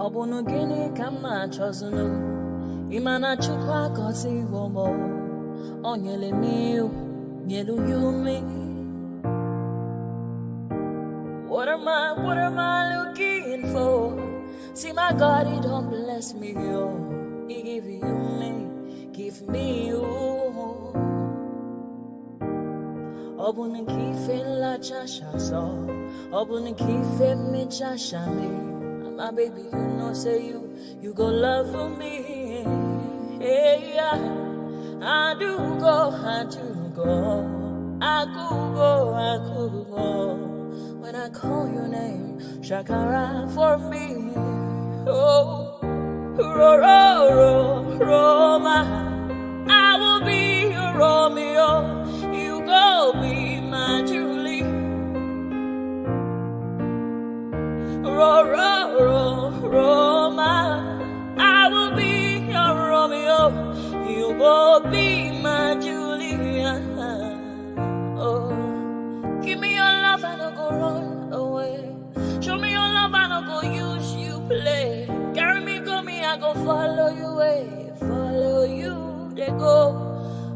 Obunu gini kama chozunu Imana chukwa kosi womo Onyele miu Nyelu yumi What am I looking for? See my God, he don't bless me, yo. He give me you. Obunu kife la chasha so. Obunu kife me chasha me. My baby, you know, say you go love me. Hey, yeah. I do go. I could go. When I call your name, Shakara for me. Oh, Roma, I will be your Romeo. You go be my Julie. Roma, I will be your Romeo. You go be my Julia. Oh, give me your love and I'll go run away. Show me your love and I'll go use you play. Carry me, go me, I go follow you way. Follow you, they go.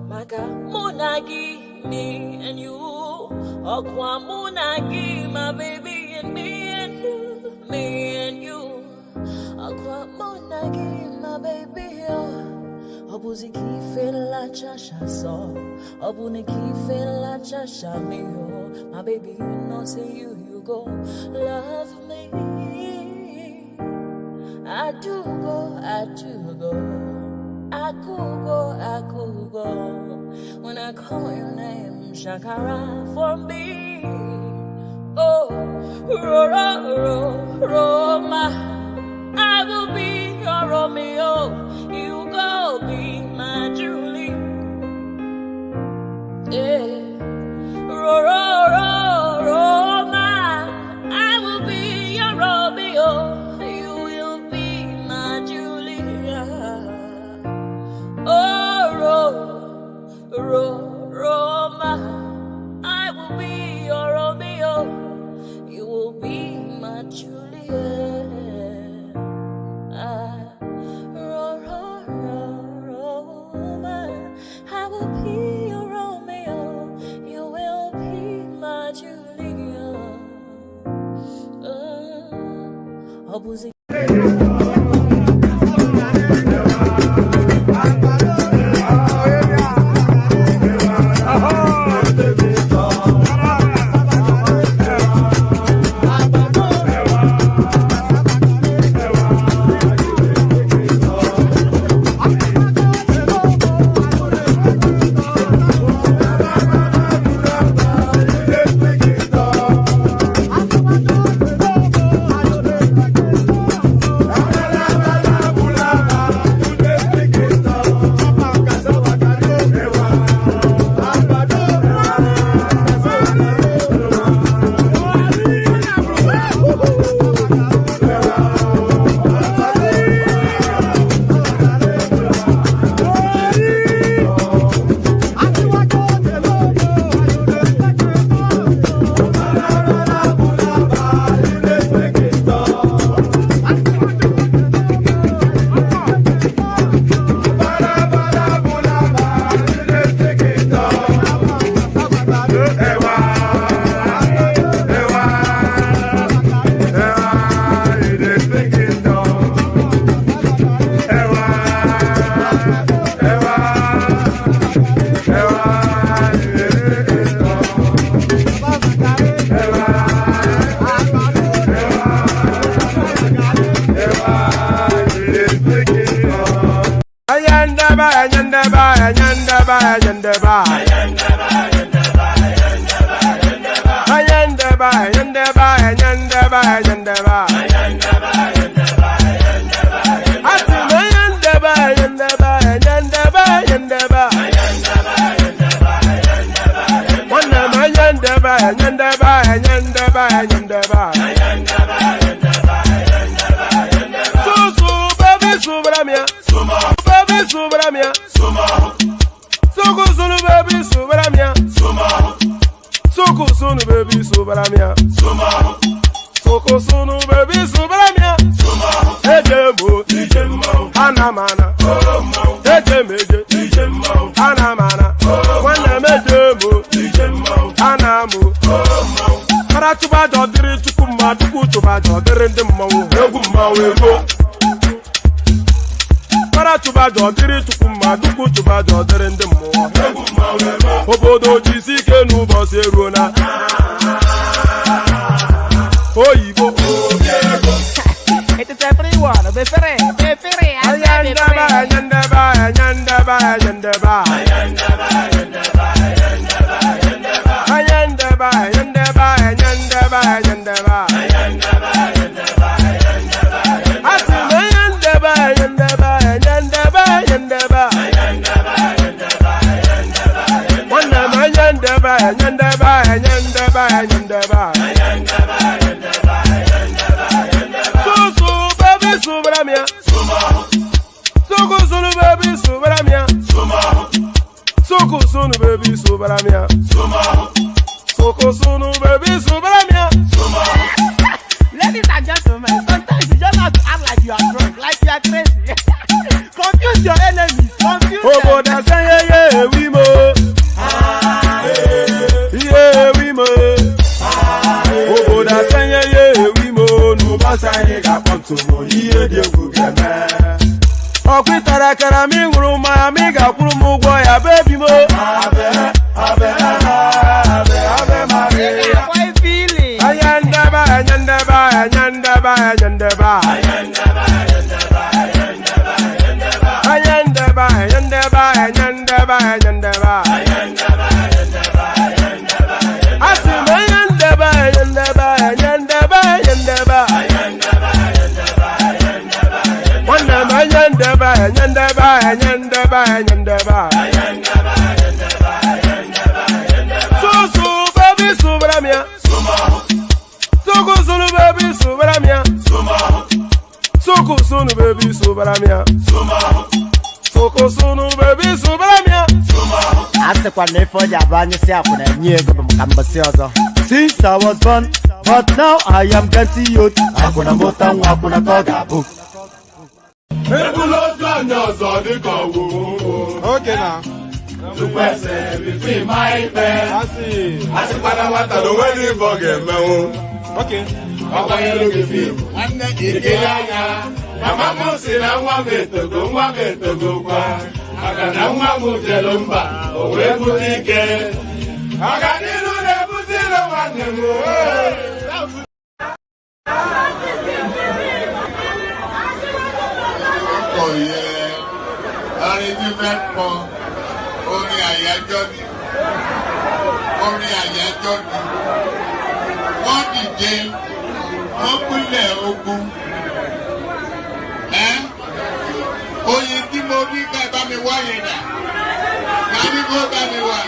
Maka munagi, me and you. Okwa munagi, my baby, and me and you. Me and you. Okwa munagi, my baby, oh. Obuzi kife la chasha so. Obuni kife la chasha me, oh. My baby, you know, say you go love me. I do go. I could go. When I call your name, Shakara for me. Oh, Roma, I will be your Romeo. You go be my Julie. Yeah. Roma, I will be your Romeo. You will be my Julia. Oh, Roma, I will be your Romeo. You will be my Julia. Roma, I will be your Romeo. You will be my Julia. Obuzi. SN0BBED. mana eje meje ana mana nwanne meje mo ana mo para chuba jodiri chukwu mmadụ kwu chuba jodiri ndị mmanwụ egwu mmanwụ ego para chuba jodiri chukwu mmadụ kwu chuba jodiri ndị mmụọ egwu mmanwụ ego obodo jisi ike n'ụbọchị eruo na oyibo It's everyone, be free, ayandaba Sunu baby subaramia. Soko sunu baby subaramia. Ladies and gentlemen, sometimes you just have to act like you are drunk, like you are crazy. Confuse your enemies, confuse them. Oh, that's yeah, we mo. Yeah, we mo. Oh, that's yeah, we mo. No basa hega ponto mo. Yeah, dia kugeme. Okwitara kara mi nguru ma mi ga kwuru mu gwo ya baby mo. Abe Maria. How are you feeling? Ayandaba. Sunu baby subaramia. Soko sunu baby subaramia. Ase kwa nefo ya brand si akuna nyego mkambasi ozo. Since I was born, but now I am getting youth. Akuna mota nwa akuna toga bu. Okay now. Okay. Mama musina nwa metogo kwa agana nwa mujelumba owe butike aganilu ne butilo wanne mo oye ari ti feko orí àyájọ́ ni wọ́n dìde wọ́n pínlẹ̀ ogun oye tí mo rí ká bá mi wá yẹn dà ká ní kó bá mi wá.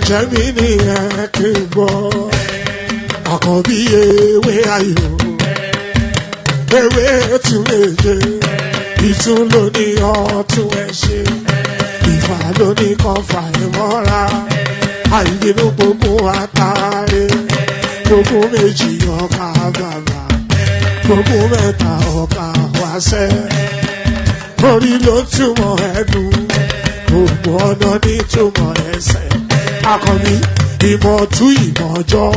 ẹ̀jẹ̀ mi nìyẹn kí n gbọ́ àkànbí ewé ayò ewé tún èdè ìtún ló ní ọtún ẹ ṣe ìfà ló ní kan fà ẹ mọ́ra àìbínú gbogbo àtàrẹ gbogbo méjì ọkà bàbà gbogbo mẹ́ta ọkà wáṣẹ́ orí ló túmọ̀ ẹnu gbogbo ọ̀nà ní túmọ̀ ẹsẹ̀ akọni ìmọ̀ tú ìmọ̀ ọjọ́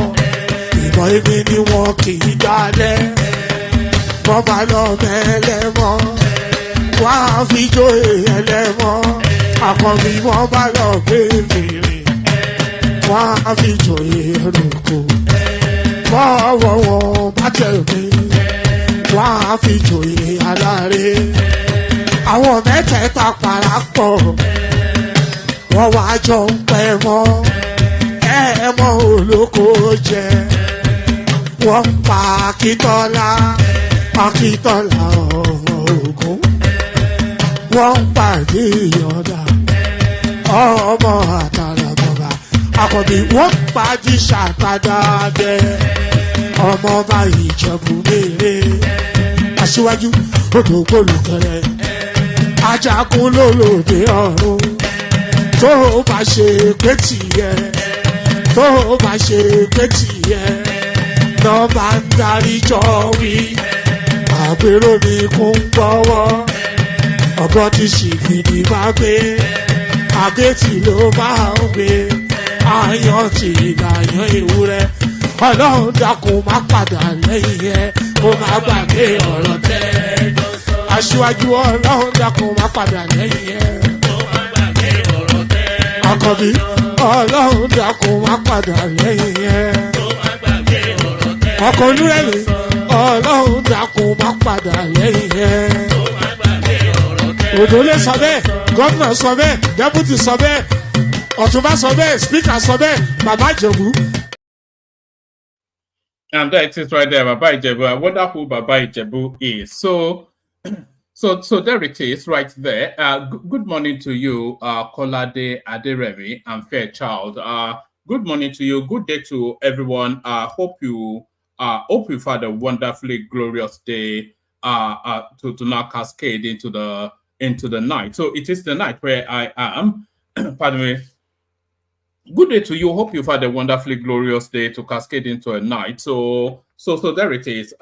ìmọ̀ èmi ni wọn kì í dálẹ̀ wọ́n bá lọ mẹ́lẹ́mọ́ wá fi jó ẹlẹ́mọ́ akọni wọ́n bá lọ bèèrè wá fi jó ẹrùkù bọ́wọ́ wọn bá tẹ̀lé wá fi jó aláre àwọn mẹ́tẹ̀ẹ̀ta parapọ̀ wọ́n wá jọ ń pẹ́ mọ́ ẹ̀ẹ́mọ́ olóko jẹ wọ́n pa Akíntọ́lá ọmọ Ògún wọ́n pàdé ìyọ̀dà ọmọ àtàlàbọ̀bà àkọ́bí wọ́n pàdé ṣàtàdàdẹ ọmọ ọba Ìjẹ̀bú Mèrè aṣíwájú odò gbólùkẹrẹ ajagun lólòdì ọ̀run tó bá ṣe pé tìyẹ tó bá ṣe pé tìyẹ náà bá ń darí jọ wí àgbèrò ní kún gbọ́wọ́ ọgbọ́n ti ṣìgìdì bá gbé àgẹ́tì ló máa ń gbé àyàn tí ìlàyàn ewúrẹ́ ọlọ́run dákun má padà lẹ́yìn ẹ kó má gbàgbé ọ̀rọ̀ tẹ́ aṣíwájú ọlọ́run dákun má padà lẹ́yìn ẹ àkọ́bí ọlọ́run dákun má padà lẹ́yìn ẹ ọkọ̀ olúrẹ̀lẹ̀ ọlọ́run dákun má padà lẹ́yìn ẹ òdòlé sọ bẹ́ẹ̀ gómìnà sọ bẹ́ẹ̀ dẹ́pútì sọ bẹ́ẹ̀ ọ̀túnba sọ bẹ́ẹ̀ spíkà sọ bẹ́ẹ̀ bàbá Ìjẹ̀bú. And that is right there, Baba Ijebu. I wonder who Baba Ijebu is. So there it is, right there. Good morning to you, Kolade Aderemi and Fairchild. Good morning to you. Good day to everyone. Hope you've had a wonderfully glorious day. To now cascade into the night. So it is the night where I am. Pardon me. Good day to you. Hope you've had a wonderfully glorious day to cascade into a night. So there it is.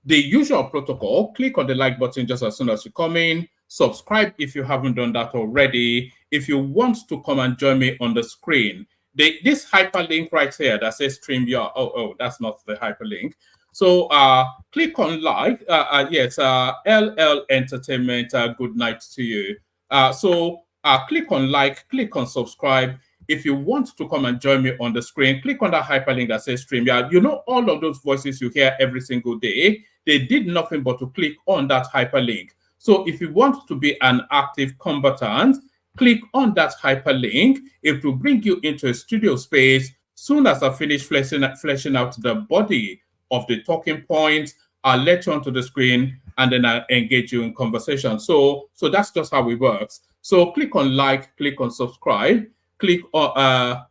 The usual protocol, click on the like button just as soon as you come in. Subscribe if you haven't done that already. If you want to come and join me on the screen, this hyperlink right here that says StreamYard. Oh, that's not the hyperlink. So click on like. Yes, LL Entertainment. Good night to you. Click on like, click on subscribe. If you want to come and join me on the screen, click on that hyperlink that says StreamYard. You know, all of those voices you hear every single day, they did nothing but to click on that hyperlink. So if you want to be an active combatant, click on that hyperlink. It will bring you into a studio space. Soon as I finish fleshing out the body of the talking points, I'll let you onto the screen and then I'll engage you in conversation. So that's just how it works. So click on like, click on subscribe. Click on,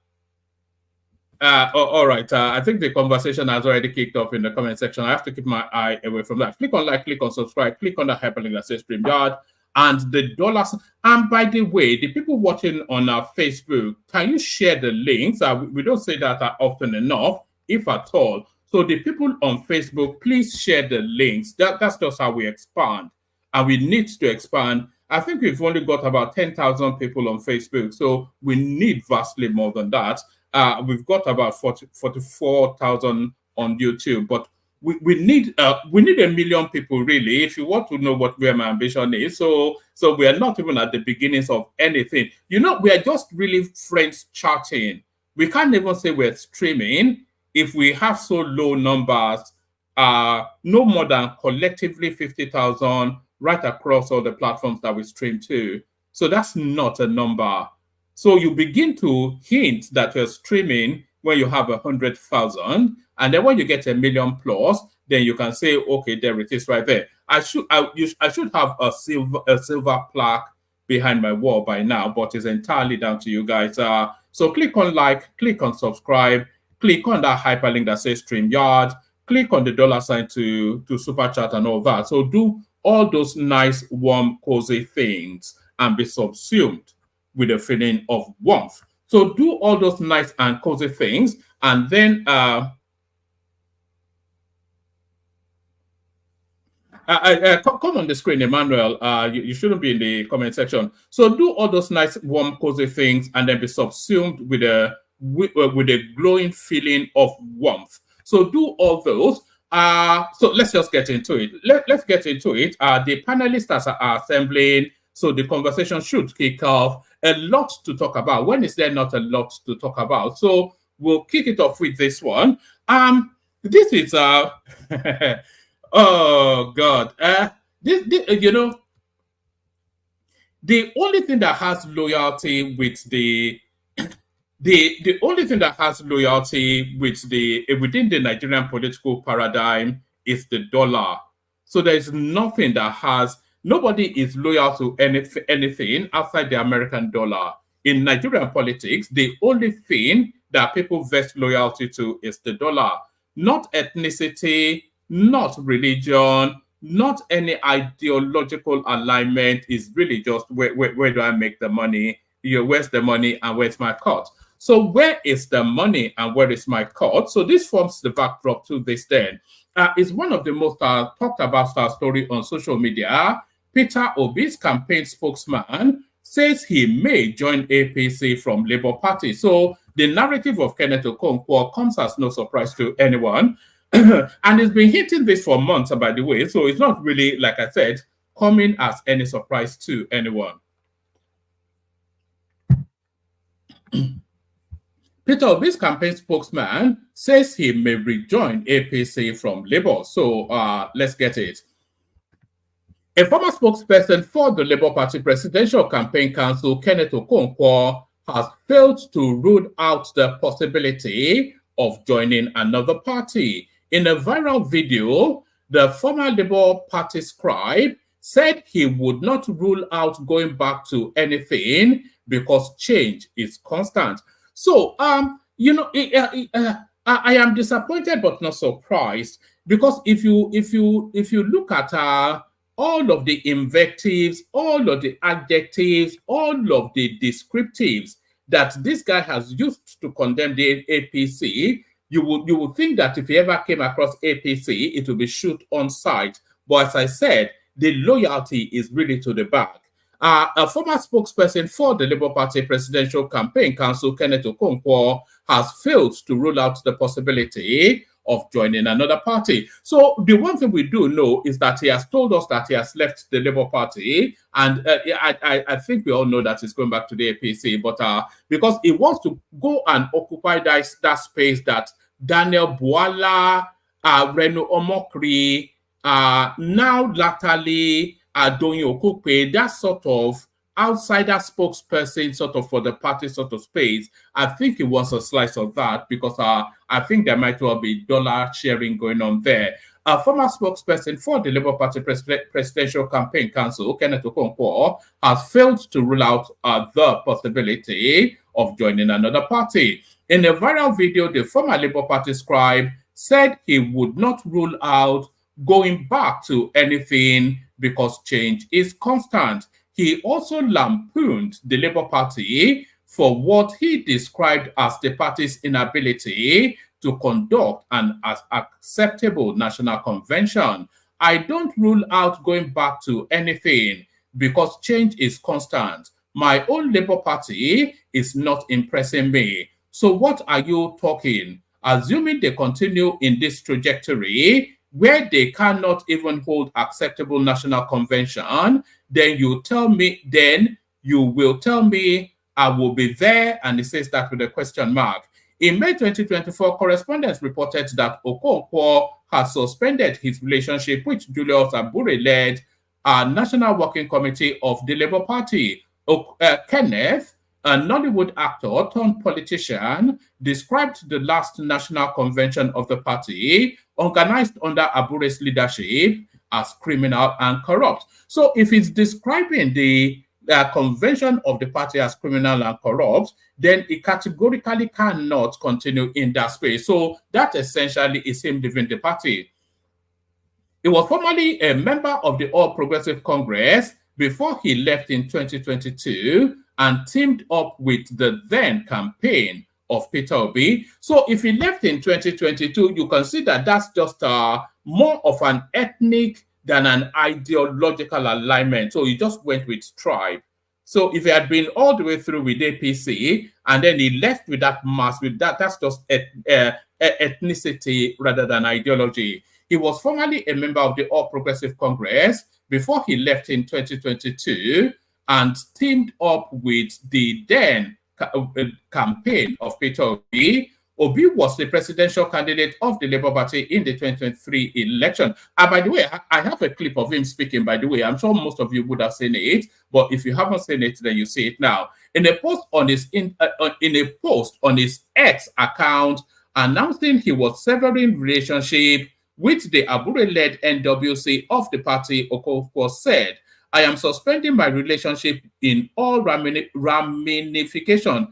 all right. I think the conversation has already kicked off in the comment section. I have to keep my eye away from that. Click on like, click on subscribe, click on the hyperlink that says StreamYard and the dollars. And by the way, the people watching on our Facebook, can you share the links? We don't say that often enough, if at all. So the people on Facebook, please share the links. That's just how we expand. And we need to expand. I think we've only got about 10,000 people on Facebook, so we need vastly more than that. We've got about 44,000 on YouTube, but we need a million people really. If you want to know where my ambition is, so we are not even at the beginnings of anything. You know, we are just really friends chatting. We can't even say we're streaming if we have so low numbers. No more than collectively 50,000. Right across all the platforms that we stream to. So that's not a number. So you begin to hint that you're streaming when you have 100,000. And then when you get 1 million plus, then you can say, okay, there it is right there. I should have a silver plaque behind my wall by now, but it's entirely down to you guys. So click on like, click on subscribe, click on that hyperlink that says StreamYard, click on the $ to super chat and all that. So do all those nice, warm, cozy things and be subsumed with a feeling of warmth. So do all those nice and cozy things, and then come on the screen, Emmanuel. You shouldn't be in the comment section. So do all those nice, warm, cozy things, and then be subsumed with a glowing feeling of warmth. So do all those. So let's just get into it. Let's get into it. The panelists are assembling, so the conversation should kick off. A lot to talk about. When is there not a lot to talk about? So we'll kick it off with this one. This is oh God. This you know, the only thing that has loyalty with the only thing that has loyalty with within the Nigerian political paradigm is the dollar. So there is nothing that has, nobody is loyal to anything outside the American dollar. In Nigerian politics, the only thing that people vest loyalty to is the dollar. Not ethnicity, not religion, not any ideological alignment. Is really just where do I make the money? Where's the money and where's my cut? So where is the money and where is my cut? So this forms the backdrop to this then. Is one of the most talked about story on social media. Peter Obi's campaign spokesman says he may join APC from Labour Party. So the narrative of Kenneth Okonkwo comes as no surprise to anyone. And it's been hitting this for months, by the way. So it's not really, like I said, coming as any surprise to anyone. Peter Obi's campaign spokesman says he may rejoin APC from Labour. So let's get it. A former spokesperson for the Labour Party Presidential Campaign Council, Kenneth Okonkwo, has failed to rule out the possibility of joining another party. In a viral video, the former Labour Party scribe said he would not rule out going back to anything because change is constant. So, you know, I am disappointed but not surprised, because if you look at all of the invectives, all of the adjectives, all of the descriptives that this guy has used to condemn the APC, you would think that if he ever came across APC, it would be shoot on sight. But as I said, the loyalty is really to the back. A former spokesperson for the Labour Party Presidential Campaign Council, Kenneth Okonkwo, has failed to rule out the possibility of joining another party. So the one thing we do know is that he has told us that he has left the Labour Party, and I think we all know that he's going back to the APC, but because he wants to go and occupy that space that Daniel Bwala, Reno Omokri, now latterly Adonyi Okupe, that sort of outsider spokesperson sort of for the party sort of space. I think he wants a slice of that, because I think there might well be dollar sharing going on there. A former spokesperson for the Labour Party Presidential Campaign Council, Kenneth Okonkwo, has failed to rule out the possibility of joining another party. In a viral video, the former Labour Party scribe said he would not rule out going back to anything because change is constant. He also lampooned the Labour Party for what he described as the party's inability to conduct an acceptable national convention. I don't rule out going back to anything because change is constant. My own Labour Party is not impressing me. So what are you talking? Assuming they continue in this trajectory where they cannot even hold acceptable national convention, then you will tell me I will be there, and it says that with a question mark. In May 2024, correspondents reported that Okonkwo has suspended his relationship with Julius Abure-led National Working Committee of the Labour Party. Kenneth, a Nollywood actor turned politician, described the last national convention of the party, organized under Abure's leadership, as criminal and corrupt. So if it's describing the convention of the party as criminal and corrupt, then it categorically cannot continue in that space. So that essentially is him leaving the party. He was formerly a member of the All Progressive Congress before he left in 2022 and teamed up with the then campaign of Peter Obi. So if he left in 2022, you can see that that's just more of an ethnic than an ideological alignment. So he just went with tribe. So if he had been all the way through with APC and then he left with that mass, with that's just ethnicity rather than ideology. He was formerly a member of the All Progressive Congress before he left in 2022 and teamed up with the then campaign of Peter Obi. Obi was the presidential candidate of the Labour Party in the 2023 election. And by the way, I have a clip of him speaking, by the way. I'm sure most of you would have seen it, but if you haven't seen it, then you see it now. In a post on his X account announcing he was severing relationship with the Abure-led NWC of the party, Okonkwo said, "I am suspending my relationship in all ramifications,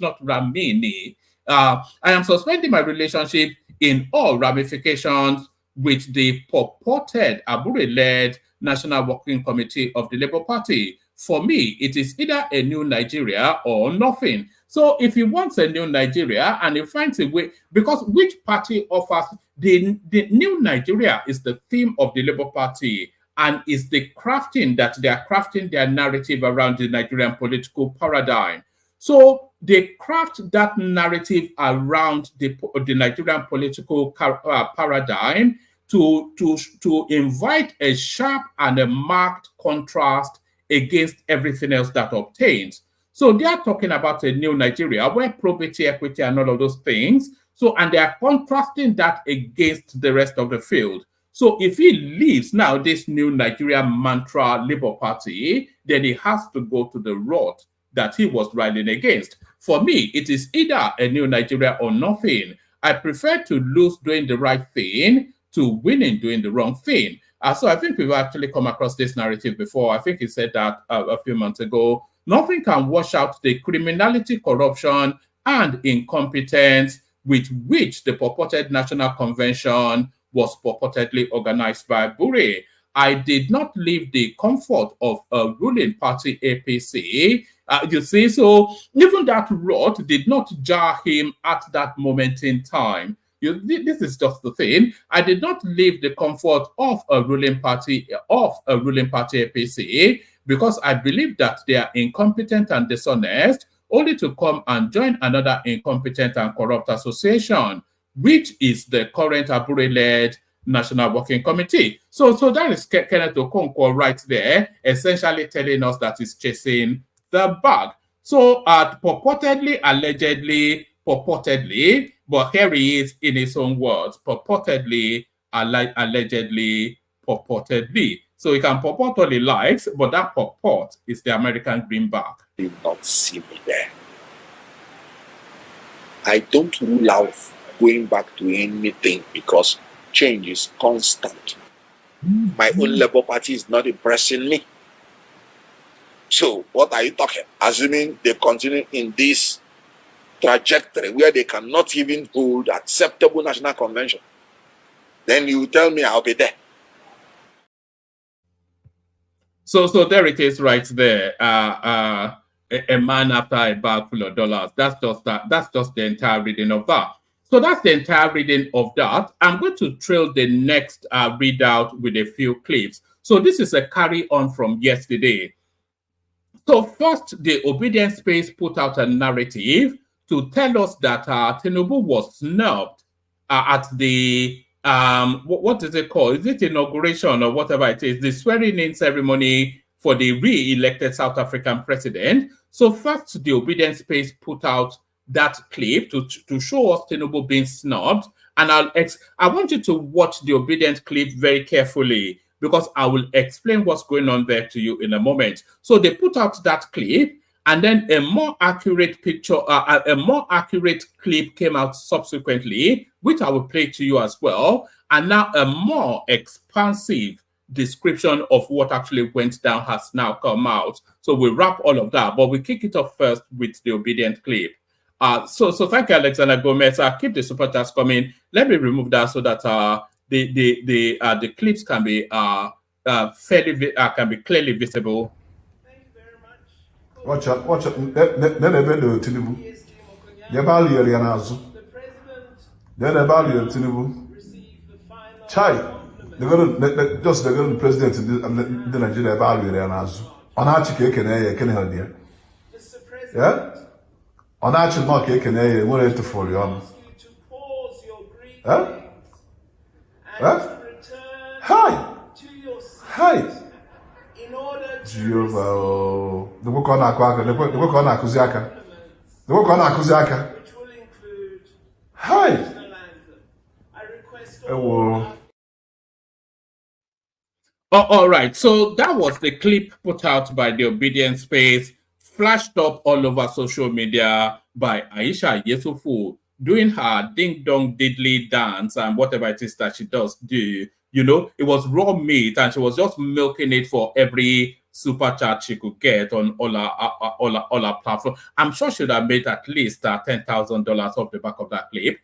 not ramini. I am suspending my relationship in all ramifications with the purported Abure-led National Working Committee of the Labour Party. For me, it is either a new Nigeria or nothing." So if he wants a new Nigeria and he finds a way, because which party offers the new Nigeria is the theme of the Labour Party, and is the crafting that they are crafting their narrative around the Nigerian political paradigm. So they craft that narrative around the Nigerian political paradigm to invite a sharp and a marked contrast against everything else that obtains. So they are talking about a new Nigeria where probity, equity, and all of those things. So, and they are contrasting that against the rest of the field. So if he leaves now this new Nigeria mantra Labour Party, then he has to go to the road that he was rallying against. For me, it is either a new Nigeria or nothing. I prefer to lose doing the right thing to winning doing the wrong thing. So I think we've actually come across this narrative before. I think he said that a few months ago. Nothing can wash out the criminality, corruption, and incompetence with which the purported National Convention was purportedly organized by Bure. I did not leave the comfort of a ruling party APC. You see, so even that rot did not jar him at that moment in time. This is just the thing. I did not leave the comfort of a ruling party APC because I believe that they are incompetent and dishonest, only to come and join another incompetent and corrupt association, which is the current Abure-led National Working Committee. So that is Kenneth Okonkwo right there, essentially telling us that he's chasing the bag. So purportedly, allegedly, purportedly, but here he is in his own words, purportedly, allegedly, purportedly. So he can purport all he likes, but that purport is the American greenback. You not see me there. I don't rule out going back to anything because change is constant. My own Labour Party is not impressing me. So what are you talking? Assuming they continue in this trajectory where they cannot even hold acceptable national convention, then you tell me I'll be there. So there it is right there. A man after a bag full of dollars. That's just the entire reading of that. So that's the entire reading of that. I'm going to trail the next readout with a few clips. So this is a carry on from yesterday. So first, the Obidient space put out a narrative to tell us that Tinubu was snubbed at the what is it called? Is it inauguration or whatever it is? The swearing-in ceremony for the re-elected South African president. So first, the Obidient space put out that clip to show us Tinubu being snubbed. And I want you to watch the Obidient clip very carefully because I will explain what's going on there to you in a moment. So they put out that clip, and then a more accurate picture, a more accurate clip came out subsequently, which I will play to you as well. And now a more expansive description of what actually went down has now come out. So we wrap all of that, but we kick it off first with the Obidient clip. So thank you, Alexander Gomez. Keep the super chats coming. Let me remove that so that the clips can be can be clearly visible. Thank you very much. Watch out. Then I bend to Tinubu. The president. Then I value Tinubu. Chai. They're going to president in the Nigeria value and as on our chicken can help you. Mr. President. Yeah? On our chicken market can I want to follow you on. To pause your greetings and to return Hi. To your seat. Hi. In order to the book on our Kuziaka. The book on our Kuziaka. Which will include Hi. I request all right, so that was the clip put out by the Obidient Space, flashed up all over social media by Aisha Yesufu doing her ding-dong diddly dance and whatever it is that she does do. You know, it was raw meat and she was just milking it for every super chat she could get on all her platforms. I'm sure she would have made at least $10,000 off the back of that clip.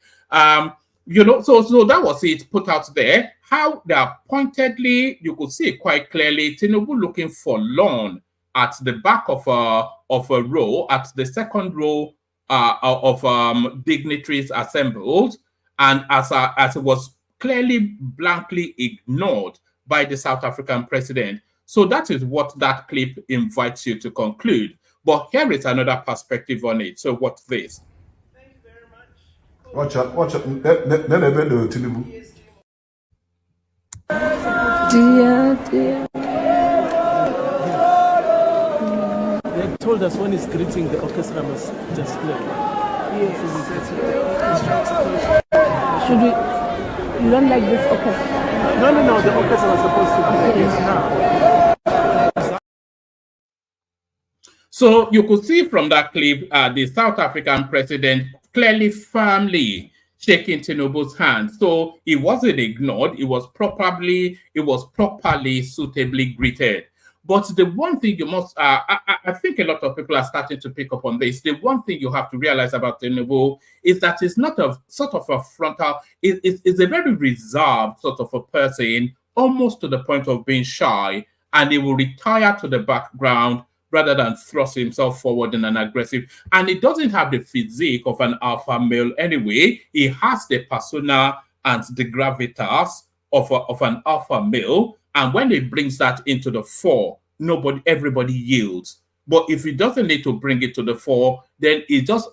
You know, so that was it put out there. How they are pointedly, you could see quite clearly, Tinubu looking forlorn at the back of a row, at the second row of dignitaries assembled, and as it was clearly blankly ignored by the South African president. So that is what that clip invites you to conclude. But here is another perspective on it. So what's this? Watch out. Then I bend to Tinubu. Dear. They told us when he's greeting, the orchestra must just play. Yes. Should we? You don't like this orchestra? No. The orchestra was supposed to play it now. So you could see from that clip, the South African president clearly firmly shaking Tinubu's hand. So it wasn't ignored. It was properly suitably greeted. But the one thing you must, I think a lot of people are starting to pick up on this. The one thing you have to realize about Tinubu is that it's not a sort of a frontal, it's a very reserved sort of a person, almost to the point of being shy, and he will retire to the background rather than thrust himself forward in an aggressive. And he doesn't have the physique of an alpha male anyway. He has the persona and the gravitas of an alpha male. And when he brings that into the fore, everybody yields. But if he doesn't need to bring it to the fore, then it just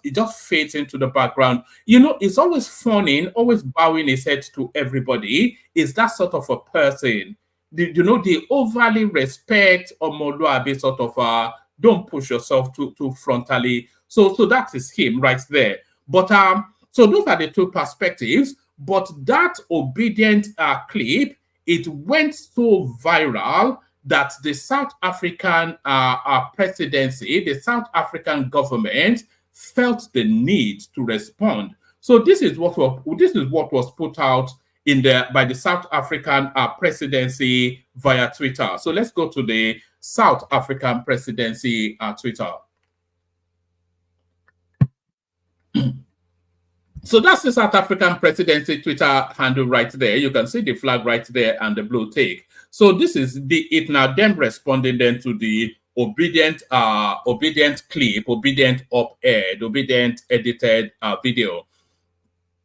fades into the background. You know, it's always fawning, always bowing his head to everybody. Is that sort of a person? The overly respect or Moluabi sort of don't push yourself too frontally. So that is him right there. But so those are the two perspectives. But that Obidient clip, it went so viral that the South African presidency, the South African government felt the need to respond. So this is what was put out by the South African presidency via Twitter. So let's go to the South African presidency Twitter. So that's the South African presidency Twitter handle right there. You can see the flag right there and the blue tick. So this is it now. Them responding then to the Obidient clip, Obidient op-ed, Obidient edited video.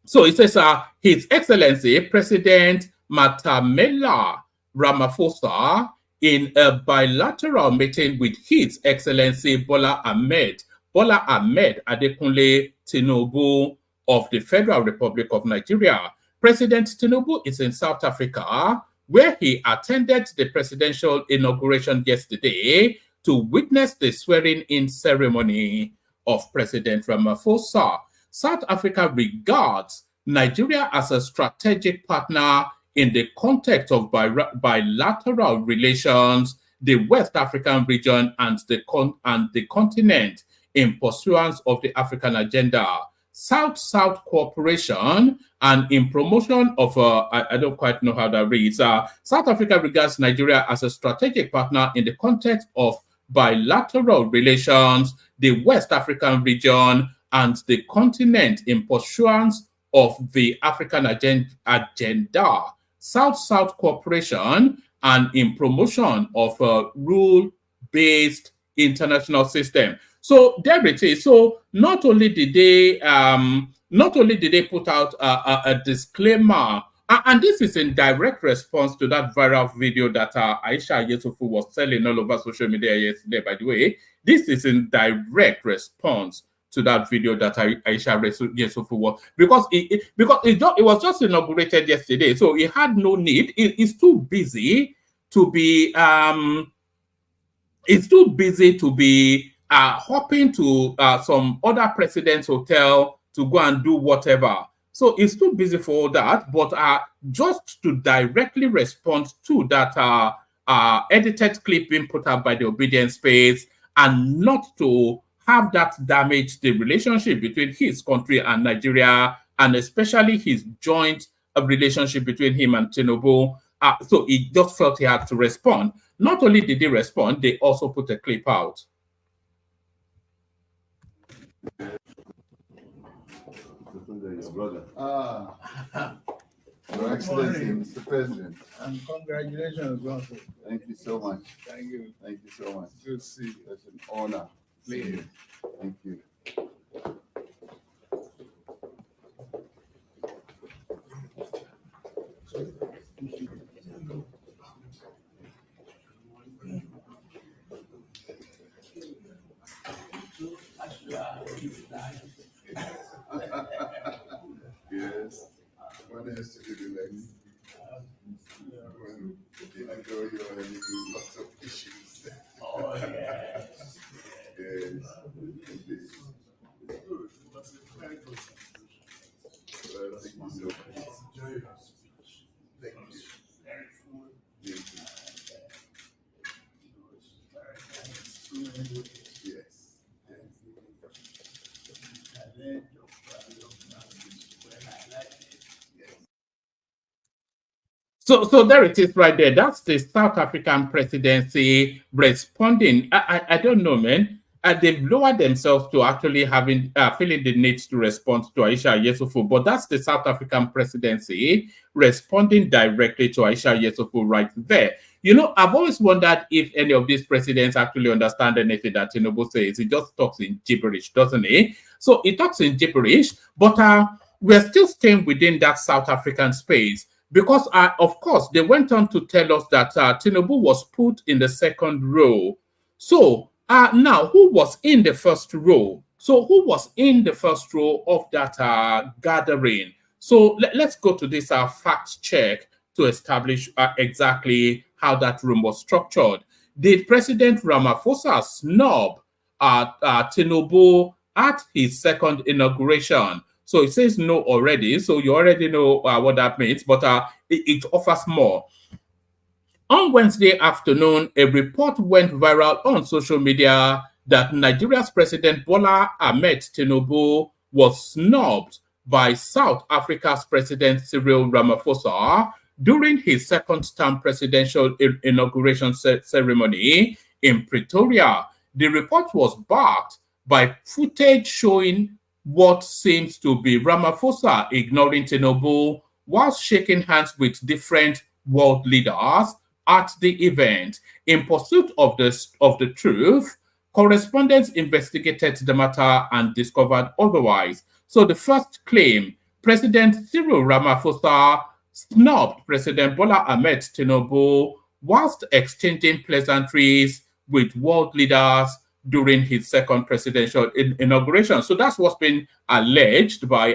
So it says, His Excellency President Matamela Ramaphosa, in a bilateral meeting with His Excellency Bola Ahmed Adekunle Tinubu of the Federal Republic of Nigeria. President Tinubu is in South Africa, where he attended the presidential inauguration yesterday to witness the swearing-in ceremony of President Ramaphosa. South Africa regards Nigeria as a strategic partner in the context of bilateral relations, the West African region, and the continent in pursuance of the African agenda. South-South cooperation and in promotion of, I don't quite know how that reads, South Africa regards Nigeria as a strategic partner in the context of bilateral relations, the West African region, and the continent in pursuance of the African agenda. South-South cooperation and in promotion of a rule-based international system. So there it is. So not only did they put out a disclaimer, and this is in direct response to that viral video that Aisha Yesufu was selling all over social media yesterday. By the way, this is in direct response to that video that Aisha Yesufu was, because it was just inaugurated yesterday, so it had no need. It's too busy to be hopping to some other president's hotel to go and do whatever. So it's too busy for that, but just to directly respond to that edited clip being put out by the Obidient space, and not to have that damage the relationship between his country and Nigeria, and especially his joint relationship between him and Tinubu. So he just felt he had to respond. Not only did he respond, they also put a clip out. Brother. Your Excellency, Mr. President. And congratulations, also. Thank you so much. Thank you. Thank you so much. Good to see you. It's an honor. Please. Thank you. Yes. One has to do the next. When I go, you already do lots of issues. Oh, yes. Yes. Well, thank you so much. Thank you. Yes. So there it is right there. That's the South African presidency responding. I don't know, man. They've lowered themselves to actually feeling the need to respond to Aisha Yesufu. But that's the South African presidency responding directly to Aisha Yesufu right there. You know, I've always wondered if any of these presidents actually understand anything that Tinubu says. He just talks in gibberish, doesn't he? So he talks in gibberish, but we're still staying within that South African space. Because, of course, they went on to tell us that Tinubu was put in the second row. So, now, who was in the first row? So, who was in the first row of that gathering? So, let's go to this fact check to establish exactly how that room was structured. Did President Ramaphosa snub Tinubu at his second inauguration? So it says no already, so you already know what that means, but it offers more. On Wednesday afternoon, a report went viral on social media that Nigeria's President Bola Ahmed Tinubu was snubbed by South Africa's President Cyril Ramaphosa during his second-term presidential inauguration ceremony in Pretoria. The report was backed by footage showing what seems to be Ramaphosa ignoring Tinubu whilst shaking hands with different world leaders at the event. In pursuit of the truth, correspondents investigated the matter and discovered otherwise. So the first claim, President Cyril Ramaphosa snubbed President Bola Ahmed Tinubu whilst exchanging pleasantries with world leaders during his second presidential inauguration. So that's what's been alleged by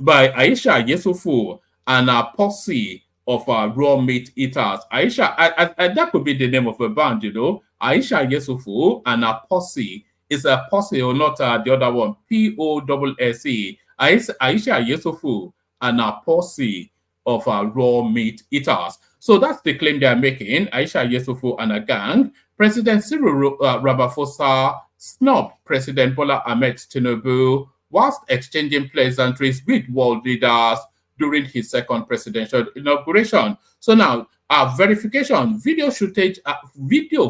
Aisha Yesufu and a posse of raw meat eaters. Aisha, that could be the name of a band, you know. Aisha Yesufu and a posse. Is a posse or not the other one? P-O-S-S-E. Aisha Yesufu and a posse of raw meat eaters. So that's the claim they are making. Aisha Yesufu and a gang. President Cyril Ramaphosa snubbed President Bola Ahmed Tinubu whilst exchanging pleasantries with world leaders during his second presidential inauguration. So now, verification, video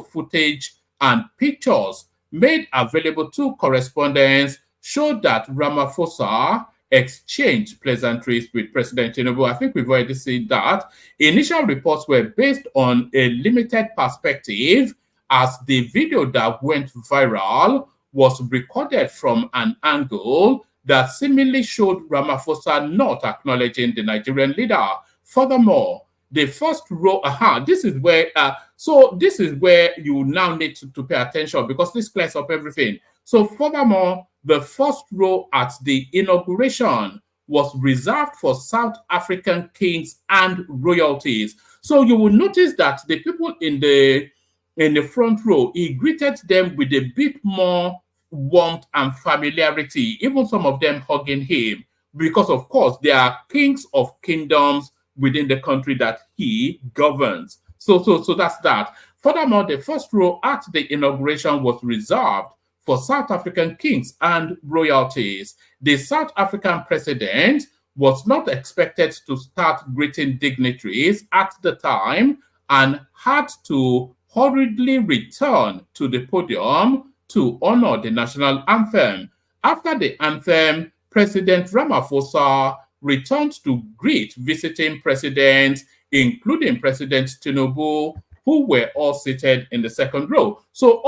footage and pictures made available to correspondents showed that Ramaphosa exchanged pleasantries with President Tinubu. I think we've already seen that. Initial reports were based on a limited perspective, as the video that went viral was recorded from an angle that seemingly showed Ramaphosa not acknowledging the Nigerian leader. Furthermore, the first row, this is where, this is where you now need to pay attention, because this clears up everything. So furthermore, the first row at the inauguration was reserved for South African kings and royalties. So you will notice that the people in the front row, he greeted them with a bit more warmth and familiarity, even some of them hugging him, because of course they are kings of kingdoms within the country that he governs. So that's that. Furthermore, the first row at the inauguration was reserved for South African kings and royalties. The South African president was not expected to start greeting dignitaries at the time and had to hurriedly return to the podium to honor the national anthem. After the anthem, President Ramaphosa returned to greet visiting presidents, including President Tinubu, who were all seated in the second row. So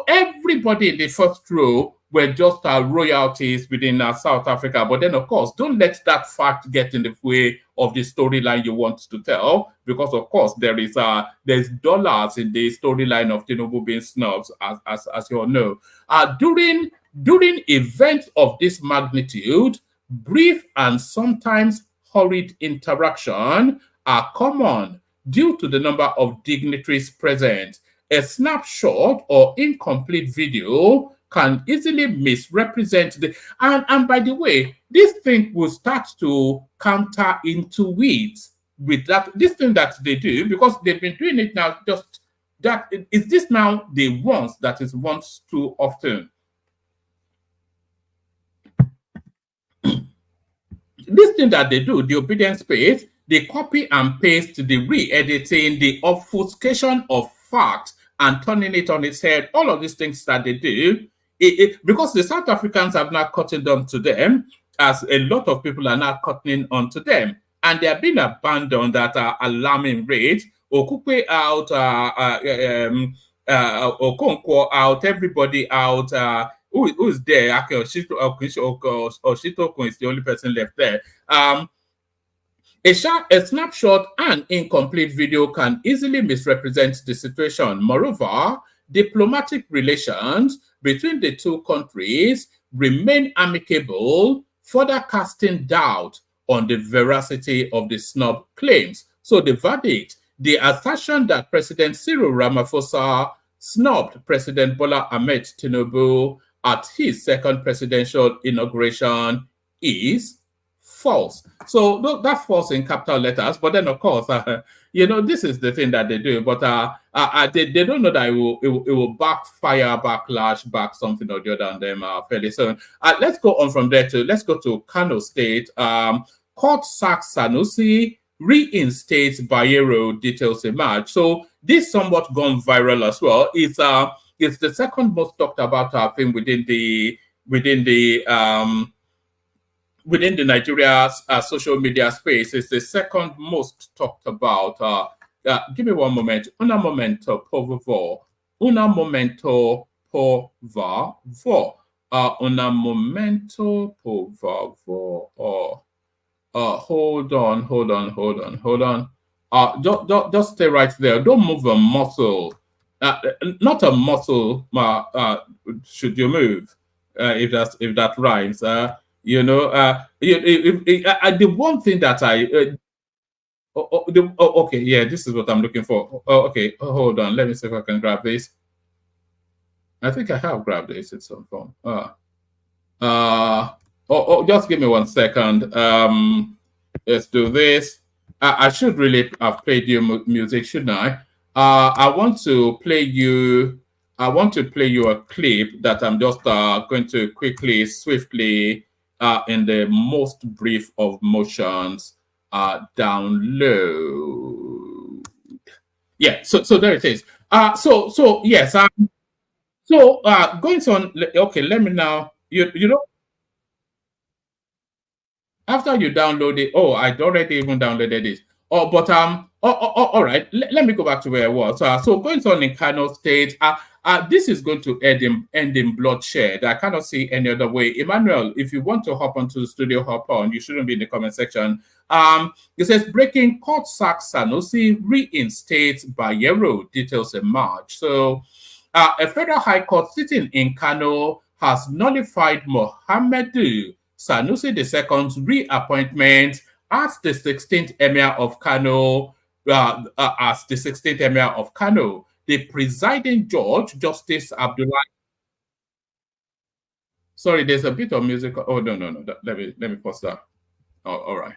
everybody in the first row were just royalties within South Africa. But then, of course, don't let that fact get in the way of the storyline you want to tell, because, of course, there's dollars in the storyline of Tinubu being snubbed, as you all know. During events of this magnitude, brief and sometimes hurried interaction are common due to the number of dignitaries present. A snapshot or incomplete video can easily misrepresent the... And by the way, this thing will start to counter into it with this thing that they do, because they've been doing it now, just that, is this now the once that is once too often? This thing that they do, the obedient space, they copy and paste, the re-editing, the obfuscation of fact and turning it on its head, all of these things that they do, because the South Africans have now cottoned on to them, as a lot of people are now cottoning on to them, and they are being abandoned at an alarming rate. Okukwe out, Okonkwo out, everybody out. Who's there? Okay, Oshitokun is the only person left there. A snapshot and incomplete video can easily misrepresent the situation. Moreover, diplomatic relations between the two countries remain amicable, further casting doubt on the veracity of the snub claims. So the verdict, the assertion that President Cyril Ramaphosa snubbed President Bola Ahmed Tinubu at his second presidential inauguration is false. So that's false in capital letters. But then, of course, this is the thing that they do. But they don't know that it will backfire, back something or the other on them fairly soon. Let's go on from there let's go to Kano State. Court sacks Sanusi, reinstates Bayero, details emerge. So this somewhat gone viral as well. It's the second most talked about thing within the Nigeria social media space. It's the second most talked about. Give me one moment. Una momento, por favor. Una momento, por favor. Una momento, por favor. Hold on. Just stay right there. Don't move a muscle. Not a muscle. Should you move? If that rhymes. The one thing that okay, yeah, this is what I'm looking for. Okay, hold on. Let me see if I can grab this. I think I have grabbed this in some form. Just give me 1 second. Let's do this. I should really have played you music, shouldn't I? I want to play you I want to play you a clip that I'm just going to quickly, swiftly, in the most brief of motions, download. Yeah, so there it is. So yes, going on. Okay, let me now. You know, after you download it, oh, I'd already even downloaded it. Oh, but all right. Let me go back to where I was. So going on in Kano State, this is going to end in bloodshed. I cannot see any other way. Emmanuel, if you want to hop onto the studio, hop on. You shouldn't be in the comment section. It says breaking court sack Sanusi reinstates Bayero, details emerge. So a federal high court sitting in Kano has nullified Mohammedu Sanusi II's reappointment as the 16th Emir of Kano. The presiding judge, Justice Abdullah. Sorry, there's a bit of music. Oh no. Let me pause that. Oh, all right.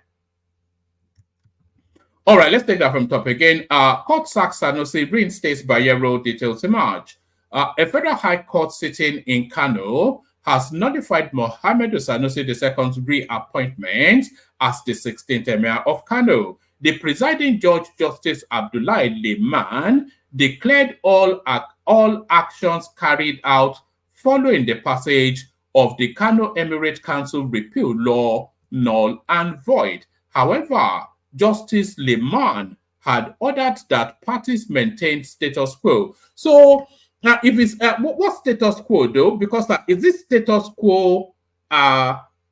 All right, let's take that from top again. Court sacks Sanusi reinstates Bayero, details emerge. A federal high court sitting in Kano has notified Mohammed Sanusi II's reappointment as the 16th Emir of Kano. The presiding judge, Justice Abdullah Liman, declared all actions carried out following the passage of the Kano Emirate Council repeal law null and void. However, Justice Liman had ordered that parties maintain status quo. So, if it's what status quo though? Because is this status quo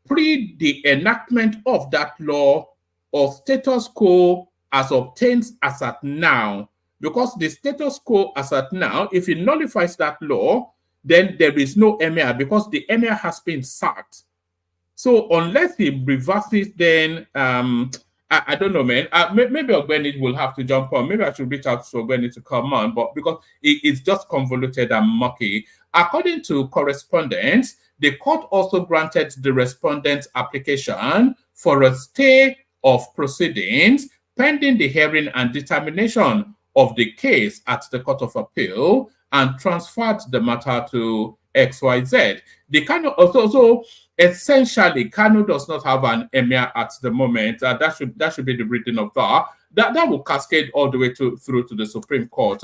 pre the enactment of that law, or status quo as obtained as at now? Because the status quo as at now, if it nullifies that law, then there is no emir because the emir has been sacked. So unless he reverses, then I don't know, man. Maybe Ogbeni will have to jump on. Maybe I should reach out to Ogbeni to come on, but because it's just convoluted and mucky. According to correspondence, the court also granted the respondent's application for a stay of proceedings pending the hearing and determination of the case at the Court of Appeal and transferred the matter to XYZ. The Kano also essentially, Kano does not have an emir at the moment. That should be the reading of that. That will cascade all the way through to the Supreme Court.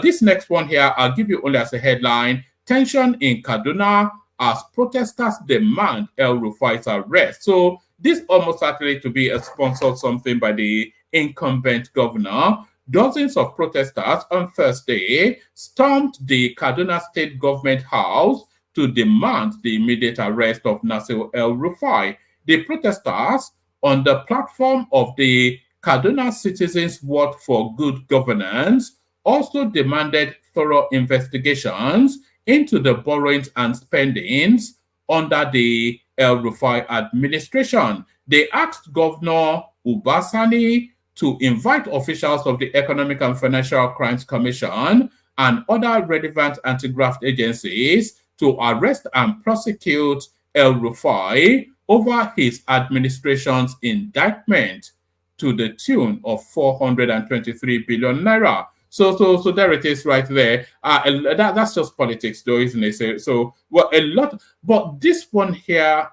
This next one here, I'll give you only as a headline: tension in Kaduna as protesters demand El Rufai's arrest. So this almost certainly to be a sponsored something by the incumbent governor. Dozens of protesters on Thursday stormed the Kaduna State Government House to demand the immediate arrest of Nasir El Rufai. The protesters, on the platform of the Kaduna Citizens Ward for Good Governance, also demanded thorough investigations into the borrowings and spendings under the El Rufai administration. They asked Governor Ubasani to invite officials of the Economic and Financial Crimes Commission and other relevant anti-graft agencies to arrest and prosecute El Rufai over his administration's indictment to the tune of 423 billion naira. So there it is right there. That's just politics though, isn't it? So well, a lot, but this one here,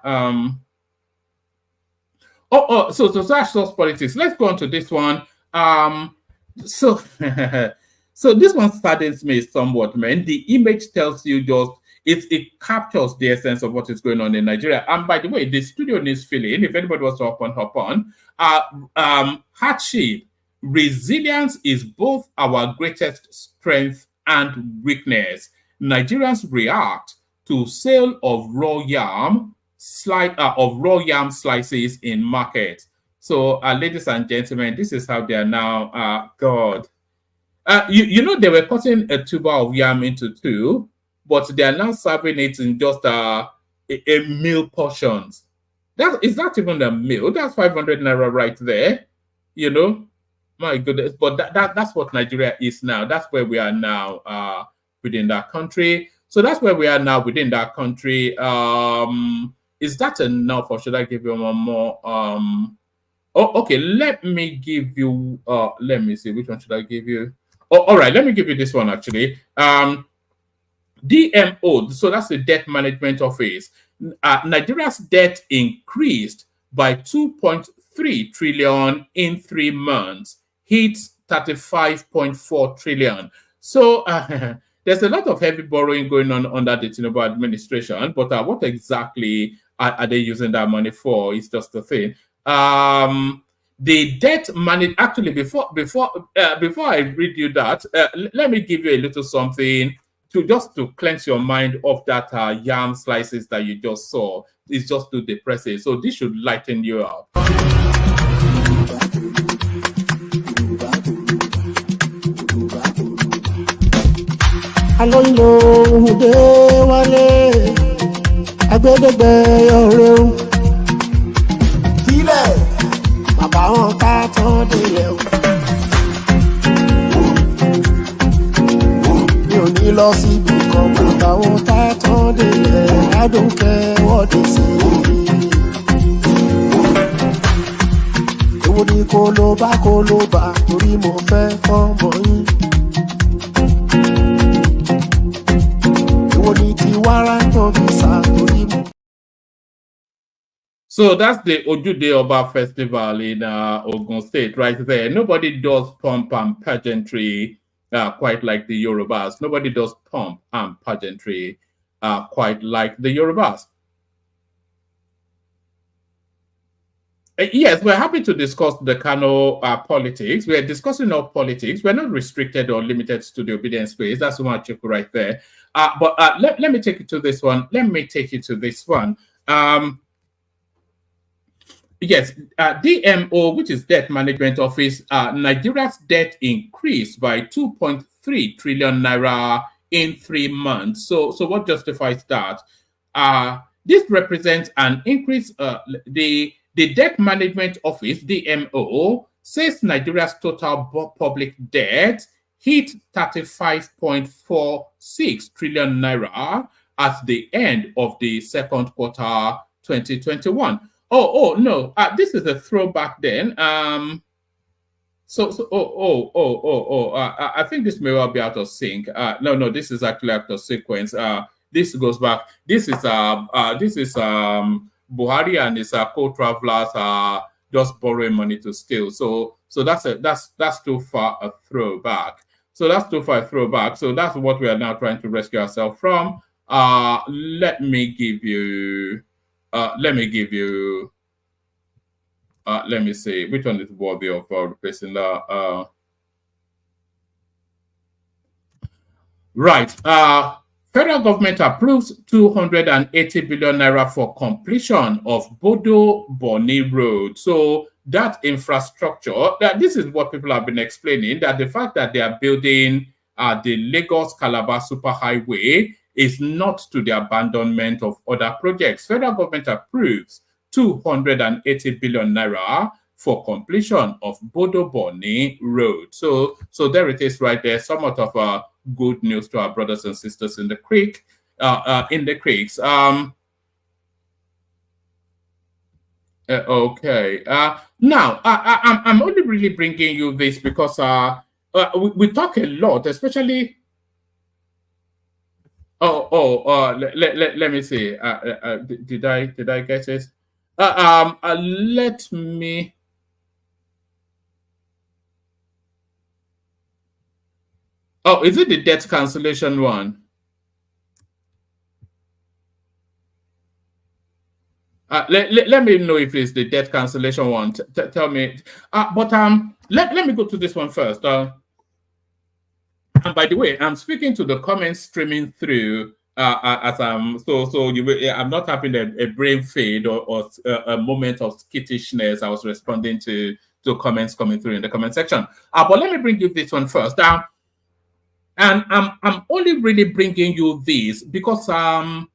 so that's just politics. Let's go on to this one. So so this one saddens me somewhat, man. The image tells you just it captures the essence of what is going on in Nigeria. And by the way, the studio needs filling. If anybody wants to hop on. Hardship, resilience is both our greatest strength and weakness. Nigerians react to sale of raw yam slices in market. So, ladies and gentlemen, this is how they are now. God, you know they were cutting a tuber of yam into two, but they are now serving it in just a meal portions. That is not even a meal. That's 500 naira right there. You know, my goodness. But that's what Nigeria is now. That's where we are now within that country. So that's where we are now within that country. Is that enough, or should I give you one more? Okay, let me give you. Let me see, which one should I give you? Oh, all right, let me give you this one actually. DMO, so that's the Debt Management Office. Nigeria's debt increased by 2.3 trillion in 3 months, hits 35.4 trillion. So there's a lot of heavy borrowing going on under the Tinubu administration, but what exactly are they using that money for? Is just the thing. The debt managed, actually, before I read you that, let me give you a little something to cleanse your mind of that yam slices that you just saw. It's just too depressing. So this should lighten you up. Bàbá wọn ká tán délẹ̀ o. Mi ò ní lọ síbi kan, bàbá wọn ká tán délẹ̀. I don't care what they say. Èwo ni kó ló bá torí mo fẹ́ fọ́mọ yín. Èwo ni ti wàrà tó bí sá torí mo. So that's the Ojude Oba Festival in Ogun State right there. Nobody does pomp and pageantry quite like the Yorubas. Nobody does pomp and pageantry quite like the Yorubas. Yes, we're happy to discuss the Kano politics. We're discussing all politics. We're not restricted or limited to the Obidient space. That's one check right there. But let me take you to this one. Yes, DMO, which is Debt Management Office, Nigeria's debt increased by 2.3 trillion naira in 3 months. So what justifies that? This represents an increase. The Debt Management Office, DMO, says Nigeria's total public debt hit 35.46 trillion naira at the end of the second quarter 2021. Oh no! This is a throwback. Then, I think this may well be out of sync. No, this is actually out of sequence. This goes back. This is Buhari and his co-travelers just borrowing money to steal. So that's too far a throwback. So that's what we are now trying to rescue ourselves from. Let me see which one is worthy of replacing that. Right. Federal government approves 280 billion naira for completion of Bodo Boni Road. So that infrastructure, this is what people have been explaining, that the fact that they are building the Lagos-Calabar Superhighway is not to the abandonment of other projects. Federal government approves 280 billion naira for completion of Bodo Boni Road. So there it is right there. Somewhat of good news to our brothers and sisters in the creeks. Okay. Now I'm only really bringing you this because we talk a lot, especially. Let me see. Did I get it? Let me. Oh, is it the debt cancellation one? Let me know if it's the debt cancellation one. Tell me. But let me go to this one first. And by the way, I'm speaking to the comments streaming through as I'm I'm not having a brain fade or a moment of skittishness. I was responding to comments coming through in the comment section. But let me bring you this one first. And I'm only really bringing you this because Tinubu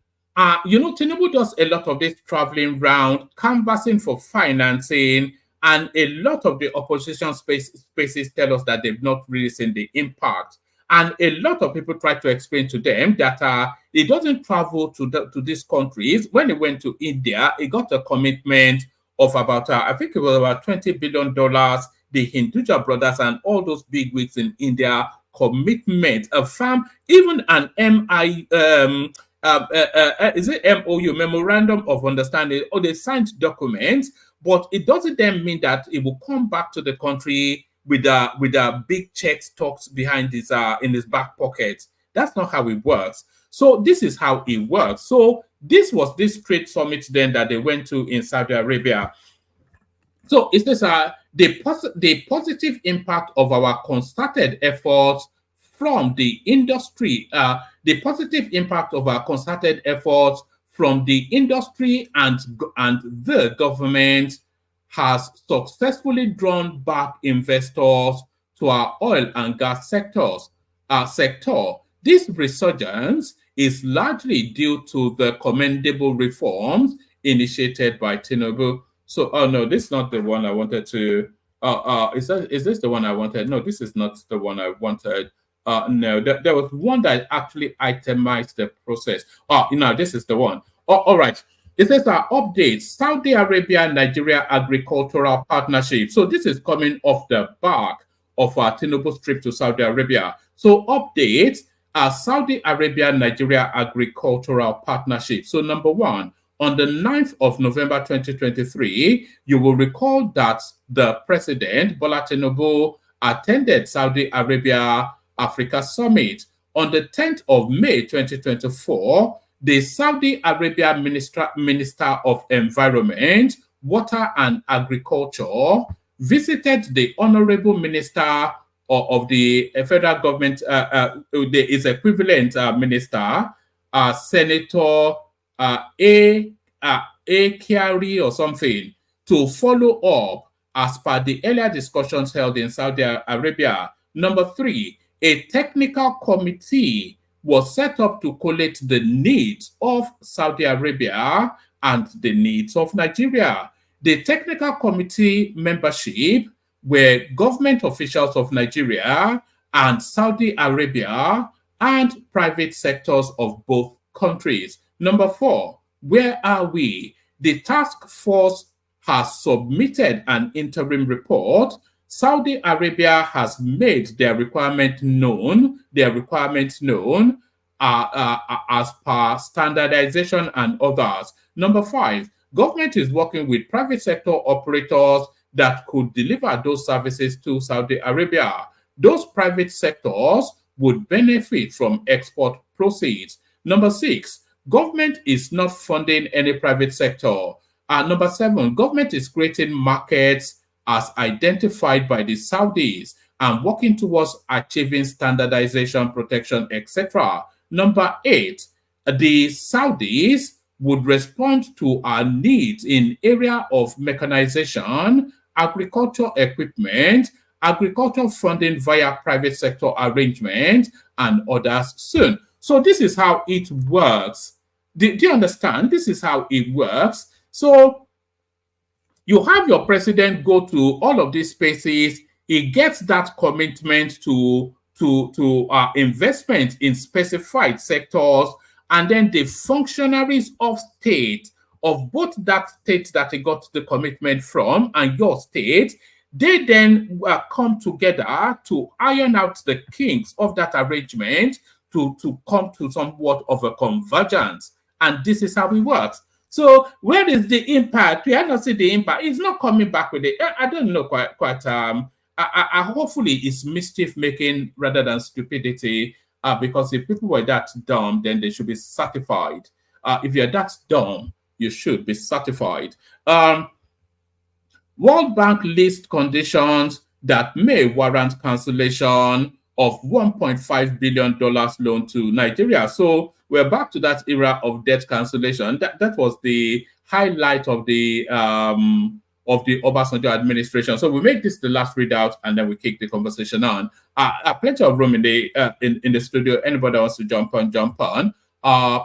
does a lot of this traveling around, canvassing for financing, and a lot of the opposition spaces tell us that they've not really seen the impact. And a lot of people try to explain to them that he doesn't travel to these countries. When he went to India, he got a commitment of about, I think it was about $20 billion. The Hinduja brothers and all those big wigs in India commitment, a firm, even an is it MOU, Memorandum of Understanding, or they signed documents, but it doesn't then mean that it will come back to the country with a big check tucked behind his in his back pocket. That's not how it works. So this is how it works. So this was this trade summit then that they went to in Saudi Arabia. So is this the positive impact of our concerted efforts from the industry, the positive impact of our concerted efforts from the industry and the government has successfully drawn back investors to our oil and gas sector. This resurgence is largely due to the commendable reforms initiated by Tinubu. So, oh no, this is not the one I wanted to. Is this the one I wanted? No, this is not the one I wanted. No, there was one that actually itemized the process. Oh, this is the one. Oh, all right. It says our update: Saudi Arabia Nigeria agricultural partnership. So this is coming off the back of our Tinubu's trip to Saudi Arabia. So update: Saudi Arabia Nigeria agricultural partnership. So number one, on the 9th of November 2023, you will recall that the president, Bola Tinubu, attended Saudi Arabia Africa Summit. On the 10th of May 2024, the Saudi Arabia Minister of Environment, Water and Agriculture visited the Honorable Minister of the federal government, his equivalent minister, Senator A Kyari or something, to follow up as per the earlier discussions held in Saudi Arabia. Number three, a technical committee was set up to collate the needs of Saudi Arabia and the needs of Nigeria. The technical committee membership were government officials of Nigeria and Saudi Arabia and private sectors of both countries. Number four, where are we? The task force has submitted an interim report. Saudi Arabia has made their requirement known as per standardization and others. Number five, government is working with private sector operators that could deliver those services to Saudi Arabia. Those private sectors would benefit from export proceeds. Number six, government is not funding any private sector. Number seven, government is creating markets as identified by the Saudis and working towards achieving standardization, protection, etc. Number eight, the Saudis would respond to our needs in area of mechanization, agriculture equipment, agriculture funding via private sector arrangement, and others soon. So this is how it works. Do you understand? This is how it works. So you have your president go to all of these spaces. He gets that commitment to investment in specified sectors, and then the functionaries of state, of both that state that he got the commitment from and your state, they then come together to iron out the kinks of that arrangement to come to somewhat of a convergence. And this is how it works. So where is the impact? We have not seen the impact. It's not coming back with it. I don't know quite. Hopefully it's mischief making rather than stupidity. Because if people were that dumb, then they should be certified. If you're that dumb, you should be certified. World Bank lists conditions that may warrant cancellation of $1.5 billion loan to Nigeria. So we're back to that era of debt cancellation. That was the highlight of the Obasanjo administration. So we make this the last readout, and then we kick the conversation on. Plenty of room in the studio. Anybody that wants to jump on, jump on.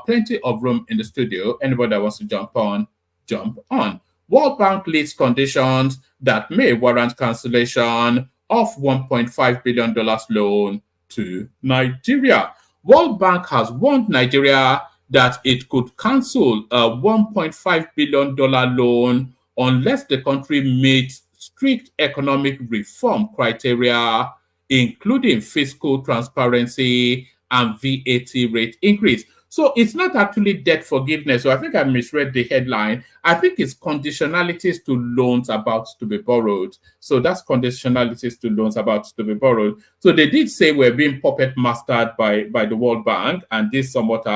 Plenty of room in the studio. Anybody that wants to jump on, jump on. World Bank lists conditions that may warrant cancellation of $1.5 billion loan to Nigeria. World Bank has warned Nigeria that it could cancel a $1.5 billion loan unless the country meets strict economic reform criteria including fiscal transparency and VAT rate increase. So it's not actually debt forgiveness. So I think I misread the headline. I think it's conditionalities to loans about to be borrowed. So that's conditionalities to loans about to be borrowed. So they did say we're being puppet mastered by the World Bank, and this somewhat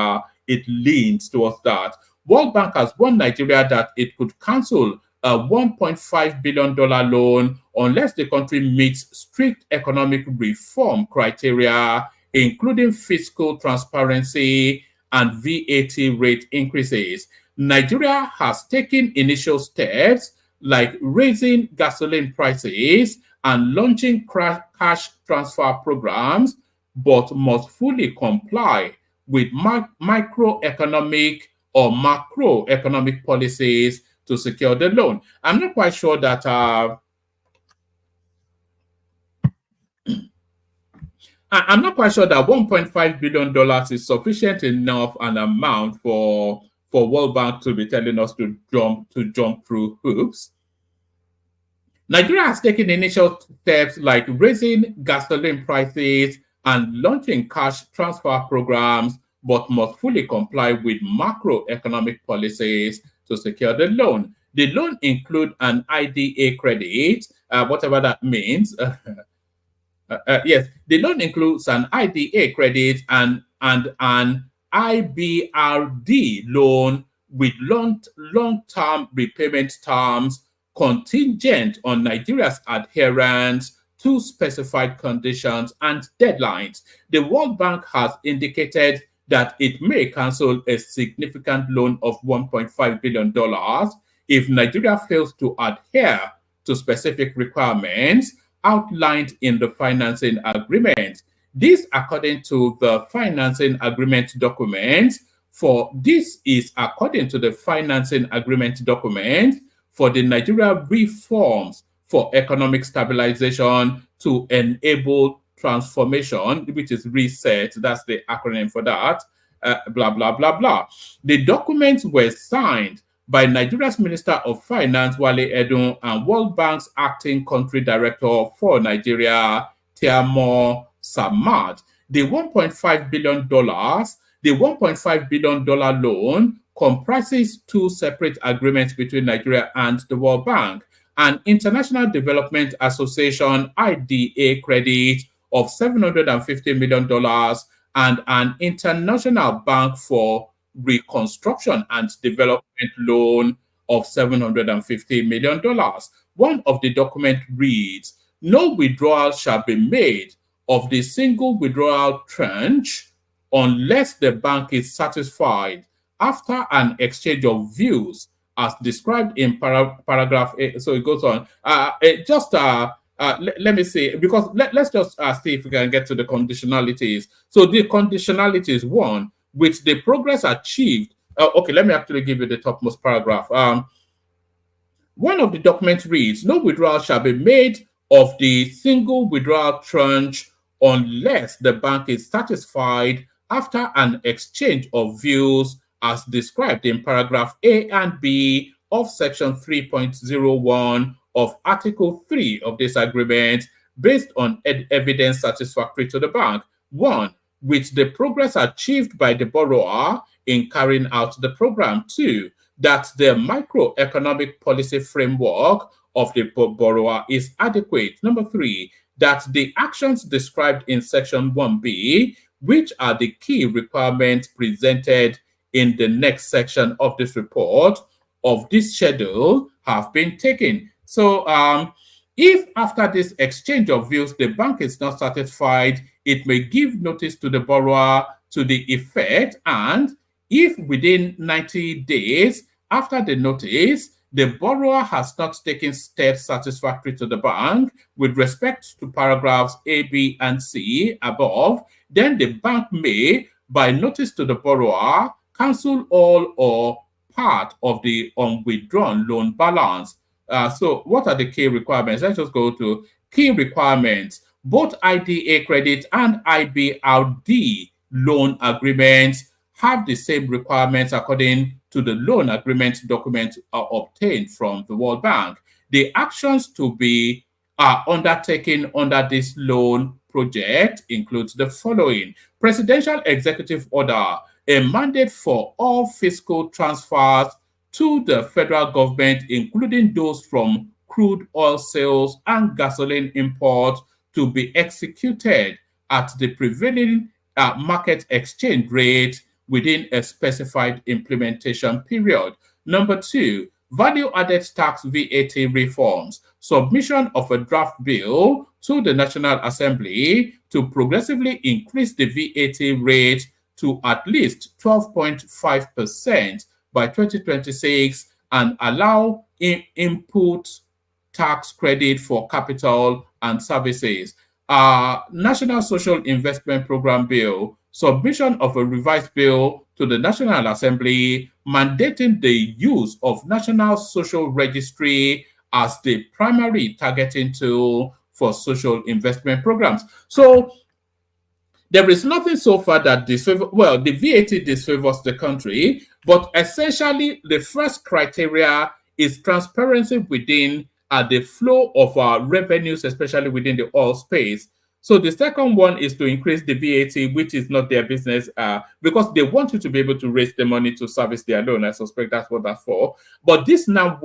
it leans towards that. World Bank has warned Nigeria that it could cancel a $1.5 billion loan unless the country meets strict economic reform criteria, including fiscal transparency and VAT rate increases. Nigeria has taken initial steps like raising gasoline prices and launching cash transfer programs, but must fully comply with microeconomic or macroeconomic policies to secure the loan. I'm not quite sure that I'm not quite sure that $1.5 billion is sufficient enough an amount for World Bank to be telling us to jump through hoops. Nigeria has taken initial steps like raising gasoline prices and launching cash transfer programs, but must fully comply with macroeconomic policies to secure the loan. The loan include an IDA credit, whatever that means. Yes, the loan includes an IDA credit and an IBRD loan with long-term repayment terms contingent on Nigeria's adherence to specified conditions and deadlines. The World Bank has indicated that it may cancel a significant loan of $1.5 billion if Nigeria fails to adhere to specific requirements outlined in the financing agreement. This, according to the financing agreement document, according to the financing agreement document for the Nigeria reforms for economic stabilization to enable transformation, which is reset. That's the acronym for that. Blah, blah, blah, blah. The documents were signed by Nigeria's Minister of Finance, Wale Edun, and World Bank's acting country director for Nigeria, Tiamo Samad. The $1.5 billion loan comprises two separate agreements between Nigeria and the World Bank: an International Development Association IDA credit of $750 million and an International Bank for Reconstruction and Development loan of $750 million. One of the document reads, "No withdrawal shall be made of the single withdrawal tranche unless the bank is satisfied after an exchange of views as described in paragraph 8. So it goes on. Let me see, because let's just see if we can get to the conditionalities. So the conditionalities, one, with the progress achieved. Okay, let me actually give you the topmost paragraph. One of the documents reads, "No withdrawal shall be made of the single withdrawal tranche unless the bank is satisfied after an exchange of views as described in paragraph A and B of section 3.01 of Article 3 of this agreement, based on evidence satisfactory to the bank. One, with the progress achieved by the borrower in carrying out the program. Two, that the microeconomic policy framework of the borrower is adequate. Number three, that the actions described in section 1B, which are the key requirements presented in the next section of this report of this schedule, have been taken." So if after this exchange of views, the bank is not satisfied, it may give notice to the borrower to the effect, and if within 90 days after the notice, the borrower has not taken steps satisfactory to the bank with respect to paragraphs A, B, and C above, then the bank may, by notice to the borrower, cancel all or part of the unwithdrawn loan balance. So what are the key requirements? Let's just go to key requirements. Both IDA credit and IBRD loan agreements have the same requirements according to the loan agreement document obtained from the World Bank. The actions to be undertaken under this loan project includes the following: Presidential Executive Order, a mandate for all fiscal transfers to the federal government, including those from crude oil sales and gasoline imports, to be executed at the prevailing market exchange rate within a specified implementation period. Number 2, value-added tax VAT reforms, submission of a draft bill to the National Assembly to progressively increase the VAT rate to at least 12.5% by 2026 and allow input tax credit for capital and services. National Social Investment Program Bill, submission of a revised bill to the National Assembly mandating the use of National Social Registry as the primary targeting tool for social investment programs. So there is nothing so far that disfavors, well, the VAT disfavors the country, but essentially the first criteria is transparency within the flow of our revenues, especially within the oil space. So the second one is to increase the VAT, which is not their business, because they want you to be able to raise the money to service their loan. I suspect that's what that's for. But this now,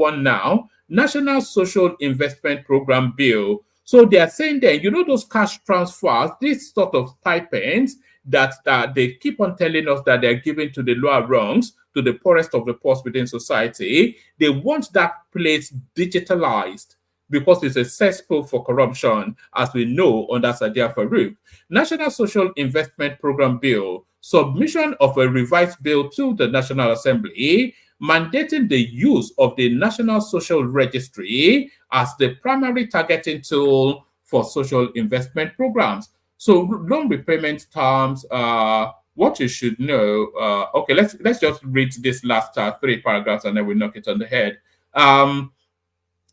National Social Investment Program Bill. So they are saying that, you know, those cash transfers, this sort of stipends that they keep on telling us that they're giving to the lower rungs, to the poorest of the poor within society, they want that place digitalized because it's a cesspool for corruption, as we know under Sadiya Farouk. National Social Investment Program Bill, submission of a revised bill to the National Assembly, mandating the use of the National Social Registry as the primary targeting tool for social investment programs. So loan repayment terms, what you should know. Okay, let's just read this last 3 paragraphs and then we'll knock it on the head.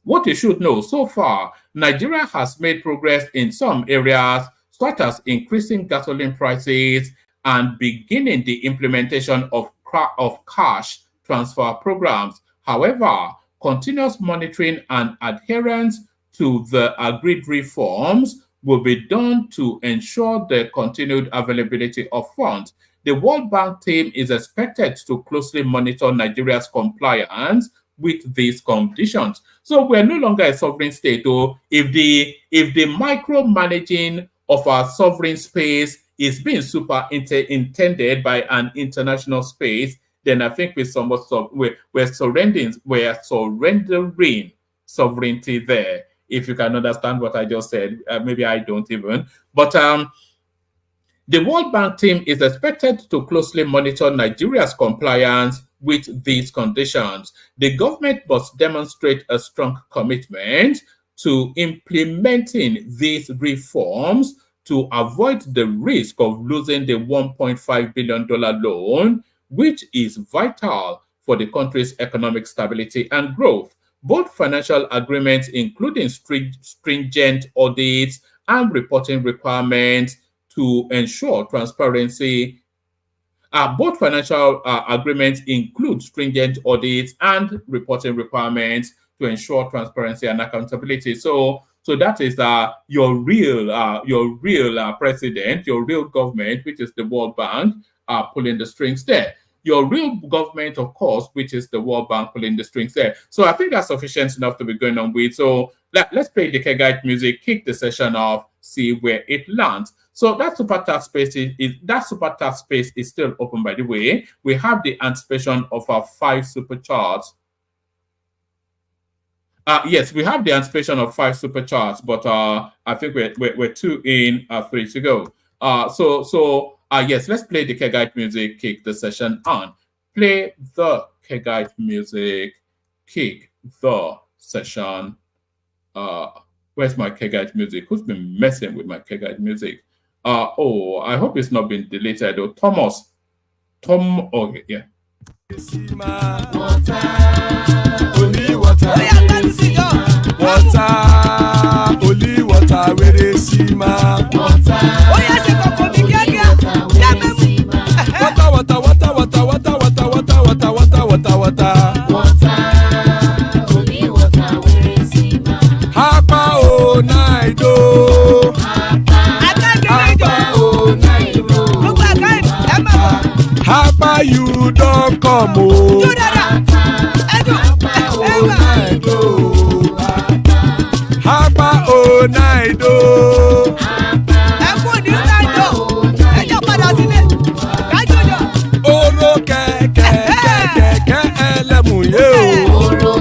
What you should know: so far, Nigeria has made progress in some areas, such as increasing gasoline prices and beginning the implementation of cash transfer programs. However, continuous monitoring and adherence to the agreed reforms will be done to ensure the continued availability of funds. The World Bank team is expected to closely monitor Nigeria's compliance with these conditions. So we're no longer a sovereign state, though. If the micromanaging of our sovereign space is being intended by an international space, then I think we're surrendering sovereignty there. If you can understand what I just said, maybe I don't even. But the World Bank team is expected to closely monitor Nigeria's compliance with these conditions. The government must demonstrate a strong commitment to implementing these reforms to avoid the risk of losing the $1.5 billion loan, which is vital for the country's economic stability and growth. Both financial agreements, including stringent audits and reporting requirements to ensure transparency, both financial agreements include stringent audits and reporting requirements to ensure transparency and accountability. So that is your real president, your real government, which is the World Bank, pulling the strings there. Your real government, of course, which is the World Bank, pulling the strings there. So I think that's sufficient enough to be going on with. So let's play the Kegite music, kick the session off, see where it lands. So that super tax space is still open, by the way. We have the anticipation of our 5 super charts. Yes, we have the anticipation of 5 super charts, but I think we're 2 in, 3 to go. Yes, let's play the Kegite music, kick the session on. Play the Kegite music, kick the session. Where's my Kegite music? Who's been messing with my Kegite music? I hope it's not been deleted. Oh, okay, yeah. Only water, where they see my water. Hapa o naido. mo. Hapa o naido. Oro kẹ̀kẹ́ ẹlẹ́mù yé o.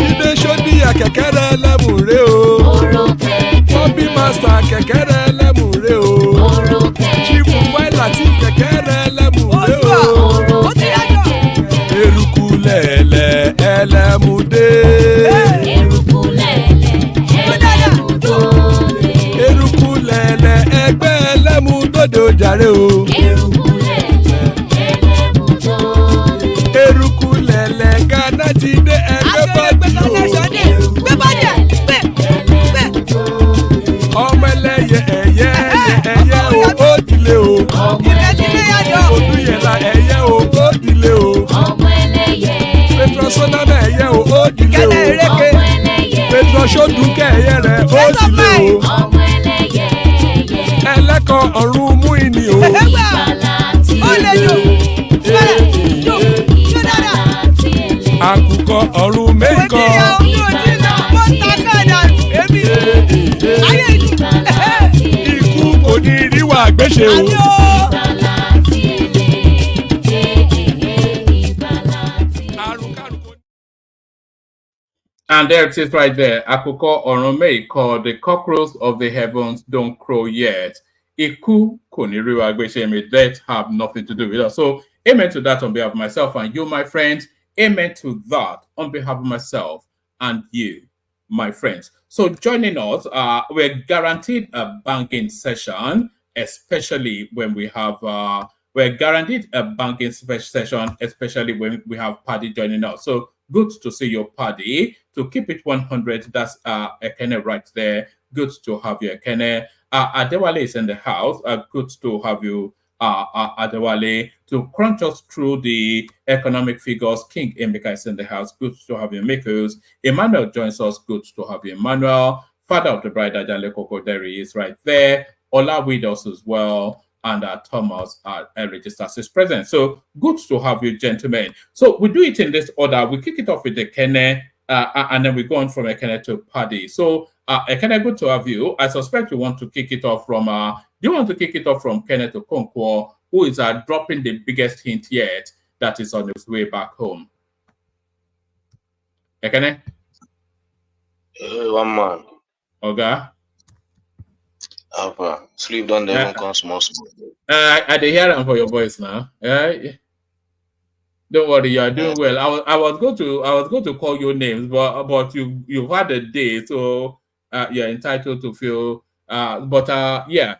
Ilé sọ́dí àkẹ́kẹ́ ẹlẹ́mù ré o. Bobby master kẹ̀kẹ́ ẹlẹ́mù ré o. Chief Wailati kẹ̀kẹ́ ẹlẹ́mù ré o. Eruku lẹ̀lẹ̀ ẹlẹ́mù dé. Eruku lẹ̀lẹ̀ ẹgbẹ́ ẹlẹ́mù dòde ojàre o. Eruku lẹ̀lẹ̀ Ghana ti dé ẹgbẹ́ bọ́dì o. Ọmọ ẹlẹ́yẹ ẹyẹ o ó dilé o. Odúyẹ̀lá ẹyẹ o ó dilé o. Petrosoname ẹyẹ o ó dilé o. Petrosodunke ẹyẹ rẹ̀ ó dilé o. Ẹlẹ́kọ̀ ọ̀run mú ìní o. Àkùkọ ọ̀run méjìkọ. Ikú kò ní ríwà gbéṣe o. And there it is right there. Àkùkọ ọ̀run méjìkọ, the cockroach of the heavens don't crow yet. Ikú kò ní ríwà gbéṣe, may death have nothing to do with us. So amen to that on behalf of myself and you, my friends. Amen to that on behalf of myself and you, my friends. So joining us, we're guaranteed a banking session, especially when we have, we're guaranteed a banking session, especially when we have Paddy joining us. So good to see your Paddy. To keep it 100, that's Ekene right there. Good to have you, Ekene. Adewale is in the house. Good to have you, Adewale, to crunch us through the economic figures. King Emeka is in the house. Good to have you, Mikos. Emmanuel joins us. Good to have you, Emmanuel. Father of the bride, Ajale Kokoderi, is right there. Ola with us as well. And Thomas registers is present. So good to have you, gentlemen. So we do it in this order. We kick it off with Ekene, and then we go on from Ekene to Paddy. So Ekene, good to have you. I suspect you want to kick it off from, do you want to kick it off from Kenneth Okonkwo, who is dropping the biggest hint yet that is on his way back home? Ekene? One man. Oga? Sleep don't never come small. I did hear him for your voice now. Don't worry, you are doing well. I was going to call your names, but you've had a day, so you're entitled to feel. Yeah.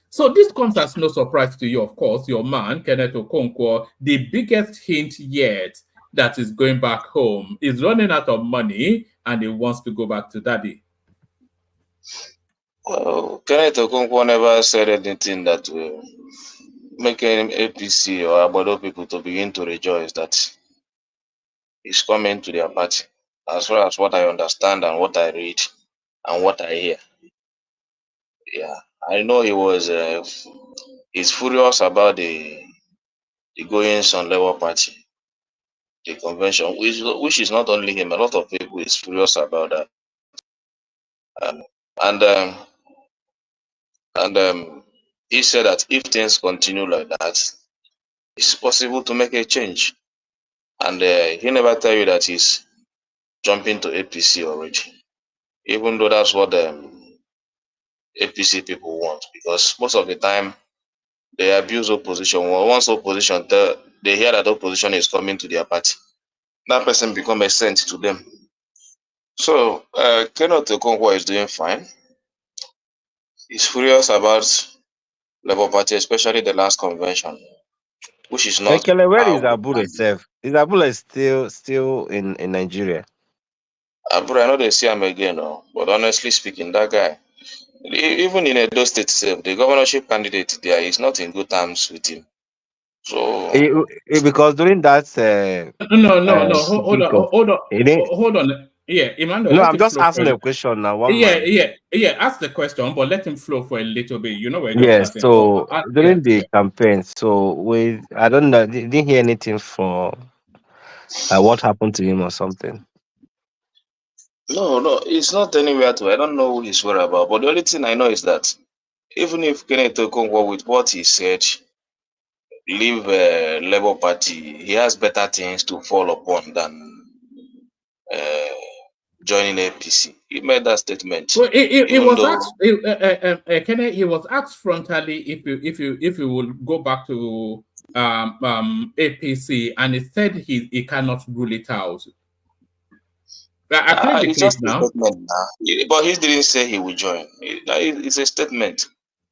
So this comes as no surprise to you, of course. Your man, Kenneth Okonkwo, the biggest hint yet that is going back home, is running out of money and he wants to go back to daddy. Well, Kenneth Okonkwo never said anything that will make any APC or Abodo people to begin to rejoice that he's coming to their party. As far as what I understand and what I read and what I hear. Yeah, I know he was he's furious about the goings on Labour Party, the convention, which is not only him, a lot of people is furious about that. He said that if things continue like that, it's possible to make a change. And he never tell you that he's jumping to APC already, even though that's what APC people want, because most of the time they abuse opposition. Once opposition they hear that opposition is coming to their party, that person become a saint to them. So Kenneth Okonkwo is doing fine. He's furious about Labour Party, especially the last convention, which is not. Ekele, where is Abure itself? Is Abure still in Nigeria? Abure, I know they see him again, but honestly speaking, that guy, even in Edo State itself, the governorship candidate there is not in good terms with him. So Because during that hold on. Yeah, Emmanuel, No, let I'm him just flow for asking a a question now. One yeah, man. ask the question, but let him flow for a little bit. You know, we're just Yes. starting. So, So yeah, during the campaign, so I don't know, didn't hear anything for what happened to him or something. No, no, it's not anywhere to. I don't know who he's worried about. But the only thing I know is that even if Kenneth Okonkwo with what he said, leave Labour Party, he has better things to fall upon than uh, joining APC. He made that statement, well, it even was though asked. Kenneth, he was asked frontally if you would go back to APC, and he said he cannot rule it out. I played the it's clip just a now. statement now. But he didn't say he will join. It's a statement.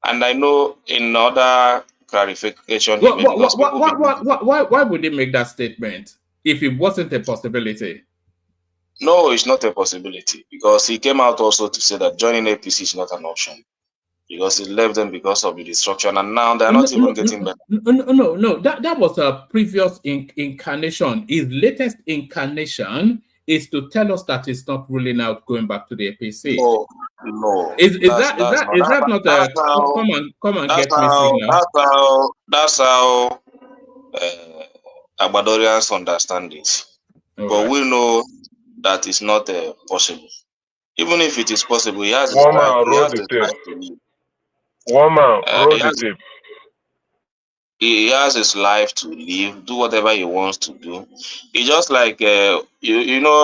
And I know in other clarification he made because people believe Why would he make that statement if it wasn't a possibility? no, it's not a possibility because he came out also to say that joining APC is not an option because he left them because of the destruction and now they're not even getting better. No. That was a previous incarnation. His latest incarnation is to tell us that he's not ruling out going back to the APC. No, Is that's that is that's that not is that not that's a how come and that's get me how signal? that's how Abadorians understand it. All But right. we know that is not possible. Even if it is possible, he has his One right. man He roll has the his tape. right to leave. One man roll He the has tape. he has his life to live, do whatever he wants to do. It's just like you know,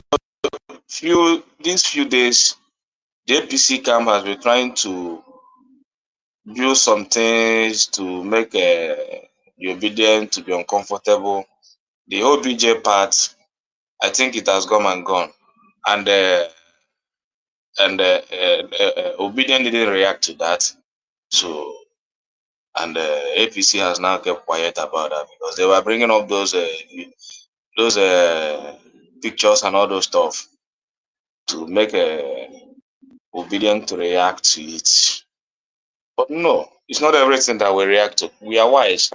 these few days, the APC camp has been trying to build some things to make the obedient to be uncomfortable. The OBJ part, I think it has come and gone, and obedient didn't react to that. So and APC has now kept quiet about that because they were bringing up those pictures and all those stuff to make obedient to react to it. But no, it's not everything that we react to. We are wise.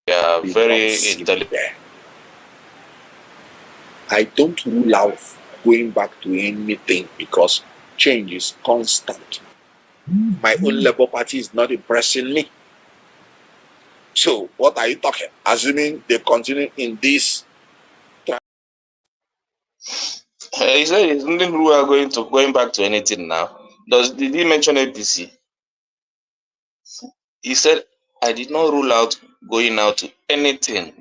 We are Did not very see intelligent. there. I don't rule out going back to anything because change is constant. My own Labour Party is not impressing me. So what are you talking? Assuming they continue in this. He said he's not who are going back to anything now. Did he mention APC? He said I did not rule out going out to anything.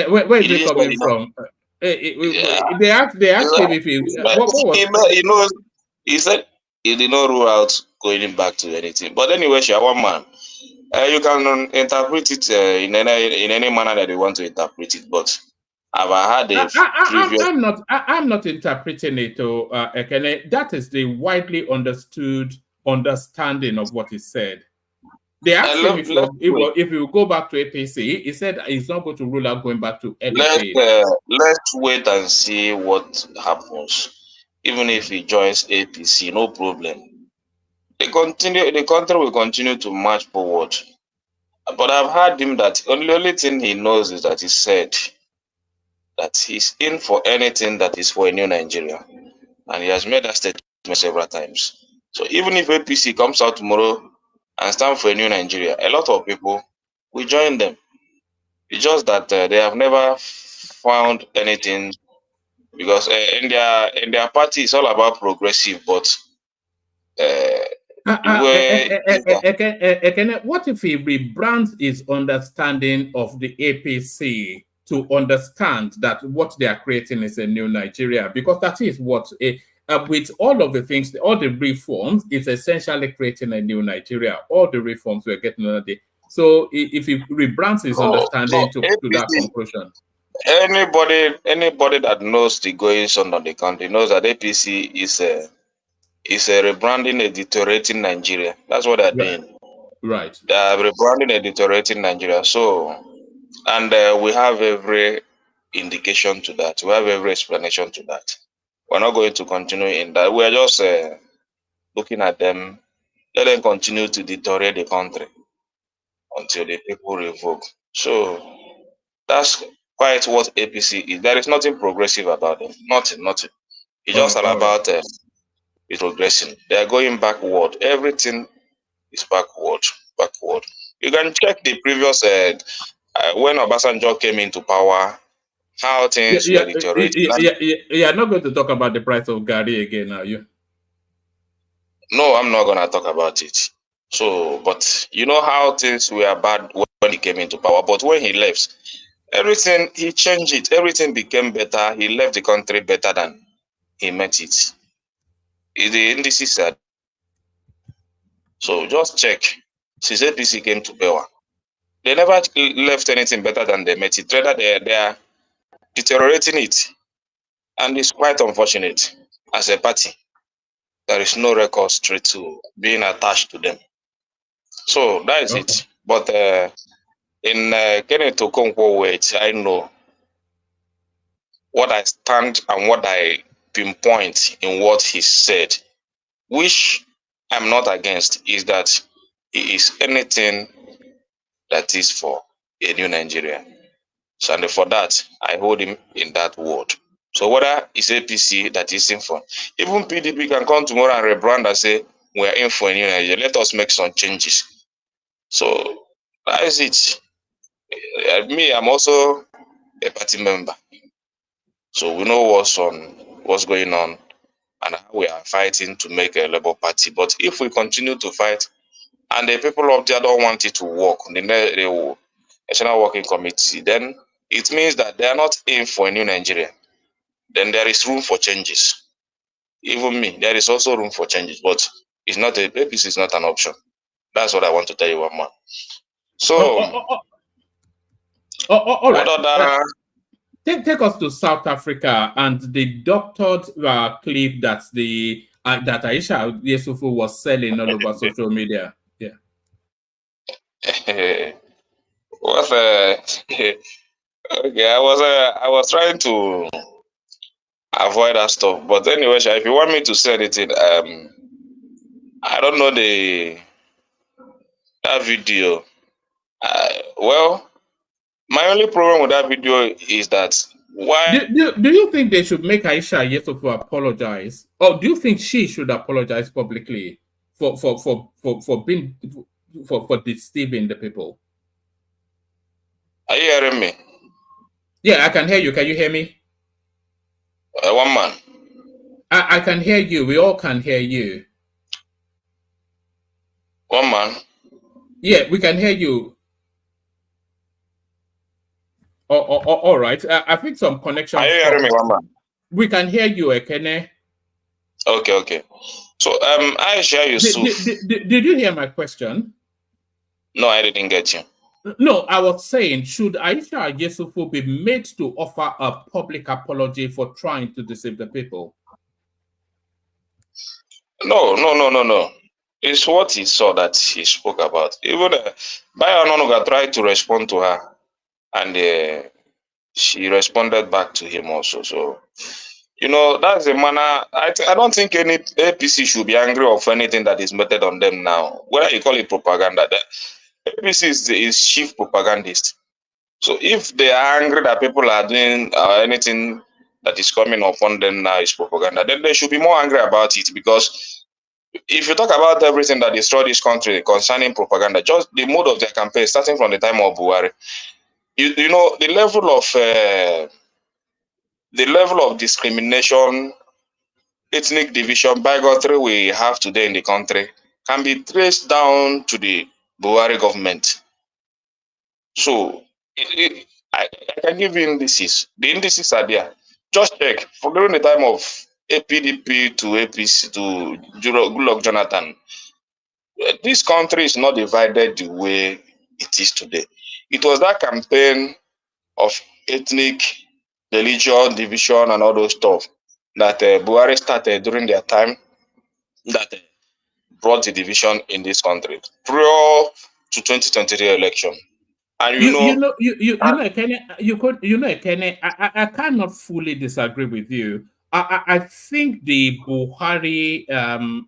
Where He is it didn't say coming from? yeah. They asked him if he what was. He knows. He said he did not rule out going back to anything. But anyway, one man. You can interpret it in any manner that you want to interpret it. But I've had a previous. I'm not interpreting it to Ekene. That is the widely understood understanding of what he said. They asked him if he will go back to APC. He said he's not going to rule out going back to anything. Let's wait and see what happens. Even if he joins APC, no problem. The country will continue to march forward. But I've heard him that only thing he knows is that he said that he's in for anything that is for a new Nigeria. And he has made that statement several times. So even if APC comes out tomorrow and stand for a new Nigeria, a lot of people will join them. It's just that they have never found anything because in their party it's all about progressive, but What if he rebrands his understanding of the APC to understand that what they are creating is a new Nigeria? Because that is what, with all of the things, all the reforms, it's essentially creating a new Nigeria. All the reforms we're getting another day. So if he rebrands his understanding to that conclusion. Anybody that knows the goings on the country knows that APC is a rebranding a deteriorating Nigeria. That's what they're doing. Right. They are rebranding a deteriorating Nigeria. So, and we have every indication to that. We have every explanation to that. We're not going to continue in that. We're just looking at them. Let them continue to deteriorate the country until the people revoke. So that's quite what APC is. There is nothing progressive about them. Nothing. It's just all all right. about it's progressing. They are going backward. Everything is backward, backward. You can check the previous when Obasanjo came into power, how things were deteriorating. You're not going to talk about the price of Gary again, are you? No, I'm not gonna talk about it. So, but you know how things were bad when he came into power. But when he left, everything he changed it. Everything became better. He left the country better than he met it. The indices said so. Just check. Since APC came to power, they never left anything better than they met it. Rather, they are deteriorating it, and it's quite unfortunate. As a party, there is no record straight to being attached to them. So that is Okay. it. But in Kenneth Okonkwo words, I know what I stand and what I pinpoint in what he said, which I'm not against, is that he is anything that is for a new Nigeria. So and for that, I hold him in that word. So whether it's APC that is in for, even PDP can come tomorrow and rebrand and say, we're in for a new Nigeria. Let us make some changes. So that is it. Me, I'm also a party member. So we know what's going on and how we are fighting to make a Labour Party. But if we continue to fight and the people up there don't want it to work, the National Working Committee, then it means that they are not in for a new Nigeria. Then there is room for changes. Even me, there is also room for changes, but it's not APC is not an option. That's what I want to tell you, one man. So, All right. what other? Take us to South Africa and the doctored clip that that Aisha Yesufu was selling all over social media. Yeah. What? Okay, I was trying to avoid that stuff, but anyway, if you want me to say anything, I don't know that video. Well, my only problem with that video is that why. Do you think they should make Aisha Yesufu apologize, or do you think she should apologize publicly for being for deceiving the people? Are you hearing me? Yeah, I can hear you. Can you hear me? One man. I can hear you. We all can hear you. One man. Yeah, we can hear you. All right. I think some connection. Are you hearing me, one man? We can hear you, Ekene. Okay. So, Aisha Yusuf. Did you hear my question? No, I didn't get you. No, I was saying, should Aisha Yesufu be made to offer a public apology for trying to deceive the people? No. It's what he saw that he spoke about. Even Bayo Ononuga tried to respond to her, and she responded back to him also. So, that's the manner. I don't think any APC should be angry of anything that is meted on them now. Whether you call it propaganda, the APC is chief propagandist. So if they are angry that people are doing anything that is coming upon them now is propaganda, then they should be more angry about it, because if you talk about everything that destroyed this country concerning propaganda, just the mode of their campaign, starting from the time of Buhari, you know the level of discrimination, ethnic division, bigotry we have today in the country can be traced down to the Buhari government. So I can give you indices. The indices are there. Just check. For during the time of APDP to APC to Goodluck Jonathan, this country is not divided the way it is today. It was that campaign of ethnic, religion, division, and all those stuff that Buhari started during their time that brought the division in this country prior to 2023 election. And Kenny, I cannot fully disagree with you. I think the Buhari,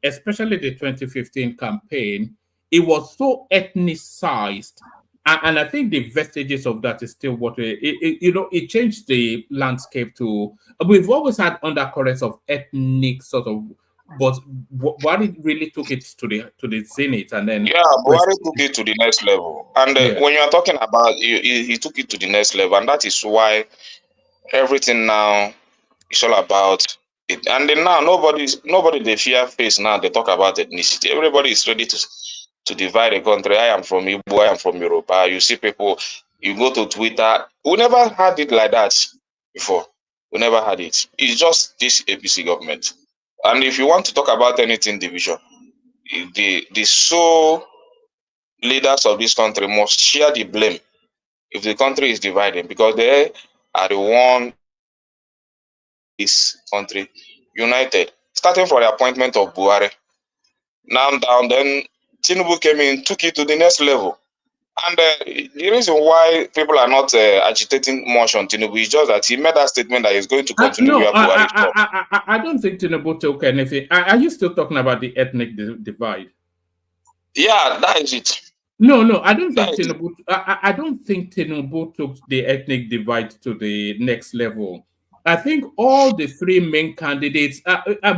especially the 2015 campaign, it was so ethnicized And I think the vestiges of that is still what it changed the landscape to. We've always had undercurrents of ethnic sort of, but what it really took it to the zenith, and then Yeah, Buhari took it to the next level. And yeah. when you are talking about, he took it to the next level, and that is why everything now is all about it. And then now nobody they fear face now. They talk about ethnicity. Everybody is ready to divide the country. I am from Igbo, I am from Yoruba. You see people, you go to Twitter. We never had it like that before. We never had it. It's just this APC government. And if you want to talk about anything division, the sole leaders of this country must share the blame if the country is divided, because they are the one this country united. Starting from the appointment of Buhari, now down, then Tinubu came in, took it to the next level. And the reason why people are not agitating much on Tinubu is just that he made that statement that he's going to continue No, where Buhari stopped. I don't think Tinubu took anything. Are you still talking about the ethnic divide? Yeah, that is it. No, I don't think Tinubu. I don't think Tinubu took the ethnic divide to the next level. I think all the three main candidates,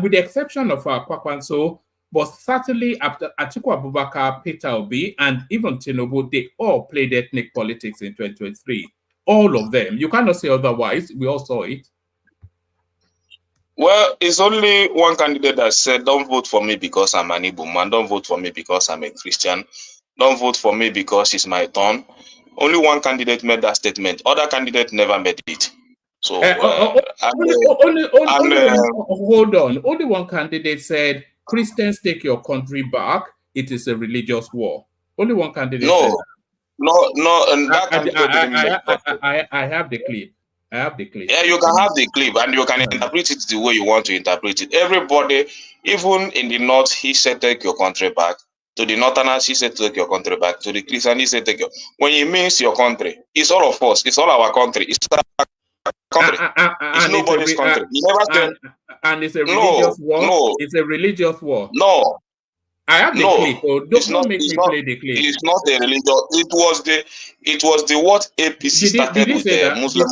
with the exception of Kwakwanso, but certainly after Atiku Abubakar, Peter Obi, and even Tinubu, they all played ethnic politics in 2023. All of them. You cannot say otherwise. We all saw it. Well, it's only one candidate that said, don't vote for me because I'm an Igbo man. Don't vote for me because I'm a Christian. Don't vote for me because it's my turn. Only one candidate made that statement. Other candidates never made it. So, hold on. Only one candidate said, Christians take your country back. It is a religious war. Only one candidate said that. No, and that candidate didn't make it. I have the clip. I have the clip. Yeah, you can have the clip and you can interpret it the way you want to interpret it. Everybody, even in the north, he said take your country back. To the northerners, he said take your country back. To the Christians, he said take your. When he means your country, it's all of us. It's all our country. It's our country. It's nobody's country. He never said. And it's a religious war. No, it's a religious war. No. I have the clip. Oh, don't make me play the clip. It's not a religion. It was the what APC started with the Muslim.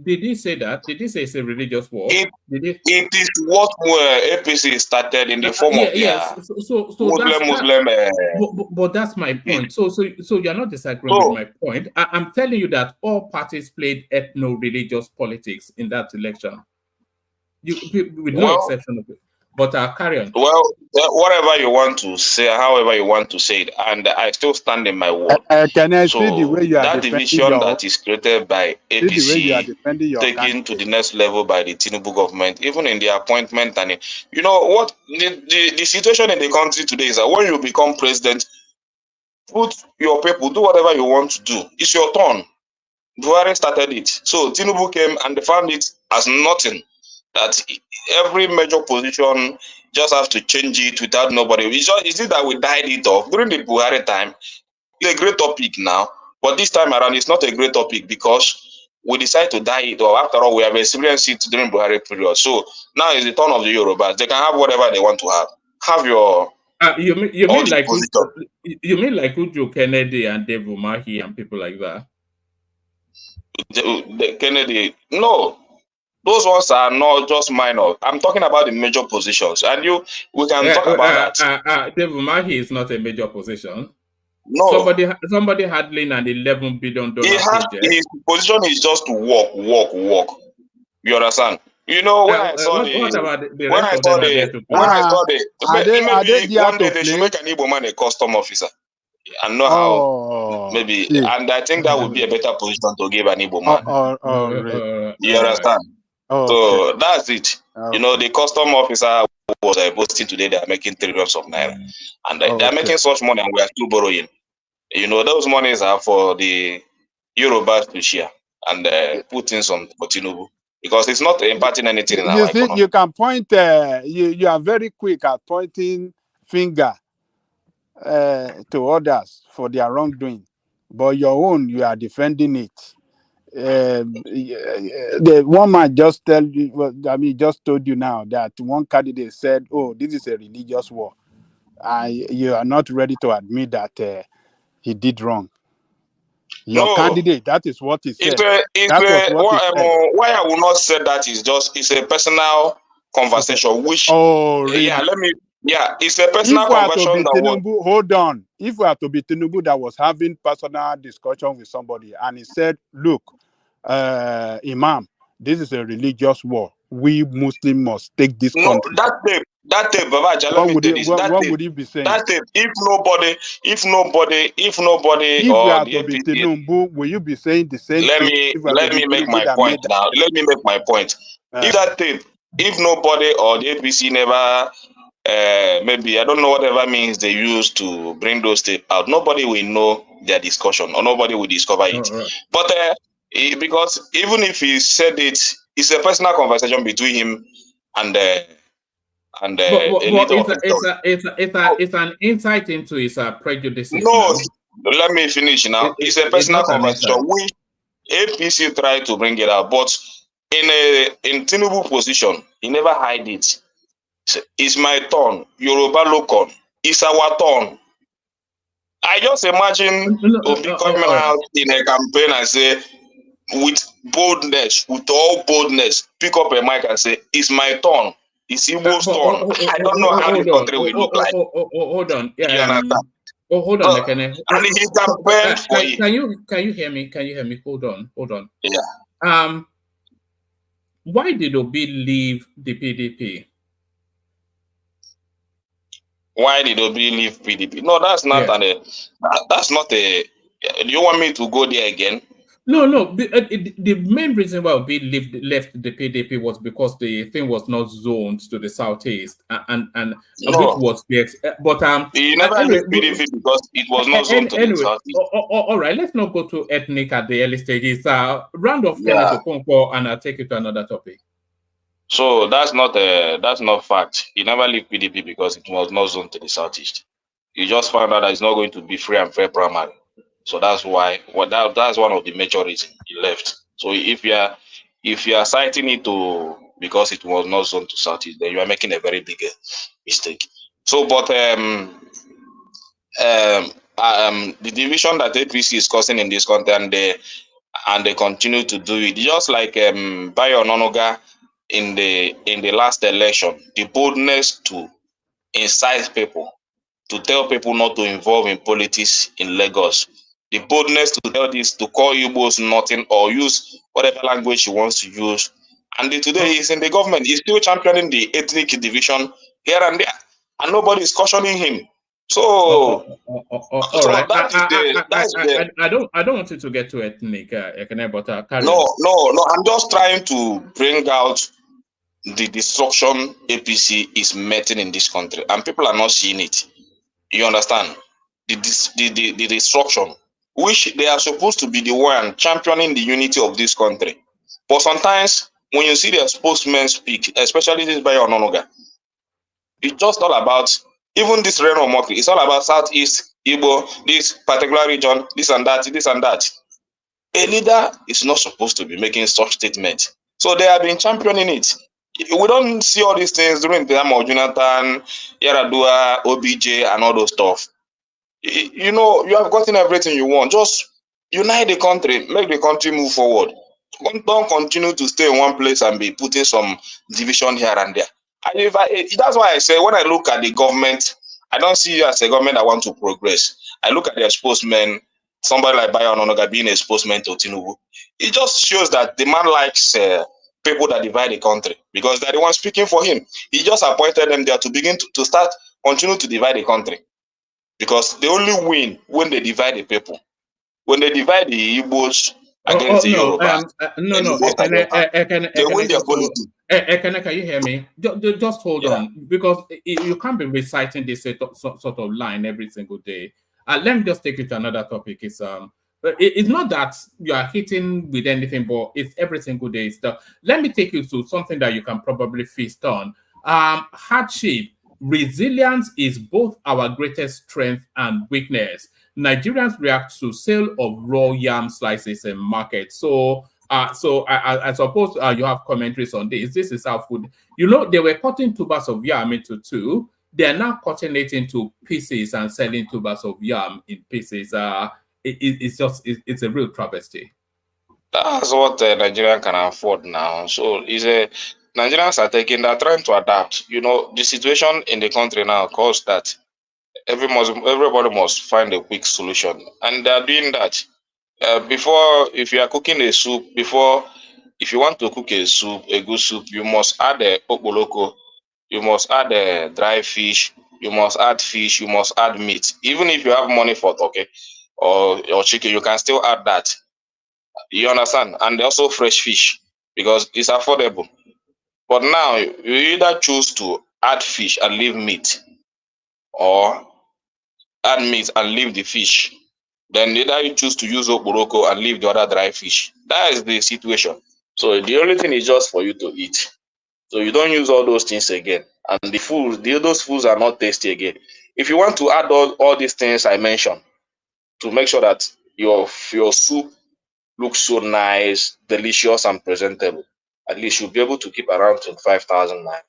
Did he say that? Did he say it's a religious war? It is what APC started in the form of Muslim. But that's my point. So you're not disagreeing with my point. I'm telling you that all parties played ethno-religious politics in that election. With no exception of it. But carry on. Well, whatever you want to say, however you want to say it, and I still stand in my word. Can I see the way you are that division that is created by APC, taken to the next level by the Tinubu government, even in the appointment, and you know what the situation in the country today is that when you become president, put your people, do whatever you want to do. It's your turn. Buhari started it, so Tinubu came and they found it as nothing. That every major position just have to change it without nobody. Is it that we died it off during the Buhari time? It's a great topic now, but this time around it's not a great topic because we decide to die it off. After all, we have experienced it during Buhari period. So now is the turn of the Yorubas. They can have whatever they want to have. Have your you mean like Uju Kennedy and Dave Umahi and people like that? The Kennedy, no. Those ones are not just minor. I'm talking about the major positions, and we can talk about that. Dave Umahi is not a major position. No, somebody handling an $11 billion project. His position is just to walk. You understand? You know when I saw maybe one day they should make an Igbo man a custom officer. And know how maybe, and I think that would be a better position to give an Igbo man. You understand? So that's it. You know, the custom officer was boasting today they are making trillions of naira, and they are making such money, and we are still borrowing. You know, those monies are for the Yorubas to share and put in some for Tinubu, because it's not imparting anything in our economy. You can point. You are very quick at pointing finger to others for their wrongdoing, but your own, you are defending it. The one man just told you now that one candidate said, "Oh, this is a religious war." You are not ready to admit that he did wrong. Your candidate, that is what he said. That was what he said. Why I will not say that is just, it's a personal conversation, which, really? it's a personal conversation that Tinubu, hold on. If we are to be Tinubu that was having personal discussion with somebody and he said, look, Imam, this is a religious war. We Muslims must take this country. That tape, Babaja, let me tell you, what would he be saying? That tape, if nobody, if or you are the to be APC, Tinubu, will you be saying the same let thing? me make my point now. Let me make my point. If that tape, if nobody or the APC never, maybe, I don't know whatever means they use to bring those tape out, nobody will know their discussion or nobody will discover it. But because even if he said it, it's a personal conversation between him and a leader of it's an insight into his prejudices. No, let me finish now. It's a personal conversation. We APC try to bring it out, but in Tinubu position, he never hide it. It's my turn. Yoruba local. It's our turn. I just imagine Obi coming out in a campaign and say, with boldness, with all boldness, pick up a mic and say, "It's my turn. It's Igbo's turn." I don't know how the country will look like. Hold on. You understand? Hold on, Ekene. And he campaigned for it. Can you hear me? Can you hear me? Hold on. Yeah. Why did Obi leave the PDP? Why did Obi leave PDP? No, that's not that's not a. Do you want me to go there again? No. The main reason why Obi left the PDP was because the thing was not zoned to the southeast, and which was the but he never left PDP because it was not zoned to the southeast. All right, let's not go to ethnic at the early stages. Round of Kenneth Okonkwo, and I'll take you to another topic. So that's not fact. He never left PDP because it was not zoned to the southeast. He just found out that it's not going to be free and fair primary. So that's why that's one of the major reasons he left. So if you are citing it to because it was not zoned to southeast, then you are making a very big mistake. So, but the division that APC is causing in this country, and they continue to do it, just like Bayo Ononuga in the last election, the boldness to incite people, to tell people not to involve in politics in Lagos. The boldness to tell this, to call Igbos nothing or use whatever language he wants to use. And today he's in the government. He's still championing the ethnic division here and there. And nobody is cautioning him. So, right. I don't want you to get too ethnic, but No. I'm just trying to bring out the destruction APC is making in this country. And people are not seeing it. You understand? The destruction, which they are supposed to be the one championing the unity of this country. But sometimes when you see their spokesmen speak, especially this Bayo Ononuga, it's just all about, even this reign of mockery, it's all about Southeast, Igbo, this particular region, this and that. A leader is not supposed to be making such statements. So they have been championing it. We don't see all these things during the time of Jonathan, Yaradua, OBJ, and all those stuff. You know, you have gotten everything you want. Just unite the country, make the country move forward. Don't continue to stay in one place and be putting some division here and there. And that's why I say, when I look at the government, I don't see you as a government that want to progress. I look at their spokesman, somebody like Bayo Ononuga being a spokesman to Tinubu. It just shows that the man likes people that divide the country, because they're the ones speaking for him. He just appointed them there to begin to continue to divide the country. Because they only win when they divide the people. When they divide the Igbos against the Yoruba. They win their politics. Can you hear me? Just hold on, because you can't be reciting this sort of line every single day. Let me just take you to another topic. It's not that you are hitting with anything, but it's every single day. Let me take you to something that you can probably feast on. Hardship. Resilience is both our greatest strength and weakness. Nigerians react to sale of raw yam slices in market. So I suppose you have commentaries on this. This is how food. You know, they were cutting tubers of yam into two. They are now cutting it into pieces and selling tubers of yam in pieces. it's a real travesty. That's what Nigeria can afford now. So Nigerians are trying to adapt. You know, the situation in the country now caused that everybody must find a quick solution, and they are doing that. Before, if you are cooking a soup, if you want to cook a good soup, you must add a okboloko, you must add a dry fish, you must add fish, you must add meat. Even if you have money for turkey or chicken, you can still add that. You understand? And also fresh fish because it's affordable. But now you either choose to add fish and leave meat, or add meat and leave the fish. Then either you choose to use okporoko and leave the other dry fish. That is the situation. So the only thing is just for you to eat. So you don't use all those things again. And those foods are not tasty again. If you want to add all these things I mentioned to make sure that your soup looks so nice, delicious, and presentable, at least you'll be able to keep around 25,000 naira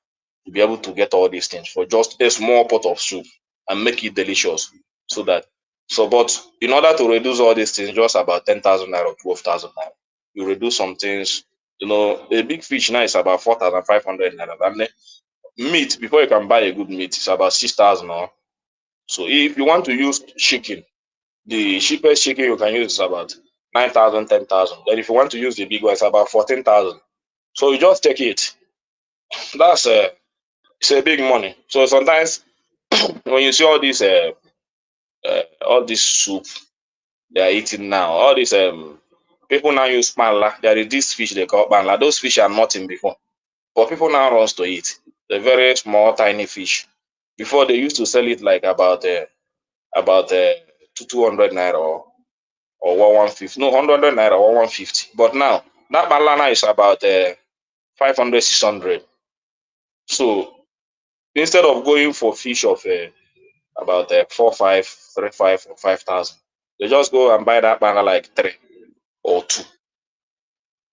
to be able to get all these things for just a small pot of soup and make it delicious. But in order to reduce all these things, just about 10,000 naira or 12,000 naira, you reduce some things. You know, a big fish now is about 4,500 naira. And then meat, before you can buy a good meat, it's about 6,000 naira. So if you want to use chicken, the cheapest chicken you can use is about 9,000, 10,000. Then if you want to use the big one, it's about 14,000. So you just take it. That's it's a big money. So sometimes when you see all this soup they are eating now, all these people now use panla. There is this fish they call panla. Those fish are nothing before, but people now runs to eat. They're very small, tiny fish. Before they used to sell it like about 200 naira or 150. No, 100 naira or 150. But now that banana is about 500, 600. So instead of going for fish of about 4, 5, 3, 5, or 5,000, they just go and buy that banana like 3 or 2,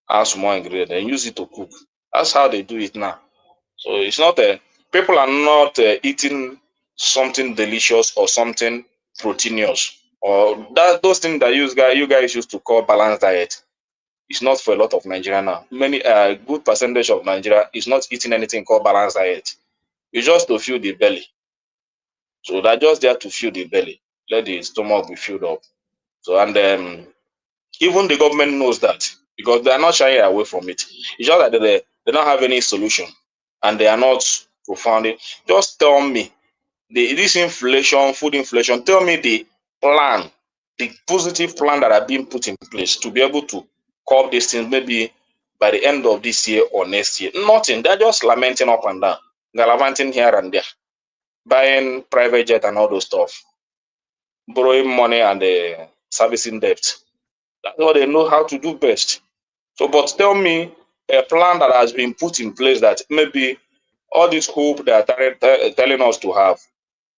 add small ingredient, and use it to cook. That's how they do it now. So it's not people are not eating something delicious or something proteinous or those things that you guys used to call balanced diet. It's not for a lot of Nigeria now. Many good percentage of Nigeria is not eating anything called balanced diet. It's just to fill the belly. So they're just there to fill the belly, let the stomach be filled up. So and even the government knows that because they are not shying away from it. It's just that they don't have any solution and they are not profounding. Just tell me this inflation, food inflation. Tell me the plan, the positive plan that are being put in place to be able to curb these things. Maybe by the end of this year or next year. Nothing. They're just lamenting up and down, gallivanting here and there, buying private jet and all those stuff, borrowing money and servicing debt. That's what they know how to do best. So, but tell me a plan that has been put in place that maybe all this hope they are telling us to have,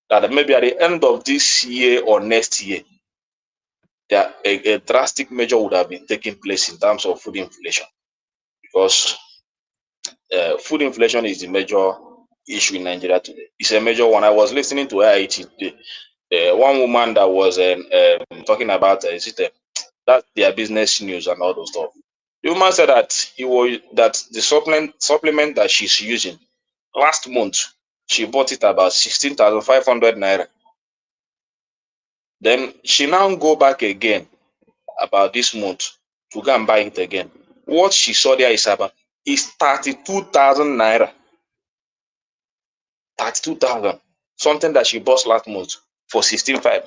that maybe at the end of this year or next year, a drastic measure would have been taking place in terms of food inflation. Because food inflation is the major issue in Nigeria today. It's a major one. I was listening to IIT today. One woman that was talking about that's their business news and all those stuff. The woman said that the supplement that she's using last month, she bought it about 16,500 naira. Then she now go back again about this month to go and buy it again. What she saw there is 32,000 naira. 32,000. Something that she bought last month for 16,500.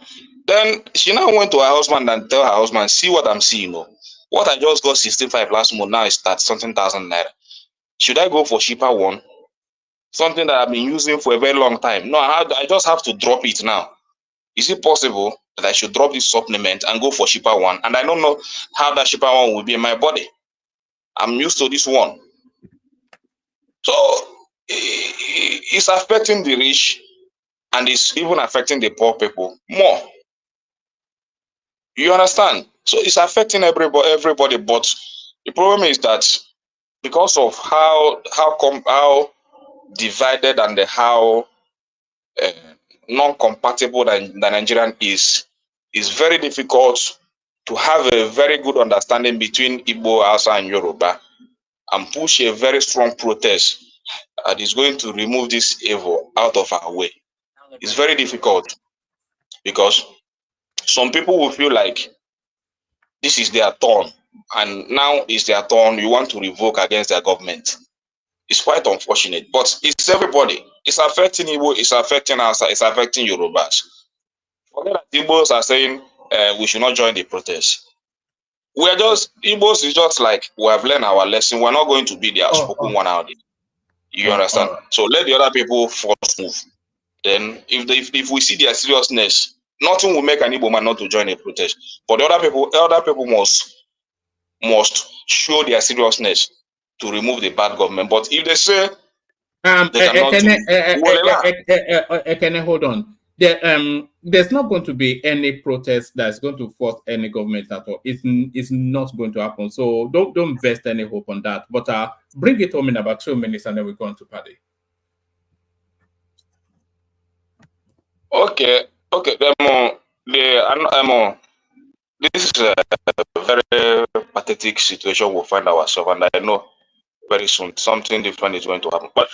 Then she now went to her husband and tell her husband, see what I'm seeing. What I just got 16,500 last month now is 30-something thousand naira. Should I go for cheaper one? Something that I've been using for a very long time. No, I just have to drop it now. Is it possible that I should drop this supplement and go for cheaper one? And I don't know how that cheaper one will be in my body. I'm used to this one. So it's affecting the rich and it's even affecting the poor people more. You understand? So it's affecting everybody, but the problem is that because of how divided and how non-compatible the Nigerian is very difficult to have a very good understanding between Igbo, Hausa, and Yoruba and push a very strong protest that is going to remove this evil out of our way. It's very difficult because some people will feel like this is their turn, and now it's their turn. You want to revoke against their government. It's quite unfortunate, but it's everybody. It's affecting Igbo, it's affecting us, it's affecting Yorubas. Forget that Igbos are saying we should not join the protest. We are just, Igbos is just like, we have learned our lesson. We're not going to be the outspoken one out there. You understand? So let the other people first move. Then if we see their seriousness, nothing will make an Igbo man not to join a protest. But the other people must show their seriousness to remove the bad government. But if they say they cannot hold on. There's not going to be any protest that's going to force any government at all. It's not going to happen. So don't vest any hope on that. But bring it home in about 2 minutes and then we go on to party. Okay. This is a very pathetic situation we'll find ourselves, and I know very soon something different is going to happen. But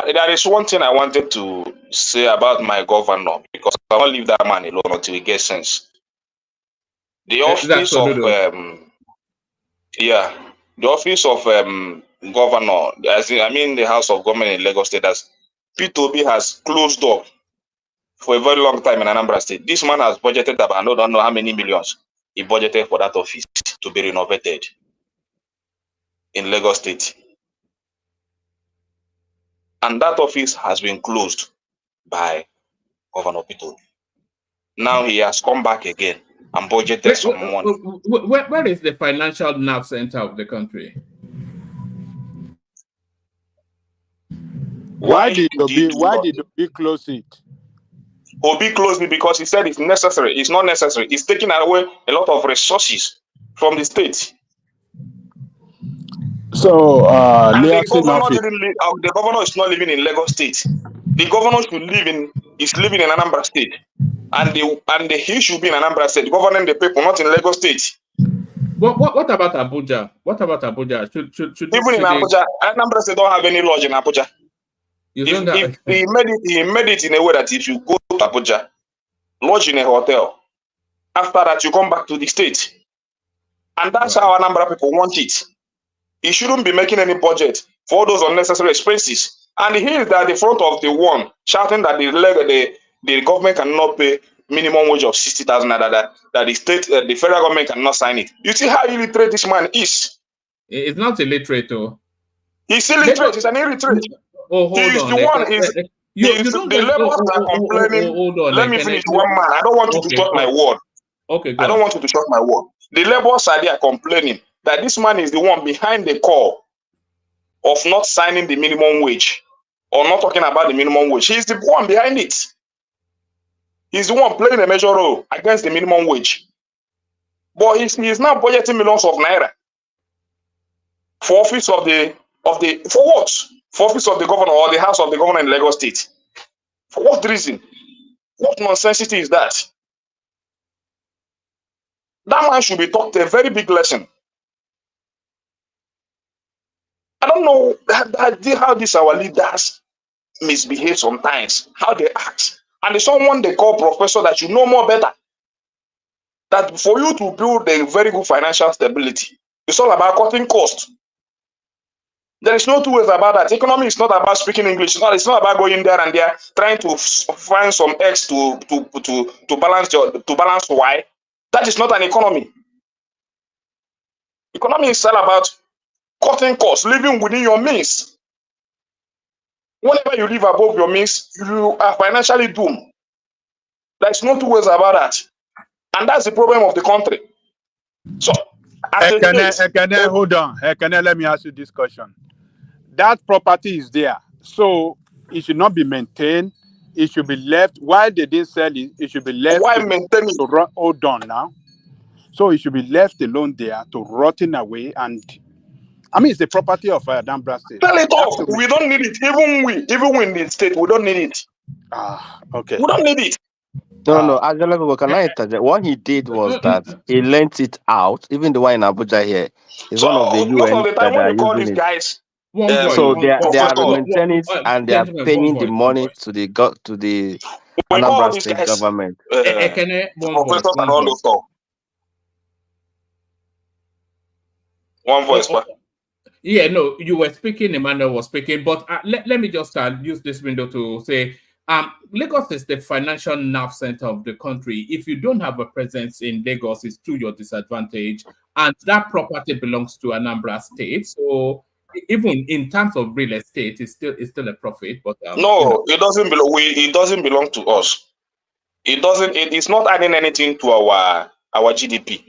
there is one thing I wanted to say about my governor, because I won't leave that man alone until he gets sense. The office of the office of governor, the House of Government in Lagos State, as P2B has closed up for a very long time in Anambra State. This man has budgeted about, I don't know how many millions he budgeted for that office to be renovated in Lagos State. And that office has been closed by Governor P2B. Now he has come back again and budgeted some money. Where is the financial nerve center of the country? Why did Obi close it? Obi closed it because he said it's necessary. It's not necessary. It's taking away a lot of resources from the state. So the governor is not living in Lagos State. The governor is living in Anambra State, and he should be in Anambra State, governing the people, not in Lagos State. What about Abuja? What about Abuja? Even in Abuja, Anambra State don't have any lodge in Abuja. He made it in a way that if you go to Abuja, lodge in a hotel, after that you come back to the state. And that's how Anambra people want it. He shouldn't be making any budget for all those unnecessary expenses. And he is at the front of the one shouting that the government cannot pay minimum wage of 60,000, that the federal government cannot sign it. You see how illiterate this man is. It's not illiterate, though. He's illiterate. He's an illiterate. Oh, hold on. The laborers are complaining. Hold on. Let me finish one man. I don't want you to short my word. Okay, I don't want you to short my word. The laborers are there complaining that this man is the one behind the call of not signing the minimum wage or not talking about the minimum wage. He's the one behind it. He's the one playing a major role against the minimum wage. But he's now budgeting millions of naira for office of the for what? For office of the governor or the house of the governor in Lagos State. For what reason? What nonsense is that? That man should be taught a very big lesson. I don't know how these our leaders misbehave sometimes, how they act. And there's someone they call professor that you know more better. That for you to build a very good financial stability, it's all about cutting costs. There is no two ways about that. Economy is not about speaking English. It's not about going there and there trying to find some X to balance Y. That is not an economy. Economy is all about cutting costs, living within your means. Whenever you live above your means, you are financially doomed. There's no two ways about that. And that's the problem of the country. So, hold on. Let me ask you this question. That property is there, so it should not be maintained. It should be left. Why they didn't sell it? It should be left. Why maintain it? Hold on now. So it should be left alone there to rotting away. And it's the property of Anambra State. Tell it off. We don't need it. Even we in the state, we don't need it. Okay. We don't need it. No. Angela, can I interject? What he did was that he lent it out. Even the one in Abuja here is So one of the most of UN the that time they when are you call using these it. guys, One voice, So they are professor, maintaining it and they are gentlemen, one paying the voice, one money voice. to the we call Anambra these State guys government. One voice, professors and one all voice. those stuff. One voice, pa. Yeah, no, you were speaking, Emmanuel was speaking, but let me just use this window to say, Lagos is the financial nerve center of the country. If you don't have a presence in Lagos, it's to your disadvantage, and that property belongs to Anambra State. So even in terms of real estate, it's still a profit. But No, it doesn't belong. It doesn't belong to us. It doesn't. It's not adding anything to our GDP.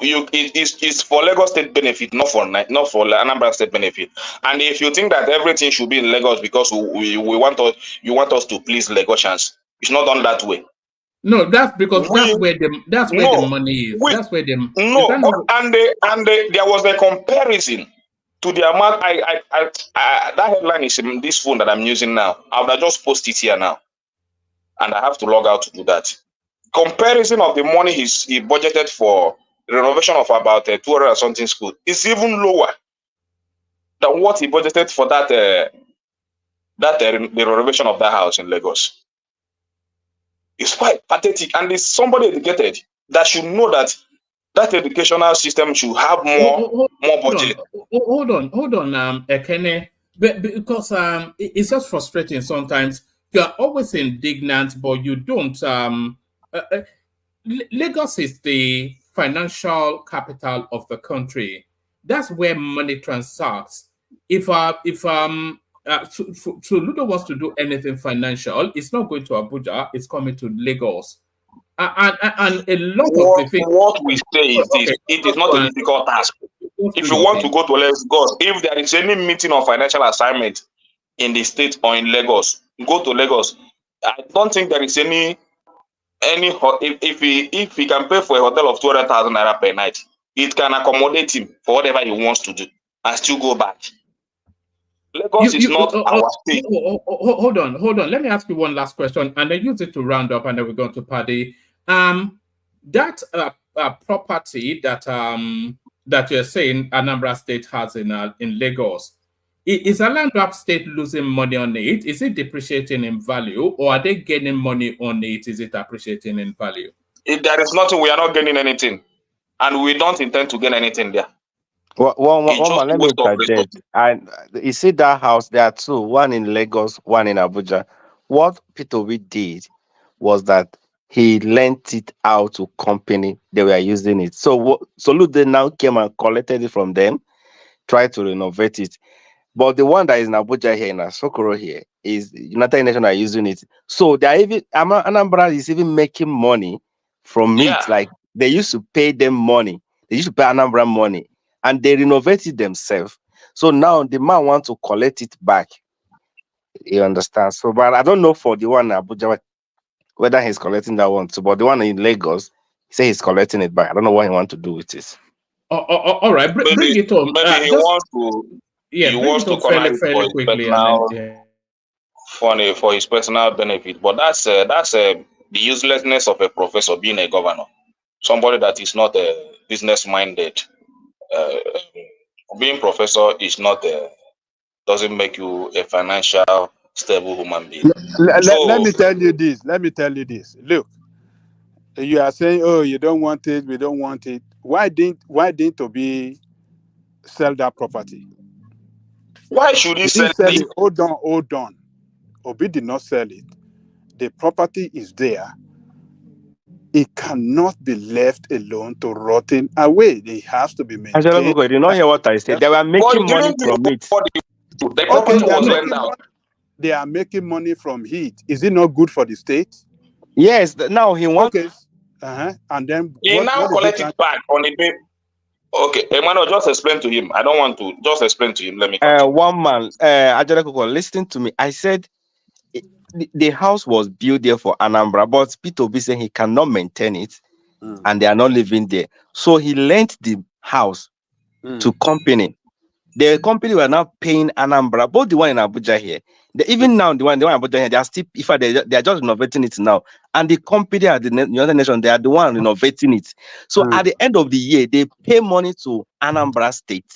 It's for Lagos State benefit, not for Anambra State benefit. And if you think that everything should be in Lagos because you want us to please Lagosians, it's not done that way. No, that's because that's where the money is. That's where the there was a comparison to the amount. That headline is in this phone that I'm using now. I would have just post it here now, and I have to log out to do that. Comparison of the money he budgeted for the renovation of about 200 and something school is even lower than what he budgeted for the renovation of that house in Lagos. It's quite pathetic, and it's somebody educated that should know that educational system should have more budget. Hold on, Ekene, because it's just frustrating sometimes. You are always indignant, but you don't. Lagos is the financial capital of the country. That's where money transacts. If Ludo wants to do anything financial, it's not going to Abuja, it's coming to Lagos. And a lot of the things. What we say is this: it is not a difficult task. If you want to go to Lagos, if there is any meeting on financial assignment in the state or in Lagos, go to Lagos. I don't think there is any if he can pay for a hotel of 200,000 naira per night, it can accommodate him for whatever he wants to do and still go back. Lagos is not our state. Hold on. Let me ask you one last question, and then use it to round up, and then we're going to Paddy. That property that you're saying Anambra State has in Lagos, is Anambra State losing money on it? Is it depreciating in value, or are they gaining money on it? Is it appreciating in value? If there is nothing, we are not gaining anything, and we don't intend to gain anything there. One man, let me interject. And you see that house, there are two, one in Lagos, one in Abuja. What P2B did was that he lent it out to company, they were using it. So Solude now came and collected it from them, tried to renovate it. But the one that is in Abuja here, in Asokoro here, is United Nations are using it. So they are even Anambra is even making money from it. Like they used to pay them money. They used to pay Anambra money, and they renovated themselves. So now the man wants to collect it back. You understand? So, but I don't know for the one in Abuja whether he's collecting that one too. But the one in Lagos, he says he's collecting it back. I don't know what he wants to do with it. All right, bring it home. Maybe he wants to. He wants to corner it fairly quickly, for his personal benefit. But that's the uselessness of a professor being a governor. Somebody that is not business minded. Being professor is not doesn't make you a financial stable human being. Let me tell you this. Look, you are saying, "Oh, you don't want it. We don't want it." Why didn't Obi sell that property? Why should he sell it? Hold on. Obi did not sell it. The property is there. It cannot be left alone to rotten away. It has to be maintained. You did not hear what I said. They were making money from it. The property was lent out. They are making money from it. Is it not good for the state? Yes. Now he wants. Okay. And then he now collect it back on the day. Okay, Emmanuel, just explain to him. I don't want to. Just explain to him. Let me continue. One man, listen to me. I said the house was built there for Anambra, but P2B saying he cannot maintain it, and they are not living there. So he lent the house to company. The company were now paying Anambra, both the one in Abuja here. Even now, the one about they are still, if they are just renovating it now, and the company at the United Nations, they are the one renovating it. So at the end of the year, they pay money to Anambra State.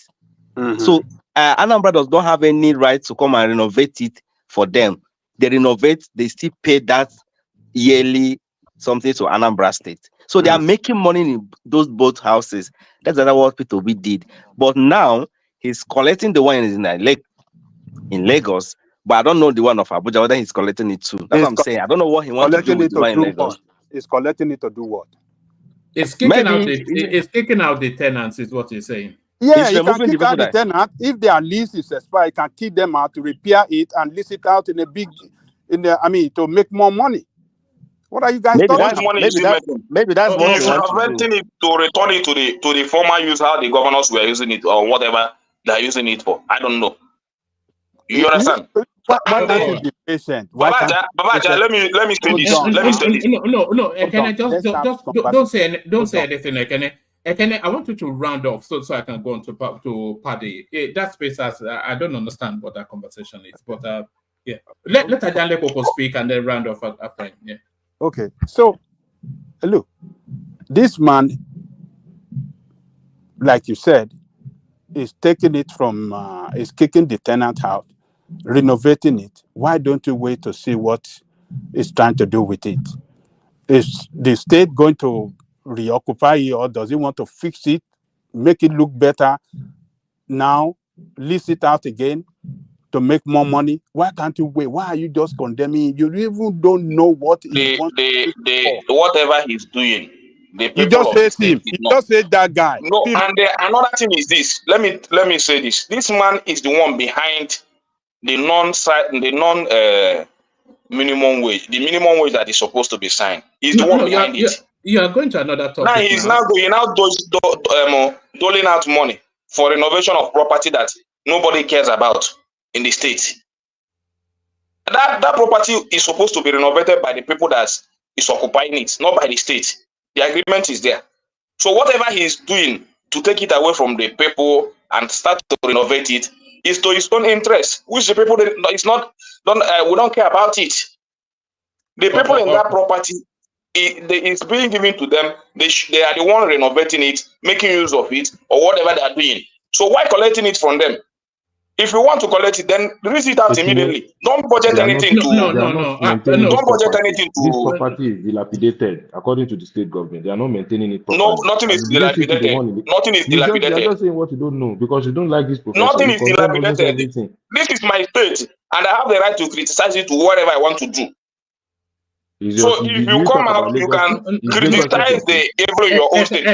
So Anambra does not have any right to come and renovate it for them. They renovate, they still pay that yearly something to Anambra State. So they are making money in those both houses. That's what Peter Obi did. But now he's collecting the one in Lagos, but I don't know the one of Abuja, whether he's collecting it too. That's what I'm saying. I don't know what he wants to do with the one in Lagos. He's collecting it to do what? It's kicking out the tenants, is what he's saying. Yeah, he can kick out the tenant. If their lease is expired, he can kick them out to repair it and lease it out to make more money. What are you guys talking about? Maybe that's what he's converting it to return it to the former use, how the governors were using it or whatever they're using it for. I don't know. You understand? Why can't you be patient? Babaja, let me say this. Let me say this. No. Can I just don't say anything, Ekene, I want you to round off so I can go on to Paddy. That space has I don't understand what that conversation is, but yeah. Let Ajanle Koko speak and then round off after him. Yeah. Okay. So look, this man, like you said, is taking it from is kicking the tenant out, renovating it. Why don't you wait to see what it's trying to do with it? Is the state going to reoccupy it, or does he want to fix it, make it look better now, lease it out again to make more money? Why can't you wait? Why are you just condemning? You even don't know what he wants to do. Whatever he's doing, the people you just of the hate state him. You just hate that guy. No, and another thing is this. Let me say this. This man is the one behind the non minimum wage, the minimum wage that is supposed to be signed. He's the one behind it. You are going to another topic. Now he's now doling out money for renovation of property that nobody cares about in the state. That property is supposed to be renovated by the people that is occupying it, not by the state. The agreement is there. So whatever he's doing to take it away from the people and start to renovate it is to his own interest, which the people we don't care about it. The people in that property, it's being given to them. They are the one renovating it, making use of it, or whatever they are doing. So why collecting it from them? If you want to collect it, then release it out immediately. Don't budget anything don't budget anything to. This property is dilapidated according to the state government. They are not maintaining it properly. No, nothing is dilapidated. Nothing is dilapidated. You are just saying what you don't know because you don't like this profession. Nothing is dilapidated. This is my state, and I have the right to criticize it to whatever I want to do. So if you come out, you can criticize the evil in your own state.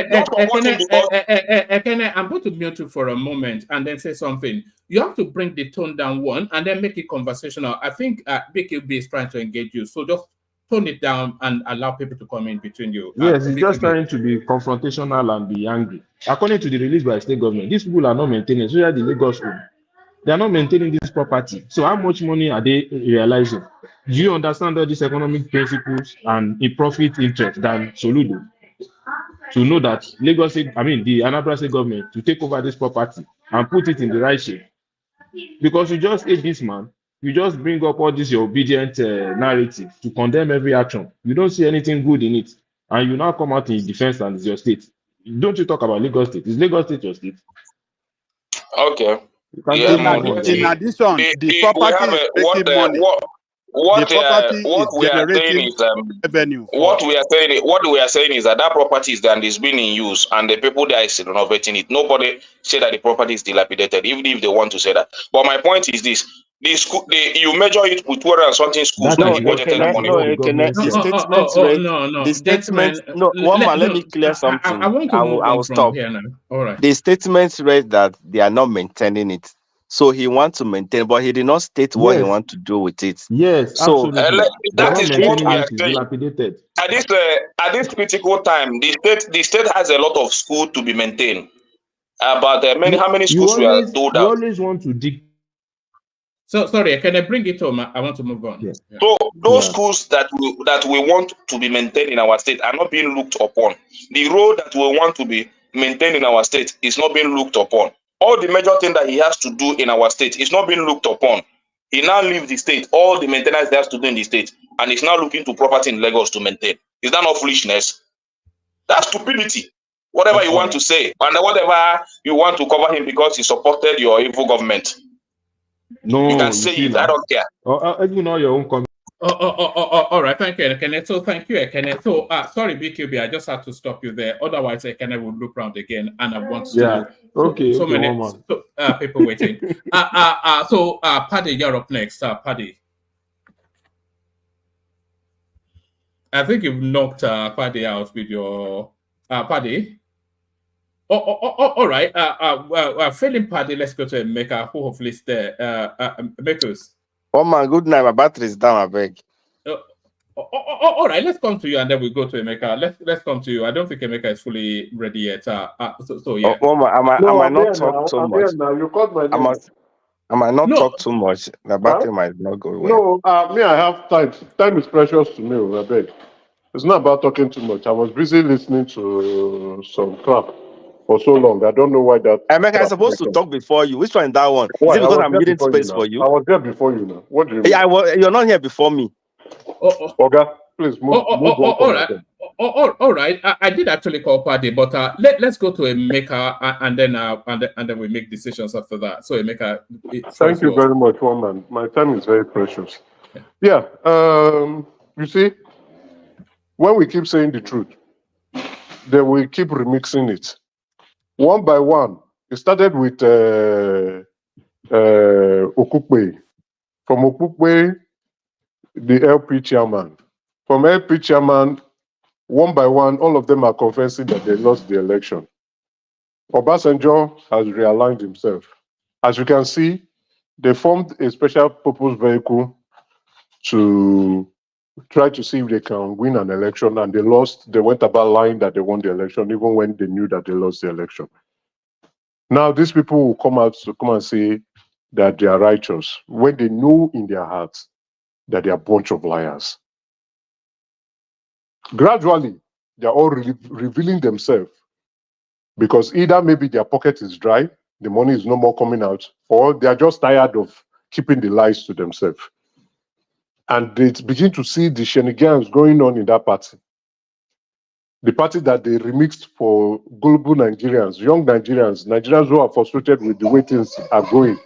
I'm going to mute you for a moment and then say something. You have to bring the tone down one and then make it conversational. I think BKB is trying to engage you. So just tone it down and allow people to come in between you. Yes, it's just trying to be confrontational and be angry. According to the release by state government, these people are not maintaining, especially the Lagos own. They are not maintaining this property. So how much money are they realizing? Do you understand all these economic principles and a profit interest than Soludo? To know that the Anambra State government to take over this property and put it in the right shape. Because you just hate this man, you just bring up all this your obedient narrative to condemn every action. You don't see anything good in it. And you now come out in defense and it's your state. Don't you talk about Lagos State? Is Lagos State your state? Okay. In addition, the property is making money. What we are saying is that property is then is being in use and the people that is renovating it. Nobody say that the property is dilapidated, even if they want to say that. But my point is this: you measure it with 200 and something schools that you budgeted money. Let me clear something. I will stop. Here now. All right. The statement read that they are not maintaining it. So he wants to maintain, but he did not state what he wants to do with it. Yes, so that is what we are saying. At this critical time, the state has a lot of schools to be maintained. But how many schools we are told that? You always want to dig. So sorry, can I bring it home? I want to move on. Yes. Yeah. So those schools that we want to be maintained in our state are not being looked upon. The road that we want to be maintained in our state is not being looked upon. All the major thing that he has to do in our state is not being looked upon. He now leaves the state, all the maintenance he has to do in the state, and he's now looking to property in Lagos to maintain. Is that not foolishness? That's stupidity. Whatever you want to say, and whatever you want to cover him because he supported your evil government. No, you can say it. I don't care. Even all your own comment. All right. Thank you, Kenneth. So thank you, Kenneth. So sorry, BQB, I just had to stop you there. Otherwise, Kenneth would look around again, and I want to. Okay. So many people waiting. So Paddy, you're up next. Paddy. I think you've knocked Paddy out with your Paddy. All right. Failing Paddy, let's go to Emeka, who hopefully is there. Mekus. Oh man, good night. My battery is down, I beg. All right, let's come to you and then we go to Emeka. Let's come to you. I don't think Emeka is fully ready yet. So yeah. Oh man, I might not talk too much. Now. You called my name. I might not talk too much. The battery might not go well. No, me, I have time. Time is precious to me, I beg. It's not about talking too much. I was busy listening to some crap for so long. I don't know why that. Emeka, I'm supposed to talk before you. Which one is that one? Why? Is it because I'm needing space for you? I was there before you now. What do you mean? Yeah, you're not here before me. Okay, please move on. All right. I did actually call Paddy, but let's go to Emeka and then we make decisions after that. So Emeka, thank you very much, woman. My time is very precious. Yeah. You see, when we keep saying the truth, then we keep remixing it. One by one, it started with Okukwe. From Okukwe, the LP chairman. From LP chairman, one by one, all of them are confessing that they lost the election. Obasanjo has realigned himself. As you can see, they formed a special purpose vehicle to try to see if they can win an election, and they lost. They went about lying that they won the election, even when they knew that they lost the election. Now, these people will come out to come and say that they are righteous when they know in their hearts that they are a bunch of liars. Gradually, they are all revealing themselves because either maybe their pocket is dry, the money is no more coming out, or they are just tired of keeping the lies to themselves. And they begin to see the shenanigans going on in that party. The party that they remixed for global Nigerians, young Nigerians who are frustrated with the way things are going,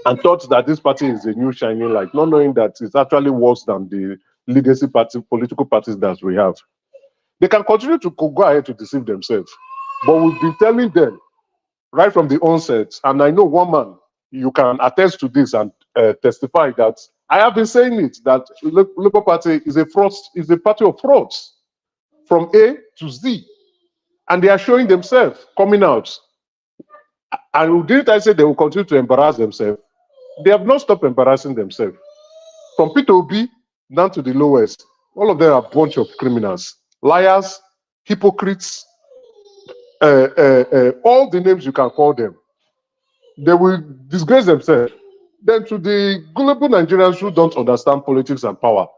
and thought that this party is a new shining light, not knowing that it's actually worse than the legacy party, political parties that we have. They can continue to go ahead to deceive themselves. But we've been telling them right from the onset, and I know one man, you can attest to this and testify that I have been saying it, that Labour Party is a party of frauds from A to Z. And they are showing themselves coming out. And didn't I say they will continue to embarrass themselves? They have not stopped embarrassing themselves. From P2B down to the lowest, all of them are a bunch of criminals, liars, hypocrites, all the names you can call them. They will disgrace themselves. Then to the global Nigerians who don't understand politics and power,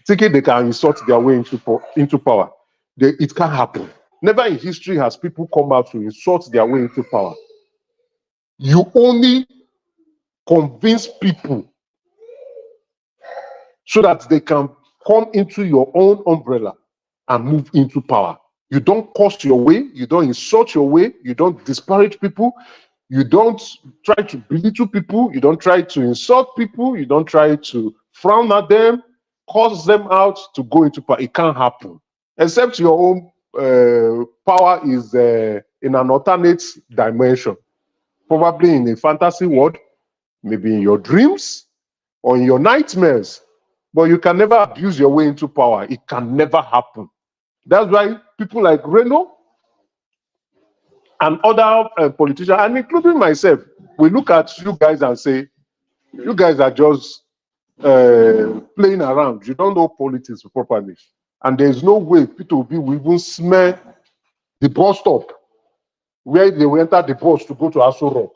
thinking they can insult their way into power, it can't happen. Never in history has people come out to insult their way into power. You only convince people so that they can come into your own umbrella and move into power. You don't cost your way, you don't insult your way, you don't disparage people, you don't try to belittle people, you don't try to insult people, you don't try to frown at them, cause them out to go into power. It can't happen. Except your own power is in an alternate dimension, probably in a fantasy world, maybe in your dreams or in your nightmares. But you can never abuse your way into power. It can never happen. That's why people like Reno and other politicians, and including myself, we look at you guys and say, you guys are just playing around. You don't know politics properly. And there's no way P2B will even smell the bus stop where they will enter the bus to go to Aso Rock.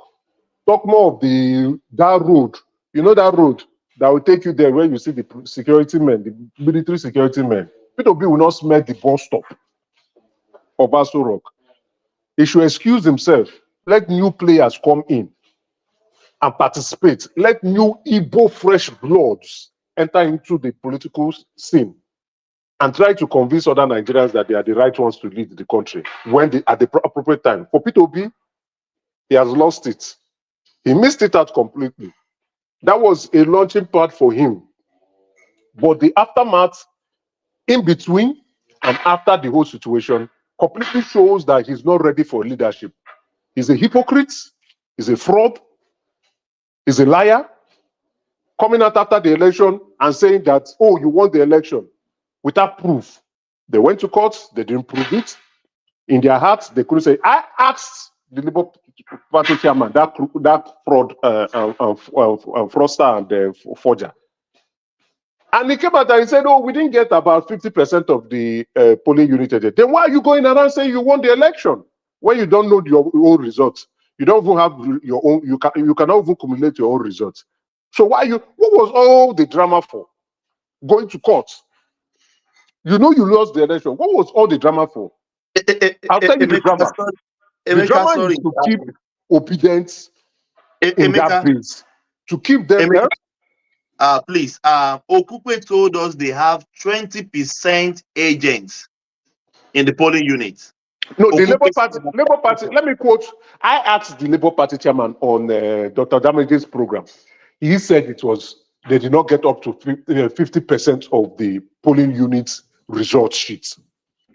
Talk more of that road. You know that road that will take you there where you see the security men, the military security men. P2B will not smell the bus stop of Aso Rock. He should excuse himself. Let new players come in. and participate. Let new Igbo fresh bloods enter into the political scene and try to convince other Nigerians that they are the right ones to lead the country when they, at the appropriate time. For Peter Obi, he has lost it. He missed it out completely. That was a launching pad for him. But the aftermath in between and after the whole situation completely shows that he's not ready for leadership. He's a hypocrite, he's a fraud, he's a liar, coming out after the election and saying that, oh, you won the election without proof. They went to court, they didn't prove it. In their hearts, they couldn't say, I asked the Labour Party chairman, that fraud, fraudster and forger. And he came out and he said, oh, we didn't get about 50% of the polling unit. Then why are you going around saying you won the election when you don't know your own results? You don't even have your own, you cannot even accumulate your own results. So what was all the drama for? Going to court. You know you lost the election. What was all the drama for? I'll tell you the drama. The drama is to keep Obidient in that place. To keep them there. Please, Okupe told us they have 20% agents in the polling units. No, the Labour Party, let me quote, I asked the Labour Party chairman on Dr. Damage's program. He said they did not get up to 50% of the polling units result sheets.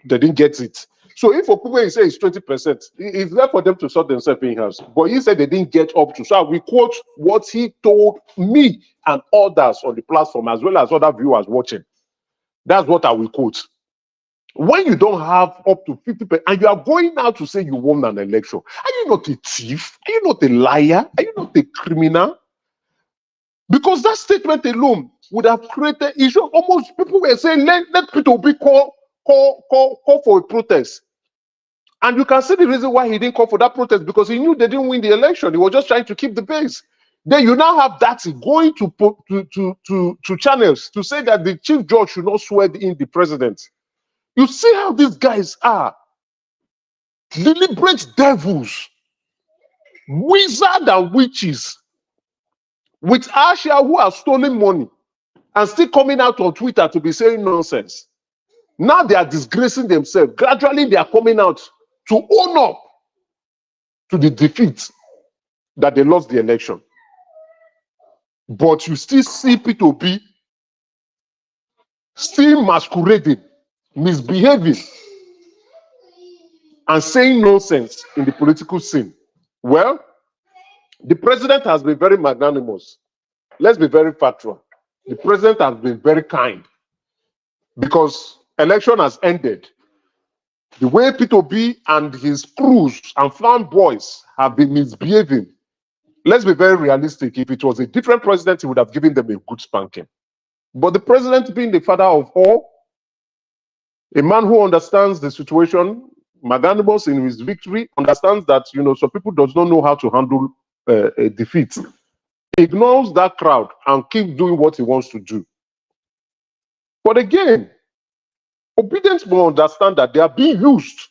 They didn't get it. So if Okupe says it's 20%, it's left for them to sort themselves in-house. But he said they didn't get up to. So we quote what he told me and others on the platform, as well as other viewers watching. That's what I will quote. When you don't have up to 50%, and you are going out to say you won an election, are you not a thief? Are you not a liar? Are you not a criminal? Because that statement alone would have created issue. Almost people were saying, let Peter Obi call for a protest. And you can see the reason why he didn't call for that protest, because he knew they didn't win the election. He was just trying to keep the base. Then you now have that going to channels to say that the chief judge should not swear in the president. You see how these guys are. Deliberate devils, wizards and witches, with Asha who have stolen money and still coming out on Twitter to be saying nonsense. Now they are disgracing themselves. Gradually they are coming out to own up to the defeat that they lost the election. But you still see Peter Obi still masquerading, misbehaving, and saying nonsense in the political scene. Well, the president has been very magnanimous. Let's be very factual. The president has been very kind because election has ended. The way Peter Obi and his crews and farm boys have been misbehaving, let's be very realistic. If it was a different president, he would have given them a good spanking. But the president, being the father of all, a man who understands the situation, magnanimous in his victory, understands that, some people does not know how to handle a defeat, ignores that crowd and keep doing what he wants to do. But again, Obidient will understand that they are being used,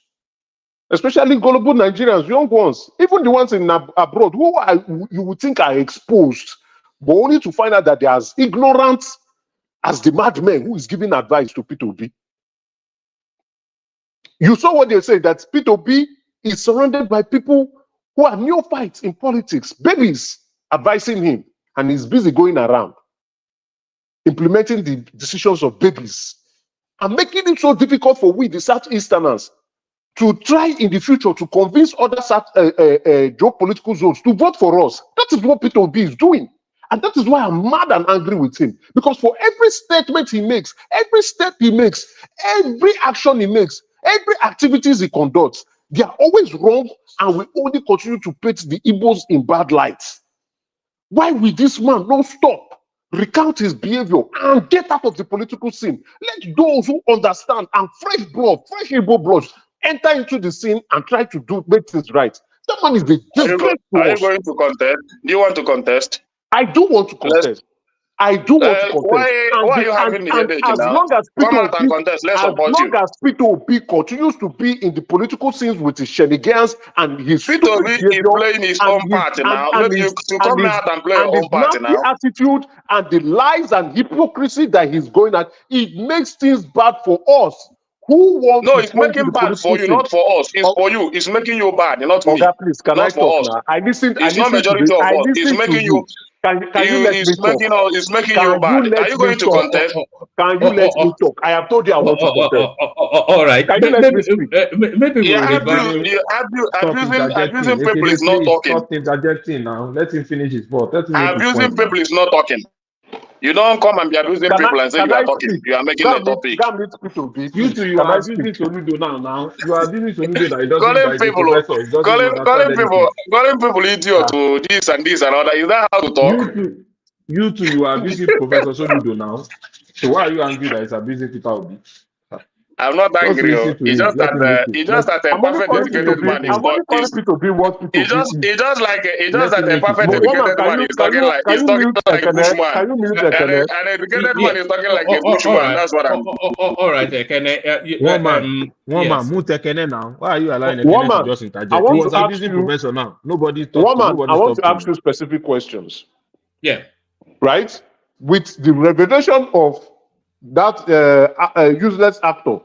especially gullible Nigerians, young ones, even the ones in abroad, who you would think are exposed, but only to find out that they are as ignorant as the madman who is giving advice to Peter Obi. You saw what they say, that Peter Obi is surrounded by people who are neophytes in politics, babies advising him, and he's busy going around implementing the decisions of babies and making it so difficult for we, the Southeasterners, to try in the future to convince other geopolitical zones to vote for us. That is what Peter Obi is doing. And that is why I'm mad and angry with him. Because for every statement he makes, every step he makes, every action he makes, every activities he conducts, they are always wrong and we only continue to paint the Igbos in bad lights. Why will this man not stop, recount his behavior, and get out of the political scene? Let those who understand and fresh blood, fresh Igbo blood, enter into the scene and try to make things right. That man is a disgrace. Are you going to contest? Do you want to contest? I do want to contest. I do want to contest. Why are you having the headache as now? long as Come out and P2OB, contest. Let's as support long you. as P2OB continues to be in the political scenes with his shenanigans and his stupid P2OB is behavior playing his and own his party now. Maybe you come out and play and your his own party nasty now. attitude and the lies and hypocrisy that he's going at, it makes things bad for us who want No, to it's go into making the bad political for you, scene. not for us. It's for you. It's making you bad, not me. Oga, please, can I Not talk for us. now? I listened It's not to majority of us. It's to making you. you. Can you let me talk? It's making you Can you bad. Are let you me going to talk? contest? Can you let me talk? I have told you I want to contest. All right. Can you let me speak? Maybe we'll Stop Abusing interjecting. people is not Please talking. stop interjecting now. Let him finish his thought. Let him make his Abusing point now. people is not talking. You don't come and be abusing people and say you are talking. You are making a topic. You two, you Can are I abusing speak? Soludo now. You are abusing Soludo that he doesn't, Calling that he's a people, professor. He doesn't understand anything. calling people idiot to this and this and other. Is that how to talk? You two, you are abusing Professor Soludo now. So why are you angry that he's abusing Peter Obi? I'm not Just angry. listen to It's him. just Let him make it. that a I'm only perfect calling educated P2B. man is I'm only calling P2B what P2B is. it's just Let that him a make his perfect point. Woman, educated man is can you mute like a Ekene? bushman. Can you mute Ekene? An educated Yeah. man is talking like a All bushman. right. That's what I'm. All right, Ekene. One man, Yes. move Ekene now. Why are you allowing Ekene to Woman, just I interject? He want to was ask abusing you, Professor now. Nobody woman, I want to stopped ask him. you specific questions. Yeah. Right? With the revelation of that useless actor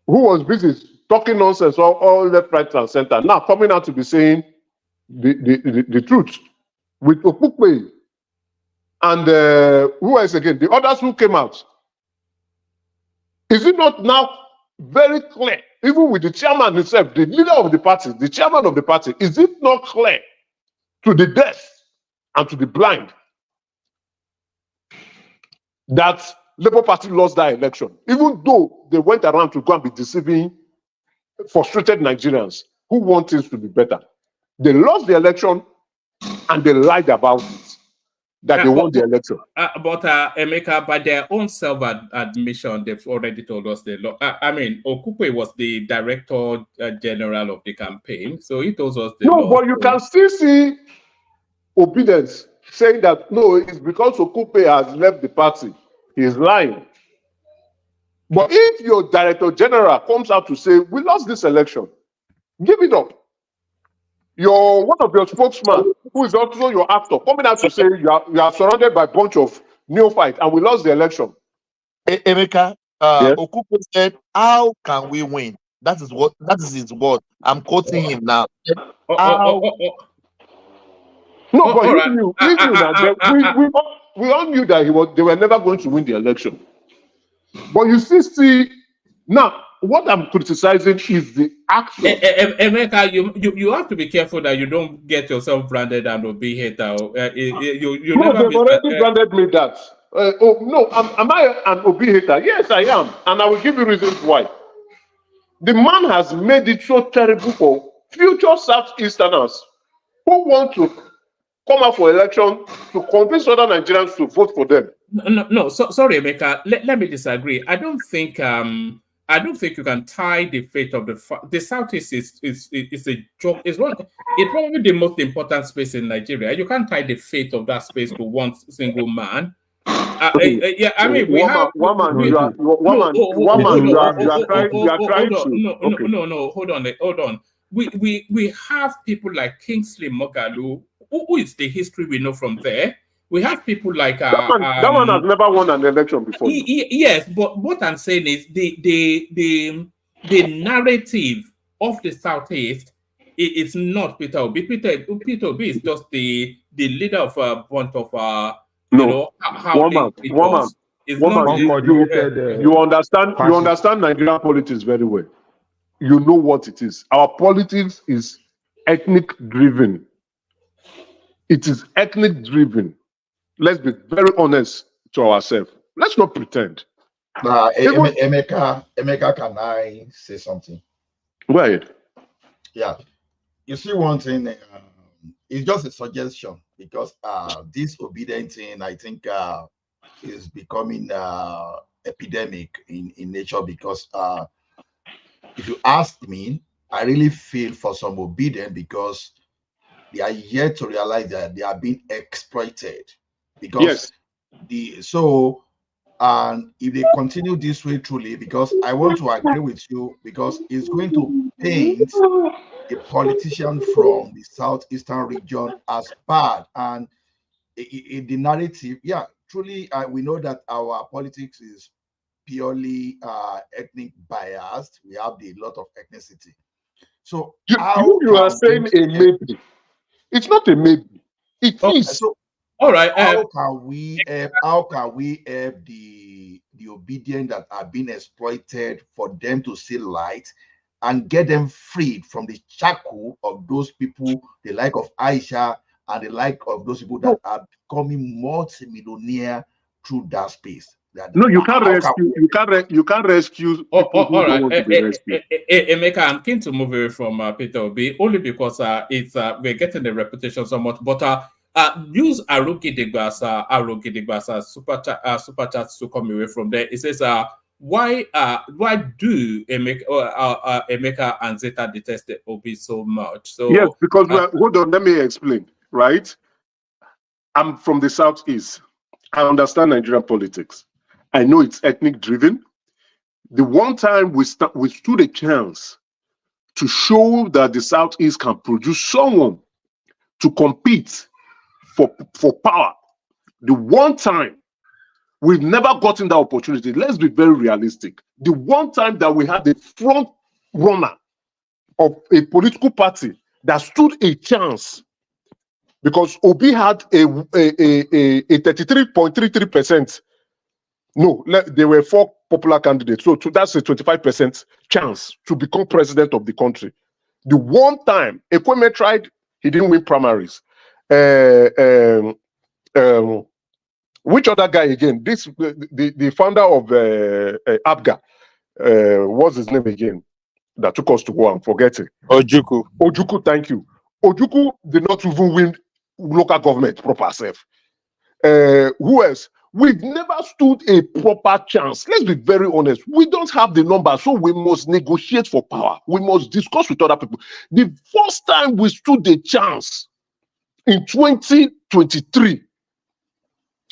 who was busy talking nonsense all left, right, and center, now coming out to be saying the truth. With Okpukpe and who else again? The others who came out. Is it not now very clear, even with the chairman himself, the leader of the party, the chairman of the party, is it not clear to the deaf and to the blind that Labour Party lost that election, even though they went around to go and be deceiving frustrated Nigerians who want things to be better? They lost the election and they lied about it, that they won the election. But Emeka, by their own self-admission, they've already told us they lost. I mean, Okupe was the director general of the campaign, so he told us they lost. No, but you can still see Obidient saying that, no, it's because Okupe has left the party. He's lying. But if your director general comes out to say, we lost this election, give it up. One of your spokesman, who is also your actor, coming out to say you are surrounded by a bunch of neophytes and we lost the election. Emeka, Yes. Okupe said, "How can we win?" That is his word. I'm quoting him now. No, but he knew that we all knew that they were never going to win the election. But you still see now. What I'm criticizing is the action. Emeka, you have to be careful that you don't get yourself branded and Obi hater. No, they've already branded me that. No, am I an Obi hater? Yes, I am, and I will give you reasons why. The man has made it so terrible for future Southeasterners who want to come out for election to convince other Nigerians to vote for them. No, sorry, Emeka. Let me disagree. I don't think you can tie the fate of the Southeast is a joke. It's probably the most important space in Nigeria. You can't tie the fate of that space to one single man. Yeah, I mean, we are trying to. Hold on. We have people like Kingsley Moghalu, who is the history we know from there. We have people like that one has never won an election before. Yes, but what I'm saying is the narrative of the Southeast it's not Peter Obi. Peter Obi is just the leader of a bunch of you understand Nigerian politics very well. You know what it is. Our politics is ethnic driven. It is ethnic driven. Let's be very honest to ourselves. Let's not pretend. Emeka, can I say something? Go ahead. Yeah. You see, one thing, it's just a suggestion because this obedient thing, I think, is becoming epidemic in nature because if you ask me, I really feel for some obedient because they are yet to realize that they are being exploited. Yes. And if they continue this way truly, because I want to agree with you, because it's going to paint a politician from the southeastern region as bad. And in the narrative, yeah, truly, we know that our politics is purely ethnic biased. We have a lot of ethnicity. So you are saying a maybe. It's not a maybe. It is. So all right. How can we help the obedient that are being exploited for them to see light and get them freed from the shackle of those people, the like of Aisha and the like of those people that are becoming multi-millionaire through that space? No, you can't rescue. You can't rescue people who don't want to be rescued. Emeka, I'm keen to move away from Peter Obi only because we're getting the reputation somewhat. But use Arogidigba's super chats to come away from there. It says, why do Emeka and Zeta detest Obi so much? So yes, because hold on, let me explain. Right, I'm from the southeast. I understand Nigerian politics. I know it's ethnic driven. The one time we stood a chance to show that the Southeast can produce someone to compete for power. The one time we've never gotten that opportunity. Let's be very realistic. The one time that we had the front runner of a political party that stood a chance, because Obi had a 33.33%. No, there were 4 popular candidates. So that's a 25% chance to become president of the country. The one time Ekweme tried, he didn't win primaries. Which other guy again? The founder of ABGA. What's his name again? That took us to war. I'm forgetting. Ojukwu, thank you. Ojukwu did not even win local government proper self. Who else? We've never stood a proper chance. Let's be very honest. We don't have the numbers, so we must negotiate for power. We must discuss with other people. The first time we stood a chance in 2023,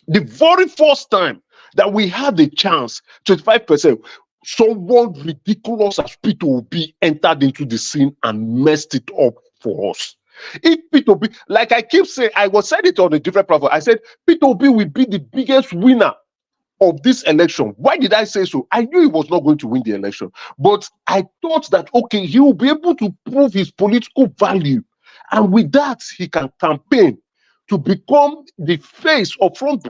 the very first time that we had a chance, 25%, someone ridiculous as Peter Obi entered into the scene and messed it up for us. If Peter Obi, like I keep saying, I was said it on a different platform. I said Peter Obi will be the biggest winner of this election. Why did I say so? I knew he was not going to win the election, but I thought that okay, he will be able to prove his political value, and with that, he can campaign to become the face or front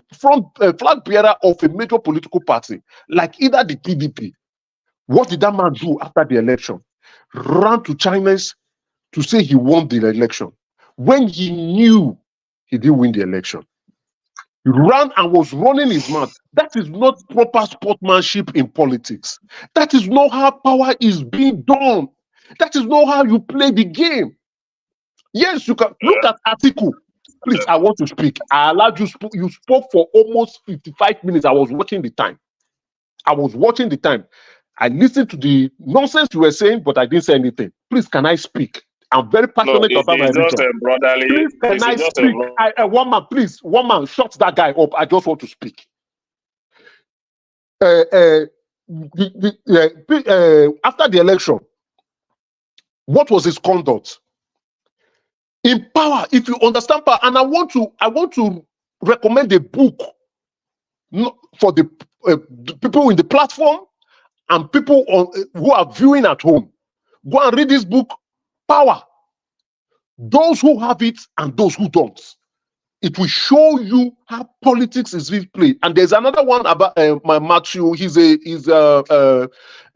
flag bearer of a major political party, like either the PDP. What did that man do after the election? Ran to China's to say he won the election when he knew he didn't win the election. He ran and was running his mouth. That is not proper sportsmanship in politics. That is not how power is being done. That is not how you play the game. Yes, you can look at Atiku. Please, I want to speak. I allowed you speak. You spoke for almost 55 minutes. I was watching the time. I listened to the nonsense you were saying, but I didn't say anything. Please, can I speak? I'm very passionate about my religion. Please, can I speak? One man, shut that guy up. I just want to speak. After the election, what was his conduct? In power, if you understand power, and I want to recommend a book for the people in the platform and people who are viewing at home. Go and read this book, Power. Those who have it and those who don't. It will show you how politics is really played. And there's another one about Matthew. He's one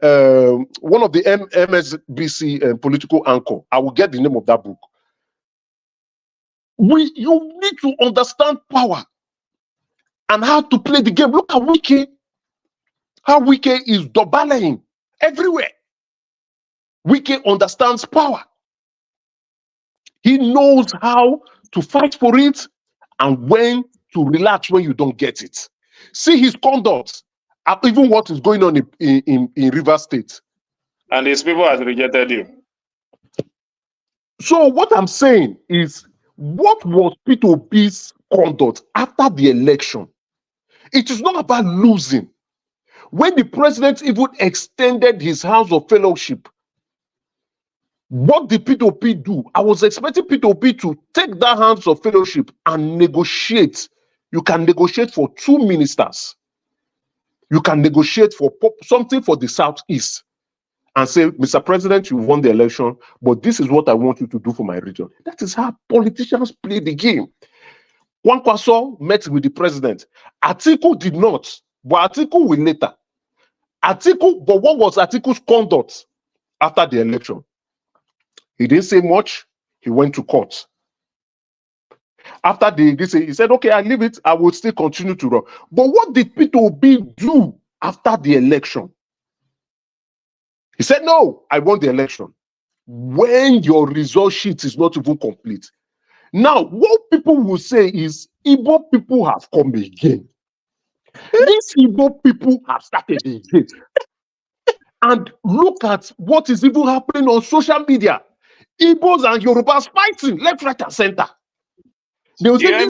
of the MSBC political anchor. I will get the name of that book. You need to understand power and how to play the game. Look at Wike. How Wike is doubling everywhere. Wike understands power. He knows how to fight for it and when to relax when you don't get it. See his conduct, even what is going on in Rivers State. And his people has rejected you. So what I'm saying is, what was Peter Obi's conduct after the election. It is not about losing. When the president even extended his hands of fellowship, what did P2P do? I was expecting P2P to take that hands of fellowship and negotiate. You can negotiate for 2 ministers. You can negotiate for something for the Southeast and say, Mr. President, you won the election, but this is what I want you to do for my region. That is how politicians play the game. Kwankwaso met with the president. Atiku did not, but Atiku will later. But what was Atiku's conduct after the election? He didn't say much. He went to court. After he said, okay, I leave it. I will still continue to run. But what did P2B do after the election? He said, no, I won the election. When your result sheet is not even complete. Now, what people will say is, Igbo people have come again. These Igbo people have started again. And look at what is even happening on social media. Igbos and Yorubas fighting left, right, and center. They will say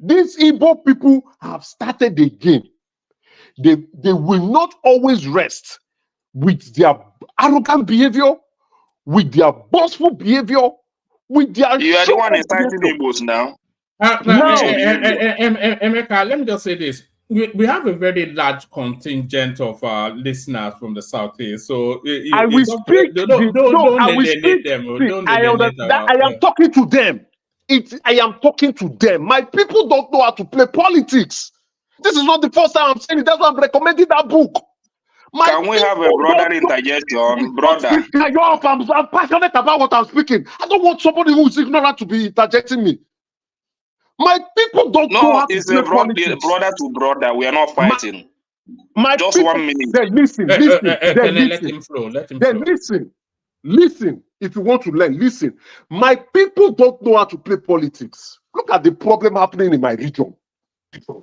these Igbo people have started again. They will not always rest with their arrogant behavior, with their boastful behavior, with their. You are the one inciting Igbos now. Emeka, let me just say this. We have a very large contingent of listeners from the Southeast. So I will speak. I am talking to them. I am talking to them. My people don't know how to play politics. This is not the first time I'm saying it. That's why I'm recommending that book. Can we have a broader interjection, brother? I'm passionate about what I'm speaking. I don't want somebody who is ignorant to be interjecting me. My people don't know how to play politics. Brother to brother. We are not fighting. Just people, 1 minute. Then listen. Let him flow. Listen. If you want to learn, listen. My people don't know how to play politics. Look at the problem happening in my region.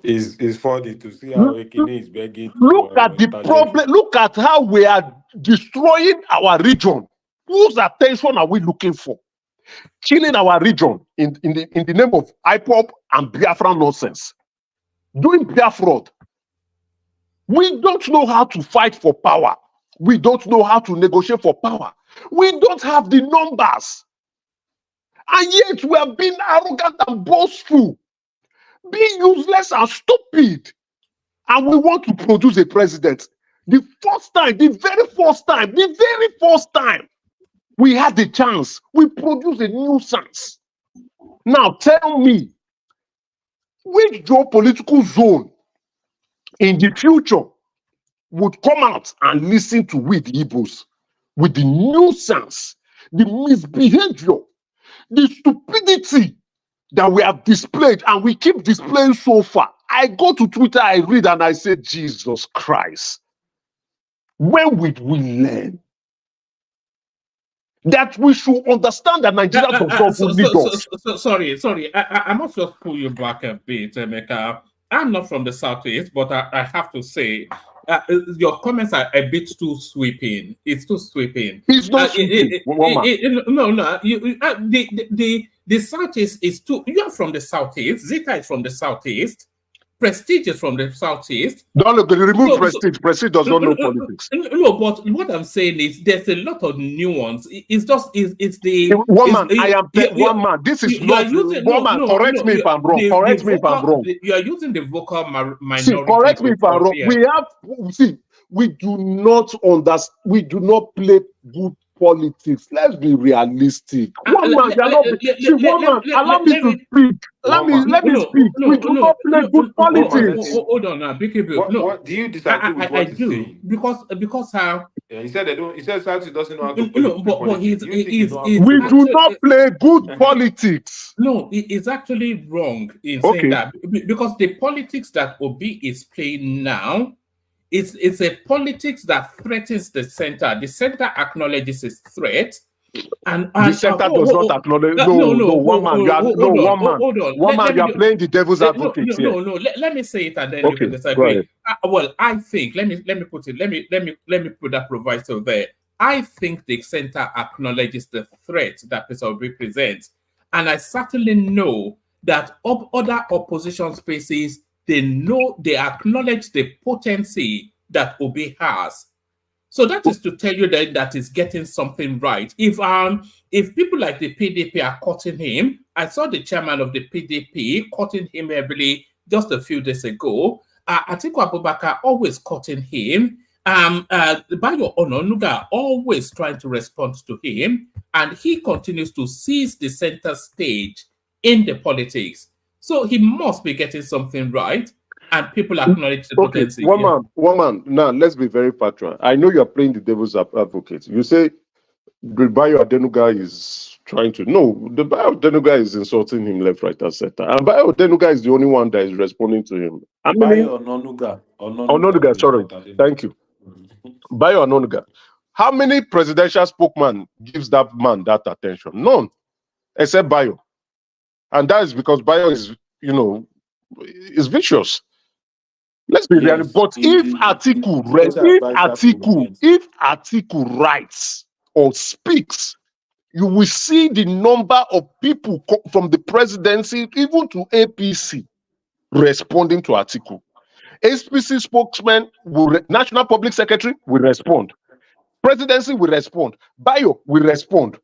It's funny to see how Ekene is begging. Look at the problem. Look at how we are destroying our region. Whose attention are we looking for? Killing our region in the name of IPOP and Biafra nonsense. Doing Biafra. We don't know how to fight for power. We don't know how to negotiate for power. We don't have the numbers. And yet we are being arrogant and boastful. Being useless and stupid. And we want to produce a president. The very first time we had the chance, we produced a nuisance. Now tell me, which geopolitical zone in the future would come out and listen to we the Igbos with the nuisance, the misbehavior, the stupidity that we have displayed and we keep displaying so far? I go to Twitter, I read, and I say, Jesus Christ, when will we learn that we should understand that Nigeria does not need us? Sorry. I must just pull you back a bit, Emeka. I'm not from the Southeast, but I have to say, your comments are a bit too sweeping. It's too sweeping. It's not sweeping. The Southeast is too. You're from the Southeast. Zita is from the Southeast. Prestige is from the Southeast. No, look, remove Prestige. Prestige does not know politics. No, but what I'm saying is there's a lot of nuance. It's the one man. This is not one man. Correct me if I'm wrong. Correct me if I'm wrong. You are using the vocal minority. See, correct me if I'm wrong. We do not understand. We do not play good politics. Let's be realistic. Allow me to speak. Let me speak. We do not play good politics. Hold on now, what do you disagree with what he's saying? Because how he said they don't. He said South doesn't know how to play politics. We do not play good politics. No, it's actually wrong in saying that, because the politics that Obi is playing now, it's a politics that threatens the center. The center acknowledges its threat, and the center does not acknowledge. No, one man. One man. You are playing the devil's advocate here. No. Let me say it, and then you can disagree. Well, I think let me put it. Let me put that proviso there. I think the center acknowledges the threat that Peter Obi presents, and I certainly know that other opposition spaces, they know, they acknowledge the potency that Obi has. So that is to tell you that is getting something right. If people like the PDP are cutting him, I saw the chairman of the PDP cutting him heavily just a few days ago. Atiku Abubakar always cutting him. Bayo Ononuga always trying to respond to him, and he continues to seize the center stage in the politics. So he must be getting something right. And people acknowledge the potency. One man. Now, let's be very factual. I know you're playing the devil's advocate. You say the Bayo Adenuga is trying to... No, the Bayo Adenuga is insulting him left, right, and center. And Bayo Adenuga is the only one that is responding to him. Bayo Ononuga, sorry. Thank you. Bayo Ononuga. How many presidential spokesman gives that man that attention? None, except Bayo. And that is because Bayo is, is vicious. Let's be realistic. But if Atiku writes or speaks, you will see the number of people from the presidency, even to APC, responding to Atiku. SPC spokesman, National Public Secretary will respond. Presidency will respond. Bayo will respond.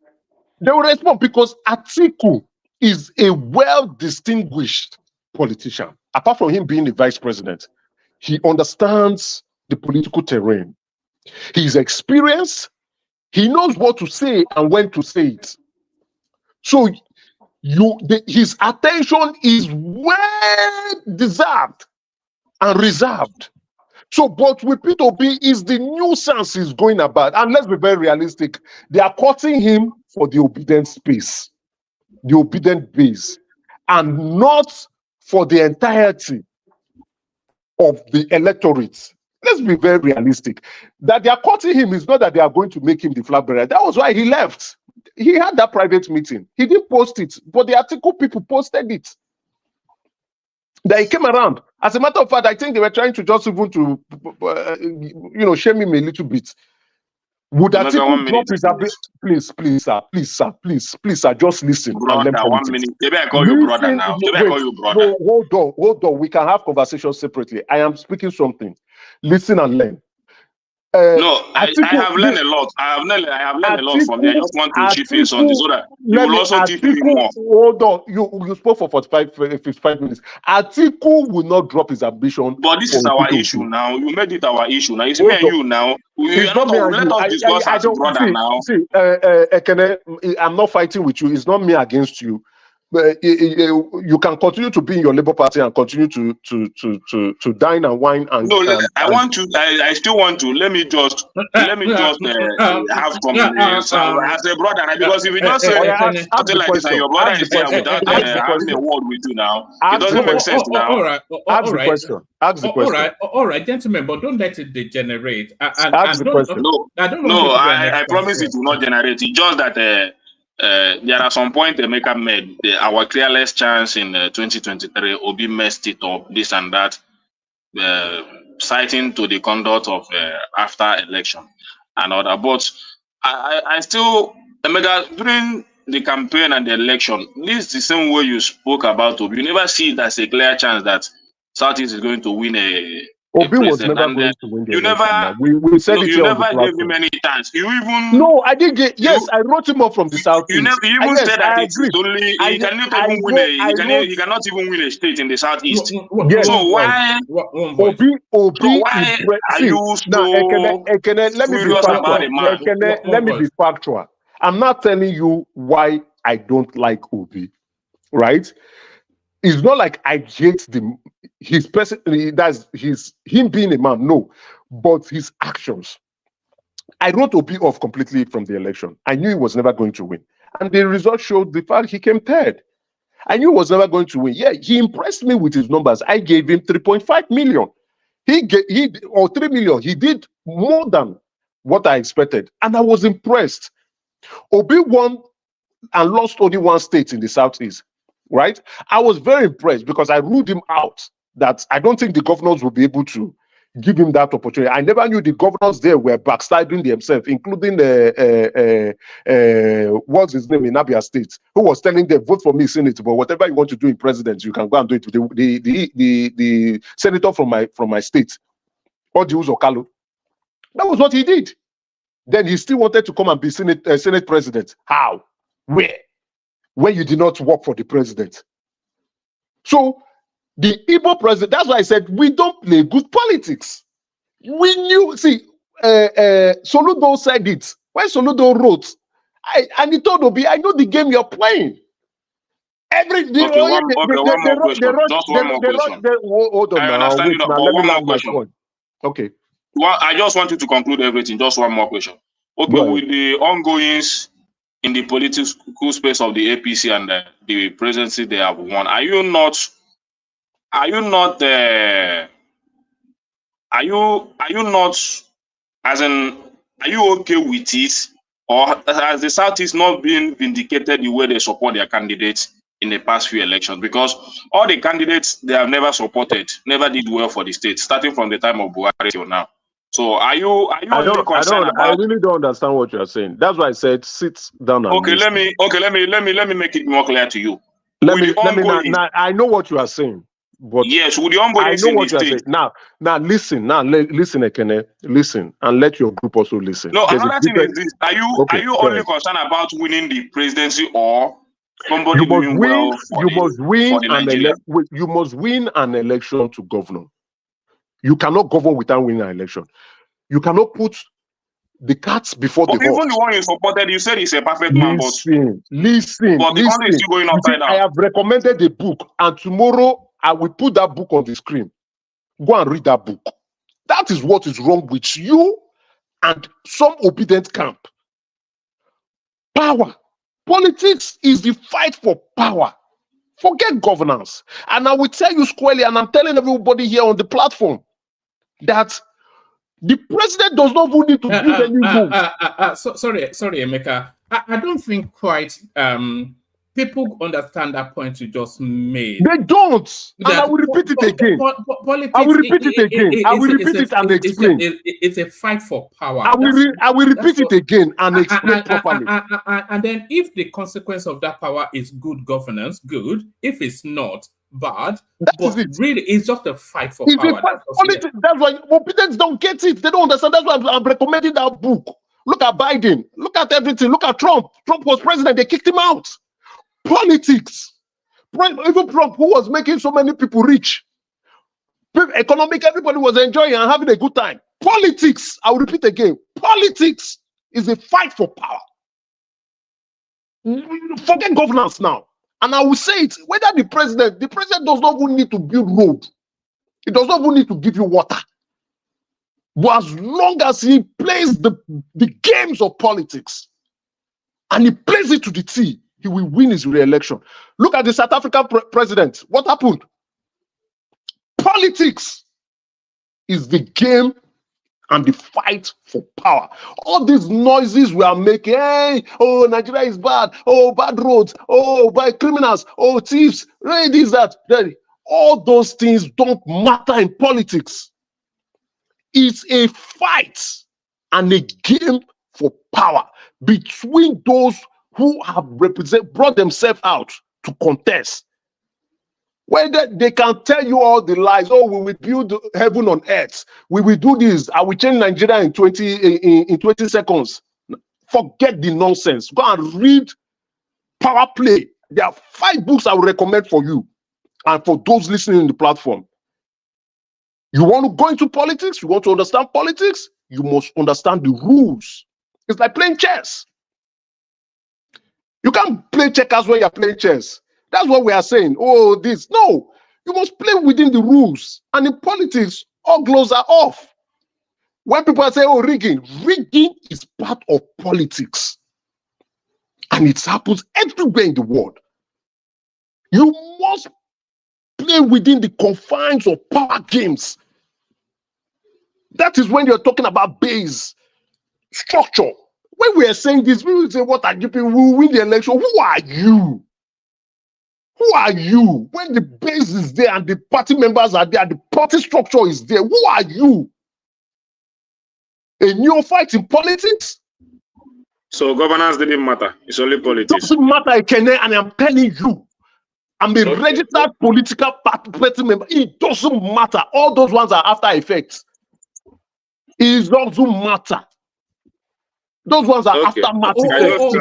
They will respond because Atiku is a well-distinguished politician. Apart from him being the vice president, he understands the political terrain. He's experienced. He knows what to say and when to say it. So his attention is well deserved and reserved. So, but with P2B is the nuisance he's going about. And let's be very realistic. They are cutting him for the obedient space, the obedient base, and not for the entirety of the electorate. Let's be very realistic. That they are cutting him is not that they are going to make him the flag bearer. That was why he left. He had that private meeting. He didn't post it, but the article people posted it. That he came around. As a matter of fact, I think they were trying to just even to, shame him a little bit. Would Atiku drop his please, sir, just listen. Brother, 1 minute. Maybe I call you brother now. Maybe I call you brother. No, hold on. We can have conversations separately. I am speaking something. Listen and learn. I have learned a lot. I have learned a lot from you. I just want to chip in on this so that you will also chip in more. Hold on. You spoke for 55 minutes. Atiku will not drop his ambition. But this is our issue now. You made it our issue now. It's me and you now. Let us discuss as brother now. Ekene, I'm not fighting with you. It's not me against you. You can continue to be in your Labour Party and continue to dine and wine and. No, I still want to. Let me just have something as a brother, because if you just say something like this and your brother is there without having a word with you now, it doesn't make sense now. All right. Ask the question. All right, gentlemen, but don't let it degenerate. Ask the question. I promise it will not generate. It's just that. There are some points Emeka made. Our clearless chance in 2023, Obi messed it up, this and that, citing to the conduct of after election and all that. But I still, Emeka, during the campaign and the election, this is the same way you spoke about Obi. You never see it as a clear chance that Southeast is going to win Obi was never going to win the election. We said it. You never gave him any chance. You even I didn't get. Yes, I wrote him up from the south. You even said that it's only he cannot even win he cannot even win a state in the southeast. Yes. So why Obi are you so let me be factual. I'm not telling you why I don't like Obi, right? It's not like I hate his person. That's him being a man. No, but his actions. I wrote Obi off completely from the election. I knew he was never going to win, and the result showed the fact he came third. I knew he was never going to win. Yeah, he impressed me with his numbers. I gave him 3.5 million. Or 3 million. He did more than what I expected, and I was impressed. Obi won and lost only one state in the southeast. Right? I was very impressed because I ruled him out that I don't think the governors will be able to, give him that opportunity. I never knew the governors there were backsliding themselves, including what's his name in Abia State, who was telling them, vote for me, Senate, but whatever you want to do in president, you can go and do it. The senator from my state, Odius Okalo. That was what he did. Then he still wanted to come and be Senate president. How? Where? When you did not work for the president. So the Igbo president, that's why I said we don't play good politics. We knew, see, Soludo said it. When Soludo wrote, and he told Obi, I know the game you're playing. One more question. Hold on now. Wait, now let me land my point. Okay. Well, I just want you to conclude everything. Just one more question. Okay, with the ongoings in the political space of the APC and the presidency they have won, are you not, as in, are you okay with it, or has the Southeast not been vindicated the way they support their candidates in the past few elections? Because all the candidates they have never supported never did well for the state, starting from the time of Buhari till now. So are you concerned about? I really don't understand what you are saying. That's why I said sit down and listen. Let me make it more clear to you. I know what you are saying. But yes, with the ongoing, I know what you are saying. Now listen, Ekene, listen, and let your group also listen. No, another thing is this: are you only concerned about winning the presidency, or somebody doing well for you must win an election to govern. You cannot govern without winning an election. You cannot put the cats before the horse. Even the one you supported, you said he's a perfect man, but listen. But the country is still going upside down. I have recommended the book, and tomorrow I will put that book on the screen. Go and read that book. That is what is wrong with you and some obedient camp. Power. Politics is the fight for power. Forget governance. And I will tell you squarely, and I'm telling everybody here on the platform, that the president does not even need to build any road. Sorry, Emeka. I don't think quite people understand that point you just made. They don't. And I will repeat it again. I will repeat it again. I will repeat it and explain. It's a fight for power. I will repeat it again and explain properly. And then if the consequence of that power is good governance, good. If it's not, bad. But really, it's just a fight for power. That's why obedience don't get it. They don't understand. That's why I'm recommending that book. Look at Biden. Look at everything. Look at Trump. Trump was president. They kicked him out. Politics. Even Trump, who was making so many people rich. Economic, everybody was enjoying and having a good time. Politics. I will repeat again. Politics is a fight for power. Forget governance now. And I will say it, whether the president does not even need to build road. He does not even need to give you water. But as long as he plays the games of politics and he plays it to the T, he will win his re-election. Look at the South African president. What happened? Politics is the game and the fight for power. All these noises we are making, hey, oh, Nigeria is bad, oh, bad roads, oh, bad criminals, oh, thieves, hey, this, that. All those things don't matter in politics. It's a fight and a game for power between those who have brought themselves out to contest. Whether they can tell you all the lies, oh, we will build heaven on earth, we will do this, I will change Nigeria in 20 seconds. Forget the nonsense. Go and read Power Play. There are 5 books I will recommend for you and for those listening in the platform. You want to go into politics, you want to understand politics, you must understand the rules. It's like playing chess. You can't play checkers when you're playing chess. That's what we are saying. Oh, this. No, you must play within the rules. And in politics, all gloves are off. When people say, oh, rigging is part of politics. And it happens everywhere in the world. You must play within the confines of power games. That is when you're talking about base structure. When we are saying this, we will say, what are you people who win the election? Who are you? Who are you? When the base is there and the party members are there, the party structure is there, who are you? A neophyte in politics? So governance didn't matter. It's only politics. Doesn't matter, Ekene, and I'm telling you, I'm a registered political party member. It doesn't matter. All those ones are after effects. It doesn't matter. Those ones are aftermath effects.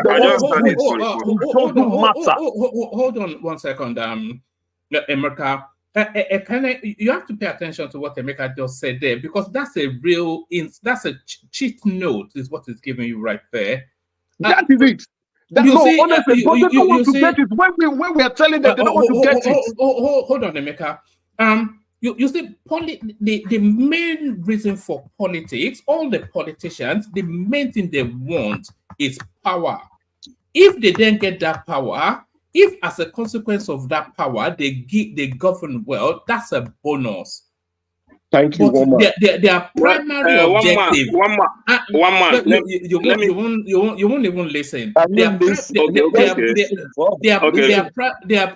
Hold on 1 second, Emeka. You have to pay attention to what Emeka just said there, because that's a cheat note, is what it's giving you right there. That is it. Honestly, but they don't want to get it. When we are telling them they don't want to get it. Hold on, Emeka. You see, the main reason for politics, all the politicians, the main thing they want is power. If they then get that power, if as a consequence of that power they govern well, that's a bonus. Thank you. Their primary objective. One man. You won't even listen. Their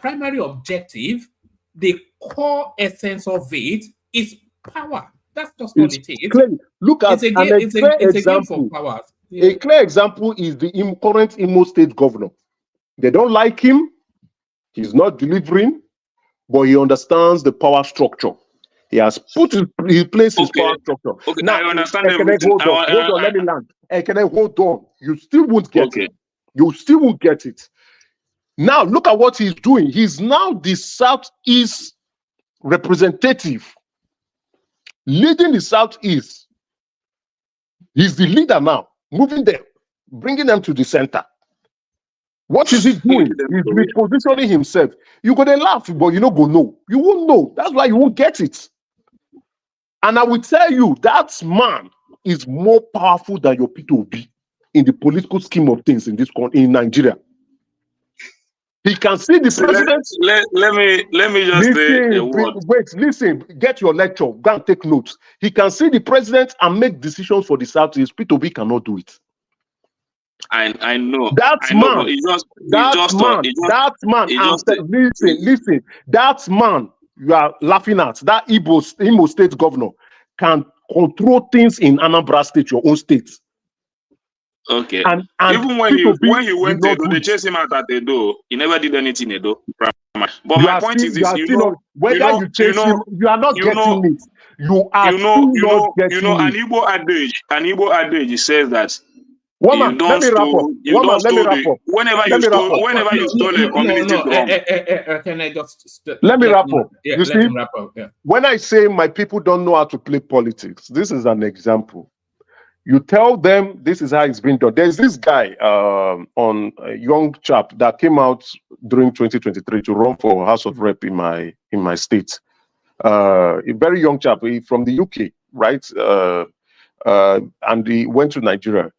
primary objective, the core essence of it, is power. That's just what it is. Look at a clear example. A clear example is the current Imo State governor. They don't like him. He's not delivering, but he understands the power structure. He has put in place his power structure. Now, I understand everything. Hold on, let me land. Can I hold on? You still won't get it. You still won't get it. Now, look at what he's doing. He's now the Southeast representative, leading the Southeast. He's the leader now, moving them, bringing them to the center. What is he doing? He's repositioning himself. You go to laugh, but you don't go know. You won't know. That's why you won't get it. And I will tell you, that man is more powerful than your P2B in the political scheme of things in Nigeria. He can see the president. Let me just say a word. Wait, listen, get your lecture, go and take notes. He can see the president and make decisions for the Southeast. P2B cannot do it. I know. That man, you are laughing at, that Imo State governor can control things in Anambra State, your own state. Okay. And even when he went to Edo, they chased him out at Edo. He never did anything in Edo. But my point is this: you are not getting it. An Igbo adage says that Woman, let me wrap up. Whenever you stole a community drum. Can I just let me wrap up? Yeah, you see, when I say my people don't know how to play politics, this is an example. You tell them this is how it's been done. There's this guy on a young chap that came out during 2023 to run for House of Rep in my state. A very young chap from the UK, right? And he went to Nigeria.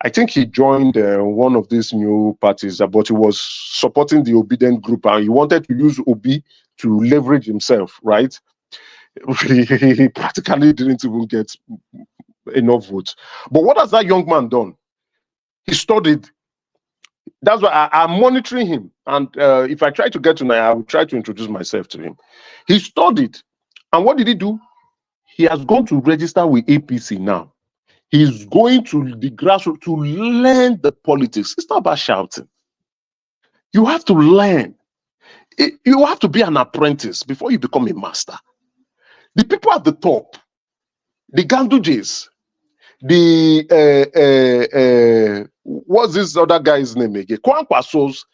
I think he joined one of these new parties, but he was supporting the Obidient group, and he wanted to use Obi to leverage himself, right? He practically didn't even get enough votes. But what has that young man done? He studied. That's why I'm monitoring him. And if I try to get to Nigeria, I will try to introduce myself to him. He studied. And what did he do? He has gone to register with APC now. He's going to the grassroots to learn the politics. It's not about shouting. You have to learn. You have to be an apprentice before you become a master. The people at the top, the Gandujes, what's this other guy's name again? Kwankwasos,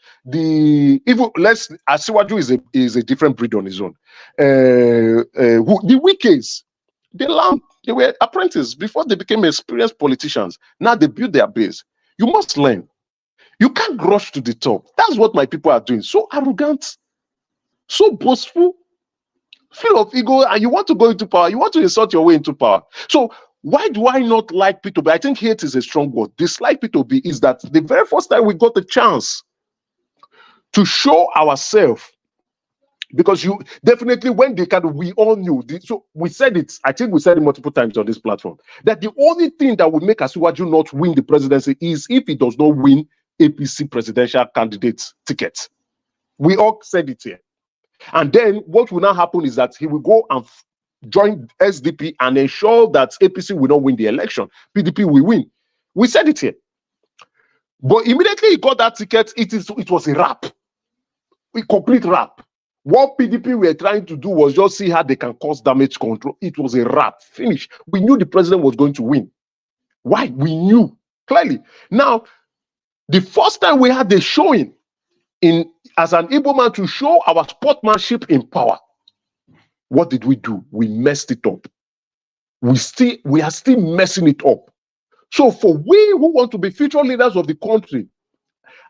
Asiwaju is a different breed on his own. The Wikis, they were apprentices before they became experienced politicians. Now they build their base. You must learn. You can't rush to the top. That's what my people are doing. So arrogant, so boastful, full of ego, and you want to go into power. You want to insult your way into power. So why do I not like P2B? I think hate is a strong word. Dislike P2B is that the very first time we got the chance to show ourselves, because you definitely, when they we all knew. So we said it, I think we said it multiple times on this platform, that the only thing that would make Asiwaju not win the presidency is if he does not win APC presidential candidate ticket. We all said it here. And then what will now happen is that he will go and join SDP and ensure that APC will not win the election. PDP will win. We said it here. But immediately he got that ticket, it was a wrap. A complete wrap. What PDP were trying to do was just see how they can cause damage control. It was a wrap. Finish. We knew the president was going to win. Why? We knew clearly. Now, the first time we had the showing as an Igbo man to show our sportsmanship in power, what did we do? We messed it up. We are still messing it up. So for we who want to be future leaders of the country,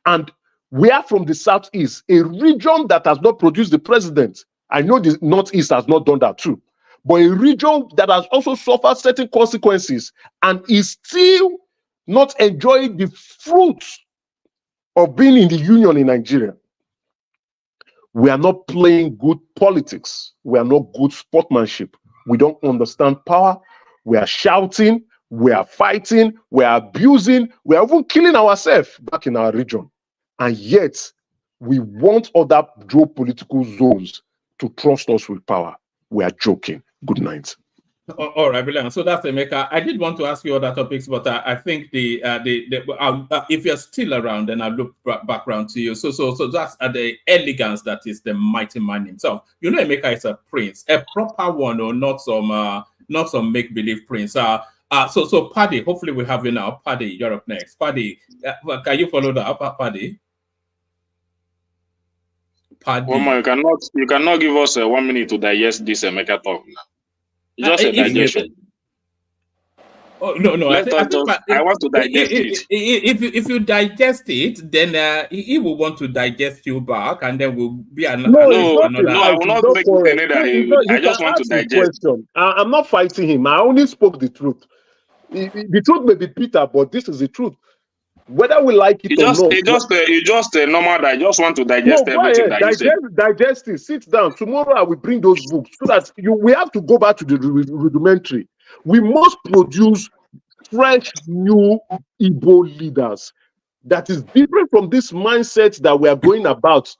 and we are from the Southeast, a region that has not produced the president. I know the Northeast has not done that too, but a region that has also suffered certain consequences and is still not enjoying the fruits of being in the union in Nigeria. We are not playing good politics. We are not good sportsmanship. We don't understand power. We are shouting. We are fighting. We are abusing. We are even killing ourselves back in our region. And yet, we want other geopolitical zones to trust us with power. We are joking. Good night. All right, brilliant. So that's Emeka. I did want to ask you other topics, but I think if you're still around, then I'll look back around to you. So that's the elegance that is the mighty man himself. You know, Emeka is a prince, a proper one, or not some make-believe prince. So Paddy, hopefully we have you now. Paddy, you're up next. Paddy, can you follow that up, Paddy? Well, you cannot give us 1 minute to digest this Emeka talk now. Just a digestion. Oh no! I want to digest it. If you digest it, then he will want to digest you back, and then we'll be another. No, I will not make it. I just want to digest. I'm not fighting him. I only spoke the truth. The truth may be bitter, but this is the truth. Whether we like it or not. It's just a normal. I just want to digest everything that you said. Digest it. Sit down. Tomorrow I will bring those books so that we have to go back to the rudimentary. We must produce fresh, new Igbo leaders that is different from this mindset that we are going about.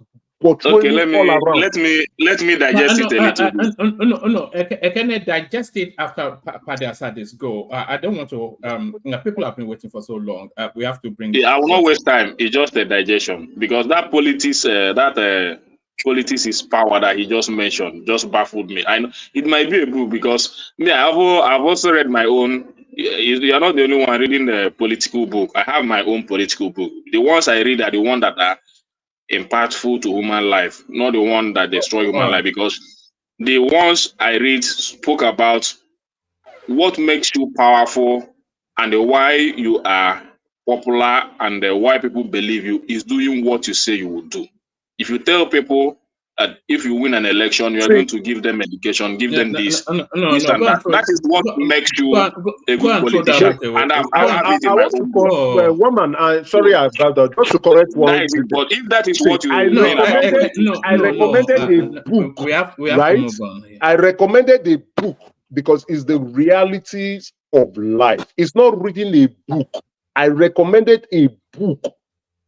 Okay, let me digest it a little bit. No. Can I digest it after Paddy has had this go? I don't want to. People have been waiting for so long. We have to bring. I will not waste time. It's just a digestion because that politics, politics is power that he just mentioned just baffled me. I know it might be a book because me, I've also read my own. You are not the only one reading the political book. I have my own political book. The ones I read are the ones that are impactful to human life, not the one that destroy human life, because the ones I read spoke about what makes you powerful and why you are popular and why people believe you is doing what you say you will do. If you tell people that if you win an election, you are going to give them education, give them this, that is what makes you a good politician. And I have it in my own book. Woman, sorry about that. Just to correct one. But if that is what you I recommended a book. We have right? to move on. I recommended a book because it's the realities of life. It's not reading a book. I recommended a book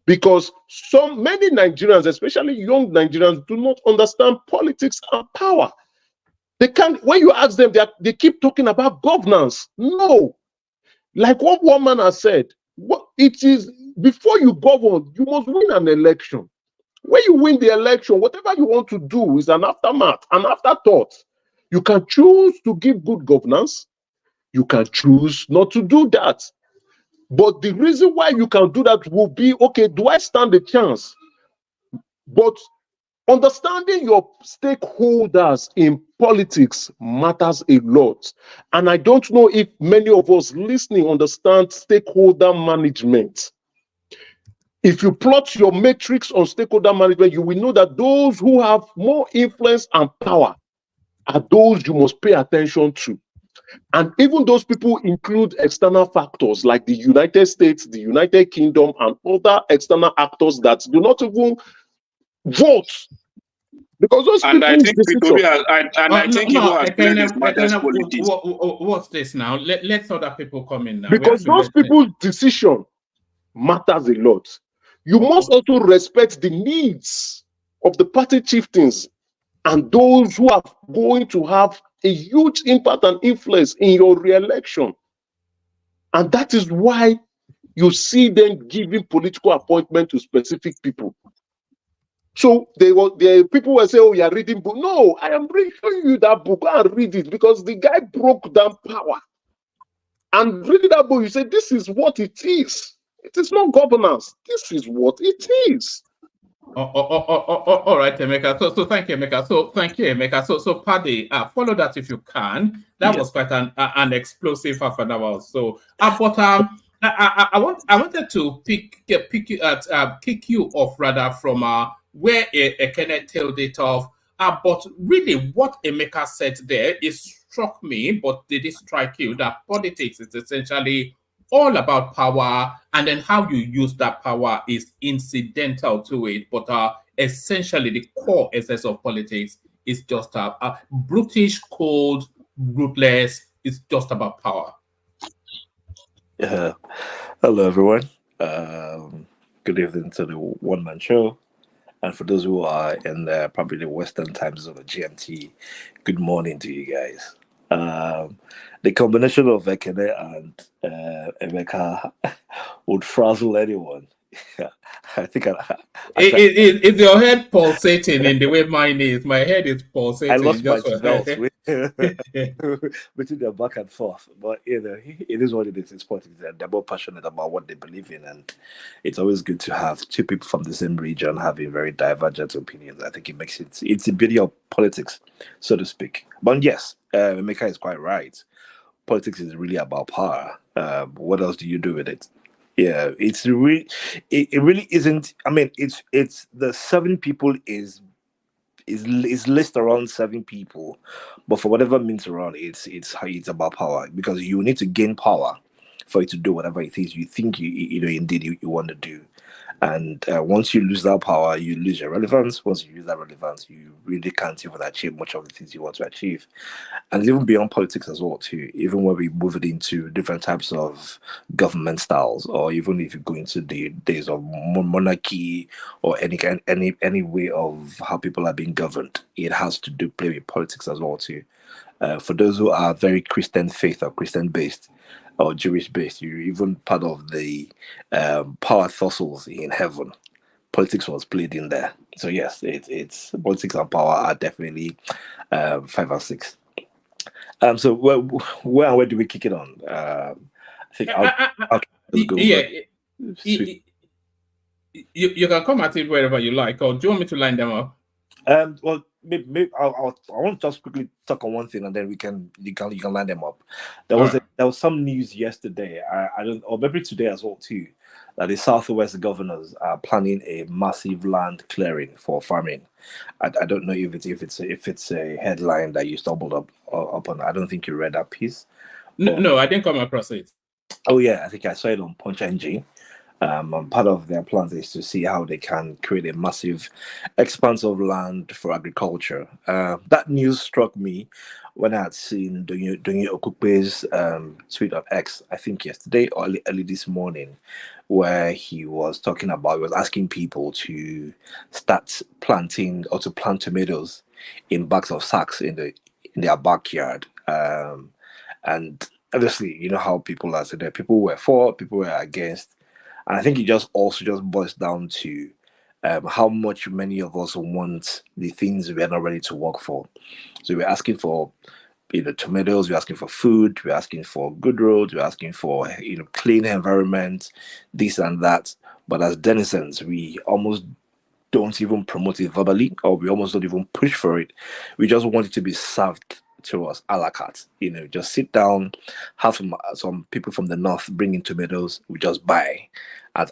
because many Nigerians, especially young Nigerians, do not understand politics and power. They can't. When you ask them, they keep talking about governance. No, like what one man has said, what it is before you govern, you must win an election. When you win the election, whatever you want to do is an aftermath, an afterthought. You can choose to give good governance. You can choose not to do that. But the reason why you can do that will be, okay, do I stand a chance? But understanding your stakeholders in politics matters a lot. And I don't know if many of us listening understand stakeholder management. If you plot your matrix on stakeholder management, you will know that those who have more influence and power are those you must pay attention to. And even those people include external factors like the United States, the United Kingdom, and other external actors that do not even vote. Because those and I think people what's this now? Let other people come in now. Because those people's decision matters a lot. You must also respect the needs of the party chieftains and those who are going to have a huge impact and influence in your re-election. And that is why you see them giving political appointment to specific people. So the people will say, oh, you are reading book. No, I am showing you that book. Go and read it, because the guy broke down power. And reading that book, you say, this is what it is. It is not governance. This is what it is. All right, Emeka. So thank you, Emeka. So Paddy, follow that if you can. That was quite an explosive half an hour. So, but I wanted to kick you off rather from where Kenneth tailed it off. But really, what Emeka said there, it struck me, but did it strike you that politics is essentially all about power, and then how you use that power is incidental to it, but essentially the core essence of politics is just brutish, cold, ruthless. It's just about power. Hello, everyone. Good evening to the one-man show. And for those who are in probably the Western time zone of GMT, good morning to you guys. The combination of Ekene and Emeka would frazzle anyone. I think Is your head pulsating in the way mine is? My head is pulsating. I lost my belts between the back and forth. But it is what it is. It's politics. They're more passionate about what they believe in, and it's always good to have two people from the same region having very divergent opinions. I think it makes it's the beauty of politics, so to speak. But yes, Emeka is quite right. Politics is really about power. What else do you do with it? Yeah, it's really it really isn't. I mean, it's the 7 people is list around 7 people, but for whatever means around it's about power, because you need to gain power for you to do whatever it is you think you want to do. And once you lose that power, you lose your relevance. Once you lose that relevance, you really can't even achieve much of the things you want to achieve. And even beyond politics as well, too. Even when we move it into different types of government styles, or even if you go into the days of monarchy or any way of how people are being governed, it has to play with politics as well, too. For those who are very Christian faith or Christian based, or Jewish based, you're even part of the power tussles in heaven. Politics was played in there. So yes, it's politics and power are definitely 5 and 6. So where do we kick it on? I think I'll go. You can come at it wherever you like, or do you want me to line them up? Well, maybe I want to just quickly talk on one thing, and then you can line them up. There was some news yesterday. I don't, or maybe today as well too, that the Southwest governors are planning a massive land clearing for farming. I don't know if it's a headline that you stumbled up on. I don't think you read that piece. No, I didn't come across it. Oh yeah, I think I saw it on Punch NG. Part of their plans is to see how they can create a massive expanse of land for agriculture. That news struck me when I had seen Donye Okupe's tweet on X, I think yesterday or early this morning, where he was asking people to start planting or to plant tomatoes in bags of sacks in their backyard. And obviously, you know how people are. So there, people were for, people were against. And I think it just boils down to how much many of us want the things we are not ready to work for. So we're asking for, tomatoes, we're asking for food, we're asking for good roads, we're asking for, clean environment, this and that. But as denizens, we almost don't even promote it verbally, or we almost don't even push for it. We just want it to be served to us a la carte. Just sit down, have some people from the north bring in tomatoes, we just buy at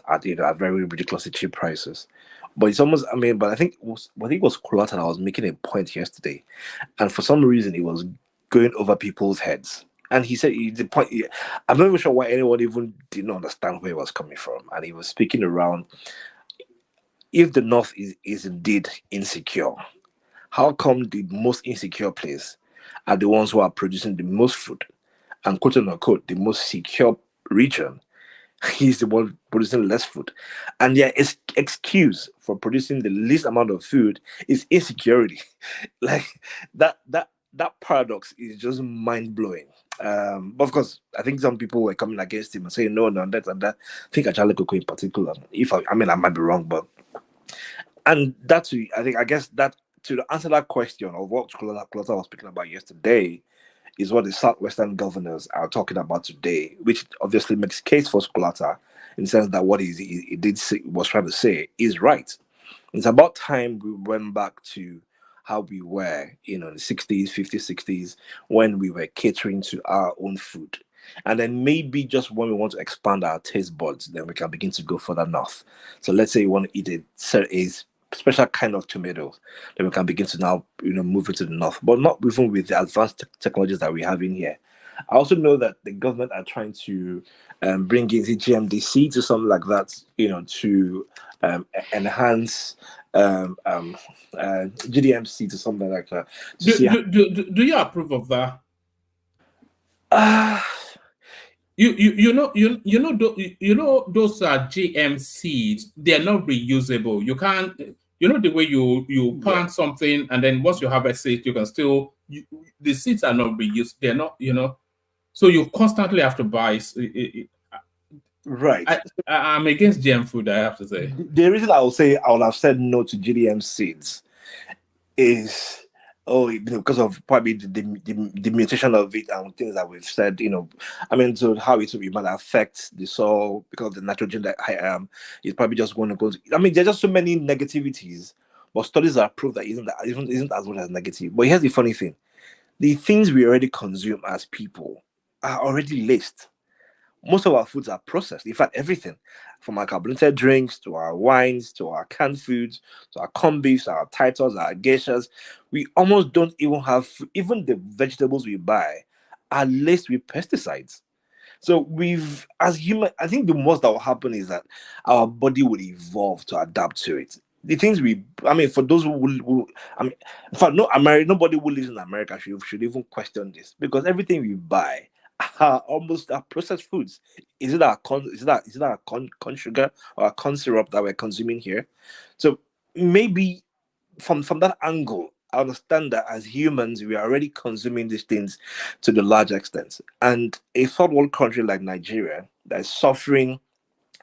very ridiculously cheap prices. But it's almost, but I think it was Kulata that was making a point yesterday, and for some reason it was going over people's heads. And he said the point. I'm not even sure why anyone even didn't understand where he was coming from, and he was speaking around. If the north is indeed insecure, how come the most insecure place are the ones who are producing the most food, and quote unquote the most secure region he's the one producing less food. And their excuse for producing the least amount of food is insecurity. Like that paradox is just mind blowing. But of course, I think some people were coming against him and saying no, no, that and that. I think Achale Koko in particular. I mean, I might be wrong, but and that's I guess that to answer that question of what Clotter was speaking about yesterday is what the Southwestern governors are talking about today, which obviously makes case for Skolata in the sense that what he did say, was trying to say is right. It's about time we went back to how we were, in the 60s, 50s, 60s, when we were catering to our own food. And then maybe just when we want to expand our taste buds, then we can begin to go further north. So let's say you want to eat a special kind of tomatoes, then we can begin to now, move into the north, but not even with the advanced technologies that we have in here. I also know that the government are trying to bring in the GMDC to something like that, to enhance GDMC to something like that. Do you approve of that? You know those GM seeds, they're not reusable. You can't, the way you plant something and then once you harvest it, you can still the seeds are not reused. They're not, so you constantly have to buy. Right. I'm against GM food, I have to say. The reason I would have said no to GDM seeds is because of probably the mutation of it and things that we've said, so how it might affect the soil because of the nitrogen that is probably just going to go. There's just so many negativities, but studies are proof that isn't as much as negative. But here's the funny thing: the things we already consume as people are already laced. Most of our foods are processed. In fact, everything from our carbonated drinks to our wines to our canned foods to our corned beefs, our titles, our geishas, we almost don't even have, even the vegetables we buy are laced with pesticides. So as human, I think the most that will happen is that our body will evolve to adapt to it. The things for those who in fact, nobody who lives in America should even question this because everything we buy are almost processed foods. Is it our corn sugar or our corn syrup that we're consuming here? So maybe from that angle, I understand that as humans, we are already consuming these things to the large extent. And a third world country like Nigeria that is suffering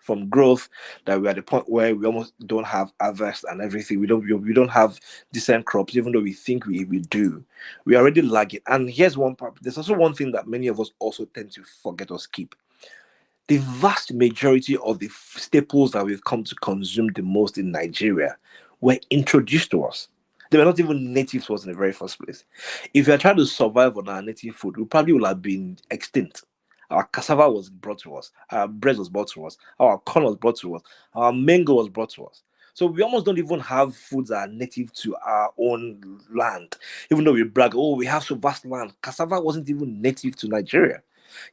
from growth, that we're at the point where we almost don't have harvest and everything. We don't have decent crops, even though we think we do. We already lag it. And here's one part. There's also one thing that many of us also tend to forget or skip. The vast majority of the staples that we've come to consume the most in Nigeria were introduced to us. They were not even native to us in the very first place. If we are trying to survive on our native food, we probably would have been extinct. Our cassava was brought to us, our bread was brought to us, our corn was brought to us, our mango was brought to us. So we almost don't even have foods that are native to our own land. Even though we brag, we have so vast land. Cassava wasn't even native to Nigeria.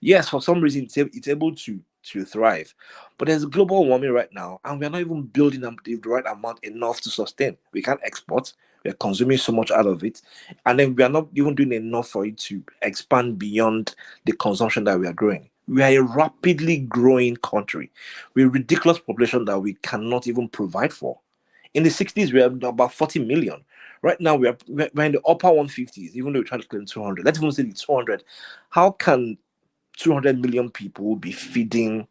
Yes, for some reason it's able to thrive. But there's global warming right now, and we're not even building the right amount enough to sustain. We can't export. We're consuming so much out of it. And then we are not even doing enough for it to expand beyond the consumption that we are growing. We are a rapidly growing country with a ridiculous population that we cannot even provide for. In the 60s, we had about 40 million. Right now, we're in the upper 150s, even though we're trying to claim 200. Let's even say the 200. How can 200 million people be feeding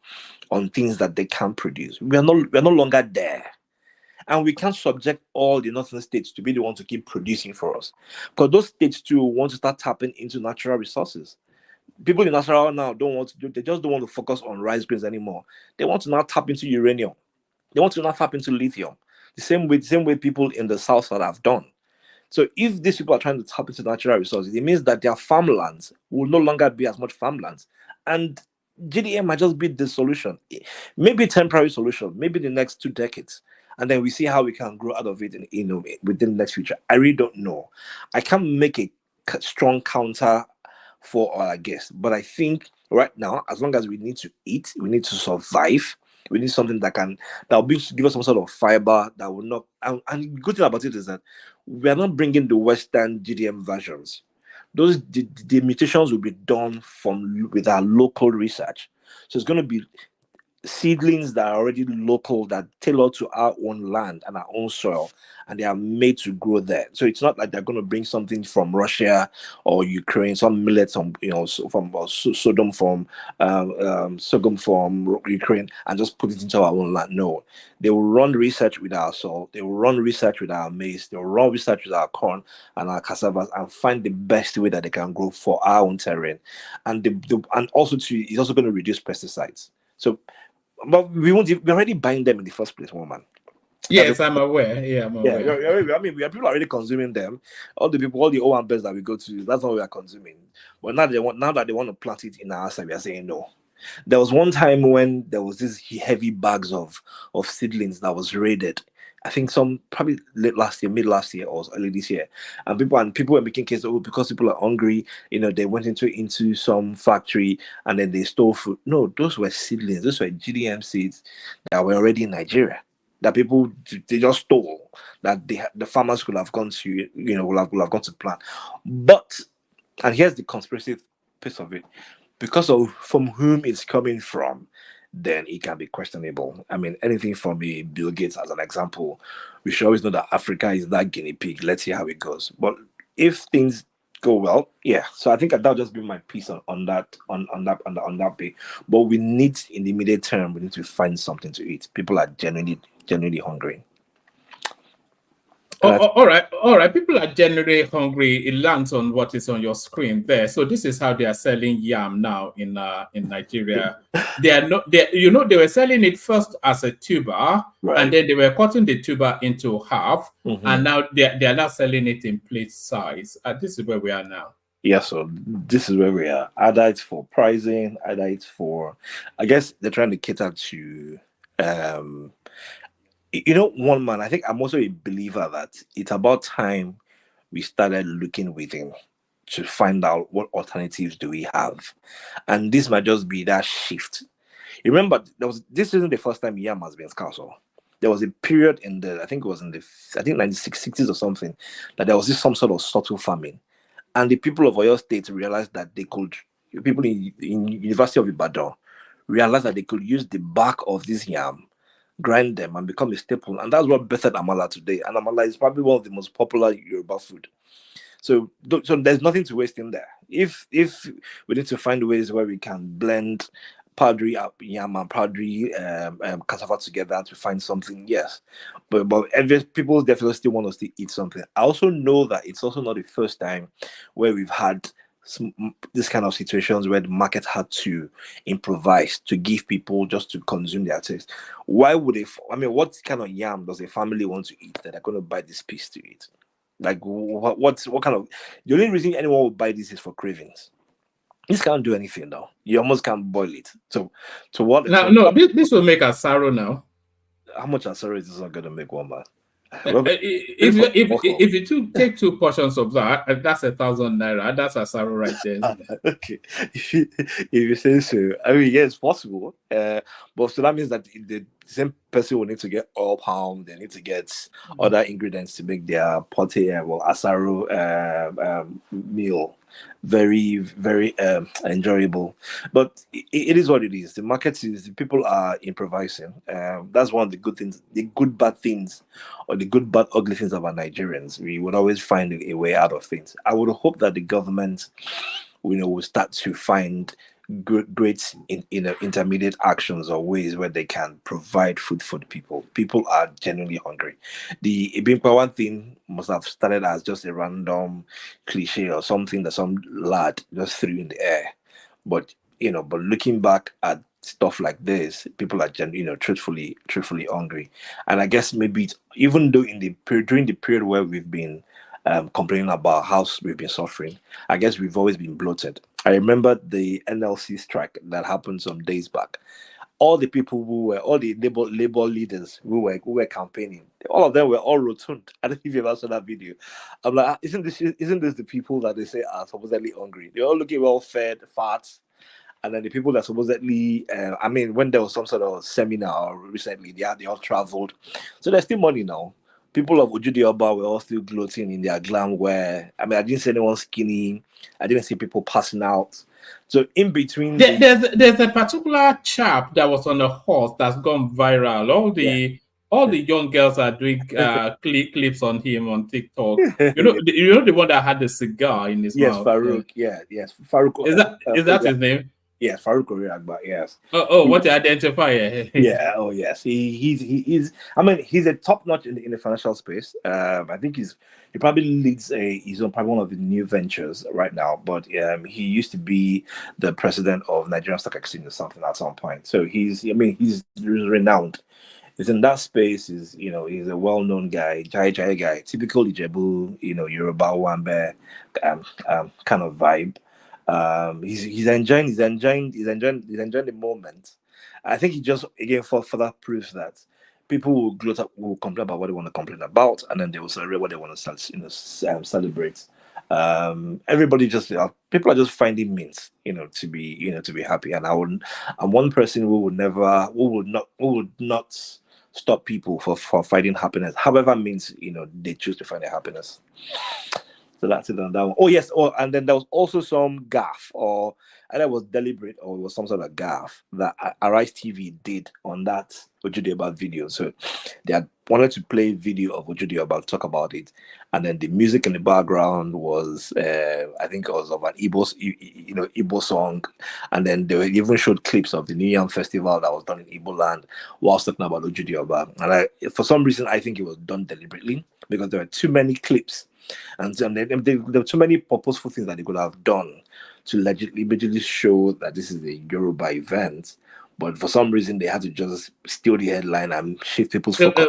on things that they can't produce? We're no longer there. And we can't subject all the northern states to be the ones to keep producing for us. Because those states too want to start tapping into natural resources. People in Nasarawa now they just don't want to focus on rice grains anymore. They want to now tap into uranium. They want to now tap into lithium. The same way people in the south have done. So if these people are trying to tap into natural resources, it means that their farmlands will no longer be as much farmlands. And GDM might just be the solution. Maybe a temporary solution, maybe the next 2 decades. And then we see how we can grow out of it within the next future. I really don't know. I can't make a strong counter for our guests. But I think right now, as long as we need to eat, we need to survive. We need something that will give us some sort of fiber that will not. And the good thing about it is that we are not bringing the Western GDM versions. The mutations will be done with our local research. So it's going to be seedlings that are already local, that tailor to our own land and our own soil, and they are made to grow there. So it's not like they're going to bring something from Russia or Ukraine, some millet, from sorghum from Ukraine, and just put it into our own land. No, they will run research with our soil. They will run research with our maize. They will run research with our corn and our cassavas, and find the best way that they can grow for our own terrain. And and also it's also going to reduce pesticides. So, but we're already buying them in the first place, woman. Yes, I'm aware. Yeah, I'm Yeah, aware. people are already consuming them. All the O&Bs that we go to, that's what we are consuming. But now that they want to plant it in our side, we are saying no. There was one time when there was these heavy bags of seedlings that was raided. I think some probably late last year, mid last year, or early this year, and people were making cases, because people are hungry, they went into some factory and then they stole food. No, those were seedlings. Those were GDM seeds that were already in Nigeria, that people, they just stole, that the farmers could have gone to, will have gone to plant. But, and here's the conspiracy piece of it, because of from whom it's coming from, then it can be questionable. I mean, anything from a Bill Gates as an example, we should always know that Africa is that guinea pig. Let's see how it goes. But if things go well, yeah. So I think that'll just be my piece on that bit. But we need, in the immediate term, we need to find something to eat. People are genuinely hungry. All right. People are generally hungry. It lands on what is on your screen there. So this is how they are selling yam now in Nigeria. They were selling it first as a tuber, right, and then they were cutting the tuber into half, Mhm. and now they are now selling it in plate size. This is where we are now. Yeah, so this is where we are. Either it's for pricing, either it's for, I guess they're trying to cater to, one man. I think I'm also a believer that it's about time we started looking within to find out what alternatives do we have, and this might just be that shift. You remember, this isn't the first time yam has been scarce. There was a period in the, I think it was in the 1960s or something, that there was some sort of subtle famine. And the people of Oyo State realized that people in University of Ibadan realized that they could use the bark of this yam, grind them, and become a staple. And that's what birthed Amala today. And Amala is probably one of the most popular Yoruba food. So there's nothing to waste in there. If we need to find ways where we can blend powdery yam and powdery cassava together to find something, yes. But people definitely still want us to eat something. I also know that it's also not the first time where we've had this kind of situations where the market had to improvise to give people just to consume their taste. Why would what kind of yam does a family want to eat that they're going to buy this piece to eat? Like, what kind of, the only reason anyone would buy this is for cravings. This can't do anything though. You almost can't boil it. So what? No, this will make us sorrow now. How much asaro is this not going to make, one man? If you take 2 portions of that, that's 1,000 naira. That's a sorrow right there. Okay, if you say so, I mean, yeah, it's possible. But so that means that the same person will need to get oil palm. They need to get other ingredients to make their pote asaro meal very, very enjoyable. But it is what it is. The market is, people are improvising. That's one of the good things, the good bad things, or the good bad ugly things about Nigerians. We would always find a way out of things. I would hope that the government, will start to find great intermediate actions or ways where they can provide food for the people. People are genuinely hungry. The Ibimpa thing must have started as just a random cliche or something that some lad just threw in the air. But looking back at stuff like this, people are truthfully hungry. And I guess maybe even though during the period where we've been complaining about how we've been suffering, I guess we've always been bloated. I remember the NLC strike that happened some days back. All the people all the labor leaders who were campaigning, all of them were all rotund. I don't know if you ever saw that video. I'm like, isn't this the people that they say are supposedly hungry? They're all looking well fed, fat. And then the people that supposedly, when there was some sort of seminar recently, they all traveled. So there's still money now. People of Ojudi Oba were all still gloating in their glam wear. I didn't see anyone skinny. I didn't see people passing out. So in between, there's a particular chap that was on a horse that's gone viral. All the young girls are doing clips on him on TikTok. You know the one that had the cigar in his yes, mouth. Farouk. Yes, Farouk. Is that his name? Yes, Farouk Oriagba. Yes. What the identifier? Yeah. Oh, yes. He's. I mean, he's a top notch in the financial space. I think he probably leads he's on probably one of the new ventures right now. But he used to be the president of Nigerian Stock Exchange or something at some point. So he's renowned. He's in that space. He's a well-known guy, Jai guy, typical Ijebu, Yoruba Wambe, kind of vibe. He's enjoying the moment. I think he just again for further proves that people will complain about what they want to complain about, and then they will celebrate what they want to celebrate. Everybody people are just finding means, to be happy. And I'm one person who would not stop people for finding happiness, however means they choose to find their happiness. So that's it on that one. Oh yes, and then there was also some gaffe, or either it was deliberate or it was some sort of gaffe that Arise TV did on that Ojude about video. So they had wanted to play video of Ojude about, talk about it, and then the music in the background was I think it was of an Igbo song, and then they even showed clips of the New Yam festival that was done in Igbo land whilst talking about Ojude Oba. And for some reason I think it was done deliberately because there were too many clips. And there were too many purposeful things that they could have done to legitimately show that this is a Yoruba event. But for some reason, they had to just steal the headline and shift people's focus.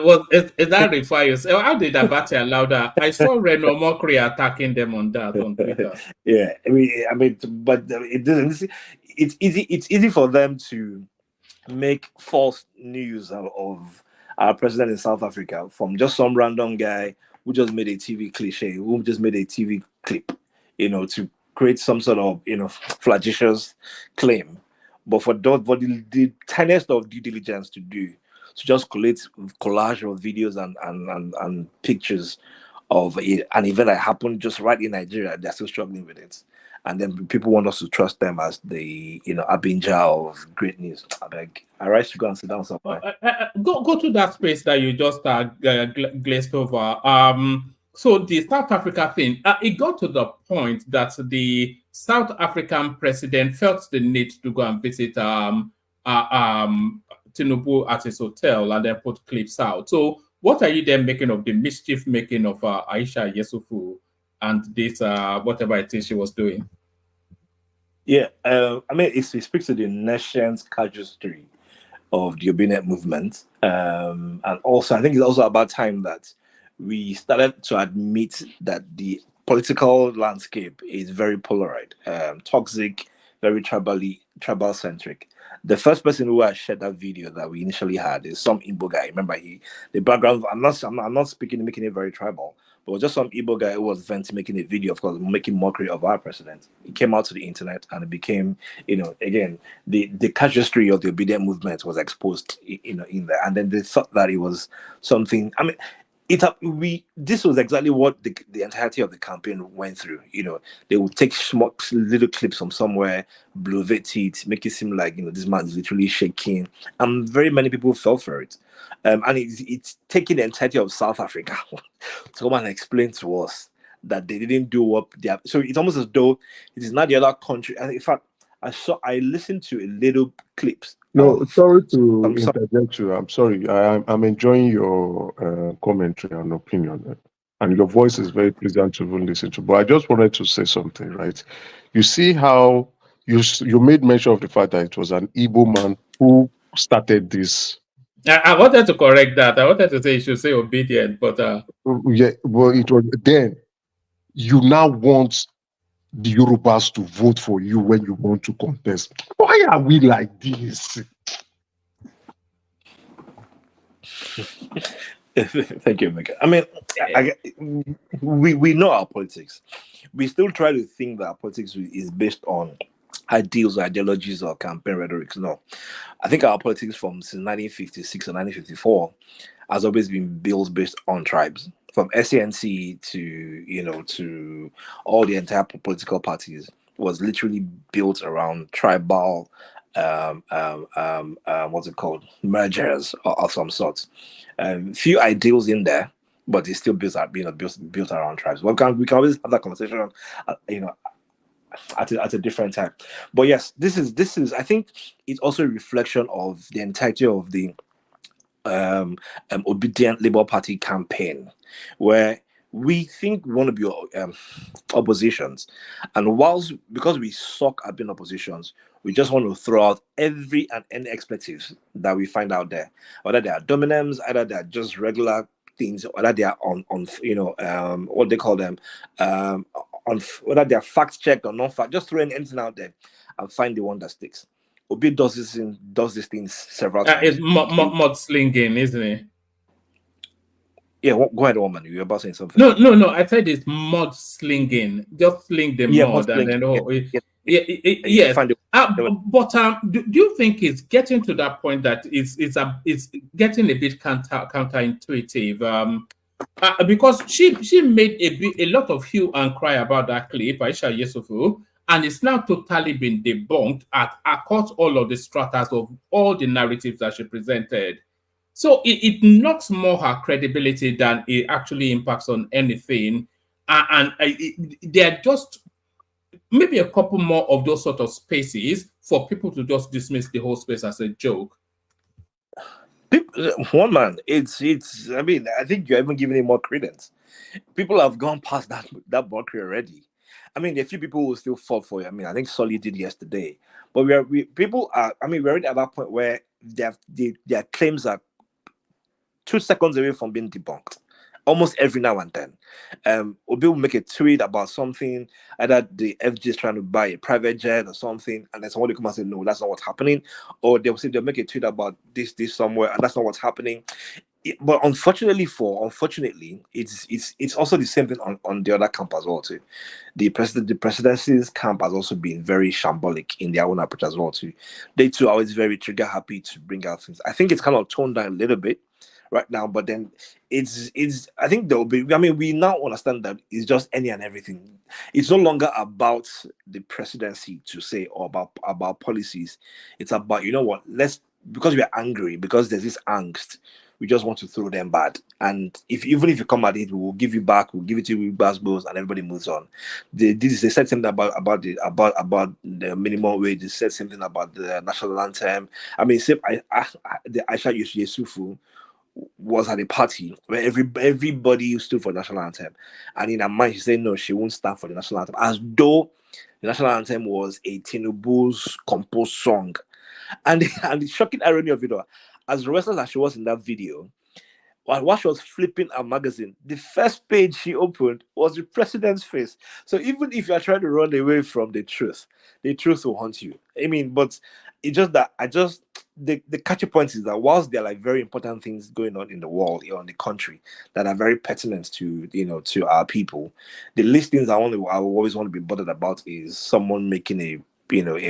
Is that requires? How did Abati allow that? I saw Reno Mokri attacking them on that on Twitter. Yeah, I mean, but it doesn't. It's easy. It's easy for them to make false news of our president in South Africa from just some random guy who just made a TV cliche, who just made a TV clip, to create some sort of, flagitious claim. But for the tiniest of due diligence to do, to just collate collage of videos and pictures of an event that happened just right in Nigeria, they're still struggling with it. And then people want us to trust them as the, Abinja of great news. I beg. I rise to go and sit down somewhere. Go to that space that you just glazed over. So the South Africa thing, it got to the point that the South African president felt the need to go and visit Tinubu at his hotel and then put clips out. So what are you then making of the mischief making of Aisha Yesufu and this whatever it is she was doing? Yeah, I mean, it speaks to the nation's casuistry of the Obidient movement. And also, I think it's also about time that we started to admit that the political landscape is very polarized, toxic, very tribal-centric. The first person who has shared that video that we initially had is some Igbo guy. Remember, the background. I'm not speaking, making it very tribal, but it was just some Igbo guy who was making a video, of course, making mockery of our president. It came out to the internet, and it became, again, the casuistry of the Obidient movement was exposed, in there, and then they thought that it was something. I mean, this was exactly what the entirety of the campaign went through. They would take little clips from somewhere, bloviate it, make it seem like this man is literally shaking, and very many people fell for it. And it's taking the entirety of South Africa to come and explain to us that they didn't do what they have. So it's almost as though it is not the other country. And in fact, I listened to a little clips. No, sorry to interject you. I'm sorry. I'm enjoying your commentary and opinion, and your voice is very pleasant to even listen to. But I just wanted to say something, right? You see how you made mention of the fact that it was an Igbo man who started this. I wanted to correct that. I wanted to say you should say Obidient, but yeah, well, it was then. You now want the Yorubas to vote for you when you want to contest. Why are we like this? Thank you, Mika. I mean, we know our politics. We still try to think that our politics is based on ideals, ideologies, or campaign rhetorics. No, I think our politics since 1956 or 1954 has always been built based on tribes. From SNC to to all the entire political parties, was literally built around tribal, what's it called, mergers of some sorts. Few ideals in there, but it's still built around tribes. We can always have that conversation, at a different time. But yes, this is I think it's also a reflection of the entirety of the Obedient Labour Party campaign, where we think we want to be oppositions, and whilst because we suck at being oppositions, we just want to throw out every and any expletives that we find out there, whether they are dominums, either they are just regular things, whether they are on what they call them, on whether they are fact checked or not fact, just throwing anything out there and find the one that sticks. Obi does these things several times. It's mudslinging, isn't it? Yeah, go ahead, woman. You were about saying something. No. I said it's mudslinging. Just sling the mud and then yes. But do you think it's getting to that point that it's getting a bit counterintuitive? Because she made a lot of hue and cry about that clip, Aisha Yesufu, and it's now totally been debunked across all of the stratas of all the narratives that she presented. So it knocks more her credibility than it actually impacts on anything. There are just maybe a couple more of those sort of spaces for people to just dismiss the whole space as a joke. One man, it's. I mean, I think you're even giving it more credence. People have gone past that mockery already. I mean, a few people will still fall for it. I mean, I think Solly did yesterday, but people are. I mean, we're already at that point where their claims are 2 seconds away from being debunked. Almost every now and then. Obi will make a tweet about something, either the FG is trying to buy a private jet or something, and then somebody come and say, no, that's not what's happening. Or they'll make a tweet about this somewhere, and that's not what's happening. But unfortunately, it's also the same thing on the other camp as well too. The presidency's camp has also been very shambolic in their own approach as well too. They too are always very trigger happy to bring out things. I think it's kind of toned down a little bit right now, but then it's I think there will be. I mean, we now understand that it's just any and everything. It's no longer about the presidency to say or about policies. It's about, you know what, because we are angry, because there's this angst, we just want to throw them bad. And even if you come at it, we'll give you back, we'll give it to you with basketballs, and everybody moves on. They said something about the minimum wage. They said something about the national anthem. I mean, the Aisha Yusufu was at a party where everybody stood for the national anthem, and in her mind she said no, she won't stand for the national anthem, as though the national anthem was a Tinubu's composed song. And the shocking irony of it all, as restless as she was in that video, while she was flipping a magazine, the first page she opened was the president's face. So even if you are trying to run away from the truth will haunt you. I mean, but it's just that the catchy point is that whilst there are like very important things going on in the world, in the country, that are very pertinent to our people, the least things I always want to be bothered about is someone making a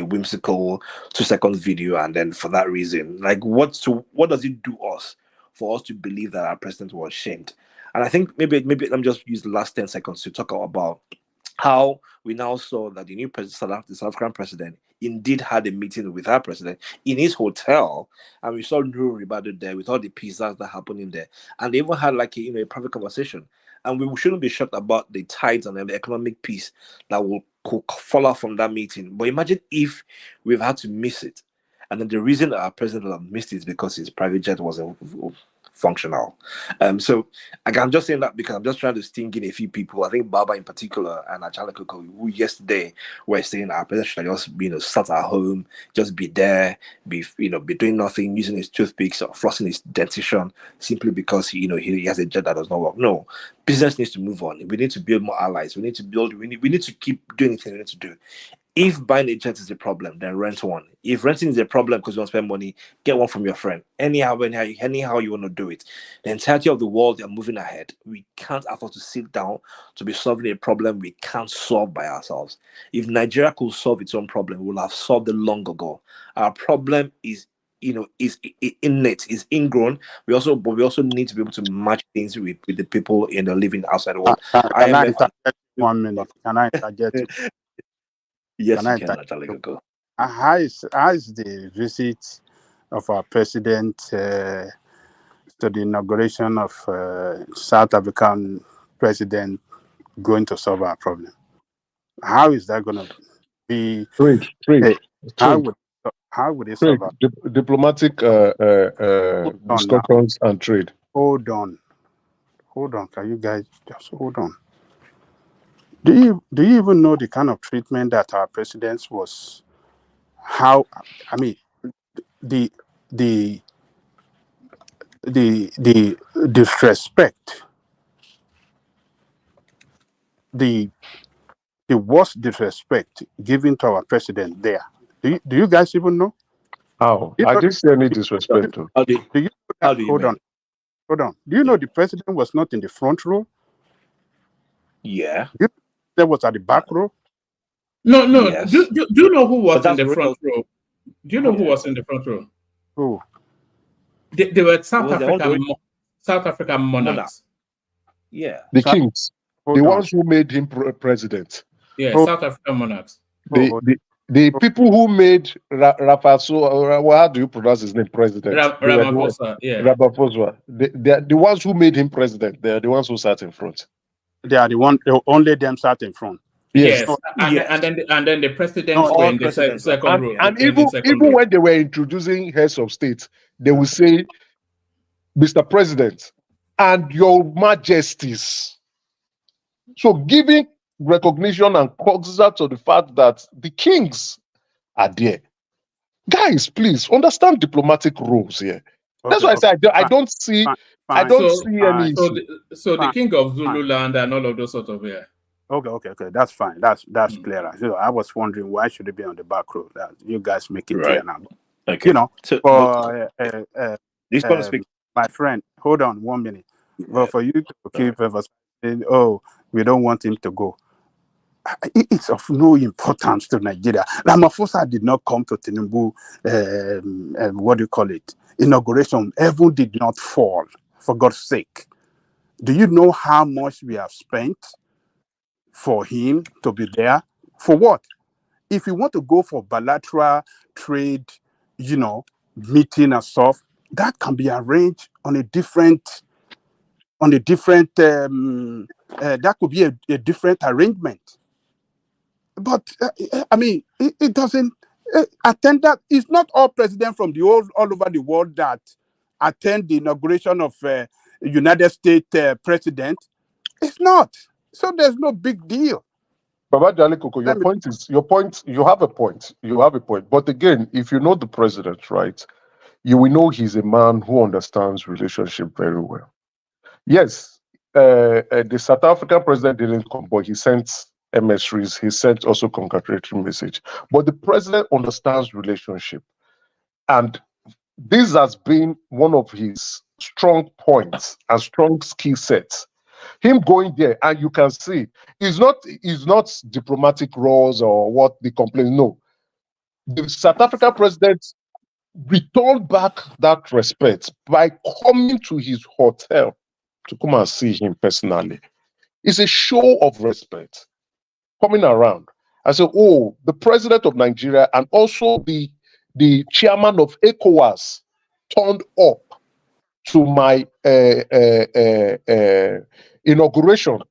whimsical 2 seconds video, and then for that reason, like what does it do us for us to believe that our president was shamed? And I think maybe let me just use the last 10 seconds to talk about how we now saw that the new president, the South African president, indeed had a meeting with our president in his hotel, and we saw Nuru Ribadu there with all the pizzas that happened in there, and they even had like a private conversation. And we shouldn't be shocked about the tides and the economic peace that will follow from that meeting. But imagine if we've had to miss it, and then the reason our president have missed it is because his private jet wasn't functional. So I'm just saying that because I'm just trying to sting in a few people. I think Baba in particular and Achala Koko, who yesterday were saying our president should just sat at home, just be there, be doing nothing, using his toothpicks or flossing his dentition simply because he has a jet that does not work. No, business needs to move on. We need to build more allies. We need to keep doing anything we need to do. If buying a jet is a problem, then rent one. If renting is a problem because you want to spend money, get one from your friend. Anyhow you want to do it. The entirety of the world are moving ahead. We can't afford to sit down to be solving a problem we can't solve by ourselves. If Nigeria could solve its own problem, we will have solved it long ago. Our problem is innate, is ingrown. We also need to be able to match things with the people living outside the world. Can I interject 1 minute? Can I interject? Yes, Can you I can, thank Natali you? Gogo. How is the visit of our president to the inauguration of South African president going to solve our problem? How is that going to be? Trade. How would it solve our Diplomatic on now? discussions and trade. Hold on. Can you guys just hold on? Do you even know the kind of treatment that our president was? How, I mean, the disrespect, the worst disrespect given to our president there. Do you guys even know? How? You I know didn't see any disrespect. Though. How do you, do you know that? how do you Hold mean? on. Do you know the president was not in the front row? Yeah. That was at the back row. No. Yes. Do you know who was in But that's the front real. row? Do you know who Yeah. was in the front row? Who? They were South Was the all the way African monarchs. Yeah. The kings, Hold the on. ones who made him president. Yeah, Hold- South African monarchs. The people who made Ramaphosa, how do you pronounce his name, president? They were the ones- Ramaphosa, yeah. Ramaphosa. They are the ones who made him president. They are the ones who sat in front. They are the one. Only them sat in front. Yes, So- and then the presidents No, were all in the presidents were second row. And in the second even row. when they were introducing heads of state, they will say, Mr. President, and your majesties. So giving recognition and consider to the fact that the kings are there. Guys, please understand diplomatic rules here. That's why I say I don't see any issue. So the king of Zululand and all of those sort of Okay. That's fine. That's clearer. So I was wondering why should it be on the back row. That you guys make it clear now. Okay. You know, So, this gonna speak. my friend. Hold on 1 minute. But for you to keep saying, "Oh, we don't want him to go," it's of no importance to Nigeria. Ramaphosa did not come to Tinubu. What do you call it? Inauguration. Heaven did not fall. For God's sake, do you know how much we have spent for him to be there? For what? If you want to go for bilateral trade, meeting and stuff, that can be arranged on a different. That could be a different arrangement. But I mean, it doesn't attend that. It's not all presidents from all over the world that attend the inauguration of United States president. It's not. So there's no big deal. Baba Jali Koko, you have a point. But again, if you know the president, right, you will know he's a man who understands relationship very well. Yes, the South African president didn't come, but he sent emissaries, he sent also congratulatory message. But the president understands relationship. And this has been one of his strong points and strong skill sets. Him going there, and you can see, it's not diplomatic roles or what they complain. No, the South African president returned back that respect by coming to his hotel to come and see him personally. It's a show of respect. Coming around, I said, "Oh, the president of Nigeria and also the chairman of ECOWAS turned up to my inauguration.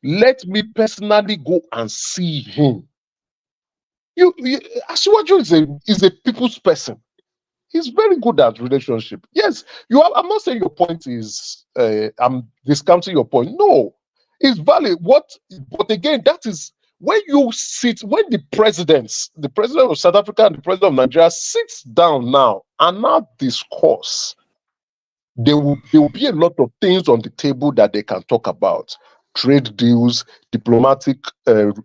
Let me personally go and see him." Asiwaju is a people's person. He's very good at relationship. Yes, I'm not saying your point is. I'm discounting your point. No, it's valid. But again, that is when you sit. When the president of South Africa and the president of Nigeria sits down now and now discuss, there will be a lot of things on the table that they can talk about. Trade deals,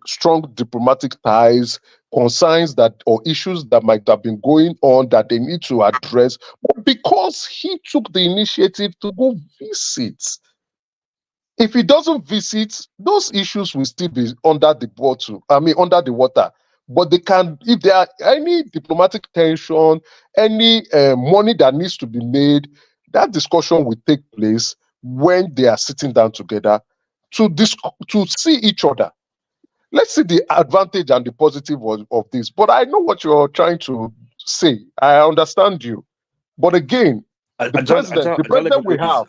strong diplomatic ties, concerns or issues that might have been going on that they need to address. But because he took the initiative to go visit, if he doesn't visit, those issues will still be under the water. But they can, if there are any diplomatic tension, any money that needs to be made, that discussion will take place when they are sitting down together to see each other. Let's see the advantage and the positive of this. But I know what you're trying to say. I understand you. But again, the president we have.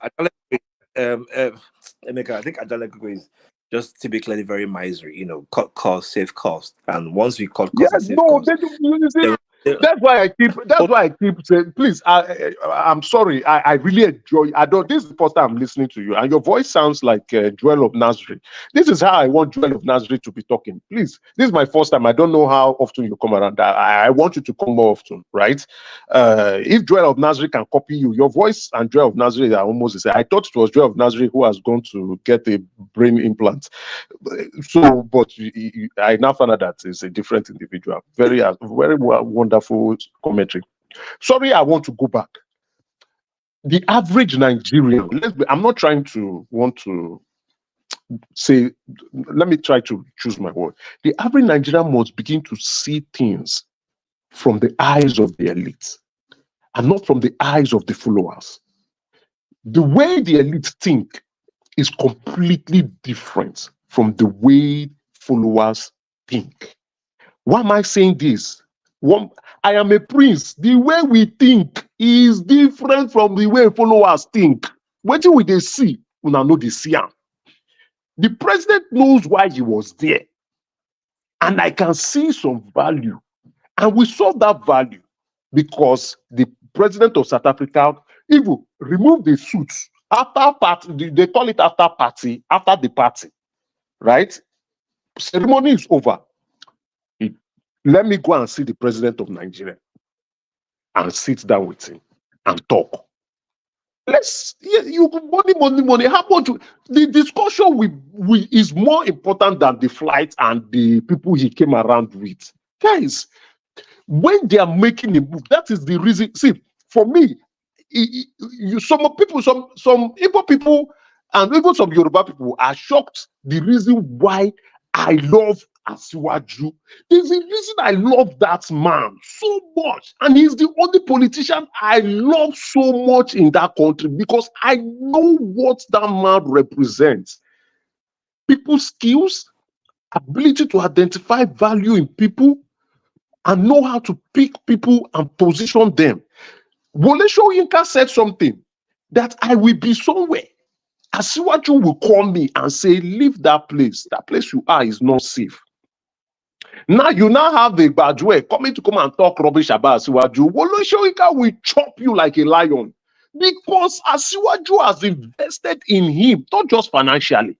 Emeka, I think Ajaleko is just typically very miserly, cut cost, save cost. And once we cut cost and save cost, that's why I keep saying, please, I'm sorry. I really enjoy. This is the first time I'm listening to you, and your voice sounds like Joel of Nazareth. This is how I want Joel of Nazareth to be talking. Please, this is my first time. I don't know how often you come around. I want you to come more often, right? If Joel of Nazareth can copy you, your voice and Joel of Nazareth are almost the same. I thought it was Joel of Nazareth who has gone to get a brain implant. So, but I now found out that it's a different individual. Very wonderful commentary. Sorry, I want to go back. The average Nigerian, I'm not trying to want to say, let me try to choose my word. The average Nigerian must begin to see things from the eyes of the elite and not from the eyes of the followers. The way the elite think is completely different from the way followers think. Why am I saying this? I am a prince. The way we think is different from the way followers think. What will they see? Una know they see am. The president knows why he was there. And I can see some value. And we saw that value because the president of South Africa even removed the suits after party. They call it after party, after the party, right? Ceremony is over. Let me go and see the president of Nigeria and sit down with him and talk. Money. How much? The discussion is more important than the flight and the people he came around with. Guys, when they are making a move, that is the reason. See, for me, some Igbo people and even some Yoruba people are shocked. The reason why I love Asiwaju. There's a reason I love that man so much. And he's the only politician I love so much in that country because I know what that man represents. People's skills, ability to identify value in people, and know how to pick people and position them. Wole Soyinka said something that I will be somewhere. Asiwaju will call me and say, leave that place. That place you are is not safe. Now you have the Badwe coming to come and talk rubbish about Asiwaju. Wole Soyinka will chop you like a lion because Asiwaju has invested in him, not just financially,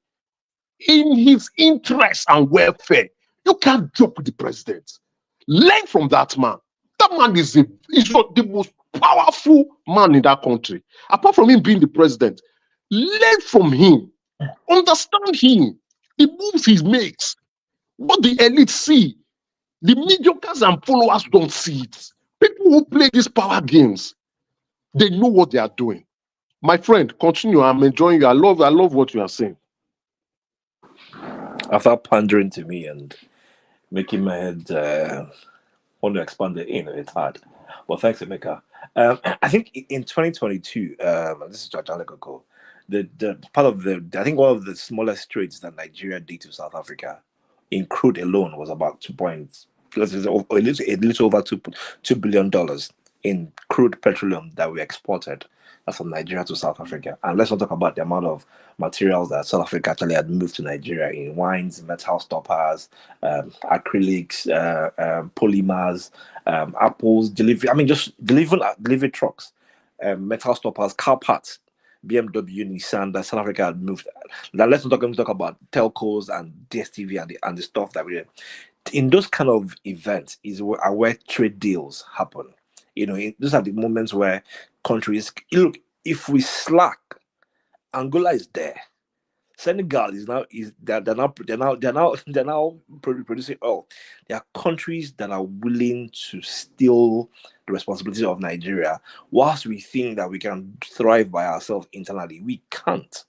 in his interest and welfare. You can't joke with the president. Learn from that man. That man is the most powerful man in that country. Apart from him being the president, learn from him. Understand him. The moves he makes. What the elite see. The mediocres and followers don't see it. People who play these power games, they know what they are doing. My friend, continue. I'm enjoying you. I love what you are saying. After pondering to me and making my head want to expand it in, it's hard. Well, thanks, Emeka. I think in 2022, this is Jajaleko, the part of I think one of the smallest trades that Nigeria did to South Africa in crude alone was about a little over $2 billion in crude petroleum that we exported. That's from Nigeria to South Africa. And let's not talk about the amount of materials that South Africa actually had moved to Nigeria in wines, metal stoppers, acrylics, polymers, apples, delivery. I mean, just delivery trucks, metal stoppers, car parts, BMW, Nissan that South Africa had moved. Now let's not talk about telcos and DSTV and the stuff that we did. In those kind of events is where trade deals happen. Those are the moments where countries look. If we slack, Angola is there. Senegal they're now producing oil. There are countries that are willing to steal the responsibility of Nigeria, whilst we think that we can thrive by ourselves internally. We can't.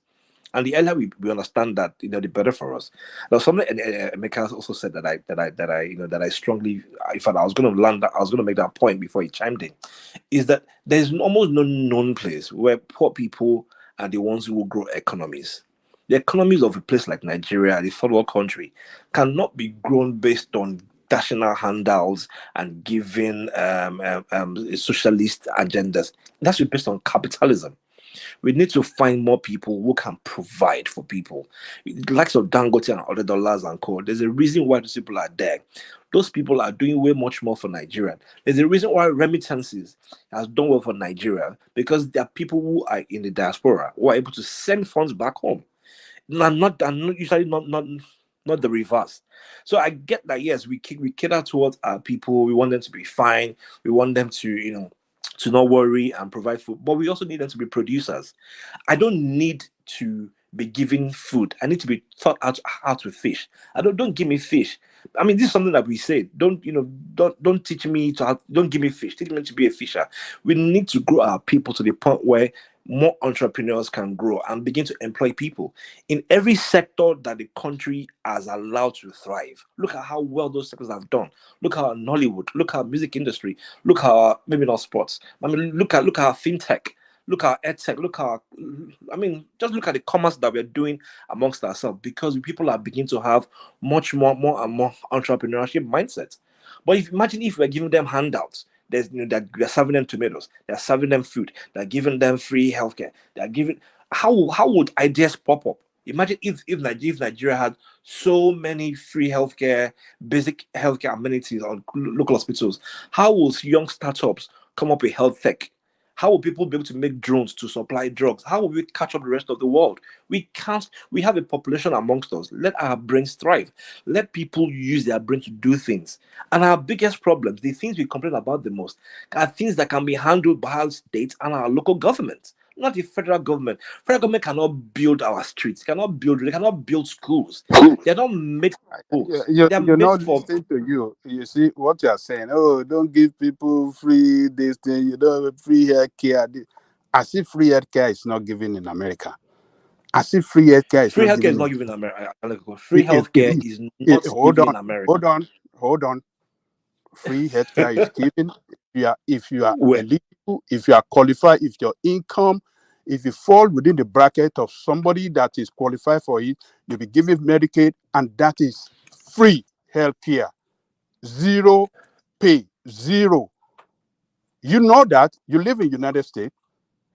And the earlier we understand that, the better for us. Now, something Emeka also said that I strongly, in fact, I was going to make that point before he chimed in, is that there's almost no known place where poor people are the ones who will grow economies. The economies of a place like Nigeria, the third world country, cannot be grown based on national handouts and giving socialist agendas. That's based on capitalism. We need to find more people who can provide for people. The likes of Dangote and other dollars and co. There's a reason why those people are there. Those people are doing way much more for Nigeria. There's a reason why remittances has done well for Nigeria, because there are people who are in the diaspora who are able to send funds back home. And not usually not the reverse. So I get that. Yes, we cater towards our people. We want them to be fine. We want them to to not worry and provide food, but we also need them to be producers. I don't need to be given food. I need to be taught how to fish. Don't give me fish. I mean, this is something that we say. Don't teach me don't give me fish. Teach me to be a fisher. We need to grow our people to the point where more entrepreneurs can grow and begin to employ people in every sector that the country has allowed to thrive. Look at how well those sectors have done. Look at Nollywood. Look at music industry. Look at maybe not sports. I mean, look at fintech. Look at edtech. Just look at the commerce that we're doing amongst ourselves, because people are beginning to have much more and more entrepreneurship mindset. But imagine if we're giving them handouts. There's that we're serving them tomatoes, they're serving them food, they're giving them free healthcare. They're giving how would ideas pop up? Imagine if Nigeria had so many free healthcare, basic healthcare amenities on local hospitals. How would young startups come up with health tech? How will people be able to make drones to supply drugs? How will we catch up the rest of the world? We can't. We have a population amongst us. Let our brains thrive. Let people use their brain to do things. And our biggest problems, the things we complain about the most, are things that can be handled by our state and our local government, not the federal government. Federal government cannot build our streets, they cannot build schools. They're not made for schools. They're You're made not for listening to you. You see what you're saying. Oh, don't give people free this thing. You don't have free health care. As if free health care is not given in America. As if free health care is free not healthcare given is in not given in America. Free it healthcare is. is not Hold given in on, America. hold on. Free healthcare is given if you are Where? eligible, if you are qualified, if your income, if you fall within the bracket of somebody that is qualified for it, you'll be given Medicaid, and that is free healthcare. Zero pay, zero. You know that you live in United States.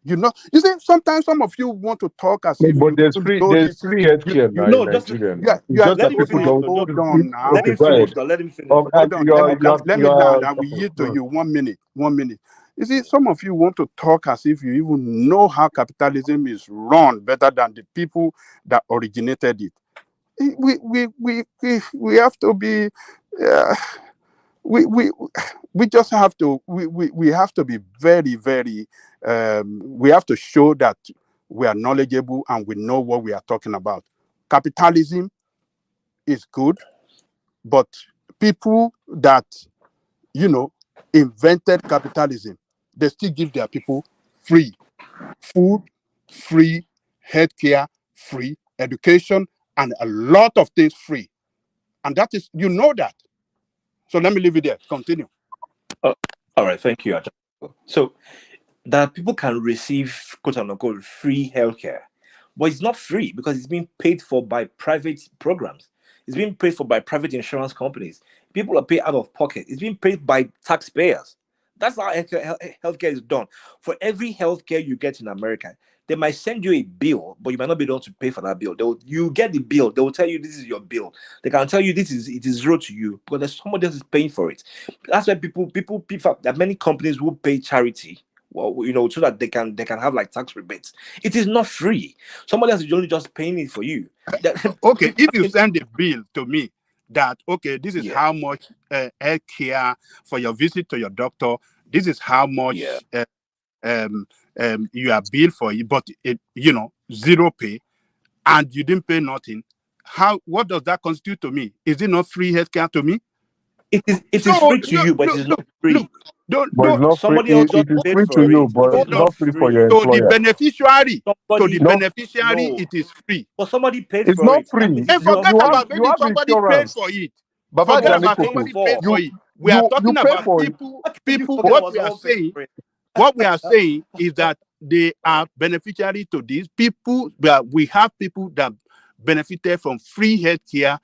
You see, sometimes some of you want to talk as No, if but you know there's this. free healthcare You now in No, just Nigeria yeah, now. you It's are, just let that him hold people finish. on, don't. No, hold on let now. him Okay, go finish. ahead. No, let him finish. Hold on. Let me You are yield to you 1 minute. 1 minute. You see, some of you want to talk as if you even know how capitalism is run better than the people that originated it. We have to be. Uh, we just have to. We have to be very, very. We have to show that we are knowledgeable and we know what we are talking about. Capitalism is good, but people that invented capitalism, they still give their people free food, free healthcare, free education, and a lot of things free. And that is, that. So let me leave it there. Continue. All right, thank you, Aja. So that people can receive quote unquote free healthcare, but it's not free because it's being paid for by private programs. It's being paid for by private insurance companies. People are paid out of pocket. It's being paid by taxpayers. That's how healthcare is done. For every healthcare you get in America, they might send you a bill, but you might not be able to pay for that bill. You get the bill. They will tell you this is your bill. They can tell you it is zero to you, but there's somebody else is paying for it. That's why people. There are many companies who pay charity, so that they can have like tax rebates. It is not free. Somebody else is only just paying it for you. Okay, if you send a bill to me that, okay, this is Yeah. how much health care for your visit to your doctor, this is how much you are billed for it, but zero pay, and you didn't pay nothing. What does that constitute to me? Is it not free healthcare to me? It is free to you, but it is not free. Don't But it's not free. Somebody else just It is paid free to for you, it. but It it's is not not free for your free. to the employer. beneficiary. Somebody no. It is free. But somebody paid It's for not it. That free. means And it's not forget You free. about you maybe have somebody paid insurance. for it. Baba What Forget was he about paying Janikoku. somebody for? paid for You it. We are talking What about pay for it. people. can you People. forget What was we are all paid saying. for it? What we are saying is that they are beneficiary to this. People that we have people that benefited from free healthcare,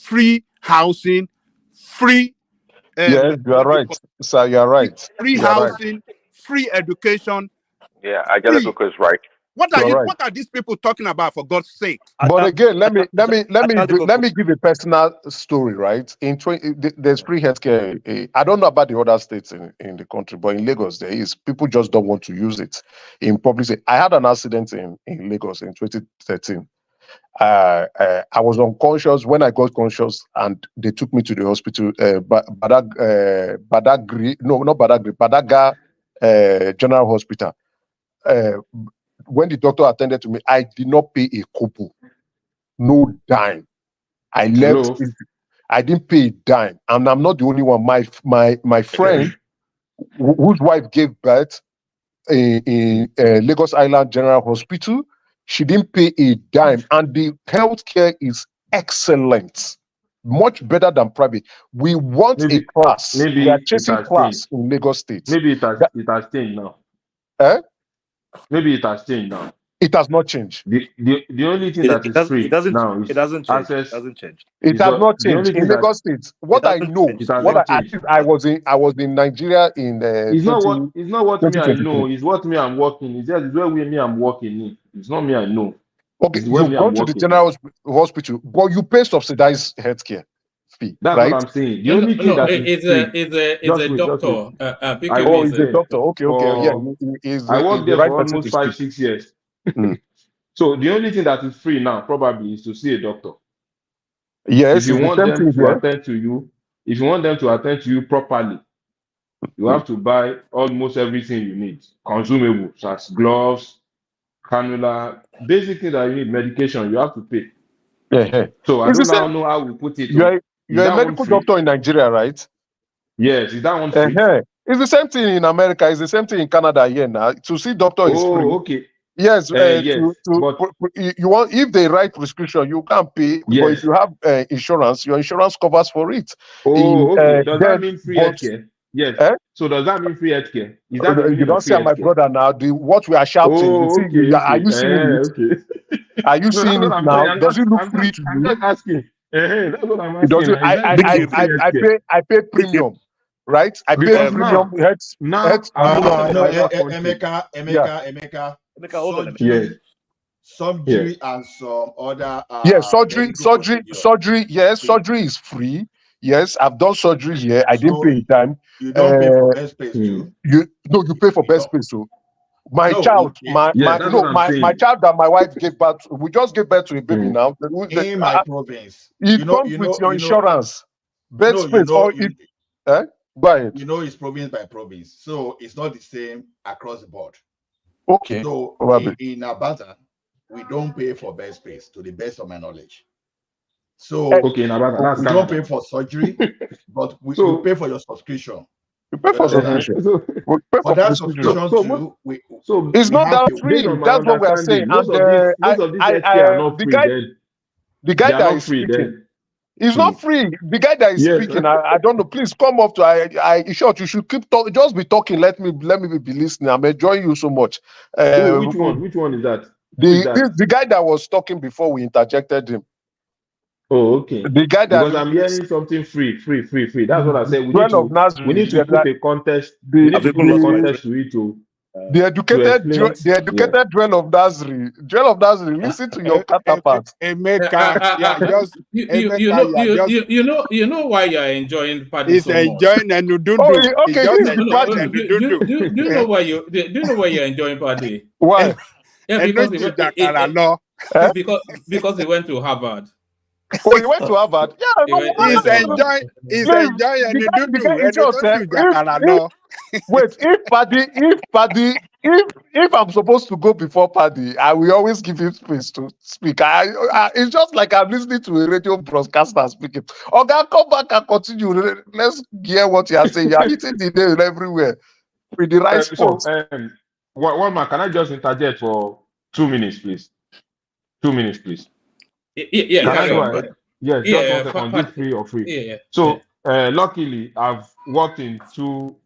free housing, free Yes, you are right, sir. You are right. free You are right. housing, free education, Yeah, I get free. it is right. What You are are you? right. What are these people talking about? For God's sake! But again, let me give a personal story, right? There's free healthcare. I don't know about the other states in the country, but in Lagos there is. People just don't want to use it in public. I had an accident in Lagos in 2013. I was unconscious. When I got conscious, and they took me to the hospital. Badagry, no, not Badagry, Badaga General Hospital. When the doctor attended to me, I did not pay a kobo. No dime. I left. I didn't pay a dime, and I'm not the only one. My friend, whose wife gave birth in Lagos Island General Hospital, she didn't pay a dime, and the healthcare is excellent, much better than private. We want a class. Maybe We are it chasing has class changed. in Lagos State. Maybe it has changed now. Maybe it has changed now. It has not changed. The only thing that is free now is access. It has not changed in Lagos State. What I know, I was in Nigeria in It's not what me I 2022. know. It's what me I'm working. It's just where me I'm working in. It's not me I know. Okay, It's where you've me gone I'm to the working. general hospital, but you pay subsidized healthcare fee, That's right? what I'm saying. The only thing that is free. It's a doctor. Oh, he's a doctor. Okay, yeah. I he's worked the there right for person almost to speak. 5-6 years. So the only thing that is free now probably is to see a doctor. Yes, If you it's the want same them thing to here. attend to you, if you want them to attend to you properly, you have to buy almost everything you need. Consumables, as gloves, cannula, basic things that you need, medication, you have to pay. Yeah. So I It's the don't now same. know how we put it. You're Is a that one medical free? doctor in Nigeria, right? Yes, is that one free? It's the same thing in America. It's the same thing in Canada here now. To see doctor is free. Oh, okay. Yes, Yes, but you want, if they write prescription, you can't pay. But yes. if you have insurance, your insurance covers for it. Oh, okay. Does that mean free healthcare? Yes. Eh? So does that mean free healthcare? Is that the You meaning don't of free say my healthcare? brother now. What we are shouting, Oh, okay, are you seeing it? okay. Are you No, that's seeing what it I'm now? saying. Does it look I'm free to you? just asking. That's what I'm It asking. doesn't. I pay premium, right? I pay Because premium. now I'm looking No, at my Emeka, surgery and some other surgery. Yes, surgery is free. Yes, I've done surgery here. I didn't pay in time. You don't pay for best space too. You pay for best space. So my child that my wife gave birth. We just gave birth to a baby now. In my province, it comes with your insurance. Bed space or if go ahead. You know, it's province by province, so it's not the same across the board. Okay. So in Abata, we don't pay for bed space, to the best of my knowledge. So okay, in Abata, we don't pay for surgery, but we pay for your subscription. You pay for subscription. For that subscription too, it's not that free. That's what we are saying. Most of these healthcare are not free. The guy that is speaking, it's not free. The guy that is speaking, I don't know. Please come up to you should keep talking. Just be talking. Let me be listening. I'm enjoying you so much. Which one? Which one is that? The guy that was talking before we interjected him. Oh, okay. The guy that because I'm hearing something free. That's what I said. We need to put a context. We need to put a context to it to. The educated dwell of Nazri, listen to your counterpart. You know why you're enjoying Paddy He's so enjoying much. Nudundu. Okay, Do you know why you're enjoying Paddy? Why? Yeah, because he went to Harvard. Oh, he went to Harvard. Yeah, he's enjoying Nudundu. Wait, if I'm supposed to go before Paddy, I will always give him space to speak. It's just like I'm listening to a radio broadcaster speaking. Okay, come back and continue. Let's hear what you are saying. You're hitting the nail everywhere with the right spots. One man, can I just interject for 2 minutes, please? 2 minutes, please. Yeah. Yes, just 1 second. This free or free. Yeah. So luckily, I've worked in two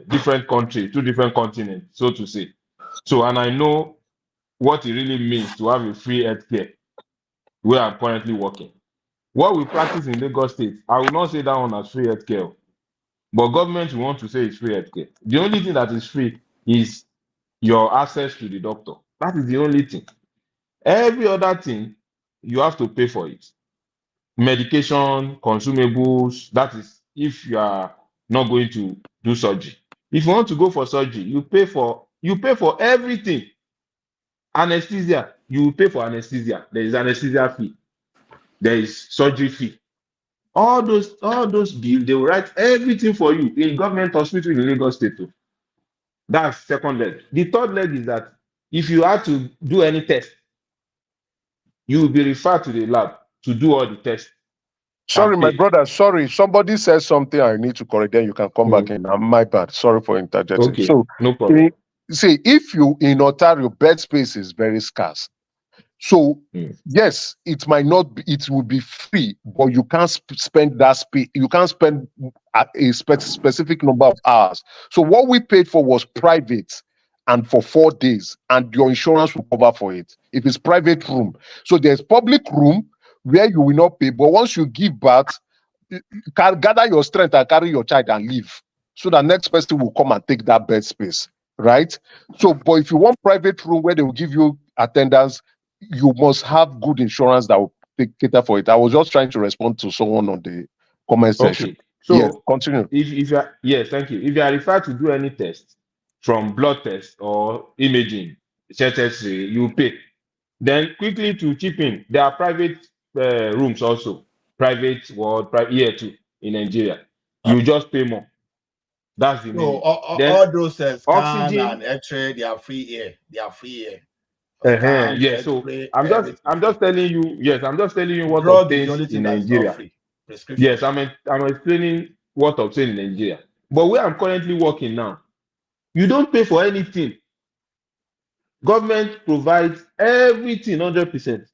different countries, two different continents, so to say. So, and I know what it really means to have a free healthcare where I'm currently working. What we practice in Lagos State, I will not say that one as free healthcare, but government will want to say it's free healthcare. The only thing that is free is your access to the doctor. That is the only thing. Every other thing, you have to pay for it. Medication, consumables, that is if you are not going to do surgery. If you want to go for surgery, you pay for everything. Anesthesia, you will pay for anesthesia. There is anesthesia fee. There is surgery fee. All those bills, they will write everything for you in government hospital in Lagos State. That's second leg. The third leg is that if you have to do any test, you will be referred to the lab to do all the tests. Sorry, my brother. Sorry, somebody said something I need to correct. Then you can come back in. My bad. Sorry for interjecting. Okay, So, no problem. See, if you in Ontario, bed space is very scarce. So yes, it might not be, it will be free, but you can't spend that space. You can't spend a specific number of hours. So what we paid for was private, and for 4 days, and your insurance will cover for it. If it's private room, so there's public room where you will not pay, but once you give birth, gather your strength and carry your child and leave, so the next person will come and take that bed space, right? So, but if you want private room where they will give you attendance, you must have good insurance that will cater for it. I was just trying to respond to someone on the comment section. Okay, so yes, continue. If you are, yes, thank you. If you are referred to do any test, from blood test or imaging, chest X-ray, you pay. Then quickly to chip in, there are private rooms also, private ward, here too in Nigeria. You just pay more. That's the No, meaning. all those scan oxygen and X-ray, they are free here. They are free here. Scan, yeah, so X-ray, I'm just telling you, yes, I'm just telling you what drug is the only obtains thing in that is not Nigeria. free. Prescription. Yes, I'm explaining what obtains in Nigeria. But where I'm currently working now, you don't pay for anything. Government provides everything 100%.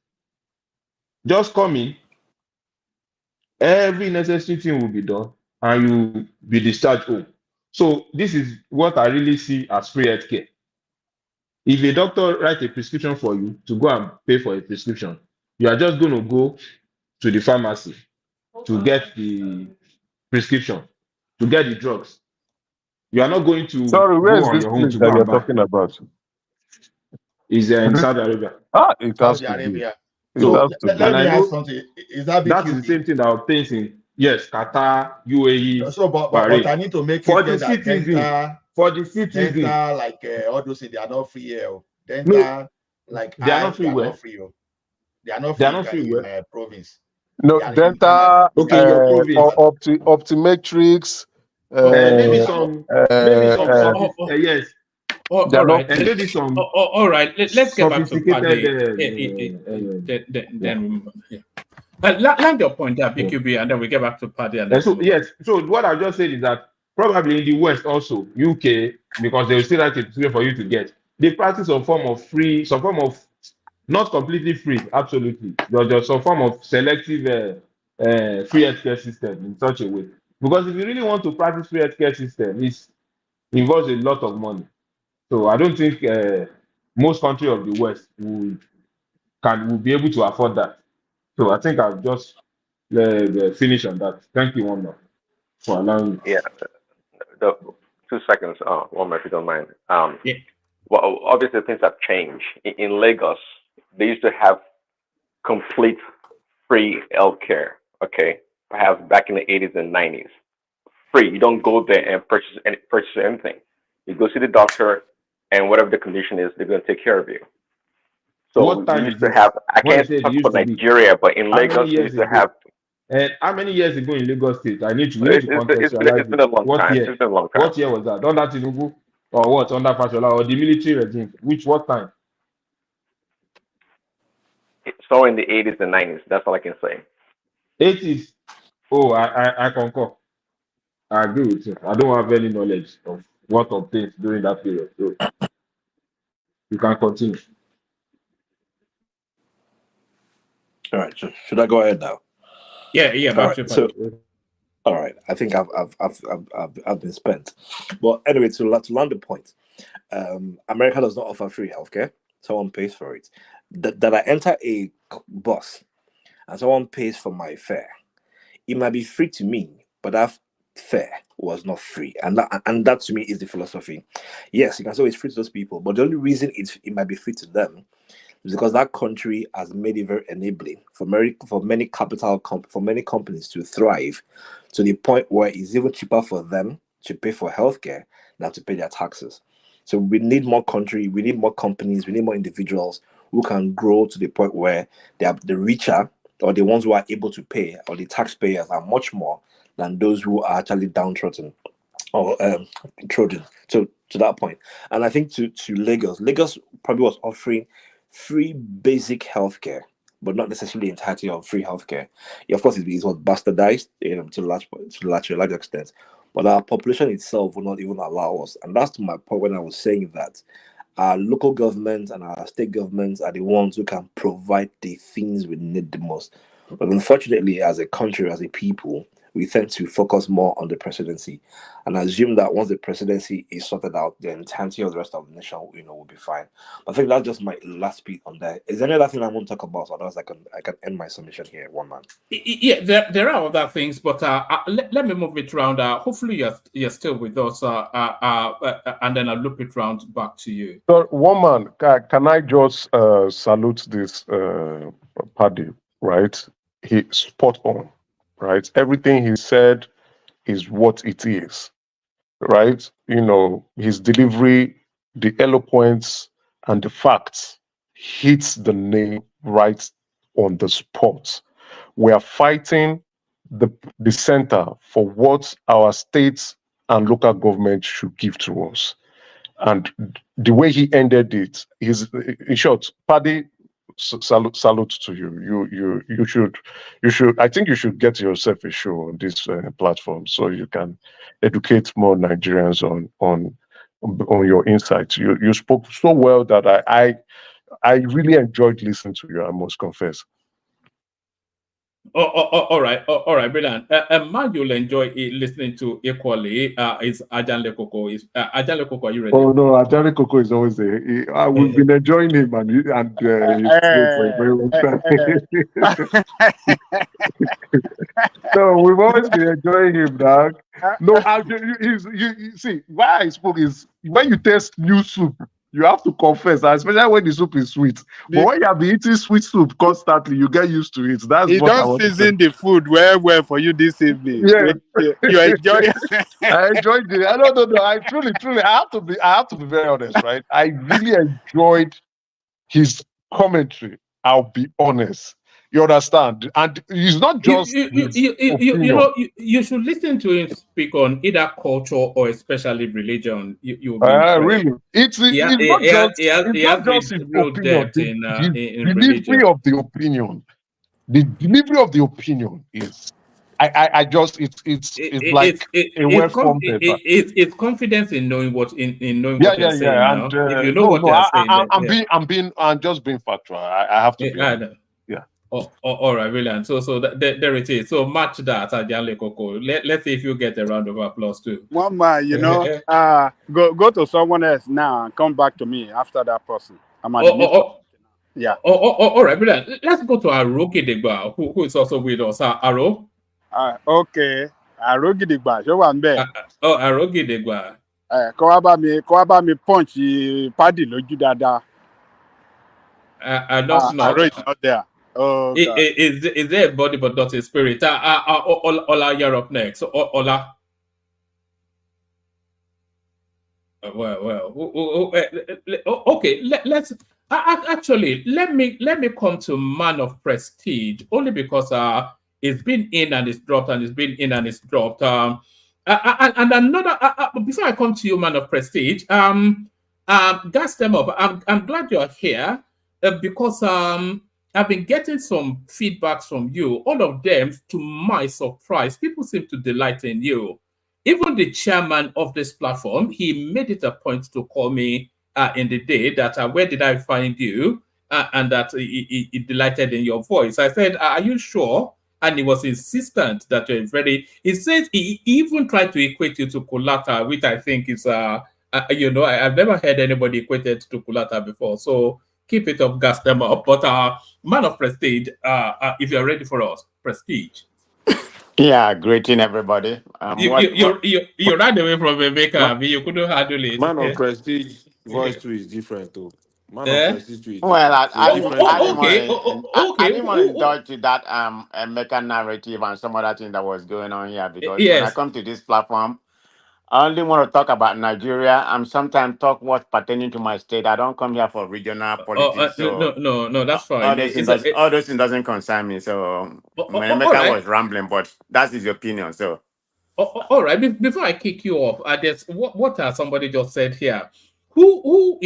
Just come in, every necessary thing will be done, and you be discharged home. So this is what I really see as free healthcare. If a doctor writes a prescription for you to go and pay for a prescription, you are just going to go to the pharmacy to get the prescription, to get the drugs. You are not going to Sorry, where go is on this your own place to that go you're and buy. talking about? Is in Saudi Arabia. It has Saudi to be. Arabia. So, Let me ask something. Is that that is BQB? the same thing that obtains in Qatar, UAE, So, but Bahrain. I need to make For it clear the that citizen, dental, like all those things, they are not free here. Dental, like they are not eyes, free they are where? not free. They are not They free are not free in where? my province. No, They are in dental, Canada. Okay, your province. optometrics. Maybe some yes. All right. And maybe some all right. Let's get back to sophisticated. then land your point there, BQB, and then we get back to Paddy. And so yes, so what I just said is that probably in the West also, UK, because they will still like it for you to get, they practice some form of free, some form of not completely free, absolutely. There's just some form of selective free healthcare system in such a way. Because if you really want to practice free healthcare system, it involves a lot of money. So I don't think most countries of the West would be able to afford that. So I think I'll just finish on that. Thank you, Wanda, for allowing me. Yeah, 2 seconds, Wanda, if you don't mind. Well, obviously things have changed. In Lagos, they used to have complete free healthcare. Okay, perhaps back in the 80s and 90s, free. You don't go there and purchase anything. You go see the doctor, and whatever the condition is, they're going to take care of you. So what time we used to have. I can't talk about Nigeria, but in Lagos, we used to have. And how many years ago in Lagos State? We need to contextualize. It's been a long time. It's been a long time. What year was that? Under Tinubu or what? Under Fashola or the military regime? What time? So in the 80s and 90s. That's all I can say. 80s. Oh, I concur. I agree with you. I don't have any knowledge of what obtained during that period. So you can continue. All right. So should I go ahead now? Yeah. All right, so All right, I think I've been spent. But anyway, to land the point, America does not offer free healthcare. Someone pays for it. That I enter a bus and someone pays for my fare. It might be free to me, but that fare was not free, and that to me is the philosophy. Yes, you can say it's free to those people, but the only reason it might be free to them is because that country has made it very enabling for many companies to thrive, to the point where it's even cheaper for them to pay for healthcare than to pay their taxes. So we need more country, we need more companies, we need more individuals who can grow to the point where they are the richer, or the ones who are able to pay, or the taxpayers are much more than those who are actually downtrodden or trodden. So to that point, and I think to Lagos probably was offering free basic healthcare, but not necessarily the entirety of free healthcare. Yeah, of course, it was bastardized, to a large extent, but our population itself will not even allow us. And that's to my point when I was saying that our local governments and our state governments are the ones who can provide the things we need the most. But unfortunately, as a country, as a people, we tend to focus more on the presidency and assume that once the presidency is sorted out, the entirety of the rest of the nation, will be fine. But I think that's just my last piece on that. Is there any other thing I want to talk about? So otherwise, I can end my submission here. One man. Yeah, there are other things, but let me move it around. Hopefully, you're still with us, and then I'll loop it round back to you. So, one man, can I just salute this Paddy, right? He spot on, right? Everything he said is what it is, right? His delivery, the eloquence, and the facts hits the nail right on the spot. We are fighting the center for what our states and local government should give to us. And the way he ended it is, in short, Paddy, salute to you. You should. I think you should get yourself a show on this platform so you can educate more Nigerians on your insights. You spoke so well that I really enjoyed listening to you. I must confess. All right, brilliant. Man, you'll enjoy listening to equally. Is Ajan Lekoko? Ajan Lekoko? Are you ready? Oh no, Ajani Koko is always there. We've been enjoying him, and he's great for a very long time. So we've always been enjoying him, dog. No, you see why I spoke is when you taste new soup, you have to confess, especially when the soup is sweet. But when you have been eating sweet soup constantly, you get used to it. That's he what I don't want to say. season the food well for you this evening. Yeah, you enjoy it. I enjoyed it. I don't know. I truly, I have to be very honest, right? I really enjoyed his commentary. I'll be honest. You understand? And he's not just you should listen to him speak on either culture or especially religion. You'll be really. It's not just his opinion. The delivery of the opinion. The delivery of the opinion is. It's like a well-formed paper. It's confidence in knowing what knowing what you're saying. And if you know what they're saying, I'm just being factual. I have to be honest. Yeah. All right, brilliant. So there it is. So match that, Ajan Lekoko. Let's see if you get a round of applause too. One man, go to someone else now and come back to me after that person. Yeah. All right, brilliant. Let's go to Arogi Degba, who is also with us. Aro. Okay. Arogi Degba. Show one there. Arogi Degba. Kọ́ bá mi punch Paddy lójú dáadáa. Aro is not there. Oh, is there a body but not a spirit? Ola, you're up next. Ola. Okay. Let's actually let me come to man of prestige only because it's been in and it's dropped and it's been in and it's dropped. And another before I come to you, man of prestige, gas them up. I'm glad you're here because I've been getting some feedbacks from you. All of them, to my surprise, people seem to delight in you. Even the chairman of this platform, he made it a point to call me in the day that where did I find you? And that he delighted in your voice. I said, are you sure? and he was insistent that you're very. He says he even tried to equate you to Kulata, which I think is I've never heard anybody equated to Kulata before. So keep it up, gas them up. But man of prestige, if you're ready for us, prestige. Yeah, greeting everybody. You ran away from Rebecca. You couldn't handle Man of it. prestige voice too is different though. Man of Eh? prestige too is Well, different. It's different I didn't voice. want Okay. to. I didn't want to indulge to that American narrative and some other thing that was going on here because when I Yes. come to this platform, I only want to talk about Nigeria and sometimes talk what's pertaining to my state. I don't come here for regional politics, so No, that's fine. all those things doesn't concern me. So when All Emeka right. was rambling, but that's his opinion. So All right. Before I kick you off, there's what somebody just said here. Who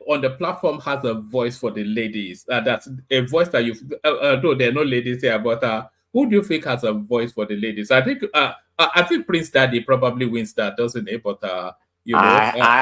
on the platform has a voice for the ladies? That's a voice that you. Though there are no ladies here, but who do you think has a voice for the ladies? I think Prince Daddy probably wins that, doesn't it? But I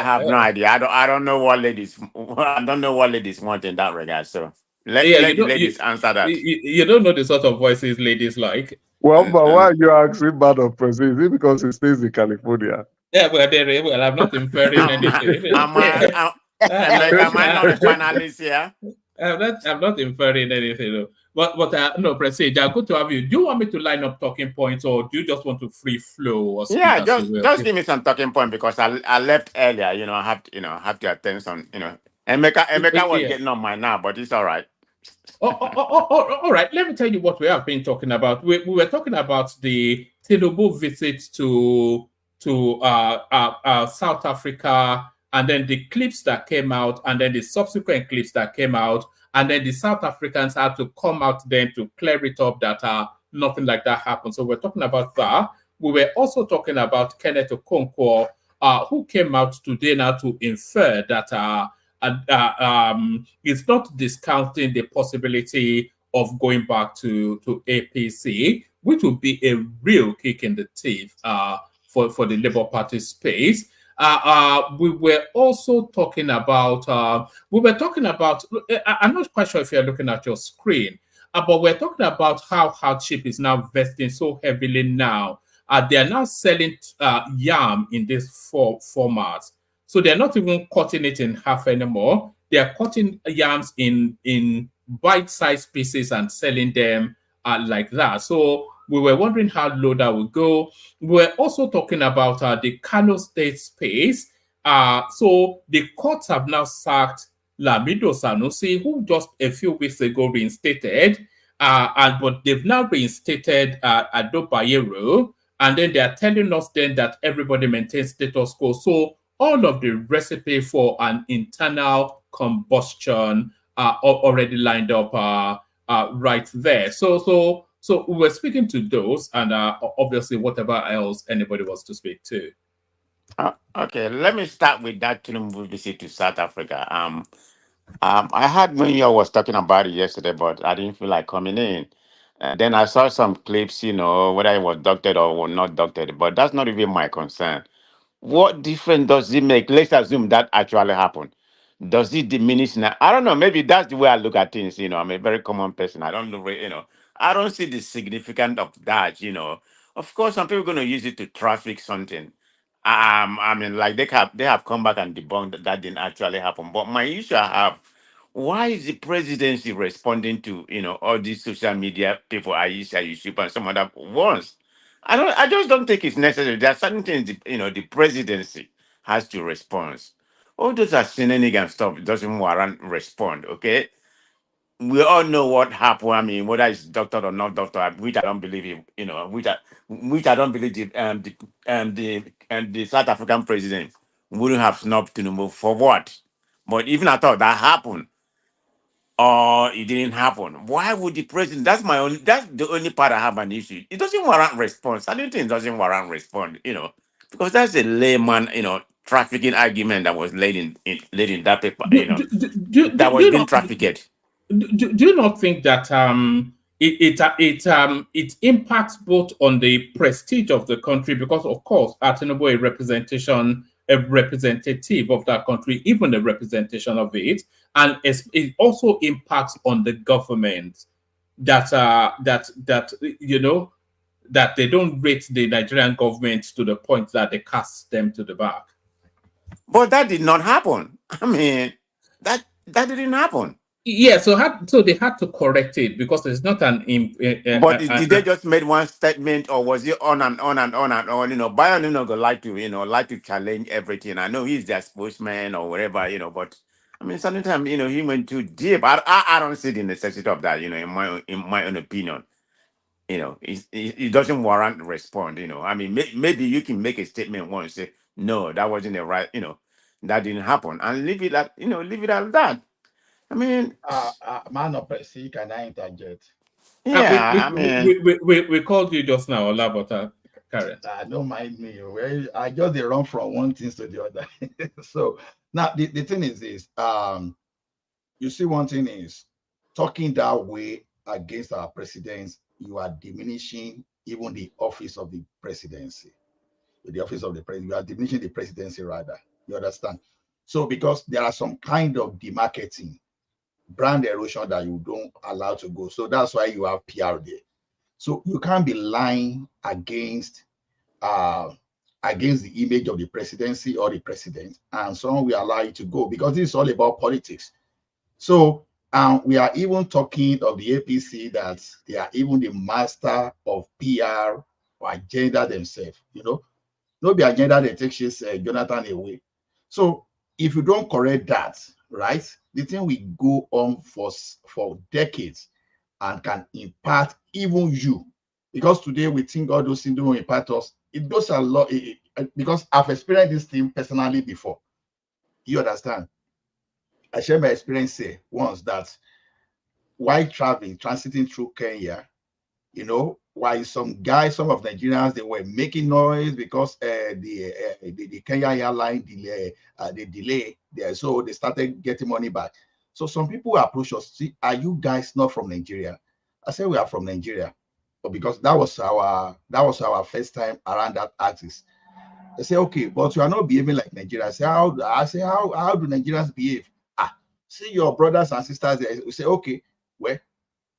have no idea. I don't know what ladies I don't know what ladies want in that regard. So let the ladies answer that. You don't know the sort of voices ladies like. Well, but why are you asking man of prestige? Is it because he stays in California? Yeah, well, I'm not inferring anything. Am I not a finalist here? I'm not inferring anything. Though. But no, Prestige, good to have you. Do you want me to line up talking points, or do you just want to free flow? Or Yeah, just give me some talking point because I left earlier. I have to attend some. Emeka was getting on my nerve, but it's all right. All right. Let me tell you what we have been talking about. We were talking about the Tinubu visit to South Africa, and then the clips that came out, and then the subsequent clips that came out, and then the South Africans had to come out then to clear it up that nothing like that happened. So we're talking about that. We were also talking about Kenneth Okonkwo, who came out today now to infer that it's not discounting the possibility of going back to APC, which would be a real kick in the teeth for the Labour Party space. We were also talking about, I'm not quite sure if you're looking at your screen, but we're talking about how hardship is now vesting so heavily now. They are now selling yam in this format. So they're not even cutting it in half anymore. They are cutting yams in bite-sized pieces and selling them like that. So we were wondering how low that would go. We're also talking about the Kano State space. So the courts have now sacked Lamido Sanusi, who just a few weeks ago reinstated, but they've now reinstated Ado Bayero, and then they are telling us then that everybody maintains status quo. So all of the recipe for an internal combustion already lined up right there. So we're speaking to those, and obviously whatever else anybody wants to speak to. Okay, let me start with that Tinubu visit to South Africa. I heard when you was talking about it yesterday, but I didn't feel like coming in. Then I saw some clips, whether it was doctored or not doctored, but that's not even my concern. What difference does it make? Let's assume that actually happened. Does it diminish now? I don't know. Maybe that's the way I look at things. I'm a very common person. I don't know. I don't see the significance of that. Of course, some people are going to use it to traffic something. I mean, like they have come back and debunked that didn't actually happen. But my issue I have, why is the presidency responding to all these social media people, Aisha, Yusuf, and some other ones? I just don't think it's necessary. There are certain things the presidency has to respond. All those are shenanigans stuff doesn't warrant respond, okay? We all know what happened. I mean, whether it's doctor or not doctor, which I don't believe which I don't believe the South African president wouldn't have snubbed Tinubu for what? But even I thought that happened or it didn't happen. Why would the president? That's the only part I have an issue. It doesn't warrant response. I don't think it doesn't warrant response, because that's a layman, trafficking argument that was laid in that paper, that was being trafficked. Do you not think that it impacts both on the prestige of the country, because of course Tinubu a representative of that country, even a representation of it, and it also impacts on the government. that that they don't rate the Nigerian government to the point that they cast them to the back. But that did not happen. I mean, that didn't happen. Yeah, so they had to correct it because it's not an. But did they just made one statement, or was it on and on and on and on? Bayern like to challenge everything. I know he's their spokesman or whatever, but I mean, sometimes he went too deep. I don't see the necessity of that. In my own opinion, it doesn't warrant response. I mean, maybe you can make a statement once, say no, that wasn't the right. That didn't happen, and leave it at that. I mean, man of see, can I interject? Yeah, we called you just now, Olabota Karen. Don't mind me. Well, I just they run from one thing to the other. So now the thing is this. You see, one thing is talking that way against our presidents, you are diminishing even the office of the presidency. The office of the president, you are diminishing the presidency rather. You understand? So because there are some kind of demarketing, brand erosion that you don't allow to go. So that's why you have PR there. So you can't be lying against the image of the presidency or the president, and someone will allow you to go because this is all about politics. So we are even talking of the APC that they are even the master of PR or agenda themselves. No be agenda they take Jonathan away. So if you don't correct that, right, the thing will go on for decades and can impact even you. Because today we think all those things don't impact us. It goes a lot because I've experienced this thing personally before. You understand? I shared my experience once that while traveling, transiting through Kenya, while some of Nigerians, they were making noise because the Kenya airline delay there, so they started getting money back. So some people approach us, see, are you guys not from Nigeria? I said we are from Nigeria, but because that was our first time around that axis. They say, okay, but you are not behaving like Nigeria. I say, how do Nigerians behave? See your brothers and sisters there. We say, okay, well,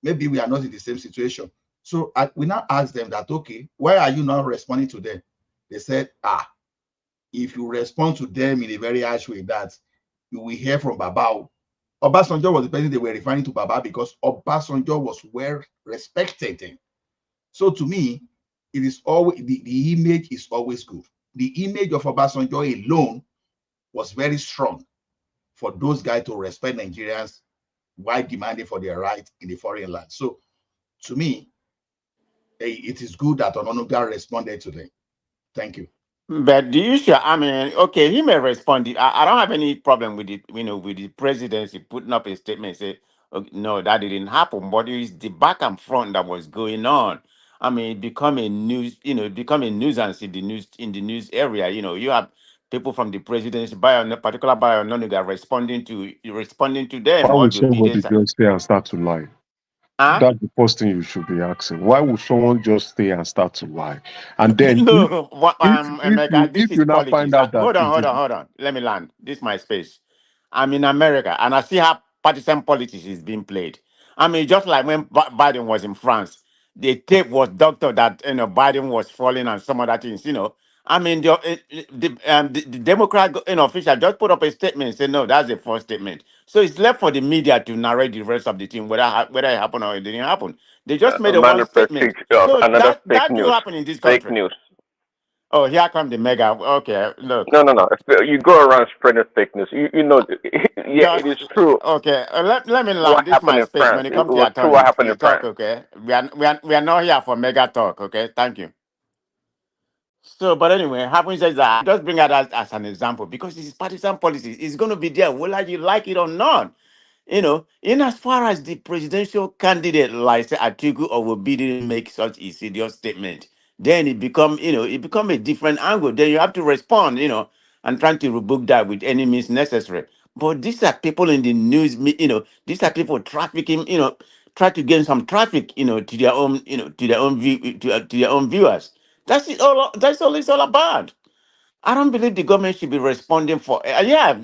maybe we are not in the same situation. So we now ask them that, okay, why are you not responding to them? They said, if you respond to them in a very harsh way, that you will hear from Babao. Obasanjo was the person they were referring to, Baba, because Obasanjo was well respected. So to me, it is always the image is always good. The image of Obasanjo alone was very strong for those guys to respect Nigerians while demanding for their rights in the foreign land. So to me, it is good that Ononuga responded to them. Thank you. But the issue, I mean, okay, he may respond. I don't have any problem with it, with the presidency putting up a statement, say, okay, no, that didn't happen. But it's the back and front that was going on. I mean, it become a nuisance in the news area. You have people from the presidency, particular by Ononuga, responding to them Why or would the somebody obedience. just stay and start to lie? Huh? That's the first thing you should be asking. Why would someone just stay and start to lie? And then No, America, this if is you now politics. find out that Hold it is hold on. Let me land. This is my space. I'm in America, and I see how partisan politics is being played. I mean, just like when Biden was in France, the tape was doctored that Biden was falling and some other things. I mean, the Democrat official just put up a statement and said, no, that's a false statement. So it's left for the media to narrate the rest of the thing, whether it happened or it didn't happen. They just made a one statement. So another fake that do news. happen in this Fake country. news. Oh, here come the mega. Okay, look. No. You go around spreading fake news. Yeah, it is true. Okay, let me What land. This is happened my in space. France? When it It comes to was your true. turn, What happened you in talk. France? Okay, we are not here for mega talk. Okay, thank you. So, but anyway, having said that, just bring that as an example because this is partisan politics. It's going to be there, whether you like it or not. In as far as the presidential candidate like say Atiku or Obi didn't make such a serious statement, then it become a different angle. Then you have to respond, and trying to rebook that with any means necessary. But these are people in the news, these are people trafficking, try to gain some traffic, to their own, to their own view, to their own viewers. That's it all. That's all it's all about. I don't believe the government should be responding for. Yeah,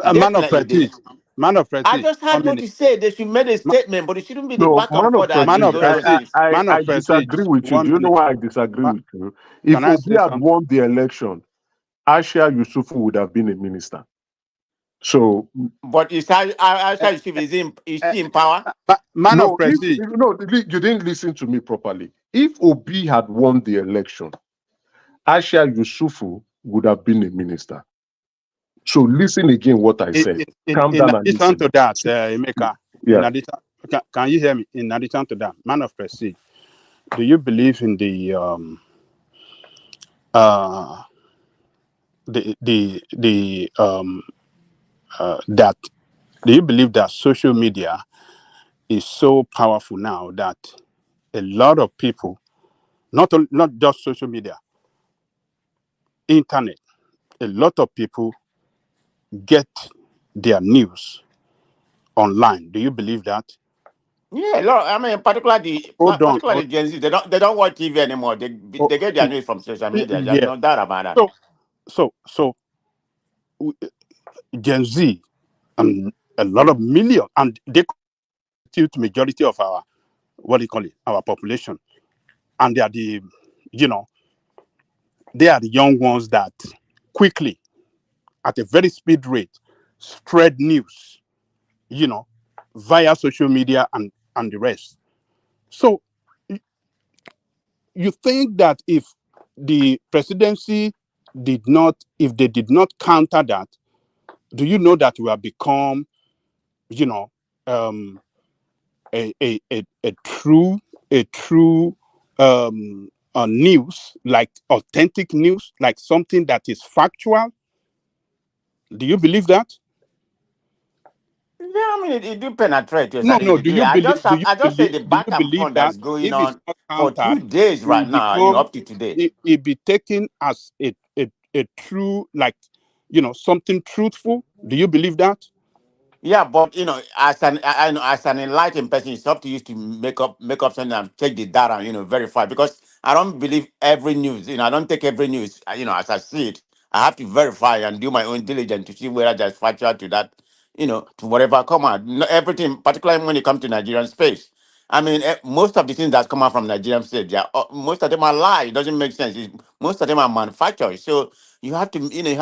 A man of definitely. fatigue. Man of I Prestige, just had 1 more minute. to say. They should make a statement, but it shouldn't be the No, back and man of forth that Man you of prestige, going on Prestige, this. Man I of Prestige, disagree with you. 1 Do you know minute. why I disagree Ma- with you? If Can I Obi say had something? won the election, Aisha Yusufu would have been a minister. So But is Aisha Yusuf is she in power? Man of no, Prestige, you didn't listen to me properly. If Obi had won the election, Aisha Yusufu would have been a minister. So listen again what I said. Calm in down and addition listen. to that, Emeka, in Yeah. addition, can you hear me? In addition to that, Man of Prestige, do you believe in the that do you believe that social media is so powerful now that a lot of people, not just social media, internet, a lot of people get their news online? Do you believe that? Yeah, look, I mean, Hold on. particularly Gen Z, they don't watch TV anymore. They get their news from social media. There's Yeah. no doubt about that. So Gen Z and a lot of million, and they constitute majority of our, what do you call it, our population, and they are they are the young ones that quickly, at a very speed rate, spread news, via social media and the rest. So you think that if the presidency if they did not counter that, do you know that we have become, um, a true news, like authentic news, like something that is factual? Do you believe that? Yeah, I mean, it do penetrate to a No, certain no. Do degree. you believe? Do you I just say believe? the Do back you and believe forth that that's going if it's on not for countered, 2 days it will right now, become up to today. it be taken as a true, like, something truthful? Do you believe that? Yeah, but as as an enlightened person, it's up to you to make up something and check the data, and verify. Because I don't believe every news. I don't take every news. As I see it, I have to verify and do my own diligence to see whether there's factual to that. To whatever come out. Not everything, particularly when it comes to Nigerian space. I mean, most of the things that come out from Nigerian state, most of them are lie. It doesn't make sense. Most of them are manufactured. So you have to, you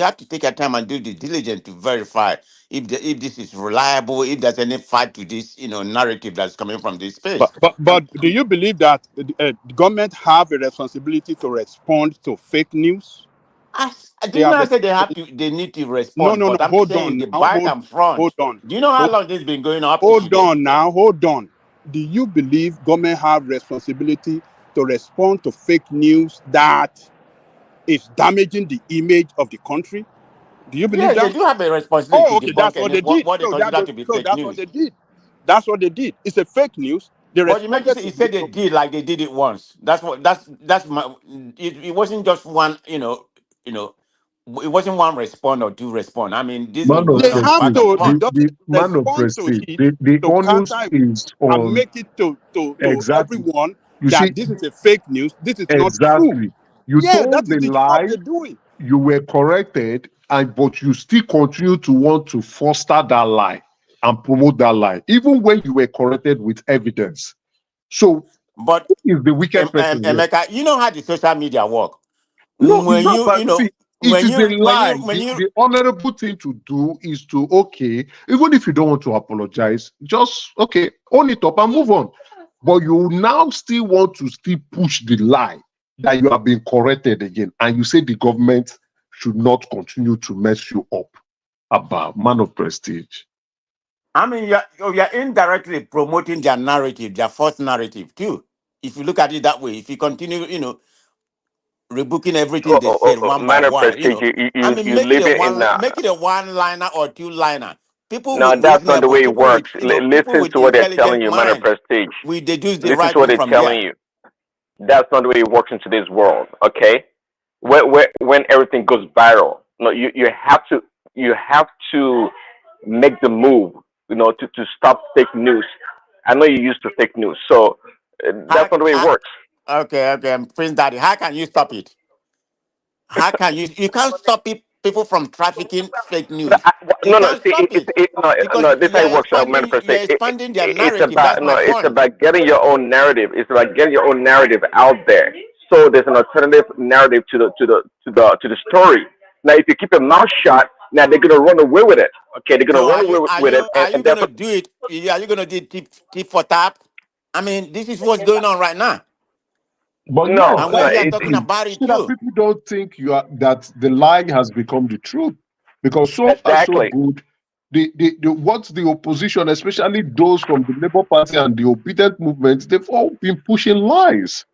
have to take your time and do the diligence to verify if this is reliable, if there's any fact to this, narrative that's coming from this space. But do you believe that the government have a responsibility to respond to fake news? I They did have not say responsibility. they need to No, respond, no, no. but I'm Hold saying on the now. back and front. On. Do you know how long this been going on up to Hold today? on now. Hold on. Do you believe government have responsibility to respond to fake news that is damaging the image of the country? Do you believe Yes, they that? do have a responsibility Oh, to okay. That's debunk what any they did. what they consider to be So fake that's what news. they did. That's what they did. It's a fake news. They But you mentioned responded you to. said they did like they did it once. That's my. It wasn't just one. It wasn't one respond or two respond. I mean, this been Man of going They on have back and prestige, to front. the man of respond to prestige, it, the to onus counter it, is and on make it to exactly. everyone You see, that this is a fake news. This is not true. exactly. You Yeah, that told is the the job lie, they're doing. you were corrected, and but you still continue to want to foster that lie and promote that lie, even when you were corrected with evidence. So But who is the wicked person here? Emeka, you know how the social media work. No, it's When not. But see, it is a lie. when you The honorable thing to do is to, okay, even if you don't want to apologize, just okay, own it up and move on. But you now still want to still push the lie that you have been corrected again, and you say the government should not continue to mess you up. About man of prestige. I mean, you're indirectly promoting their narrative, their false narrative too. If you look at it that way, if you continue, rebooking everything they said one by Man of one, prestige, I mean, you live in make it a one liner or two liner. People no, with that's not the reasonable, way it people with works. people Listen with to what they're telling intelligent you, man of mind, prestige. we deduce the Listen right to what thing they're from telling there. you. That's not the way it works in today's world. Okay, when everything goes viral, no, you have to make the move, to stop fake news. I know you're used to fake news, so that's not the way it works. Okay, Prince Daddy, how can you stop it? How can you? You can't stop it people from trafficking fake news. You No, can't see, stop it because no. This is how it works, man. you're expanding their It's narrative. That's about my It's point. about getting your own narrative. It's about getting your own narrative out there. So there's an alternative narrative to the story. Now, if you keep your mouth shut, now they're gonna run away with it. Okay, they're gonna So run away with it, are you and that's gonna what. do it? Are you gonna do tip for tap? I mean, this is what's going on right now. But yes, And No, when you are it, talking about it so that too. people don't think that the lie has become the truth. Because so far so exactly. good, what the opposition, especially those from the Labour Party and the Obidient movement, they've all been pushing lies.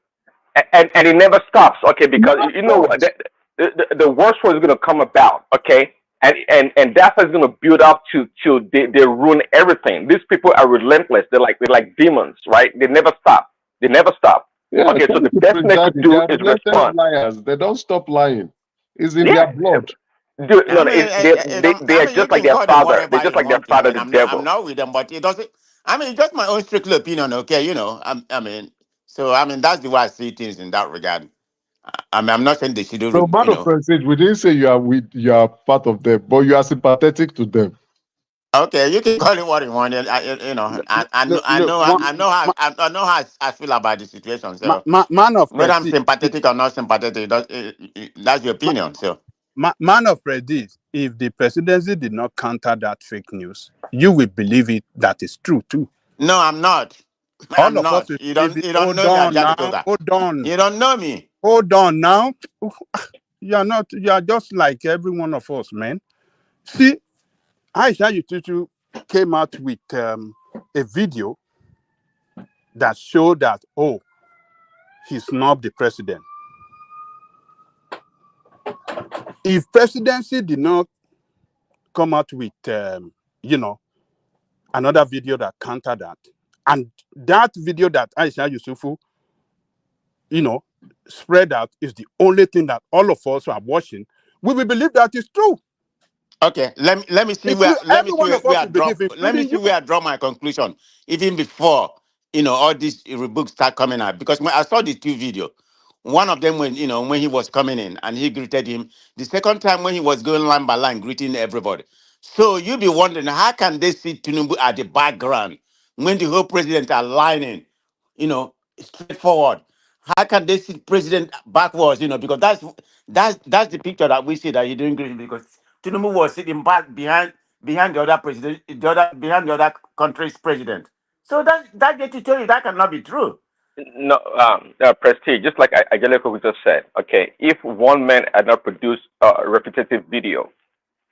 And it never stops. Okay, because Never you know what, stops. the worst was going to come about. Okay, and that's what's going to build up to they ruin everything. These people are relentless. They're like demons, right? They never stop. They never stop. Yeah, Okay, so thank the you, best thing Prince they Daddy. could They do are is relentless respond. liars. They don't stop lying. It's in their Yeah, blood. dude, no, I mean, they I are mean, you just like can their call them father. They're whatever just you like their want to. I father, mean, the I'm devil. not with them, but it doesn't. I mean, it's just my own strictly opinion. Okay, I mean, so I mean, that's the way I see things in that regard. I mean, I'm not saying they should do, No, man of prestige, we didn't say you are part of them, but you are sympathetic to them. Okay, you can call it what you want. Look, I know how I feel about the situation. So man of whether I'm prestige, sympathetic or not sympathetic, that's your opinion. So man of prestige. If the presidency did not counter that fake news, you will believe it that is true too. no, I'm not. All I'm of us not. will You believe don't. it. You don't Hold know me, on now. Ajatotoga. Hold on. You don't know me. Hold on now. You are not. You are just like every one of us, man. See, Aisha Yututu came out with a video that showed that he snubbed the president. If presidency did not come out with another video that counter that, and that video that Aisha Yusufu spread out is the only thing that all of us who are watching, we will believe that is true. Okay, let me see where Every one of us will believe, let me including see you. where I draw my conclusion even before all these books start coming out, because when I saw the two video, one of them when he was coming in and he greeted him, the second time when he was going line by line greeting everybody. So you be wondering, how can they see Tinubu at the background when the whole president are lining straightforward? How can they see president backwards? Because that's the picture that we see that you're doing great, because Tinubu was sitting back behind the other president, behind the other country's president. So that get to tell you that cannot be true. No, prestige. Just like Angelico just said. Okay, if one man had not produced a repetitive video,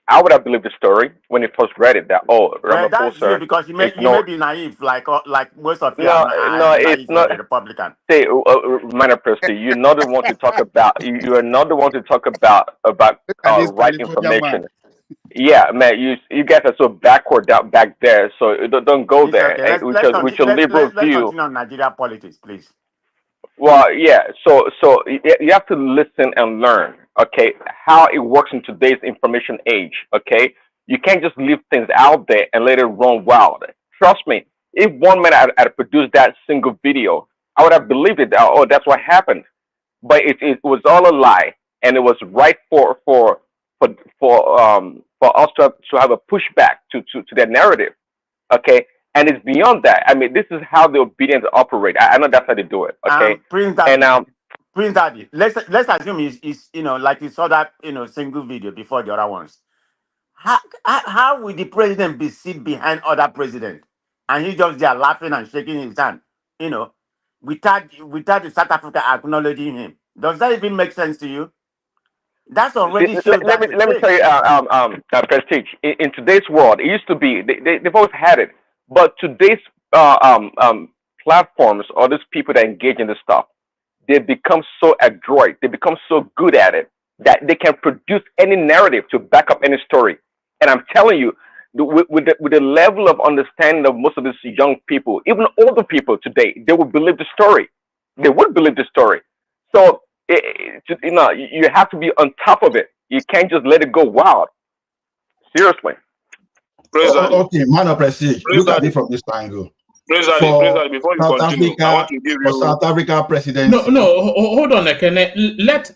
I would have believed the story when he first read it. That Well, that's you, Ramaphosa because is you may no. be naive, like most of you No, are no, it's naive for not. the Republican. Say, minor prestige. You're not the one to talk about. You are not the one to talk about Look at this right California man. information. Yeah, man. You guys are so backward out back there. So don't go It's there. okay. With your liberal Let's view. continue on Nigeria politics, please. Well, yeah. So you have to listen and learn. Okay, how it works in today's information age. Okay, you can't just leave things out there and let it run wild. Trust me. If one man had produced that single video, I would have believed it. Oh, that's what happened. But it was all a lie, and it was right for us to have a pushback to that narrative. Okay, and it's beyond that. I mean, this is how the obedience operate. I know that's how they do it. Okay, Prince and Daddy, Prince Daddy. Let's assume is like you saw that single video before the other ones. How will the president be sit behind other president and he just there laughing and shaking his hand, without the South Africa acknowledging him? Does that even make sense to you? That's already shows that's a let me fake. tell you, prestige. In today's world, it used to be they've always had it, but today's platforms or these people that engage in this stuff, they become so adroit, they become so good at it that they can produce any narrative to back up any story. And I'm telling you, with the level of understanding of most of these young people, even older people today, they would believe the story. They would believe the story. So you have to be on top of it. You can't just let it go wild. Seriously. Praise Daddy. Okay, man of prestige. Praise Look at Daddy. it from this angle. Praise Daddy, before you South continue, I want Africa to give for you. South Africa presidency. Hold on, Ekene. Let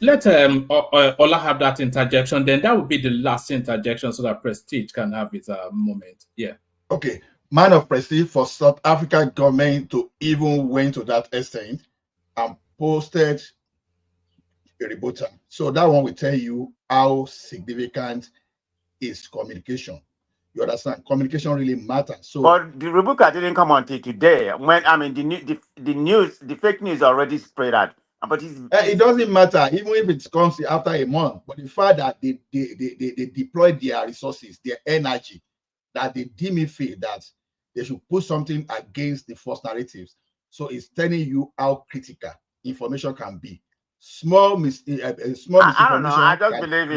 Ola have that interjection. Then that would be the last interjection, so that Prestige can have his moment. Yeah. Okay, man of prestige for South Africa government to even went to that extent and posted a rebuttal. So that one will tell you how significant is communication. You understand? Communication really matters. So, but the Rebuka didn't come until today. When I mean the news, the fake news already spread out. But it doesn't matter, even if it comes after a month. But the fact that they deployed their resources, their energy, that they deem it fit that they should put something against the false narratives. So it's telling you how critical information can be. Small misinformation. I don't know. I just believe,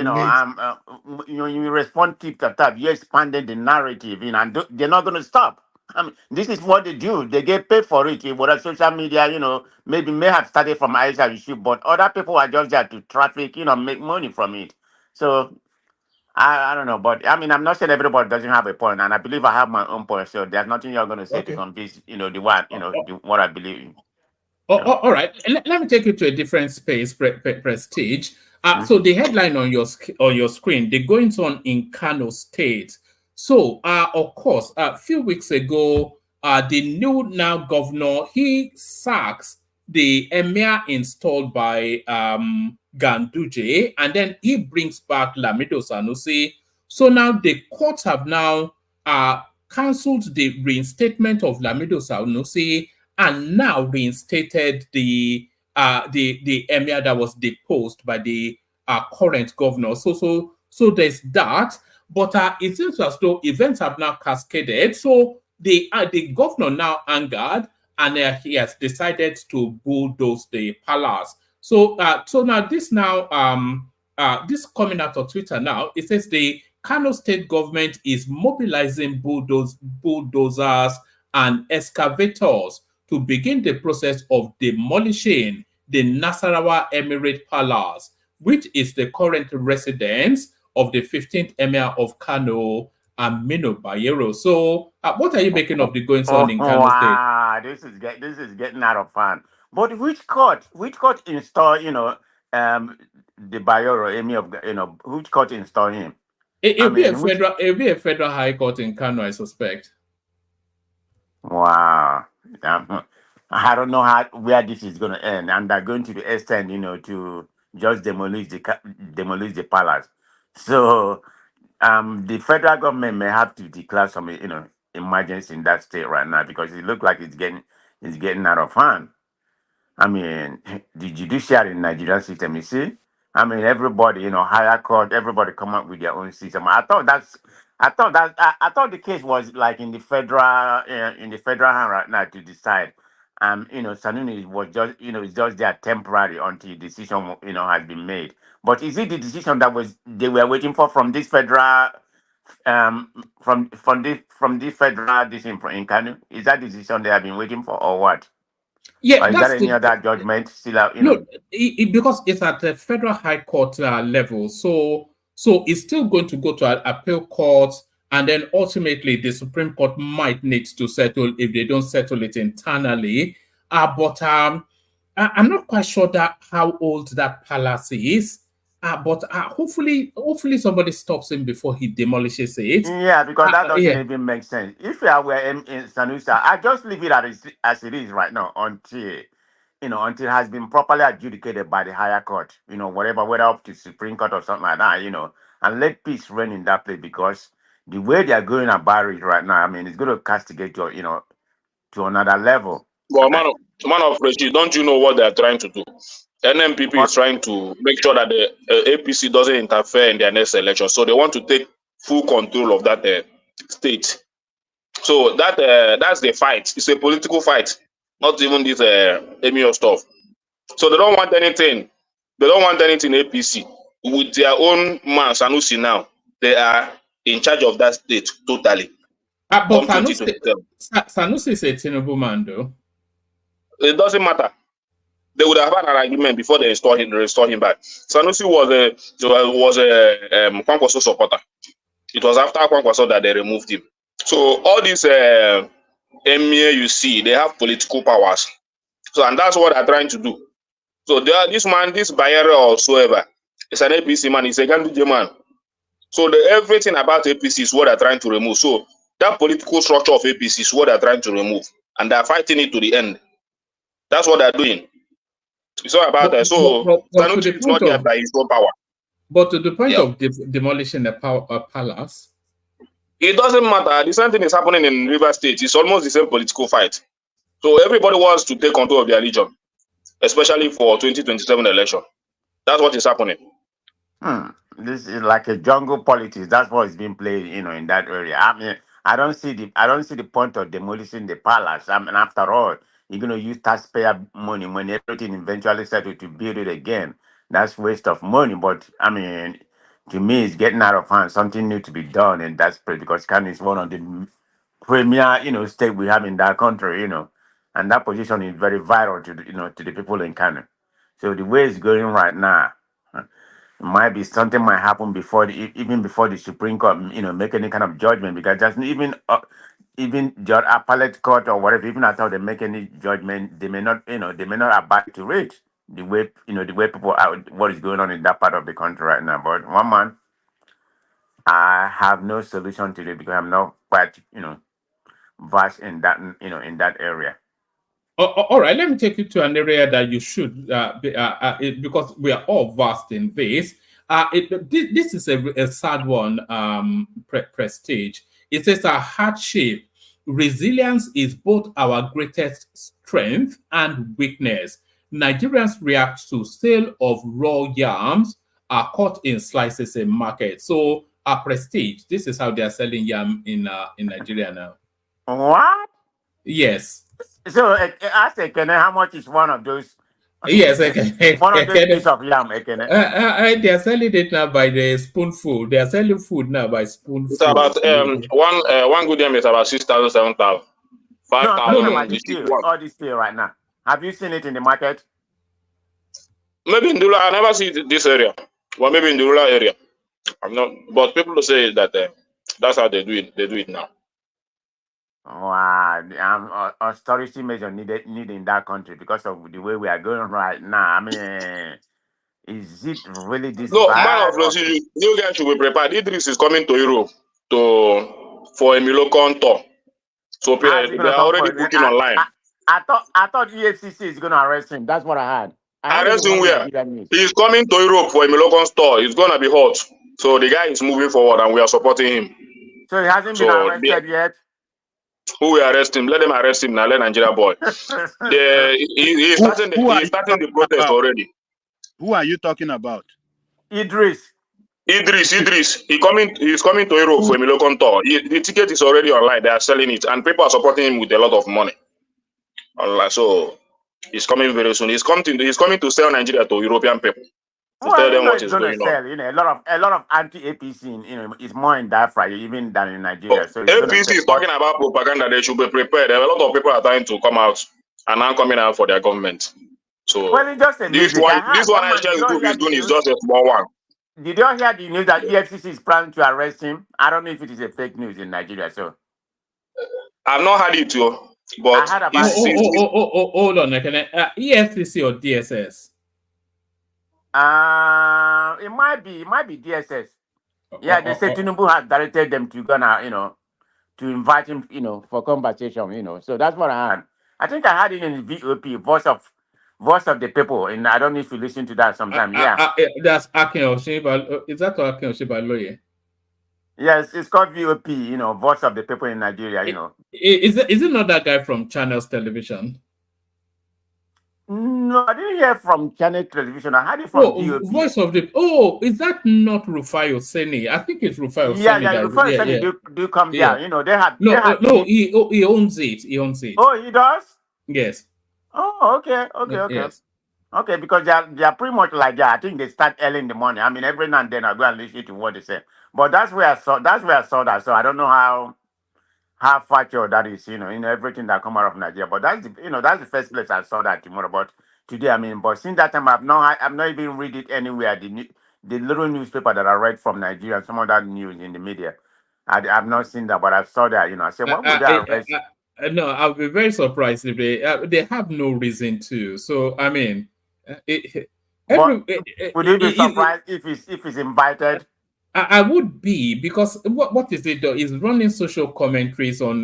you respond tip to tap. You expanded the narrative, and they're not going to stop. I mean, this is what they do. They get paid for it. Whether social media, maybe may have started from Aisha issue, but other people are just there to traffic, make money from it. So I don't know, but I mean, I'm not saying everybody doesn't have a point, and I believe I have my own point. So there's nothing you're going to say to convince, the one, what I believe in. All right. Let me take you to a different space, Prestige. So the headline on your screen, the goings on in Kano State. So, of course, a few weeks ago, the new now governor, he sacks the emir installed by Ganduje, and then he brings back Lamido Sanusi. So now the courts have now cancelled the reinstatement of Lamido Sanusi, and now reinstated the emir that was deposed by the current governor. So there's that, but it seems as though events have now cascaded. So the governor now angered, and he has decided to bulldoze the palace. So now this coming out of Twitter now, it says the Kano state government is mobilizing bulldozers and excavators to begin the process of demolishing the Nasarawa Emirate Palace, which is the current residence of the 15th Emir of Kano, Aminu Bayero. So, what are you making of the goings on in Kano State? Wow, this is getting out of hand. But which court installed, the Bayero Emir of, which court installed him? It'll be a federal high court in Kano, I suspect. Wow. I don't know where this is going to end, and they're going to the extent, to just demolish the palace. So, the federal government may have to declare some, emergency in that state right now, because it looks like it's getting out of hand. I mean, the judiciary in Nigerian system, you see, I mean, everybody, higher court, everybody come up with their own system. I thought the case was like in the federal hand right now to decide. Sanuni was just, it's just there temporary until decision, has been made. But is it the decision that they were waiting for from this federal, from this federal decision in Kanu? Is that the decision they have been waiting for, or what? Yeah, or is there any other judgment still out? No, because it's at the federal high court level, so it's still going to go to an appeal court, and then ultimately the Supreme Court might need to settle if they don't settle it internally. But I'm not quite sure that how old that palace is. But hopefully somebody stops him before he demolishes it. Yeah, because that doesn't even make sense. If I were in Sanusi, I just leave it as it is right now until it has been properly adjudicated by the higher court. Whatever, whether up to Supreme Court or something like that. And let peace reign in that place, because the way they are going about it right now, I mean, it's going to castigate you, to another level. Well, man of Rashid, don't you know what they are trying to do? NMPP is trying to make sure that the APC doesn't interfere in their next election. So they want to take full control of that state. So that's the fight. It's a political fight, not even this emir stuff. So they don't want anything. They don't want anything APC. With their own man, Sanusi now, they are in charge of that state totally. But Sanusi is a Tinubu man, though. It doesn't matter. They would have had an argument before they restore him back. Sanusi was a Kwankwaso supporter. It was after Kwankwaso that they removed him. So all these emir you see, they have political powers. So, and that's what they're trying to do. So this man, this Bayero or whatsoever, is an APC man, he's a Gandhi man. So everything about APC is what they're trying to remove. So that political structure of APC is what they're trying to remove. And they're fighting it to the end. That's what they're doing. It's all about that. So but to the Sanusi is point not there of by his own power. But to the point of demolishing a palace, it doesn't matter. The same thing is happening in River State. It's almost the same political fight. So everybody wants to take control of their region, especially for 2027 election. That's what is happening. This is like a jungle politics. That's what is being played, in that area. I mean, I don't see the point of demolishing the palace. I mean, after all, you're gonna use taxpayer money when everything eventually settled to build it again. That's waste of money. But I mean, to me, it's getting out of hand. Something need to be done, and that's because Kano is one of the premier, state we have in that country, and that position is very vital to to the people in Kano. So the way it's going right now. Might be something might happen before even before the Supreme Court, make any kind of judgment, because just even judge appellate court or whatever, even after they make any judgment, they may not, they may not abide to it the way, the way people are, what is going on in that part of the country right now. But one man, I have no solution to it because I'm not quite, vast in that, in that area. All right, let me take you to an area that you should, because we are all vast in this. This is a sad one, Prestige. It says a hardship. Resilience is both our greatest strength and weakness. Nigerians react to sale of raw yams are cut in slices in market. So, Prestige, this is how they are selling yam in Nigeria now. What? Yes. So ask Ekene, how much is one of those? Yes, one of those pieces of yam, Ekene. They are selling it now by the spoonful. They are selling food now by spoonful. It's about one good yam is about 6,000, 7,000, 5,000. No, I'm talking about the steel. All this steel right now. Have you seen it in the market? Maybe in Dula, I never see this area. Well, maybe in the rural area. I'm not, but people say that that's how they do it. They do it now. Wow, austerity measure needed in that country because of the way we are going right now. I mean, is it really this No, bad? man of you guys should be prepared. Idris is coming to Europe for a Milocon tour. So they are already booking online. I thought EFCC is going to arrest him. That's what I heard. Arrest him where? He's coming to Europe for a Milocon store. It's going to be hot. So the guy is moving forward and we are supporting him. So he hasn't been arrested yet? Who will arrest him? Let them arrest him now. Let Nigeria boy. He's starting the protest already. Who are you talking about? Idris. He's coming to Europe for a Milocon tour. The ticket is already online. They are selling it, and people are supporting him with a lot of money. So he's coming very soon. He's coming to sell Nigeria to European people. To tell them what is going on. A lot of anti-APC, is more in Biafra even than in Nigeria. So APC is talking about propaganda. They should be prepared. A lot of people are trying to come out and now coming out for their government. So this one group is doing is just a small one. Did you hear the news that EFCC is planning to arrest him? I don't know if it is a fake news in Nigeria. So I've not heard it too, but I heard about hold on, EFCC or DSS? It might be DSS. Yeah, they say Tinubu has directed them to gonna, to invite him, for conversation, So that's what I heard. I think I heard it in the VOP, Voice of the People, and I don't know if you listen to that sometime. That's Akin Oshiba. Is that Akin Oshiba lawyer? Yes, it's called VOP, Voice of the People in Nigeria, Is it not that guy from Channels Television? No, I didn't hear from Channel Television. I heard it from VOP. Voice of the is that not Rufai Oseni? I think it's Rufai Oseni. Yeah, Rufai Oseni do come there. They have he owns it. He owns it. Oh, he does? Yes. Oh, okay. Yes. Okay, because they are pretty much like that. I think they start early in the morning. I mean, every now and then I go and listen to what they say. But that's where I saw that. So I don't know how factual that is, everything that come out of Nigeria. But that's the first place I saw that tomorrow. But today, but since that time I've not even read it anywhere. The little newspaper that I read from Nigeria and some of that news in the media. I've not seen that, but I saw that, I said, what would they arrest? No, I'll be very surprised if they have no reason to. So I mean, But every would you be surprised if he's invited? I would be, because what is it though? Is running social commentaries on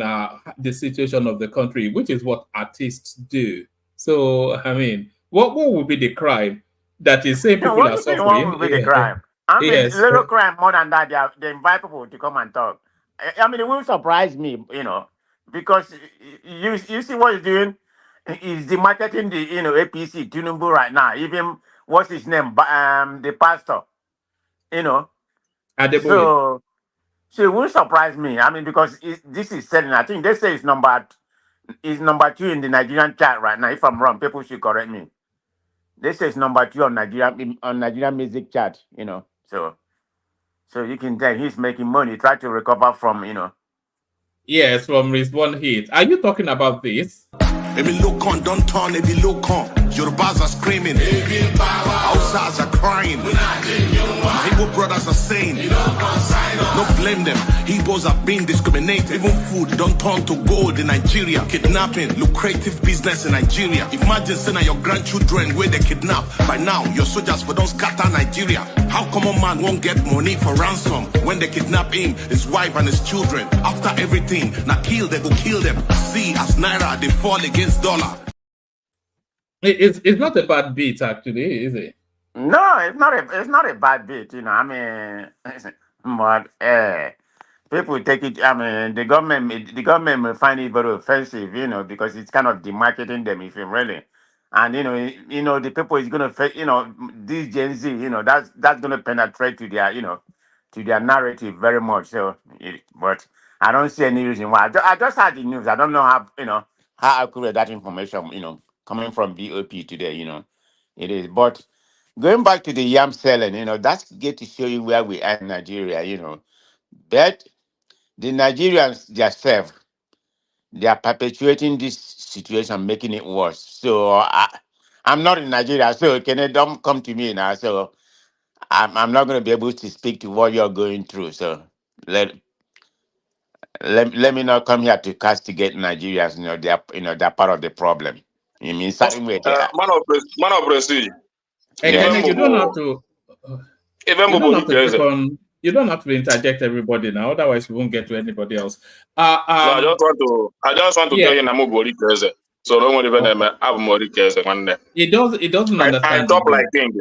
the situation of the country, which is what artists do. So I mean, what would be the crime that is saying No, people what are do you mean? What suffering? would be the crime? I mean, Yes. little crime more than that. They invite people to come and talk. I mean, it will surprise me, because you see what he's doing. He's demarketing the APC Tinubu right now. Even what's his name? The pastor. You know. Adeboye. So it will surprise me. I mean, because this is selling. I think they say it's number 2 in the Nigerian chart right now. If I'm wrong, people should correct me. They say it's number 2 on Nigerian music chart. So you can tell he's making money. Try to recover from. Yes, from his one hit. Are you talking about this? Maybe look on, don't turn, maybe look on. Yorubas are screaming, Hausas are crying, my Igbo brothers are saying, don't blame them. Igbos are being discriminated. Even food don't turn to gold in Nigeria. Kidnapping, lucrative business in Nigeria. Imagine saying your grandchildren where they kidnap. By now, your soldiers for don't scatter Nigeria. How come a man won't get money for ransom when they kidnap him, his wife and his children? After everything, now kill, they go kill them. See, as Naira, they fall against dollar. It's not a bad beat, actually, is it? No, it's not a bad beat. I mean, but people take it. I mean, the government may find it very offensive, because it's kind of demarketing them, if you really. And the people is gonna face, this Gen Z, that's gonna penetrate to their narrative very much. So, but I don't see any reason why. I just had the news. I don't know how accurate that information, coming from BOP today, it is. But going back to the yam selling, that's get to show you where we are in Nigeria, But the Nigerians themselves, they are perpetuating this situation, making it worse. So I'm not in Nigeria, so can you don't come to me now? So I'm not going to be able to speak to what you're going through. So let me not come here to castigate Nigerians. They're part of the problem. You mean certain way they are. Man of prestige. Kenny, you don't have to. You don't have to interject everybody now. Otherwise, we won't get to anybody else. No, I just want to tell you, I'm Bori Keze. So don't worry about them. I'm Bori Keze one day. It doesn't understand. I chop like king.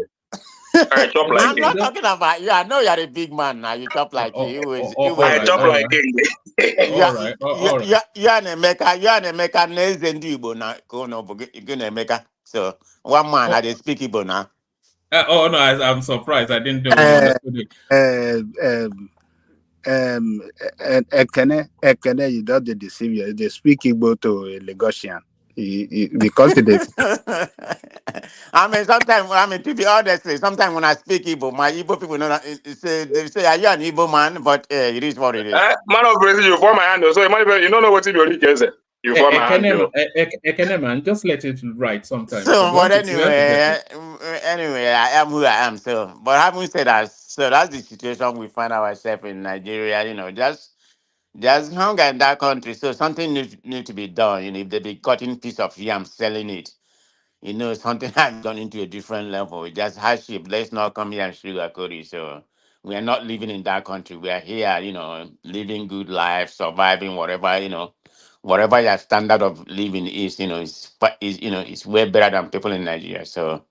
I chop like I'm king. not talking about you. I know you're a big man now. You chop like you. I chop like king. You're an Emeka. You're an Emeka. Nezendu Igbo now. You're gonna Emeka. So one man, I speak Igbo now. No, I'm surprised. I didn't know you understood it. Ekene, you don't deceive you. They speak Igbo to a Lagosian. Because they. I mean, sometimes, to be honest, sometimes when I speak Igbo, my Igbo people know that they say, "Are you an Igbo man?" But it is what it is. Man of Brazil, you form my hand. So you don't know what Bori Keze. You form my hand. Ekene, man, just let it right sometimes. So, but anyway, I am who I am. So, but having said that, so that's the situation we find ourselves in Nigeria. Just hunger in that country. So something need to be done. If they be cutting piece of yam, selling it, something has gone into a different level. It's just hardship. Let's not come here and sugarcoat it. So we are not living in that country. We are here, living good life, surviving whatever your standard of living is, it's way better than people in Nigeria. So,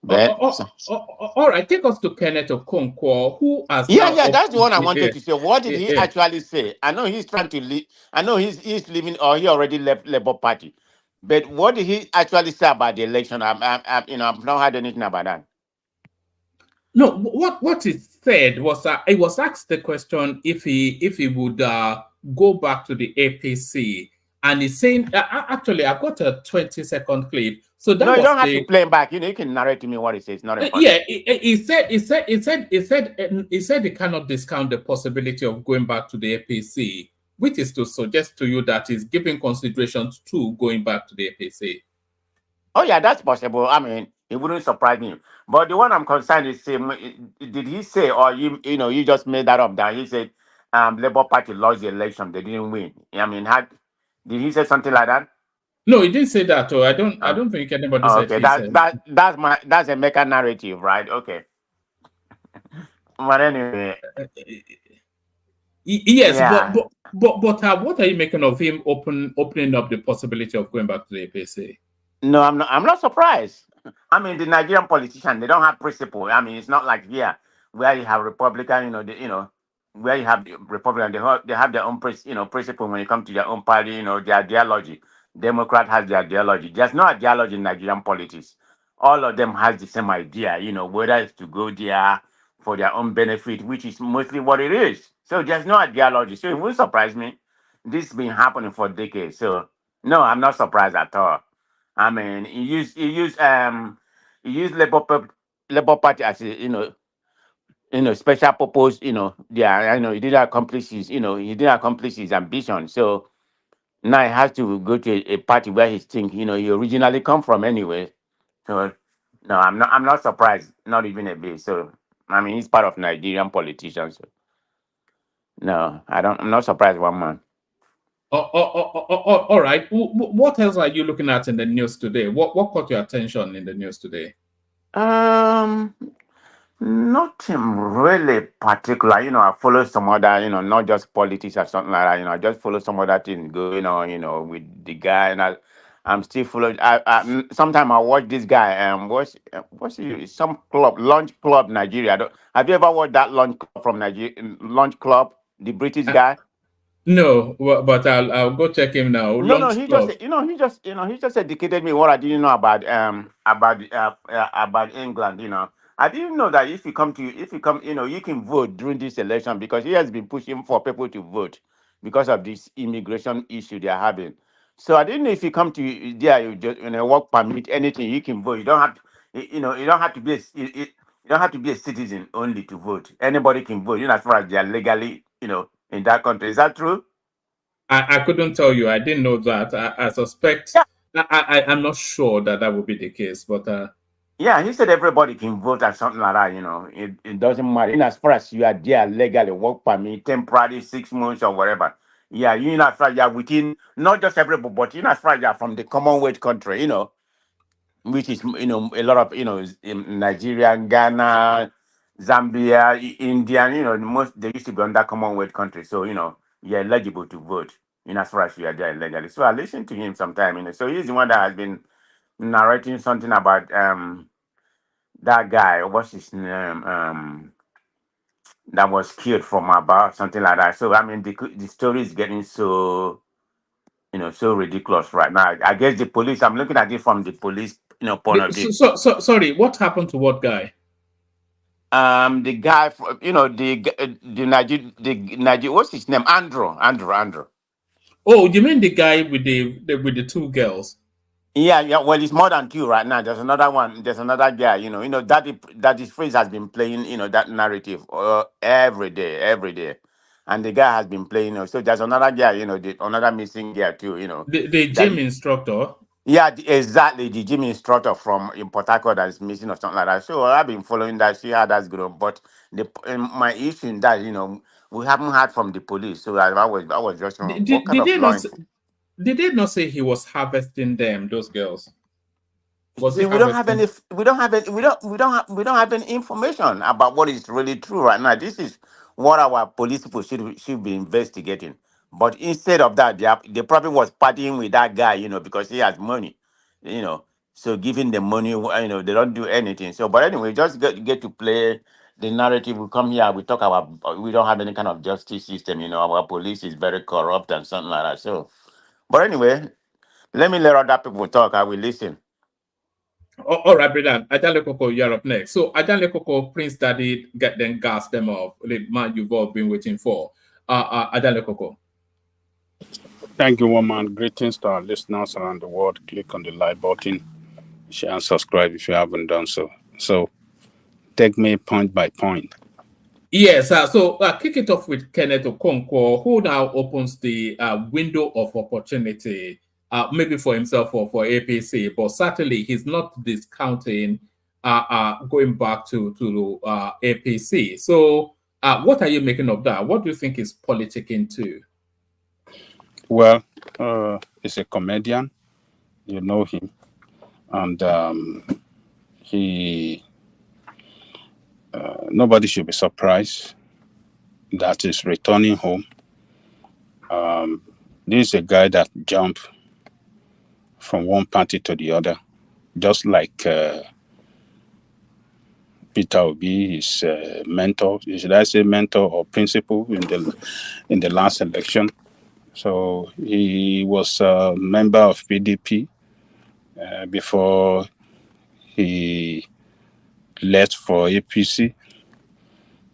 but all right, take us to Kenneth Okonkwo, who has that's the one I wanted to say. What did he actually say? I know he's trying to leave. I know he's leaving, or he already left Labour Party. But what did he actually say about the election? I've not heard anything about that. No, what he said was he was asked the question if he would go back to the APC, and he's saying actually I've got a 20-second clip. So that no, you don't have to play back. You can narrate to me what he says. It's not important. Yeah, he said he cannot discount the possibility of going back to the APC, which is to suggest to you that he's giving consideration to going back to the APC. Oh yeah, that's possible. I mean, it wouldn't surprise me. But the one I'm concerned is, did he say, or you just made that up? That he said, Labour Party lost the election, they didn't win. I mean, Did he say something like that? No, he didn't say that. I don't think anybody said Okay, he said. that's a mega narrative, right? Okay. But anyway, Yes, yeah. but what are you making of him opening up the possibility of going back to the APC? No, I'm not surprised. I mean, the Nigerian politicians, they don't have principle. I mean, it's not like here where you have Republican, where you have the Republican, they have their own principle when it comes to their own party, their ideology. Democrat has their ideology. There's no ideology in Nigerian politics. All of them has the same idea, whether it's to go there for their own benefit, which is mostly what it is. So there's no ideology. So it won't surprise me. This has been happening for decades. So no, I'm not surprised at all. I mean, he used Labour Party as a, special purpose. Yeah, I know he didn't accomplish his ambition. So now he has to go to a party where he thinks, he originally come from anyway. So no, I'm not surprised, not even a bit. So I mean, he's part of Nigerian politicians. So, no, I'm not surprised one man. All right. What else are you looking at in the news today? What caught your attention in the news today? Nothing really particular. I follow some other, not just politics or something like that. I just follow some other things going on, with the guy, and I'm still following. Sometimes I watch this guy. What's he? Some club, Lunch Club, Nigeria. Have you ever watched that Lunch Club from Nigeria? Lunch Club, the British guy. No, but I'll go check him now. No, Lunch Club. He just educated me what I didn't know about England. I didn't know that if you come, you can vote during this election, because he has been pushing for people to vote because of this immigration issue they are having. So I didn't know if you come to there, you just work permit, anything, you can vote. You don't have to, you don't have to be you don't have to be a citizen only to vote. Anybody can vote, as far as they are legally, in that country. Is that true? I couldn't tell you. I didn't know that. I suspect. Yeah. I'm not sure that would be the case, but. Yeah, he said everybody can vote or something like that. It doesn't matter. As far as you are there legally, work permit, temporary, 6 months or whatever. Yeah, as far as you are within, not just everybody, but as far as you are from the Commonwealth country, which is a lot of in Nigeria, Ghana, Zambia, India. Most they used to be under Commonwealth country, so you're eligible to vote. As far as you are there legally. So I listened to him sometime. So he's the one that has been narrating something about that guy. What's his name? That was killed from about something like that. So I mean, the story is getting so so ridiculous right now. I guess the police. I'm looking at it from the police point of view. So sorry. What happened to what guy? The guy, the Niger. What's his name? Andrew. Oh, you mean the guy with the two girls? Yeah. Well, it's more than two right now. There's another one. There's another guy. That his phrase has been playing. That narrative every day, and the guy has been playing. So there's another guy. Another missing guy too. The gym instructor. Yeah, exactly. The gym instructor from in Port Harcourt that is missing or something like that. So I've been following that. See how that's grown. But my issue in that, we haven't heard from the police. So I was just what kind of law? Did they not say he was harvesting them, those girls? See, we don't have any information about what is really true right now. This is what our police people should be investigating. But instead of that, they probably was partying with that guy, because he has money, So giving them money, they don't do anything. So, but anyway, just get to play the narrative. We come here, we talk about, we don't have any kind of justice system. Our police is very corrupt and something like that. So, but anyway, let other people talk. I will listen. All right, brother. Ajale Koko, you're up next. So Ajale Koko, Prince Daddy, then gas them off. The man you've all been waiting for. Ajale Koko. Thank you, woman. Greetings to our listeners around the world. Click on the like button, share and subscribe if you haven't done so. So, take me point by point. Yes, so kick it off with Kenneth Okonkwo, who now opens the window of opportunity, maybe for himself or for APC, but certainly he's not discounting going back to APC. So, what are you making of that? What do you think is politicking to? Well, is a comedian. You know him. And nobody should be surprised that he's returning home. This is a guy that jumped from one party to the other, just like Peter Obi, his mentor, should I say mentor or principal in the last election. So he was a member of PDP before he left for APC.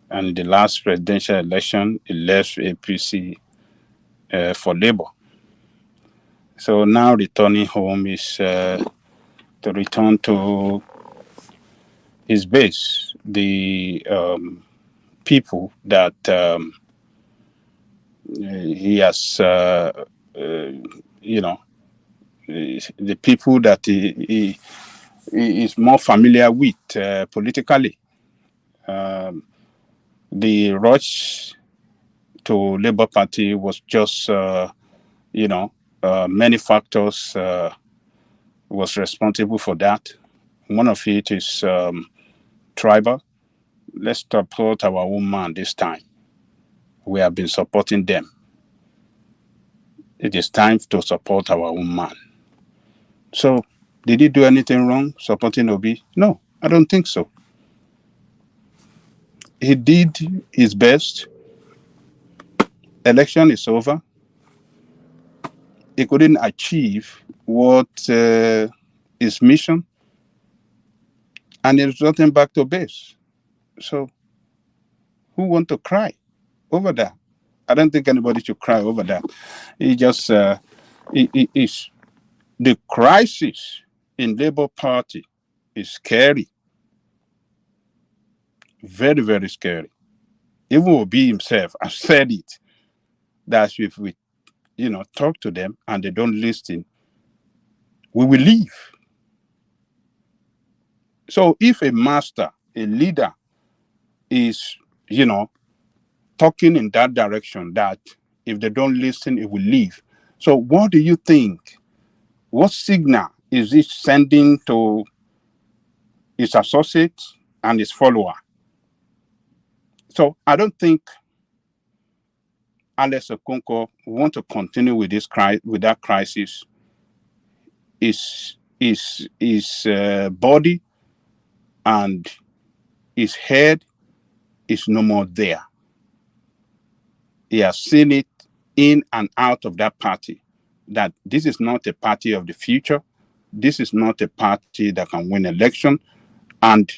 And in the last presidential election, he left APC for Labour. So now returning home is to return to his base, the people that he has, the people that he is more familiar with politically. The rush to Labour Party was just, many factors was responsible for that. One of it is tribal. Let's support our own man this time. We have been supporting them. It is time to support our own man. So, did he do anything wrong supporting Obi? No, I don't think so. He did his best. Election is over. He couldn't achieve what his mission, and he's returning back to base. So, who want to cry over that? I don't think anybody should cry over that. He just is the crisis in Labour Party is scary, very, very scary. Even Obi himself has said it, that if we, talk to them and they don't listen, we will leave. So if a master, a leader is, talking in that direction, that if they don't listen, it will leave. So what do you think? What signal is it sending to his associates and his follower? So I don't think Alex Okonkwo want to continue with that crisis. His body and his head is no more there. He has seen it in and out of that party, that this is not a party of the future. This is not a party that can win election. And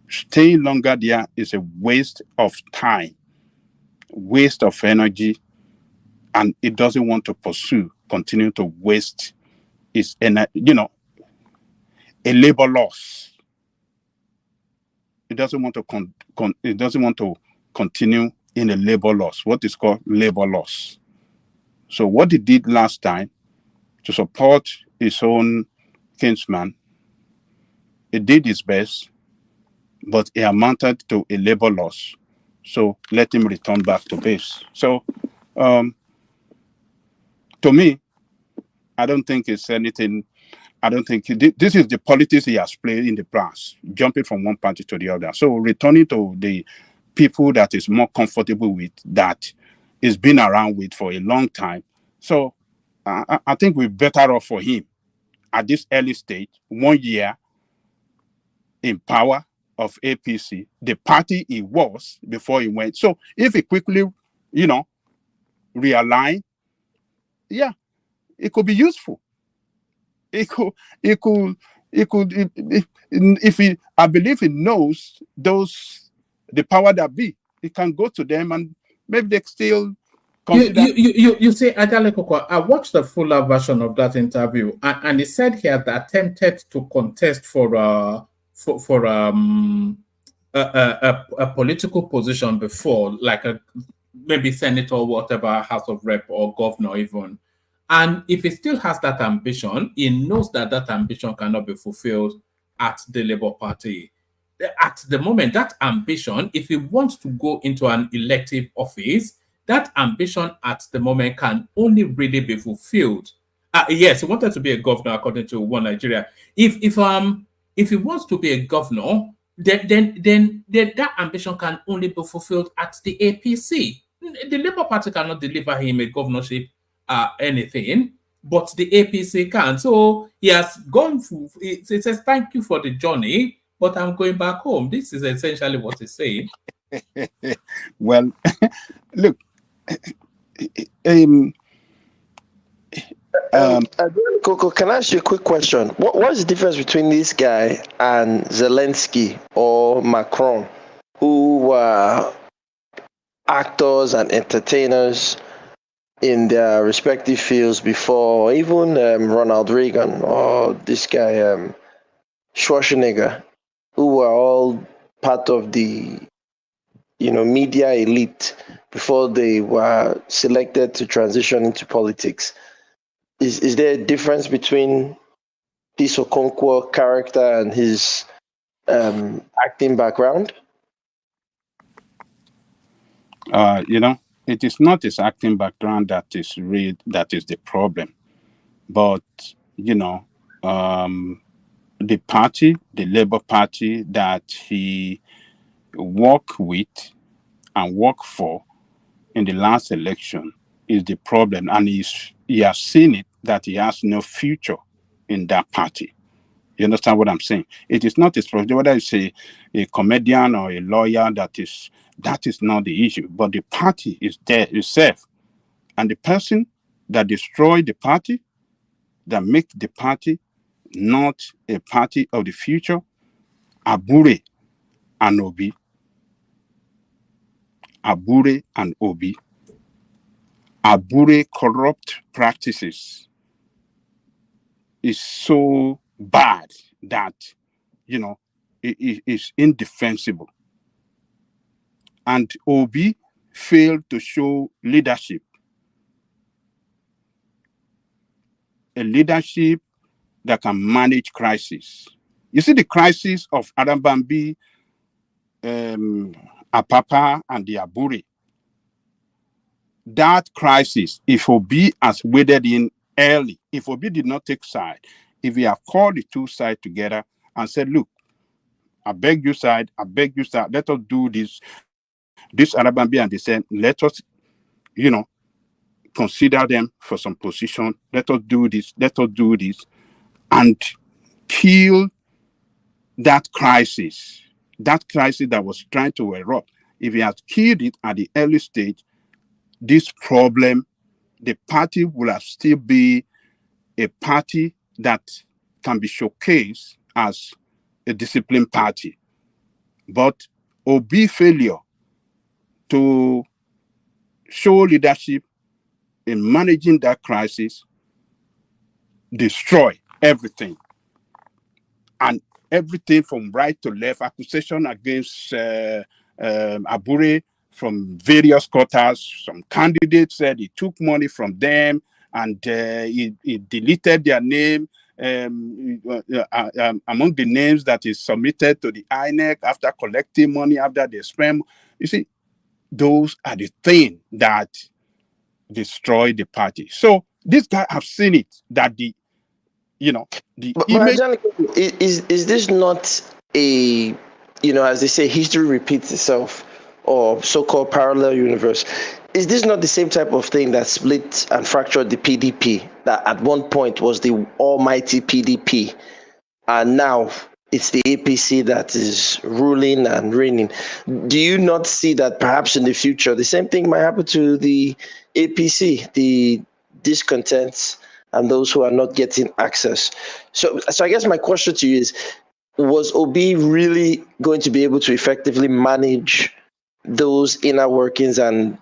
staying longer there is a waste of time, waste of energy, and it doesn't want to continue to waste its energy, a labor loss. It doesn't want to continue in a labor loss, what is called labor loss. So what he did last time to support his own kinsman, he did his best, but it amounted to a labor loss. So let him return back to base. So to me, I don't think it's anything. I don't think this is the politics he has played in the past, jumping from one party to the other. So returning to the people that is more comfortable with, that is been around with for a long time. So I think we're better off for him at this early stage, 1 year in power of APC, the party he was before he went. So if he quickly, realign, yeah, it could be useful. It could, if he, I believe he knows the power that be, he can go to them and maybe they still consider. You say, Ajale Koko, I watched the fuller version of that interview, and he said he had attempted to contest for a political position before, like maybe senator, whatever, House of Rep or governor even. And if he still has that ambition, he knows that ambition cannot be fulfilled at the Labour Party. At the moment, that ambition, if he wants to go into an elective office, that ambition at the moment can only really be fulfilled. Yes, he wanted to be a governor according to One Nigeria. If he wants to be a governor, then that ambition can only be fulfilled at the APC. The Labour Party cannot deliver him a governorship, anything, but the APC can. So he has gone through. It says, "Thank you for the journey, but I'm going back home." This is essentially what he's saying. Well, look, Coco, can I ask you a quick question? What's the difference between this guy and Zelensky or Macron, who were actors and entertainers in their respective fields before, even Ronald Reagan or this guy Schwarzenegger, who were all part of the media elite before they were selected to transition into politics? Is there a difference between this Okonkwo character and his acting background? It is not his acting background that is the problem, but the party, the Labour Party that he worked with and worked for in the last election is the problem, and he has seen it that he has no future in that party. You understand what I'm saying? It is not his problem, whether it's a comedian or a lawyer, that is not the issue. But the party is there itself. And the person that destroyed the party, that make the party not a party of the future, Abure and Obi. Abure and Obi. Abure corrupt practices is so bad that it is indefensible. And Obi failed to show leadership, a leadership that can manage crisis. You see the crisis of Arambambi, Apapa, and the Abure. That crisis, if Obi has waded in early, if Obi did not take side, if we have called the two sides together and said, look, I beg you side, let us do this Arambambi, and they said, let us, consider them for some position, let us do this, and kill that crisis that was trying to erupt. If he had killed it at the early stage, this problem, the party will have still be a party that can be showcased as a disciplined party. But Obi failure to show leadership in managing that crisis destroy everything. And everything from right to left, accusation against Abure from various quarters. Some candidates said he took money from them and he deleted their name among the names that is submitted to the INEC after collecting money, after they spend. You see, those are the things that destroy the party. So this guy have seen it, that the image. Is this not a, as they say, history repeats itself, or so-called parallel universe? Is this not the same type of thing that split and fractured the PDP, that at one point was the almighty PDP, and now it's the APC that is ruling and reigning? Do you not see that perhaps in the future the same thing might happen to the APC, the discontents and those who are not getting access? So I guess my question to you is, was Obi really going to be able to effectively manage those inner workings and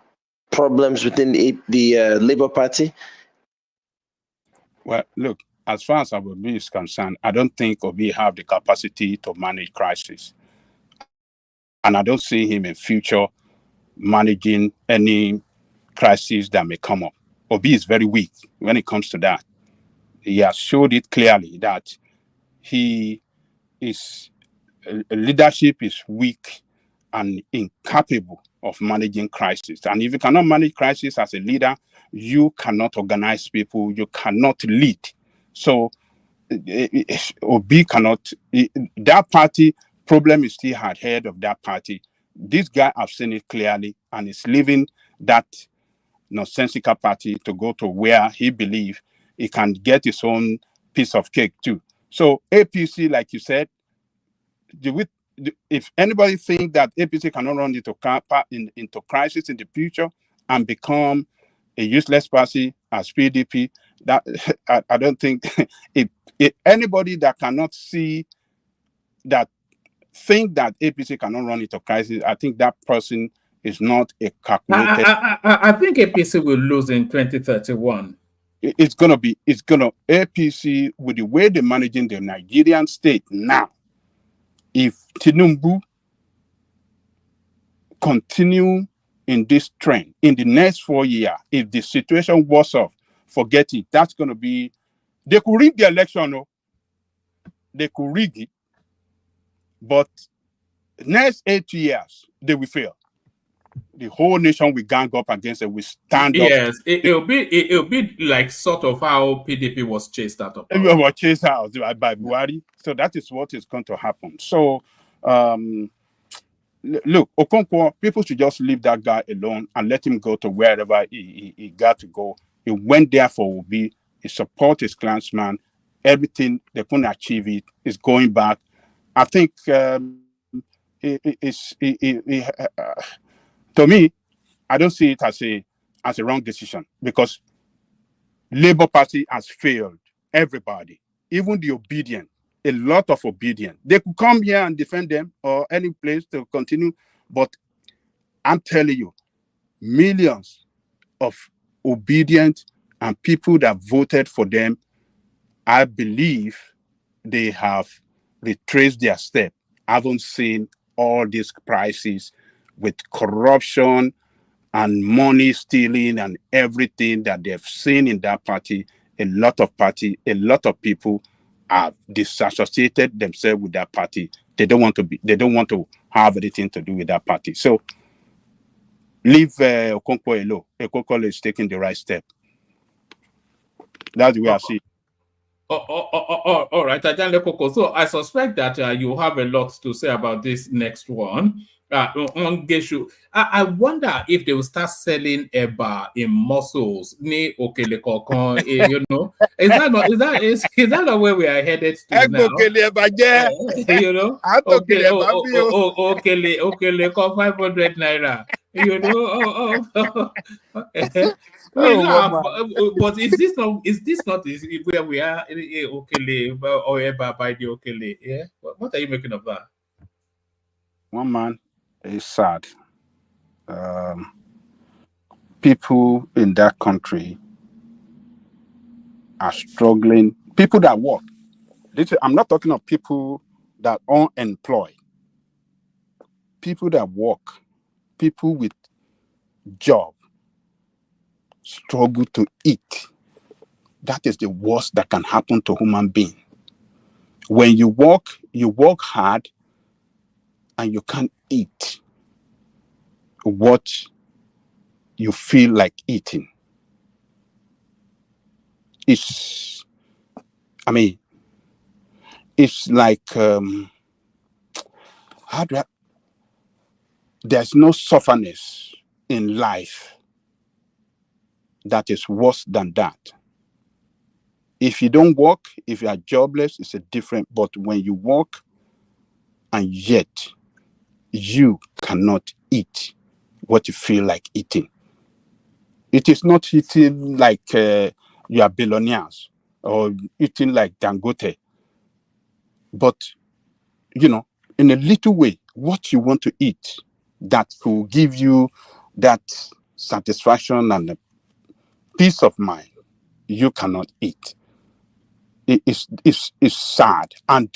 problems within the Labour Party? Well, look, as far as Obi is concerned, I don't think Obi have the capacity to manage crisis. And I don't see him in future managing any crisis that may come up. Obi is very weak when it comes to that. He has showed it clearly that leadership is weak and incapable of managing crisis. And if you cannot manage crisis as a leader, you cannot organize people, you cannot lead. So Obi cannot, that party problem is still ahead of that party. This guy, I've seen it clearly, and is leaving that nonsensical party to go to where he believes he can get his own piece of cake too. So APC, like you said, if anybody think that APC cannot run into crisis in the future and become a useless party as PDP, that I don't think if anybody that cannot see that think that APC cannot run into crisis, I think that person is not a calculated. I think APC will lose in 2031. It's gonna APC with the way they're managing the Nigerian state now. If Tinubu continue in this trend in the next 4 years, if the situation was off, forget it. That's gonna be. They could rig the election, no? They could rig it, but next 8 years they will fail. The whole nation will gang up against it. We stand up. Yes, it'll be like sort of how PDP was chased out of power. Was chased out by Buhari. So that is what is going to happen. So look, Okonkwo, people should just leave that guy alone and let him go to wherever he got to go. He went there for Obi. He support his clansman. Everything they couldn't achieve it is going back. I think to me, I don't see it as a wrong decision because Labour Party has failed everybody, even the Obidient, a lot of Obidient. They could come here and defend them or any place to continue, but I'm telling you, millions of Obidient and people that voted for them, I believe they have retraced their step. I haven't seen all these crises with corruption and money stealing and everything that they've seen in that party. A lot of people have disassociated themselves with that party. They don't want to have anything to do with that party. So leave Okonkwo alone. Okonkwo is taking the right step. That's the way I see it. All right, Ajahn Lekoko. So I suspect that you have a lot to say about this next one. On Geshu, I wonder if they will start selling Eba in muscles, ni Okele Kokon, you know. Is that not where we are headed to now? You know, Okele Kokon 500 naira. You know, but is this not where we are? Okele or Eba by the Okele? Yeah. What are you making of that? One man. It's sad. People in that country are struggling. People that work. I'm not talking of people that are unemployed. People that work. People with job struggle to eat. That is the worst that can happen to human being. When you work hard and you can't eat what you feel like eating. It's like there's no sufferness in life that is worse than that. If you don't work, if you are jobless, it's a different. But when you work and yet you cannot eat what you feel like eating, it is not eating like you are billionaires or eating like Dangote, but in a little way, what you want to eat that will give you that satisfaction and the peace of mind, you cannot eat. It's sad. And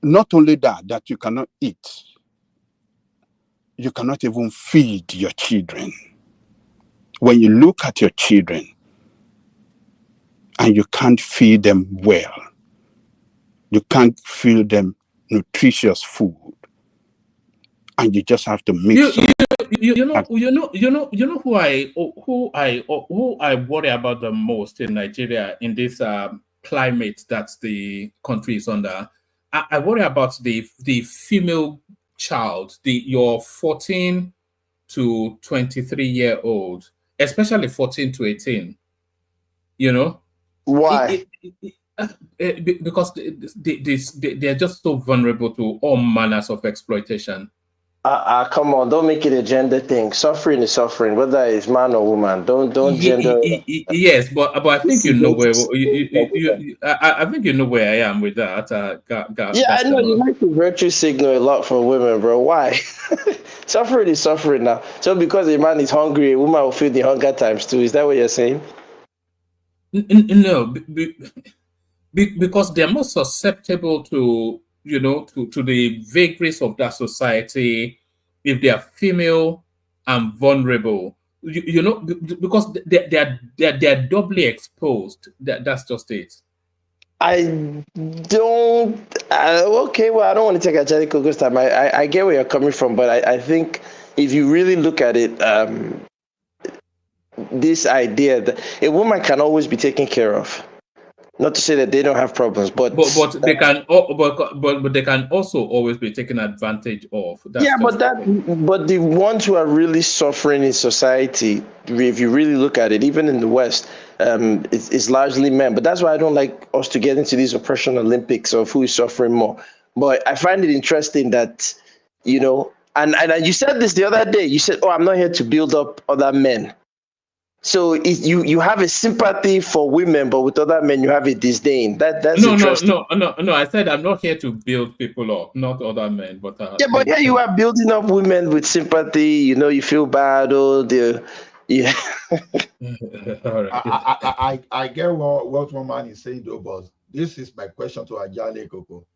not only that you cannot eat, you cannot even feed your children. When you look at your children and you can't feed them well, you can't feed them nutritious food, and you just have to mix you know who I worry about the most in Nigeria in this climate that the country is under. I worry about the female child, your 14 to 23-year-old, especially 14 to 18. You know, Why? because they are just so vulnerable to all manners of exploitation. Come on, don't make it a gender thing. Suffering is suffering, whether it's man or woman. Don't gender. Yes, but I think you know where I think you know where I am with that. Yeah, I know you like to virtue signal a lot for women, bro. Why? Suffering is suffering now. So because a man is hungry, a woman will feel the hunger times two. Is that what you're saying? No, because they're more susceptible to to the vagaries of that society if they are female and vulnerable. Because they're doubly exposed. That's just it. I don't. Okay, well, I don't want to take a Angelica this time. I get where you're coming from, but I think if you really look at it, this idea that a woman can always be taken care of. Not to say that they don't have problems, but they can but they can also always be taken advantage of. That's yeah, but the ones who are really suffering in society, if you really look at it, even in the West, it's largely men. But that's why I don't like us to get into these oppression Olympics of who is suffering more. But I find it interesting that, and you said this the other day. You said, "Oh, I'm not here to build up other men." So you have a sympathy for women, but with other men you have a disdain. That's interesting. No. I said I'm not here to build people up, not other men, but yeah, but here you are building up women with sympathy. You feel bad. Yeah. I get what one man is saying though, but this is my question to Ajale Koko.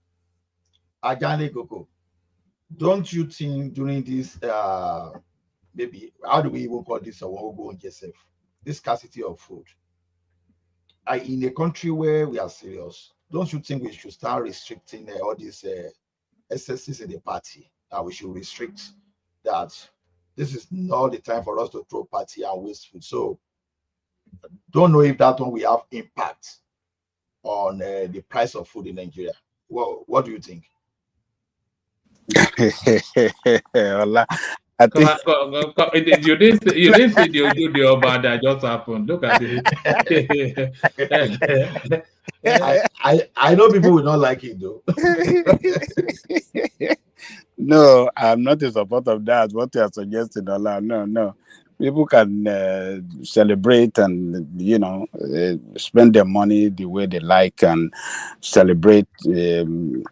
Ajale Koko, don't you think during this maybe how do we even call this this scarcity of food? In a country where we are serious, don't you think we should start restricting all these excesses in the party? We should restrict that. This is not the time for us to throw party and waste food. So, don't know if that one will have impact on the price of food in Nigeria. Well, what do you think? I think you didn't see the Oba that just happened. Look at it. I know people will not like it though. No, I'm not in support of that. What you are suggesting, Ola, no. People can celebrate and spend their money the way they like and celebrate. When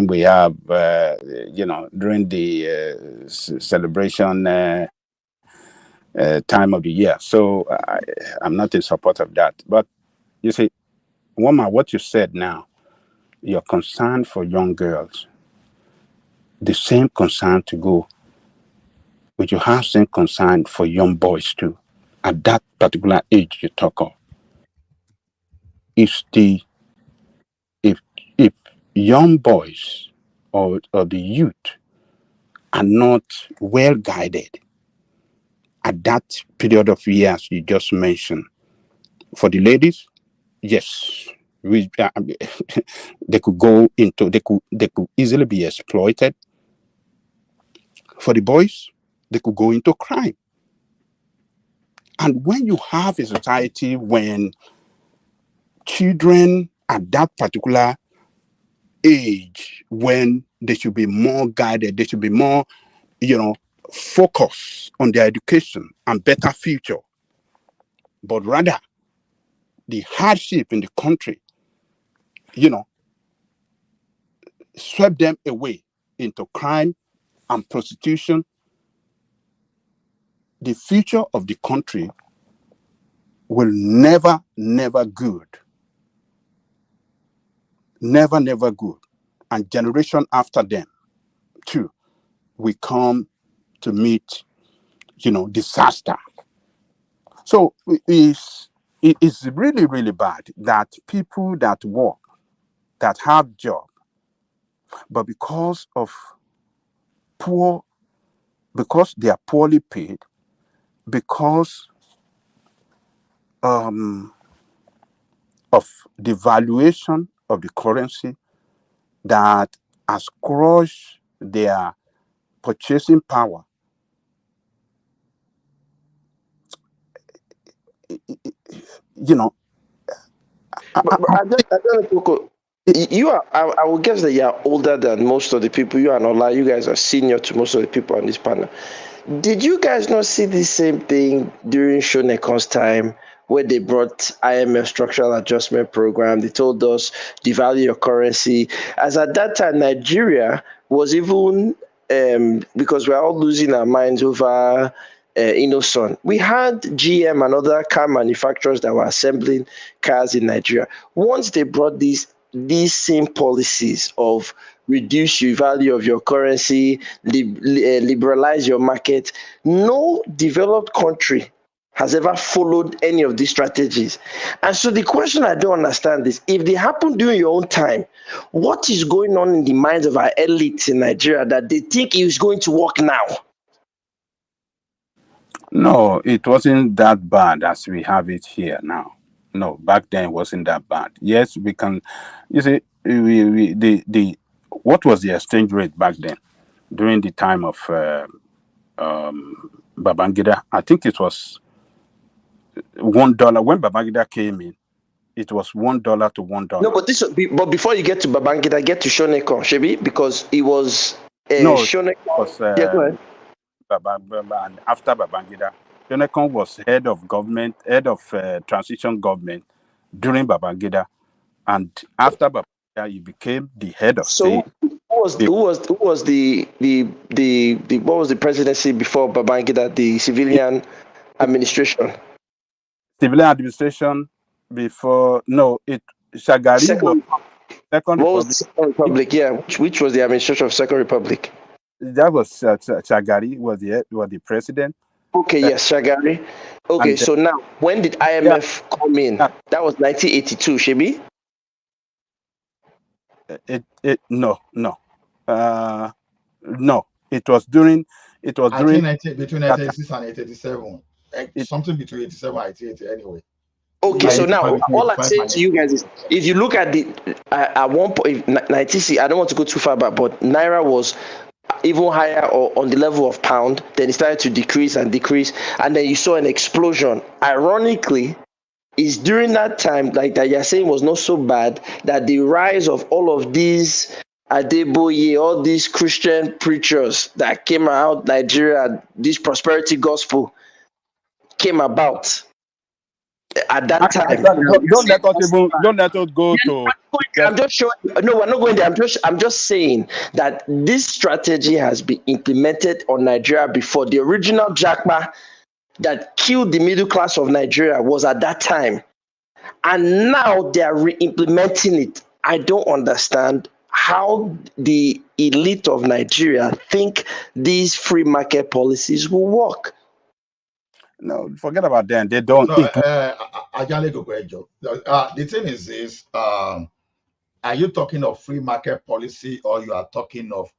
we have during the celebration time of the year. So I'm not in support of that. But you see, Woma, what you said now, your concern for young girls, the same concern to go. But you have same concern for young boys too, at that particular age you talk of. If young boys or the youth are not well guided at that period of years you just mentioned, for the ladies, yes, they could easily be exploited. For the boys, they could go into crime. And when you have a society when children at that particular age, when they should be more guided, they should be more, focused on their education and better future. But rather, the hardship in the country, swept them away into crime and prostitution. The future of the country will never good. Never good. And generation after them, too, we come to meet, disaster. So it's really, really bad that people that work, that have job, but because of poor, because they are poorly paid, because of the valuation of the currency that has crushed their purchasing power. You know, you are. I would guess that you are older than most of the people. You are not like you guys are senior to most of the people on this panel. Did you guys not see the same thing during Shonekon's time, where they brought IMF structural adjustment program? They told us devalue your currency. As at that time, Nigeria was even because we're all losing our minds over Innoson. We had GM and other car manufacturers that were assembling cars in Nigeria. Once they brought these same policies of reduce your value of your currency, liberalize your market, no developed country has ever followed any of these strategies. And so the question I don't understand is, if they happen during your own time, what is going on in the minds of our elites in Nigeria that they think it is going to work now? No, it wasn't that bad as we have it here now. No, back then it wasn't that bad. Yes, we can. You see, what was the exchange rate back then during the time of Babangida? I think it was $1 when Babangida came in. It was $1 to $1. No, but before you get to Babangida, get to Shonekon, Shebi, because it was no, Shonekon. Was, yeah, go ahead. And after Babangida, Shonekon was head of government, head of transition government during Babangida, and after Babangida, he became the head of state. Who was the what was the presidency before Babangida? The civilian administration. Civilian administration before Shagari was Second Republic. Second Republic, yeah. Which was the administration of Second Republic? That was Shagari was the president. Okay, yes, Shagari. Okay, so now when did IMF come in? That was 1982, Shebi? No. It was during. I think between 1986 and 1987. Something between 87 and 88 anyway. Okay, so now all I'm saying to you guys is, if you look at at one point, 90, I don't want to go too far back, but Naira was even higher or on the level of pound, then it started to decrease, and then you saw an explosion. Ironically, is during that time, like that you're saying was not so bad, that the rise of all of these Adeboye, all these Christian preachers that came out Nigeria, this prosperity gospel came about at that time. Don't let us go to. I'm just showing. No, we're not going there. I'm just saying that this strategy has been implemented on Nigeria before. The original Jackma that killed the middle class of Nigeria was at that time, and now they are re-implementing it. I don't understand how the elite of Nigeria think these free market policies will work. No, forget about them. They don't. The thing is this: are you talking of free market policy, or you are talking of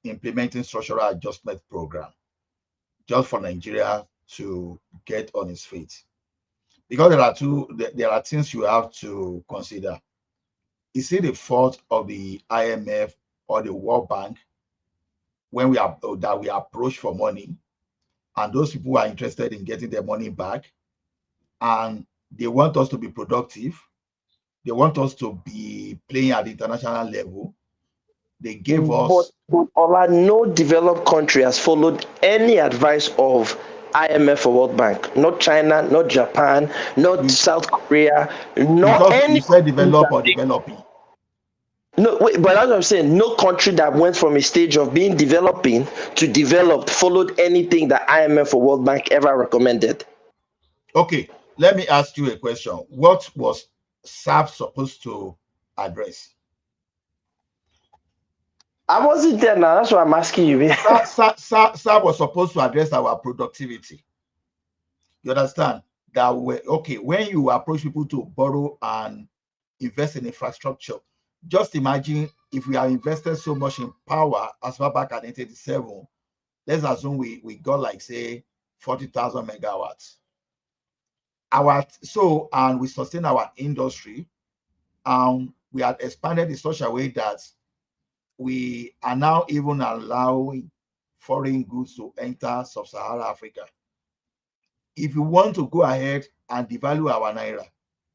implementing structural adjustment program just for Nigeria to get on its feet? Because there are things you have to consider. Is it the fault of the IMF or the World Bank when we approach for money, and those people are interested in getting their money back, and they want us to be productive, they want us to be playing at the international level? They gave us. But no developed country has followed any advice of IMF or World Bank. Not China, not Japan, not South Korea, not any. You said develop or developing. No, wait, but as I'm saying, no country that went from a stage of being developing to developed followed anything that IMF or World Bank ever recommended. Okay, let me ask you a question. What was SAP supposed to address? I wasn't there now. That's why I'm asking you. SAP was supposed to address our productivity. You understand? That when you approach people to borrow and invest in infrastructure, just imagine if we have invested so much in power as far back at 1987, let's assume we got like say 40,000 megawatts. And we sustain our industry, we had expanded in such a way that we are now even allowing foreign goods to enter sub-Saharan Africa. If you want to go ahead and devalue our naira,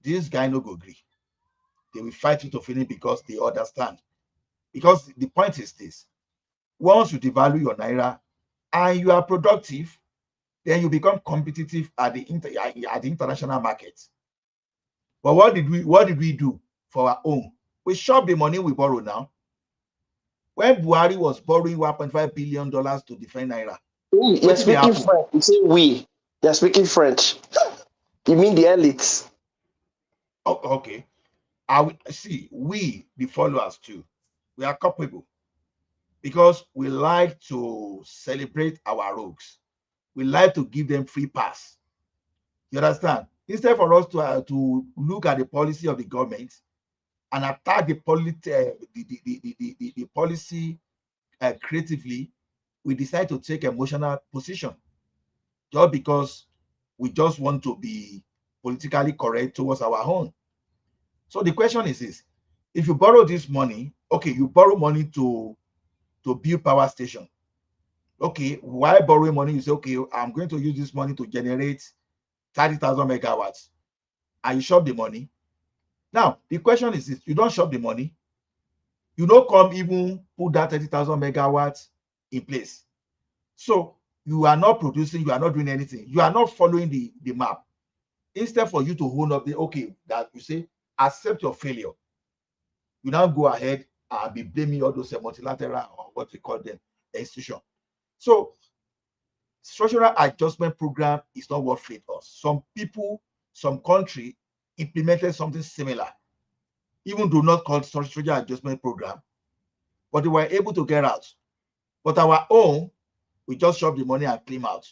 this guy no go agree. They will fight you to finish because they understand. Because the point is this: once you devalue your naira and you are productive, then you become competitive at the international market. But what did we do for our own? We shop the money we borrow now. When Buhari was borrowing $1.5 billion to defend naira, You're speaking French. You say we. You're speaking French. You mean the elites? Oh, okay. We, the followers too, we are culpable because we like to celebrate our rogues. We like to give them free pass. You understand? Instead for us to look at the policy of the government and attack the policy creatively, we decide to take emotional position just because we just want to be politically correct towards our own. So the question is this: if you borrow this money, okay, you borrow money to build power station. Okay, why borrowing money? You say, okay, I'm going to use this money to generate 30,000 megawatts, and you shop the money. Now the question is this: you don't shop the money, you don't come even put that 30,000 megawatts in place. So you are not producing, you are not doing anything, you are not following the map. Instead for you to hold up that you say accept your failure, you now go ahead and be blaming all those multilateral or what we call them institution. So structural adjustment program is not what fit us. Some people, some country implemented something similar, even though not called structural adjustment program, but they were able to get out. But our own, we just shove the money and claim out.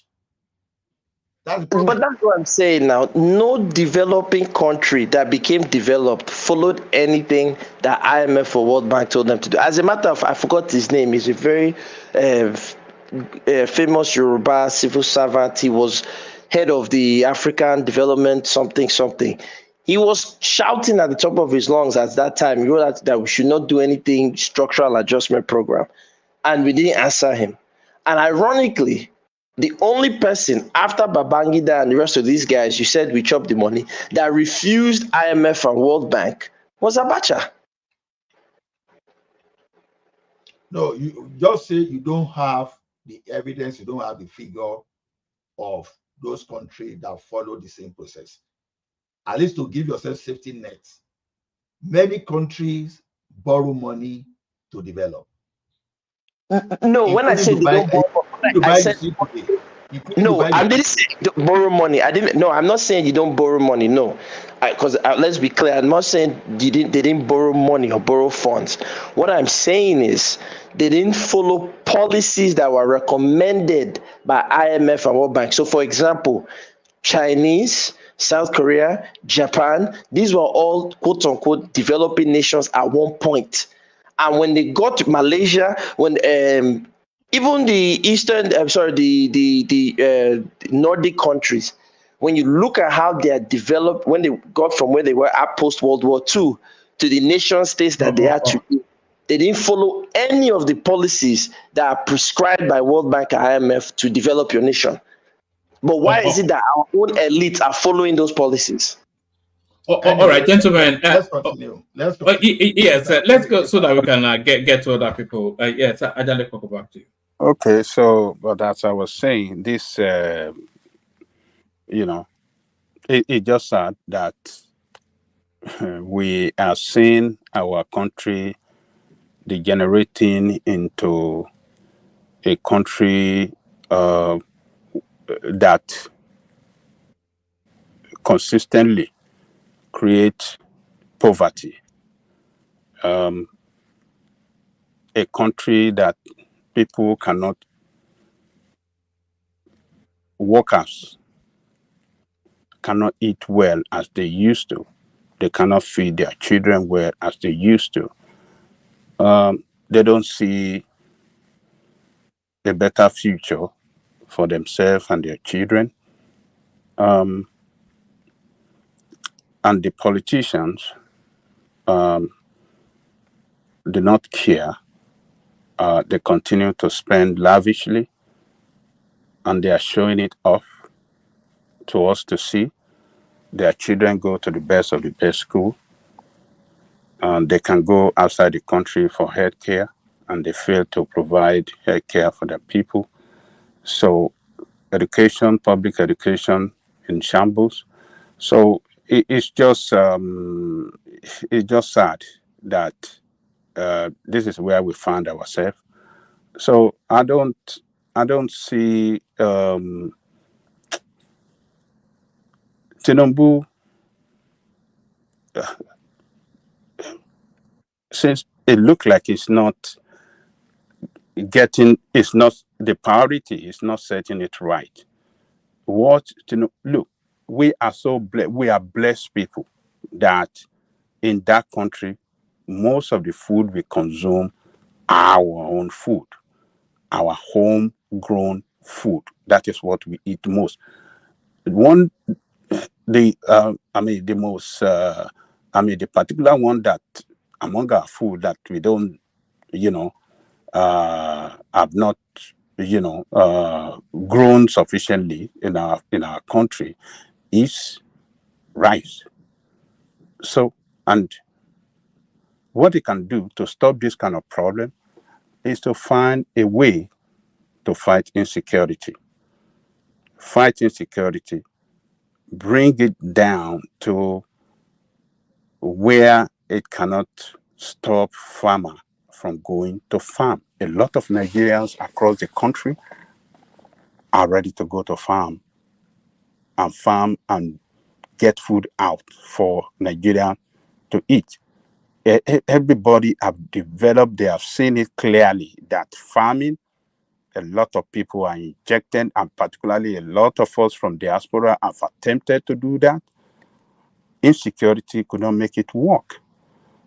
But that's what I'm saying now. No developing country that became developed followed anything that IMF or World Bank told them to do. As a matter of, I forgot his name. He's a very famous Yoruba civil servant. He was head of the African Development something. He was shouting at the top of his lungs at that time. He wrote that we should not do anything structural adjustment program, and we didn't answer him. And ironically, the only person after Babangida and the rest of these guys, you said we chopped the money, that refused IMF and World Bank was Abacha. No, you just say you don't have the evidence, you don't have the figure of those countries that follow the same process. At least to give yourself safety nets. Many countries borrow money to develop. No, when I said they don't borrow, I said no. I didn't say borrow money. I'm not saying you don't borrow money. No, because let's be clear. I'm not saying they didn't borrow money or borrow funds. What I'm saying is they didn't follow policies that were recommended by IMF and World Bank. So, for example, Chinese, South Korea, Japan, these were all quote unquote developing nations at one point. And when they got to Malaysia, when even the Nordic countries, when you look at how they are developed, when they got from where they were at post World War II to the nation states that they are today, they didn't follow any of the policies that are prescribed by World Bank and IMF to develop your nation. But why is it that our own elites are following those policies? All right, gentlemen. Let's continue. Let's go so that we can get to other people. Yes, Ajale, go back to you. Okay, so, but as I was saying, this, it just sad that we are seeing our country degenerating into a country that consistently creates poverty. A country that people cannot, workers cannot eat well as they used to. They cannot feed their children well as they used to. They don't see a better future for themselves and their children. And the politicians do not care. They continue to spend lavishly, and they are showing it off to us to see. Their children go to the best of the best school, and they can go outside the country for health care, and they fail to provide health care for their people. So education, public education in shambles. So it's just sad that this is where we found ourselves. So I don't see Tinubu, since it looked like it's not the priority, it's not setting it right. Look, we are so we are blessed people that in that country, most of the food we consume are our own food, our homegrown food. That is what we eat most. The particular one that among our food that we don't, have not, grown sufficiently in our country is rice. So, and what they can do to stop this kind of problem is to find a way to fight insecurity. Fight insecurity, bring it down to where it cannot stop farmer from going to farm. A lot of Nigerians across the country are ready to go to farm and get food out for Nigeria to eat. Everybody have developed, they have seen it clearly that farming, a lot of people are injected, and particularly a lot of us from diaspora have attempted to do that. Insecurity could not make it work.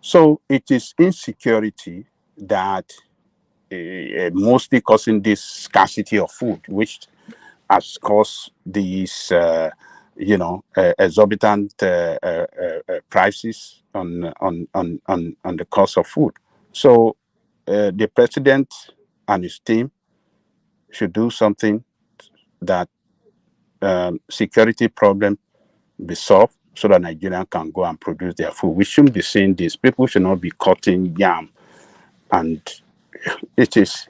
So it is insecurity that mostly causing this scarcity of food, which has caused these, exorbitant prices on the cost of food. So the president and his team should do something that security problem be solved so that Nigerians can go and produce their food. We shouldn't be saying this. People should not be cutting yam. And it is,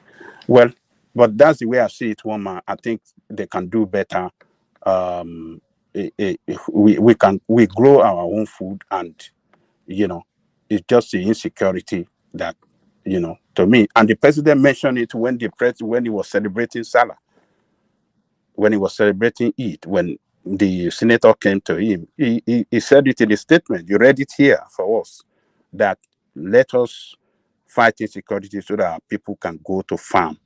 well, but that's the way I see it, woman. I think they can do better. We grow our own food, and it's just the insecurity that to me. And the president mentioned it when he was celebrating Salah, when he was celebrating Eid, when the senator came to him, he said it in a statement. You read it here for us, that let us fight insecurity so that our people can go to farm.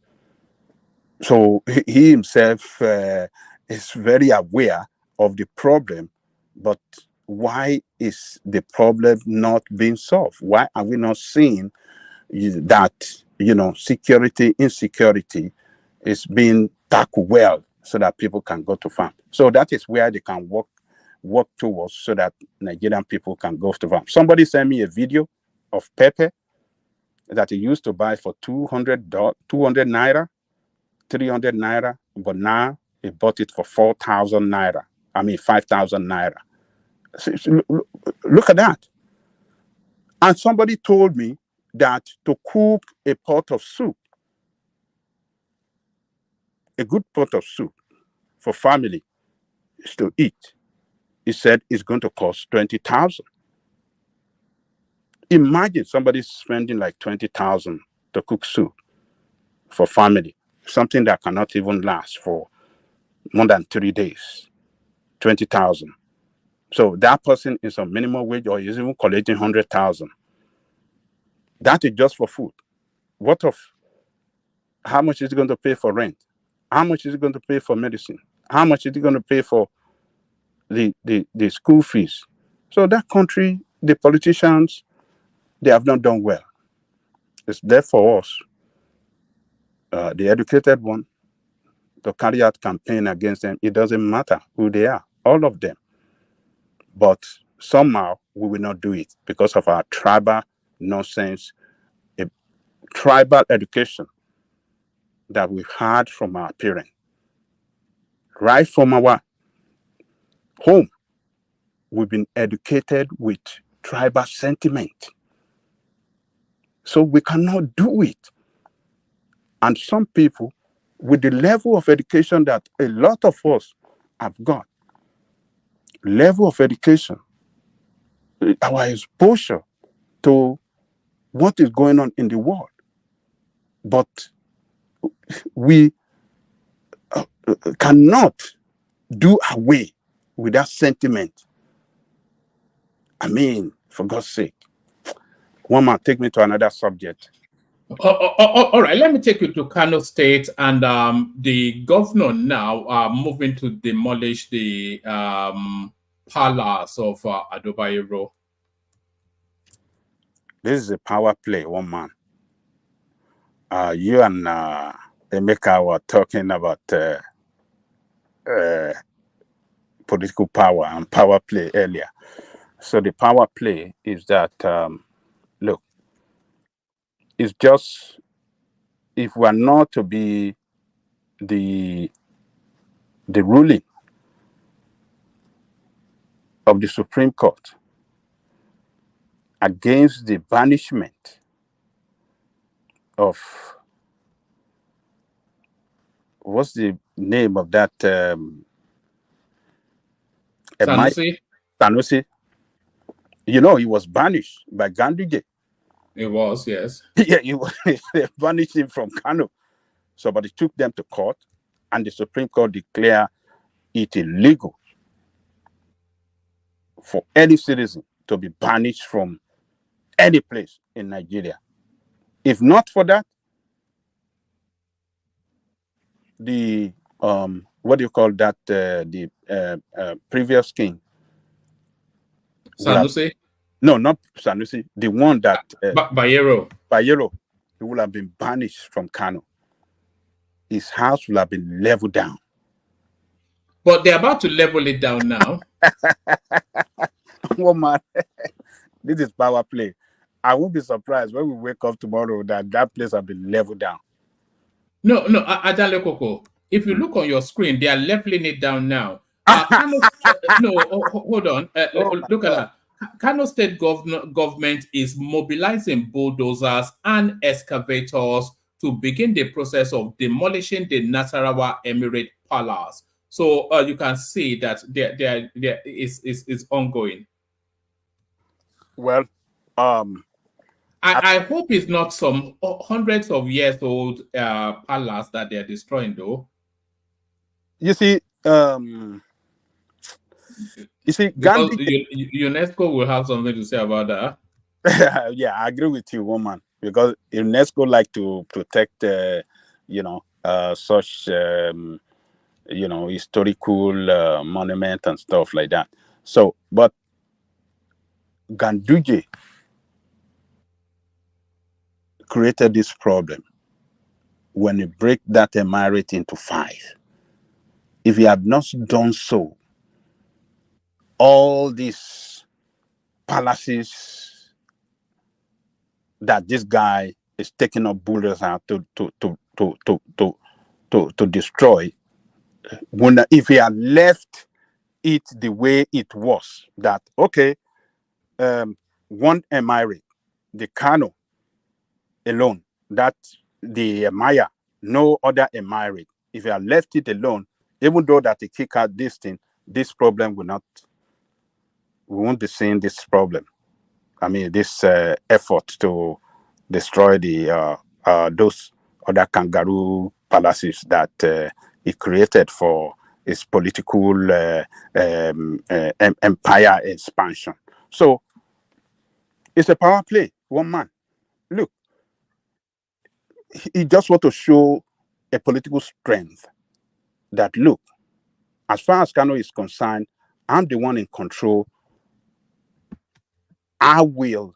So he himself is very aware of the problem, but why is the problem not being solved? Why are we not seeing that insecurity is being tackled well so that people can go to farm? So that is where they can work towards so that Nigerian people can go to farm. Somebody sent me a video of pepper that he used to buy for 200 naira, 300 naira, but now he bought it for 4,000 naira. 5,000 naira. So, look at that. And somebody told me that to cook a pot of soup, a good pot of soup for family is to eat, he said it's going to cost 20,000. Imagine somebody spending like 20,000 to cook soup for family, something that cannot even last for more than 3 days. 20,000. So that person is on minimum wage or is even collecting 100,000. That is just for food. How much is he going to pay for rent? How much is he going to pay for medicine? How much is he going to pay for the school fees? So that country, the politicians, they have not done well. It's there for us, the educated one, to carry out campaign against them. It doesn't matter who they are, all of them. But somehow we will not do it because of our tribal nonsense, a tribal education that we've had from our parents. Right from our home, we've been educated with tribal sentiment. So we cannot do it. And some people, with the level of education that a lot of us have got, level of education, our exposure to what is going on in the world, but we cannot do away with that sentiment. I mean, for God's sake, one man, take me to another subject. All right, let me take you to Kano State, and the governor now moving to demolish the palace of Adobayero. This is a power play, one man. You and Emeka were talking about political power and power play earlier. So the power play is that, look, it's just, if we're not to be the ruling of the Supreme Court against the banishment of, what's the name of that? Sanusi? Sanusi. You know, he was banished by Ganduje. It was, yes. Yeah, they banished him from Kano. So, but they took them to court, and the Supreme Court declared it illegal for any citizen to be banished from any place in Nigeria. If not for that, the what do you call that? The previous king, Sanusi? No, not Sanusi. The one that Bayero. Bayero, he would have been banished from Kano. His house will have been leveled down. But they're about to level it down now. Oh man, this is power play. I won't be surprised when we wake up tomorrow that place has been leveled down. No, Adale Koko. If you look on your screen, they are leveling it down now. Hold on. Look at that. Kano State government is mobilizing bulldozers and excavators to begin the process of demolishing the Nasarawa Emirate Palace. So you can see that there is ongoing. Well, I hope it's not some hundreds of years old palace that they're destroying, though. You see, Gandhi, UNESCO will have something to say about that. Yeah, I agree with you, woman, because UNESCO like to protect, such, historical monument and stuff like that. So, but Ganduje created this problem when he break that emirate into 5. If he had not done so, all these palaces that this guy is taking up bulldozers out to destroy, if he had left it the way it was, that okay, one emirate, the Kano alone, that the Maya, no other emirate. If you had left it alone, even though that they kick out this thing, this problem we won't be seeing this problem. I mean, this effort to destroy the those other kangaroo palaces that he created for his political empire expansion. So it's a power play, one man. Look, he just want to show a political strength that, look, as far as Kano is concerned, I'm the one in control. I will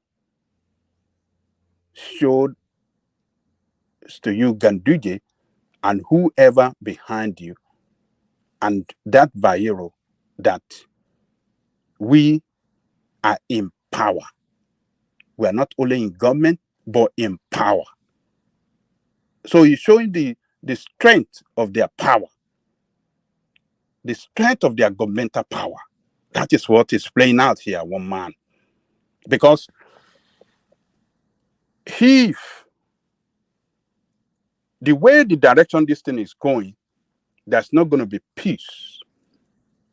show to you, Ganduje, and whoever behind you, and that Bayero, that we are in power. We are not only in government, but in power. So he's showing the strength of their power, the strength of their governmental power. That is what is playing out here, one man. Because if the way the direction this thing is going, there's not going to be peace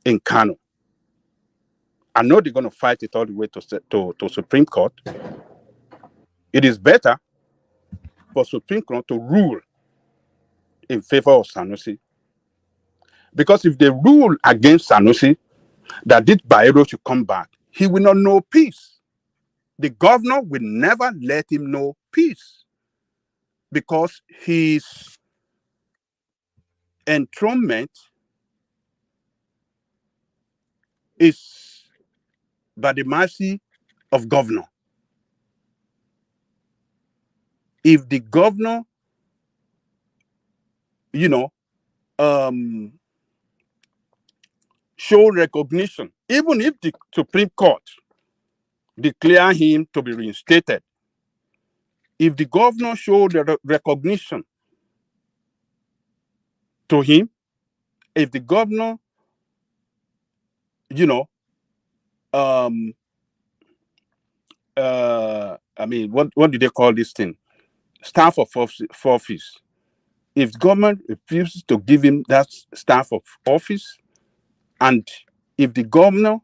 in Kano. I know they're going to fight it all the way to Supreme Court. It is better for Supreme Court to rule in favor of Sanusi. Because if they rule against Sanusi, that this Bayero should come back, he will not know peace. The governor will never let him know peace. Because his enthronement is by the mercy of governor. If the governor, show recognition, even if the Supreme Court declare him to be reinstated, if the governor show the recognition to him, if the governor, what do they call this thing? Staff of office. If government refuses to give him that staff of office, and if the governor,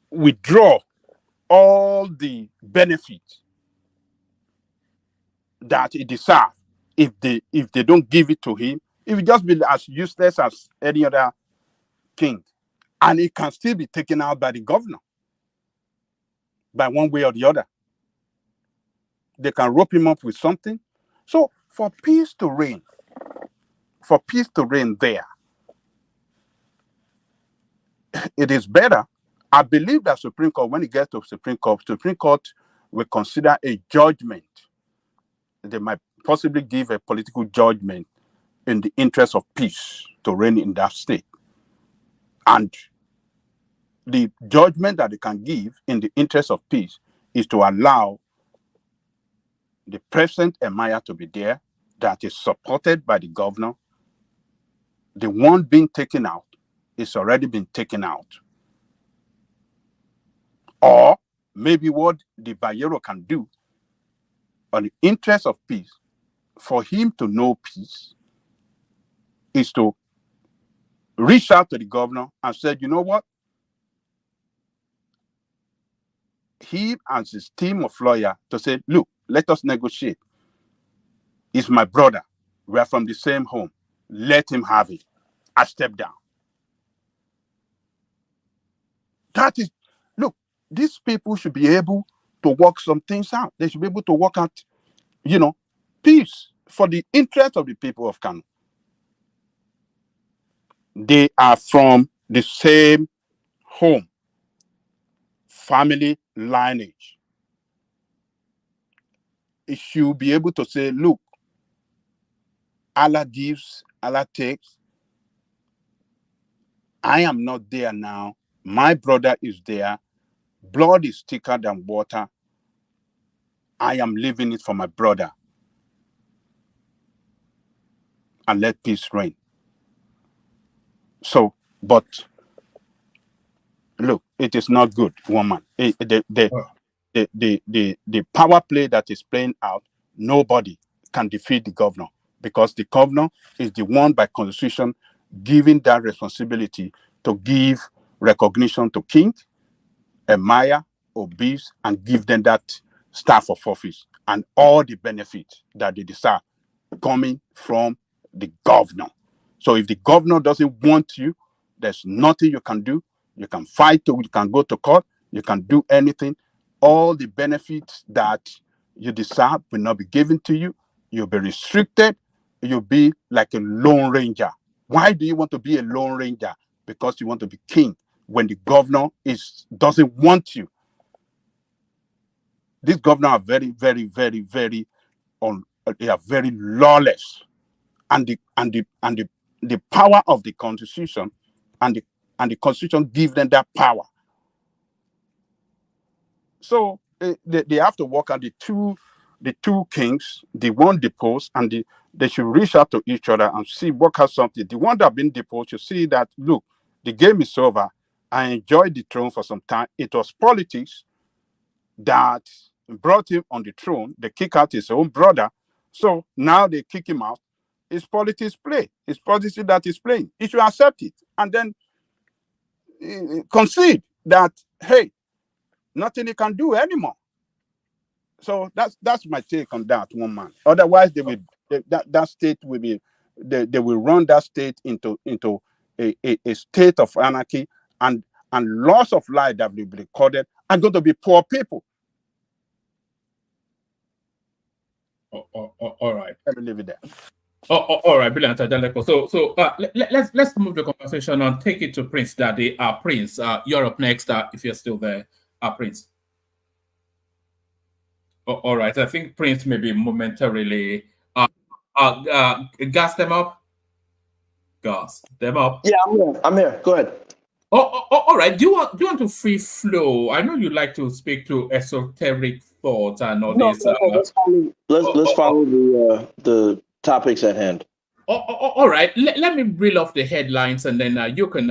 withdraw all the benefits that he deserves, if they don't give it to him, he will just be as useless as any other king, and it can still be taken out by the governor, by one way or the other. They can rope him up with something. So for peace to reign there, it is better. I believe that Supreme Court, when it gets to Supreme Court will consider a judgment. They might possibly give a political judgment in the interest of peace to reign in that state. And the judgment that they can give in the interest of peace is to allow the present emir to be there, that is supported by the governor. The one being taken out is already been taken out. Or maybe what the Bayero can do on the interest of peace, for him to know peace, is to reach out to the governor and say, you know what? He and his team of lawyers to say, look, let us negotiate. He's my brother. We are from the same home. Let him have it. I step down. That is, look, these people should be able to work some things out. They should be able to work out, peace for the interest of the people of Kano. They are from the same home, family lineage. It should be able to say, look, Allah gives, Allah takes. I am not there now. My brother is there. Blood is thicker than water. I am leaving it for my brother. And let peace reign. So, but look, it is not good, woman. The power play that is playing out, nobody can defeat the governor, because the governor is the one by constitution given that responsibility to give recognition to king, emir, obis, and give them that staff of office and all the benefits that they deserve coming from the governor. So if the governor doesn't want you, there's nothing you can do. You can fight, you can go to court, you can do anything. All the benefits that you deserve will not be given to you. You'll be restricted. You'll be like a lone ranger. Why do you want to be a lone ranger? Because you want to be king when the governor doesn't want you. these governors are very, very, very, very they are very lawless, and the power of the constitution and the constitution give them that power. So they have to work on the two kings, the one deposed, and they should reach out to each other and see, work out something. The one that been deposed should see that, look, the game is over. I enjoyed the throne for some time. It was politics that brought him on the throne. They kick out his own brother. So now they kick him out. It's politics play. It's politics that is playing. He should accept it and then concede that, hey, nothing he can do anymore. So that's my take on that one man. Otherwise, that state will be they will run that state into a state of anarchy, and loss of life that will be recorded are going to be poor people. All right. Let me leave it there. All right, brilliant. So let's move the conversation and take it to Prince Daddy. Prince, you're up next. If you're still there, Prince. All right. I think Prince maybe momentarily gas them up. Gas them up. Yeah, I'm here. Go ahead. All right. Do you want to free flow? I know you like to speak to esoteric thoughts and all this. Let's follow the topics at hand. All right. Let me reel off the headlines, and then you can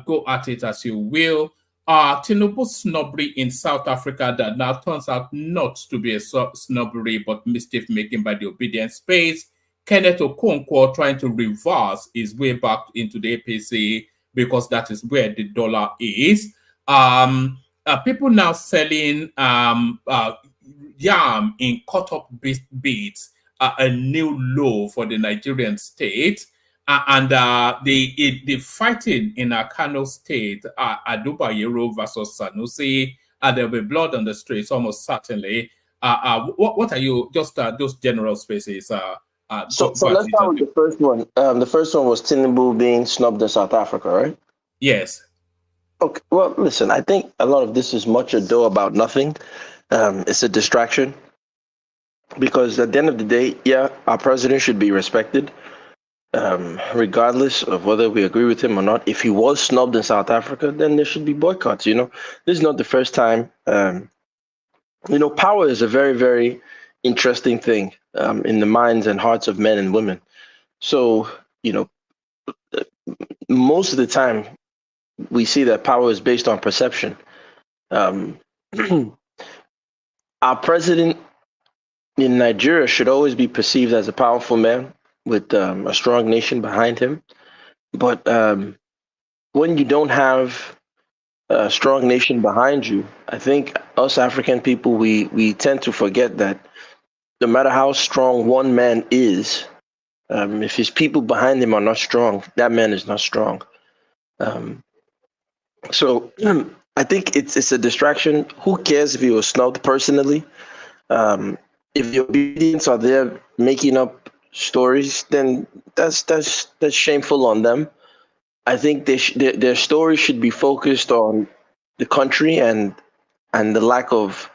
go at it as you will. Tinubu snobbery in South Africa that now turns out not to be a snobbery but mischief making by the Obidient space. Kenneth Okonkwo trying to reverse his way back into the APC because that is where the dollar is. People now selling yam in cut-up beads, a new low for the Nigerian state. And the fighting in Kano State, Adubayero versus Sanusi, there will be blood on the streets almost certainly. What are you, just those general spaces? So let's start with the first one. The first one was Tinubu being snubbed in South Africa, right? Yes. Okay. Well, listen, I think a lot of this is much ado about nothing. It's a distraction. Because at the end of the day, yeah, our president should be respected. Regardless of whether we agree with him or not. If he was snubbed in South Africa, then there should be boycotts. This is not the first time. Power is a very, very interesting thing in the minds and hearts of men and women. So, most of the time we see that power is based on perception. Our president in Nigeria should always be perceived as a powerful man with a strong nation behind him. But when you don't have a strong nation behind you, I think us African people, we tend to forget that no matter how strong one man is, if his people behind him are not strong, that man is not strong. So I think it's a distraction. Who cares if he was snubbed personally? If the Obedients are there making up stories, then that's shameful on them. I think their story should be focused on the country and the lack of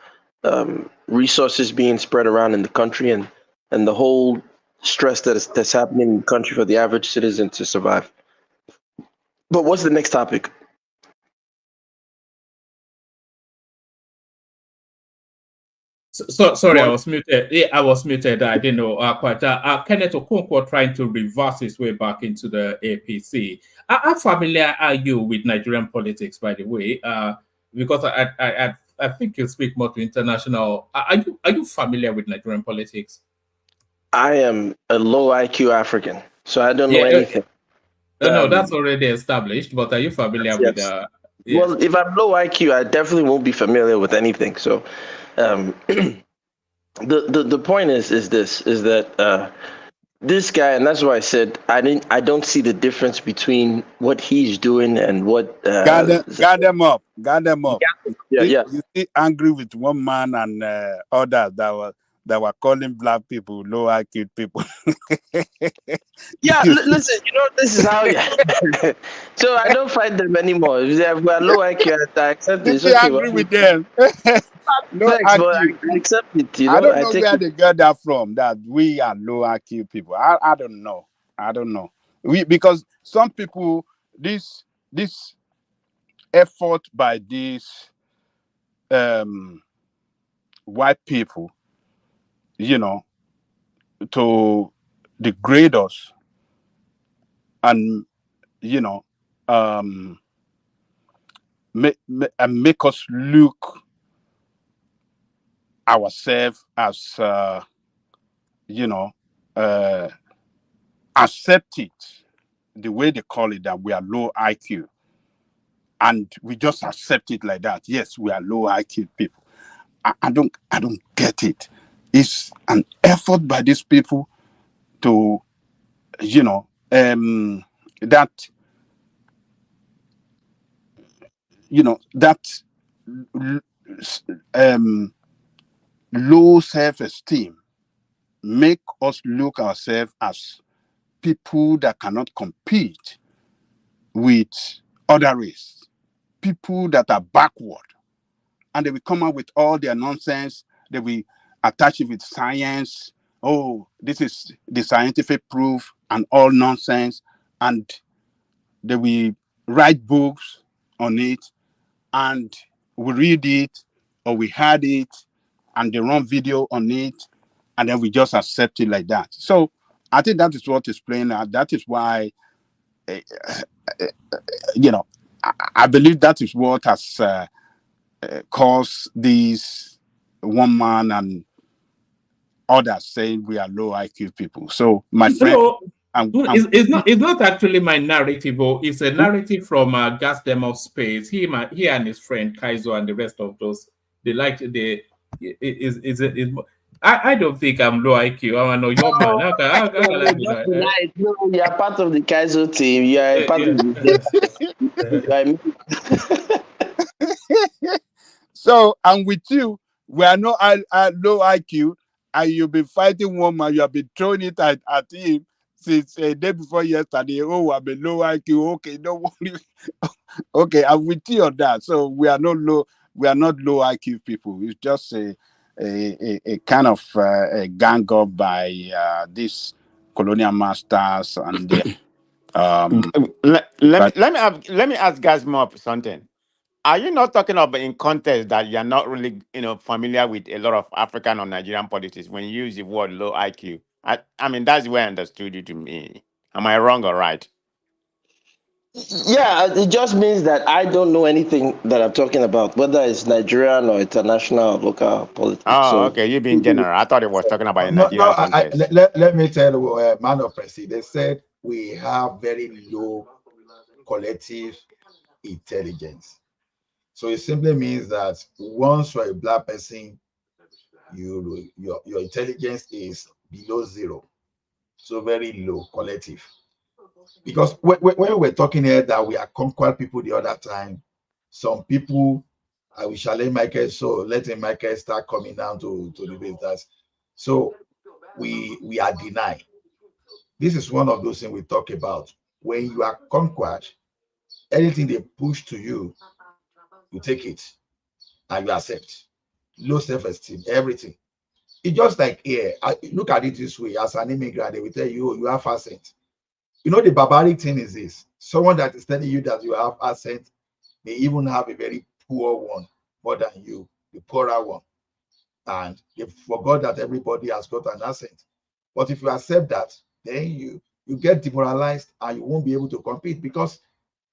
resources being spread around in the country and the whole stress that's happening in the country for the average citizen to survive. But what's the next topic? Sorry, I was muted. Yeah, I was muted. I didn't know quite. Kenneth Okonkwo trying to reverse his way back into the APC. How familiar are you with Nigerian politics, by the way? Because I think you speak more to international. Are you familiar with Nigerian politics? I am a low IQ African, so I don't know anything. No, that's already established. But are you familiar with? Well, if I'm low IQ, I definitely won't be familiar with anything. So. The point is that this guy, and that's why I said I don't see the difference between what he's doing and what got them up. Yeah. You see, angry with one man and others that were calling black people low IQ people. Yeah, listen, this is how. So I don't fight them anymore. If we're low IQ, I accept this. Okay, angry with them. No Thanks, but IQ. I accept it. I don't I know take where it. they got that from. That we are low IQ people. I don't know. I don't know. Because some people this effort by these white people, to degrade us and make us look ourselves as accept it the way they call it, that we are low IQ, and we just accept it like that. Yes, we are low IQ people. I don't get it. It's an effort by these people to that low self-esteem make us look ourselves as people that cannot compete with other race, people that are backward, and they will come up with all their nonsense. They will attach it with science. Oh, this is the scientific proof and all nonsense, and they will write books on it, and we read it or we heard it, and they run video on it, and then we just accept it like that. So I think that is what is playing out. That is why, I believe that is what has caused these one man and others saying we are low IQ people. So my friend, it's not actually my narrative, or it's a narrative from Gas Demo Space. He and his friend Kaizo and the rest of those, they like I don't think I'm low IQ. I know your man. How can I be like, No, you are part of the Kaizo team. You are part of the So I'm with you. We are not low IQ, and you've been fighting one man. You have been throwing it at him since a day before yesterday. Oh, I'm a low IQ. Okay, don't worry. Okay, I'm with you on that. So we are not low. We are not low IQ people. It's just a kind of a gang up by these colonial masters and their let me ask guys more something. Are you not talking about in context that you're not really, familiar with a lot of African or Nigerian politics when you use the word low IQ? I mean, that's the way I understood you to me. Am I wrong or right? Yeah, it just means that I don't know anything that I'm talking about, whether it's Nigerian or international or local politics. Oh, So, okay. You being general. I thought it was talking about a No, Nigerian context. let me tell you, man of Presi, they said we have very low collective intelligence. So it simply means that once you're a black person, your intelligence is below zero. So very low collective. Because when we were talking here that we are conquered people the other time, some people, I will challenge Michael, so letting Michael start coming down to the visitors. So we are denied. This is one of those things we talk about. When you are conquered, anything they push to you, you take it and you accept. Low self-esteem, everything. It's just like here. Look at it this way: as an immigrant, they will tell you, oh, you have accent. You know, the barbaric thing is this: someone that is telling you that you have accent may even have a very poor one more than you, the poorer one, and they forgot that everybody has got an accent. But if you accept that, then you get demoralized and you won't be able to compete because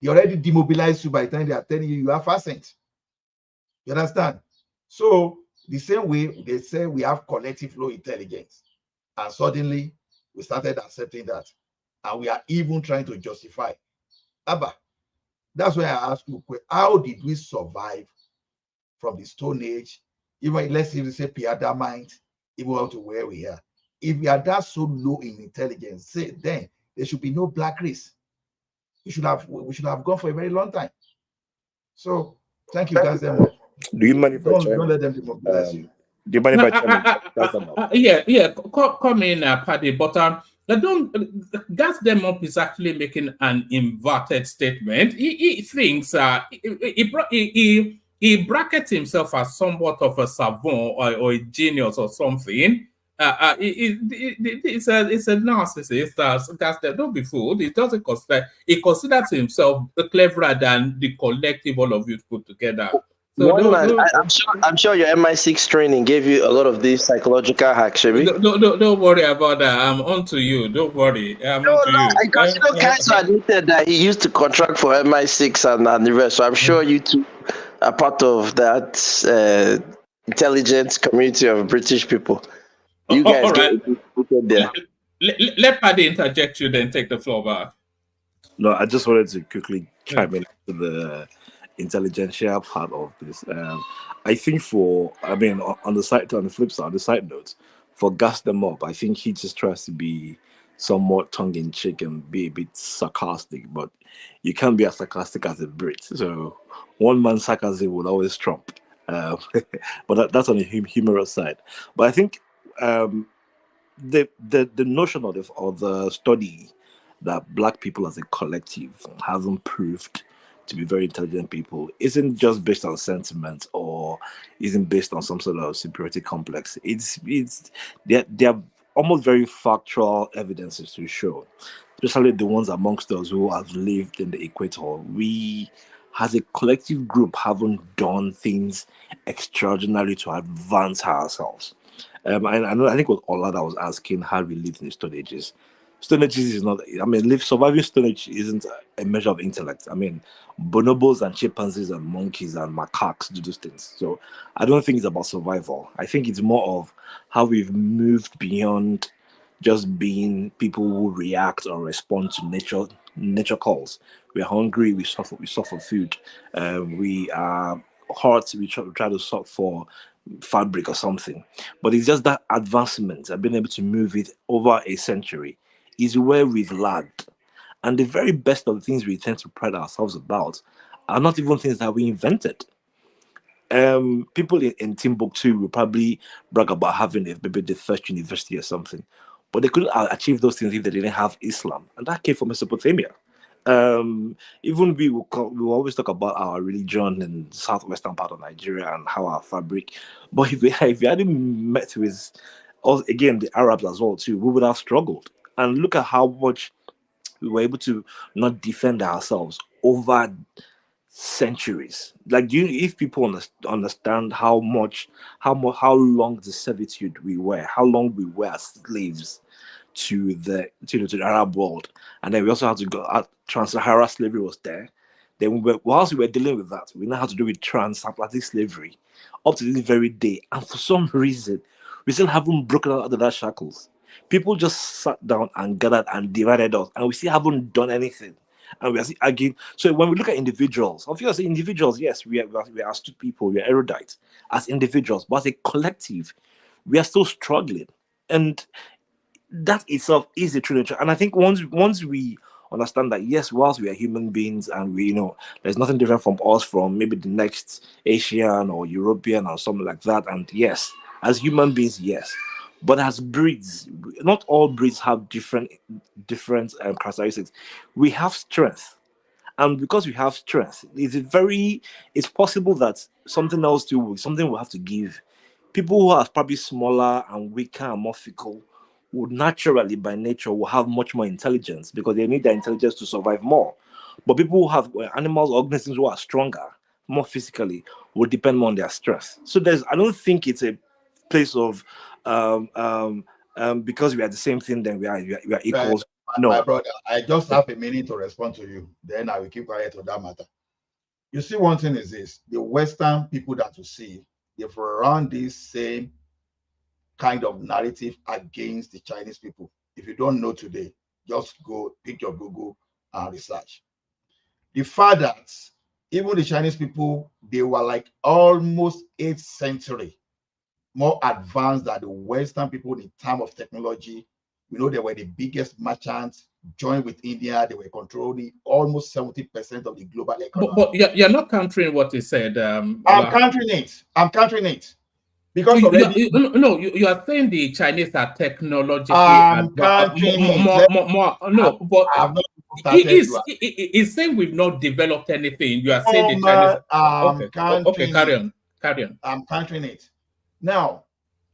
they already demobilized you by the time they are telling you you have accent. You understand? So the same way they say we have collective low intelligence, and suddenly we started accepting that, and we are even trying to justify. Abba, that's why I ask you, how did we survive from the Stone Age? Even let's even say Piada mind, even up to where we are. If we are that so low in intelligence, say then there should be no black race. We should have gone for a very long time. So thank you guys very much. Do you mind if I Don't let them demobilize you. Do you mind if I chime in? Come in, Paddy, but Gas them up is actually making an inverted statement. He thinks he brackets himself as somewhat of a savant or a genius or something. It's a narcissist. Don't be fooled. He considers himself cleverer than the collective all of you put together. So One man, I'm sure your MI6 training gave you a lot of these psychological hacks, Shabi. Don't worry about that. I'm on to you. Don't worry. I'm on to you. Because Kaiser admitted that he used to contract for MI6 and the rest. So I'm sure you two are part of that intelligence community of British people. You guys all right. get there. Let Paddy interject you, then take the floor back. No, I just wanted to quickly chime in to the intelligentsia part of this. I think on the flip side, the side note, for gas them up, I think he just tries to be somewhat tongue-in-cheek and be a bit sarcastic, but you can't be as sarcastic as a Brit. So one man's sarcasm will always trump. But that's on the humorous side. But I think the notion of the study that Black people as a collective hasn't proved to be very intelligent people isn't just based on sentiment or isn't based on some sort of superiority complex. They're almost very factual evidences to show, especially the ones amongst us who have lived in the equator. We, as a collective group, haven't done things extraordinary to advance ourselves. I think what Olada was asking how we lived in the Stone Ages. Stone Ages is not, surviving Stone Age isn't a measure of intellect. Bonobos and chimpanzees and monkeys and macaques do those things. So I don't think it's about survival. I think it's more of how we've moved beyond just being people who react or respond to nature calls. We're hungry, we suffer food. We are hurt, we try to sort for fabric or something. But it's just that advancement, I've been able to move it over a century, is where we've lagged. And the very best of the things we tend to pride ourselves about are not even things that we invented. People in Timbuktu will probably brag about having maybe the first university or something, but they couldn't achieve those things if they didn't have Islam, and that came from Mesopotamia. Even we will always talk about our religion in the southwestern part of Nigeria and how our fabric, but if we hadn't met with us, again, the Arabs as well too, we would have struggled. And look at how much we were able to not defend ourselves over centuries. Like, if people understand how long the servitude we were, how long we were slaves to the Arab world, and then we also had to go out. Trans-Sahara slavery was there. Then whilst we were dealing with that, we now had to do with transatlantic slavery up to this very day. And for some reason, we still haven't broken out of that shackles. People just sat down and gathered and divided us, and we still haven't done anything. And we are still arguing. So when we look at individuals, obviously individuals, yes, we are astute people, we are erudite as individuals, but as a collective, we are still struggling. And that itself is the true nature. And I think once we understand that, yes, whilst we are human beings and we there's nothing different from us from maybe the next Asian or European or something like that. And yes, as human beings, yes. But as breeds, not all breeds have different characteristics. We have strength. And because we have strength, it's possible that something will have to give. People who are probably smaller and weaker and more fickle would naturally, by nature, will have much more intelligence because they need their intelligence to survive more. But people who have animals, organisms who are stronger, more physically, will depend more on their stress. So I don't think it's a place of because we are the same thing, then we are equals. No, my brother, I just have a minute to respond to you. Then I will keep quiet on that matter. You see, one thing is this: the Western people that you see, they've run this same kind of narrative against the Chinese people. If you don't know today, just go pick your Google and research. The fact that even the Chinese people, they were like almost 8th century more advanced than the Western people in terms of technology. They were the biggest merchants, joined with India. They were controlling almost 70% of the global economy. But you're not countering what he said. I'm countering it. Because you are saying the Chinese are technologically advanced. It's saying we've not developed anything. You are saying the Chinese. Okay, carry on. I'm countering it. Now,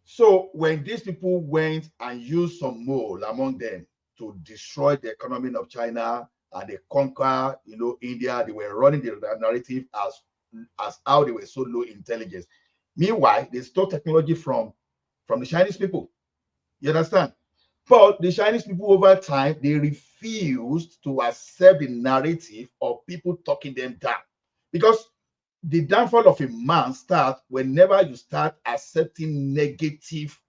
so when these people went and used some mole among them to destroy the economy of China and they conquer, India, they were running the narrative as how they were so low intelligence. Meanwhile, they stole technology from the Chinese people. You understand? But the Chinese people over time, they refused to accept the narrative of people talking them down. Because the downfall of a man starts whenever you start accepting negative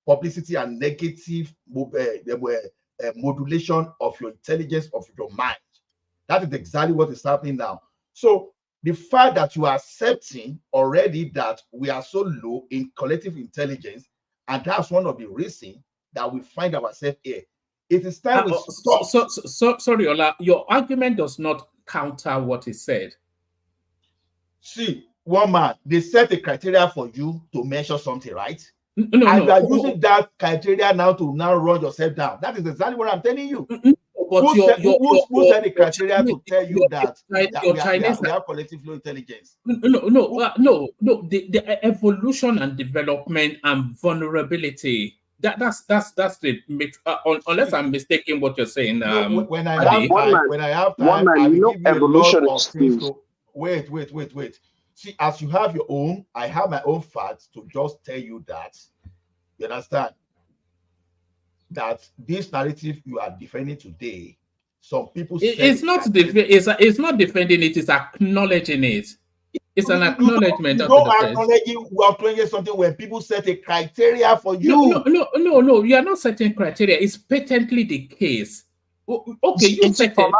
publicity and negative modulation of your intelligence, of your mind. That is exactly what is happening now. So the fact that you are accepting already that we are so low in collective intelligence, and that's one of the reasons that we find ourselves here. It is time we stop. Sorry, Ola, your argument does not counter what he said. See, one man, they set a criteria for you to measure something, right? And you are using that criteria now to run yourself down. That is exactly what I'm telling you. But who set the criteria to tell you that we have collective low intelligence? No. The evolution and development and vulnerability. That's the unless I'm mistaken what you're saying. When I have time, I will give you evolution a lot of things to wait. See, as you have your own, I have my own facts to just tell you that. You understand? That this narrative you are defending today, some people say it's not defending it, it's acknowledging it. It's an acknowledgement. You don't acknowledging something when people set a criteria for you. No, you are not setting criteria. It's patently the case. Okay, you set it.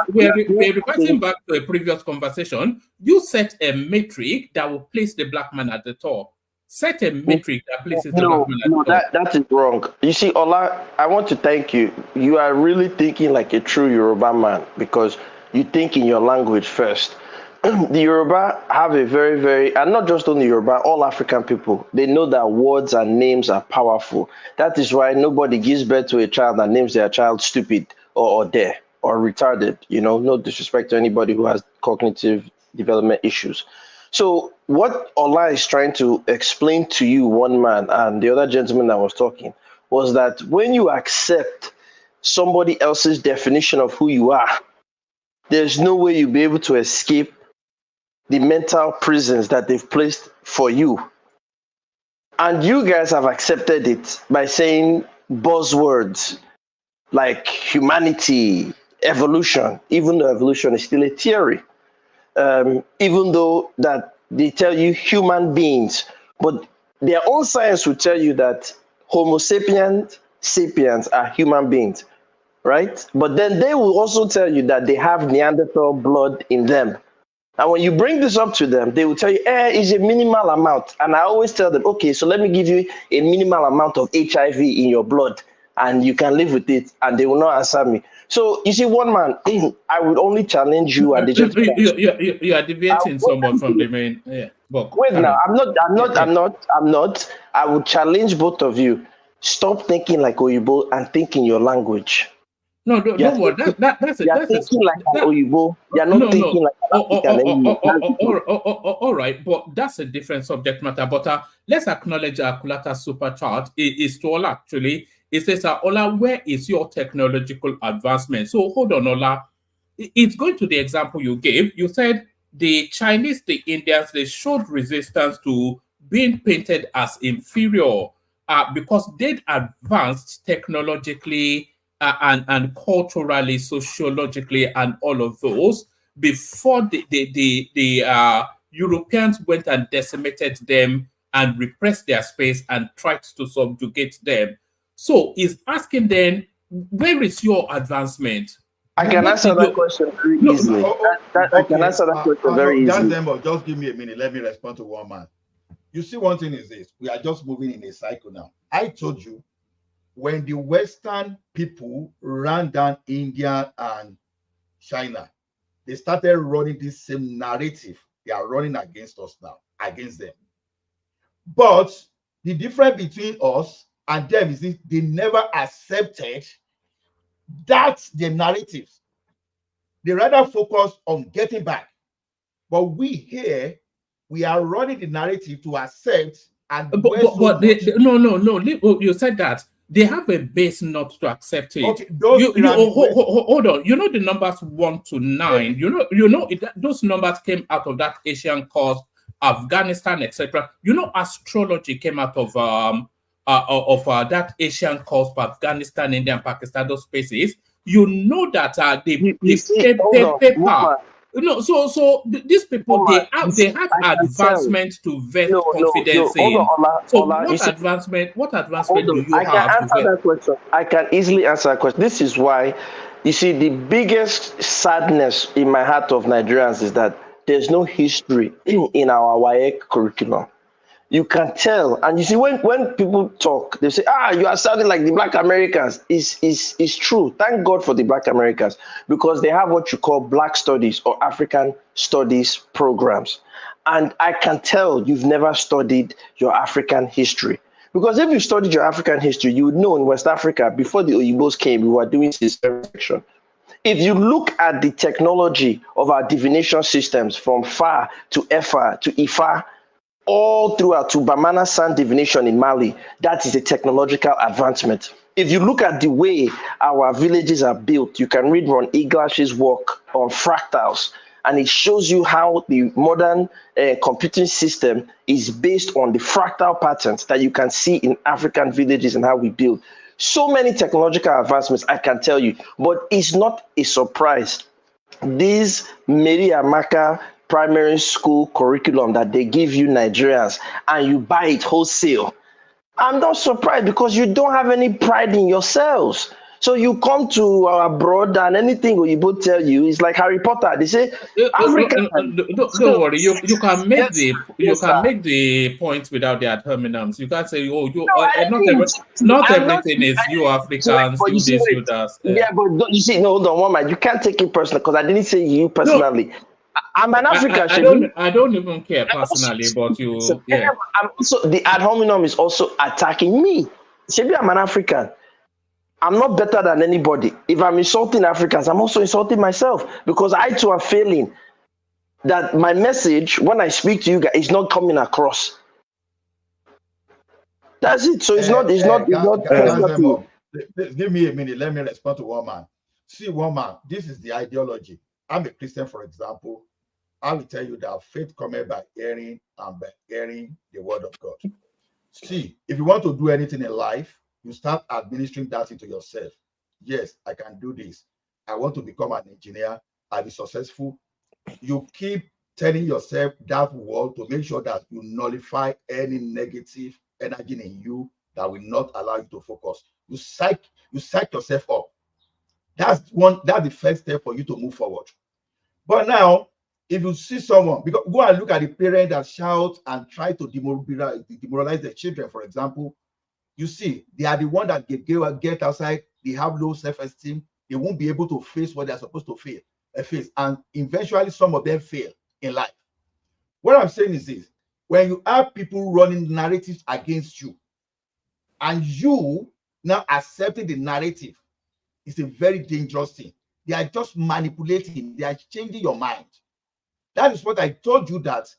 We're reversing back to a previous conversation. You set a metric that will place the black man at the top. Set a metric that places the black man at the top. That is wrong. You see, Ola, I want to thank you. You are really thinking like a true Yoruba man because you think in your language first. The Yoruba have a very, very, and not just only Yoruba, all African people, they know that words and names are powerful. That is why nobody gives birth to a child and names their child stupid or deaf or retarded. No disrespect to anybody who has cognitive development issues. So what Ola is trying to explain to you, one man, and the other gentleman that was talking, was that when you accept somebody else's definition of who you are, there's no way you'll be able to escape the mental prisons that they've placed for you. And you guys have accepted it by saying buzzwords like humanity, evolution, even though evolution is still a theory. Even though that they tell you human beings, but their own science will tell you that Homo sapiens are human beings, right? But then they will also tell you that they have Neanderthal blood in them. And when you bring this up to them, they will tell you, it's a minimal amount. And I always tell them, okay, so let me give you a minimal amount of HIV in your blood and you can live with it. And they will not answer me. So you see, one man, I would only challenge you at the gentleman. You are deviating somewhat from the main. Yeah. Wait now, I'm not. I would challenge both of you. Stop thinking like Oyibo and think in your language. No, don't worry. That's thinking like Oyibo. You're not thinking like all right, but that's a different subject matter. But let's acknowledge Kulata super chart is to all actually. It says, Ola, where is your technological advancement? So hold on, Ola. It's going to the example you gave. You said the Chinese, the Indians, they showed resistance to being painted as inferior because they'd advanced technologically and culturally, sociologically, and all of those before the Europeans went and decimated them and repressed their space and tried to subjugate them. So he's asking then, where is your advancement? I can answer that question very easily. I can answer that question very easily. Just give me a minute. Let me respond to one man. You see, one thing is this. We are just moving in a cycle now. I told you, when the Western people ran down India and China, they started running this same narrative. They are running against us now, against them. But the difference between us and them is this, they never accepted That's the narratives. They rather focus on getting back. But we here, we are running the narrative to accept and but you said that they have a base not to accept it. Okay, those hold on. You know the numbers 1 to 9. Those numbers came out of that Asian cause, Afghanistan, etc. Astrology came out of that Asian cause for Afghanistan, India, and Pakistan, those spaces. That paper. So these people, they have advancement to vet confidence in. What advancement do you have? I can answer that question. I can easily answer that question. This is why, you see, the biggest sadness in my heart of Nigerians is that there's no history in our WAEC curriculum. You can tell, and you see when people talk, they say, you are sounding like the Black Americans. It's true. Thank God for the Black Americans, because they have what you call Black Studies or African Studies programs. And I can tell you've never studied your African history. Because if you studied your African history, you would know in West Africa, before the Oyibos came, we were doing cesarean section. If you look at the technology of our divination systems, from Fa to Efa to Ifa, all throughout to Bamana Sand divination in Mali, that is a technological advancement. If you look at the way our villages are built, you can read Ron Iglash's work on fractals, and it shows you how the modern computing system is based on the fractal patterns that you can see in African villages and how we build. So many technological advancements, I can tell you, but it's not a surprise. This Mary Amaka primary school curriculum that they give you Nigerians, and you buy it wholesale, I'm not surprised, because you don't have any pride in yourselves. So you come to abroad, and anything Oyibo tell you is like Harry Potter. They say Africa. Don't worry. You can make make the points without the ad hominems. You can't say, not everything is you Africans, you this, you that. Yeah, but you see, no, hold on, one minute. You can't take it personally, because I didn't say you personally. No. I'm an African. I don't even care personally, but you. Yeah. So the ad hominem is also attacking me. Maybe I'm an African. I'm not better than anybody. If I'm insulting Africans, I'm also insulting myself, because I too am failing. That my message, when I speak to you guys, is not coming across. That's it. So it's not. Give me a minute. Let me respond to one man. See, one man. This is the ideology. I'm a Christian, for example. I will tell you that faith comes by hearing, and by hearing the word of God. See, if you want to do anything in life, you start administering that into yourself. Yes, I can do this. I want to become an engineer. I'll be successful. You keep telling yourself that word to make sure that you nullify any negative energy in you that will not allow you to focus. You psych yourself up. That's the first step for you to move forward. But now, if you see someone, because go and look at the parent that shout and try to demoralize their children, for example, you see, they are the one that get outside, they have low self-esteem, they won't be able to face what they're supposed to face, and eventually some of them fail in life. What I'm saying is this: when you have people running narratives against you, and you now accepting the narrative, it's a very dangerous thing. They are just manipulating, they are changing your mind. That is what I told you, that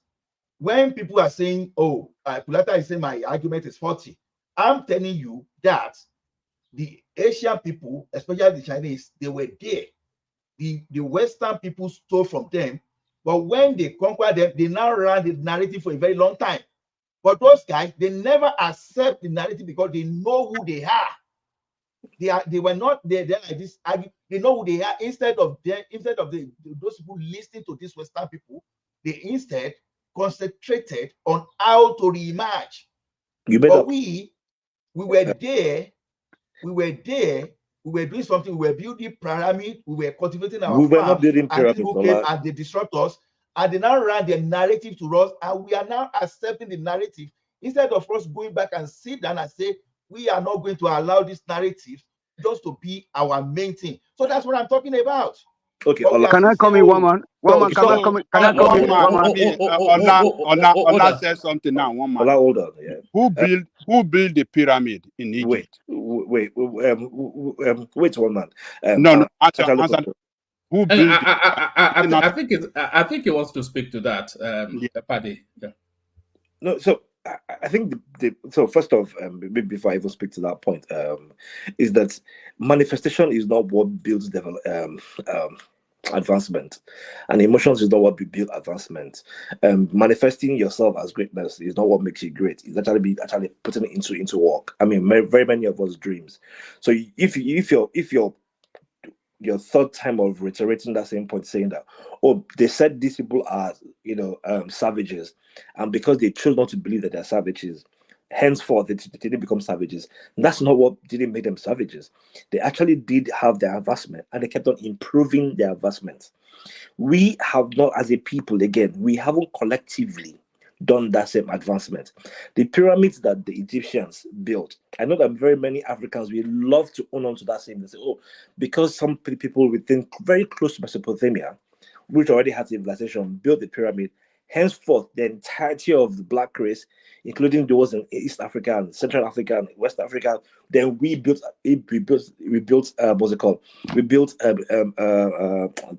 when people are saying, Kulata is saying my argument is 40, I'm telling you that the Asian people, especially the Chinese, they were there. The Western people stole from them, but when they conquered them, they now ran the narrative for a very long time. But those guys, they never accept the narrative because they know who they are. They were not there like this. They know who they are. Instead of those people listening to these Western people, they instead concentrated on how to reemerge. But we were there. We were there. We were doing something. We were building pyramid. We were cultivating our farm. We were not building pyramids. And people came and they disrupt us. And they now ran their narrative to us. And we are now accepting the narrative. Instead of us going back and sit down and say, we are not going to allow this narrative just to be our main thing. So that's what I'm talking about. Okay, can I come in one man? One man, can I come in? Can I come in one man? Ola says something now. One man. Hold on. Yeah. Who built the pyramid in Egypt? Wait. wait one man. No, answer. Who built? I think he wants to speak to that, Paddy. Yeah. No, so I think so first off, maybe before I even speak to that point, is that manifestation is not what builds advancement, and emotions is not what build advancement. Manifesting yourself as greatness is not what makes you great. It's actually putting it into work. I mean, very many of us dreams. So if your third time of reiterating that same point, saying that, oh, they said these people are, savages, and because they chose not to believe that they're savages, henceforth they didn't become savages. That's not what didn't make them savages. They actually did have their advancement, and they kept on improving their advancement. We have not, as a people, again, we haven't collectively done that same advancement. The pyramids that the Egyptians built, I know that very many Africans, we love to own on to that same. They say, oh, because some people within very close to Mesopotamia, which already had civilization, built the pyramid. Henceforth, the entirety of the black race, including those in East Africa and Central Africa and West Africa, then we built what's it called? We built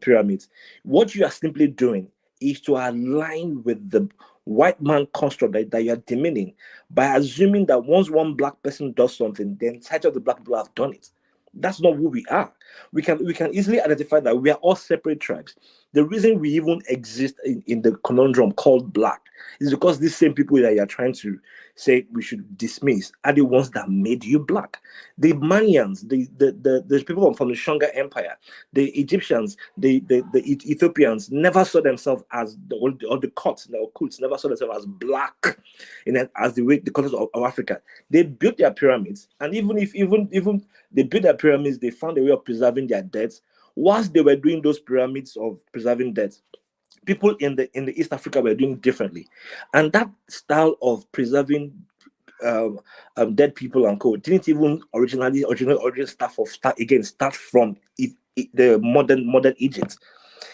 pyramids. What you are simply doing is to align with the white man construct that you're demeaning by assuming that once one black person does something, the entirety of the black people have done it. That's not who we are. We can easily identify that we are all separate tribes. The reason we even exist in the conundrum called black is because these same people that you're trying to say we should dismiss are the ones that made you black. The Manyans, the people from the Shonga Empire, the Egyptians, the Ethiopians never saw themselves as the cults never saw themselves as black, as the colors of Africa. They built their pyramids, and even they built their pyramids, they found a way of preserving their dead. Whilst they were doing those pyramids of preserving dead, people in the East Africa were doing differently, and that style of preserving dead people and co didn't even originally start from the modern Egypt.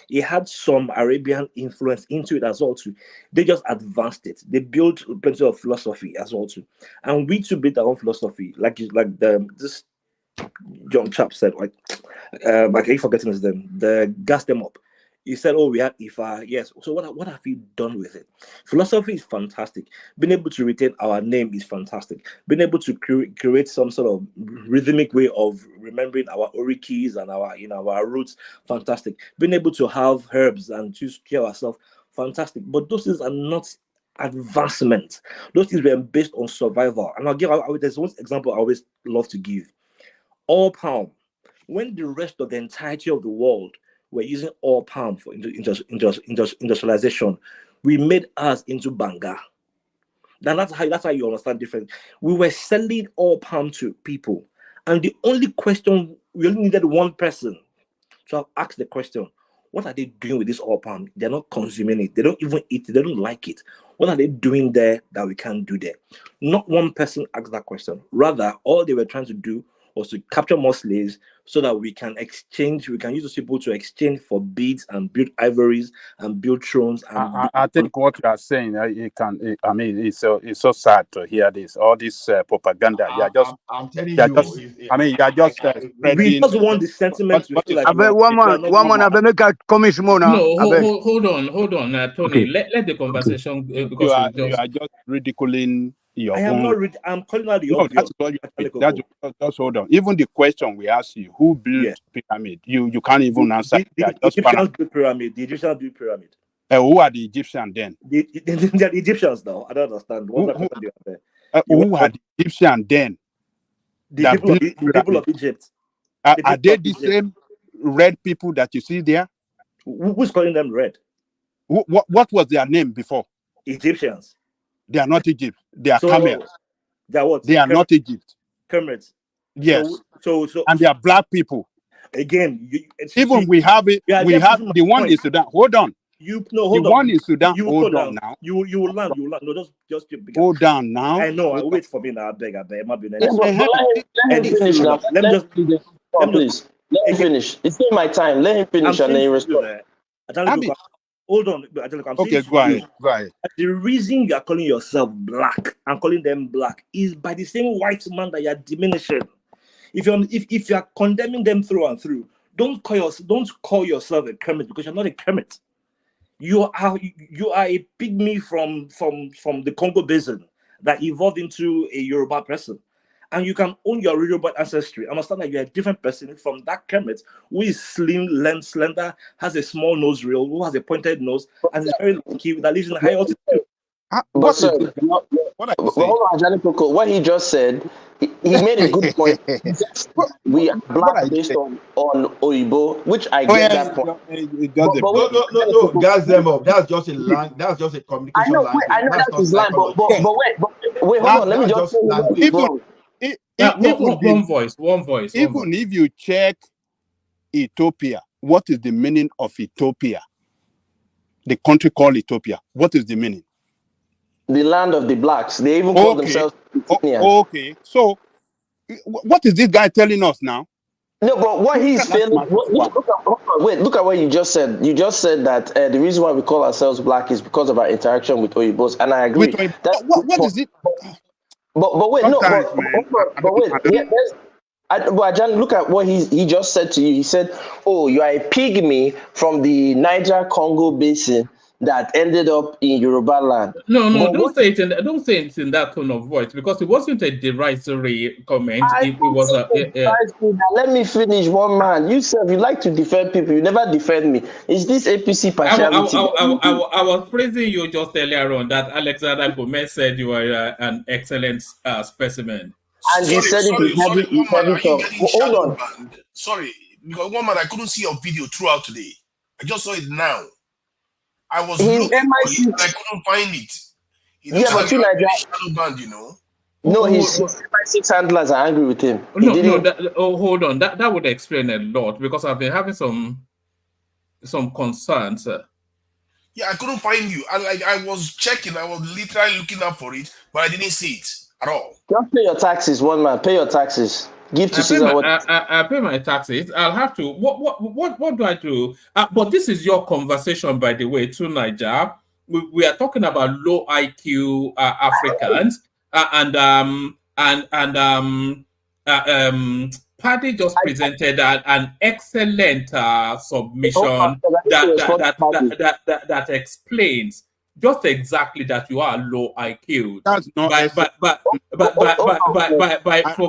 It had some Arabian influence into it as well too. They just advanced it. They built plenty of philosophy as well too, and we too built our own philosophy. This young chap said, I keep forgetting his name. The gas them up. He said, "Oh, we had Ifa." Yes. So what have we done with it? Philosophy is fantastic. Being able to retain our name is fantastic. Being able to create some sort of rhythmic way of remembering our orikis and our roots, fantastic. Being able to have herbs and to care ourselves, fantastic. But those things are not advancement. Those things were based on survival. And there's one example I always love to give. All palm. When the rest of the entirety of the world were using all palm for industrialization, we made ours into banga. That's how you understand different. We were selling all palm to people, and the only question, we only needed one person to have asked the question, what are they doing with this all palm? They're not consuming it. They don't even eat it. They don't like it. What are they doing there that we can't do there? Not one person asked that question. Rather, all they were trying to do was to capture more slaves so that we can exchange, we can use those people to exchange for beads and build ivories and build thrones. And I think what you are saying, it's so sad to hear this, all this propaganda. I'm telling you are you, just spreading. We just want the sentiment. One man, I make a commission more now. No, hold on, Tony. Okay. Let the conversation because you are just ridiculing your own. I am not. I'm calling out the obvious. Just hold on. Even the question we ask you, who built pyramid? You can't even answer. The Egyptians built pyramid. The Egyptians built pyramid. Who are the Egyptians then? They are the Egyptians now. I don't understand. Who are the Egyptians then? The people of Egypt. Are they the same red people that you see there? Who's calling them red? What was their name before? Egyptians. They are not Egypt. They are camels. They are what? They are not Egypt. Camels. Yes. So and they are black people. Again, we have it. We have the one in Sudan. Hold on. Hold on. One in Sudan. Hold on now. You will land. No, just hold down now. I know. I wait for me now. I beg. It might be let me finish now. Let me finish. It's not my time. Let him finish and then you respond. Hold on, okay, go ahead. The reason you are calling yourself black and calling them black is by the same white man that you are diminishing. If you are condemning them through and through, don't call yourself a Kermit, because you're not a Kermit. You are a pygmy from the Congo Basin that evolved into a Yoruba person. And you can own your Yoruba ancestry. Understand that you're a different person from that Kermit who is slim, slender, has a small nose reel, who has a pointed nose, and is very lucky, that lives in high altitude. But sir, what he just said, he made a good point. We are black based on Oyibo, which I get that point. No, gas them up. That's just a communication language. I know that's his line, but wait, hold on. Let me just one voice. Even if you check Ethiopia, what is the meaning of Ethiopia? The country called Ethiopia. What is the meaning? The land of the blacks. They even call themselves Ethiopians. Okay, so what is this guy telling us now? No, but what he's failing. Look at what you just said. You just said that the reason why we call ourselves black is because of our interaction with Oyibos, and I agree. What is it? But wait, Jan, look at what he just said to you. He said, "Oh, you are a pygmy from the Niger-Congo basin that ended up in Yoruba land." No, don't say it in that tone of voice, because it wasn't a derisory comment. It was Let me finish, one man. You said you like to defend people. You never defend me. Is this APC partiality? I was praising you just earlier on that Alexander Gomez said you are an excellent specimen. And you said hold on. Sorry, because one man, I couldn't see your video throughout today. I just saw it now. I was looking for it and I couldn't find it. It looks like you're a shadow band, you know. No, his MI6 handlers are angry with him. Hold on. That would explain a lot, because I've been having some concerns. Yeah, I couldn't find you. I was checking. I was literally looking up for it, but I didn't see it at all. Just pay your taxes, one man. Pay your taxes. Give to Caesar what. I pay my taxes. I'll have to. What do I do? But this is your conversation, by the way, to Niger. We are talking about low IQ Africans, Paddy just presented an excellent submission that explains just exactly that you are low IQ. That's not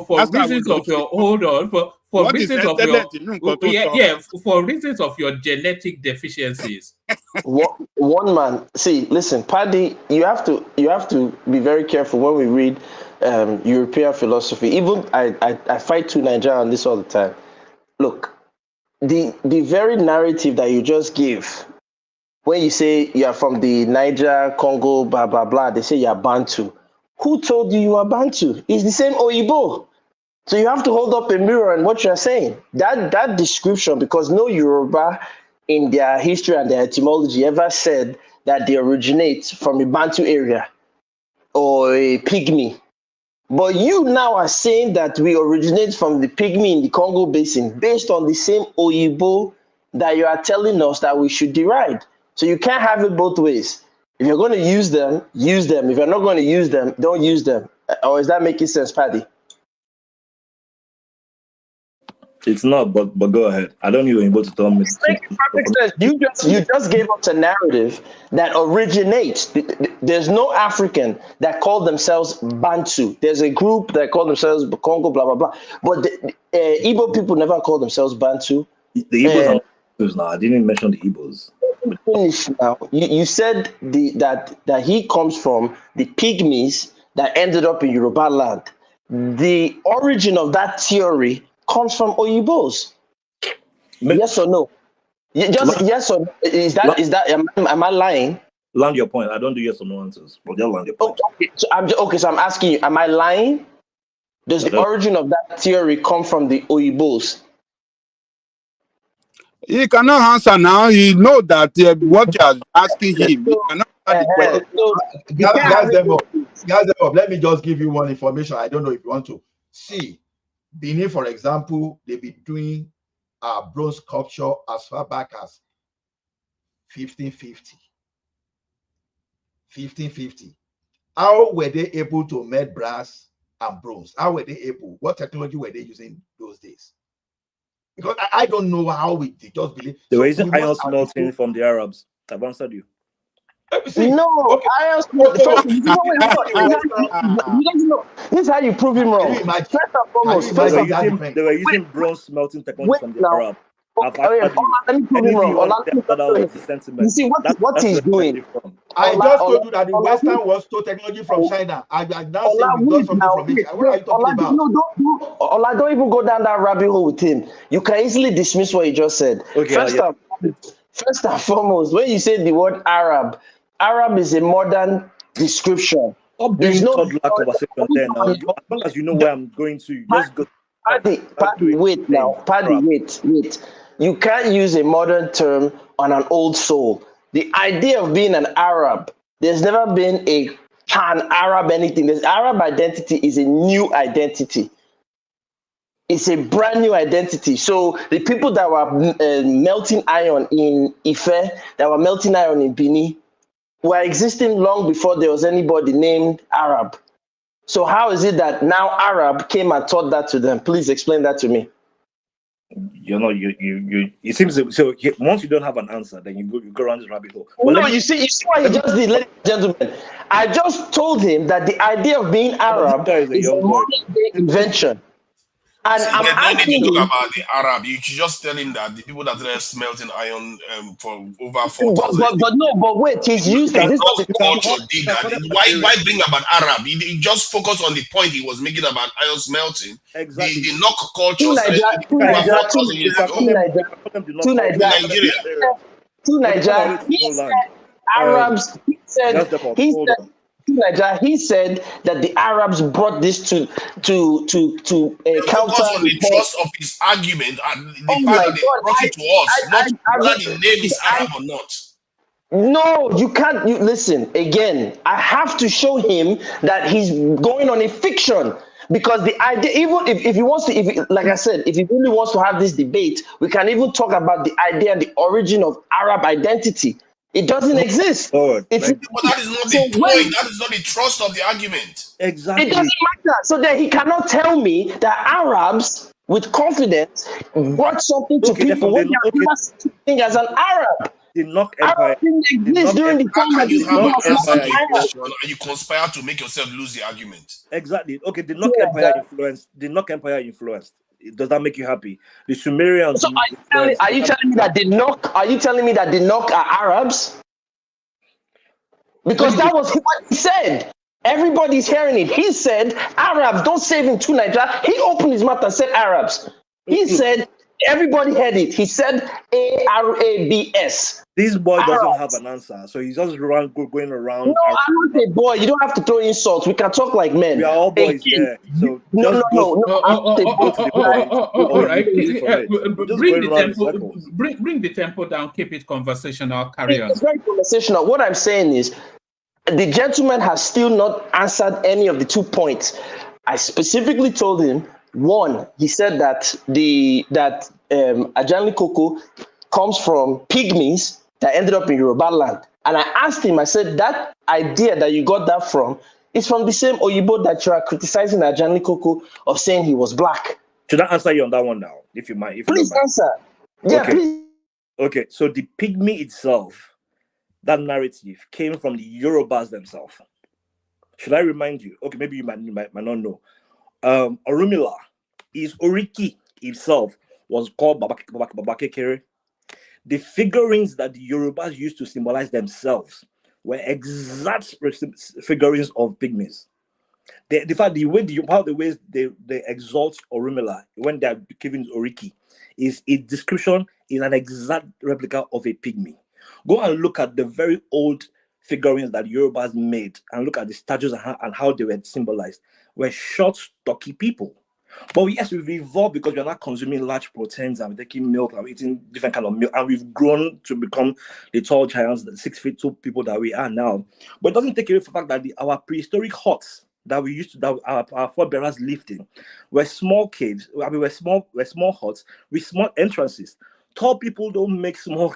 for reasons of your for reasons of your genetic deficiencies. One man, see, listen, Paddy, you have to be very careful when we read European philosophy. Even I fight to Nigeria on this all the time. Look, the very narrative that you just gave, when you say you are from the Niger, Congo, blah, blah, blah, they say you are Bantu. Who told you are Bantu? It's the same Oyibo. So you have to hold up a mirror and what you're saying. That description, because no Yoruba in their history and their etymology ever said that they originate from a Bantu area or a pygmy. But you now are saying that we originate from the pygmy in the Congo Basin based on the same Oyibo that you are telling us that we should deride. So you can't have it both ways. If you're going to use them, use them. If you're not going to use them, don't use them. Or is that making sense, Paddy? It's not, but go ahead. I don't need you to tell me. It's making perfect sense. You just gave us a narrative that originates. There's no African that call themselves Bantu. There's a group that call themselves Congo, blah, blah, blah. But the Igbo people never call themselves Bantu. The Igbos are Igbos now. I didn't mention the Igbos. Finish now. You said that he comes from the pygmies that ended up in Yoruba land. The origin of that theory comes from Oyibos. Yes or no? Just yes or no. Is that am I lying? Land your point. I don't do yes or no answers, but just land your point. Okay, so I'm asking you, am I lying? Does the origin of that theory come from the Oyibos? He cannot answer now. He know that what you are asking him. He cannot answer the question. Guys, let me just give you one information. I don't know if you want to see. Benin, for example, they've been doing bronze sculpture as far back as 1550. 1550. How were they able to make brass and bronze? How were they able? What technology were they using those days? Because I don't know how we just believe. They were So using we iron must have smelting from the Arabs. I've answered you. Let me see. No, Okay. I asked No, first. no, You know, this is how you prove him wrong. Can you imagine? First and foremost, They were using bronze smelting technology wait from the now. Arab. I've Okay, answered you. let me prove him Anything wrong. you want to say Let me after that show was him. the You sentiment. see what he's where they doing. get it from. I just told you that the Western was stole technology from China. I now say we've done something from Asia. What are you talking about? No, don't even go down that rabbit hole with him. You can easily dismiss what he just said. Okay, First and foremost, when you say the word Arab is a modern description. Stop There's doing no toddler conversation there now. As long as you know where I'm going to, you just go. Paddy, wait. You can't use a modern term on an old soul. The idea of being an Arab, there's never been a pan-Arab anything. This Arab identity is a new identity. It's a brand new identity. So the people that were melting iron in Ife, that were melting iron in Bini, were existing long before there was anybody named Arab. So how is it that now Arab came and taught that to them? Please explain that to me. You know, it seems so. Once you don't have an answer, then you go around this rabbit hole. But No, you see what he just did, ladies and gentlemen. I just told him that the idea of being Arab is a modern day invention. And See, I'm there's no need asking to talk him, about the Arab. You should just tell him that the people that are smelting iron for over 4,000 years. but wait, he's used The this. North culture did that. Why bring about Arab? He just focus on the point he was making about iron smelting. Exactly. The Nok culture started over 4,000 years ago in Nigeria. To Nigeria, he said Arabs. He said that the Arabs brought this to counter. Focus on the trust of his argument and the fact that they brought it to us, not whether the name is Arab or not. No, you can't. You listen again. I have to show him that he's going on a fiction. Because the idea, even if he wants to, like I said, if he really wants to have this debate, we can even talk about the idea and the origin of Arab identity. It doesn't exist. But that is not the point. That is not the trust of the argument. Exactly. It doesn't matter. So that he cannot tell me that Arabs, with confidence, brought something to people when they are not seen as an Arab. The Nok Empire. During the time that you have an answer to Empire. your question and you conspire to make yourself lose the argument. Exactly. Okay, the Nok Empire influenced. The Nok Empire influenced. Does that make you happy? The Sumerians. So are you telling me that the Nok? Are you telling me that the Nok are Arabs? Because that was what he said. Everybody's hearing it. He said Arabs don't save him to Nigeria. He opened his mouth and said Arabs. He said everybody heard it. He said Arabs. This boy doesn't have an answer, so he's just going around. No, I'm not a boy. You don't have to throw insults. We can talk like men. We are all boys there. So no. All right. Bring the tempo down. Keep it conversational. Carry on. It's very conversational. What I'm saying is, the gentleman has still not answered any of the 2 points. I specifically told him, one, he said that Ajanli Koko comes from pygmies that ended up in Yoruba land. And I asked him, I said, that idea that you got that from is from the same Oyibo that you are criticizing Ajanli Koko of saying he was black. Should I answer you on that one now, if you mind? Please answer. Yeah, okay. Please. Okay, so the pygmy itself, that narrative came from the Yorubas themselves. Should I remind you? Okay, maybe you might not know. Orumila, his Oriki itself was called Babakekere. The figurines that the Yorubas used to symbolize themselves were exact figurines of pygmies. The fact the ways they exalt Orumila when they are giving Oriki is a description is an exact replica of a pygmy. Go and look at the very old figurines that Yorubas made and look at the statues and how they were symbolized. Were short, stocky people. But yes, we've evolved because we're not consuming large proteins and we're taking milk and we're eating different kind of milk, and we've grown to become the tall giants, the 6 feet tall people that we are now. But it doesn't take away from the fact that our prehistoric huts that we used to, that our forebears lived in, were small caves. I mean, were small huts with small entrances. Tall people don't make small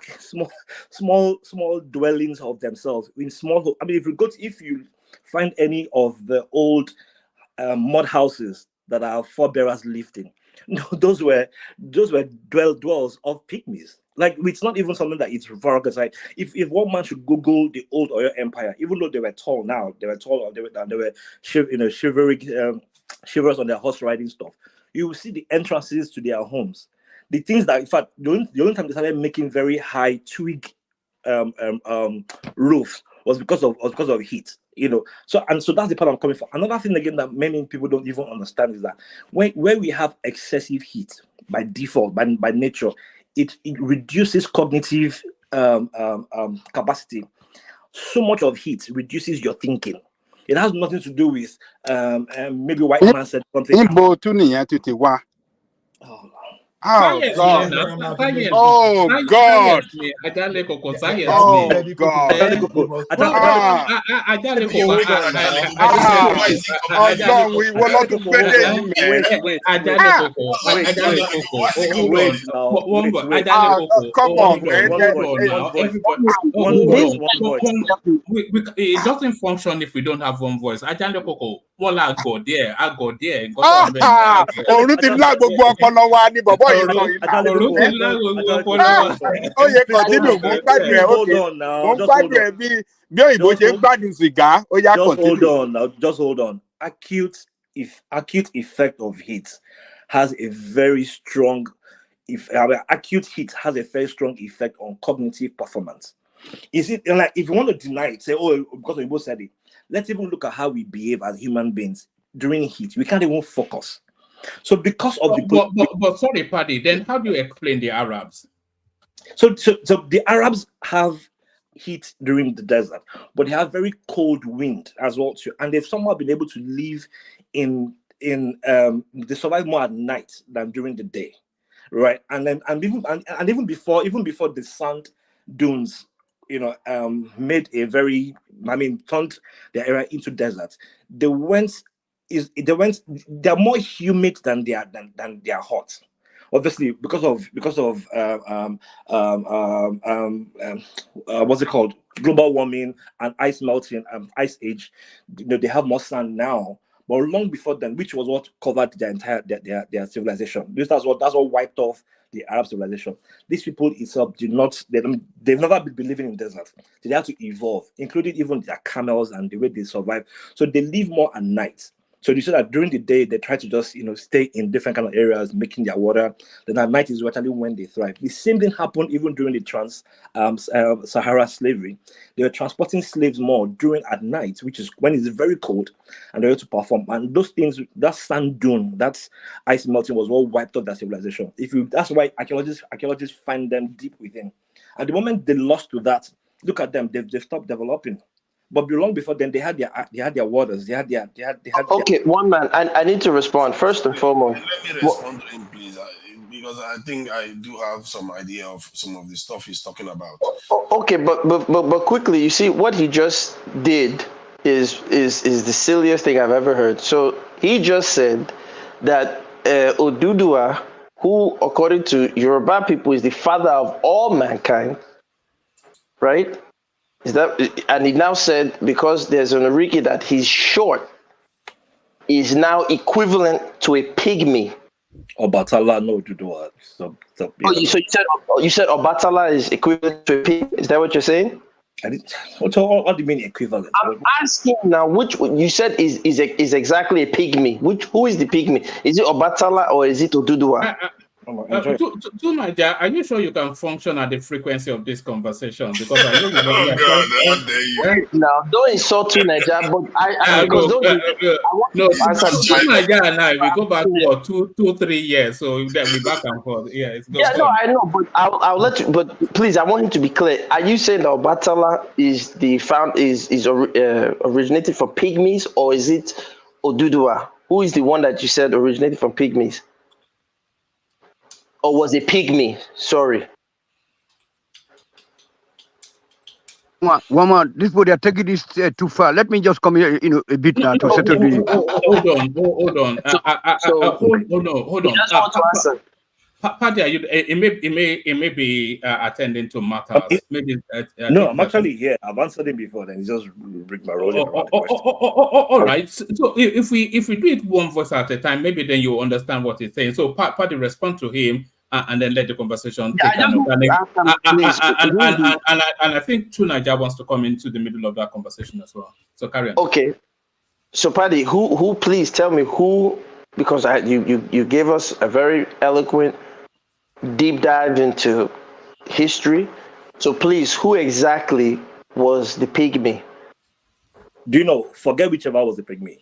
dwellings of themselves in small. I mean, if you find any of the old mud houses that our forebearers lived in. No, those were dwells of pygmies. Like, it's not even something that it's referred. Like, if one man should Google the old Oyo Empire, even though they were tall now, they were chivalrous on their horse riding stuff, you will see the entrances to their homes. The things that, in fact, the only time they started making very high twig roofs was because of heat. So that's the part I'm coming from. Another thing again that many people don't even understand is that where we have excessive heat by default, by nature, it reduces cognitive capacity. So much of heat reduces your thinking. It has nothing to do with maybe white man said something. Oh God! Oh God! Oh, we will not come on, man. It doesn't function if we don't have one voice. I go there. Just hold on. Acute effect of heat has a very strong acute heat has a very strong effect on cognitive performance. Is it like, if you want to deny it, say, oh, because we both said it, let's even look at how we behave as human beings during heat. We can't even focus. So because of but sorry, Paddy, then how do you explain the Arabs? So the Arabs have heat during the desert, but they have very cold wind as well too, and they've somehow been able to live they survive more at night than during the day, right? And even before the sand dunes, made turned their area into desert. They're more humid than they are hot. Obviously, because of what's it called, global warming and ice melting, ice age, they have more sand now. But long before then, which was what covered their entire their civilization. That's what wiped off the Arab civilization. These people itself they've never been living in deserts. They had to evolve, including even their camels and the way they survive. So they live more at night. So you see that during the day they try to just stay in different kind of areas, making their water. Then at night is actually when they thrive. The same thing happened even during the Sahara slavery. They were transporting slaves more at night, which is when it's very cold, and they were to perform. And those things, that sand dune, that ice melting, was what wiped out their civilization. That's why archaeologists find them deep within. At the moment they lost to that, look at them. They've stopped developing. But long before then, they had their waters. They had one man. I need to respond first and foremost. Let me respond to him, please, because I think I do have some idea of some of the stuff he's talking about. Okay, but quickly, you see what he just did is the silliest thing I've ever heard. So he just said that Oduduwa, who according to Yoruba people is the father of all mankind, right? And he now said because there's an Oriki that he's short, is now equivalent to a pygmy. Obatala no Oduduwa. So you said Obatala is equivalent to a pygmy? Is that what you're saying? What do you mean equivalent? I'm asking now, which you said is exactly a pygmy. Who is the pygmy? Is it Obatala or is it Oduduwa? Naija, are you sure you can function at the frequency of this conversation? Because I know now don't insult to Naija, but I Naija and I, we go back for 2-3 years, so then we back and forth. Yeah, I know, but I'll let you. But please, I want him to be clear. Are you saying that Obatala is originated from pygmies, or is it Oduduwa? Who is the one that you said originated from pygmies? Or was it pygmy? Sorry. One man, this body are taking this too far. Let me just come here, a bit now to settle the. Hold on. Hold on. He just want to answer. Paddy, it may be attending to matters. Maybe no, I'm actually here. I've answered him before. Then he just bring my rolling around the question. All right. So if we do it one voice at a time, maybe then you understand what he's saying. So Paddy, respond to him and then let the conversation take an organic. And I think Tunaja wants to come into the middle of that conversation as well. So carry on. Okay. So Paddy, who please tell me who, because you gave us a very eloquent deep dive into history. So please, who exactly was the pygmy? Do you know? Forget whichever was the pygmy.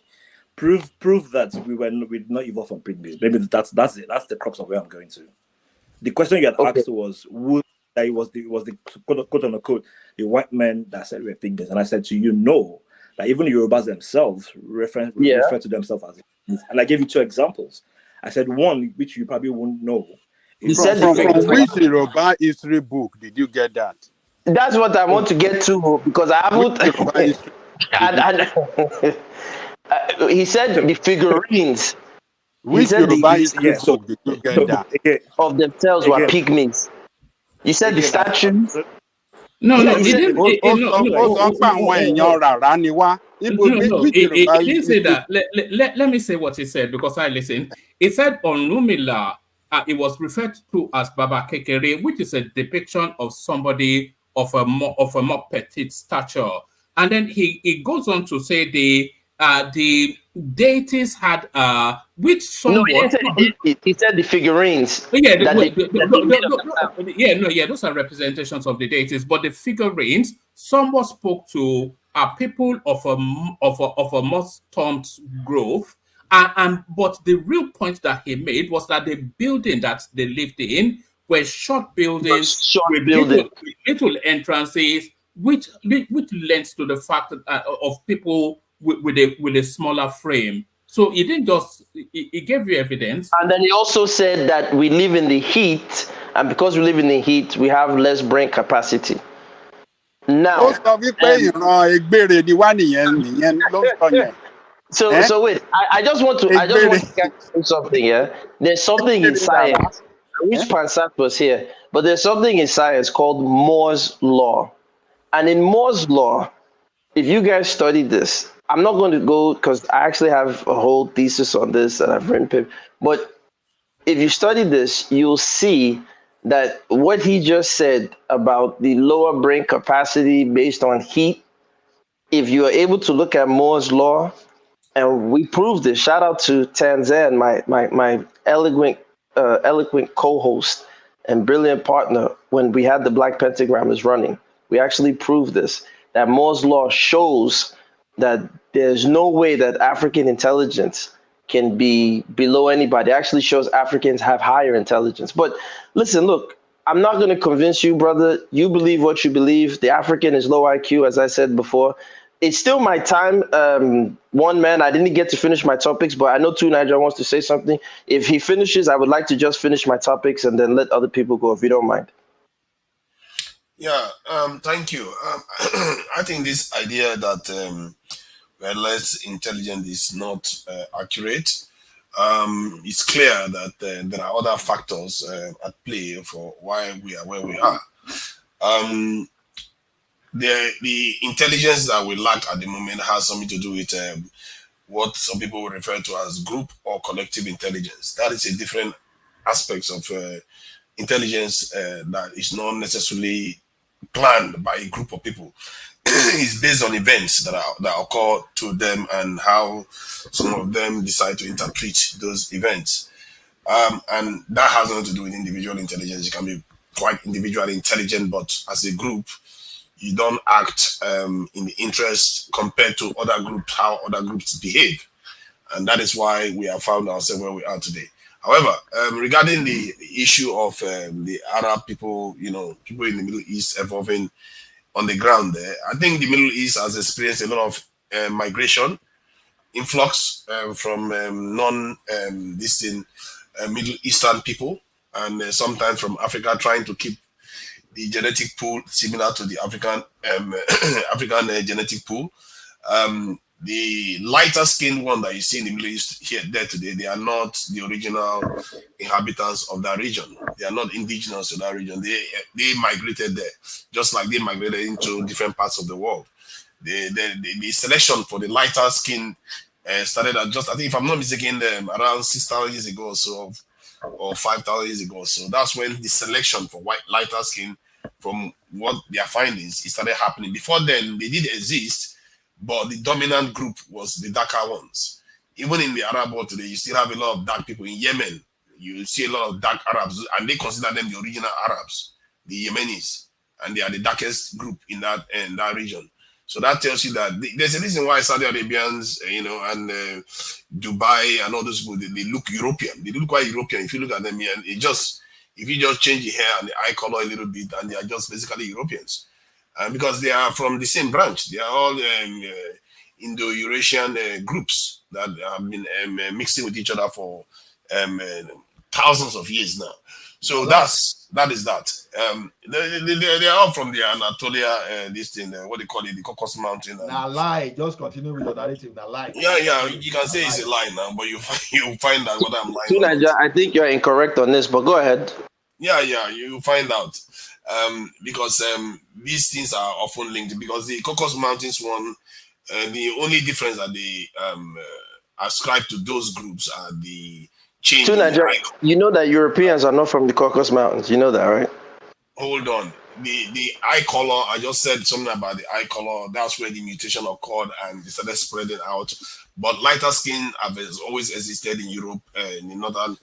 Prove that we're not evolved from pygmies. Maybe that's it. That's the crux of where I'm going to. The question you had asked was that it was the quote unquote the white men that said we're pygmies, and I said to you, no, that even the Yorubas themselves refer to themselves as pygmies. And I gave you 2 examples. I said one which you probably won't know. From which Yoruba history book did you get that? That's what I want to get to, because I haven't. He said the figurines. Which Yoruba history book did you get that? Of themselves were pygmies. You said the statues. No, he didn't say that. Let me say what he said, because I listened. He said on Lumila, it was referred to as Baba Kekere, which is a depiction of somebody of a more petite stature. And then he goes on to say the deities had which somewhat. No, he said the figurines. Those are representations of the deities, but the figurines somewhat spoke to people of a more stumped growth. But the real point that he made was that the building that they lived in were short buildings with little entrances, which lends to the fact that, of people with a smaller frame. So he didn't just he gave you evidence. And then he also said that we live in the heat, and because we live in the heat, we have less brain capacity. Now, so wait, I just want to get something here. There's something in science. I wish Pansat was here, but there's something in science called Moore's law. And in Moore's law, if you guys study this, I'm not going to go because I actually have a whole thesis on this that I've written. But if you study this, you'll see that what he just said about the lower brain capacity based on heat, if you are able to look at Moore's law, and we proved this. Shout out to Tanzan, my eloquent co-host and brilliant partner when we had the Black Pentagrammers running. We actually proved this, that Moore's law shows that there's no way that African intelligence can be below anybody. It actually shows Africans have higher intelligence. But listen, look, I'm not going to convince you, brother. You believe what you believe. The African is low IQ, as I said before. It's still my time. One man, I didn't get to finish my topics, but I know Niger wants to say something. If he finishes, I would like to just finish my topics and then let other people go, if you don't mind. Yeah, thank you. I think this idea that we're less intelligent is not accurate. It's clear that there are other factors at play for why we are where we are. The intelligence that we lack at the moment has something to do with what some people will refer to as group or collective intelligence. That is a different aspect of intelligence that is not necessarily planned by a group of people. It's based on events that occur to them and how some of them decide to interpret those events. And that has nothing to do with individual intelligence. You can be quite individually intelligent, but as a group, you don't act in the interest compared to other groups, how other groups behave. And that is why we have found ourselves where we are today. However, regarding the issue of the Arab people, people in the Middle East evolving on the ground there, I think the Middle East has experienced a lot of migration, influx from Middle Eastern people, and sometimes from Africa, trying to keep the genetic pool similar to the African genetic pool. The lighter skinned one that you see in the Middle East here there today, they are not the original inhabitants of that region. They are not indigenous to that region. They migrated there, just like they migrated into different parts of the world. The selection for the lighter skin started at just, I think if I'm not mistaken, around 6,000 years ago or so, or 5,000 years ago. So that's when the selection for lighter skin, from what their findings, it started happening. Before then, they did exist, but the dominant group was the darker ones. Even in the Arab world today, you still have a lot of dark people. In Yemen, you see a lot of dark Arabs, and they consider them the original Arabs, the Yemenis, and they are the darkest group in that region. So that tells you that there's a reason why Saudi Arabians, and Dubai and all those people, they look European. They look quite European. If you look at them, and if you just change the hair and the eye color a little bit, and they are just basically Europeans. Because they are from the same branch. They are all Indo-Eurasian groups that have been mixing with each other for thousands of years now. So that is that. They are all from the Anatolia, this thing, what they call it, the Caucasus Mountain. Now lie, just continue with your narrative. Now lie. Yeah, you can say it's a lie now, but you find out what I'm lying. Tunaja, I think you're incorrect on this, but go ahead. Yeah, you find out. Because these things are often linked, because the Caucasus Mountains one, the only difference that they ascribe to those groups are the change. You know that Europeans are not from the Caucasus Mountains. You know that, right? Hold on. The eye color, I just said something about the eye color. That's where the mutation occurred and they started spreading out. But lighter skin has always existed in Europe, in the northern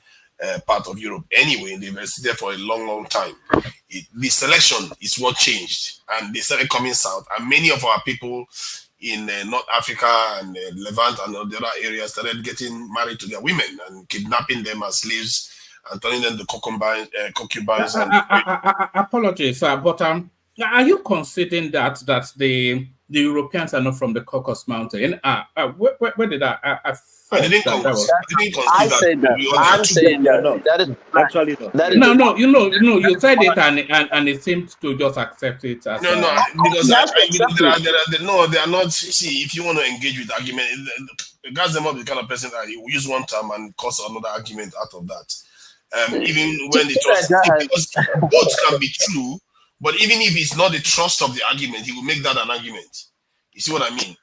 part of Europe. Anyway, they've existed for a long, long time. The selection is what changed, and they started coming south. And many of our people in North Africa and Levant and the other areas started getting married to their women and kidnapping them as slaves and turning them to concubines. Apologies, but are you considering that the Europeans are not from the Caucasus Mountain? Where did I didn't consider that. I'm saying that. That is actually not. That is no. You said it and it seems to just accept it as because they are not. See, if you want to engage with argument, guys, them up the kind of person that you use one term and cause another argument out of that. Even when because both can be true, but even if it's not the trust of the argument, he will make that an argument. You see what I mean?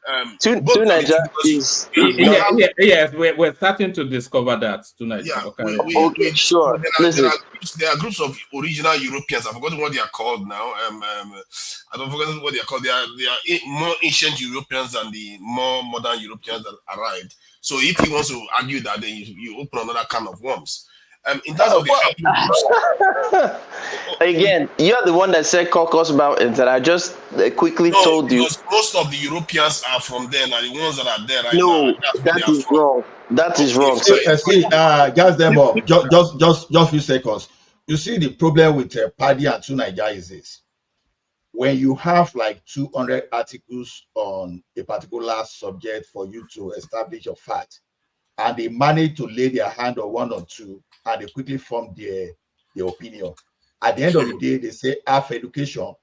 Yes, we're starting to discover that tonight. Yeah, okay, sure. There are groups of original Europeans. I've forgotten what they are called now. I don't forget what they are called. They are more ancient Europeans than the more modern Europeans that arrived. So if he wants to argue that, then you open another can of worms. In terms of the again, you're the one that said Caucasus Mountains, and I just quickly told you. Because most of the Europeans are from there, and the ones that are there right now. No, that is wrong. That is wrong. Just them up. Just few seconds. You see, the problem with Paddy and Tunaija is this: when you have like 200 articles on a particular subject for you to establish your fact, and they manage to lay their hand on one or two, and they quickly form their opinion. At the end of the day, they say half education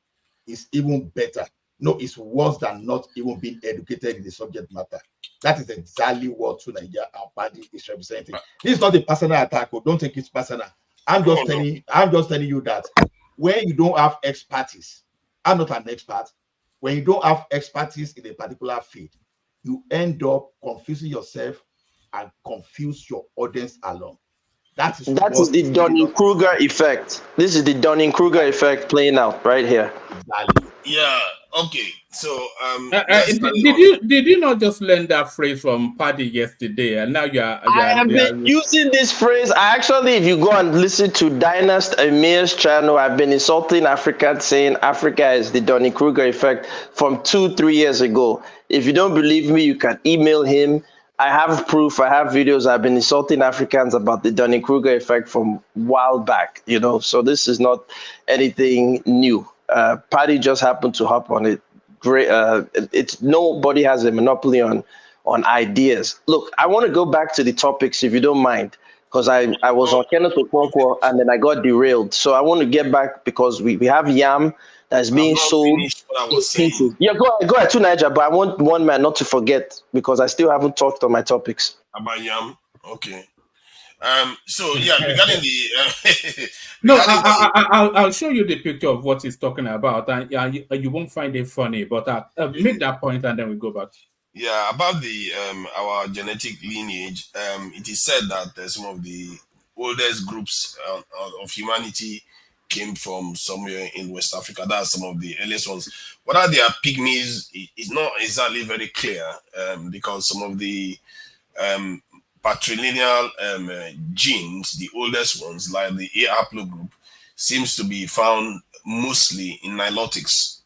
is even better. No, it's worse than not even being educated in the subject matter. That is exactly what Tunaija and Paddy is representing. This is not a personal attack. Don't take it personal. I'm just telling you that when you don't have expertise, I'm not an expert. When you don't have expertise in a particular field, you end up confusing yourself and confuse your audience along. That is the Dunning-Kruger effect. This is the Dunning-Kruger effect playing out right here. Exactly. Yeah. Okay. So did you not just learn that phrase from Paddy yesterday, and now I have been using this phrase. If you go and listen to Dynast Amir's channel, I've been insulting Africans, saying Africa is the Dunning-Kruger effect from 2-3 years ago. If you don't believe me, you can email him. I have proof. I have videos. I've been insulting Africans about the Dunning-Kruger effect from a while back, so this is not anything new. Paddy just happened to hop on it. Great. It's nobody has a monopoly on ideas. Look, I want to go back to the topics, if you don't mind, because I was on Kenneth Okonkwo and then I got derailed. So I want to get back because we have yam that's being sold What I in was saying. pieces. Yeah, go ahead to Niger, but I want one man not to forget because I still haven't talked on my topics. About yam, okay. So yeah, regarding the no, I'll show you the picture of what he's talking about, and you won't find it funny. But make that point, and then we go back. Yeah, about the our genetic lineage, it is said that some of the oldest groups of humanity came from somewhere in West Africa. That's some of the earliest ones. Whether they are pygmies is not exactly very clear, because some of the patrilineal genes, the oldest ones, like the A haplogroup, seems to be found mostly in Nilotics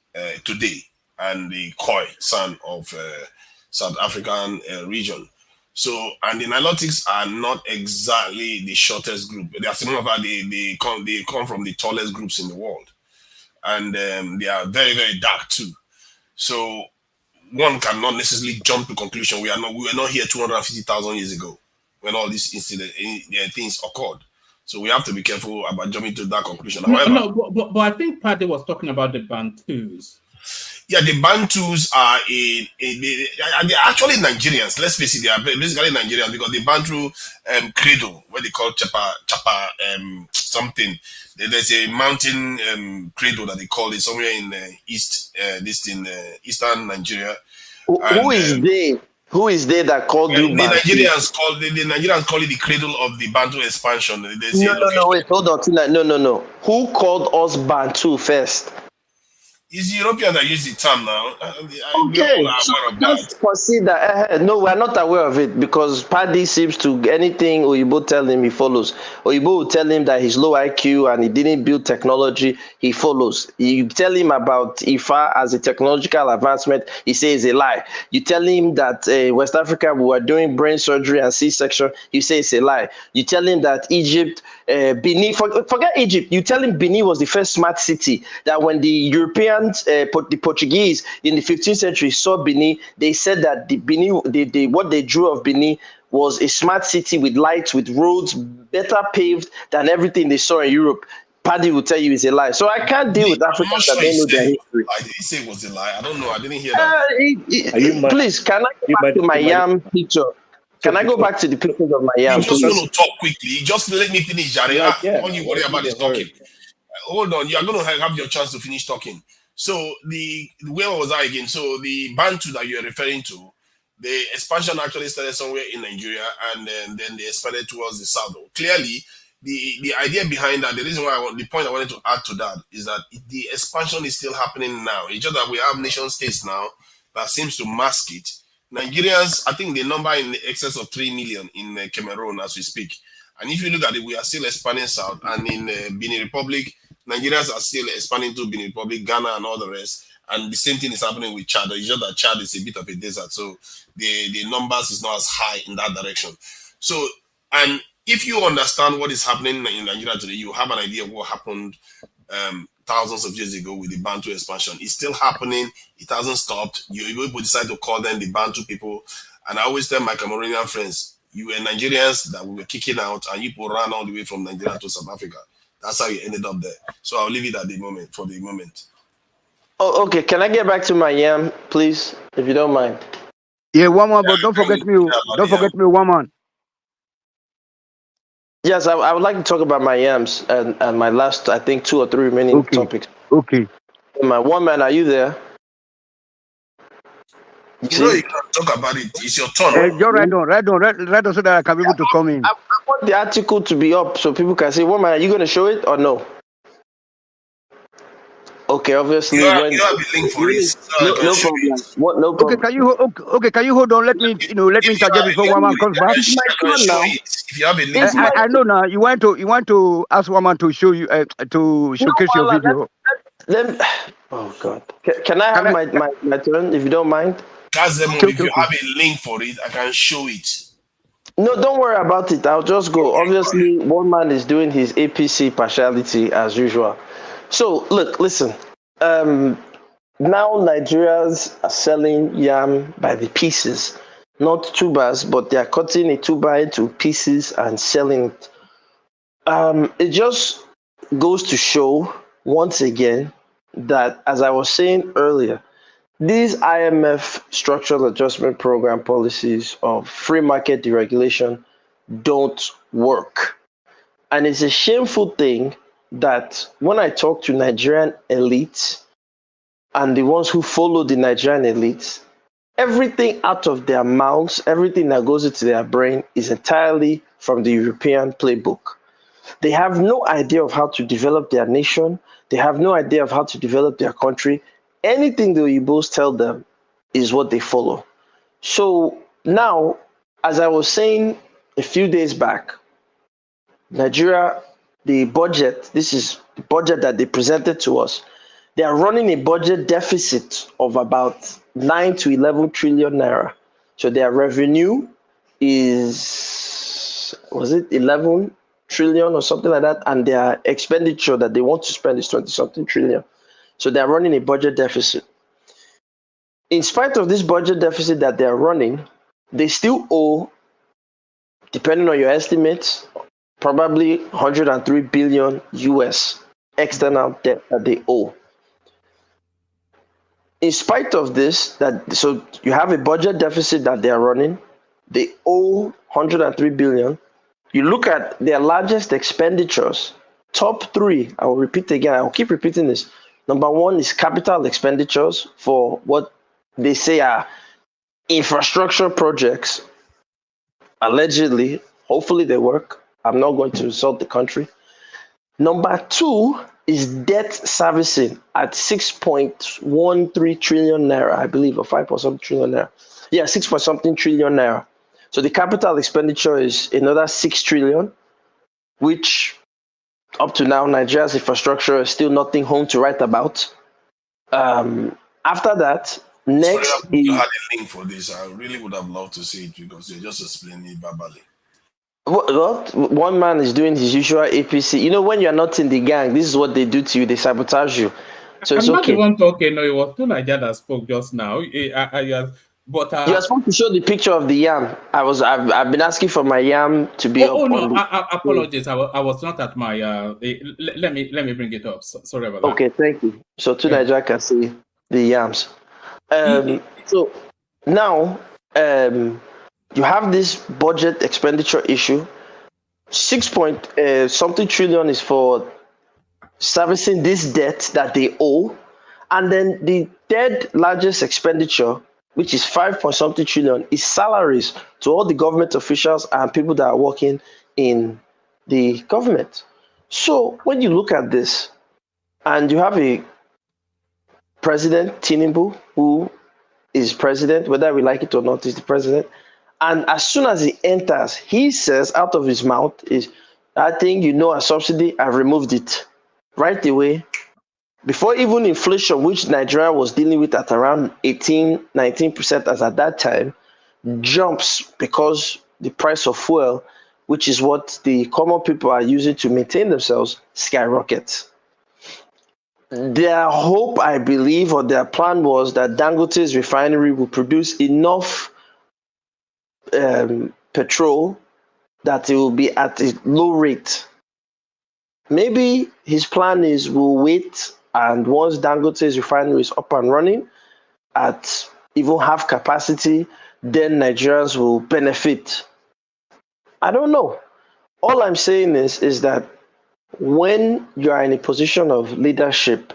today, and the Khoi son of South African region. So, and the Nilotics are not exactly the shortest group. They are similar, they come from the tallest groups in the world, and they are very, very dark too. So one cannot necessarily jump to conclusion. We were not here 250,000 years ago when all these things occurred. So we have to be careful about jumping to that conclusion. However, but I think Paddy was talking about the Bantus. Yeah, the Bantus are they're actually Nigerians. Let's face it, they are basically Nigerians because the Bantu cradle, what they call Chapa something. There's a mountain cradle that they call it somewhere in eastern Nigeria. Who is they? Who is they that called you Bantu? The Nigerians call it the cradle of the Bantu expansion. No, wait, hold on. No. Who called us Bantu first? It's the European that use the term now. Okay, so just consider. No, we're not aware of it because Paddy seems to anything Oyibo tell him, he follows. Oyibo will tell him that he's low IQ and he didn't build technology, he follows. You tell him about Ifa as a technological advancement, he says a lie. You tell him that West Africa we were doing brain surgery and C-section, he says a lie. You tell him that Egypt, Benin, forget Egypt. You tell him Benin was the first smart city. That when the Europeans, the Portuguese in the 15th century saw Benin, they said that the Benin, what they drew of Benin was a smart city with lights, with roads better paved than everything they saw in Europe. Paddy will tell you it's a lie. So I can't deal with Africans that don't know their history. Did he say it was a lie? I don't know. I didn't hear that. Please, can I go back to my yam picture? Can I go back to the pictures of my yam? You just want to talk quickly. Just let me finish, Jare. All you worry about is talking. Hold on. You are going to have your chance to finish talking. So where was I again? So the Bantu that you are referring to, the expansion actually started somewhere in Nigeria, and then they expanded towards the south. Clearly, the idea behind that, the point I wanted to add to that is that the expansion is still happening now. It's just that we have nation states now that seems to mask it. Nigerians, I think the number in excess of 3 million in Cameroon as we speak. And if you look at it, we are still expanding south, and in Benin Republic, Nigerians are still expanding to Benin Republic, Ghana, and all the rest. And the same thing is happening with Chad. It's just that Chad is a bit of a desert, so the numbers is not as high in that direction. So, and if you understand what is happening in Nigeria today, you have an idea of what happened thousands of years ago with the Bantu expansion. It's still happening. It hasn't stopped. You people decide to call them the Bantu people. And I always tell my Cameroonian friends, you were Nigerians that we were kicking out, and you people ran all the way from Nigeria to South Africa. That's how you ended up there. So I'll leave it at the moment, for the moment. Oh, okay. Can I get back to my yam, please, if you don't mind? Yeah, one man, but don't forget me. Don't forget me, one man. Yes, I would like to talk about my yams and my last, I think, 2 or 3 remaining topics. Okay. My one man, are you there? You know you can talk about it. It's your turn. Just write on so that I can be able to come in. I want the article to be up so people can say, woman, are you going to show it or no? Okay, obviously. You have the link for it. No problem. What? No problem. Okay, can you hold on? Let me interject before one man comes back. It's my turn now. If you have a link, I know now. You want to ask one man to show you to showcase your video. Oh God! Can I have my turn if you don't mind? That's them. If you have a link for it, I can show it. No, don't worry about it. I'll just go. Obviously, one man is doing his APC partiality as usual. So, look, listen. Now Nigerians are selling yam by the pieces. not tubers, but they are cutting a tuber into pieces and selling it. It just goes to show once again that, as I was saying earlier, these IMF structural adjustment program policies of free market deregulation don't work. And it's a shameful thing that when I talk to Nigerian elites and the ones who follow the Nigerian elites, everything out of their mouths, everything that goes into their brain is entirely from the European playbook. They have no idea of how to develop their nation. They have no idea of how to develop their country. Anything the Oyibos tell them is what they follow. So now, as I was saying a few days back, Nigeria, the budget, this is the budget that they presented to us. They are running a budget deficit of about 9 to 11 trillion naira. So their revenue is, was it 11 trillion or something like that? And their expenditure that they want to spend is 20 something trillion. So they're running a budget deficit. In spite of this budget deficit that they're running, they still owe, depending on your estimates, probably 103 billion US external debt that they owe. In spite of this, so you have a budget deficit that they are running, they owe 103 billion. You look at their largest expenditures, top three, I will repeat again, I will keep repeating this. Number one is capital expenditures for what they say are infrastructure projects. Allegedly, hopefully they work. I'm not going to insult the country. Number two is debt servicing at 6.13 trillion naira, I believe, or 5.something trillion naira. Yeah, 6.something trillion naira. So the capital expenditure is another 6 trillion, which up to now, Nigeria's infrastructure is still nothing home to write about. After that, next Sorry, you had a link for this. I really would have loved to see it because you're just explaining it verbally. What? One man is doing his usual APC. You know, when you're not in the gang, this is what they do to you. They sabotage you. So it's I'm not okay. the one talking. No, it was Tunaja that spoke just now. But you're supposed to show the picture of the yam. I've been asking for my yam to be up. Oh no, apologies. I was not at my. Let me bring it up. Sorry about that. Okay, thank you. So Tunaja can see the yams. So now you have this budget expenditure issue. 6.something trillion is for servicing this debt that they owe, and then the third largest expenditure, which is 5.something trillion, is salaries to all the government officials and people that are working in the government. So when you look at this, and you have a President Tinubu, who is president, whether we like it or not, is the president. And as soon as he enters, he says out of his mouth is, I think a subsidy, I've removed it right away. Before even inflation, which Nigeria was dealing with at around 18-19% as at that time, jumps because the price of fuel, which is what the common people are using to maintain themselves, skyrockets. Their hope, I believe, or their plan was that Dangote's refinery will produce enough petrol that it will be at a low rate. Maybe his plan is we'll wait, and once Dangote's refinery is up and running at even half capacity, then Nigerians will benefit. I don't know. All I'm saying is that when you are in a position of leadership,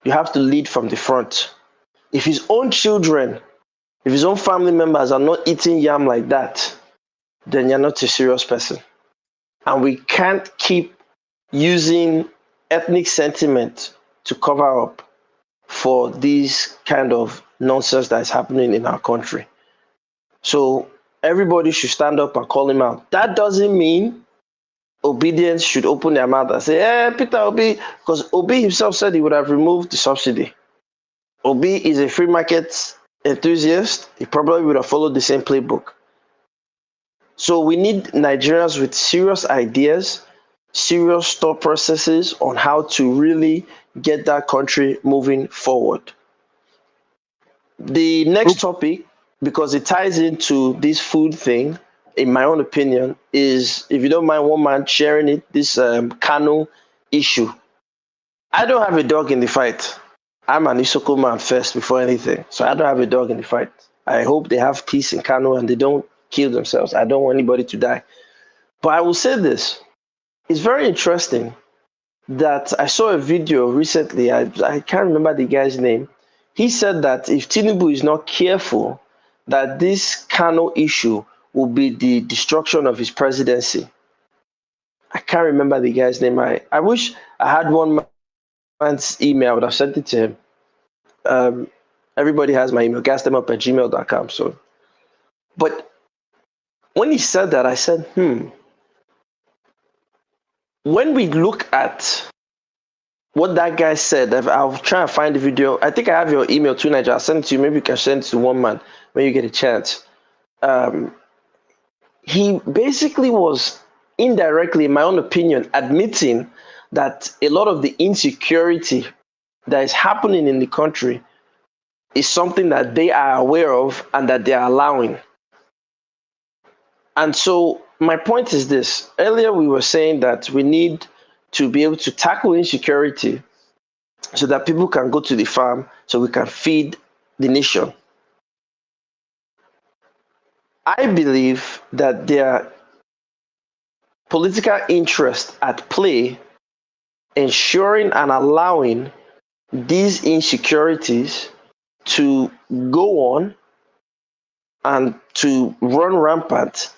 you have to lead from the front. If his own children, if his own family members are not eating yam like that, then you're not a serious person. And we can't keep using ethnic sentiment to cover up for this kind of nonsense that is happening in our country. So everybody should stand up and call him out. That doesn't mean Obidient should open their mouth and say, Peter Obi, because Obi himself said he would have removed the subsidy. Obi is a free market enthusiast. He probably would have followed the same playbook. So we need Nigerians with serious ideas, serious thought processes on how to really get that country moving forward. The next topic because it ties into this food thing, in my own opinion, is, if you don't mind one man sharing it, this Kano issue. I don't have a dog in the fight. I'm an Isoko man first before anything. So I don't have a dog in the fight. I hope they have peace in Kano and they don't kill themselves. I don't want anybody to die. But I will say this. It's very interesting that I saw a video recently. I can't remember the guy's name. He said that if Tinubu is not careful, that this Kano issue will be the destruction of his presidency. I can't remember the guy's name. I wish I had one man's email. I would have sent it to him. Everybody has my email, gasthemup@gmail.com. So, but when he said that, I said, when we look at what that guy said, I'll try and find the video. I think I have your email too, Nigel. I'll send it to you. Maybe you can send it to one man when you get a chance. He basically was indirectly, in my own opinion, admitting that a lot of the insecurity that is happening in the country is something that they are aware of and that they are allowing. And so my point is this. Earlier we were saying that we need to be able to tackle insecurity so that people can go to the farm, so we can feed the nation. I believe that there are political interests at play ensuring and allowing these insecurities to go on and to run rampant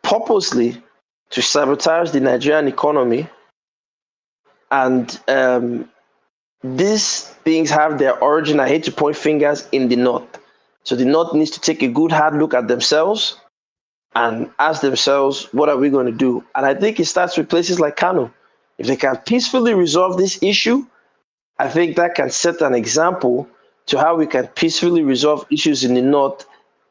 purposely to sabotage the Nigerian economy. And these things have their origin, I hate to point fingers, in the North. So the North needs to take a good hard look at themselves and ask themselves, what are we going to do? And I think it starts with places like Kano. If they can peacefully resolve this issue, I think that can set an example to how we can peacefully resolve issues in the North,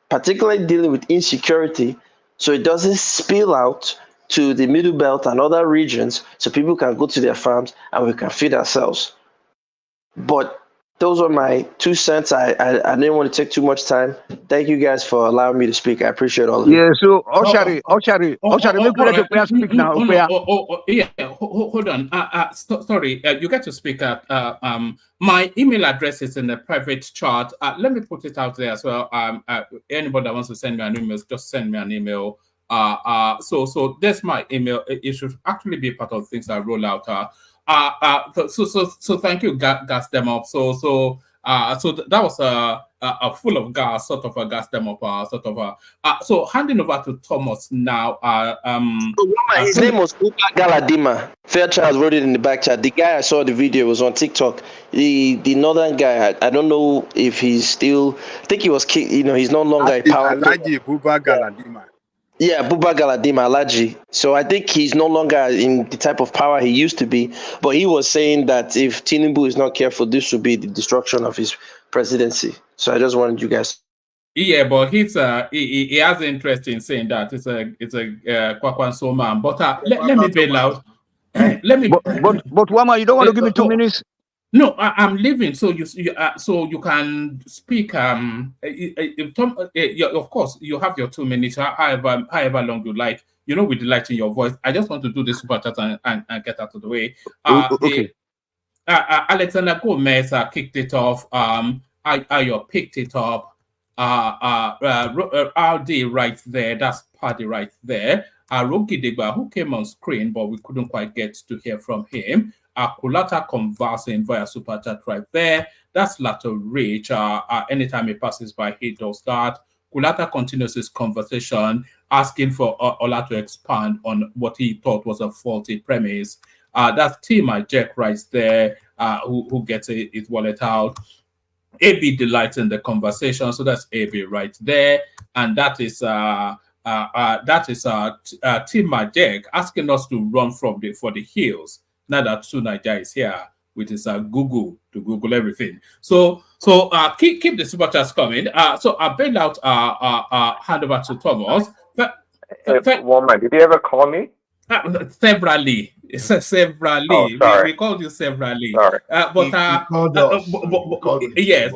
particularly dealing with insecurity, so it doesn't spill out to the Middle Belt and other regions, so people can go to their farms and we can feed ourselves. But those are my 2 cents. I didn't want to take too much time. Thank you guys for allowing me to speak. I appreciate all of you. Yeah, so Oshari, make me let you speak now. Hold on. Sorry, you get to speak at my email address is in the private chat. Let me put it out there as well. Anybody that wants to send me an email, just send me an email. So that's my email. It should actually be part of things I roll out. So thank you, gas them up. So that was a full of gas, sort of a gas them up, so handing over to Thomas now. His name was Uba Galadima. Fairchild wrote it in the back chat. The guy I saw the video was on TikTok. The northern guy. I don't know if he's still. I think he was. He's no longer a power. Alleging Uba Galadima. Yeah, Buba Galadima Alaji. So I think he's no longer in the type of power he used to be. But he was saying that if Tinubu is not careful, this will be the destruction of his presidency. So I just wanted you guys. Yeah, but he has interest in saying that it's a Kwakwanso man. But let me bail out. Let me. But Wama, you don't want to give me 2 minutes? No, I'm leaving, so you can speak. Of course, you have your 2 minutes, however long you like. With the light in your voice. I just want to do this super chat and get out of the way. Okay. Alexander Gomez kicked it off. Ayo picked it up. RD right there. That's Paddy right there. Rogi Degba, who came on screen, but we couldn't quite get to hear from him. Kulata conversing via super chat right there. That's Lato Rich. Anytime he passes by, he does that. Kulata continues his conversation, asking for Ola to expand on what he thought was a faulty premise. That's Tima Jack right there, who gets his wallet out. AB delights in the conversation, so that's AB right there, and that is Tima Jack asking us to run for the hills. Now that Sunaija is here with his Google to Google everything. So keep the super chats coming. So I bail out hand over to Thomas. Woman, did you ever call me? Severally. Severally. Sorry. We called you severally. Sorry. But called us. yes,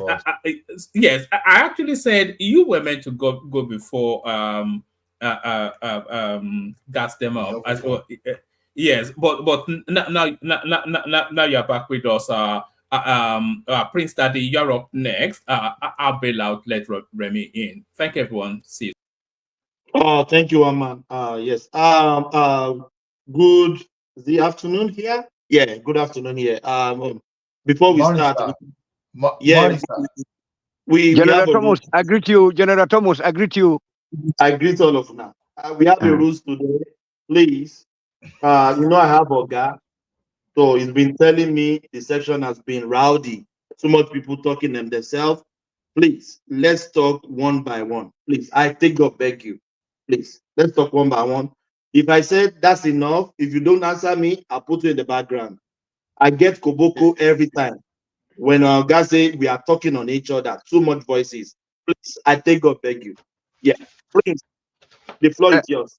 yes. I actually said you were meant to go before gas them up. Yes, but now you're back with us. Prince Daddy, you're up next. I'll bail out. Let Remy in. Thank everyone. See you. Oh, thank you, Aman. Yes. Good the afternoon here. Yeah, good afternoon here. Before we Morning, start, sir. yeah, we General have a rule. Thomas, I greet you. General Thomas, I greet you. I greet all of now. We have a rules today. Please, I have Oga. So he's been telling me the section has been rowdy. Too much people talking themselves. Please, let's talk one by one. Please, I take God, beg you. Please, let's talk one by one. If I said that's enough, if you don't answer me, I'll put you in the background. I get Koboko every time. When our guys say we are talking on each other, too much voices. Please, I take God, beg you. Yeah, please, the floor is yours.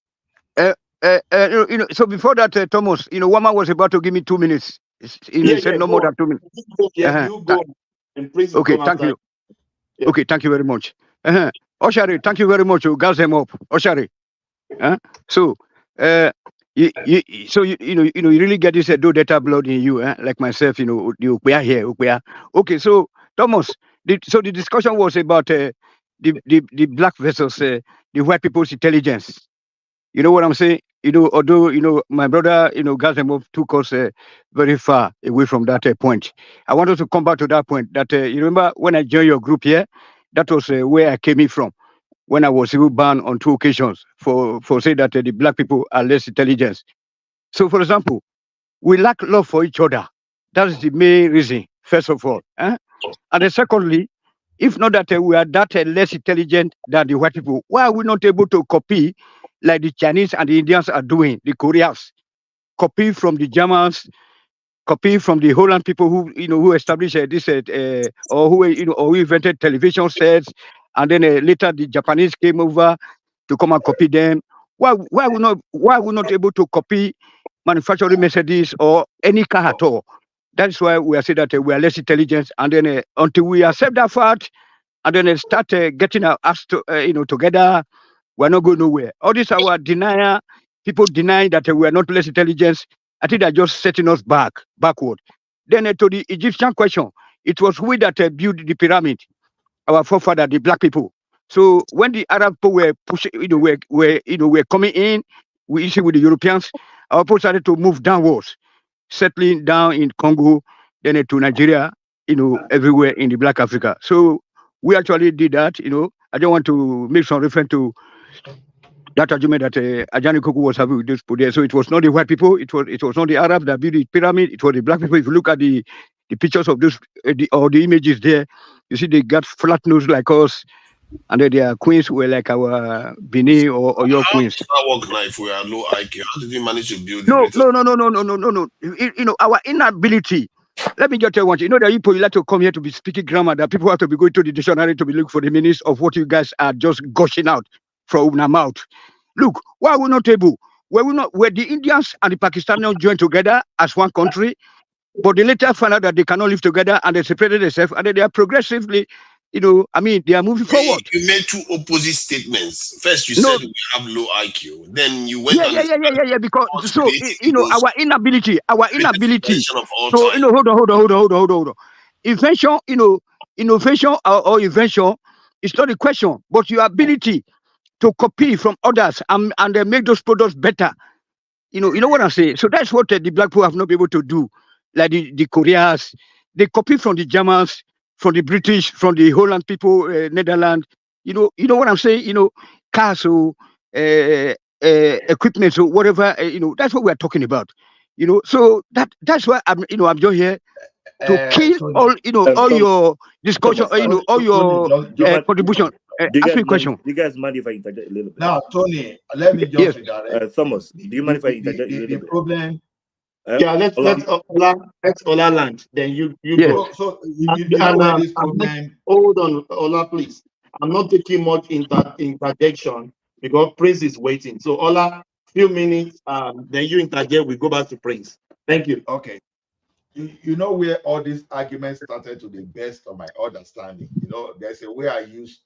So before that, Thomas, Wama was about to give me 2 minutes. He said no more than 2 minutes. You go. And please okay, come thank after. you. Yeah. Okay, thank you very much. Oshari, thank you very much. You gas them up, Oshari. So, you really get this do data blood in you, like myself. We are here. Okay, so Thomas, the discussion was about the black versus the white people's intelligence. You know what I'm saying? Although my brother, Gazemov took us very far away from that point. I wanted to come back to that point. That you remember when I joined your group here, that was where I came in from. When I was even banned on 2 occasions for saying that the black people are less intelligent. So, for example, we lack love for each other. That is the main reason. First of all, and then secondly, if not that we are that less intelligent than the white people, why are we not able to copy like the Chinese and the Indians are doing, the Koreans, copy from the Germans, copy from the Holland people who established this or who invented television sets, and then later the Japanese came over to come and copy them. Why we not able to copy manufacturing Mercedes or any car at all? That's why we are saying that we are less intelligent, and then until we accept that fact, and then start getting our acts together, we're not going nowhere. All this our denier, people denying that we are not less intelligent. I think they're just setting us backward. Then to the Egyptian question, it was we that built the pyramid, our forefather, the black people. So when the Arab people were pushing, were coming in, we issue with the Europeans, our people started to move downwards, settling down in Congo, then to Nigeria, everywhere in the Black Africa. So we actually did that. I don't want to make some reference to that argument that Ajani Kuku was having with this there. So it was not the white people, it was not the Arabs that built the pyramid, it was the black people. If you look at the pictures of those or the images there, you see they got flat nose like us, and then their queens were like our Bini or your queens. How does that work now if we are low IQ? How did you manage to build No. it? Our inability. Let me just tell you one thing. That you like to come here to be speaking grammar, that people have to be going to the dictionary to be looking for the meanings of what you guys are just gushing out from your mouth. Look, why are we not able? Were the Indians and the Pakistanis joined together as one country, but they later found out that they cannot live together and they separated themselves, and then they are progressively, they are moving forward. You made 2 opposite statements. First, you said we have low IQ. Then you went on. Yeah. Because so our inability. Of all So time. hold on. Invention, innovation or invention is not a question, but your ability to copy from others and make those products better. You know what I'm saying? So that's what the black people have not been able to do. Like the Koreans, they copy from the Germans, from the British, from the Holland people, Netherlands. You know what I'm saying? Cars or equipment or whatever. That's what we're talking about. So that's why I'm just here to kill all your discussion, all your contribution. Ask me a question. Do you guys mind if I interject a little bit? Now, Tony, let me just redirect. Thomas, do you mind if I interject a little bit? Problem. Yeah, let's Ola land. Then you go. So this problem. Hold on, Ola, please. I'm not taking much interjection because Prince is waiting. So Ola, few minutes, then you interject, we go back to Prince. Thank you. Okay. You know where all these arguments started, to the best of my understanding. You know, there's a way I use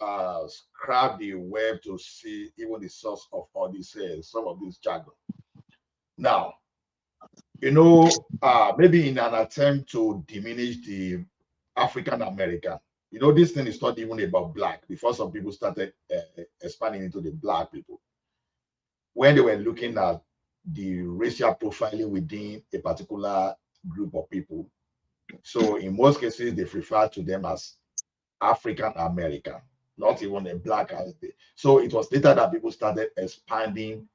scrap the web to see even the source of all this, some of this jargon. Now, you know, maybe in an attempt to diminish the African American, you know, this thing is not even about black. Before some people started expanding into the black people, when they were looking at the racial profiling within a particular group of people. So in most cases, they refer to them as African American, not even a black. So it was later that people started expanding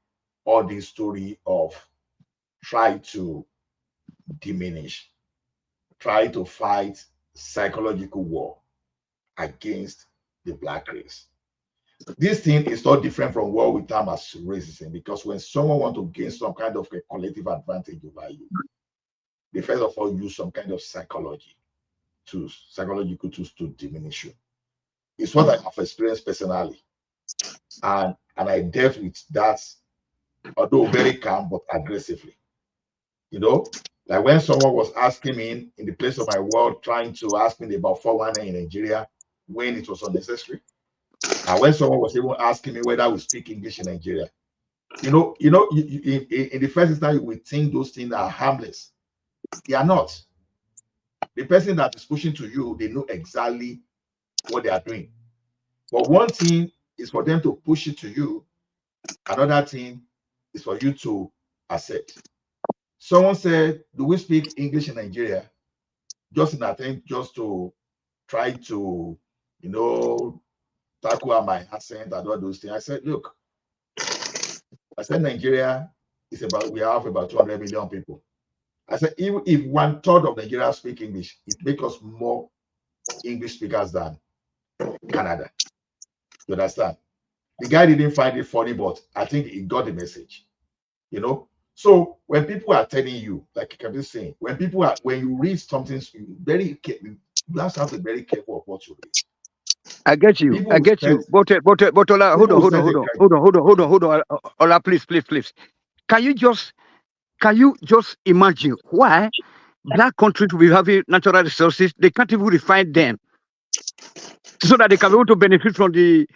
all this story of try to diminish, try to fight psychological war against the black race. This thing is not different from what we term as racism, because when someone wants to gain some kind of a collective advantage over you, they first of all use some kind of psychological tools to diminish you. It's what I have experienced personally. And I dealt with that, although very calm, but aggressively. You know, like when someone was asking me in the place of my work, trying to ask me about 419 in Nigeria when it was unnecessary. And when someone was even asking me whether we speak English in Nigeria, in the first instance, you would think those things are harmless. They are not. The person that is pushing to you, they know exactly what they are doing. But one thing is for them to push it to you. Another thing is for you to accept. Someone said, do we speak English in Nigeria? Just in attempt just to try to, tackle my accent and all those things. I said, look, Nigeria is we have about 200 million people. I said, even if 1/3 of Nigeria speak English, it makes us more English speakers than Canada. You understand? The guy didn't find it funny, but I think he got the message. So when people are telling you, like I kept saying, when you read something, you have to be very careful of what you read. I get you. People I get you. But Ola, hold on. Ola, please. Can you just imagine why black countries will be having natural resources? They can't even refine them so that they can be able to benefit from the,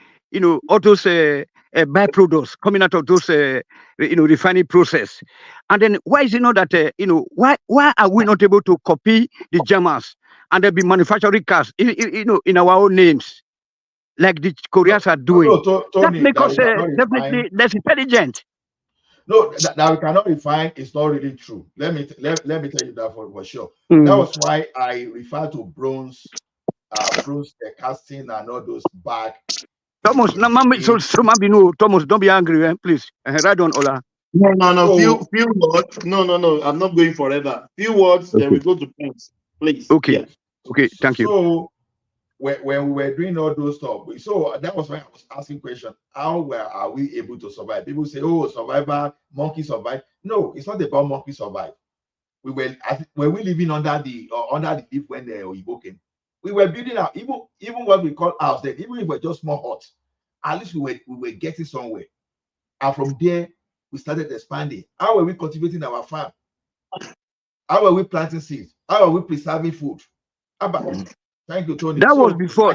all those byproducts coming out of those, refining process. And then why is it not that, why are we not able to copy the Germans and there be manufacturing cars, in our own names, like the Koreans are doing? Tony, that makes us definitely less intelligent. No, that we cannot refine is not really true. Let me tell you that for sure. That was why I refer to bronze casting and all those back. Thomas, Thomas, don't be angry, please. Right on, Ola. No. Few words. No. I'm not going forever. Few words, then we go to points, please. Okay. Yeah. Okay, thank you. So when we were doing all those stuff, so that was why I was asking question: how are we able to survive? People say, "Oh, survivor, monkey survive." No, it's not about monkey survive. Were we living under the leaf when the Oyibo came? We were building out even what we call house. Then even if we're just small huts, at least we were getting somewhere. And from there, we started expanding. How were we cultivating our farm? How were we planting seeds? How are we preserving food? Thank you, Tony. That was before.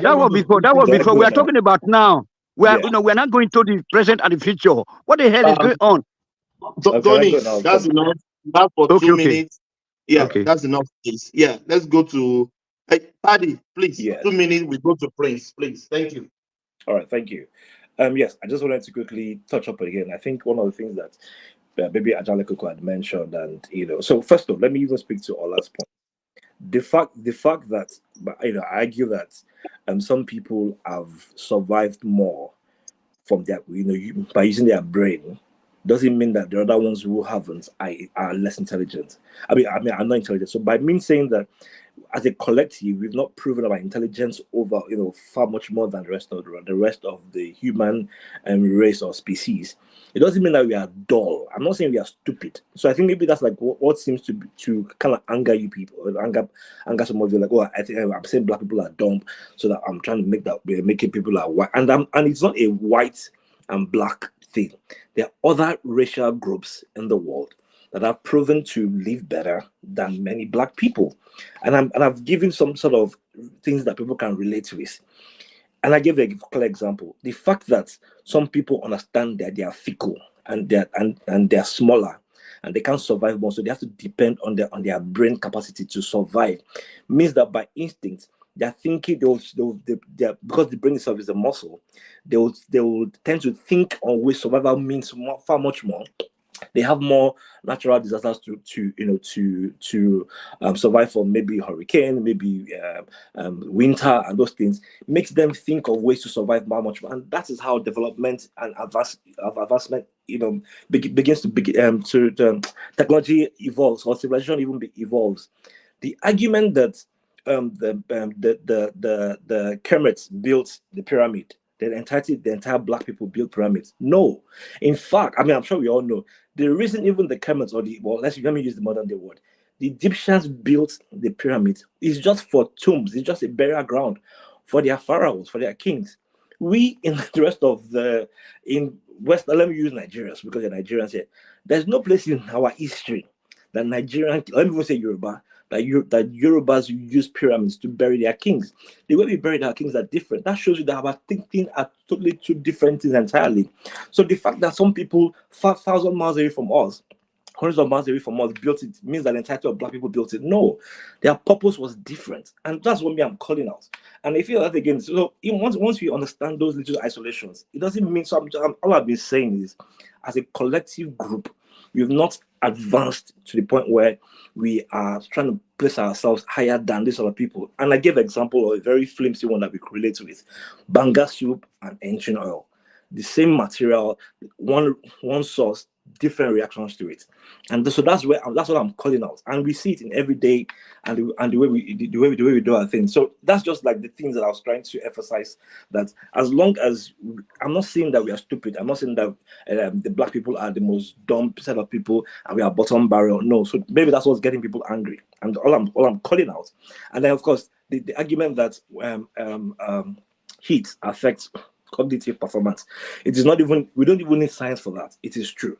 We are talking about now. We are, we're not going to the present and the future. What the hell is going on? Tony, that's enough. That's for 2 minutes. Yeah, that's enough, please. Yeah, let's go to Paddy, please. Yes. 2 minutes, we go to Prince, please. Thank you. All right, thank you. Yes, I just wanted to quickly touch up again. I think one of the things that maybe Ajale Koko had mentioned, and so first of all, let me even speak to Ola's point. The fact that I argue that some people have survived more from their by using their brain doesn't mean that the other ones who haven't are less intelligent. I mean, I'm not intelligent. So by me saying that as a collective, we've not proven our intelligence over, far much more than the rest of the human race or species. It doesn't mean that we are dull. I'm not saying we are stupid. So I think maybe that's like what seems to kind of anger you people, anger some of you. Like, oh, I think I'm saying black people are dumb, so that I'm trying to make that making people are white, and it's not a white and black thing. There are other racial groups in the world that have proven to live better than many black people. And I've given some sort of things that people can relate with. And I gave a clear example. The fact that some people understand that they are fickle and they're smaller and they can't survive more, so they have to depend on their brain capacity to survive, means that by instinct they're thinking because the brain itself is a muscle, they will tend to think on ways survival means far much more. They have more natural disasters to survive from, maybe hurricane, maybe winter, and those things makes them think of ways to survive much more. And that is how development and advancement begins to technology evolves, or civilization even evolves. The argument that the Kermits built the pyramid, the entire black people built pyramids. No, in fact, I mean, I'm sure we all know the reason even the Kermits let me use the modern day word. The Egyptians built the pyramids is just for tombs. It's just a burial ground for their pharaohs, for their kings. We in the rest of in West, let me use Nigerians because they're Nigerians here. There's no place in our history that Nigerian, let me even say Yoruba, that Yorubas use pyramids to bury their kings. The way we bury our kings are different. That shows you that our thinking are totally two different things entirely. So the fact that some people 5,000 miles away from us, hundreds of miles away from us, built it means that the entirety of black people built it. No, their purpose was different, and that's what I'm calling out. And if you that again, so once we understand those little isolations, it doesn't mean all I've been saying is, as a collective group, we've not advanced to the point where we are trying to place ourselves higher than these other people. And I gave an example of a very flimsy one that we could relate with: banga soup and engine oil. The same material, one source, different reactions to it. And so that's what I'm calling out. And we see it in every day and the way we do our things. So that's just like the things that I was trying to emphasize, that as long as I'm not saying that we are stupid, I'm not saying that the black people are the most dumb set of people and we are bottom barrel. No, so maybe that's what's getting people angry. And all I'm calling out. And then of course the argument that heat affects cognitive performance. It is not even, we don't even need science for that. It is true.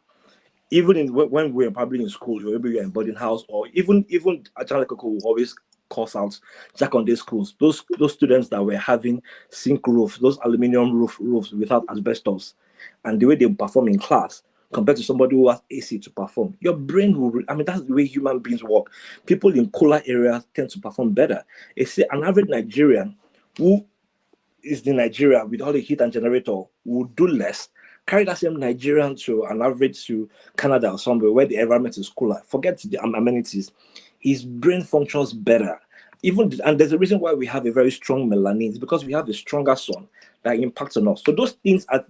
Even when we're probably in school, or maybe you're in boarding house, or even Ajalekoko will always calls out Jack on these schools. Those students that were having zinc roofs, those aluminium roofs without asbestos, and the way they perform in class compared to somebody who has AC to perform, your brain will. I mean, that's the way human beings work. People in cooler areas tend to perform better. It's an average Nigerian who is in Nigeria with all the heat and generator will do less. Carry that same Nigerian to an average to Canada or somewhere where the environment is cooler. Forget the amenities. His brain functions better. And there's a reason why we have a very strong melanin. It's because we have a stronger sun that impacts on us. So those things are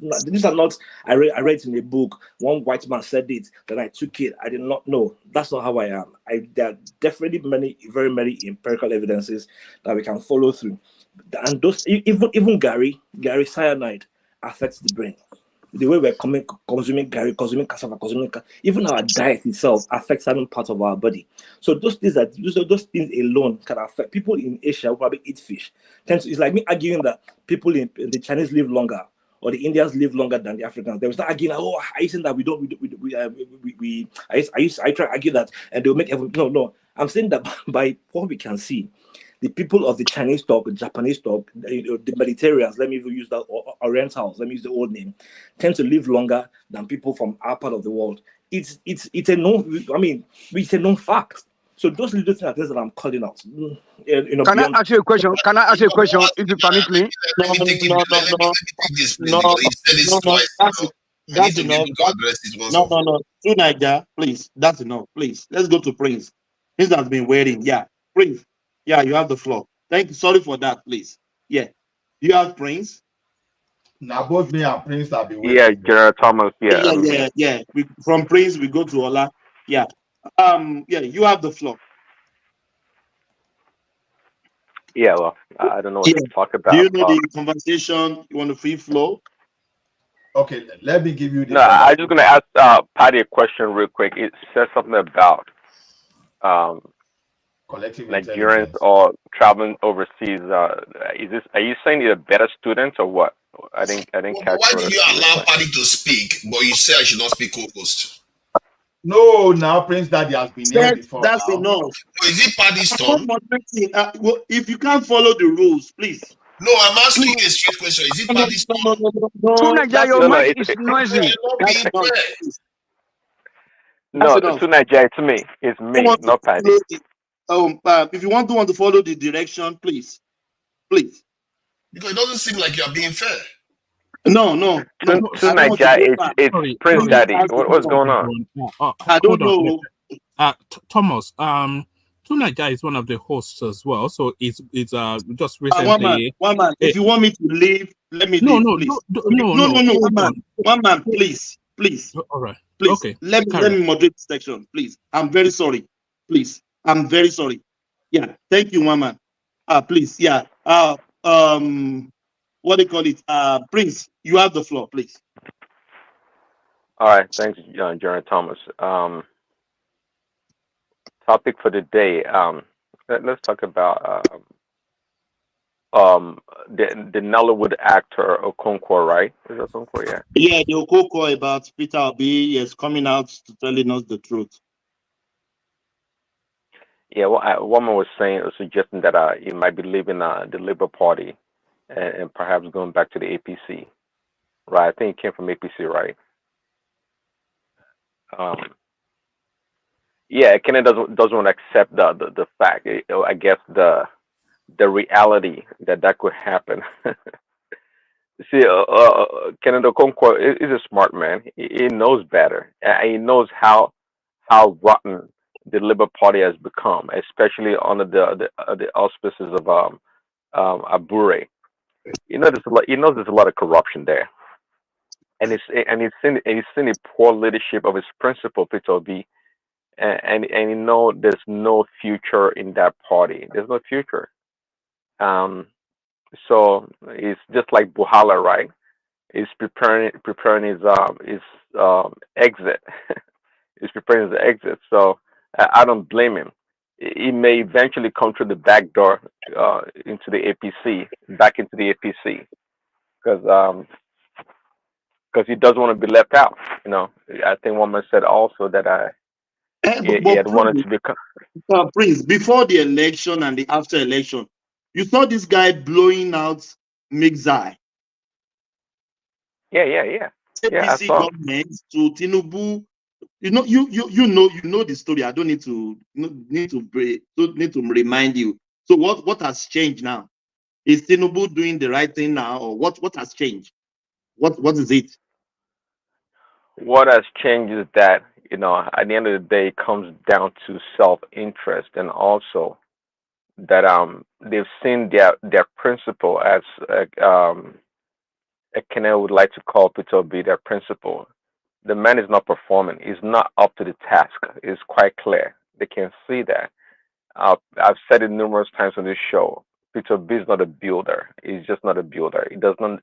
not. I read in a book. One white man said it. Then I took it. I did not know. That's not how I am. There are definitely very many empirical evidences that we can follow through. And those even Gary cyanide affects the brain. The way we're consuming Gary, consuming cassava, even our diet itself affects certain parts of our body. So those things alone can affect people in Asia who probably eat fish. It's like me arguing that people in the Chinese live longer or the Indians live longer than the Africans. They will start arguing, oh, I saying that we don't. I try to argue that, and they'll make no. I'm saying that by what we can see, the people of the Chinese stock, Japanese stock, the Mediterraneans, let me even use that, or Orientals, let me use the old name, tend to live longer than people from our part of the world. It's a known, it's a known fact. So those little things that I'm calling out. Can I ask you a question? If you permit me? That's enough. No. To Niger, please. That's enough. Please. Let's go to Prince. Prince has been waiting. Yeah. Prince. Yeah, you have the floor. Thank you. Sorry for that, please. Yeah. You have Prince? Now both me and Prince have been waiting. Yeah, General Thomas. Yeah. From Prince, we go to Ola. Yeah. You have the floor. Yeah, well, I don't know what to talk about. Do you know the conversation? You want the free flow? Okay, let me give you the. No, I'm just gonna ask Patty a question real quick. It says something about collective Nigerians intelligence. are traveling overseas. Are you saying you're better students or what? I didn't But catch why what did you you were allow saying. Paddy to speak, but you say I should not speak co-host? No, now Prince Daddy has been here Said before that's now. enough. So is it Paddy's I'm not turn? moderating. Well, if you can't follow the rules, please. No, I'm asking Please. you a straight question. Is it No, Paddy's no, turn? no, no, no, no, no, Tunaja, that's your No, no, enough. mic it's is No, noisy. you're not That's being enough. fair. Please. That's no. enough. Tunaja, it's me. It's I me, want to not Patty. follow if you want to follow the direction, please. Please. Because it doesn't seem like you're being fair. No, no, no. I don't want to Tunaja, go back. it's Prince Please, Daddy. that's What's enough. going on? I don't Hold on. know. Thomas, Tunaja is one of the hosts as well. So it's just One man, recently. If you want me to leave, let me leave, please. No. One Hold man. on. One man, please. All right. Please. Okay. Let me moderate the section, please. I'm very sorry. Please. I'm very sorry. Yeah. Thank you, one man. Please. Yeah. What do you call it? Prince, you have the floor, please. All right, thanks, Jaron Thomas. Topic for the day. Let's talk about the Nollywood actor Okonkwo, right? Is it Okonkwo? Yeah. Yeah, the Okoko about Peter Obi is coming out to telling us the truth. Yeah. Well, a woman was suggesting that he might be leaving the Labour Party and perhaps going back to the APC. Right. I think he came from APC, right? Yeah. Kennedy doesn't want to accept the fact. I guess the reality that could happen. See, Kennedy Okonkwo is a smart man. He knows better. He knows how rotten the Labour Party has become, especially under the auspices of Abure. You know, he knows there's a lot of corruption there, and he's seen the poor leadership of his principal Peter Obi, and he know there's no future in that party. There's no future. So it's just like Buhala, right? He's preparing his exit. He's preparing his exit. So I don't blame him. He may eventually come through the back door into the APC, back into the APC, because he doesn't want to be left out. You know, I think one man said also that he had wanted to become. Prince, before the election and the after election, you saw this guy blowing out Mixai. Yeah. I APC saw him. government to Tinubu. You know the story. I don't need to remind you. So what has changed now? Is Tinubu doing the right thing now, or what has changed? What is it? What has changed is that, at the end of the day, it comes down to self-interest, and also that they've seen their principle as Ekene would like to call Peter B their principle. The man is not performing. He's not up to the task. It's quite clear. They can see that. I've said it numerous times on this show. Peter B is not a builder. He's just not a builder. He doesn't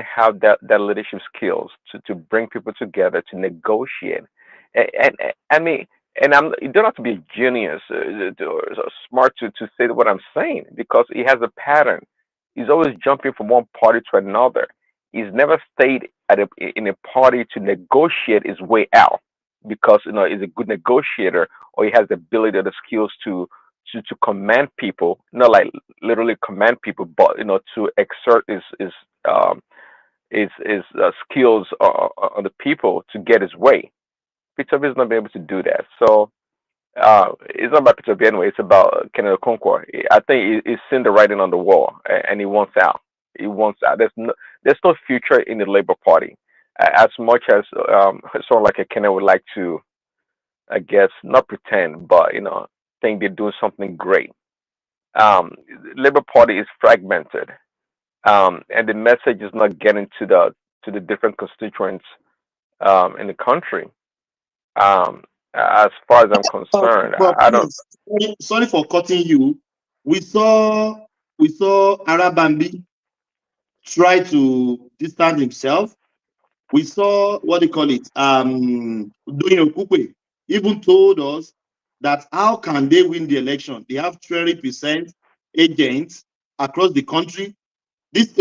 have that leadership skills to bring people together to negotiate. And I mean, you don't have to be a genius or smart to say what I'm saying, because he has a pattern. He's always jumping from one party to another. He's never stayed in a party to negotiate his way out, because he's a good negotiator, or he has the ability or the skills to command people, not like literally command people, but to exert um, his skills on the people to get his way. Peter B is not being able to do that. So it's not about Peter B anyway. It's about Kenneth Okonkwo. I think he's seen the writing on the wall, and he wants out. He wants out. There's no future in the Labour Party. As much as someone like a Kenneth would like to, I guess, not pretend, but think they're doing something great. Labour Party is fragmented, and the message is not getting to the different constituents in the country. As far as I'm concerned, But I don't. please, sorry for cutting you. We saw Arabambi try to distance himself. We saw what they call it, doing Okukwe even told us that how can they win the election? They have 20% agents across the country. This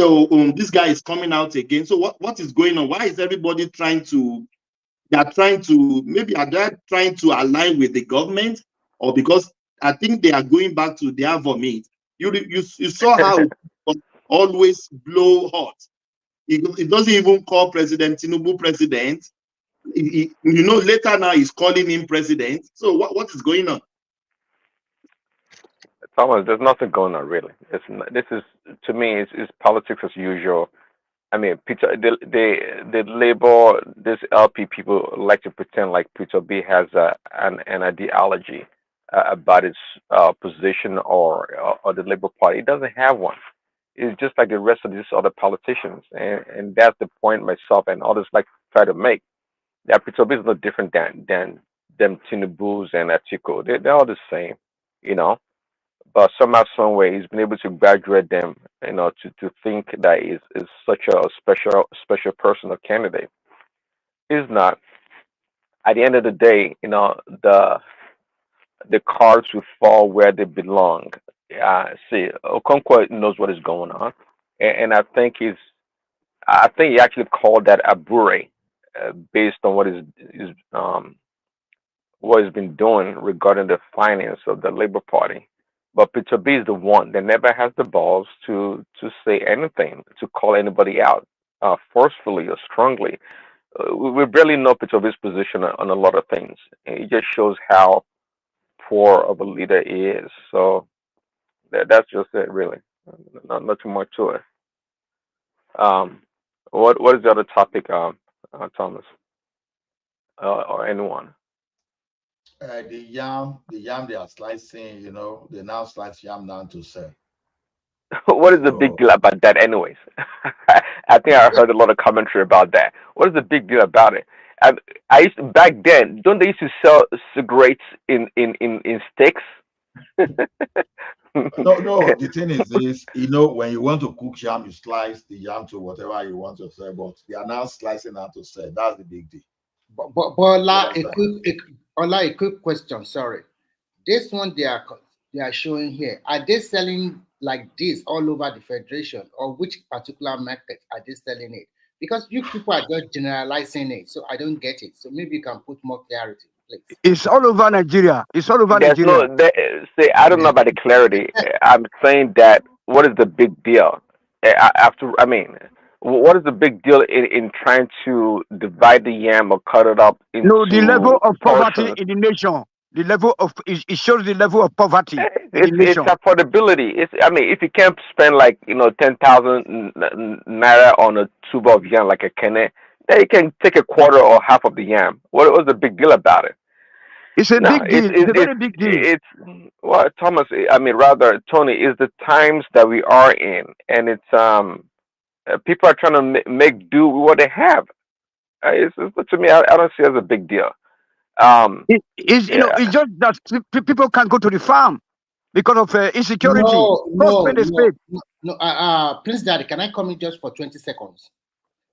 guy is coming out again. So what is going on? Why is everybody trying to? They are trying to, maybe are they trying to align with the government, or because I think they are going back to their vomit. You saw how it always blow hot. It doesn't even call President Tinubu president. Later now he's calling him president. So what is going on? Thomas, there's nothing going on really. This is, to me, it's politics as usual. I mean, Peter, the Labour, this LP people like to pretend like Peter B has an ideology about its position or the Labour Party. It doesn't have one. It's just like the rest of these other politicians, and that's the point myself and others like to try to make. That Peter B is no different than them Tinubus and Atiko. They're all the same, you know. But somehow, some way, he's been able to graduate them, to think that is such a special person or candidate. He's not. At the end of the day, the cards will fall where they belong. See, Okonkwo knows what is going on, and I think he actually called that abure, based on what he's been doing regarding the finance of the Labour Party. But Peter B is the one that never has the balls to say anything, to call anybody out forcefully or strongly. We barely know Peter B's position on a lot of things. It just shows how poor of a leader he is. So that's just it, really. Not too much to it. What is the other topic, Thomas, or anyone? The yam they are slicing, they now slice yam down to sell. What is the big deal about that, anyways? I think I heard a lot of commentary about that. What is the big deal about it? I used to, back then, don't they used to sell cigarettes in sticks? No. The thing is this, when you want to cook yam, you slice the yam to whatever you want to sell, but they are now slicing out to sell. That's the big deal. But a quick question. Sorry, this one they are showing here. Are they selling like this all over the federation, or which particular market are they selling it? Because you people are just generalizing it, so I don't get it. So maybe you can put more clarity, please. It's all over Nigeria. It's all over Nigeria. See, I don't know about the clarity. I'm saying that what is the big deal? What is the big deal in trying to divide the yam or cut it up into the level of poverty portions? in the nation. The level of it shows the level of poverty in the It's nation. affordability. If you can't spend 10,000 naira on a tube of yam like a kenne, then you can take a quarter or half of the yam. What was the big deal about it? It's a big deal. It's a very big deal. Thomas. Rather, Tony, is the times that we are in, and it's people are trying to make do with what they have. To me, I don't see it as a big deal. It's just that people can't go to the farm because of insecurity. No. Prince Daddy, can I come in just for 20 seconds?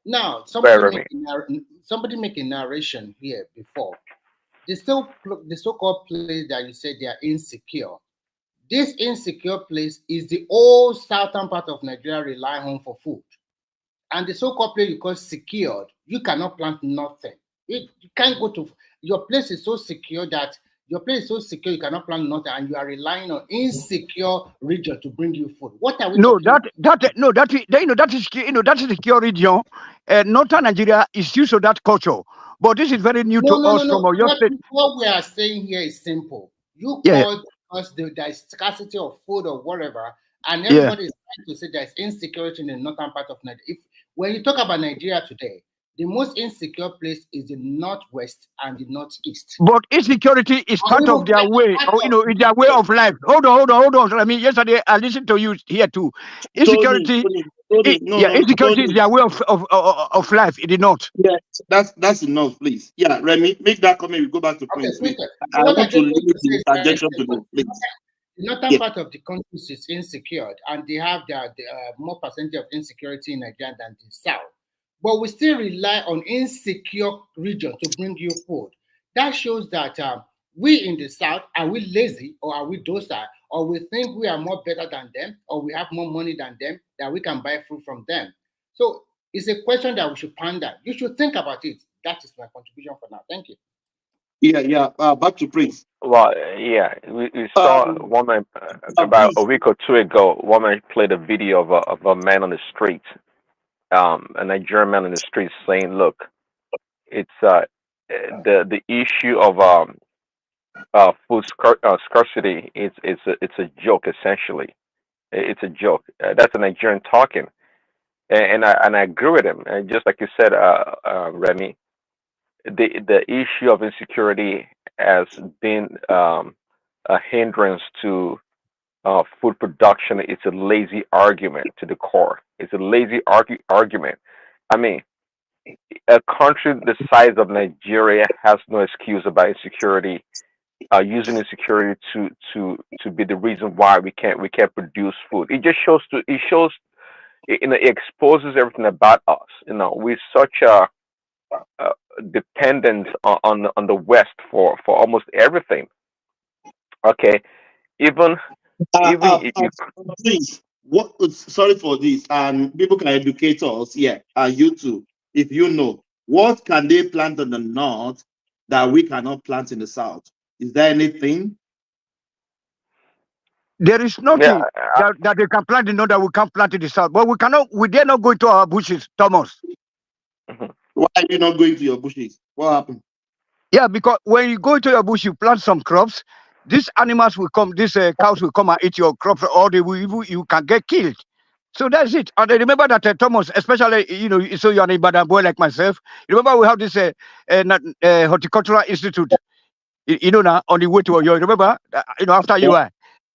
Now, somebody make a narration here before. The so-called place that you said they are insecure. This insecure place is the old southern part of Nigeria rely on for food. And the so-called place you call secured, you cannot plant nothing. You can't go to your place is so secure that you cannot plant nothing, and you are relying on insecure region to bring you food. What are we talking about? That is secure region. Northern Nigeria is used to that culture. But this is very new to us from your state. What we are saying here is simple. You called us there is scarcity of food or whatever, and everybody is trying to say there is insecurity in the northern part of Nigeria. When you talk about Nigeria today, the most insecure place is the northwest and the northeast. But insecurity is part of their way, in their way of life. Hold on. Yesterday I listened to you here too. Insecurity, insecurity is their way of life. It is not. Yes, that's enough, please. Yeah, Remy, make that comment. We go back to Prince. I want to limit the interjection to this, please. The northern part of the country is insecure, and they have the more percentage of insecurity in Nigeria than the south. But we still rely on insecure region to bring you food. That shows that We in the South, are we lazy or are we docile? Or we think we are more better than them, or we have more money than them, that we can buy food from them? So it's a question that we should ponder. You should think about it. That is my contribution for now. Thank you. Yeah. Back to Prince. Well, yeah, we saw one man about a week or two ago. One man played a video of a man on the street, a Nigerian man on the street saying, "Look, it's the issue of food scarcity. It's a joke essentially. It's a joke. That's a Nigerian talking, and I agree with him. And just like you said, Remy, the issue of insecurity has been a hindrance to food production. It's a lazy argument to the core. It's a lazy argument. I mean, a country the size of Nigeria has no excuse about insecurity. Using insecurity to be the reason why we can't produce food. It just shows it exposes everything about us. We're such a dependent on the West for almost everything. Okay, even if you Please, sorry for this, and people can educate us. Yeah, and you too, if you know, what can they plant in the north that we cannot plant in the south? Is there anything? There is nothing that they can plant in the north that we can't plant in the south. But we dare not go into our bushes, Thomas. Why are you not going to your bushes? What happened? Yeah, because when you go into your bush, you plant some crops. These animals will come, these cows will come and eat your crops, or you can get killed. So that's it. And I remember that Thomas, especially, so you're an Ibadan boy like myself. Remember we have this horticultural institute, now on the way to Oyo. Remember, after UI.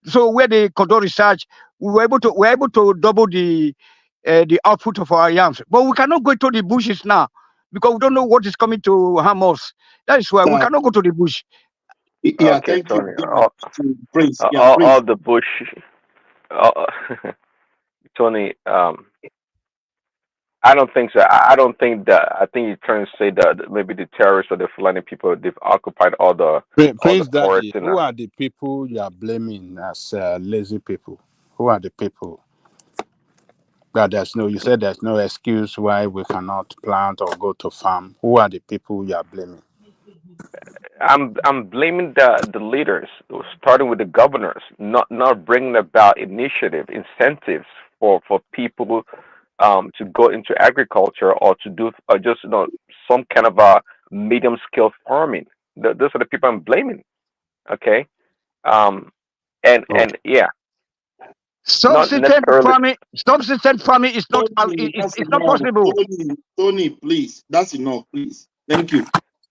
So where they conduct research, we were able to double the output of our yams. But we cannot go to the bushes now because we don't know what is coming to harm us. That is why we cannot go to the bush. Yeah, okay, thank Tony. you. Prince. All the bush, Tony. I don't think so. I don't think that. I think you're trying to say that maybe the terrorists or the Fulani people, they've occupied all the Prince forests. Daddy, who are the people you are blaming as lazy people? Who are the people that you said there's no excuse why we cannot plant or go to farm? Who are the people you are blaming? I'm blaming the leaders, starting with the governors, not bringing about initiative, incentives for people to go into agriculture or to do just some kind of a medium scale farming. Those are the people I'm blaming. Okay, and yeah, Subsistence farming is not it's not possible. Tony, please, that's enough, please. Thank you.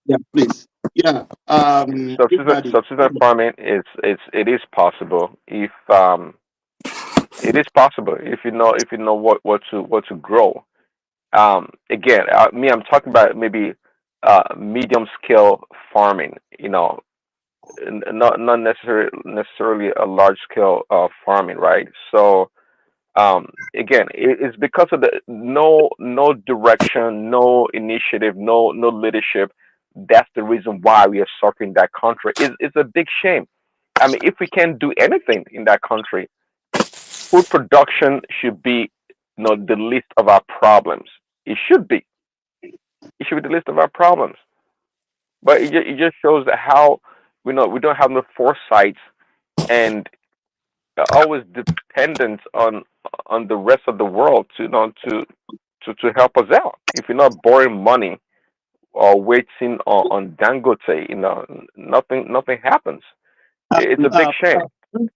Yeah, please. Yeah. Subsistence farming it is possible if it is possible if you know what to grow. Again, I'm talking about maybe medium scale farming. Not necessarily a large scale farming, right? So again, it's because of the no direction, no initiative, no leadership. That's the reason why we are suffering that country. It's a big shame. I mean, if we can't do anything in that country, food production should be the least of our problems. It should be. It should be the least of our problems. But it just shows that how we don't have no foresight and always dependent on the rest of the world to help us out. If you're not borrowing money or waiting on Dangote, nothing happens. It's a big shame.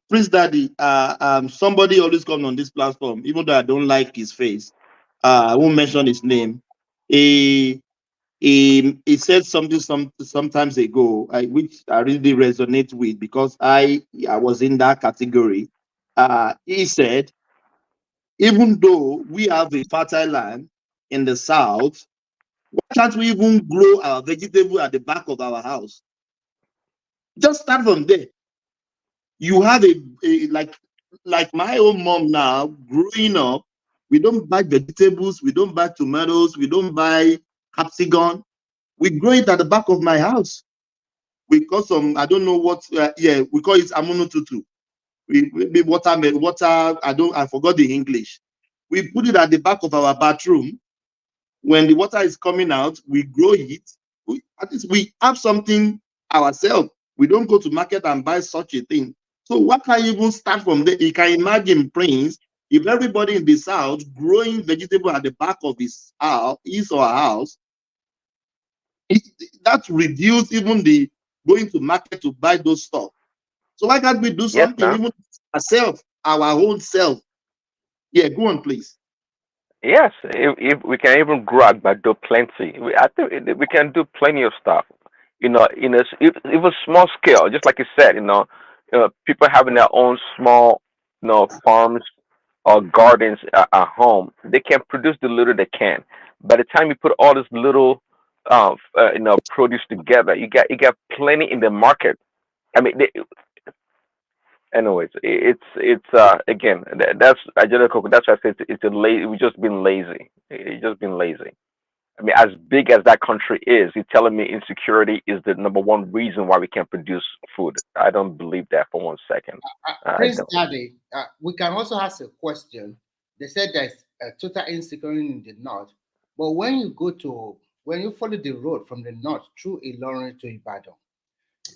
Prince Daddy, somebody always comes on this platform, even though I don't like his face. I won't mention his name. He said something sometimes ago, which I really resonate with because I was in that category. He said, even though we have a fertile land in the south, why can't we even grow our vegetable at the back of our house? Just start from there. You have a like my own mom now, growing up, we don't buy vegetables, we don't buy tomatoes, we don't buy capsicum. We grow it at the back of my house. We got some, I don't know what, we call it amonotutu. We water, I forgot the English. We put it at the back of our bathroom. When the water is coming out, we grow it. At least we have something ourselves. We don't go to market and buy such a thing. So what can you even start from there? You can imagine, Prince, if everybody in the South growing vegetable at the back of his or her house, that reduce even the going to market to buy those stuff. So why can't we do something even ourselves, our own self? Yeah, go on, please. Yes, if we can even grow àgbàdo plenty, I think we can do plenty of stuff. Even small scale, just like you said, people having their own small, farms or gardens at home, they can produce the little they can. By the time you put all this little, produce together, you got plenty in the market. I mean, anyways, it's again that's identical. That's why I say it's a lazy. We just been lazy. It's just been lazy. I mean, as big as that country is, you're telling me insecurity is the number one reason why we can't produce food. I don't believe that for 1 second. Prince Daddy, we can also ask a question. They said there's total insecurity in the north, but when you follow the road from the north through Ilorin to Ibadan,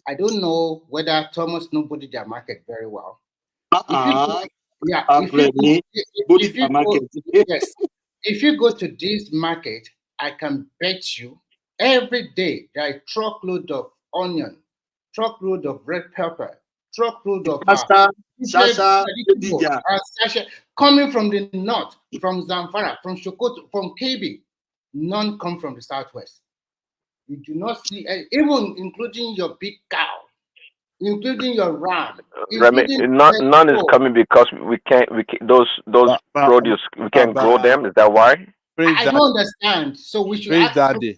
I don't know whether Thomas nobody their market very well. If you go to this market, I can bet you every day there are truckload of onion, truckload of red pepper, truckload of coming from the north, from Zamfara, from Sokoto, from Kebbi. None come from the southwest. You do not see, even including your big cow, including your ram. None is coming because we can't. Those produce we can't grow them. Is that why? I don't understand. So we should ask Daddy.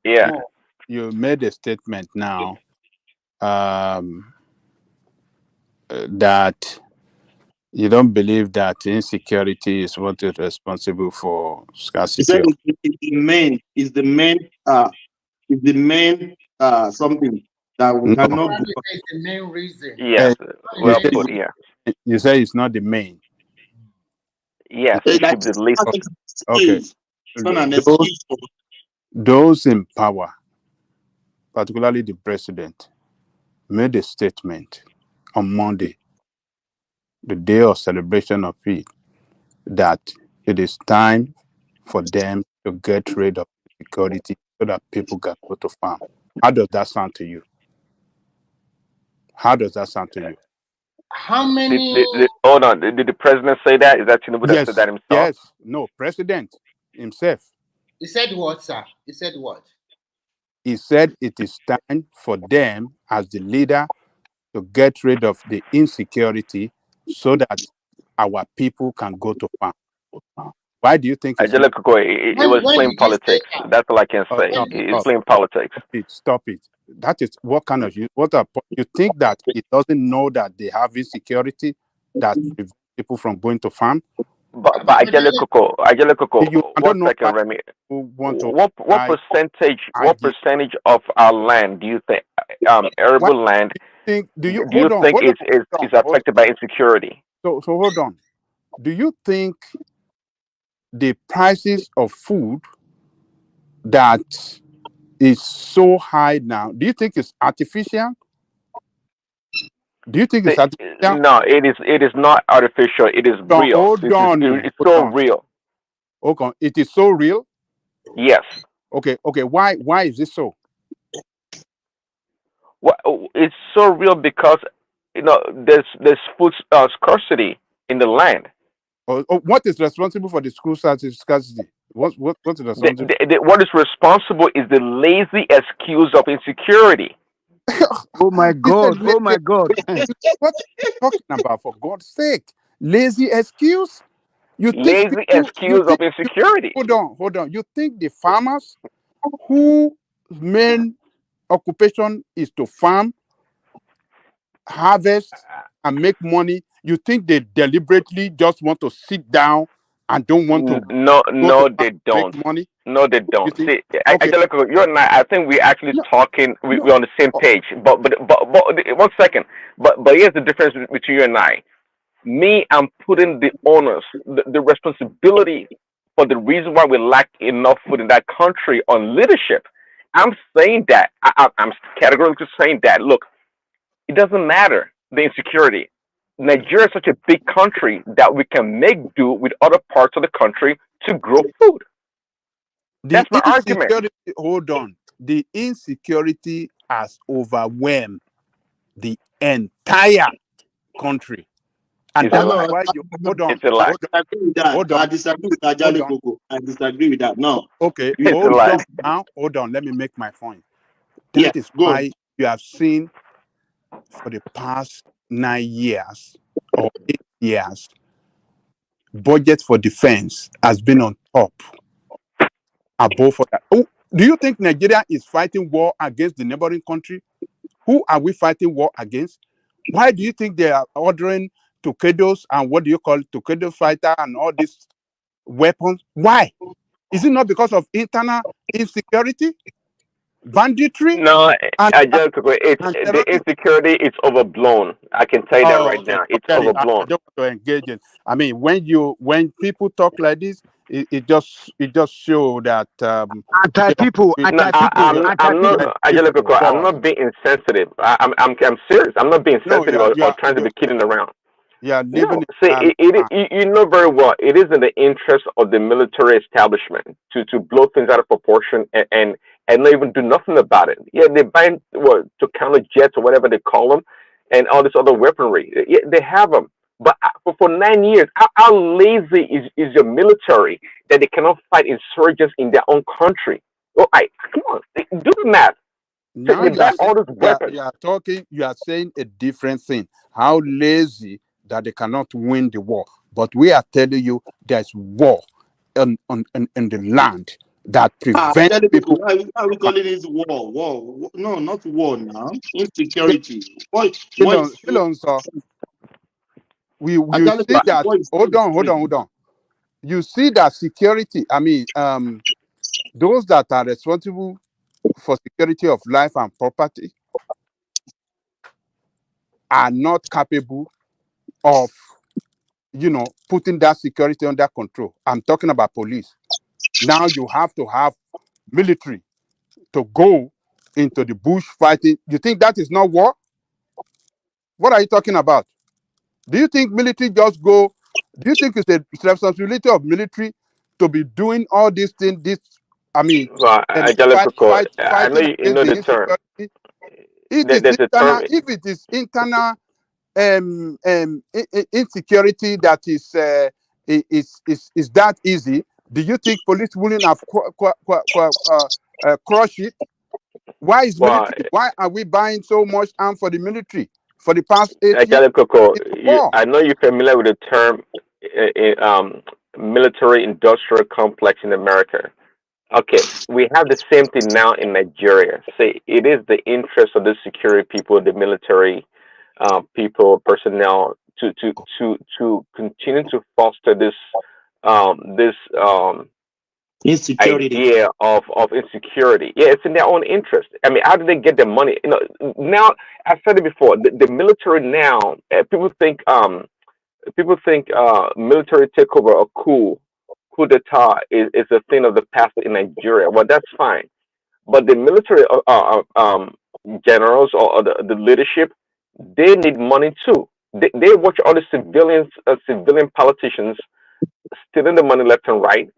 Yeah. More. You made a statement now that you don't believe that insecurity is what is responsible for scarcity. Is the main something that we cannot do. It's the main reason. Yes. Well put. Yeah. You say it's not the main. Yes, it should be the least. Okay. Those in power, particularly the president, made a statement on Monday, the day of celebration of Eid, that it is time for them to get rid of security so that people can go to farm. How does that sound to you? How does that sound to you? How many? Hold on. Did the president say that? Is that Tinubu that said that himself? Yes. No, president himself. He said what, sir? He said what? He said it is time for them, as the leader, to get rid of the insecurity so that our people can go to farm. Why do you think it was playing politics? That's all I can say. It's playing politics. Stop it. That is what kind of you think that it doesn't know that they have insecurity that prevents people from going to farm? But Coco, 1 second, Remy. What percentage of our land do you think arable land do you think is affected by insecurity? So hold on. Do you think the prices of food that is so high now, do you think it's artificial? Do you think it's artificial? No, it is not artificial. It is real. It's so real. Okay, it is so real? Yes. Okay. Why is it so? Well, it's so real because there's food scarcity in the land. What is responsible for the school scarcity? What is responsible? What is responsible is the lazy excuse of insecurity. Oh my God! Oh my God! What are you talking about? For God's sake, lazy excuse? Lazy excuse of insecurity. Hold on. You think the farmers whose main occupation is to farm, harvest, and make money, you think they deliberately just want to sit down and don't want to No, go to no, bank they to don't. make money? No, they You don't. see? See, Okay. Angelica, you and I think we're actually No, talking. no. We're on the same page. But 1 second. But here's the difference between you and I. Me, I'm putting the onus, the responsibility for the reason why we lack enough food in that country on leadership. I'm saying that. I'm categorically saying that. Look, it doesn't matter the insecurity. Nigeria is such a big country that we can make do with other parts of the country to grow food. The That's my argument. insecurity, hold on. The insecurity has overwhelmed the entire country. And It's a that is lie. why you hold on, It's a lie. hold on, I disagree with that. hold I on, disagree with hold Ajale on. Koko. I disagree with that. No. Okay, You It's a hold lie. on now. Hold on. Let me make my point. yeah, That is go on. why you have seen for the past 9 years or 8 years, budget for defense has been on top, above for that. Oh, do you think Nigeria is fighting war against the neighboring country? Who are we fighting war against? Why do you think they are ordering torpedoes and what do you call torpedo fighter and all these weapons? Why? Is it not because of internal insecurity, banditry, No, and I just it's the terrorism? insecurity. It's overblown. I can tell you that Oh, right okay. now. It's Forget it. I overblown. don't want to engage in. I mean, when people talk like this, it just show that Anti you know people, we, No, anti we, people, we are anti I'm we are people. not. different. Angelica, Go I'm on. not being insensitive. I'm serious. I'm not being No, sensitive or trying to be kidding around. you are living No, in see, you know very well it is in the interest of the military establishment to blow things out of proportion and not even do nothing about it. Yeah, they buy to counter jets or whatever they call them, and all this other weaponry. Yeah, they have them. But for 9 years, how lazy is your military that they cannot fight insurgents in their own country? Oh, come on, do the math. So Now they you are buy saying all these weapons. you are saying a different thing. How lazy that they cannot win the war. But we are telling you there's war in the land that prevents Ajale Koko, people why are we from calling this war? No, not war now. kill, Insecurity. What? kill What on, is kill on, so you Ajale see Koko? that What is hold on. You see that security, I mean, those that are responsible for security of life and property are not capable of putting that security under control. I'm talking about police. Now you have to have military to go into the bush fighting. You think that is not war? What are you talking about? Do you think military just go? Do you think it's a responsibility of military to be doing all these things? I mean, Well, and Angelica, I know fighting you against know the the term. insecurity. It is There's a internal. term. If it is internal insecurity that is that easy, do you think police wouldn't have crushed it? Why is Well, military? Why are we buying so much arm for the military for the past 8 years? Angelica, It's war. I know you're familiar with the term military industrial complex in America. Okay, we have the same thing now in Nigeria. Say it is the interest of the security people, the military people, personnel, to continue to foster this insecurity? idea of insecurity. Yeah, it's in their own interest. I mean, how do they get their money? Now I said it before. The military now, people think military takeover or coup d'etat is a thing of the past in Nigeria. Well, that's fine, but the military generals or the leadership, they need money too. They watch all the civilian politicians stealing the money left and right,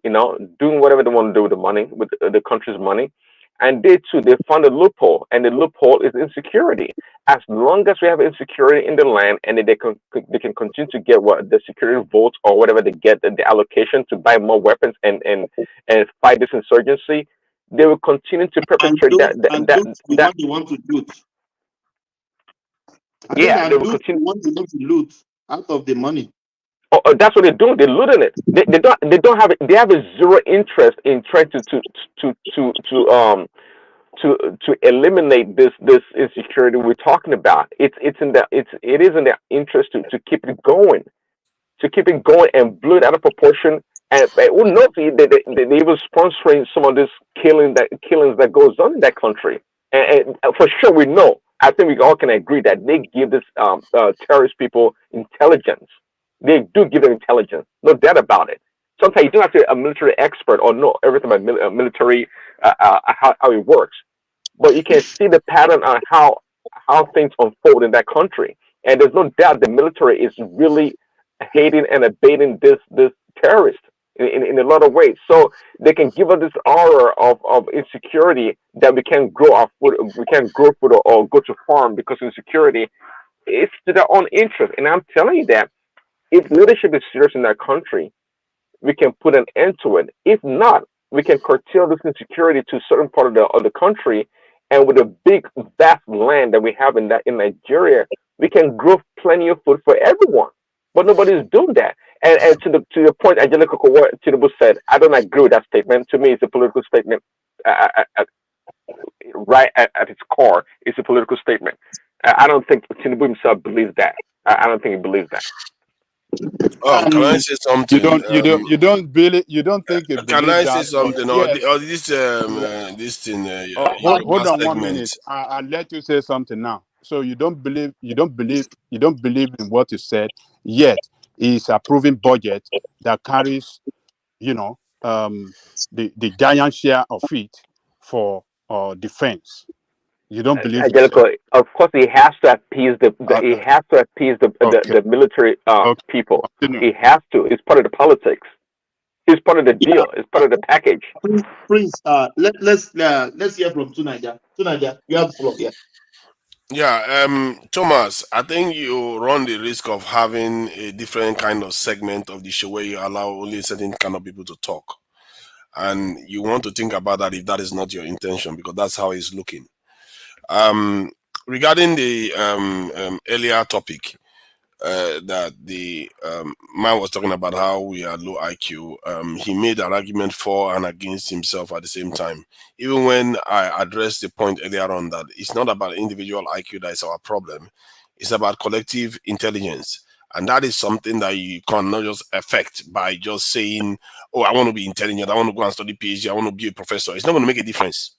doing whatever they want to do with the money, with the country's money. And they too, they found a loophole, and the loophole is insecurity. As long as we have insecurity in the land, and they can continue to get what the security votes or whatever they get, the allocation to buy more weapons and fight this insurgency, they will continue to And perpetrate loot and loot the that. one they want to loot. I said, Yeah, they and will loot continue. the one they want to loot out of the money. Oh, that's what they're doing. They're looting it. They don't have it. They have a zero interest in trying to eliminate this insecurity we're talking about. It is in their interest to keep it going, and blow it out of proportion And who knows? They even sponsoring some of this killings that goes on in that country. And for sure, we know. I think we all can agree that they give this terrorist people intelligence. They do give them intelligence, no doubt about it. Sometimes you don't have to be a military expert or know everything about military how it works, but you can see the pattern on how things unfold in that country. And there's no doubt the military is really hating and abating this terrorist in a lot of ways. So they can give us this aura of insecurity that we can't grow our food, we can't grow food or go to farm because insecurity is to their own interest. And I'm telling you that if leadership is serious in that country, we can put an end to it. If not, we can curtail this insecurity to a certain part of the country, and with a big vast land that we have in Nigeria, we can grow plenty of food for everyone. But nobody's doing that. And to the point, Angelica, what Tinubu said, I don't agree with that statement. To me, it's a political statement. Right at its core, it's a political statement. I don't think Tinubu himself believes that. I don't think he believes that. Can I say something? You don't believe, you don't think you Can believe I say that, but something? yes. Or this thing, Hold on 1 segment. minute. I'll let you say something now. So you don't believe in what you said, yet it's approving budget that carries, the giant share of it for defense. You don't believe it, sir? Angelico, of course, he has to appease the military people. Continue. He has to. It's part of the politics. It's part of the deal. It's part of the package. Prince, let's hear from Tunaja. Tunaja, you have the floor. Yeah. Yeah, Thomas, I think you run the risk of having a different kind of segment of the show where you allow only certain kind of people to talk. And you want to think about that if that is not your intention, because that's how it's looking. Regarding the earlier topic, that the man was talking about how we are low IQ. He made an argument for and against himself at the same time. Even when I addressed the point earlier on that it's not about individual IQ that is our problem, it's about collective intelligence. And that is something that you cannot just affect by just saying, oh, I want to be intelligent, I want to go and study PhD, I want to be a professor. It's not going to make a difference.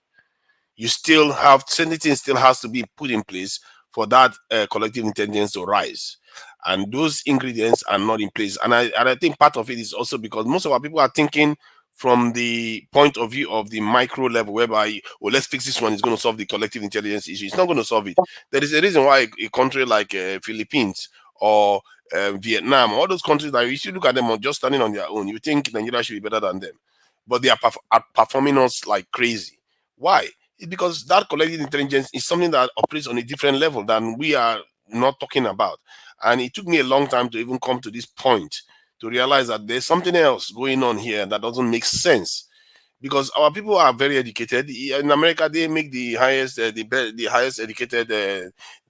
You still have, certain things still has to be put in place for that collective intelligence to rise. And those ingredients are not in place. And I think part of it is also because most of our people are thinking from the point of view of the micro level, whereby, oh, let's fix this one, it's going to solve the collective intelligence issue. It's not going to solve it. There is a reason why a country like Philippines or Vietnam, all those countries that you should look at them on just standing on their own, you think Nigeria should be better than them. But they are performing us like crazy. Why? It's because that collective intelligence is something that operates on a different level than we are not talking about. And it took me a long time to even come to this point to realize that there's something else going on here that doesn't make sense. Because our people are very educated. In America, they make the highest, the highest educated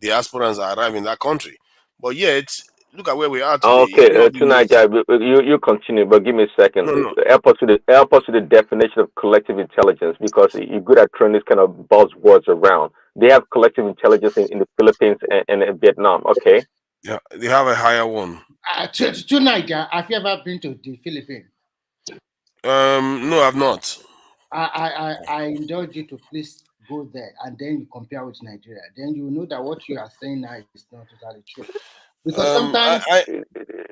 diasporans arrive in that country. But yet, look at where we are today. Okay, tonight, you continue, but give me a second. No. Help us with the definition of collective intelligence, because you're good at throwing this kind of buzzwords around. They have collective intelligence in the Philippines and in Vietnam. Okay. Yeah, they have a higher one. Tonight, have you ever been to the Philippines? No, I've not. I indulge you to please go there, and then you compare with Nigeria. Then you know that what you are saying now is not totally true. Because sometimes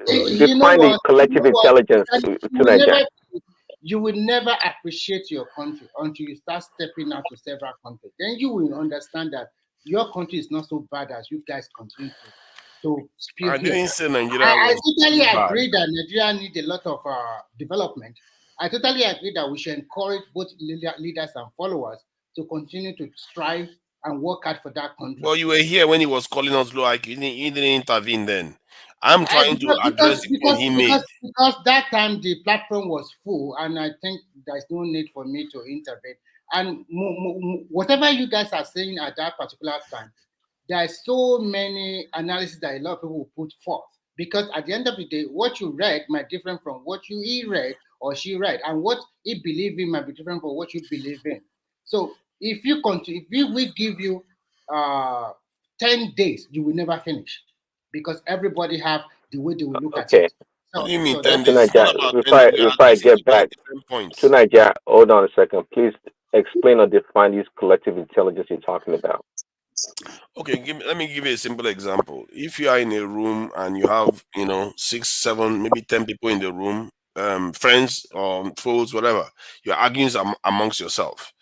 define the collective intelligence tonight. You will never appreciate your country until you start stepping out to several countries. Then you will understand that your country is not so bad as you guys continue to spew. I didn't say Nigeria. I totally agree that Nigeria needs a lot of development. I totally agree that we should encourage both leaders and followers to continue to strive and work hard for that country. Well, you were here when he was calling us low IQ. He didn't intervene then. I'm trying to address the point he made. Because that time the platform was full, and I think there's no need for me to intervene. And whatever you guys are saying at that particular time, there are so many analyses that a lot of people will put forth. Because at the end of the day, what you read might be different from what he read or she read, and what he believed in might be different from what you believe in. So if we give you 10 days, you will never finish, because everybody have the way they will look at it. What do you mean So 10 that days? It's not about 10 days. We are If I addressing get back different points. to Nigeria, hold on a second. Please explain or define these collective intelligence you're talking about. Okay, let me give you a simple example. If you are in a room and you have, 6, 7, maybe 10 people in the room, friends or foes, whatever, you're arguing amongst yourself,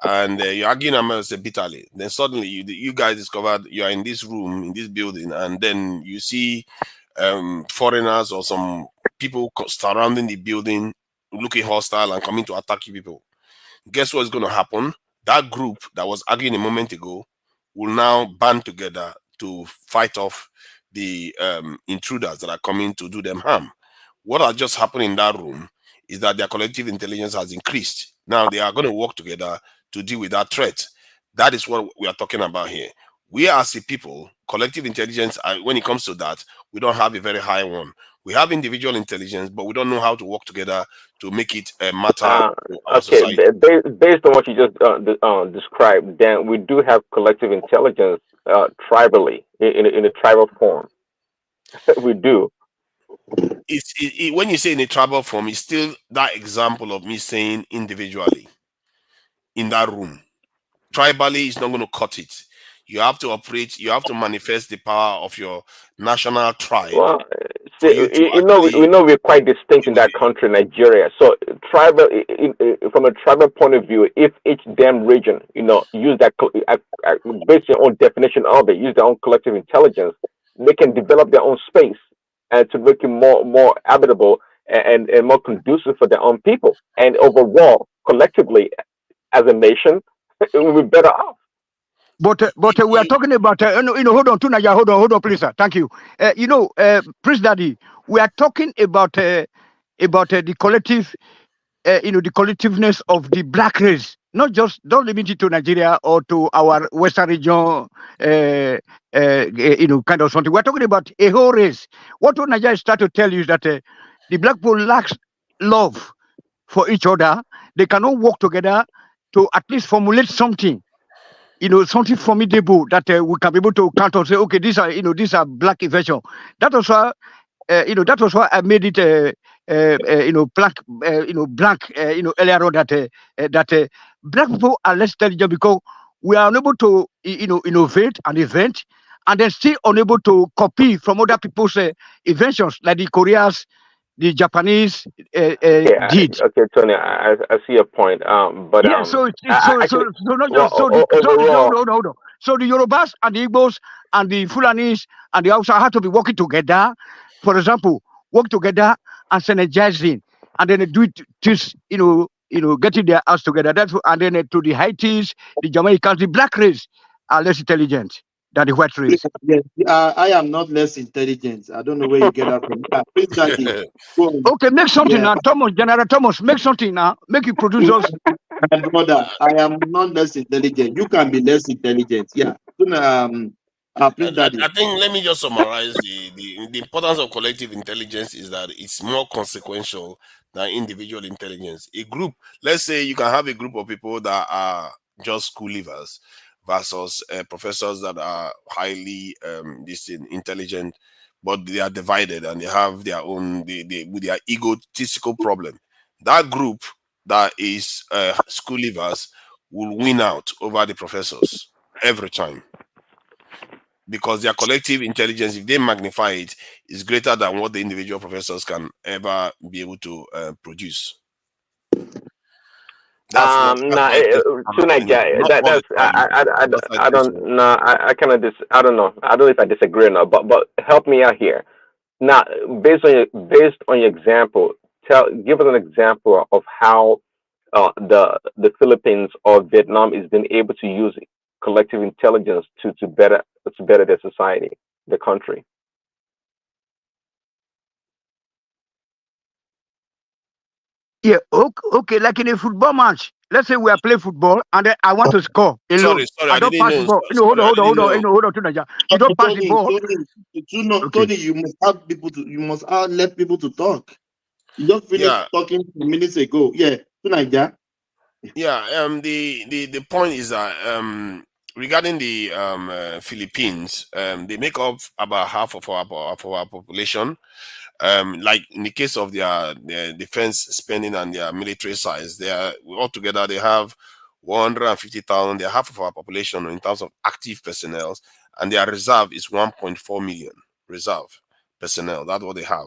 and you're arguing amongst it bitterly. Then suddenly you guys discovered you are in this room, in this building, and then you see foreigners or some people surrounding the building looking hostile and coming to attack you people. Guess what's going to happen? That group that was arguing a moment ago will now band together to fight off the intruders that are coming to do them harm. What has just happened in that room is that their collective intelligence has increased. Now they are going to work together to deal with that threat. That is what we are talking about here. We as a people, collective intelligence, when it comes to that, we don't have a very high one. We have individual intelligence, but we don't know how to work together to make it a matter for our Okay, society. based on what you just described, then we do have collective intelligence tribally, in a tribal form. We do. When you say in a tribal form, it's still that example of me saying individually in that room. Tribally, it's not going to cut it. You have to operate, you have to manifest the power of your national tribe. Well, For see, you to we know we're quite distinct in that country, Nigeria. So, tribal, from a tribal point of view, if each damn region, use that based on your own definition of it, use their own collective intelligence, they can develop their own space and to make it more habitable and more conducive for their own people. And overall, collectively, as a nation, it will be better off. But we are talking about hold on, Tunaja, hold on, please, sir. Thank you. Prince Daddy, we are talking about the collective, the collectiveness of the black race. Not just don't limit it to Nigeria or to our Western region, kind of something. We're talking about a whole race. What Nigeria is trying to tell you is that the black people lacks love for each other. They cannot work together to at least formulate something. Something formidable that we can be able to count on. Say, okay, these are black invention. That was why, that was why I made it, black, blank, earlier on that black people are less intelligent because we are unable to, innovate and invent, and then still unable to copy from other people's inventions, like the Koreans, the Japanese did. Okay, Tony, I see your point. But yeah, so not well, just overall, hold on. So the Yorubas and the Igbos and the Fulanis and the Hausa have to be working together. For example, work together and synergizing, and then do it just getting their house together. And then to the Haitis, the Jamaicans, the black race are less intelligent than the white race. Yes, I am not less intelligent. I don't know where you get that from. Please, Daddy, go on. Okay, make something now, Thomas. General Thomas, make something now. Make it produce us. My brother, I am not less intelligent. You can be less intelligent. Yeah. Please, Daddy. I think let me just summarize the importance of collective intelligence is that it's more consequential than individual intelligence. A group, let's say you can have a group of people that are just school leavers versus professors that are highly intelligent, but they are divided and they have their own with their egotistical problem. That group that is school leavers will win out over the professors every time, because their collective intelligence, if they magnify it, is greater than what the individual professors can ever be able to produce. That's what tonight, that's I don't know. I kind of I don't know. I don't know if I disagree or not. But help me out here. Now, based on your example, give us an example of how the Philippines or Vietnam is being able to use collective intelligence to better their society, the country. Yeah, okay, like in a football match. Let's say we are playing football and then I want to score alone. Sorry, I don't didn't pass know. the ball. Hold on, Tunaja. You don't pass the ball. Tony, you must have people you must let people to talk. You just finished talking minutes ago. Yeah, Tunaja. Yeah, the point is that regarding the Philippines, they make up about half of our population. Like in the case of their defense spending and their military size, they are altogether they have 150,000. They're half of our population in terms of active personnel, and their reserve is 1.4 million reserve personnel. That's what they have.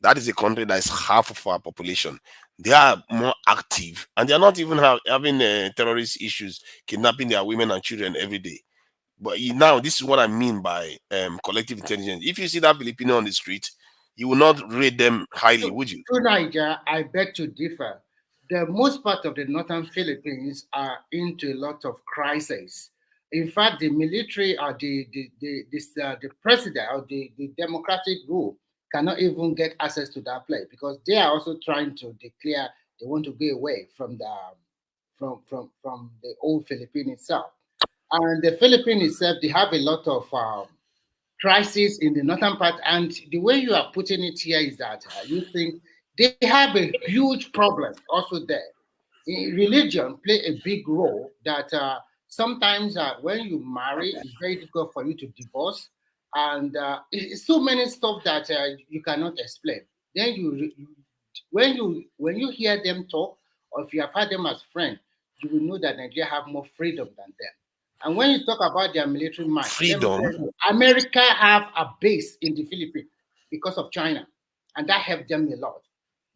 That is a country that is half of our population. They are more active, and they are not even having terrorist issues, kidnapping their women and children every day. But now, this is what I mean by collective intelligence. If you see that Filipino on the street, you will not rate them highly, would you? To Niger, I beg to differ. The most part of the northern Philippines are into a lot of crises. In fact, the military or the president or the democratic group cannot even get access to that place because they are also trying to declare they want to go away from the old Philippines itself. And the Philippines itself, they have a lot of crisis in the northern part. And the way you are putting it here is that you think they have a huge problem also there. Religion play a big role that sometimes when you marry, it's very difficult for you to divorce. And it's so many stuff that you cannot explain. Then when you hear them talk, or if you have had them as friends, you will know that Nigeria have more freedom than them. And when you talk about their military might, Freedom. America have a base in the Philippines because of China, and that helped them a lot.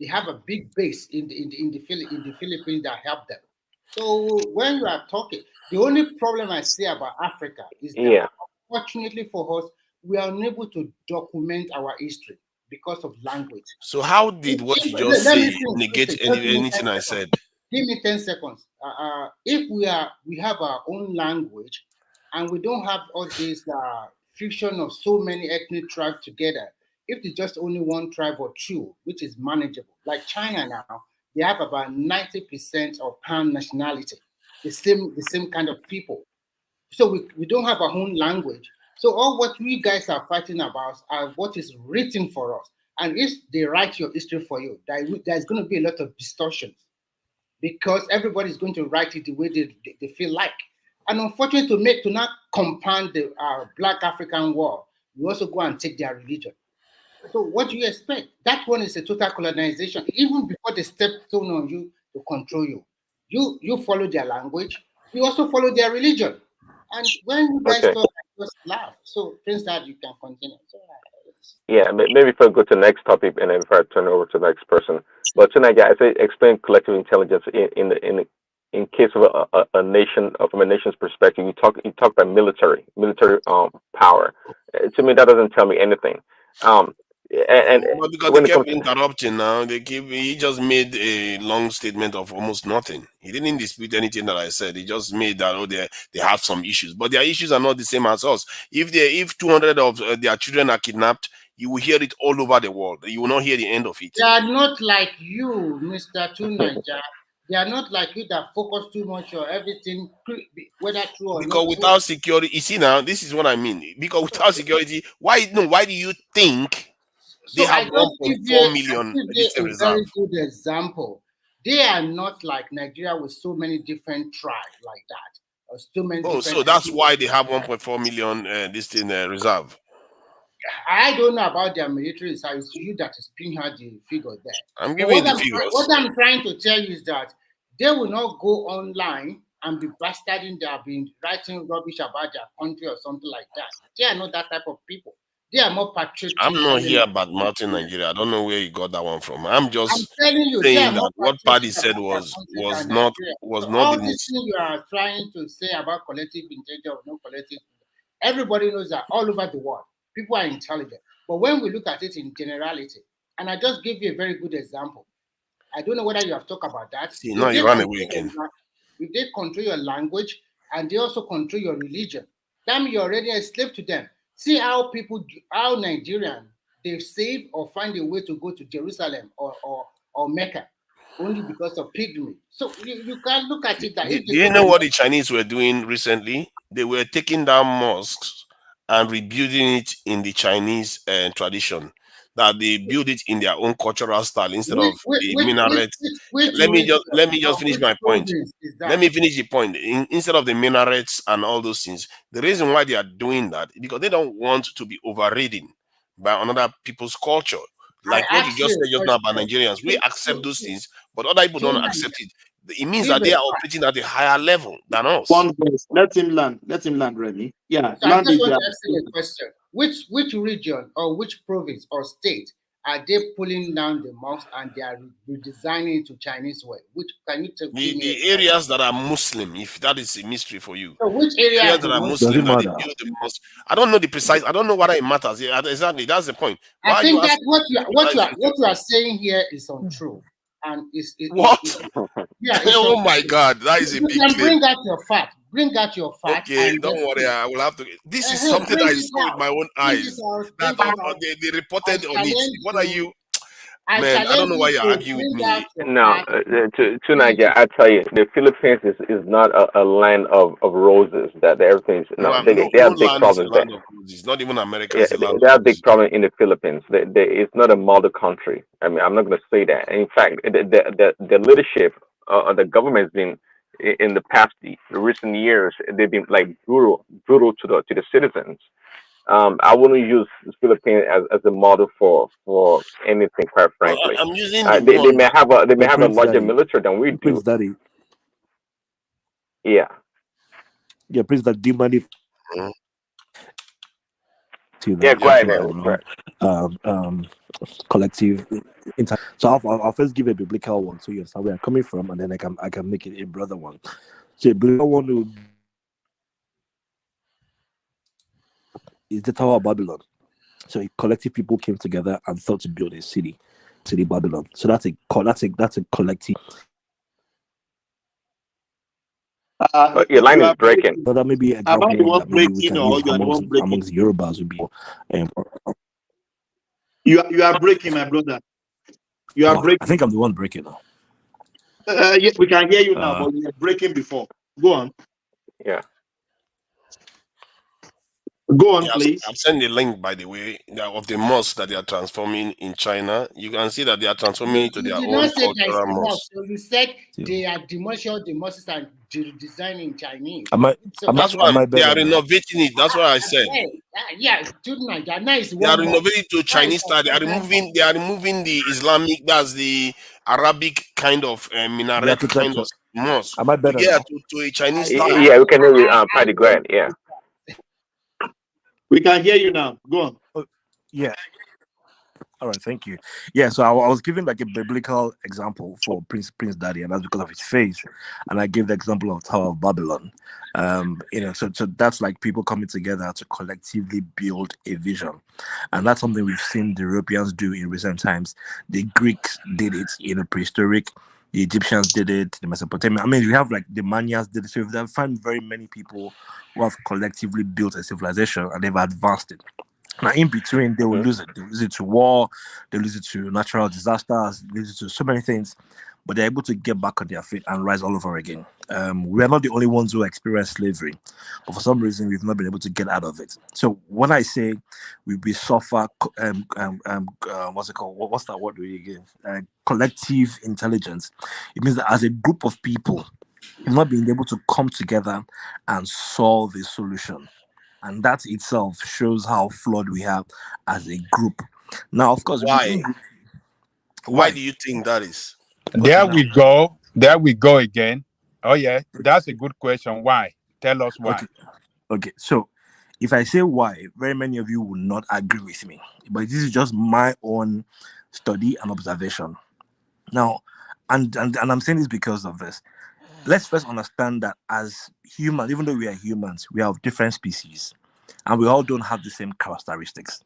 They have a big base in the Philippines that help them. So when you are talking, the only problem I see about Africa is that unfortunately for us, we are unable to document our history because of language. So how did what you just Let me say finish. negate Listen, just give me 10 anything I seconds. said? Give me 10 seconds. If we have our own language and we don't have all this fusion of so many ethnic tribes together, if it's just only one tribe or two, which is manageable, like China now, they have about 90% of Han nationality, the same kind of people. So we don't have our own language. So all what we guys are fighting about are what is written for us. And if they write your history for you, there's going to be a lot of distortions because everybody's going to write it the way they feel like. And unfortunately, to not compound the Black African war, you also go and take their religion. So what do you expect? That one is a total colonization. Even before they step stone on you to control you, you follow their language. You also follow their religion. And when you guys talk, I just laugh. So Prince Dad, you can continue. Yeah, maybe if I go to the next topic and then if I turn over to the next person. But tonight, guys, I explain collective intelligence in case of a nation, from a nation's perspective. You talk about military power. To me, that doesn't tell me anything. And But because they when it kept comes to interrupting now, he just made a long statement of almost nothing. He didn't dispute anything that I said. He just made that they have some issues, but their issues are not the same as us. If 200 of their children are kidnapped, you will hear it all over the world. You will not hear the end of it. They are not like you, Mr. Tunaja. They are not like you that focus too much on everything, whether true or Because not true. without security, you see now, this is what I mean. Because without security, why do you think they So have I just give 1.4 you, million a reserve? very good example. They are not like Nigeria with so many different tribes like that, or so many Oh, different so that's people. why they have 1.4 million reserve. I don't know about their military size. It's you that is picking out the figure there. I'm But giving you the figures. what I'm trying to tell you is that they will not go online and be bastarding. They have been writing rubbish about their country or something like that. They are not that type of people. They are more patriotic I'm not here element. about Martin Nigeria. I don't know where you got that one from. I'm I'm just telling you, they are saying more that what patriotic Paddy said about their was country was than not Nigeria. was So not all the these most. things you are trying to say about collective intelligence or no collective, everybody knows that all over the world, people are intelligent. But when we look at it in generality, and I just gave you a very good example. I don't know whether you have talked about that. See, now you ran away again. If they control your language and they also control your religion, that means you're already a slave to them. See how how Nigerians, they save or find a way to go to Jerusalem or Mecca only because of pilgrimage. So you can look at it that Do if they you go know to what the Chinese were doing recently? They were taking down mosques and rebuilding it in the Chinese tradition. that they build it in their own cultural style instead of the minarets. Which Let me just finish which my point. province is that? Let me finish the point. Instead of the minarets and all those things, the reason why they are doing that is because they don't want to be overridden by another people's culture. Like what you just said just now about Nigerians, we accept those things, but other people don't accept it. It means that they are operating at a higher level than us. One verse. Let him land, Remy. Yeah, so I just want to ask you a question. Which region or which province or state are they pulling down the mosque and they are redesigning it to Chinese way? Which can you tell me? The areas that are Muslim, if that is a mystery for you. So which areas that are Muslim that they build the mosque? I don't know the precise. I don't know whether it matters. Yeah, exactly, that's the point. I think that what you are saying here is untrue, and what? Yeah. Oh my God, that is a big claim. Bring out your fact. Bring out your fact. Okay, don't worry. I will have to. This is something I saw with my own eyes. That they reported on it. What are you? Man, I don't know why you're arguing with me. No, to Nigeria, I tell you, the Philippines is not a land of roses. That everything's they have big problems there. It's not even America. Yeah, they have big problem in the Philippines. It's not a model country. I mean, I'm not going to say that. In fact, the leadership of the government has been in the past, the recent years, they've been like brutal to the citizens. I wouldn't use Philippines as a model for anything, quite frankly. I'm using they may have a larger military than we do. Prince Daddy. Yeah. Yeah, Prince Daddy, do you mind if yeah, go ahead. Collective. So I'll first give a biblical one, so you understand where I'm coming from, and then I can make it a brother one. So a biblical one is the Tower of Babylon. So collective people came together and thought to build a city Babylon. So that's a collective. Your line is breaking. So that may be an example that maybe we can use amongst Yorubas would be. You are breaking, my brother. You are breaking. I think I'm the one breaking now. Yes, we can hear you now, but you were breaking before. Go on. Yeah. Go on, please. I've sent the link, by the way, of the mosque that they are transforming in China. You can see that they are transforming into their own cultural mosque. So you said they are demolishing the mosques and designing Chinese. That's why they are renovating it. That's what I said. Yeah, nice. They are renovating to Chinese style. They are removing the Islamic, that's the Arabic kind of minaret kind of mosque. Am I better now? To a Chinese style. Yeah, we can hear you pretty good. Yeah. We can hear you now. Go on. Yeah. All right, thank you. Yeah, so I was giving like a biblical example for Prince Daddy, and that's because of his face. And I gave the example of Tower of Babylon. So that's like people coming together to collectively build a vision. And that's something we've seen the Europeans do in recent times. The Greeks did it, prehistoric. The Egyptians did it, the Mesopotamians. I mean, we have like the Mayans did it. So we've found very many people who have collectively built a civilization and they've advanced it. Now, in between, they will lose it. They lose it to war, they lose it to natural disasters, they lose it to so many things, but they're able to get back on their feet and rise all over again. We are not the only ones who experience slavery, but for some reason, we've not been able to get out of it. So when I say we suffer, what's it called? What's that word we give? Collective intelligence. It means that as a group of people, we've not been able to come together and solve a solution. And that itself shows how flawed we have as a group. Now, of course, why do you think that is? There we go again. Oh yeah, that's a good question. Why? Tell us why. Okay. So if I say why, very many of you will not agree with me. But this is just my own study and observation. Now, and I'm saying this because of this. Let's first understand that as humans, even though we are humans, we have different species. And we all don't have the same characteristics.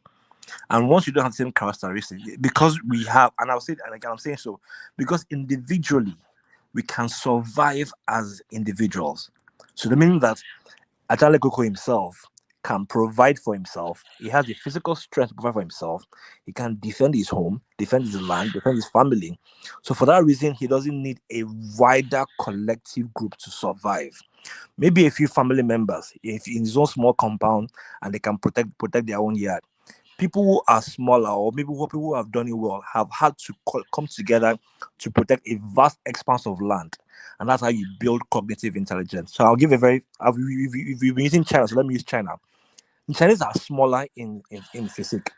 And once you don't have the same characteristics, because we have, and I'll say, and again, I'm saying so, because individually, we can survive as individuals. So the meaning that Ajale Koko himself can provide for himself. He has the physical strength to provide for himself. He can defend his home, defend his land, defend his family. So for that reason, he doesn't need a wider collective group to survive. Maybe a few family members, if in his own small compound, and they can protect their own yard. people who are smaller or maybe people who have done it well have had to come together to protect a vast expanse of land. And that's how you build cognitive intelligence. So I'll give a very, if you've been using China, so let me use China. The Chinese are smaller in physique.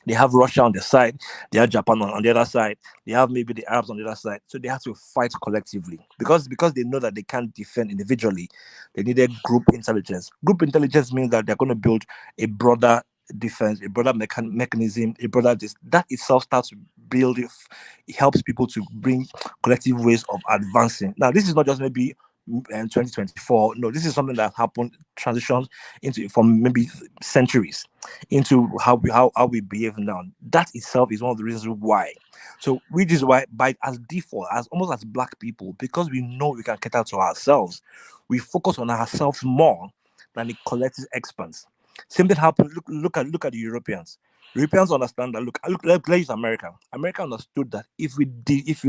They have Russia on the side, they have Japan on the other side, they have maybe the Arabs on the other side. So they have to fight collectively because they know that they can't defend individually. They needed group intelligence. Group intelligence means that they're going to build a broader defense, a broader mechanism, a broader that itself starts to build. It helps people to bring collective ways of advancing. Now, this is not just maybe 2024. No, this is something that happened, transitions into from maybe centuries into how we behave now. That itself is one of the reasons why. So, which is why, by as default, as almost as Black people, because we know we can cater to ourselves, we focus on ourselves more than the collective expense. Same thing happened. Look at the Europeans. Europeans understand that. Let's use America. America understood that if we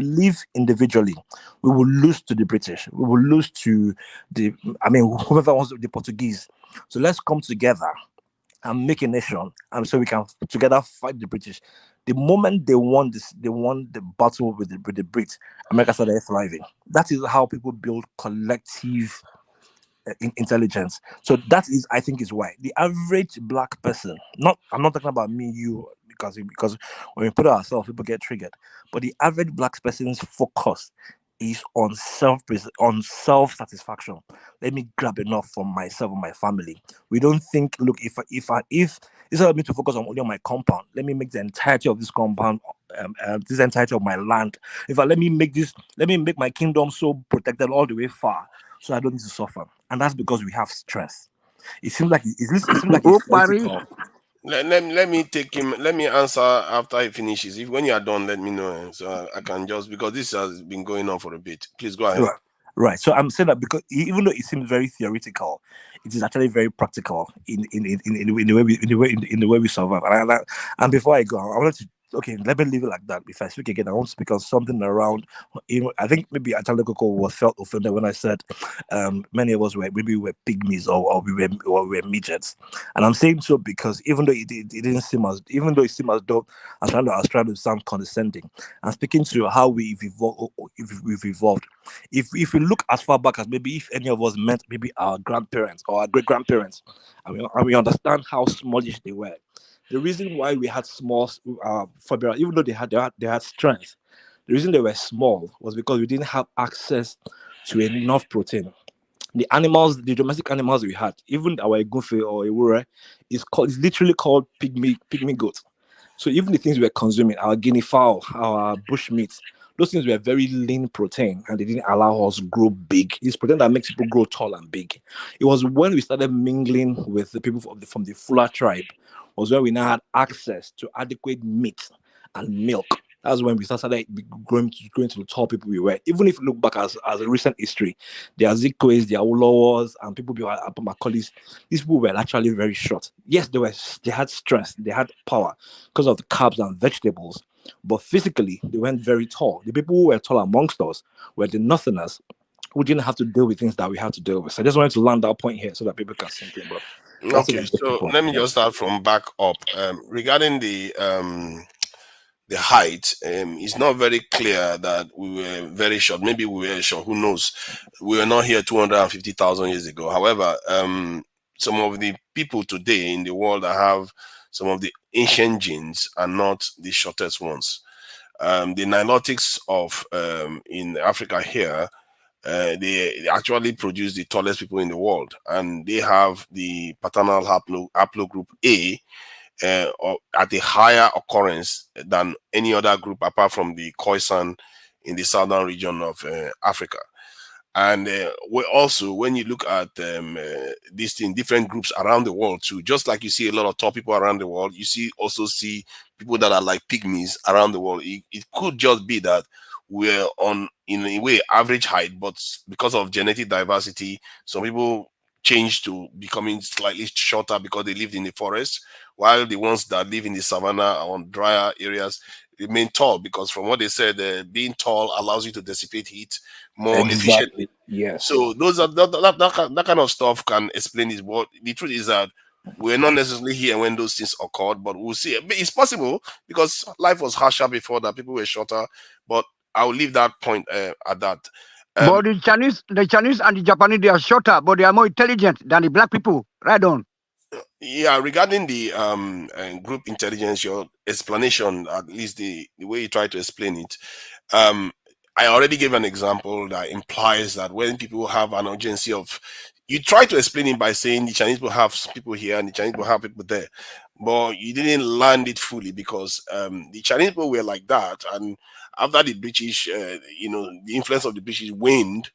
live individually, we will lose to the British. We will lose to whoever wants the Portuguese. So let's come together and make a nation, and so we can together fight the British. The moment they won the battle with the Brits, America started thriving. That is how people build collective intelligence. So that is, I think, is why the average Black person, I'm not talking about me, you, because when we put it ourselves, people get triggered. But the average Black person's focus is on self-satisfaction. Let me grab enough for myself and my family. We don't think, look, if instead of me to focus only on my compound, let me make the entirety of this compound, this entirety of my land. Let me make my kingdom so protected all the way far, so I don't need to suffer. And that's because we have stress. It seems like it's theoretical. Let me take him. Let me answer after he finishes. If when you are done, let me know, so I can just, because this has been going on for a bit. Please go ahead. Right. So I'm saying that because even though it seems very theoretical, it is actually very practical in the way we survive. And before I go, I wanted to let me leave it like that. If I speak again, I want to speak on something around. I think maybe Atalekoko was felt offended when I said many of us were pygmies or we were midgets, and I'm saying so because even though it didn't seem as though I was trying to sound condescending, I'm speaking to how we've evolved. If we look as far back as maybe if any of us met maybe our grandparents or our great grandparents, and we understand how smallish they were. The reason why we had small fibers, even though they had strength, the reason they were small was because we didn't have access to enough protein. The domestic animals we had, even our egufe or ewure, is literally called pygmy goat. So even the things we were consuming, our guinea fowl, our bush meat, those things were very lean protein, and they didn't allow us grow big. It's protein that makes people grow tall and big. It was when we started mingling with the people from the Fula tribe, was when we now had access to adequate meat and milk. That's when we started growing to the tall people we were. Even if you look back as a recent history, the Azikwe's, the Awolowas, and people behind Macaulays, these people were actually very short. Yes, they had strength, they had power because of the carbs and vegetables, but physically they weren't very tall. The people who were tall amongst us were the nothingers who didn't have to deal with things that we had to deal with. So I just wanted to land that point here so that people can sink in, bro. Okay, so let me just start from back up. Regarding the height, it's not very clear that we were very short. Maybe we were short, who knows? We were not here 250,000 years ago. However, some of the people today in the world that have some of the ancient genes are not the shortest ones. The Nilotics of in Africa here, they actually produce the tallest people in the world, and they have the paternal haplogroup A, or at a higher occurrence than any other group apart from the Khoisan in the southern region of Africa. And we also, when you look at these things, different groups around the world too, just like you see a lot of tall people around the world, you also see people that are like pygmies around the world. It could just be that we're on, in a way, average height, but because of genetic diversity, some people change to becoming slightly shorter because they lived in the forest, while the ones that live in the savannah or on drier areas remain tall, because from what they said, being tall allows you to dissipate heat more efficiently. Yes. So those are that kind of stuff can explain this. But the truth is that We're not necessarily here when those things occurred, but we'll see. It's possible because life was harsher before that. People were shorter, but I'll leave that point at that. But the Chinese and the Japanese, they are shorter, but they are more intelligent than the black people. Right on. Yeah, regarding the group intelligence, your explanation, at least the way you try to explain it, I already gave an example that implies that when people have an urgency of, you try to explain it by saying the Chinese will have people here and the Chinese will have people there, but you didn't land it fully because the Chinese people were like that, and after the British, the influence of the British waned.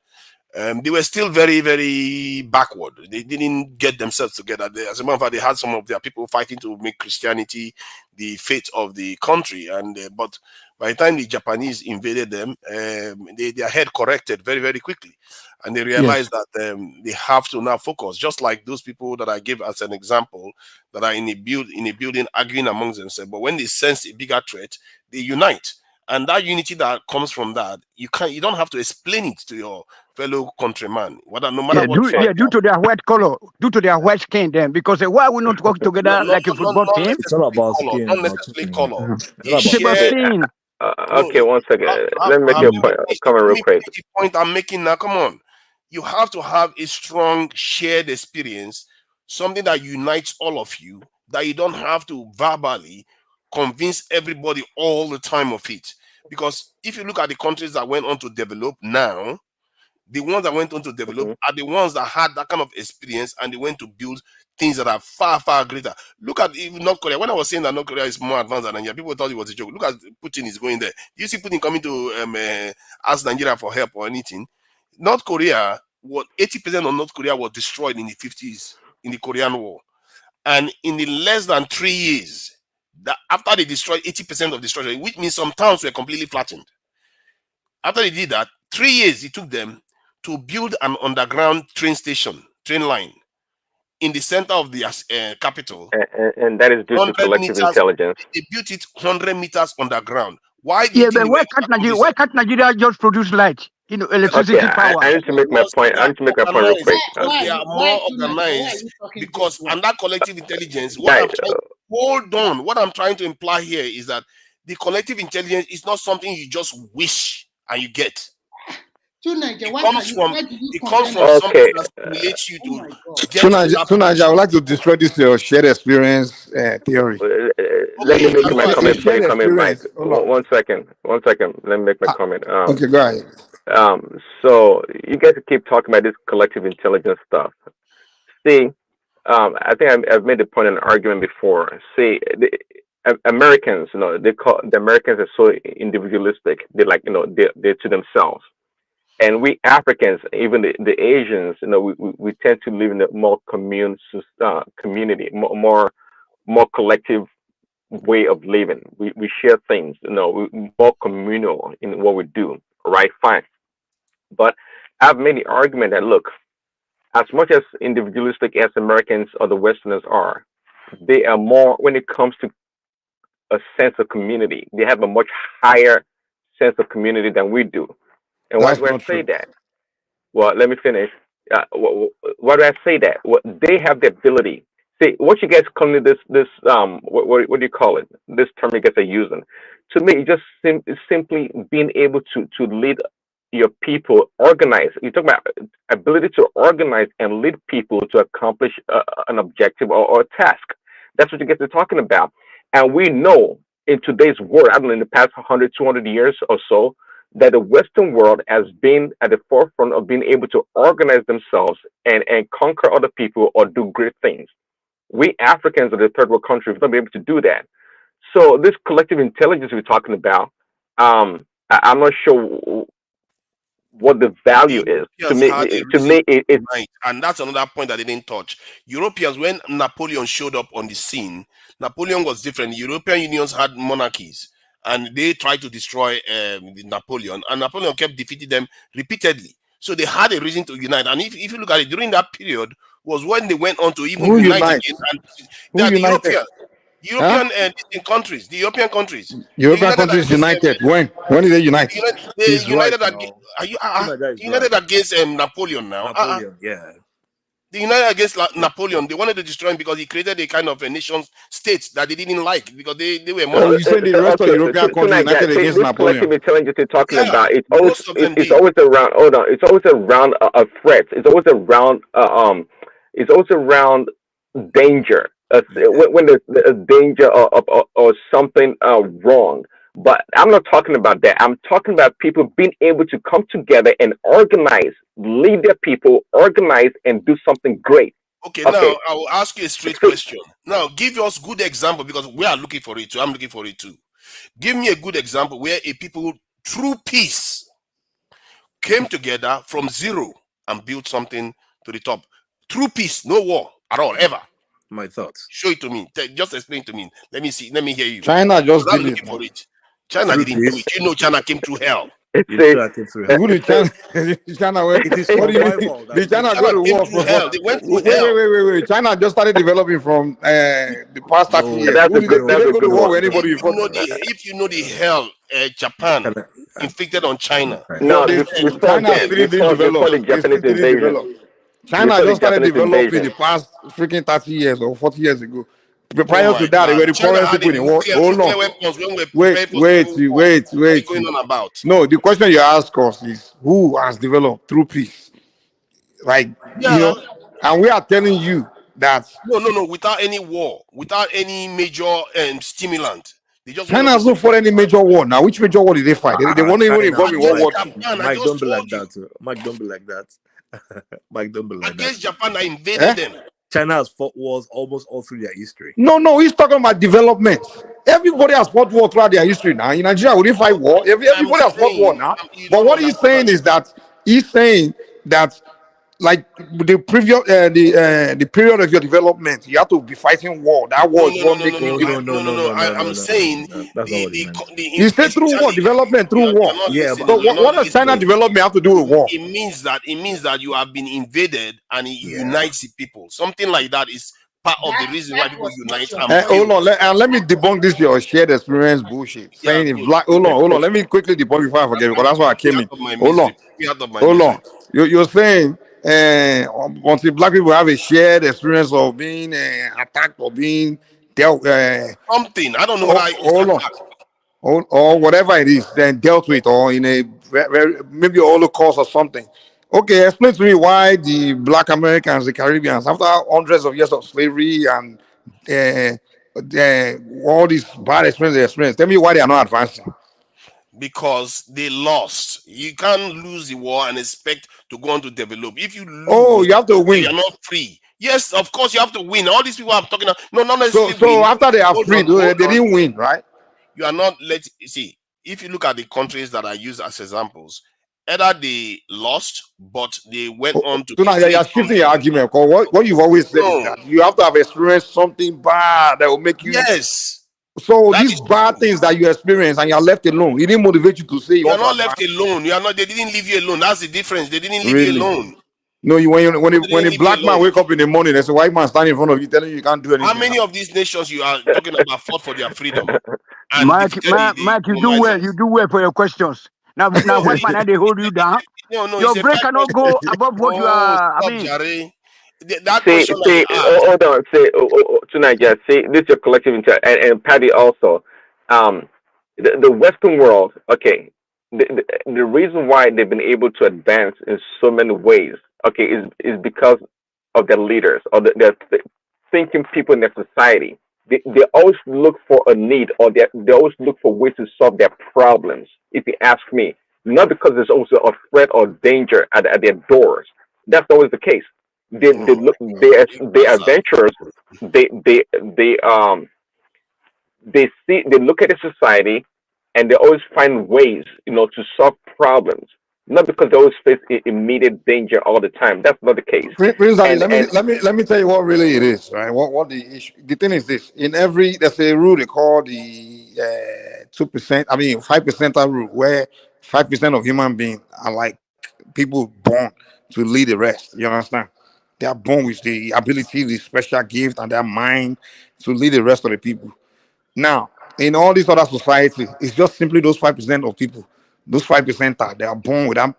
They were still very, very backward. They didn't get themselves together. As a matter of fact, they had some of their people fighting to make Christianity the fate of the country. But by the time the Japanese invaded them, their head corrected very, very quickly. And they realized that they have to now focus, just like those people that I gave as an example that are in a building arguing amongst themselves. But when they sense a bigger threat, they unite. And that unity that comes from that, you don't have to explain it to your fellow countryman. No matter due to their white color, due to their white skin, then because why are we not work together like a football team? It's all about skin, not necessarily color. It's about skin. Okay, one second. Let me make your point. Comment real quick. The point I'm making now. Come on, you have to have a strong shared experience, something that unites all of you. That you don't have to verbally convince everybody all the time of it. Because if you look at the countries that went on to develop now, the ones that went on to develop are the ones that had that kind of experience and they went to build things that are far, far greater. Look at even North Korea. When I was saying that North Korea is more advanced than Nigeria, people thought it was a joke. Look at Putin is going there. Do you see Putin coming to ask Nigeria for help or anything? North Korea, 80% of North Korea was destroyed in the 50s in the Korean War. And in the less than 3 years, after they destroyed 80% of destruction, which means some towns were completely flattened. After they did that, 3 years it took them to build an underground train line in the center of the capital. And that is due to collective intelligence. They built it 100 meters underground. Why? Why can't Nigeria just produce light? Electricity power. I need to make my point. I need to make my point real quick. They are more organized because under collective intelligence. Hold on. What I'm trying to imply here is that the collective intelligence is not something you just wish and you get. It comes from something that stimulates you to get Tunaja, I would like to destroy this shared experience theory. Let me make my comment before you come in, Mike. 1 second. Let me make my comment. Okay, go ahead. So you guys keep talking about this collective intelligence stuff. See, I think I've made the point in an argument before. See, Americans, they call the Americans are so individualistic. They they're to themselves. And we Africans, even the Asians, we tend to live in a more community, more collective way of living. We share things, we're more communal in what we do. Right, fine. But I've made the argument that look, as much as individualistic as Americans or the Westerners are, they are more when it comes to a sense of community. They have a much higher sense of community than we do. And why do I say that? Well, let me finish. Why do I say that? Well, they have the ability. See, what you guys call it, this what do you call it? This term you guys are using. To me, just simply being able to lead your people, organize. You talk about ability to organize and lead people to accomplish an objective or a task. That's what you guys are talking about. And we know in today's world, I mean, in the past 100, 200 years or so, that the Western world has been at the forefront of being able to organize themselves and conquer other people or do great things. We Africans of the third world countries have not been able to do that. So this collective intelligence we're talking about, I'm not sure what the value is. To me, it's and that's another point that they didn't touch. Europeans, when Napoleon showed up on the scene, Napoleon was different. European unions had monarchies. And they tried to destroy Napoleon, and Napoleon kept defeating them repeatedly. So they had a reason to unite. And if you look at it, during that period was when they went on to even unite again. And the European countries, the European countries. European countries united. When did they unite? They united against Napoleon now. Napoleon, yeah. The United against Napoleon, they wanted to destroy him because he created a kind of a nation state that they didn't like because they were more. Oh, you say the rest of European countries united against this Napoleon. collective intelligence you're talking Yeah, about, most of them it's did. always around. Hold on, it's always around a threat. It's always around it's always around danger. When there's a danger or something wrong. But I'm not talking about that. I'm talking about people being able to come together and organize, lead their people, organize, and do something great. Okay, now I will ask you a straight question. Now, give us good example because we are looking for it too. I'm looking for it too. Give me a good example where a people through peace came together from zero and built something to the top. Through peace, no war at all, ever. My thoughts. Show it to me. Just explain to me. Let me see. Let me hear you. China just I'm did looking it. for it. China Through didn't do peace. it. You know, China came through hell. China came through hell. Who did China? China where? It is What do you mean? survival. Did China go to came war through from? hell. They went through Wait, hell. wait. China just started developing from the past 30 years. That's Who a did good. they That's a go good to war one. with anybody If before? you know the hell Japan inflicted on China. No, China still didn't before develop. the They Japanese still didn't invasion. develop. China Before the just started Japanese developing invasion. the past freaking 30 years or 40 years ago. But Oh prior my to that, they God! were the China poorest had people a in the world. Hold nuclear on. weapons when we're Wait. preparing for civil war. What are you going on about? No, the question you ask us is who has developed through peace? Like, Yeah. and we are telling you that No. Without any war, without any major stimulant, they just want China us to has not fought any major war. Now, which major war did they fight? They weren't even China. involved in World War II. Japan. I Mike, don't just be like told you. that. Mike, don't be like that. Mike, don't be like Against that. Japan, I invaded them. China has fought wars almost all through their history. No, he's talking about development. Everybody has fought war throughout their history now. In Nigeria, we didn't fight war. Everybody has fought war now. But what he's saying is that like the previous the period of your development, you have to be fighting war. That war is what makes you. No. I'm saying That's not what he meant. You say through war, development through war. Yeah, So what does China development have to do with war? It means that you have been invaded and it unites the people. Something like that is part of the reason why people unite and Hold on, let me debunk this your shared experience bullshit. Saying if black, hold on, let me quickly debunk before I forget because that's why I came in. Hold on. You're saying until black people have a shared experience of being attacked or being dealt something. I don't know what hold on. Or whatever it is, then dealt with, or in a maybe a Holocaust or something. Okay, explain to me why the Black Americans, the Caribbeans, after hundreds of years of slavery and all these bad experience, tell me why they are not advancing. Because they lost. You can't lose the war and expect to go on to develop. If you lose, you have to win. You're not free. Yes, of course you have to win. All these people I'm talking about, no, not necessarily. So after they are free, they didn't win, right? You are not see. If you look at the countries that I use as examples, either they lost, but they went on to. So now you're shifting your argument. Because what you've always said is that you have to have experienced something bad that will make you. Yes. So these bad things that you experience and you're left alone, it didn't motivate you to say you are not left alone. You are not. They didn't leave you alone. That's the difference. They didn't leave you alone. No, when a black man wake up in the morning, there's a white man standing in front of you telling you can't do anything. How many of these nations you are talking about fought for their freedom? And Mike, you do well. You do well for your questions. Now white man, they hold you down. No, your brain cannot go above what you are. Stop, Jare. That question hold on. Tonight, yeah. See, this is your collective intelligence, and Patty also. The Western world, okay. The reason why they've been able to advance in so many ways, okay, is because of their leaders or their thinking people in their society. They always look for a need, or they always look for ways to solve their problems. If you ask me, not because there's also a threat or danger at their doors. That's always the case. They adventurers. They look at the society, and they always find ways, to solve problems. Not because they always face immediate danger all the time. That's not the case. Prince Ali, let me tell you what really it is, right? What the issue? The thing is this: in every there's a rule they call the 2%. 5% rule, where 5% of human beings are like people born to lead the rest. You understand? They are born with the ability, the special gift, and their mind to lead the rest of the people. Now, in all these other societies, it's just simply those 5% of people. Those 5% they are born with them.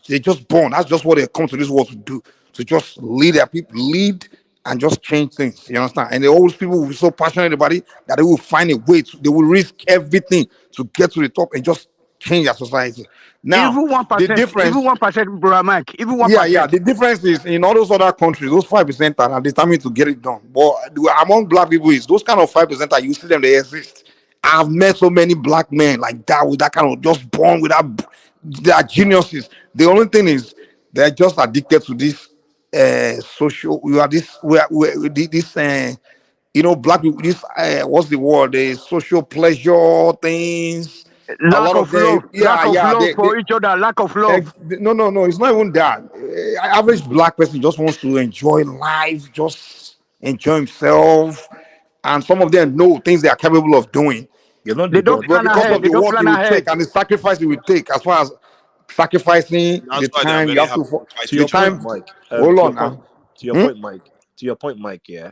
They're just born. That's just what they come to this world to do. to just lead their people, lead and just change things. You understand? And the old people will be so passionate about it that they will find a way to, they will risk everything to get to the top and just change their society. Now, Even the 1%, difference, even 1%, brother Mike, even 1%. yeah. The difference is in all those other countries, those 5% are determined to get it done. But among black people, is those kind of 5% are you see them, they exist. I've met so many black men like that with that kind of just born with that. They are geniuses. The only thing is they're just addicted to this social. We are this. This. Black people. This. What's the word? The social pleasure things. A Lack lot of of love, them. lack of Yeah. love for each other, lack of love. No. It's not even that. Average black person just wants to enjoy life, just enjoy himself, and some of them know things they are capable of doing. You're not They the don't God. But plan because ahead. of They the don't work plan it will take ahead. and the sacrifice it will take, as far as sacrificing That's the why they are time you very have happy to, to fight To the your each other. point, time. Mike. Hold To on your point. now. To your point, Mike. To your point, Mike. Yeah.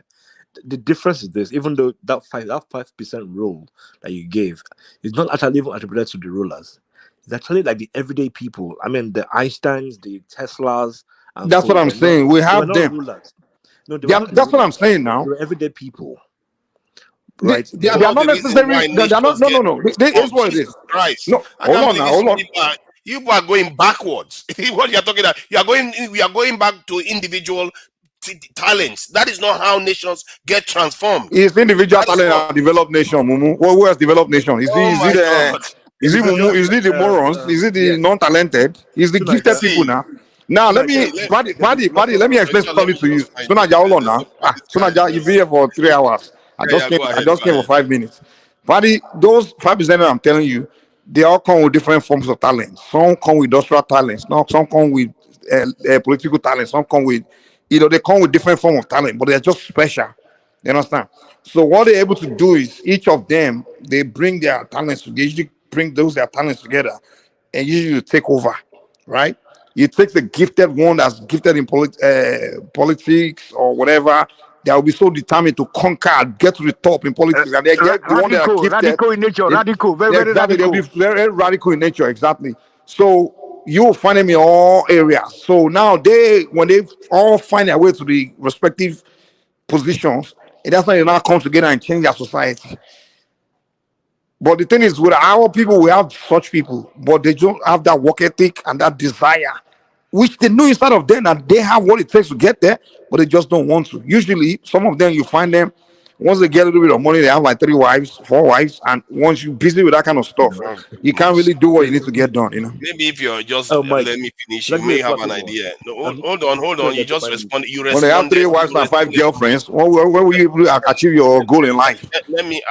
The difference is this: even though that 5% rule that you gave is not actually even attributed to the rulers, it's actually like the everyday people. I mean, the Einsteins, the Teslas, and That's co. what I'm saying. We They were have not them. rulers. No, they were not the That's what I'm rulers. saying They now. were everyday people, They, right? they, They they One are of not the reasons necessarily. why They are not. nations get No. Here's transformed. what it Jesus is. Christ. No, I hold can't on believe now. these Hold on. people are going backwards. What you're talking about, we are going back to individual talents. That is not how nations get transformed. It's individual That is talent not. and developed nation, Mumu. Who has developed nation? Is Oh my it God. is it Mumu? individual. Is it the morons? Is it the Yeah. non-talented? Is the To gifted Niger. people See, now? Now To let Niger. me, see, Paddy, let me explain let something me to you. just find Sunaja, it. hold on now. This guy Sunaja, you've been just here for 3 hours. yeah, go I ahead, just go came for ahead. 5 minutes. Paddy, those 5% I'm telling you, they all come with different forms of talent. Some come with industrial talents. Some come with political talent. Some come with, they come with different form of talent, but they're just special. You understand? So what they're able to do is each of them they bring their talents. They usually bring their talents together, and usually you take over, right? You take the gifted one that's gifted in politics or whatever. That will be so determined to conquer, get to the top in politics, and they get the one that are gifted. Radical in nature, They, radical, very, very exactly, they'll be radical. very radical in nature. Exactly. So you will find them in all areas. So now when they all find their way to the respective positions, and that's when they now come together and change their society. But the thing is, with our people, we have such people, but they don't have that work ethic and that desire, which they know inside of them that they have what it takes to get there, but they just don't want to. Usually, some of them you find them once they get a little bit of money, they have like 3 wives, 4 wives, and once you're busy with that kind of stuff, you can't really do what you need to get done. Maybe if you're just Oh, Mike. let me finish, Should I you give you may a have smart an one? idea. No, hold on. Sorry, You Dr. just Fine. respond. You When they have 3 responded. wives You and 5 responded. girlfriends, when will you able to achieve your goal in life? Let me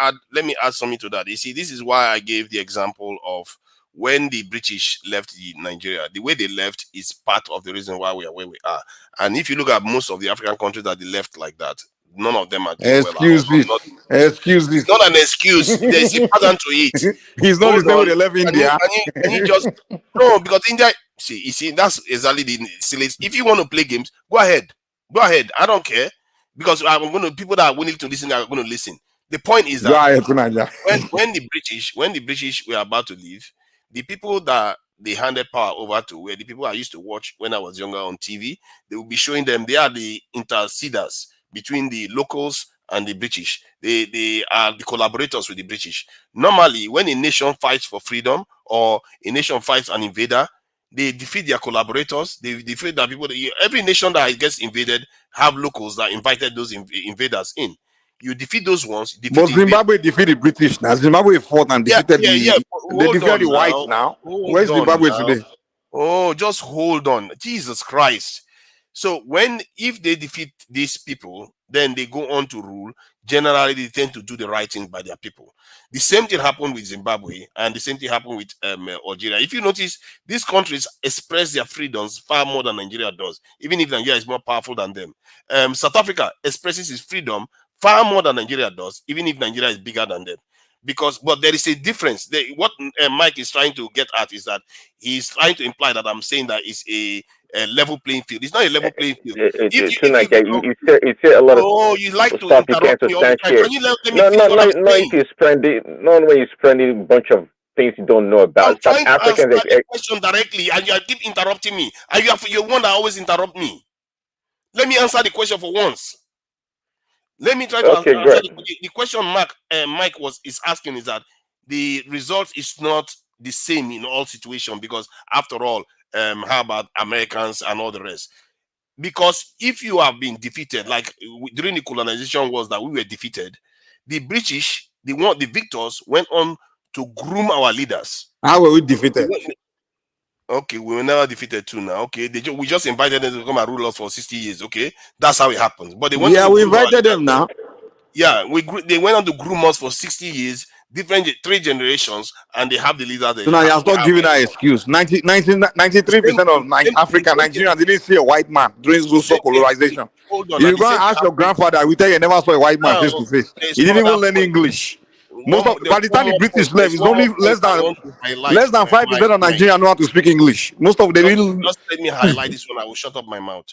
add something to that. You see, this is why I gave the example of when the British left Nigeria. The way they left is part of the reason why we are where we are. And if you look at most of the African countries that they left like that, none of them are doing well. Excuse this. Excuse It's this. not an excuse. There's a pattern to it. He's not the Hold same way on. they left India. Can you just no? Because India, you see, that's exactly the silly. If you want to play games, go ahead. Go ahead. I don't care because I'm going to people that are willing to listen are going to listen. The point is Go that ahead, Kunaja. when the British were about to leave, the people that they handed power over to were the people I used to watch when I was younger on TV. They will be showing them they are the interceders between the locals and the British. They are the collaborators with the British. Normally, when a nation fights for freedom or a nation fights an invader, they defeat their collaborators. They defeat the people. Every nation that gets invaded have locals that invited those invaders in. You defeat those ones. Defeat But the invaders. Zimbabwe defeated British. Now Zimbabwe fought and defeated Yeah. they Hold defeated on the whites now. now. Hold Where's on Zimbabwe now. today? Oh, just hold on. Jesus Christ. So if they defeat these people, then they go on to rule. Generally, they tend to do the right thing by their people. The same thing happened with Zimbabwe, and the same thing happened with Algeria. If you notice, these countries express their freedoms far more than Nigeria does, even if Nigeria is more powerful than them. South Africa expresses its freedom far more than Nigeria does, even if Nigeria is bigger than them. But there is a difference. What Mike is trying to get at is that he's trying to imply that I'm saying that it's a level playing field. It's not a level playing field. You say a lot of You like to stuff you can't interrupt me all the time. substantiate. Can you let me finish what I'm No, saying? if you when you're spreading a bunch of things you don't know about. I'm South trying to answer Africans, the question directly, and you keep interrupting me. And you're one that always interrupt me. Let me answer the question for once. Let me try to Okay, answer great. the question Mike is asking is that the result is not the same in all situations, because after all, how about Americans and all the rest? Because if you have been defeated, like during the colonization wars that we were defeated, the British, the victors, went on to groom our leaders. How were we defeated? Okay, we were never defeated too now. Okay, we just invited them to come and rule us for 60 years. Okay, that's how it happens. But they went on Yeah, to we groom our invited leaders. them now. Yeah, they went on to groom us for 60 years, three generations, and they have the leaders So now you have not given that excuse. 93% of Africa, Nigeria didn't see a white man during social colonization. Hold on, If now you the go and same thing ask your happened. grandfather, we tell you never saw a white man Now face to face. there's He one didn't even other learn point. English. There's By the time the British left, it's one more only point I want to highlight, less than 5% of Mike. Nigeria know how to speak English. Most of them didn't. Just let me highlight this one. I will shut up my mouth.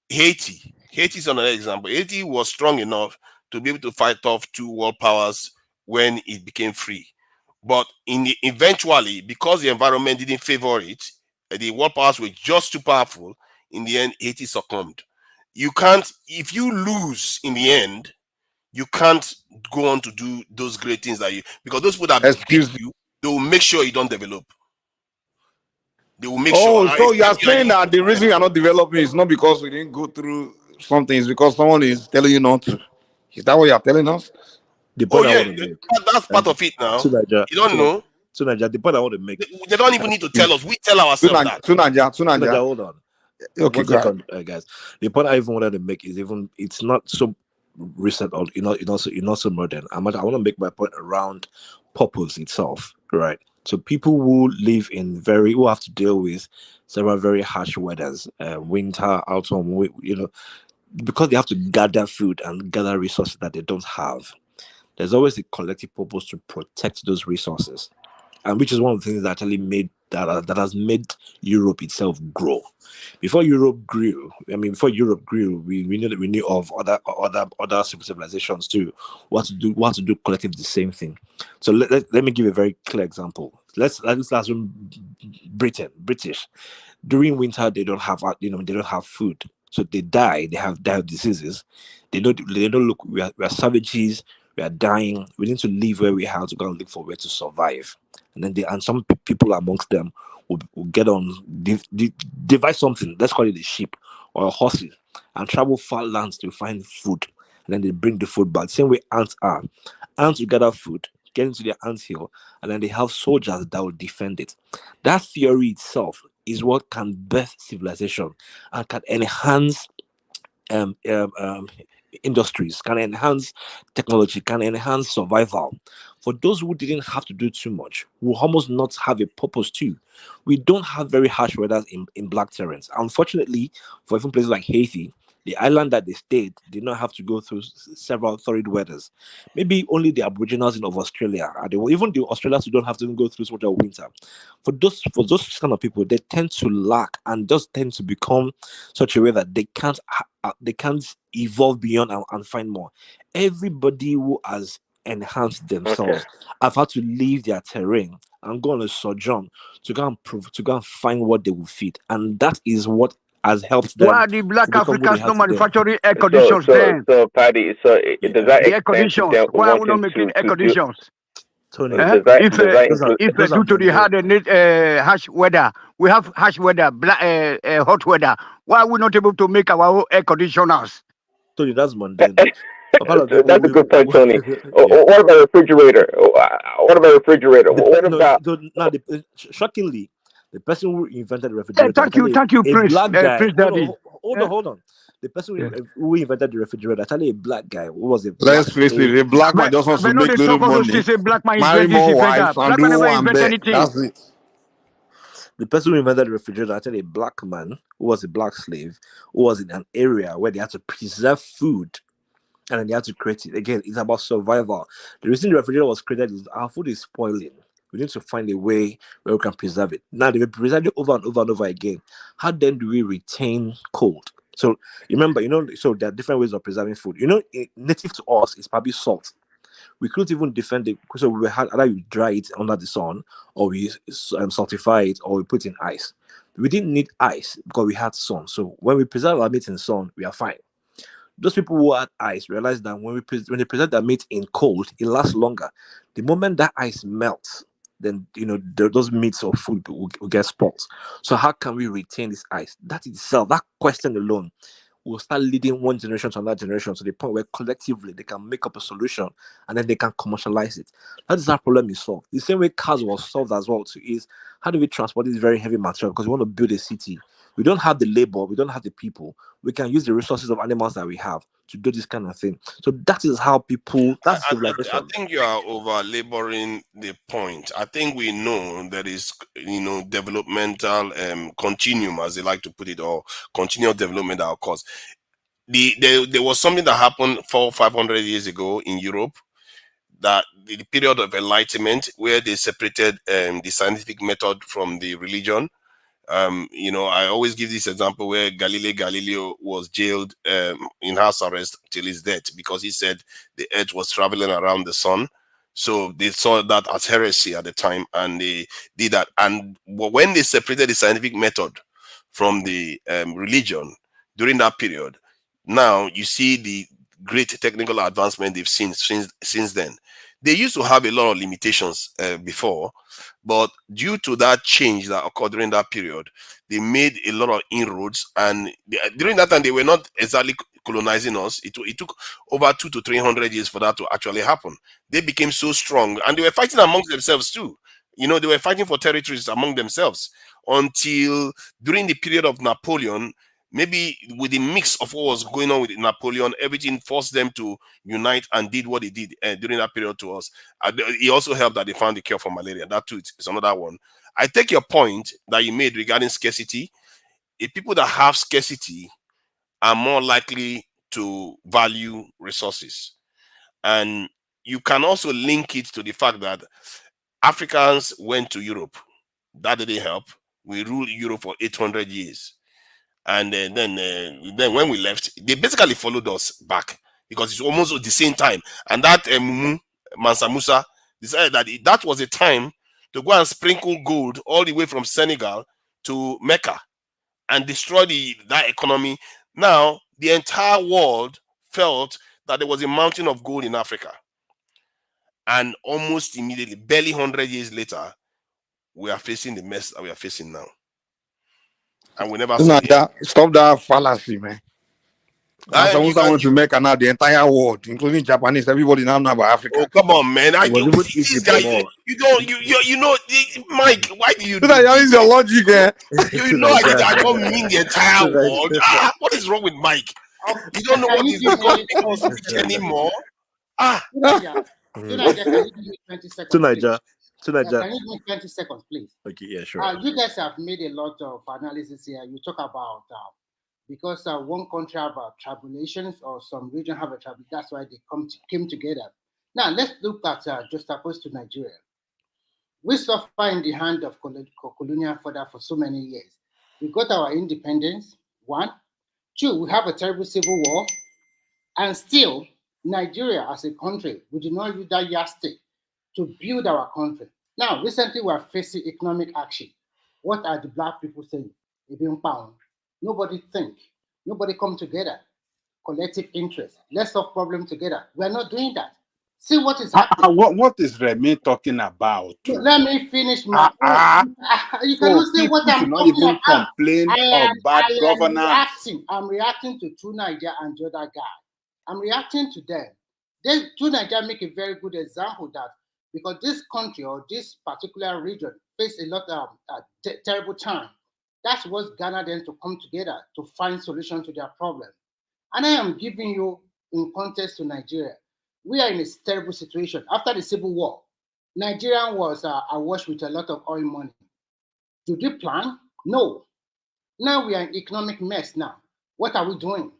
Haiti is another example. Haiti was strong enough to be able to fight off two world powers when it became free. But eventually, because the environment didn't favor it, the world powers were just too powerful. In the end, Haiti succumbed. You can't, if you lose in the end, you can't go on to do those great things because those people that beat you, they will make sure you don't develop. They will make sure. Oh, so you are saying that the reason you are not developing is not because we didn't go through something, it's because someone is telling you not to. Is that what you are telling us? The Oh point I yeah, want to make. that's part of it now. Naija, You don't know. Naija, the point I want to make. They don't even need to tell us. We tell ourselves that. Naija, hold on. Okay, 1 second, guys. The point I even wanted to make is it's not so recent or not so modern. I want to make my point around purpose itself, right? So people who live who have to deal with several very harsh weathers, winter, autumn, because they have to gather food and gather resources that they don't have. There's always a collective purpose to protect those resources, and which is one of the things that actually that has made Europe itself grow. Before Europe grew, we knew of other civilizations too. What to do collectively the same thing. So let me give a very clear example. Let's assume British. During winter, they don't have food, so they die. They have diseases. They don't look. We are savages. We are dying. We need to leave where we are to go and look for where to survive. And then some people amongst them will get on, devise something. Let's call it a sheep or a horse, and travel far lands to find food. And then they bring the food back. Same way ants are. Ants will gather food, get into their ant hill, and then they have soldiers that will defend it. That theory itself is what can birth civilization and can enhance industries, can enhance technology, can enhance survival. For those who didn't have to do too much, who almost not have a purpose too, we don't have very harsh weather in black terrains. Unfortunately, for even places like Haiti, the island that they stayed did not have to go through several torrid weathers. Maybe only the Aboriginals of Australia, even the Australians who don't have to go through so much of winter. For those kind of people, they tend to lack and just tend to become such a way that they can't evolve beyond and find more. Everybody who has enhanced themselves have had to leave their terrain and go on a sojourn to go and find what they will feed, and that is what has helped them. Why are the black to become who they Africans are not today. manufacturing air conditions then? So Paddy, does that The air extend to conditions. them Why are we wanting not making air to do? conditions? Tony, Does that include? Due to the harsh weather, we have harsh weather, hot weather. Why are we not able to make our own air conditioners? Tony, that's mundane. That's a good point, Tony. What about refrigerator? What about refrigerator? What about? Shockingly, the person who invented the refrigerator. Thank you, a Prince. black guy. Prince Daddy. Hold on. The person who invented the refrigerator, actually a black guy who was a black. Let's face it, a black man just wants to make little money, Black man marry invent this, more invent wives, that. and Black man do never one invent bed. anything. That's it. The person who invented the refrigerator, actually a black man who was a black slave, who was in an area where they had to preserve food. And then they had to create it. Again, it's about survival. The reason the refrigerator was created is our food is spoiling. We need to find a way where we can preserve it. Now, they preserve it over and over and over again. How then do we retain cold? So remember, so there are different ways of preserving food. Native to us is probably salt. We couldn't even defend it, so we had either we dry it under the sun, or we saltify it, or we put it in ice. We didn't need ice because we had sun. So when we preserve our meat in sun, we are fine. Those people who had ice realize that when they preserve their meat in cold, it lasts longer. The moment that ice melts, then those meats or food will get spoiled. So how can we retain this ice? That itself, that question alone, will start leading one generation to another generation to the point where collectively they can make up a solution and then they can commercialize it. That is how problem is solved. The same way cars was solved as well too is how do we transport this very heavy material because we want to build a city. We don't have the labor, we don't have the people. We can use the resources of animals that we have to do this kind of thing. So that is how that's civilization. I think you are over laboring the point. I think we know there is, developmental continuum, as they like to put it, or continual development that occurs. There was something that happened 400-500 years ago in Europe, that the period of enlightenment where they separated the scientific method from the religion. I always give this example where Galileo was jailed in house arrest till his death because he said the earth was traveling around the sun. So they saw that as heresy at the time, and they did that. And when they separated the scientific method from the religion during that period, now you see the great technical advancement they've seen since then. They used to have a lot of limitations before, but due to that change that occurred during that period, they made a lot of inroads. And during that time, they were not exactly colonizing us. It took over 200 to 300 years for that to actually happen. They became so strong, and they were fighting amongst themselves too. They were fighting for territories among themselves until during the period of Napoleon. Maybe with the mix of what was going on with Napoleon, everything forced them to unite and did what they did during that period to us. It also helped that they found the cure for malaria. That too is another one. I take your point that you made regarding scarcity. If people that have scarcity are more likely to value resources. And you can also link it to the fact that Africans went to Europe. That didn't help. We ruled Europe for 800 years. And then when we left, they basically followed us back because it's almost at the same time. And that Mansa Musa decided that that was a time to go and sprinkle gold all the way from Senegal to Mecca and destroy that economy. Now, the entire world felt that there was a mountain of gold in Africa. And almost immediately, barely 100 years later, we are facing the mess that we are facing now. And we never saw it. Stop that fallacy, man. Someone wants to make the entire world, including Japanese. Everybody now know about Africa. Oh, come on, man! This guy, you know, Mike. Why do you? That is your logic, eh? You know, I don't mean the entire world. What is wrong with Mike? You don't know what is people speak anymore. To Niger. Can you give me 20 seconds, please? Okay, yeah, sure. You guys have made a lot of analysis here. You talk about because one country have tribulations or some region have a tribulation, that's why they came together. Now let's look at just opposed to Nigeria. We suffer in the hand of colonial fodder for so many years. We got our independence, 1. 2, we have a terrible civil war, and still Nigeria as a country, we do not use that yardstick to build our country. Now, recently we are facing economic action. What are the black people saying? Nobody think. Nobody come together. Collective interest. Let's solve problem together. We are not doing that. See what is happening. What is Remy talking about? Let me finish my You cannot say what I'm talking about. Complain of bad governance. I'm reacting to True Niger and the other guy. I'm reacting to them. True Niger make a very good example that because this country or this particular region face a lot of terrible time. That's what Ghana then to come together to find solution to their problem. And I am giving you in context to Nigeria. We are in a terrible situation. After the civil war, Nigeria was awash with a lot of oil money. Did we plan? No. Now we are in economic mess now. What are we doing?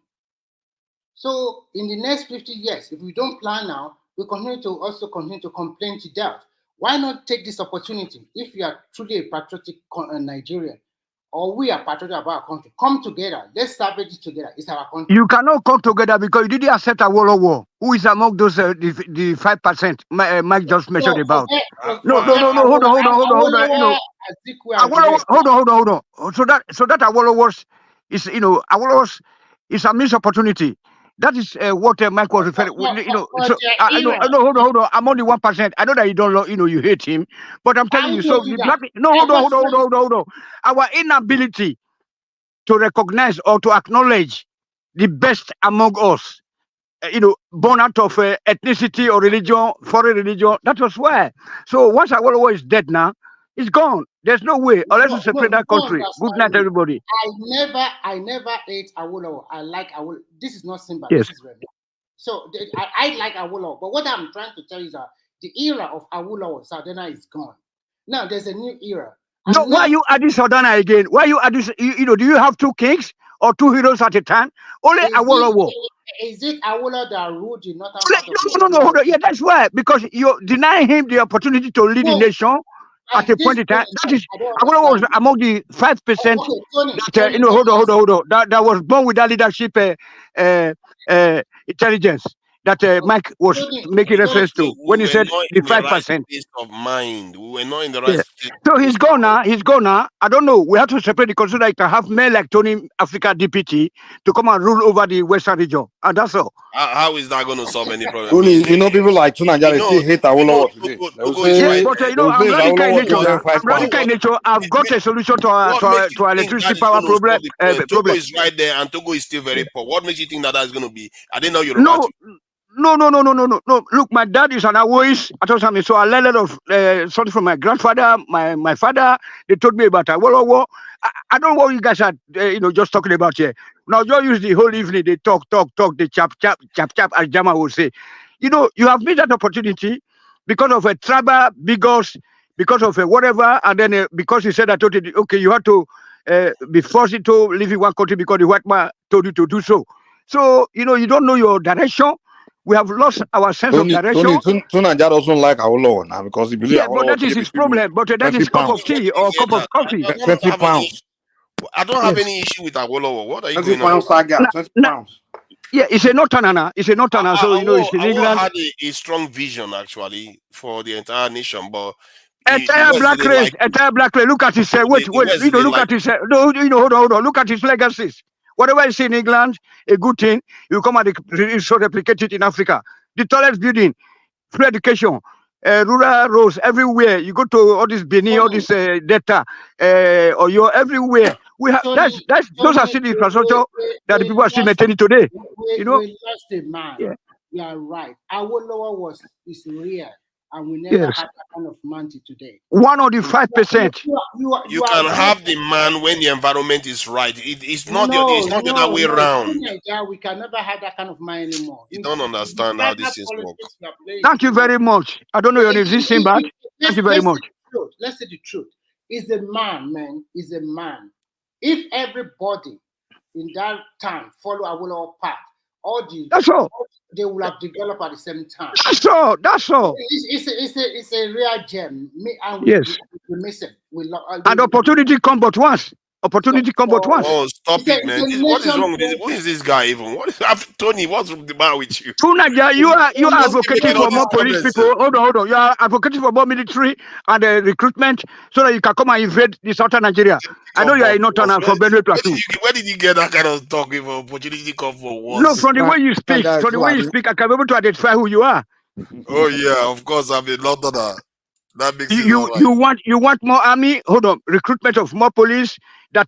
So in the next 50 years, if we don't plan now, we continue to complain to death. Why not take this opportunity? If you are truly a patriotic Nigerian, or we are patriotic about our country, come together. Let's salvage it together. It's our country. You cannot come together because you didn't accept a war. Who is among those the 5% Mike just mentioned about? No. Hold on. You know, hold on. So that Awolowo is, you know, Awolowo is a missed opportunity. That is what Mike was referring. You know, so I know. Hold on. I'm only 1%. I know that you don't, you know, you hate him, but I'm telling you. So the black. No, hold on. Our inability to recognize or to acknowledge the best among us, you know, born out of ethnicity or religion, foreign religion. That was why. So once Awolowo is dead now, it's gone. There's no way unless you separate that country. Good night, everybody. I never ate Awolowo. I like Awolowo. This is not Simba. Yes. This is Remy. So I like Awolowo. But what I'm trying to tell you is that the era of Awolowo Sardana is gone. Now there's a new era. No, why you adding Sardana again? Why you adding? You know, do you have two kings or two heroes at a time? Only Awolowo. Is it Awolowo that ruled the northern part No. of Hold on. Yeah, that's why, because you deny him the opportunity to lead the nation at a point in time. That is, Awolowo was among the 5% that you know. Hold on. That was born with that leadership intelligence that Mike was making reference to when he said the 5%. Of mind. We were not in the right state. So he's gone now. I don't know. We have to separate the country. I can have men like Tony Africa DPT to come and rule over the Western region, and that's all. How is that going to solve any problem? Tony, you know, people like Tunanja, they still hate Awolowo today. Yeah, but you know, I'm radical in nature. I've got a solution to our electricity power problem. Togo is right there, and Togo is still very poor. What makes you think that is going to be? I didn't know you're No. Look, my dad is an Awoist. So I learned a lot of something from my grandfather, my father. They told me about Awolowo. I don't know what you guys are, just talking about here. Now, just use the whole evening. They talk. They chap, as Jama would say. You know, you have made that opportunity because of a tribal bigots, because of a whatever, and then because you said that, okay, you have to be forced to live in one country because the white man told you to do so. So, you know, you don't know your direction. We have lost our sense of direction. Tunanja doesn't like Awolowo now because he believes. Yeah, but that is his problem. But that is cup of tea or cup of coffee. 20 pounds. I don't have any issue with Awolowo. What are you 20 going on? pounds, Saga. 20 pounds. Yeah, it's a northerner. So you know, it's in England. had a strong vision actually for the entire nation, but entire black race. Look at his wait. Look at his hold on. Look at his legacies. Whatever you see in England, a good thing, you come and replicate it in Africa. The tallest building, free education, rural roads everywhere. You go to all this Benin, all this data, or you're everywhere. We have those are still the infrastructure that the people are still maintaining today. You know, we lost a man. Yeah. You are right. Awolowo is real. And we never had that kind of man today. One of the 5%. You can have the man when the environment is right. It's not the other way around. We can never have that kind of man anymore. You don't understand how this is work. Thank you very much. I don't know your name. Is this Simbad? Thank you very much. Let's say the truth. Is a man, man. Is a man. If everybody in that town follow Awolowo path, that's all. They will have developed at the same time. That's all. It's a real gem. We miss it. And opportunity come but once. Oh, stop it, man. What is wrong with this? Who is this guy even? Tony, what's the matter with you? Tunaja, you are advocating for more police people. Hold on. You are advocating for more military and recruitment so that you can come and invade the southern Nigeria. I know you are not from Benue Plateau. Where did you get that kind of talk if opportunity come for once? No, from the way you speak, I can be able to identify who you are. Oh yeah, of course, I'm a Londoner. That makes you want more army? Hold on, recruitment of more police that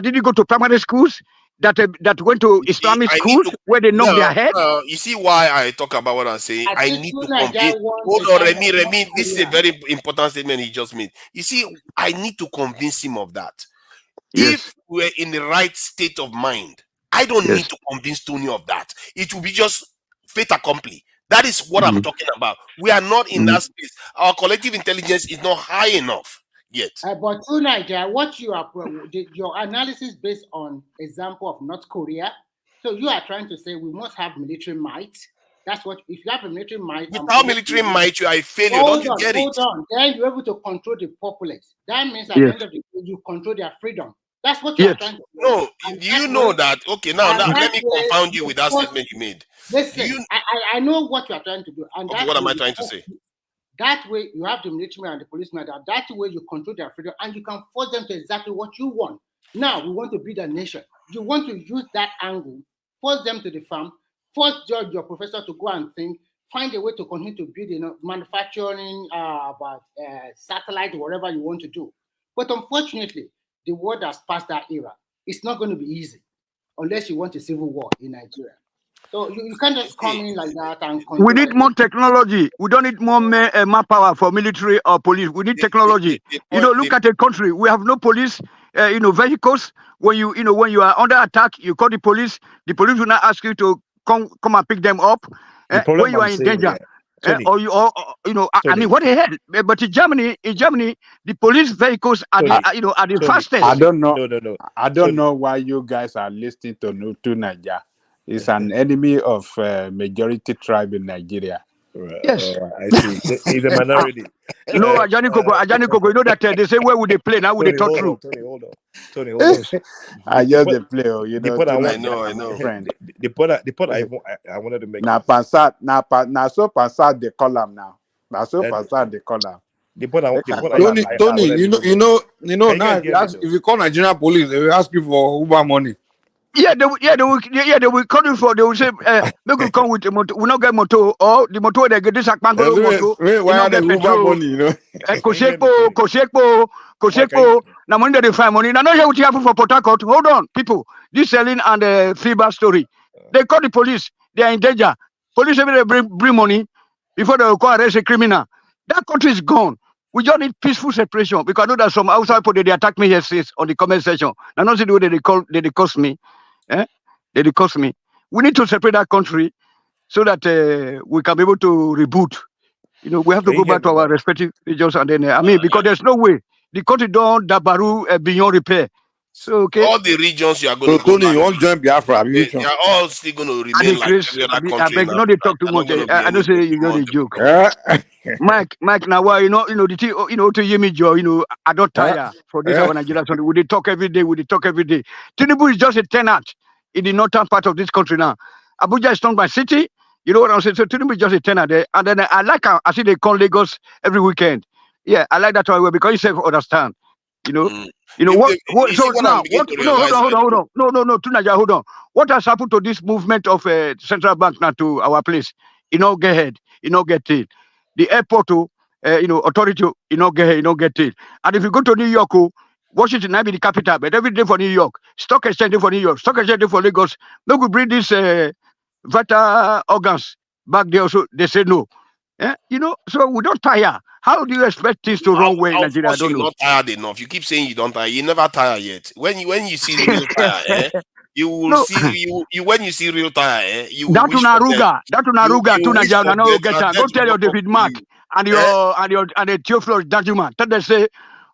didn't go to primary schools, that went to Islamic schools where they knock their head. You see why I talk about what I'm saying? I need to convince. Hold on, Remy. This is a very important statement he just made. You see, I need to convince him of that. Yes. If we're in the right state of mind, I don't need to convince Tony of that. It will be just fait accompli. That is what I'm talking about. We are not in that space. Our collective intelligence is not high enough yet. But tonight, what you are your analysis based on example of North Korea. So you are trying to say we must have military might. That's what, if you have a military might. Without military might, you are a failure. Hold Don't you on, get hold it? on. Then you're able to control the populace. That means at Yes. the end of the day, you control their freedom. That's what you are trying to do. No, And do you know that? Okay, now let me confound you with that because- statement you made. Listen, I know what you are trying to do. And Okay, what am I trying to say? That way, you have the military and the policemen. That way, you control their freedom, and you can force them to exactly what you want. Now, we want to build a nation. You want to use that angle, force them to the farm, force your professor to go and think, find a way to continue to build, manufacturing, about satellite, whatever you want to do. But unfortunately, the world has passed that era. It's not going to be easy unless you want a civil war in Nigeria. So you can't just come in like that and we need more technology. We don't need more manpower for military or police. We need technology. Look at the country. We have no police, vehicles. When you are under attack, you call the police. The police will not ask you to come and pick them up when you are in danger. Tony, I mean, what the hell? But in Germany, the police vehicles are the fastest. I don't know. No. I don't know why you guys are listening to Nigeria. It's an enemy of majority tribe in Nigeria. Yes. I see. He's a minority. No, Ajani Koko, you know that they say where would they play? Now would they talk through? Tony, hold on. I just the play, I know. Friend. The point I wanted to make. Now Passat, now so Passat they call him now. Now so Passat they call him. Tony, you know. Now if you call Nigerian police, they will ask you for Uber money. They will call you for. They will say, "Make you come with the motor. We not get motor, or the motor they get this akpangolo motor. Why are they Uber money? Kosheko. Now money they find money. Now know what happen for Port Harcourt. Hold on, people. This selling and FIBA story. They call the police. They are in danger. Police every day bring money before they will go arrest a criminal. That country is gone. We just need peaceful separation because I know that some outside people they attack me here on the comment section. Now not see the way they cost me. They cost me. We need to separate that country so that we can be able to reboot. We have to go back to our respective regions and then because there's no way the country don't dabaru beyond repair. So all the regions you are going to go. Tony, you want to join Biafra? They are all still going to remain like every other country. I beg, no, they talk too much. I don't say you know the joke. Mike, now why the thing, to hear me, Joe, I don't tire for this our Nigerian country. We talk every day. Tinubu is just a tenant in the northern part of this country now. Abuja is not my city. You know what I'm saying? So Tinubu is just a tenant there. And then I like how I see they call Lagos every weekend. Yeah, I like that way because you say understand. Hold on. No, Tunaja, hold on. What has happened to this movement of central bank now to our place? Get ahead, get tail. The airport, authority, get ahead, get tail. And if you go to New York, Washington might be the capital, but every day for New York, stock exchange for New York, stock exchange for Lagos. No, we bring this vital organs back there. Also, they say no. So we don't tire. How do you expect things to run well in Nigeria? I don't know. You're not tired enough. You keep saying you don't tire. You never tire yet. When you see the real tire, you will see you when you see real tire, you will that Naruga, Tunaja, no get. Go tell your David Mark and the Theophilus Danjuma. Tell them say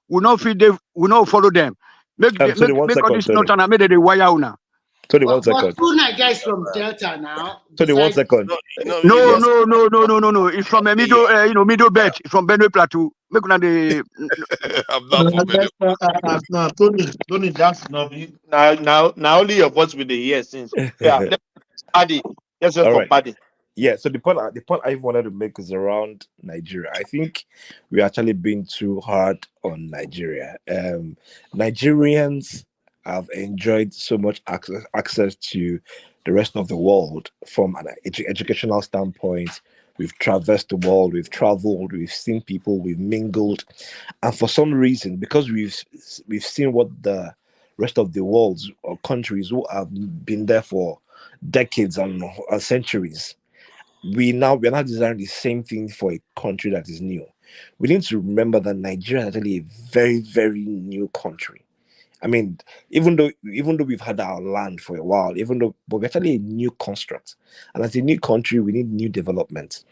we not feed them, we not follow them. Make all this note and I made a wire now. Tony, 1 second. But two Nigerians from Delta now. Tony, 1 second. No. It's from a middle belt. It's from Benue Plateau. Make una the. I'm not from Benue. Tony, that's not now. Only your voice with the ear since. Yeah, Paddy. Yes, for Paddy. Yeah, so the point I wanted to make is around Nigeria. I think we're actually being too hard on Nigeria. Nigerians have enjoyed so much access to the rest of the world from an educational standpoint. We've traversed the world, we've traveled, we've seen people, we've mingled, and for some reason, because we've seen what the rest of the world or countries who have been there for decades and centuries, we're now desiring the same thing for a country that is new. We need to remember that Nigeria is actually a very, very new country. I mean, even though we've had our land for a while, but we're actually a new construct. And as a new country, we need new development.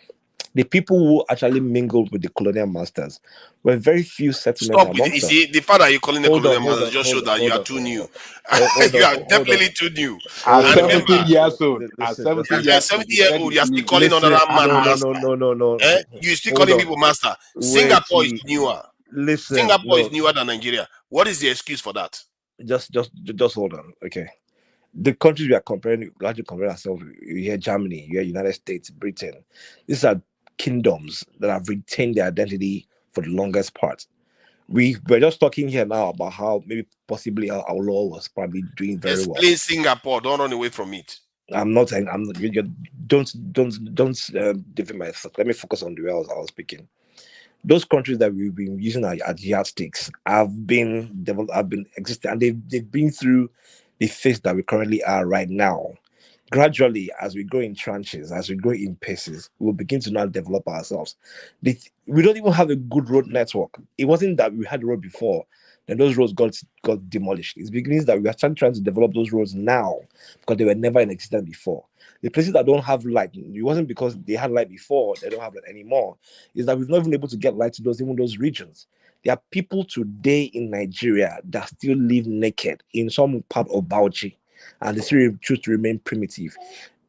The people who actually mingled with the colonial masters were very few settlements Stop with it. You amongst them. see, the fact that you're calling the Hold on, colonial hold masters on, just shows hold on, that you hold are on, too new. hold You on, are hold on. definitely too new. At And remember, 70 years old, at Listen, 70 listen. years at old, 70 you years said old, it's you are still new. calling another Listen, man No, master. no. You still Hold calling on. people master. Wait, Singapore is newer. listen, Singapore is no, newer than Nigeria. What is the excuse for that? just hold on. Okay. The countries we are comparing, largely comparing ourselves, you hear Germany, you hear United States, Britain. These are kingdoms that have retained their identity for the longest part. We're just talking here now about how maybe possibly our law was probably doing very well. Explain Singapore. Don't run away from it. I'm not saying I'm not. Don't divide my thought. Let me focus on the way I was speaking. Those countries that we've been using as yardsticks have been developed, have been existing, and they've been through the phase that we currently are right now. Gradually, as we go in tranches, as we go in paces, we'll begin to now develop ourselves. We don't even have a good road network. It wasn't that we had a road before, then those roads got demolished. It's beginnings that we are trying to develop those roads now because they were never in existence before. The places that don't have light, it wasn't because they had light before, they don't have it anymore. Is that we've not been able to get light to those regions. There are people today in Nigeria that still live naked in some part of Bauchi, and they still choose to remain primitive.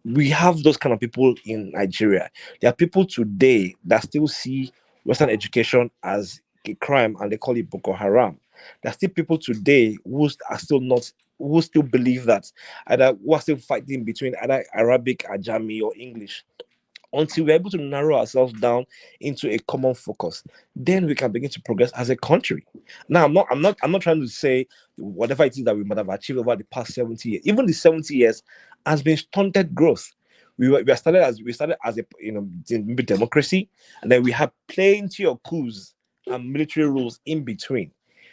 We have those kind of people in Nigeria. There are people today that still see Western education as a crime and they call it Boko Haram. There are still people today who still believe that who are still fighting between either Arabic, Ajami, or English. Until we're able to narrow ourselves down into a common focus, then we can begin to progress as a country. Now, I'm not trying to say whatever it is that we might have achieved over the past 70 years. Even the 70 years has been stunted growth. We started as a democracy, and then we had plenty of coups and military rules in between.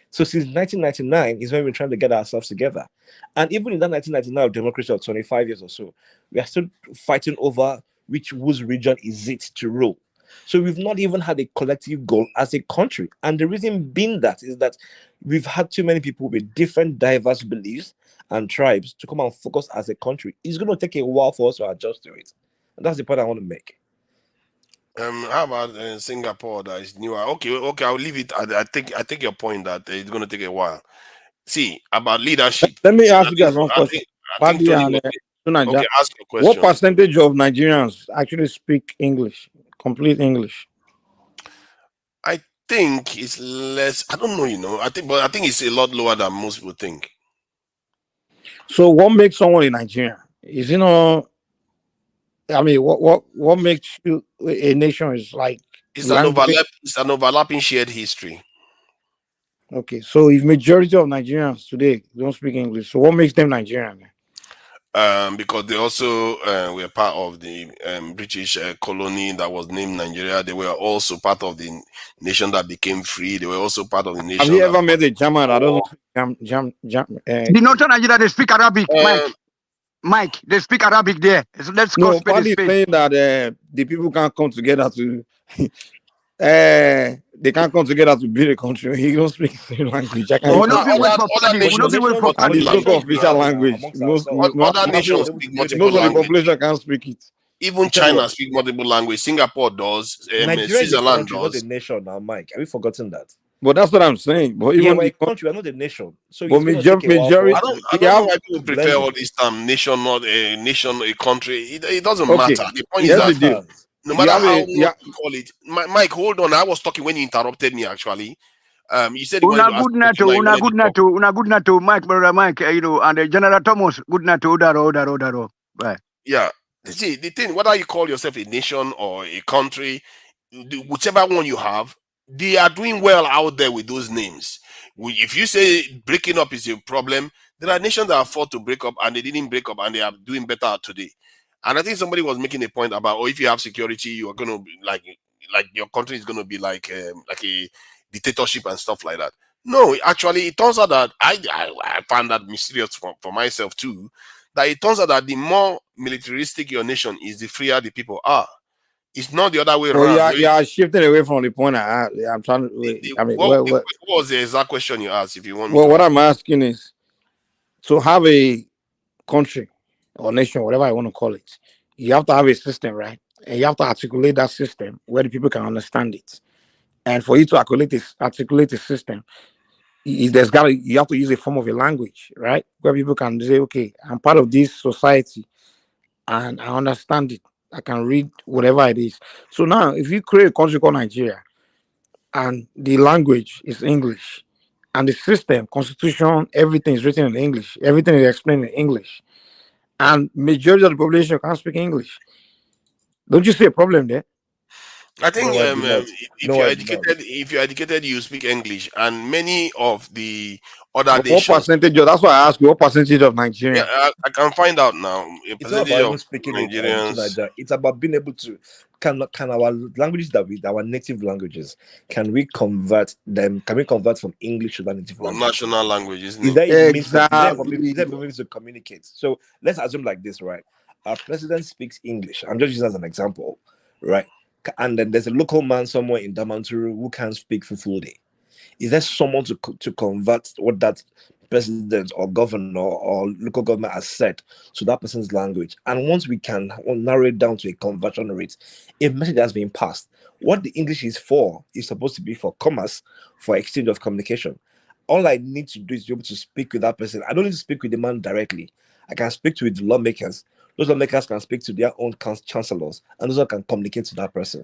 So since 1999 is when we're trying to get ourselves together. And even in that 1999 democracy of 25 years or so, we are still fighting over whose region is it to rule. So we've not even had a collective goal as a country. And the reason being that is that we've had too many people with different diverse beliefs and tribes to come and focus as a country. It's going to take a while for us to adjust to it. And that's the point I want to make. How about Singapore that is newer? Okay, I'll leave it. I take your point that it's going to take a while. See, about leadership. Let me ask you guys one question. I think Paddy Tony and was Tunaja, okay. Ask your what question. percentage of Nigerians actually speak English, complete English? I think it's less. I don't know. I think it's a lot lower than most people think. So what makes someone in Nigeria? Is I mean, what makes you a nation is like It's language. an overlapping shared history. Okay, so if majority of Nigerians today don't speak English, so what makes them Nigerian? Because they also were part of the British colony that was named Nigeria. They were also part of the nation that became free. They were also part of the nation. Have you ever met a German that doesn't The northern Nigeria, they speak Arabic, Mike, they speak Arabic there. So let's go spade Paddy a spade. saying that the people can't come together to they can't come together to build a country. He don't speak the same language. We'll not be wait for Paddy. We'll not be wait for And Paddy. it's local official language. Most of the population can't speak it. Even China speak multiple languages. Singapore does. Nigeria is a Switzerland country, not does. a nation now, Mike. Have you forgotten that? But that's what I'm saying. But even we're a country, we're not a nation. So but I majority, don't know why people prefer all this term nation, not a nation, a country. It doesn't matter. The point is that no matter how much you call it, Mike, hold on. I was talking when you interrupted me. Actually, you said you wanted to ask una good night to Mike, brother Mike, and General Thomas, good night to Udaro. Right. Yeah. See, the thing, whether you call yourself a nation or a country, whichever one you have, they are doing well out there with those names. If you say breaking up is a problem, there are nations that have fought to break up and they didn't break up and they are doing better today. And I think somebody was making a point about, if you have security, you are going to be like your country is going to be like a dictatorship and stuff like that. No, actually, it turns out that I found that mysterious for myself too. That it turns out that the more militaristic your nation is, the freer the people are. It's not the other way around. Oh, yeah, shifting away from the point I'm trying to. What was the exact question you asked? If you want me well, what I'm asking is to have a country or nation, whatever I want to call it, you have to have a system, right? and you have to articulate that system where the people can understand it. And for you to articulate the system, you have to use a form of a language, right? Where people can say, okay, I'm part of this society and I understand it. I can read whatever it is. So now, if you create a country called Nigeria and the language is English and the system, constitution, everything is written in English, everything is explained in English, and majority of the population can't speak English, don't you see a problem there? I think No, I do not. if No, you're I do not. educated, you speak English, and many of the other But what nations. percentage of, that's why I ask you, what percentage of Yeah, Nigerians? I can find out now. A It's not percentage about of even speaking it, Nigerians. Teenager. It's about being able to can our languages our native languages, can we convert them? Can we convert from English to that native language? National language, isn't Is it? there a means for Exactly. to communicate? So let's assume like this, right? Our president speaks English. I'm just using as an example, right? And then there's a local man somewhere in Damanturu who can't speak Fulfulde. Is there someone to convert what that president or governor or local government has said to that person's language? And once we can narrow it down to a conversion rate, a message has been passed. What the English is for is supposed to be for commerce, for exchange of communication. All I need to do is be able to speak with that person. I don't need to speak with the man directly. I can speak to the lawmakers. Those lawmakers can speak to their own chancellors, and those can communicate to that person.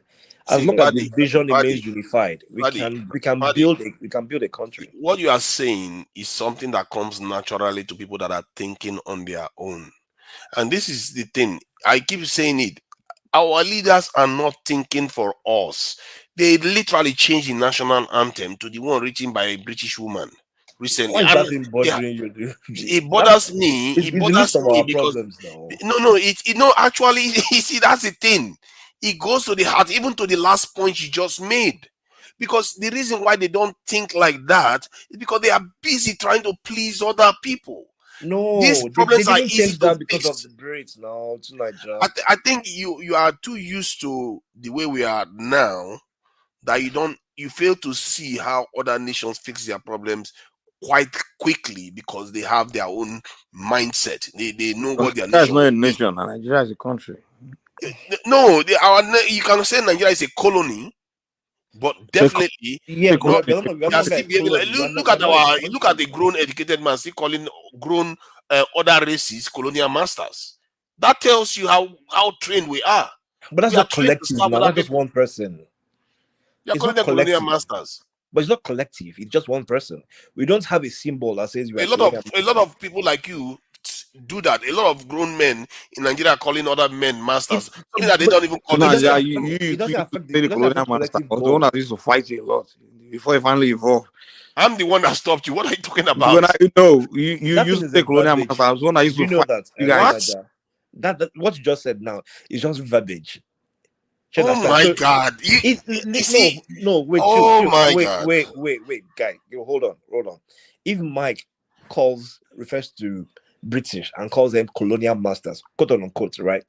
As See, long as the vision remains unified, we can Paddy, build a country. what you are saying is something that comes naturally to people that are thinking on their own. And this is the thing. I keep saying it. Our leaders are not thinking for us. They literally changed the national anthem to the one written by a British woman recently. Why is And that thing bothering you? it bothers me. It's the least of our problems now. Actually, you see, that's the thing. It goes to the heart, even to the last point you just made. Because the reason why they don't think like that is because they are busy trying to please other people. No, these they problems are didn't easy change to that because fix. of the braids now to Nigeria. I think you are too used to the way we are now that you fail to see how other nations fix their problems quite quickly because they have their own mindset. They know what their Nigeria is nation not a will be. nation, and Nigeria is a country. No, you can say Nigeria is a colony, but definitely Yeah, not. we are not Still a behaving like, colony. look at the grown educated man still calling grown other races colonial masters. That tells you how trained we are. But that's We are not trained to collective serve now. other Not just people. one person. You are It's calling not them colonial collective. masters. But it's not collective. It's just one person. We don't have a symbol that says we are A lot of people like you do that. A lot of grown men in Nigeria are calling other men masters. Something that they don't even call So themselves. Nigeria, you it doesn't used to affect say the it doesn't colonial affect master. collective I was the one goals. that used to fight you a lot before it finally evolved. I'm the one that stopped you. What are you talking about? When you That used thing to is say a colonial verbiage. master. I was the one that used Do to you know fight that? you guys. That what you just said now is just verbiage. Oh my God! Wait, guy, hold on. If Mike refers to British and calls them colonial masters, quote unquote, right,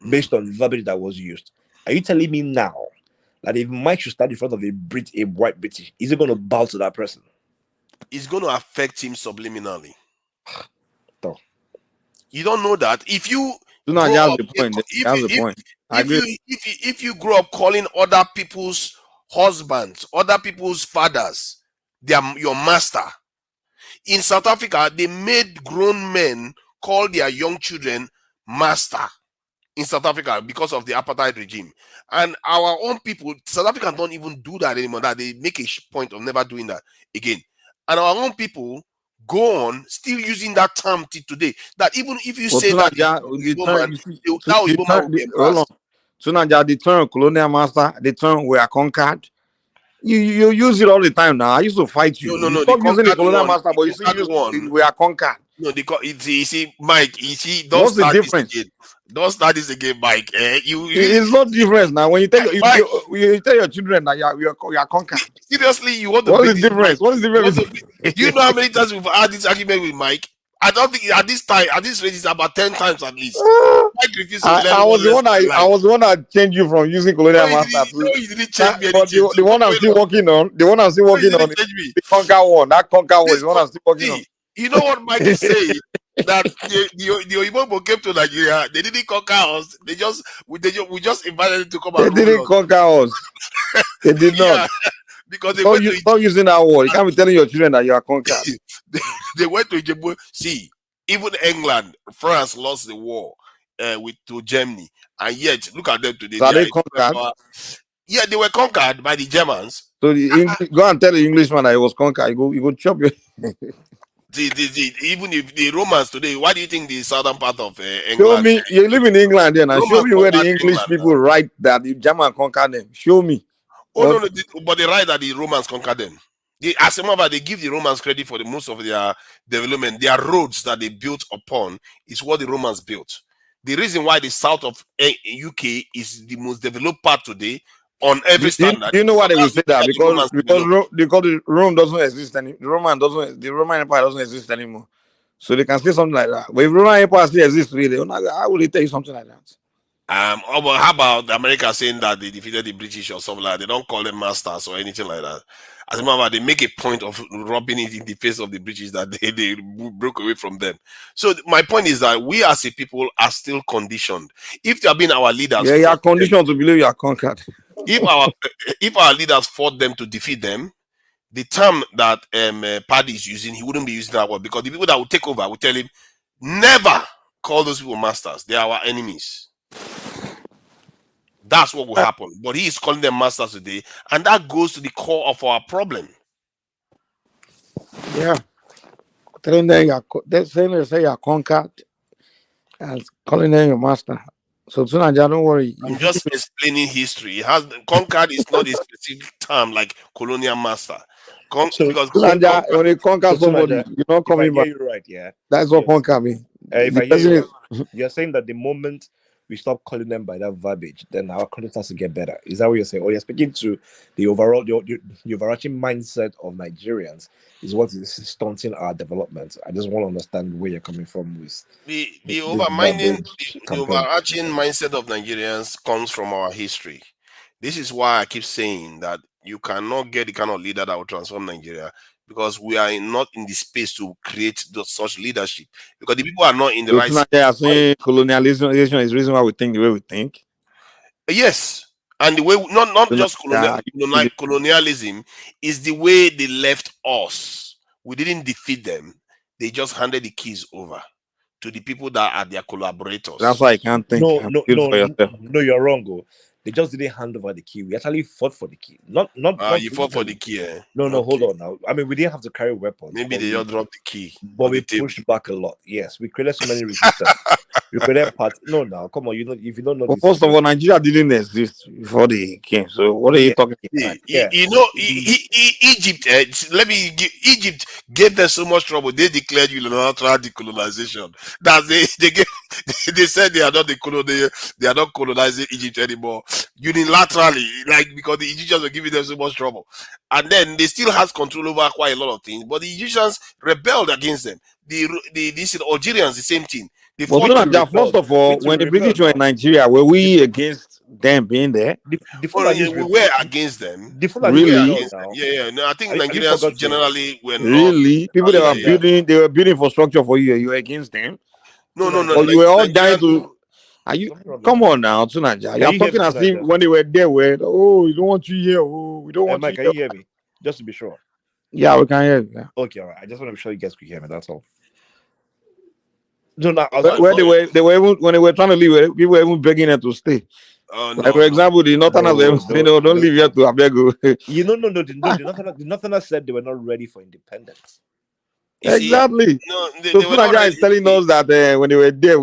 based on the verbiage that was used, are you telling me now that if Mike should stand in front of a white British, is he going to bow to that person? It's going to affect him subliminally. No. You don't know that. If you So grow now up, if you grow up calling other people's husbands, other people's fathers, your master. In South Africa, they made grown men call their young children master in South Africa because of the apartheid regime. And our own people, South Africans don't even do that anymore. That they make a point of never doing that again. And our own people go on still using that term till today. That even if you say that Igbo man will be embarrassed. So now the term colonial master, the term we are conquered. You use it all the time now. I used to fight you. No. You stop using the colonial master, but you still use we are conquered. No, you see, Mike. You see, don't What's the start difference? this again. Don't start this again, Mike. It's not different now. When you tell you tell your children that you are conquered. Seriously, you want to? What is the difference? What is the difference? Do you know how many times we've had this argument with Mike? I don't think at this rate it's about 10 times at least. Mike refused to I was the one that changed you from using colonial master. You didn't change me. But the one I'm still working on, the conquer one. That conquer one is the one I'm still working on. You know what Mike is saying? that the Oyibo came to Nigeria. They didn't conquer us. We just invited them to come They and rule didn't us. conquer us. They did not. Yeah, because they Stop, went to stop using that word. You can't be telling your children that you are conquered. they went to Ijebu. See, even England, France lost the war to Germany, and yet look at them today. So are They are they a conquered? superpower. Yeah, they were conquered by the Germans. So the English, go and tell the Englishman that he was conquered. You go chop your. Even if the Romans today, why do you think the southern part of Show England? me. You live in England then, and show Romans me where the conquered English England. people write that the German conquered them. Show me. Oh no, but they write that the Romans conquered them. As a matter of fact, they give the Romans credit for the most of their development. Their roads that they built upon is what the Romans built. The reason why the south of UK is the most developed part today on every standard. Do you know why they will say that? the Romans Because Rome doesn't exist anymore. The Roman Empire doesn't exist anymore. So they can say something like that. But if Roman Empire still exists today, how would they tell you something like that? How about America saying that they defeated the British or something like that? They don't call them masters or anything like that. As a matter of fact, they make a point of rubbing it in the face of the British that they broke away from them. So my point is that we as a people are still conditioned. If they have been our leaders, Yeah, you are conditioned to believe you are conquered. If our leaders fought them to defeat them, the term that Paddy is using, he wouldn't be using that word, because the people that will take over will tell him, never call those people masters. They are our enemies. That's what will happen. But he is calling them masters today, and that goes to the core of our problem. Yeah. Telling them they're saying they say you are conquered and calling them your master. So Tunaja, don't worry. I'm just explaining history. It has conquered is not a specific term like colonial master. Because Tunaja, when you conquer somebody, you're not coming if I back. hear you right, yeah. That's what conquer means. If I hear you right, you're saying that the moment we stop calling them by that verbiage, then our content has to get better. Is that what you're saying? Or you're speaking to the overall, the overarching mindset of Nigerians is what is stunting our development. I just want to understand where you're coming from with the overarching mindset of Nigerians comes from our history. This is why I keep saying that you cannot get the kind of leader that will transform Nigeria, because we are not in the space to create such leadership, because the people are not in the right space. They are saying colonialism is the reason why we think the way we think. Yes, and the way not just colonialism is the way they left us. We didn't defeat them; they just handed the keys over to the people that are their collaborators. That's why I can't think. No, you're wrong. Oh. They just didn't hand over the key. We actually fought for the key. Not you fought for the key, eh? No, hold on now. I mean, we didn't have to carry weapons. Maybe they just dropped the key. But we pushed back a lot. Yes, we created so many resistance. We created parts. No, now come on. If you don't know. Well, first of all, Nigeria didn't exist before they came. So what are you talking about? You know, Egypt. Egypt gave them so much trouble. They declared unilateral decolonization. That they said they are not they are not colonizing Egypt anymore unilaterally, like, because the Egyptians were giving them so much trouble, and then they still has control over quite a lot of things. But the Egyptians rebelled against them. These Algerians, the same thing. First of all, when the British were in Nigeria, were we against them being there? We were against them. Really? Yeah. No, I think Nigerians generally were not. Really? People that were building, they were building infrastructure for you. You were against them? No. But you were all dying to. Are you? Come on now, Tunaja. You're talking as if when they were there, we don't want you here. Oh, we don't want Mike, you can here. you hear me? Just to be sure. Yeah, we can hear you. Yeah. Okay, all right. I just want to be sure you guys could hear me. That's all. No, where they were even, when they were trying to leave, people were even begging them to stay. For example, the Northerners were saying, "No, don't leave here to Abego." The Northerners said they were not ready for independence. Exactly. So Tunaja is telling us that when they were there,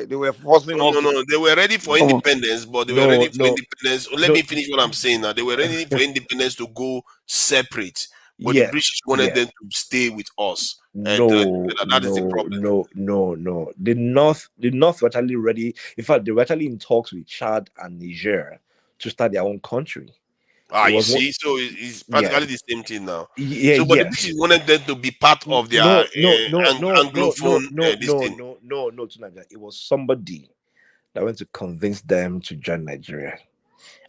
they were forcing us. No, they were ready for independence, but they were ready for independence. Let me finish what I'm saying now. They were ready for independence to go separate, but the British wanted them to stay with us. That is the problem. No. The North were actually ready. In fact, they were actually in talks with Chad and Niger to start their own country. You see, so it's practically the same thing now. But the British wanted them to be part of their Anglophone. No, Tunaja. It was somebody that went to convince them to join Nigeria,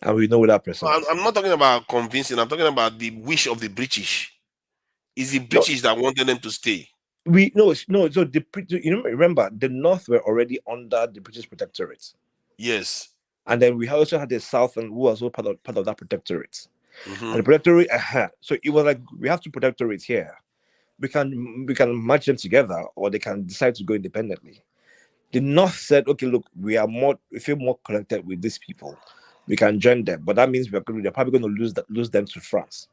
and we know that person. I'm not talking about convincing. I'm talking about the wish of the British. It's the British that wanted them to stay. We no, no. So remember the North were already under the British protectorate, Yes. and then we also had the South, and who was also part of that protectorate. Mm-hmm. And the protectorate, so it was like we have two protectorates here. We can match them together, or they can decide to go independently. The North said, okay, look, we feel more connected with these people. We can join them, but that means they're probably going to lose them to France.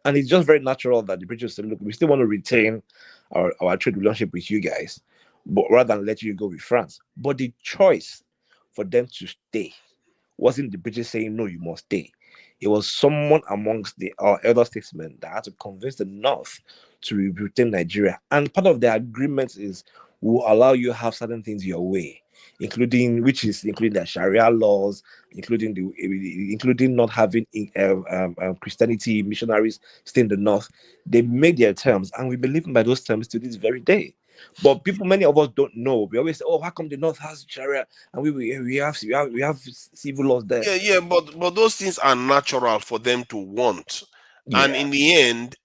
And it's just very natural that the British said, look, we still want to retain our trade relationship with you guys, but rather than let you go with France. But the choice for them to stay wasn't the British saying, no, you must stay. It was someone amongst our elder statesmen that had to convince the North to retain Nigeria. And part of the agreement is we'll allow you to have certain things your way, including the Sharia laws, including not having Christianity missionaries stay in the North. They made their terms, and we believe by those terms to this very day. But many of us don't know. We always say, "Oh, how come the North has Sharia and we have civil laws there?" Yeah, but those things are natural for them to want, and Yeah. in the end,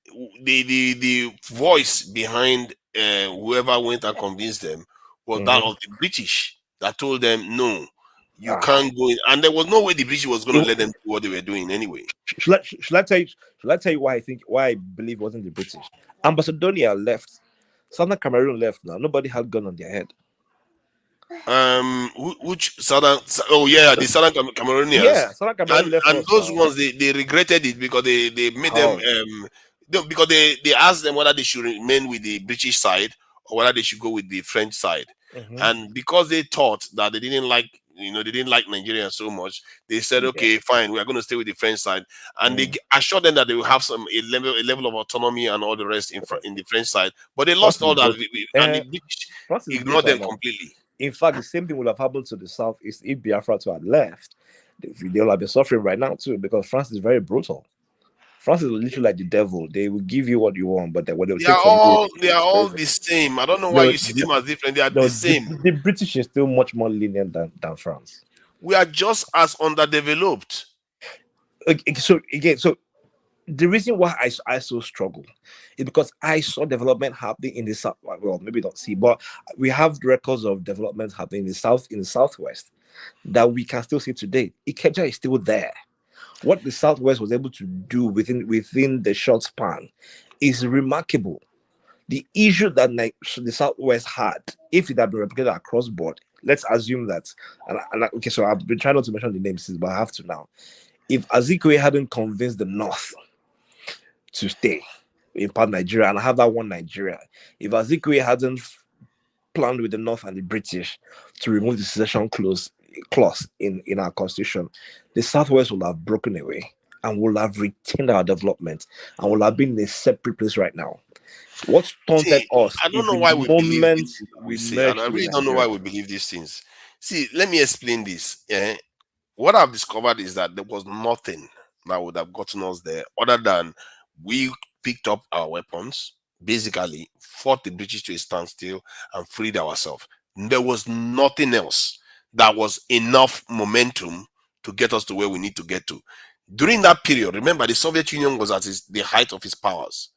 the voice behind whoever went and convinced them was that Mhm. of the British that told them no, you Ah. can't go in, and there was no way the British was going to You- let them do what they were doing anyway. should I tell you why I believe it wasn't the British? Ambassadonia left. Southern Cameroon left now. Nobody had gun on their head. Which southern? Oh yeah, the southern Cameroonians, Yeah, Southern Cameroon and left and us those now. ones they regretted it because they made them How? because they asked them whether they should remain with the British side or whether they should go with the French side, Mhm. and because they thought that they didn't like Nigeria so much, they said Yeah. okay fine, we are going to stay with the French side, and they Mm. assured them that they will have a level of autonomy and all the rest in the French side, but they France lost is all that, broke. and the British France is ignored brutal them now. completely. In fact, the same thing would have happened to the South if Biafra to had left. They'll have been suffering right now too because France is very brutal. France is literally like the devil. They will give you what you want, but then what they'll They take are from you all they are is all crazy. the same. I don't know why No, you see them as different. They are the no, same. the British is still much more lenient than France. We are just as underdeveloped. Okay, so again, the reason why I so struggle is because I saw development happening in the south. Well, maybe not see, but we have records of development happening in the southwest that we can still see today. Ikeja is still there. What the southwest was able to do within the short span is remarkable. The issue that the southwest had, if it had been replicated across board, let's assume that. Okay, so I've been trying not to mention the names, but I have to now. If Azikwe hadn't convinced the North to stay in part Nigeria and have that one Nigeria, if Azikwe hadn't planned with the North and the British to remove the secession clause in our constitution, the Southwest would have broken away and would have retained our development and would have been in a separate place right now. What stunted See, us I don't is know the why we believe these moment things that we we say. And I merged with really don't know why Nigeria. we believe these things. See, let me explain this. What I've discovered is that there was nothing that would have gotten us there other than we picked up our weapons, basically fought the British to a standstill and freed ourselves. There was nothing else that was enough momentum to get us to where we need to get to. During that period, remember, the Soviet Union was at the height of its powers,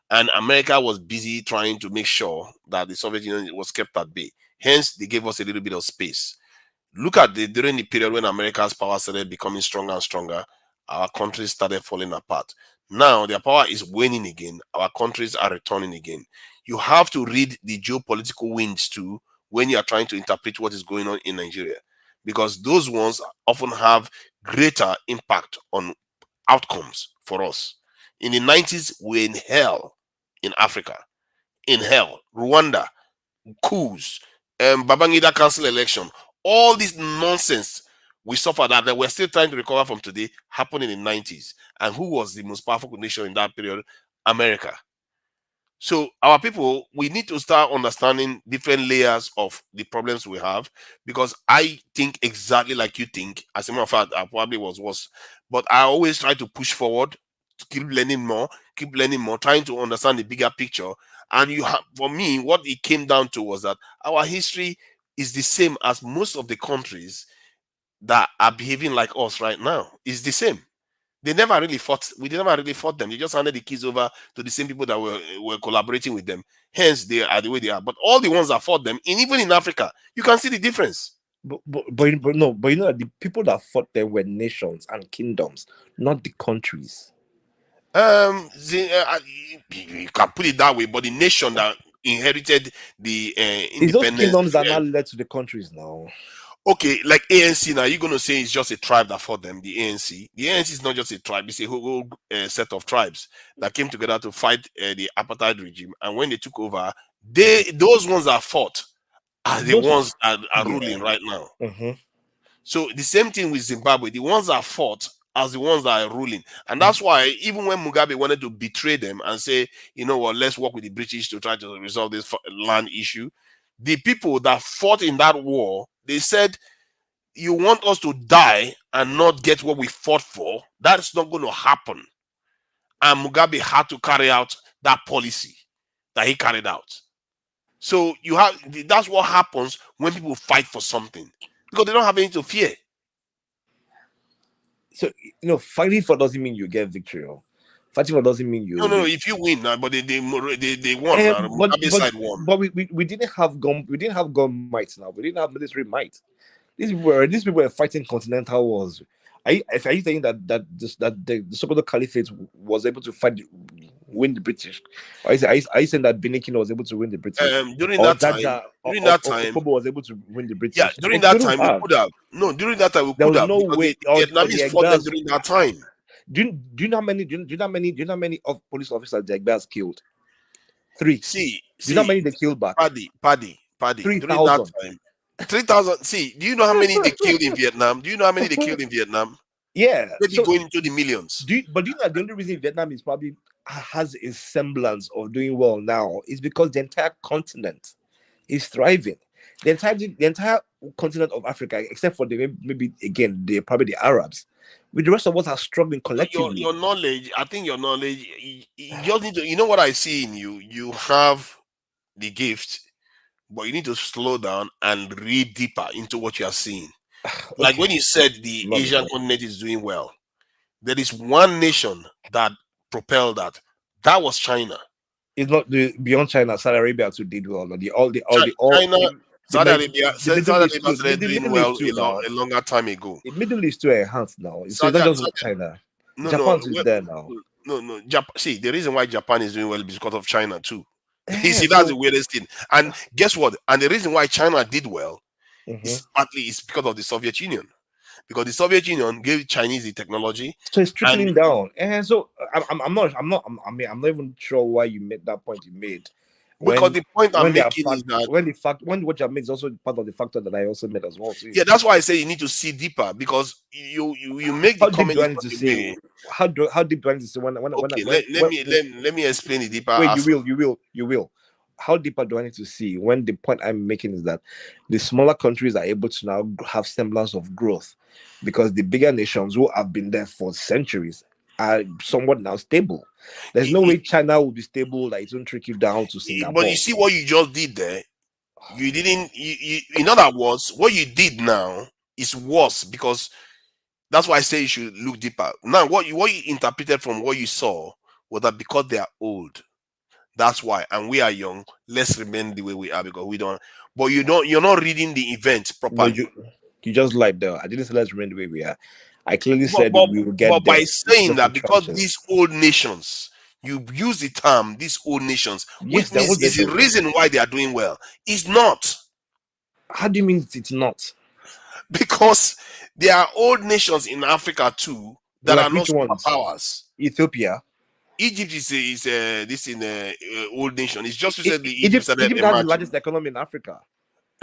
and America was busy trying to make sure that the Soviet Union was kept at bay. Hence, they gave us a little bit of space. Look at during the period when America's power started becoming stronger and stronger, our countries started falling apart. Now their power is waning again. Our countries are returning again. You have to read the geopolitical winds too when you are trying to interpret what is going on in Nigeria, because those ones often have greater impact on outcomes for us. In the 90s, we're in hell in Africa, in hell. Rwanda, coups, Babangida council election, all this nonsense we suffered that we're still trying to recover from today happened in the 90s. And who was the most powerful nation in that period? America. So our people, we need to start understanding different layers of the problems we have, because I think exactly like you think. As a matter of fact, I probably was worse. But I always try to push forward, to keep learning more, trying to understand the bigger picture. And you have, for me, what it came down to was that our history is the same as most of the countries that are behaving like us right now. It's the same. They never really fought. We never really fought them. They just handed the keys over to the same people that were collaborating with them. Hence, they are the way they are. But all the ones that fought them, even in Africa, you can see the difference. But you know that the people that fought them were nations and kingdoms, not the countries. You can put it that way. But the nation that inherited the It's those independence. kingdoms that now led to the countries now. Okay, like ANC now, you're going to say it's just a tribe that fought them, the ANC. The ANC is not just a tribe, it's a whole set of tribes that came together to fight the apartheid regime. And when they took over, those ones that fought are the ones that are ruling right now. So the same thing with Zimbabwe, the ones that fought are the ones that are ruling. And that's why even when Mugabe wanted to betray them and say, you know what, let's work with the British to try to resolve this land issue, the people that fought in that war, they said, you want us to die and not get what we fought for? That's not going to happen. And Mugabe had to carry out that policy that he carried out. So that's what happens when people fight for something, because they don't have anything to fear. So, fighting for doesn't mean you get victory. Fighting for doesn't mean you. No. If you win, but they won. Mugabe side won. But we didn't have gun. We didn't have gun might. Now we didn't have military might. These people were fighting continental wars. Are you saying that the so-called caliphate was able to win the British? Are you saying that Benin Kingdom was able to win the British? During that time, Opobo was able to win the British. Yeah, during that time we could have. No, during that time we could have. There was no way. Vietnamese fought them during that time. Do you know how many of police officers the Egbers killed? 3. Do you know how many they killed back? Paddy. 3,000. 3,000. See, do you know how many they killed in Vietnam? Yeah. Maybe going into the millions. But do you know that the only reason Vietnam is probably has a semblance of doing well now is because the entire continent is thriving. The entire continent of Africa, except for maybe again probably the Arabs, with the rest of us are struggling collectively. Your knowledge, I think your knowledge, you just need to. You know what I see in you. You have the gift, but you need to slow down and read deeper into what you are seeing. Like when you said the Asian continent is doing well, there is one nation that propelled that. That was China. It's not beyond China. Saudi Arabia too did well. Saudi Arabia started doing well a longer time ago. The Middle East too enhanced now. It's not just China. Japan is there now. No. See, the reason why Japan is doing well is because of China too. You see, that's the weirdest thing. And guess what? And the reason why China did well is partly because of the Soviet Union. Because the Soviet Union gave Chinese the technology. So it's trickling down. And so I'm not even sure why you made that point you made. Because the point I'm making is that when what you made is also part of the factor that I also made as well. Too. Yeah, that's why I say you need to see deeper, because you make the comment. How deep do I need to see let me explain it deeper. Wait, you will. How deeper do I need to see when the point I'm making is that the smaller countries are able to now have semblance of growth, because the bigger nations who have been there for centuries are somewhat now stable. There's no way China will be stable, like it won't trickle down to Singapore. But you see what you just did there? You didn't. In other words, what you did now is worse, because that's why I say you should look deeper. Now, what you interpreted from what you saw was that because they are old, that's why, and we are young, let's remain the way we are because we don't. But you're not reading the event properly. No, you just lied there. I didn't say let's remain the way we are. I clearly said we will get. But by saying that, because these old nations, you use the term these old nations, which means is the reason why they are doing well. It's not. How do you mean it's not? Because there are old nations in Africa too that are not superpowers. Ethiopia. Egypt is old nation. It's just said Egypt has the largest economy in Africa.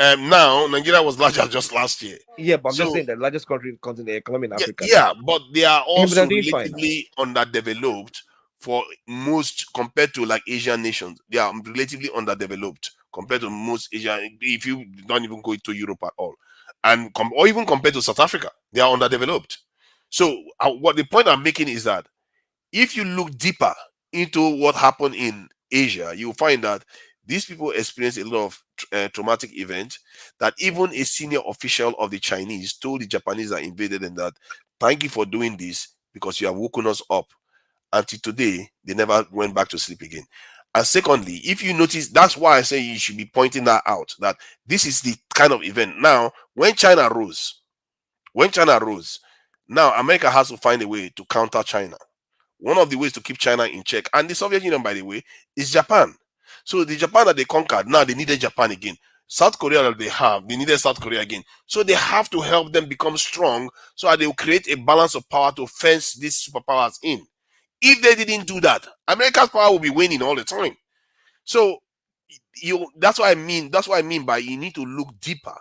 Now Nigeria was larger just last year. Yeah, but I'm just saying the largest continent economy in Africa. Yeah, but they are also relatively underdeveloped for most, compared to like Asian nations. They are relatively underdeveloped compared to most Asian. If you don't even go to Europe at all, and or even compared to South Africa, they are underdeveloped. So what the point I'm making is that if you look deeper into what happened in Asia, you'll find that these people experienced a lot of traumatic events, that even a senior official of the Chinese told the Japanese that invaded them that, thank you for doing this. because you have woken us up. Until today, they never went back to sleep again. And secondly, if you notice, that's why I say you should be pointing that out, that this is the kind of event. Now, when China rose, now America has to find a way to counter China. One of the ways to keep China in check, and the Soviet Union, by the way, is Japan. So the Japan that they conquered, now they needed Japan again. South Korea that they needed South Korea again. So they have to help them become strong so that they will create a balance of power to fence these superpowers in. If they didn't do that, America's power will be waning all the time. So that's what I mean. That's what I mean by you need to look deeper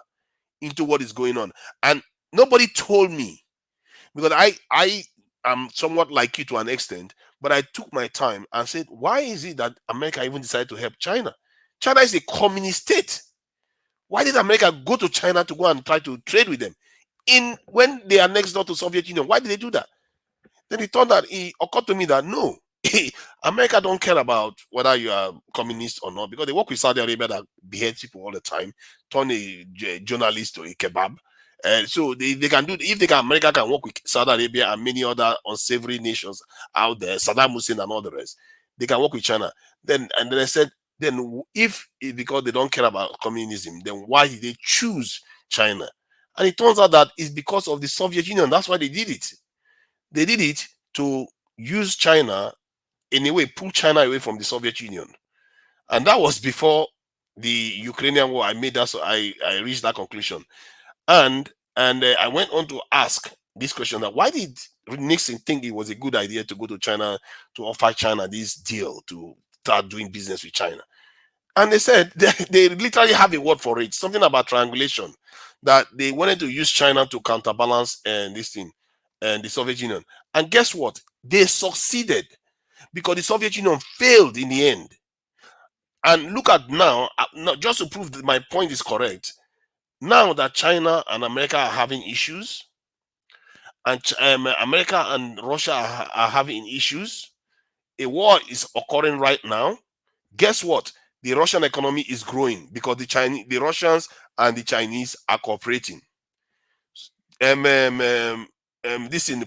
into what is going on. And nobody told me, because I am somewhat like you to an extent, but I took my time and said, why is it that America even decided to help China? China is a communist state. Why did America go to China to go and try to trade with them? When they are next door to Soviet Union, why did they do that? Then it turned out, it occurred to me that no, America don't care about whether you are communist or not, because they work with Saudi Arabia that beheads people all the time, turn a journalist to a kebab. So they can do, if they can, America can work with Saudi Arabia and many other unsavory nations out there, Saddam Hussein and all the rest. They can work with China. Then I said, then if it's because they don't care about communism, then why did they choose China? And it turns out that it's because of the Soviet Union. That's why they did it. They did it to use China, in a way, pull China away from the Soviet Union. And that was before the Ukrainian war. I made that, so I reached that conclusion. And I went on to ask this question, that why did Nixon think it was a good idea to go to China, to offer China this deal to start doing business with China? And they said they literally have a word for it, something about triangulation, that they wanted to use China to counterbalance this thing and the Soviet Union. And guess what? They succeeded, because the Soviet Union failed in the end. And look at now, just to prove that my point is correct, now that China and America are having issues, and America and Russia are having issues, a war is occurring right now. Guess what? The Russian economy is growing because the Russians and the Chinese are cooperating.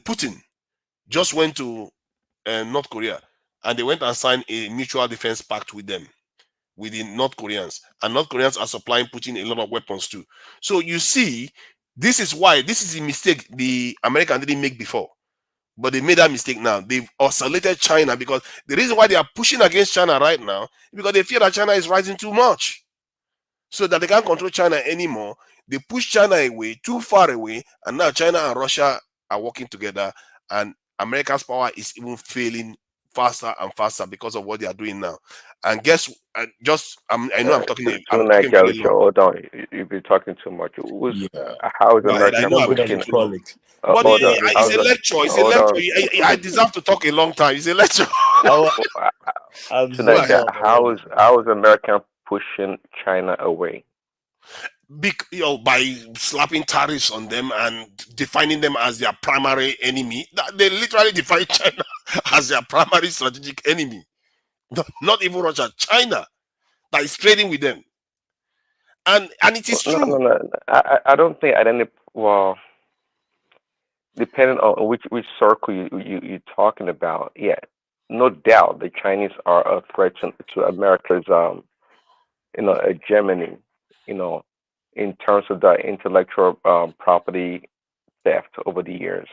Putin just went to North Korea, and they went and signed a mutual defense pact with them, with the North Koreans, and North Koreans are supplying Putin a lot of weapons too. So you see, this is a mistake the Americans didn't make before, but they made that mistake now. They've oscillated China, because the reason why they are pushing against China right now is because they fear that China is rising too much, so that they can't control China anymore. They push China away, too far away, and now China and Russia are working together, and America's power is even failing faster and faster because of what they are doing now. And guess, I know I'm talking very long. Hold on, you've been talking too much. How is America pushing? But it's a lecture. It's a lecture. I deserve to talk a long time. It's a lecture. How is America pushing China away? By slapping tariffs on them and defining them as their primary enemy. They literally define China as their primary strategic enemy. Not even Russia, China, that is trading with them. And it is true. No. I don't think well, depending on which circle you're talking about, yeah, no doubt the Chinese are a threat to America's hegemony, in terms of the intellectual property theft over the years.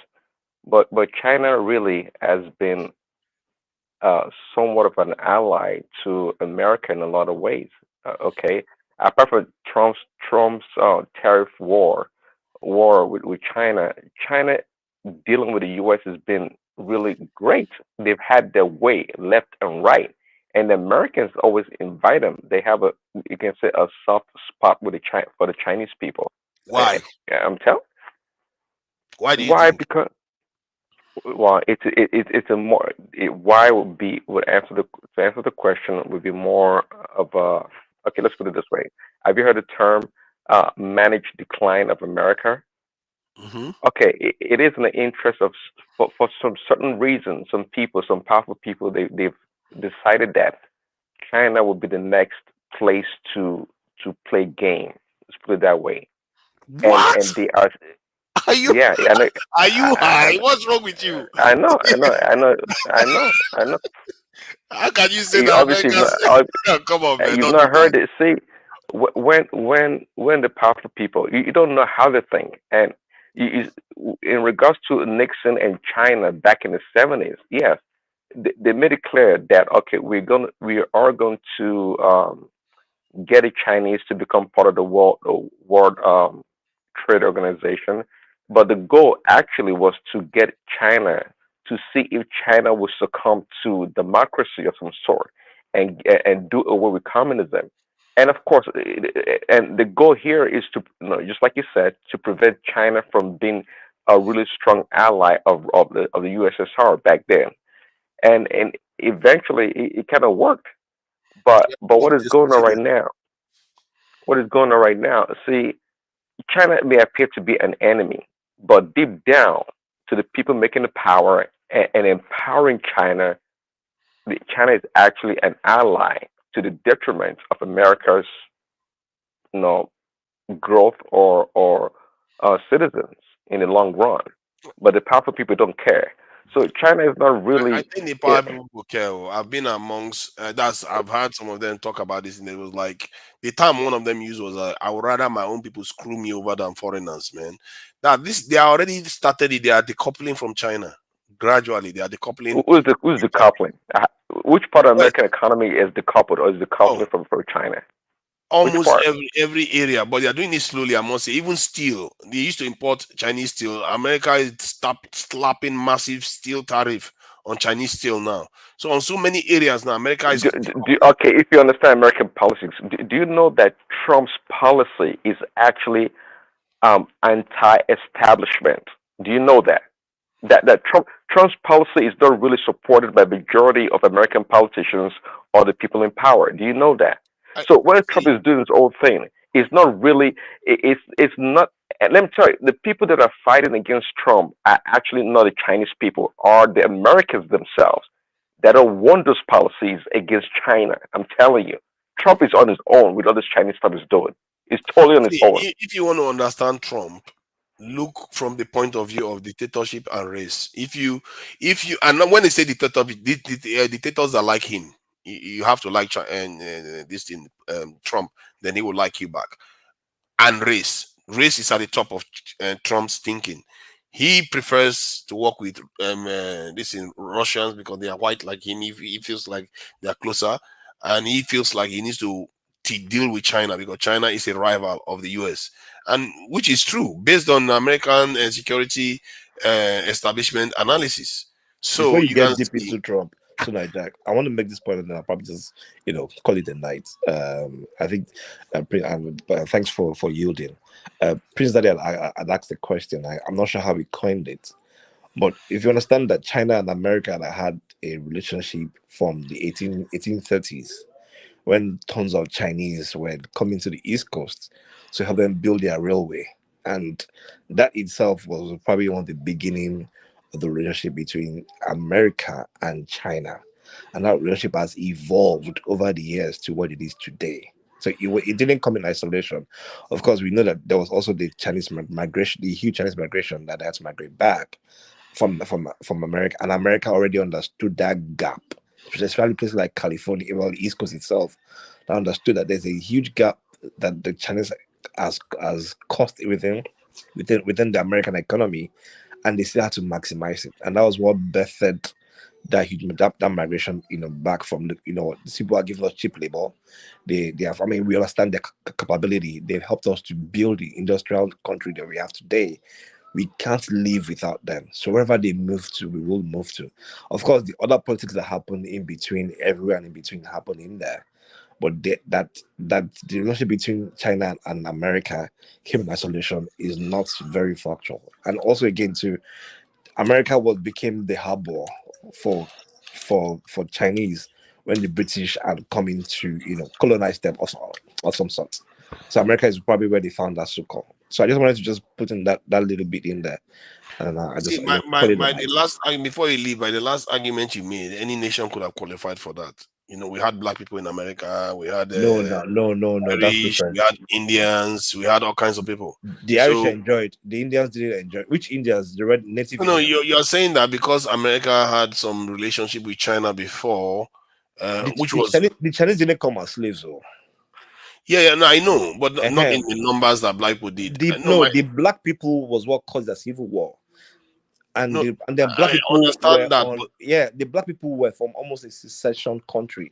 But China really has been somewhat of an ally to America in a lot of ways. Okay, apart from Trump's tariff war with China, China dealing with the U.S. has been really great. They've had their way left and right, and the Americans always invite them. They have you can say, a soft spot with for the Chinese people. Why? I'm telling. Why do you think? Because it's a more why would answer the question would be more of a, okay, let's put it this way. Have you heard the term managed decline of America? Mm-hmm. Okay, it is in the interest of for some certain reason, some powerful people, they've decided that China will be the next place to play game. Let's put it that way. What? And they are Are you? Yeah, I know. Are you I, high? What's wrong with you? I know. I know. How can you say You that obviously Americans? Come on, man, you've don't do not that. heard it. See, when the powerful people, you don't know how they think, and in regards to Nixon and China back in the 70s, yes, they made it clear that okay, we are going to get the Chinese to become part of the world trade organization, but the goal actually was to get China to see if China would succumb to democracy of some sort and do away with communism. And of course, and the goal here is to, just like you said, to prevent China from being a really strong ally of the USSR back then. And eventually, it kind of worked. But what is going on right now? What is going on right now? See, China may appear to be an enemy, but deep down, to the people making the power and empowering China, China is actually an ally to the detriment of America's, you know, growth or citizens in the long run. But the powerful people don't care. So China is not I really. think the Yeah, power people will care. I've been amongst I've heard some of them talk about this, and it was like the time one of them used was I would rather my own people screw me over than foreigners, man. Now this they are already started it. They are decoupling from China gradually. They are decoupling. who's decoupling? Which part of Well, American economy is decoupled or is oh, decoupling from China? Which almost part? every area, but they are doing it slowly. I must say, even steel. They used to import Chinese steel. America is slapping massive steel tariff on Chinese steel now. So on so many areas now, America is Okay, if you understand American politics, do you know that Trump's policy is actually anti-establishment? Do you know that? That Trump's policy is not really supported by majority of American politicians or the people in power. Do you know that? So when Trump is doing his own thing, it's not really it's not. And let me tell you, the people that are fighting against Trump are actually not the Chinese people, are the Americans themselves that don't want those policies against China. I'm telling you, Trump is on his own with all this Chinese stuff he's doing. He's totally on his see, own. if you want to understand Trump, look from the point of view of dictatorship and race. If you and when they say dictatorship, dictators are like him. You have to like this thing, Trump, then he will like you back. And race is at the top of Trump's thinking. He prefers to work with this in Russians because they are white like him. He feels like they are closer, and he feels like he needs to deal with China because China is a rival of the US, and which is true based on American security establishment analysis. Before So you you can get deep see. into Trump tonight, Jack, I want to make this point, and then I'll probably just call it a night. I think, thanks for yielding. Prince Daddy had asked the question. I'm not sure how he coined it, but if you understand that China and America had a relationship from the 1830s, when tons of Chinese were coming to the East Coast to help them build their railway. And that itself was probably one of the beginning of the relationship between America and China. And that relationship has evolved over the years to what it is today. So it didn't come in isolation. Of course, we know that there was also the Chinese migration, the huge Chinese migration that had to migrate back from America, and America already understood that gap, especially places like California, well, the East Coast itself, they understood that there's a huge gap that the Chinese has caused within the American economy, and they still had to maximize it, and that was what birthed that migration, back from the people are giving us cheap labor. They have, I mean, we understand their capability. They've helped us to build the industrial country that we have today. We can't live without them. So wherever they move to, we will move to. Of course, the other politics that happen in between, everywhere and in between, happen in there. But that the relationship between China and America came in isolation is not very factual. And also, again, too, America became the harbor for Chinese when the British had come in to colonize them of some sort. So America is probably where they found that so-called. So I just wanted to just put in that little bit in there, and I just See, my, call my, it a by the night. last before you leave, by the last argument you made, any nation could have qualified for that. You know, we had black people in America. We had No, that's Irish. We different. had Indians. We had all kinds of people. The Irish So enjoyed. The Indians didn't enjoy. Which Indians? The red native no, Indians. you're saying that because America had some relationship with China before, which was The Chinese didn't come as slaves, though. yeah, no, I know, but not in Uh-huh. the numbers that black people did. The black people was what caused the civil war, and No, the black I people were understand that, on. but Yeah, the black people were from almost a secession country.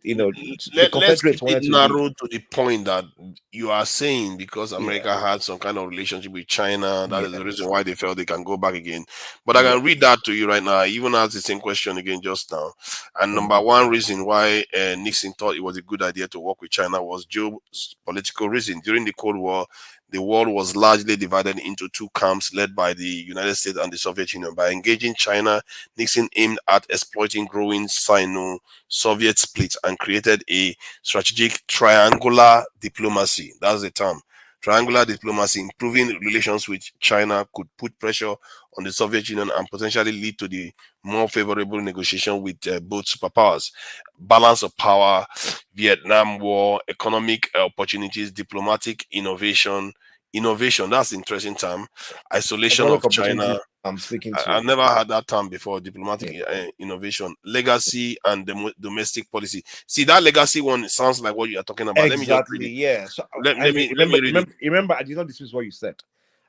You know, the let's keep Confederates it wanted to leave. narrow to the point that you are saying because Yeah, America had some kind of relationship with China. That is the reason yes, why they felt they can go back again. But I yeah. can read that to you right now. I even asked the same question again just now. And Mhm. number one reason why Nixon thought it was a good idea to work with China was Joe's political reason. During the Cold War, the world was largely divided into two camps led by the United States and the Soviet Union. By engaging China, Nixon aimed at exploiting growing Sino-Soviet split and created a strategic triangular diplomacy. That's the term. Triangular diplomacy, improving relations with China could put pressure on the Soviet Union and potentially lead to the more favorable negotiation with both superpowers. Balance of power, Vietnam War, economic opportunities, diplomatic innovation. Innovation, that's the interesting term. Isolation Economic of China. opportunities. I'm speaking I've to. never had that term before. Diplomatic Yeah. innovation, legacy, and domestic policy. See, that legacy one sounds like what you are talking about. Let me just read Exactly. it. Yeah. So Let me read it. remember, I did not dismiss what you said.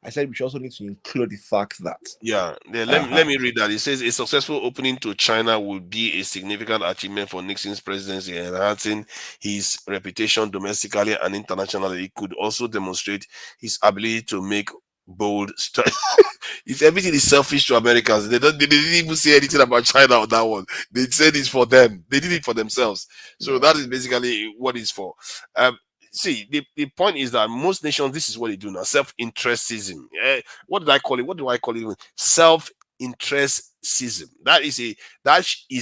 I said we should also need to include the fact that. Yeah, Uh-huh. let me read that. It says a successful opening to China would be a significant achievement for Nixon's presidency, enhancing his reputation domestically and internationally. It could also demonstrate his ability to make bold. It's everything is selfish to Americans. They didn't even say anything about China on that one. They said it's for them. They did it for themselves. So that is basically what it's for. See, the point is that most nations, this is what they do now: self-interestism. What did I call it? What do I call it? Self-interestism. That is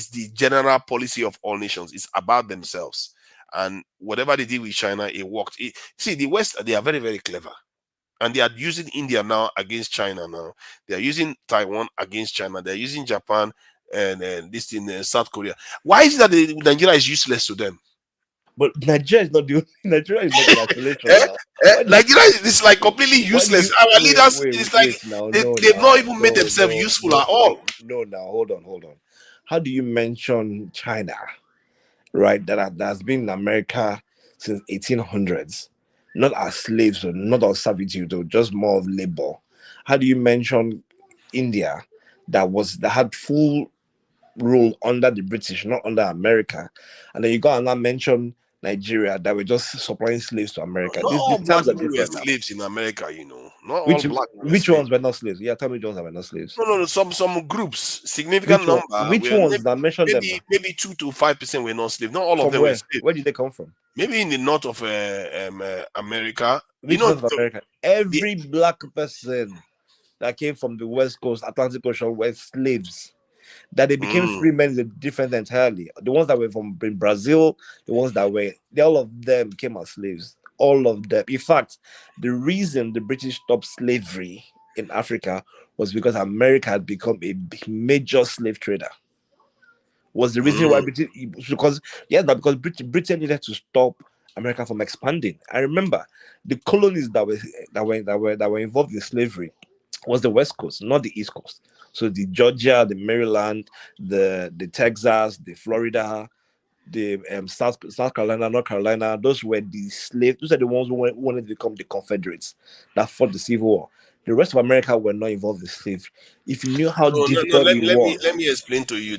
the general policy of all nations. It's about themselves, and whatever they did with China, it worked. See, the West, they are very, very clever. And they are using India now against China now. They are using Taiwan against China. They are using Japan and this in South Korea. Why is it that Nigeria is useless to them? But Nigeria is not the Nigeria is not in isolation now. Nigeria is like completely useless. Our leaders, it's like now. they've not even made themselves useful at all. No, now hold on. How do you mention China, right? That has been in America since 1800s, not as slaves or not as servitude, or just more of labor. How do you mention India that had full rule under the British, not under America, and then you go and now mention Nigeria that were just supplying slaves to America? Not These all black terms are people were different now. slaves in America, you know. Not all black people were Which slaves. ones were not slaves? Yeah, tell me which ones were not slaves. No. Some groups, significant number. Which ones that mention them? Maybe 2 to 5% were not slaves. Not all of From them where? were slaves. Where did they come from? Maybe in the north of America. Which north of America? Every black person that came from the West Coast, Atlantic Ocean, were slaves. That they became free men is different entirely. The ones that were from Brazil, the ones that were, all of them came as slaves. All of them. In fact, the reason the British stopped slavery in Africa was because America had become a major slave trader. Was the reason why Britain, because Britain needed to stop America from expanding. I remember the colonies that were involved in slavery was the West Coast, not the East Coast. So the Georgia, the Maryland, the Texas, the Florida, the South Carolina, North Carolina, those were the slaves. Those are the ones who wanted to become the Confederates that fought the Civil War. The rest of America were not involved in slavery. If you knew how difficult it was, let me explain to you.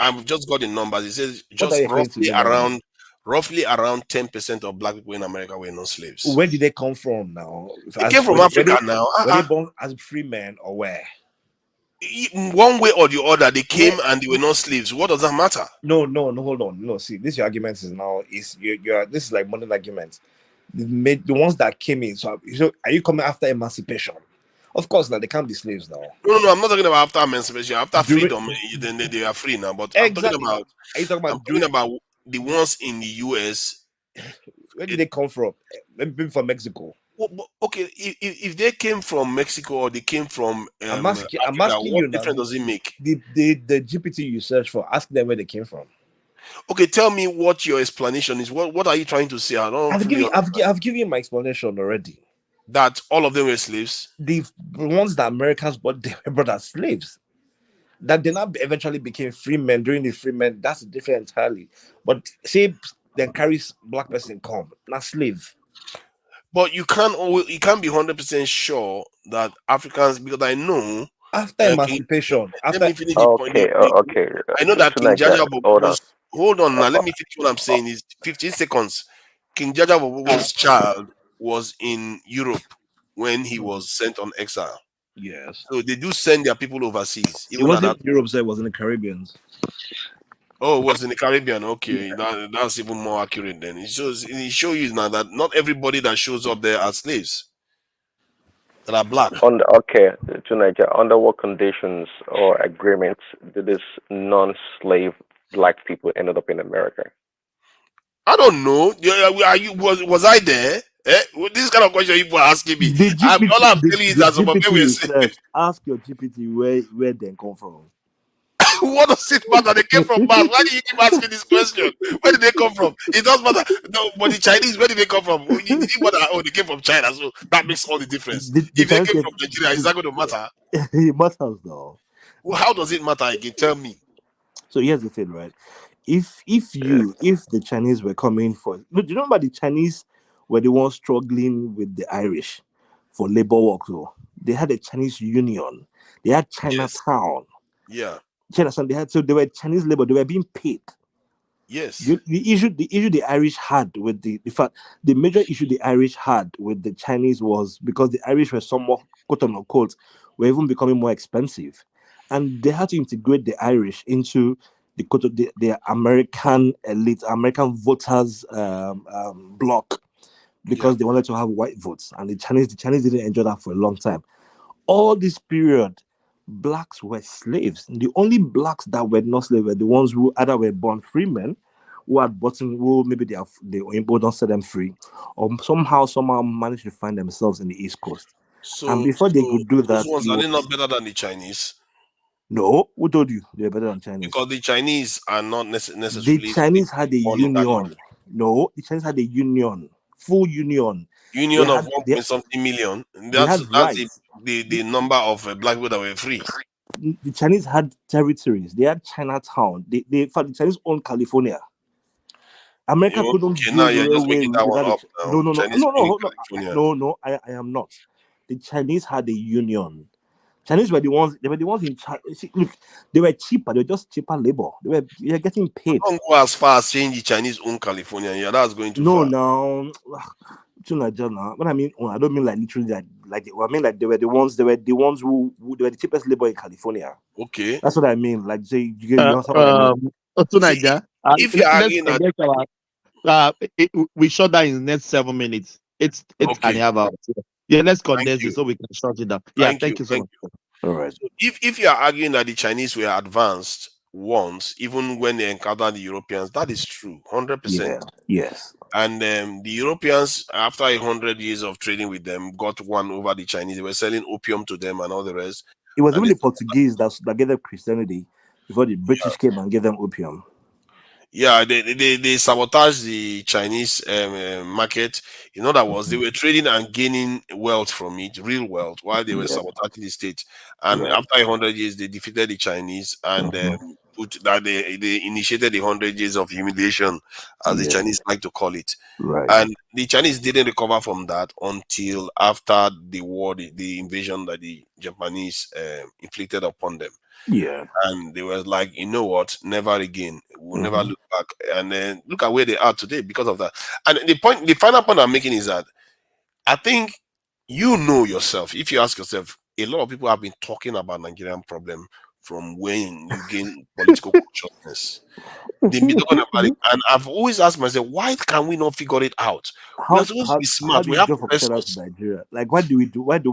I've just got the numbers. It says what are just you explaining to me now? roughly around 10% of black people in America were not slaves. Where did they come from now? They came from Africa now. Were they born as free men or where? One way or the other, they came and they were not slaves. What does that matter? No, hold on. No, see, this your argument is now you're this is like modern arguments. The ones that came in. So are you coming after emancipation? Of course, now they can't be slaves now. No, I'm not talking about after emancipation. After freedom, then they are free now. But exactly. I'm talking about the ones in the US. Where did they come from? Maybe from Mexico. Okay, if they came from Mexico or they came from I'm asking Africa, you what now. difference does it make? The GPT you search for, ask them where they came from. Okay, tell me what your explanation is. What are you trying to say? I don't fully understand. I've given you my explanation already. That all of them were slaves. The ones that Americans bought, they were brought as slaves. That they not eventually became free men during the free men. That's different entirely. But say then carries black person come, not slave. But you can't be 100% sure that Africans, because I know After emancipation, let me after finish the point. Okay. I know that King Tonight, Jaja hold on. was hold on now. Let me finish what I'm saying is 15 seconds. King Jaja Bobo's child was in Europe when he was sent on exile. yes, So they do send their people overseas, it even at wasn't that. Europe, so it was in the Caribbean. Oh, it was in the Caribbean. Yeah. Okay, that's even more accurate. Then it shows you now that not everybody that shows up there are slaves that are black. Tonight, under what conditions or agreements did this non-slave black people ended up in America? I don't know. Was I there? This kind of question people are asking me. The All I'm telling you is the that some of them GPT were saying, research. Ask your GPT where they come from. what does it matter? They came from Mars. Why do you keep asking this question? Where did they come from? It doesn't matter. No, but the Chinese, where did they come from? Did you matter? Oh, they came from China, so that makes all the difference. The If they Chinese came from Nigeria, is that going to matter? it matters though. Well, how does it matter again? Tell me. So here's the thing, right? If the Chinese were coming for, look, do you remember the Chinese were the ones struggling with the Irish for labor work? Though they had a Chinese union, they had Chinatown, Yeah. Chinatown. They were Chinese labor. They were being paid. Yes. The issue the Irish had with the major issue the Irish had with the Chinese was because the Irish were somewhat quote unquote were even becoming more expensive, and they had to integrate the Irish into the American elite, American voters bloc because they wanted to have white votes, and the Chinese didn't enjoy that for a long time. All this period, blacks were slaves. The only blacks that were not slaves were the ones who either were born free men, who maybe the Oyinbo don't set them free, or somehow managed to find themselves in the East Coast. And before they could do those that, ones are they not better than the Chinese? No, who told you they're better than Chinese? Because the Chinese are not necessarily. The Chinese had a union. No, the Chinese had a union, full union. Union of 1.something million. That's rights. the number of black people that were free. The Chinese had territories. They had Chinatown. In fact, the Chinese owned California. America couldn't build now you're just railway making that one up now. No, I am not. The Chinese had a union. Chinese were the ones. They were the ones in charge. Look, they were cheaper. They were just cheaper labor. They were getting paid. Don't go as far as saying the Chinese own California. Yeah, that's going too far. No. When I mean, I don't mean like literally I mean like they were the ones who they were the cheapest labor in California. Okay, that's what I mean. Like say you understand what I mean? If you're arguing we shut down in the next 7 minutes. It's and a half hours. Yeah, let's condense it so we can shut it down. Yeah, thank you so much. All right. So if you are arguing that the Chinese were advanced once, even when they encountered the Europeans, that is true, 100%. Yes. And the Europeans, after 100 years of trading with them, got one over the Chinese. They were selling opium to them and all the rest. It was even the Portuguese that gave them Christianity before the British came and gave them opium. Yeah, they sabotaged the Chinese market. In other words, they were trading and gaining wealth from it, real wealth, while they were sabotaging the state. And after 100 years, they defeated the Chinese and they initiated the 100 years of humiliation, as the Chinese like to call it. Right. And the Chinese didn't recover from that until after the war, the invasion that the Japanese inflicted upon them. Yeah. And they were like, you know what? Never again. We'll never look back. And then look at where they are today because of that. And the final point I'm making is that I think you know yourself. If you ask yourself, a lot of people have been talking about Nigerian problem from when you gain political consciousness. They've been talking about it. And I've always asked myself, why can we not figure it out? We're supposed to be smart. We have professors. Nigeria. Like, what do we do? Why do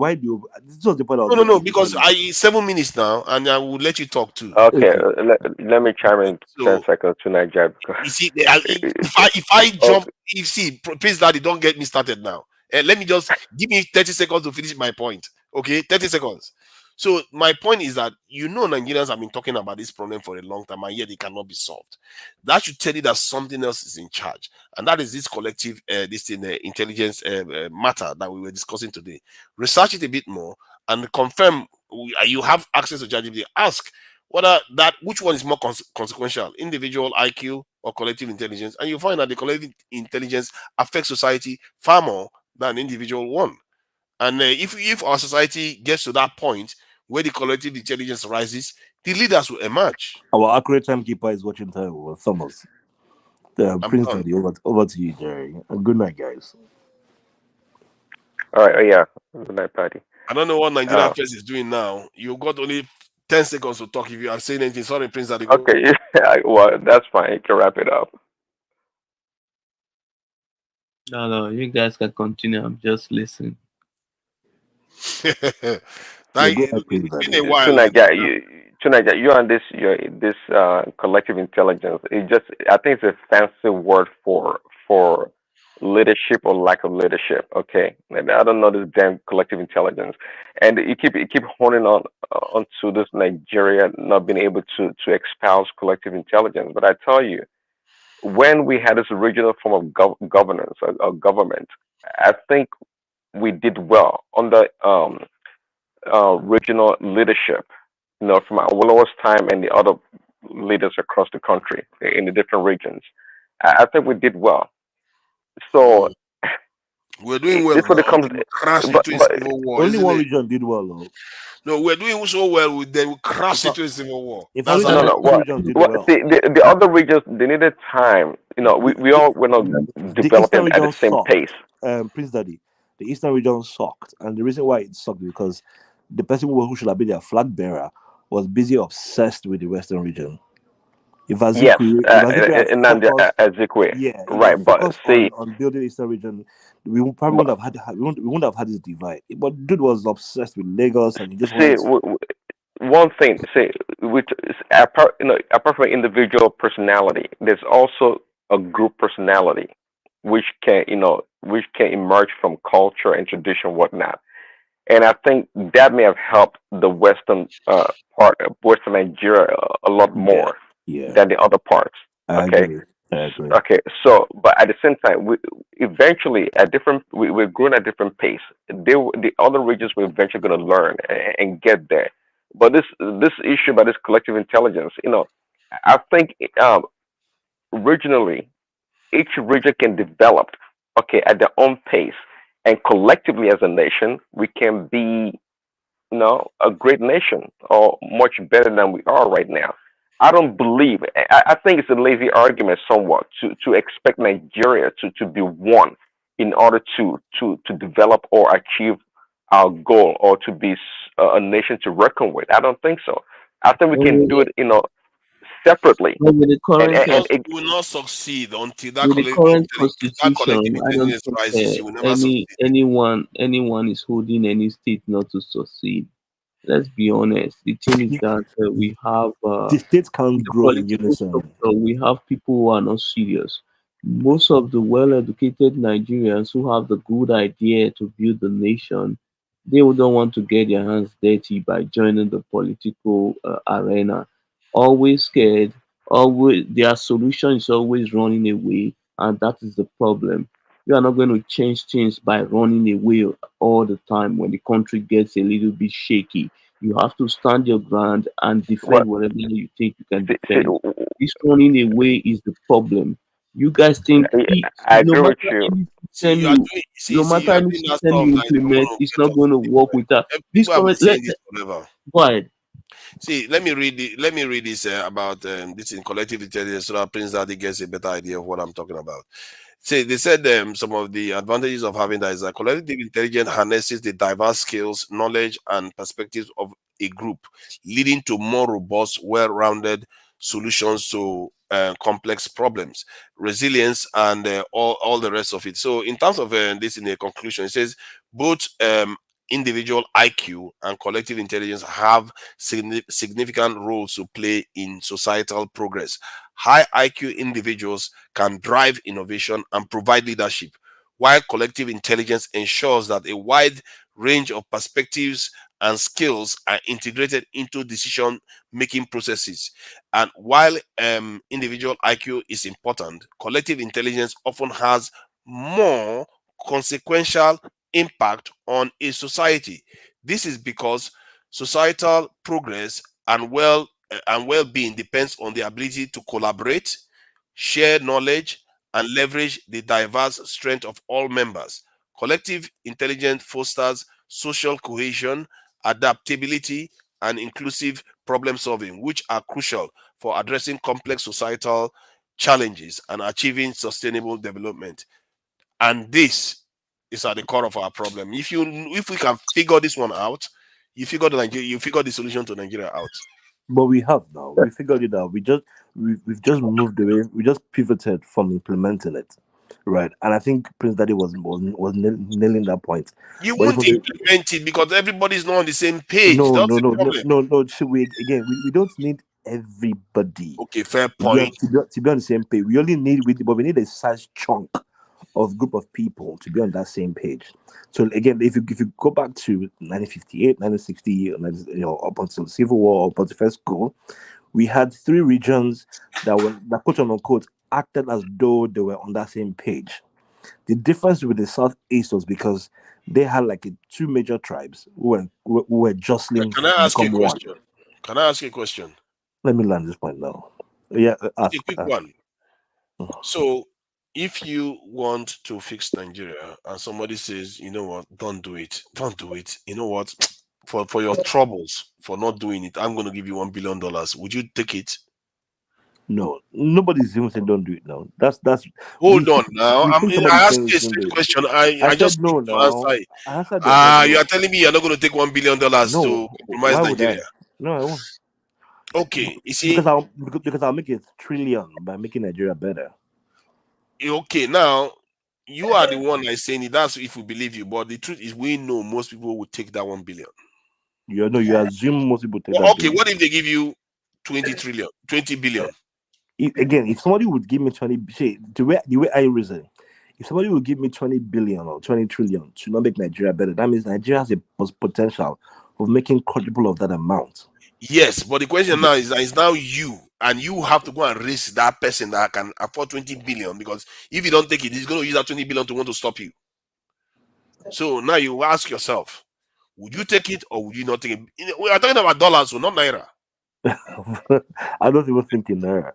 this was the point of No, because 7 minutes now, and I will let you talk too. Okay, let me chime in 10 seconds to Nigeria. You see, if I jump, you see, please, Daddy, don't get me started now. Let me just give me 30 seconds to finish my point. Okay, 30 seconds. So my point is that Nigerians have been talking about this problem for a long time, and yet it cannot be solved. That should tell you that something else is in charge, and that is this collective, intelligence matter that we were discussing today. Research it a bit more and confirm. You have access to ChatGPT. Ask which one is more consequential, individual IQ or collective intelligence, and you find that the collective intelligence affects society far more than individual one. And if our society gets to that point where the collective intelligence rises, the leaders will emerge. Our accurate timekeeper is watching time with Thomas. I'm Prince done. Daddy, over to you, Jerry. Good night, guys. All right. Oh, yeah. Good night, Patty. I don't know what Nigeria First is doing now. You got only 10 seconds to talk if you are saying anything. Sorry, Prince Daddy. Okay. Well, that's fine. You can wrap it up. No, you guys can continue. I'm just listening. It's been a while. Tonight, you and this collective intelligence. I think it's a fancy word for leadership or lack of leadership. Okay, and I don't know this damn collective intelligence, and you keep honing onto this Nigeria not being able to espouse collective intelligence. But I tell you, when we had this original form of governance or government, I think we did well under regional leadership, from Awolowo's time and the other leaders across the country in the different regions. I think we did well. So we're doing well. This what it comes. Into a civil war. Only one region did well, though. No, we're doing so well. Then we crash into a civil war. Well, see, the other regions, they needed time. We all were not developing at the same pace. Prince Daddy, the Eastern region sucked, and the reason why it sucked is because the person who should have been their flag bearer was busy obsessed with the Western region. If Azikwe, Azikwe, right? But see, on building Eastern region, we probably wouldn't have had this divide. But dude was obsessed with Lagos, and he just one thing. See, which is apart from individual personality, there's also a group personality, which can emerge from culture and tradition, whatnot. And I think that may have helped the Western part of Western Nigeria a lot more than the other parts. Okay. I agree. Okay. So, but at the same time, we're growing at different pace. The other regions were eventually going to learn and get there. But this issue about this collective intelligence, I think regionally, each region can develop, at their own pace, and collectively as a nation, we can be, a great nation or much better than we are right now. I don't believe. I think it's a lazy argument somewhat to expect Nigeria to be one in order to develop or achieve our goal or to be a nation to reckon with. I don't think so. I think we can do it, separately. With the current it will not succeed until that with the current constitution, I don't intelligence rises. You will think never succeed. anyone is holding any state not to succeed. Let's be honest. The thing is that we have the states can't the grow in political unison. structure. We have people who are not serious. Most of the well-educated Nigerians who have the good idea to build the nation, they don't want to get their hands dirty by joining the political arena. Always scared. Always their solution is always running away, and that is the problem. You are not going to change things by running away all the time when the country gets a little bit shaky. You have to stand your ground and defend whatever you think you can defend. This running away is the problem. You guys think I no agree with matter you. any system no matter any system you implement, it's not going to work with that. This comment, go ahead. See, let me read this about this in collective intelligence so that Prince Daddy gets a better idea of what I'm talking about. See, they said some of the advantages of having that is that collective intelligence harnesses the diverse skills, knowledge, and perspectives of a group, leading to more robust, well-rounded solutions to complex problems, resilience, and all the rest of it. So, in terms of this, in a conclusion, it says both individual IQ and collective intelligence have significant roles to play in societal progress. High IQ individuals can drive innovation and provide leadership, while collective intelligence ensures that a wide range of perspectives and skills are integrated into decision-making processes. And while individual IQ is important, collective intelligence often has more consequential impact on a society. This is because societal progress and well-being depends on the ability to collaborate, share knowledge, and leverage the diverse strength of all members. Collective intelligence fosters social cohesion, adaptability, and inclusive problem solving, which are crucial for addressing complex societal challenges and achieving sustainable development. And this is at the core of our problem. If we can figure this one out, you figure the solution to Nigeria out. But we have now. We figured it out. We've just moved away. We just pivoted from implementing it, right? And I think Prince Daddy was nailing that point. You But won't implement it because everybody's not on the same page. no, That's no, the no, no, problem. no, no. So we don't need everybody. Okay, fair to point. be on the same page. We only need but we need a size chunk of group of people to be on that same page. So again, if you go back to 1958, 1960, up until the Civil War, up until the first coup, we had 3 regions that quote unquote acted as though they were on that same page. The difference with the Southeast was because they had like 2 major tribes who were jostling Can I to ask you a become one. question? Can I ask you a question? Let me land this point now. Yeah, A quick one. So, if you want to fix Nigeria and somebody says, you know what, don't do it. You know what, for your troubles for not doing it, I'm going to give you $1 billion. Would you take it? No, nobody's even saying don't do it now. That's hold on now. I asked you a straight straight question. I just said no need to answer it. I answered you. You are telling me you're not going to take $1 billion to compromise Why would Nigeria? No, I won't. Okay, you see, because I'll make it $1 trillion by making Nigeria better. Okay, now you are the one that's saying it. That's if we believe you, but the truth is, we know most people would take that 1 billion. You assume most people take that. Okay, what if they give you 20 billion? If somebody would give me 20, the way I reason, if somebody would give me 20 billion or 20 trillion to not make Nigeria better, that means Nigeria has a potential of making quadruple of that amount. Yes, but the question now is that it's now you, and you have to go and raise that person that can afford 20 billion, because if you don't take it, he's going to use that 20 billion to want to stop you. So now you ask yourself, would you take it or would you not take it? We are talking about dollars, so not naira. I don't even think in naira.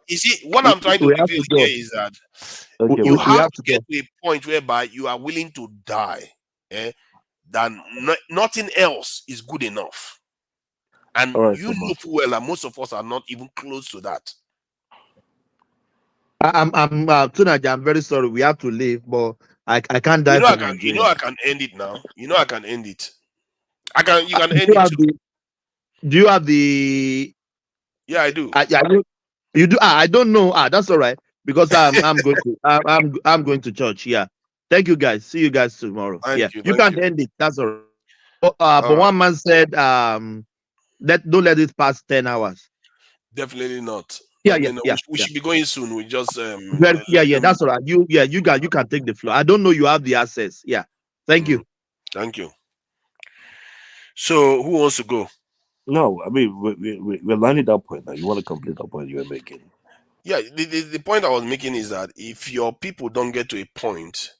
You see, what I'm trying to reveal here is that you have to get to a point whereby you are willing to die, than nothing else is good enough. And you know full well that most of us are not even close to that. I'm very sorry. We have to leave, but I can't die for Nigeria. I can end it now. I can end it. You can end it. Do you have the? Yeah, I do. You do. I don't know. That's all right, because I'm going to I'm going to church. Yeah. Thank you, guys. See you guys tomorrow. You can end it. That's all right. But one man said, don't let it pass 10 hours. Definitely not. Yeah. We should be going soon. We just that's all right. You can take the floor. I don't know you have the access. Yeah. Thank you. Thank you. So who wants to go? No, I mean we're landing that point now. You want to complete that point you were making? Yeah, the point I was making is that if your people don't get to a point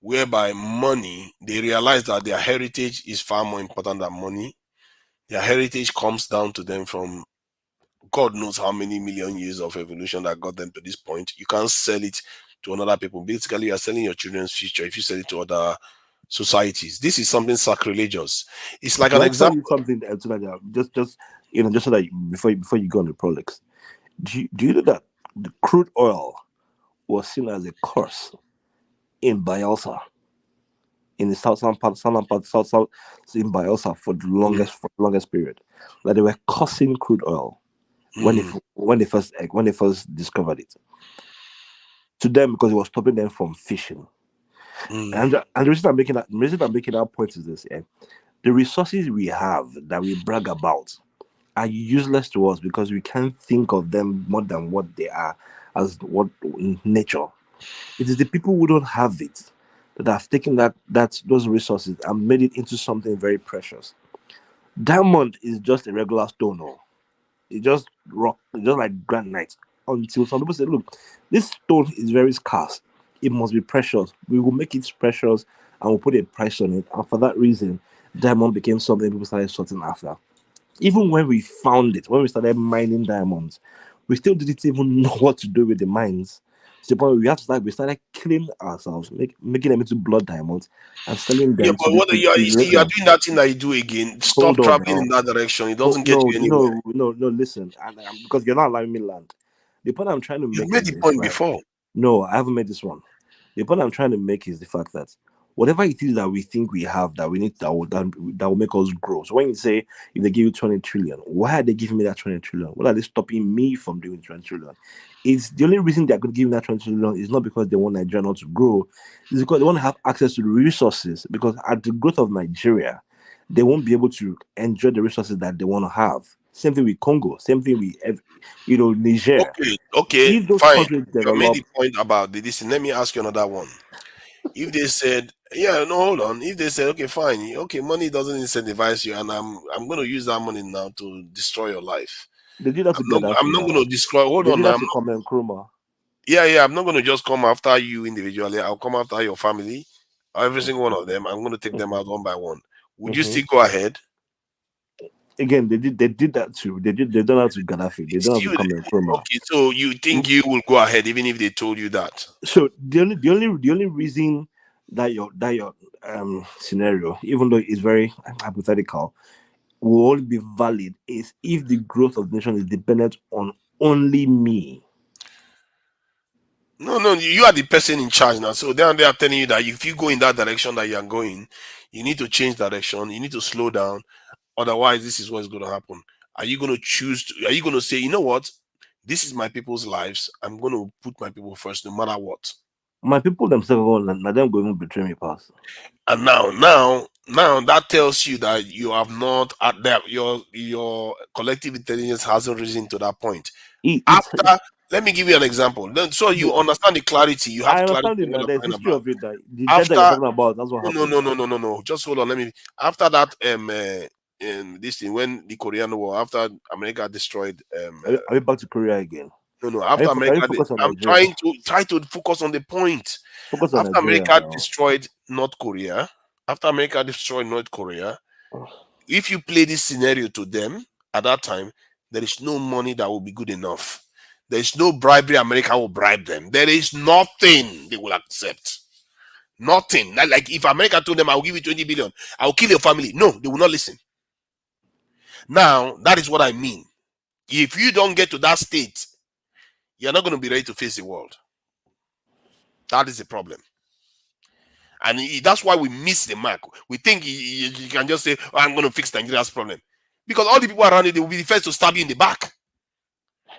whereby money, they realize that their heritage is far more important than money. Their heritage comes down to them from God knows how many million years of evolution that got them to this point. You can't sell it to another people. Basically, you are selling your children's future if you sell it to other societies. This is something sacrilegious. It's like an example. Something just so that before you go on the prolix, do you know that the crude oil was seen as a curse in Bayelsa, in the southern part in Bayelsa for the longest period? Like they were cursing crude oil when they first discovered it. To them, because it was stopping them from fishing. And the reason I'm making that point is this: the resources we have that we brag about are useless to us because we can't think of them more than what they are as what in nature. It is the people who don't have it that have taken those resources and made it into something very precious. Diamond is just a regular stone, or it's just rock, it's just like granite. Until some people say, look, this stone is very scarce. It must be precious. We will make it precious and we'll put a price on it. And for that reason, diamond became something people started sorting after. Even when we found it, when we started mining diamonds, we still didn't even know what to do with the mines. To the point where we started killing ourselves, making them into blood diamonds and selling Yeah, them to but the what you are, you see, you are Europeans. doing that thing that you do again. Stop Hold on traveling now. in that direction. It Oh, doesn't get no, you anywhere. no, no, no, listen. Because you're not allowing me land. The point I'm trying to You've make made is the this, point right? before. No, I haven't made this one. The point I'm trying to make is the fact that whatever it is that we think we have that we need that will make us grow. So when you say if they give you 20 trillion, why are they giving me that 20 trillion? What are they stopping me from doing 20 trillion? It's the only reason they're going to give me that 20 trillion is not because they want Nigeria not to grow, it's because they want to have access to the resources. Because at the growth of Nigeria, they won't be able to enjoy the resources that they want to have. Same thing with Congo, same thing with Niger. Okay, If those fine. countries You have made the develop, point about the this. Let me ask you another one. If they said, yeah, no, hold on. If they said, okay, fine, okay, money doesn't incentivize you, and I'm going to use that money now to destroy your life. they did that to I'm Gaddafi not now. going to destroy. Hold They on, did now. that to Kwame Nkrumah. Yeah, I'm not going to just come after you individually. I'll come after your family, every single one of them. I'm going to take them out one by one. Would you still go ahead? Again, they did that too. They done that to Gaddafi. They done that to Kwame Nkrumah. Okay, so you think you will go ahead even if they told you that? So the only reason that your scenario, even though it's very hypothetical, will only be valid is if the growth of the nation is dependent on only me. No, you are the person in charge now. So they are telling you that if you go in that direction that you are going, you need to change direction. You need to slow down. Otherwise, this is what's going to happen. Are you going to are you going to say, you know what? This is my people's lives. I'm going to put my people first no matter what. My people themselves, now them going to betray me, pass. And now that tells you that you have not at that your collective intelligence hasn't risen to that point. Let me give you an example. Then so you understand the clarity. You have I clarity understand it. on what That I'm there's talking history about. of it. That the gender you're After talking about, that's what happened. no. Just hold on. Let me after that this thing when the Korean War, after America destroyed are you back to Korea again? No, Are after you America, focused on I'm Nigeria? trying to focus on the point. Focus on After Nigeria America now. destroyed North Korea, if you play this scenario to them at that time, there is no money that will be good enough. There is no bribery America will bribe them. There is nothing they will accept. Nothing. Like if America told them, I'll give you 20 billion, I'll kill your family. No, they will not listen. Now, that is what I mean. If you don't get to that state, you're not going to be ready to face the world. That is the problem. And that's why we miss the mark. We think you can just say, oh, I'm going to fix Nigeria's problem. Because all the people around it, they will be the first to stab you in the back.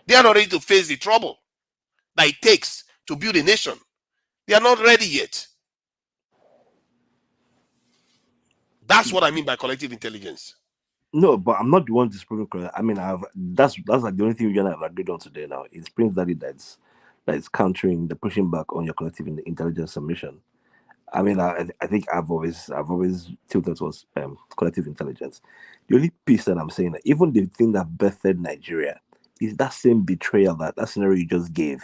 They are not ready to face the trouble that it takes to build a nation. They are not ready yet. That's what I mean by collective intelligence. No, but I'm not the one disproving correct. I mean, that's like the only thing we're gonna have agreed on today now. It's Prince Daddy that's countering the pushing back on your collective intelligence submission. I mean, I think I've always tilted towards collective intelligence. The only piece that I'm saying that even the thing that birthed Nigeria is that same betrayal that scenario you just gave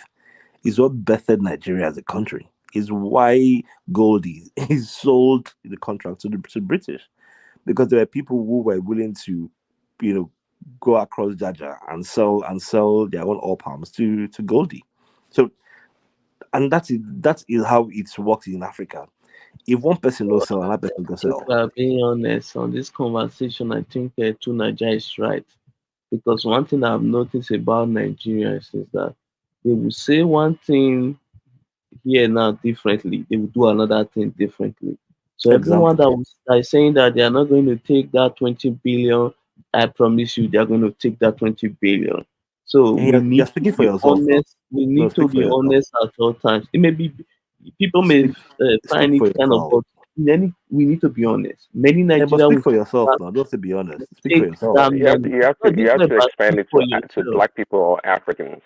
is what birthed Nigeria as a country. Is why Goldie is sold the contract to the British, because there were people who were willing to, go across Jaja and sell their own oil palms to Goldie. So, and that is how it's worked in Africa. If one person knows sell, another person can If sell. I'm being honest on this conversation, I think to Nigeria is right. Because one thing I've noticed about Nigerians is that they will say one thing here now differently, they will do another thing differently. So everyone that is saying that they are not going to take that 20 billion, I promise you they are going to take that 20 billion. So we You're need speaking to for be yourself. honest. We No, need to speak for be yourself. honest at all times. It may be people may find Speak it for kind of, yourself. but in any we need to be honest. Many Yeah, but Nigerians speak will for yourself now. Don't say be honest. Speak for take yourself. that You have to money. you have No, to this you is have not to about expand speak it for to yourself. black people or Africans.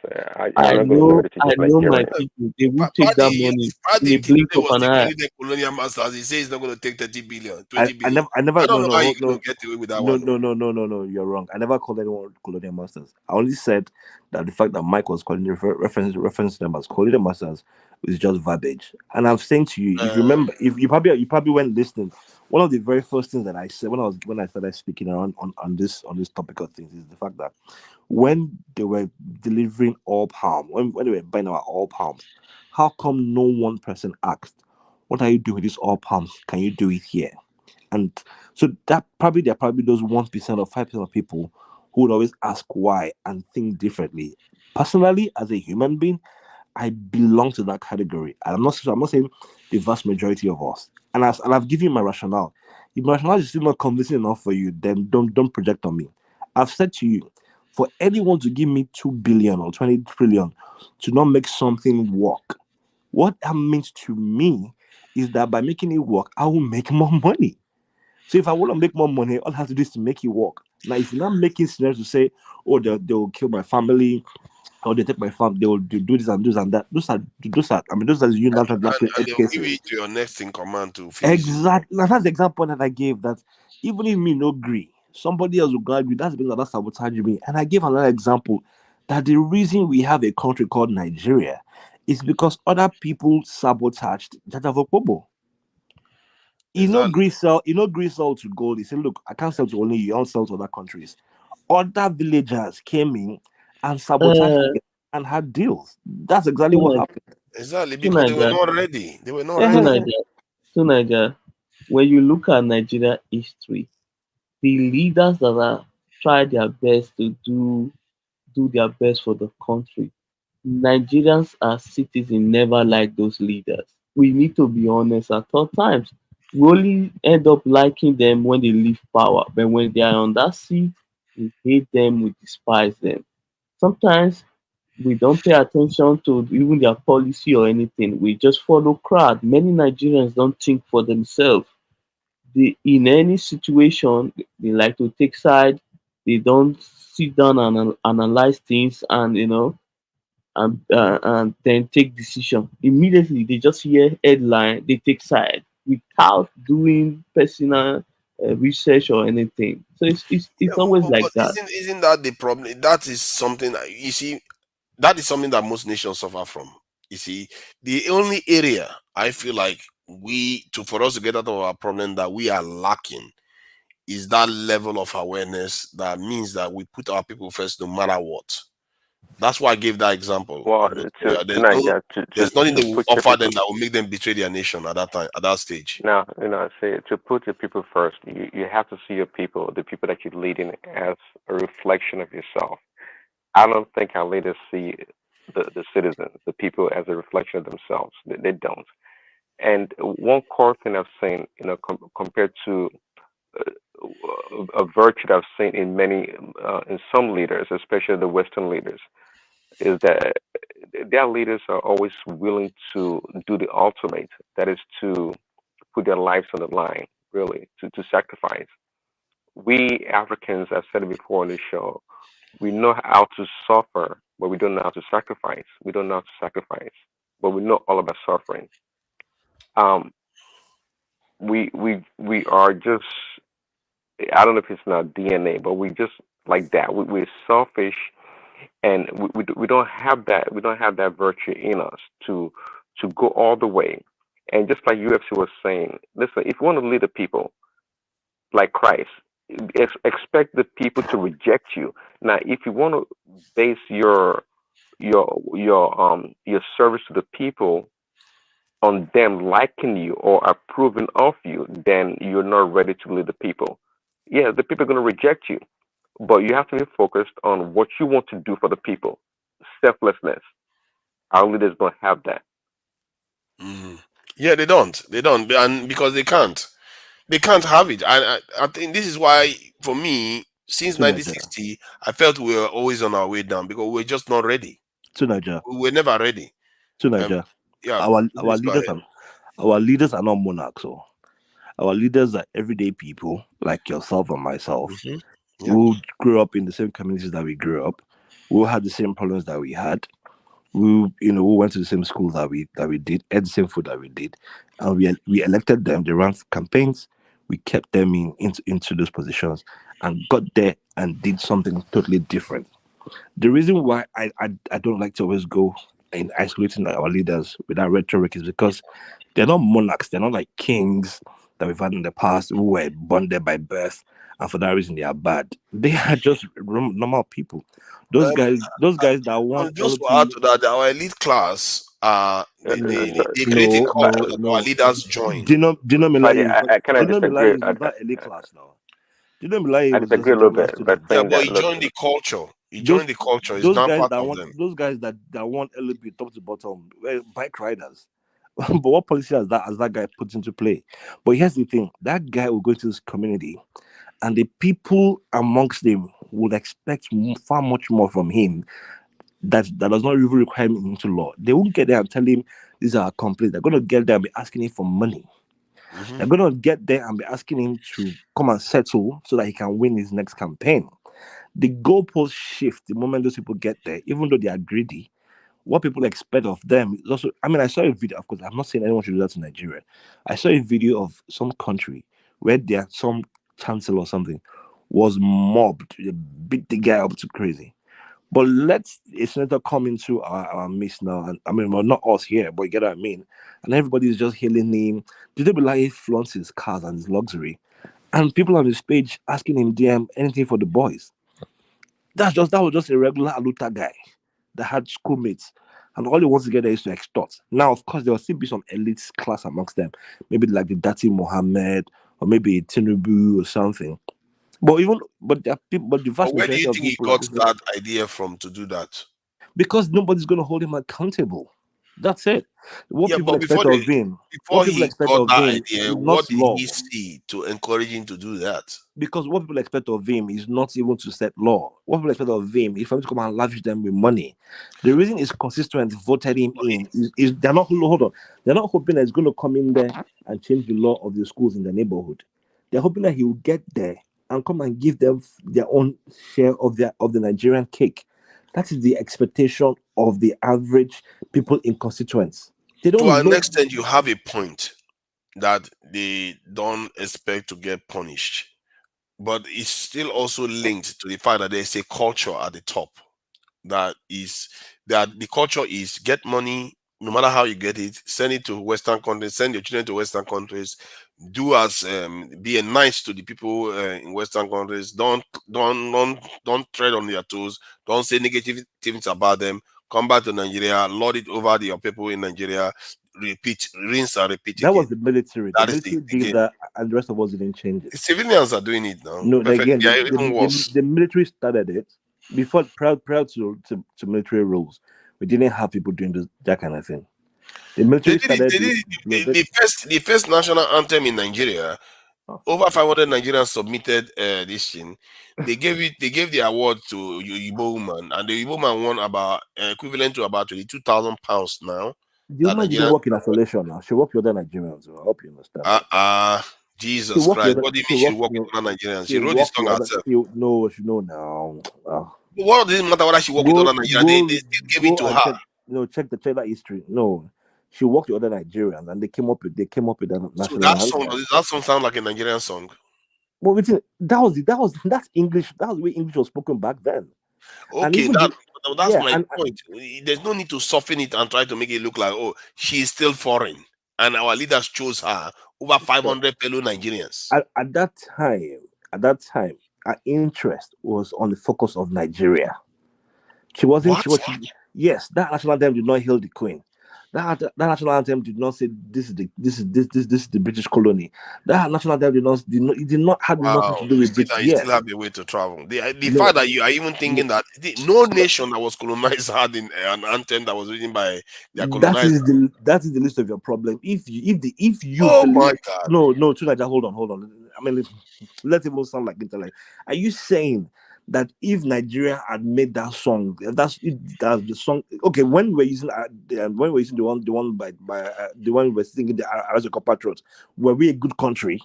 I'm not going to limit it to I just know my Nigerians. people. They will take that Paddy, money if Paddy in a blink Tinubu of was an the eye. Canadian colonial masters, he says he's not going to take 30 billion, I, 20 I billion. never, I never, I don't no, know no, how you're no, going to get away with that no, one. no, no, no, no, no. You're wrong. I never called anyone colonial masters. I only said that the fact that Mike was calling reference them as colonial masters is just verbiage. And I'm saying to you, if you remember, if you probably weren't listening, one of the very first things that I said when I started speaking around on this topic of things is the fact that when they were delivering all palm, when they were buying our all palms, how come no one person asked, "What are you doing with this all palms? Can you do it here?" And so that probably there are probably those 1% or 5% of people who would always ask why and think differently. Personally, as a human being, I belong to that category. And I'm not saying the vast majority of us. And I've given you my rationale. If my rationale is still not convincing enough for you, then don't project on me. I've said to you, for anyone to give me 2 billion or 20 trillion to not make something work, what that means to me is that by making it work, I will make more money. So if I want to make more money, all I have to do is to make it work. Now, if you're not making scenarios to say, oh, they'll kill my family, or they take my farm, they will do this and this and that. Those are those are unilateral black And they will give cases. it to your next in command to finish it. Exactly. Now, that's the example that I gave. That even if me no agree, somebody else will go agree. That's because that's sabotage me. And I gave another example that the reason we have a country called Nigeria is because other people sabotaged Jajavokobo. Exactly. Greece sell to gold. He said, look, I can't sell to only you, I'll sell to other countries. Other villagers came in and sabotaged Uh, it and had deals. That's exactly what to happened. Exactly, because they were Niger, not ready. They were not to ready. Eh, Niger, to Niger. When you look at Nigeria history, the leaders that are try their best to do their best for the country. Nigerians as citizens never like those leaders. We need to be honest at all times. We only end up liking them when they leave power, but when they are on that seat, we hate them, we despise them. Sometimes we don't pay attention to even their policy or anything. We just follow crowd. Many Nigerians don't think for themselves. They in any situation they like to take side. They don't sit down and analyze things and and then take decision immediately. They just hear headline, they take side without doing personal research or anything. So it's always But like that. isn't that the problem? That is something you see. That is something that most nations suffer from. You see, the only area I feel like for us to get out of our problem that we are lacking is that level of awareness that means that we put our people first no matter what. That's why I gave that example. Well, There's nothing to they will put your offer them people that will make them betray their nation at that time, at that stage. now, say to put your people first, you have to see your people, the people that you're leading, as a reflection of yourself. I don't think our leaders see the citizens, the people, as a reflection of themselves. They don't. And one core thing I've seen, compared to a virtue that I've seen in in some leaders, especially the Western leaders, is that their leaders are always willing to do the ultimate, that is to put their lives on the line, really, to sacrifice. We Africans, I've said it before on the show, we know how to suffer, but we don't know how to sacrifice. We don't know how to sacrifice, but we know all about suffering. Um, we are just, I don't know if it's in our DNA, but we just like that. We're selfish, and we don't have that. We don't have that virtue in us to go all the way. And just like UFC was saying, listen, if you want to lead the people like Christ, expect the people to reject you. Now, if you want to base your service to the people on them liking you or approving of you, then you're not ready to lead the people. Yeah, the people are going to reject you, but you have to be focused on what you want to do for the people. Selflessness. Our leaders don't have that. Mhm. Yeah, they don't. They don't, and because they can't have it. I think this is why, for me, since To Niger, 1960, I felt we were always on our way down because we were just not ready. to Niger, We were never ready. to Um, Niger. yeah, Our please go ahead. leaders are not monarchs. So Our leaders are everyday people like yourself and myself Yeah. who grew up in the same communities that we grew up, who had the same problems that we had, who who went to the same school that we did, ate the same food that we did, and we elected them. They ran campaigns. We kept them into those positions and got there and did something totally different. The reason why I don't like to always go in isolating our leaders with that rhetoric is because they're not monarchs. They're not like kings that we've had in the past who were born there by birth, and for that reason they are bad. They are just normal people. Those guys that want Just to LP. add to that, our elite class, they create a No, culture that our leaders join. Dino Melaye is not. I kind of Dino disagree. Melaye is not elite class now. Dino Melaye I was just disagree a a little normal bit, but student. Yeah, saying but that, he look, joined the culture. He Those joined the culture. It's those not guys part that of want them. that want LP top to bottom, bike riders. But what policy has that guy put into play? But here's the thing: that guy will go to this community, and the people amongst them would expect far much more from him that does not even require him into law. They won't get there and tell him these are our complaints. They're going to get there and be asking him for money. They're going to get there and be asking him to come and settle so that he can win his next campaign. The goalposts shift the moment those people get there, even though they are greedy. What people expect of them is also, I mean, I saw a video, of course, I'm not saying anyone should do that in Nigeria. I saw a video of some country where there some chancellor or something was mobbed. They beat the guy up to crazy. But let's a senator come into our midst now, and I mean, well, not us here, but you get what I mean. And everybody's just hailing him. Did they be like flaunts his cars and his luxury? And people on his page asking him DM anything for the boys. That was just a regular Aluta guy that had schoolmates. And all he wants to get there is to extort. Now, of course, there will still be some elite class amongst them. Maybe like the Dati Mohammed or maybe Tinubu or something. But there are people, but the But vast where do majority you of think he people got that idea from to do that? because nobody's going to hold him accountable. That's it. What Yeah, people but expect of him, before he is got that idea, not what did law. he see to encourage him to do that? Because what people expect of him is not even to set law. What people expect of him is for him to come and lavish them with money. The reason his constituents voted him in is they're not hold on. They're not hoping that he's going to come in there and change the law of the schools in the neighborhood. They're hoping that he will get there and come and give them their own share of the Nigerian cake. That is the expectation of the average people in constituents. They To don't an know. extent, you have a point that they don't expect to get punished, but it's still also linked to the fact that there's a culture at the top that the culture is get money no matter how you get it, send it to Western countries, send your children to Western countries, do as be a nice to the people in Western countries. Don't tread on their toes. Don't say negative things about them. Come back to Nigeria, lord it over your people in Nigeria. Repeat, rinse and repeat That again. was the military. The That is military did again. that, and the rest of us didn't change it. The civilians are doing it now. No, Perfect. again, They are even worse. the military started it before prior to military rules. We didn't have people doing that kind of thing. The military started The first national anthem in Nigeria. Over 500 Nigerians submitted this thing. They gave the award to Yibo woman, and the Yibo man won about equivalent to about £22,000 now. The woman didn't work in isolation now. She worked with other Nigerians. I hope you understand. Jesus Christ. What do you mean she worked with other Nigerians? She wrote this song herself. No now. What does it matter whether she worked with other Nigerians? They still gave it to her. Check that history. No. She worked with other Nigerians and they came up with that national Does that song sound like a Nigerian song? Well, that's English. That was the way English was spoken back then. Okay, that's my point. There's no need to soften it and try to make it look like, oh, she's still foreign. And our leaders chose her over 500 fellow Nigerians. At that time, our interest was on the focus of Nigeria. She wasn't. Yes, that national anthem did not hail the Queen. That national anthem did not say this is the British colony. That national anthem did not have nothing to do with Britain. You still have a way to travel. The fact that you are even thinking that no nation that was colonized had an anthem that was written by their colonizers. That is the list of your problem. If you my God. No, Tunaja, hold on. I mean, let it all sound like intellect. Are you saying that if Nigeria had made that song, that's the song. Okay, when we're using the one by the one we're singing as a compatriots, were we a good country?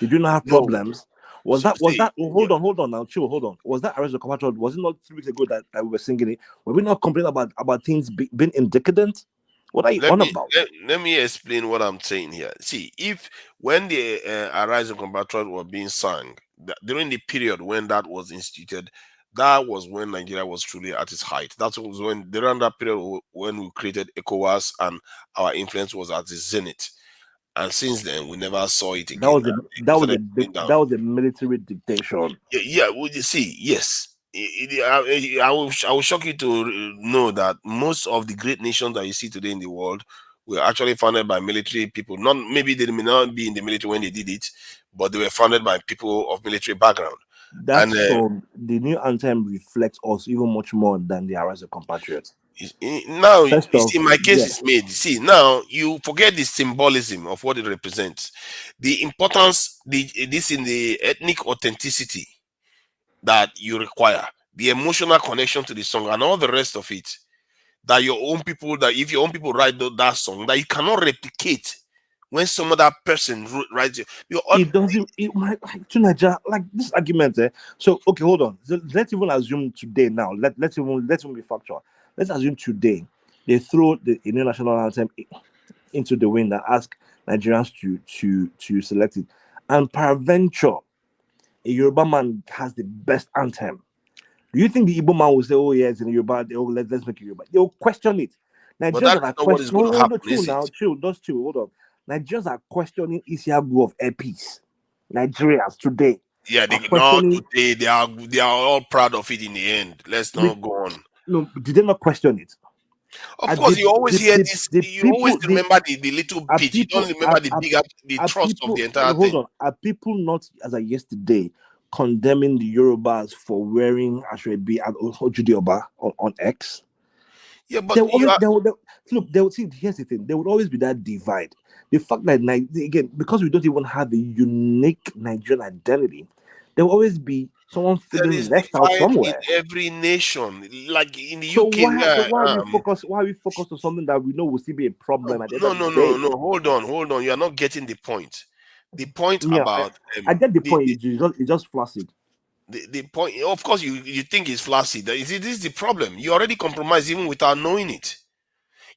Did you not have problems? Was that hold on now, chill, hold on. Was that Arrest the Compatriot? Was it not 3 weeks ago that we were singing it? Were we not complaining about things being in decadent? What are you on about? Let me explain what I'm saying here. See, if when the Arise and Compatriot were being sung, during the period when that was instituted, that was when Nigeria was truly at its height. That was when during that period when we created ECOWAS and our influence was at its zenith. And since then, we never saw it again. That was a military dictation. Yeah, well, you see, yes. I will shock you to know that most of the great nations that you see today in the world were actually founded by military people. Not maybe they may not be in the military when they did it, but they were founded by people of military background. That song, the new anthem, reflects us even much more than the Arise the Compatriots. Now, you see, my case is made. See, now you forget the symbolism of what it represents, the importance, this in the ethnic authenticity that you require, the emotional connection to the song, and all the rest of it. That your own people, that if your own people write that song, that you cannot replicate when some other person writes it. It doesn't. Like this argument. So okay, hold on. So let's even assume today. Now let's even be factual. Let's assume today they throw the Indian national anthem into the wind and ask Nigerians to select it, and peradventure a Yoruba man has the best anthem. Do you think the Igbo man will say, "Oh yes, in Yoruba, let's make it Yoruba"? They'll question it. Nigerians are questioning. Hold on. Nigerians are questioning Isiagu of Airpeace. Nigerians today. Yeah, they are all proud of it in the end. Let's not go on. No, did they not question it? Of course, you always hear this. You always remember the little bit. You don't remember the trust of the entire thing. Hold on. Are people not, as of yesterday, condemning the Yorubas for wearing Ashwebi and Ojudioba on X? Yeah, but here's the thing. There would always be that divide. The fact that again, because we don't even have a unique Nigerian identity, there will always be someone feeling left out somewhere. In every nation, like in the UK. Why are we focused on something that we know will still be a problem at the end No. of the day? Hold on. You are not getting the point. The point about I get the point. It's just flaccid. The point, of course, you think it's flaccid. This is the problem. You already compromised even without knowing it.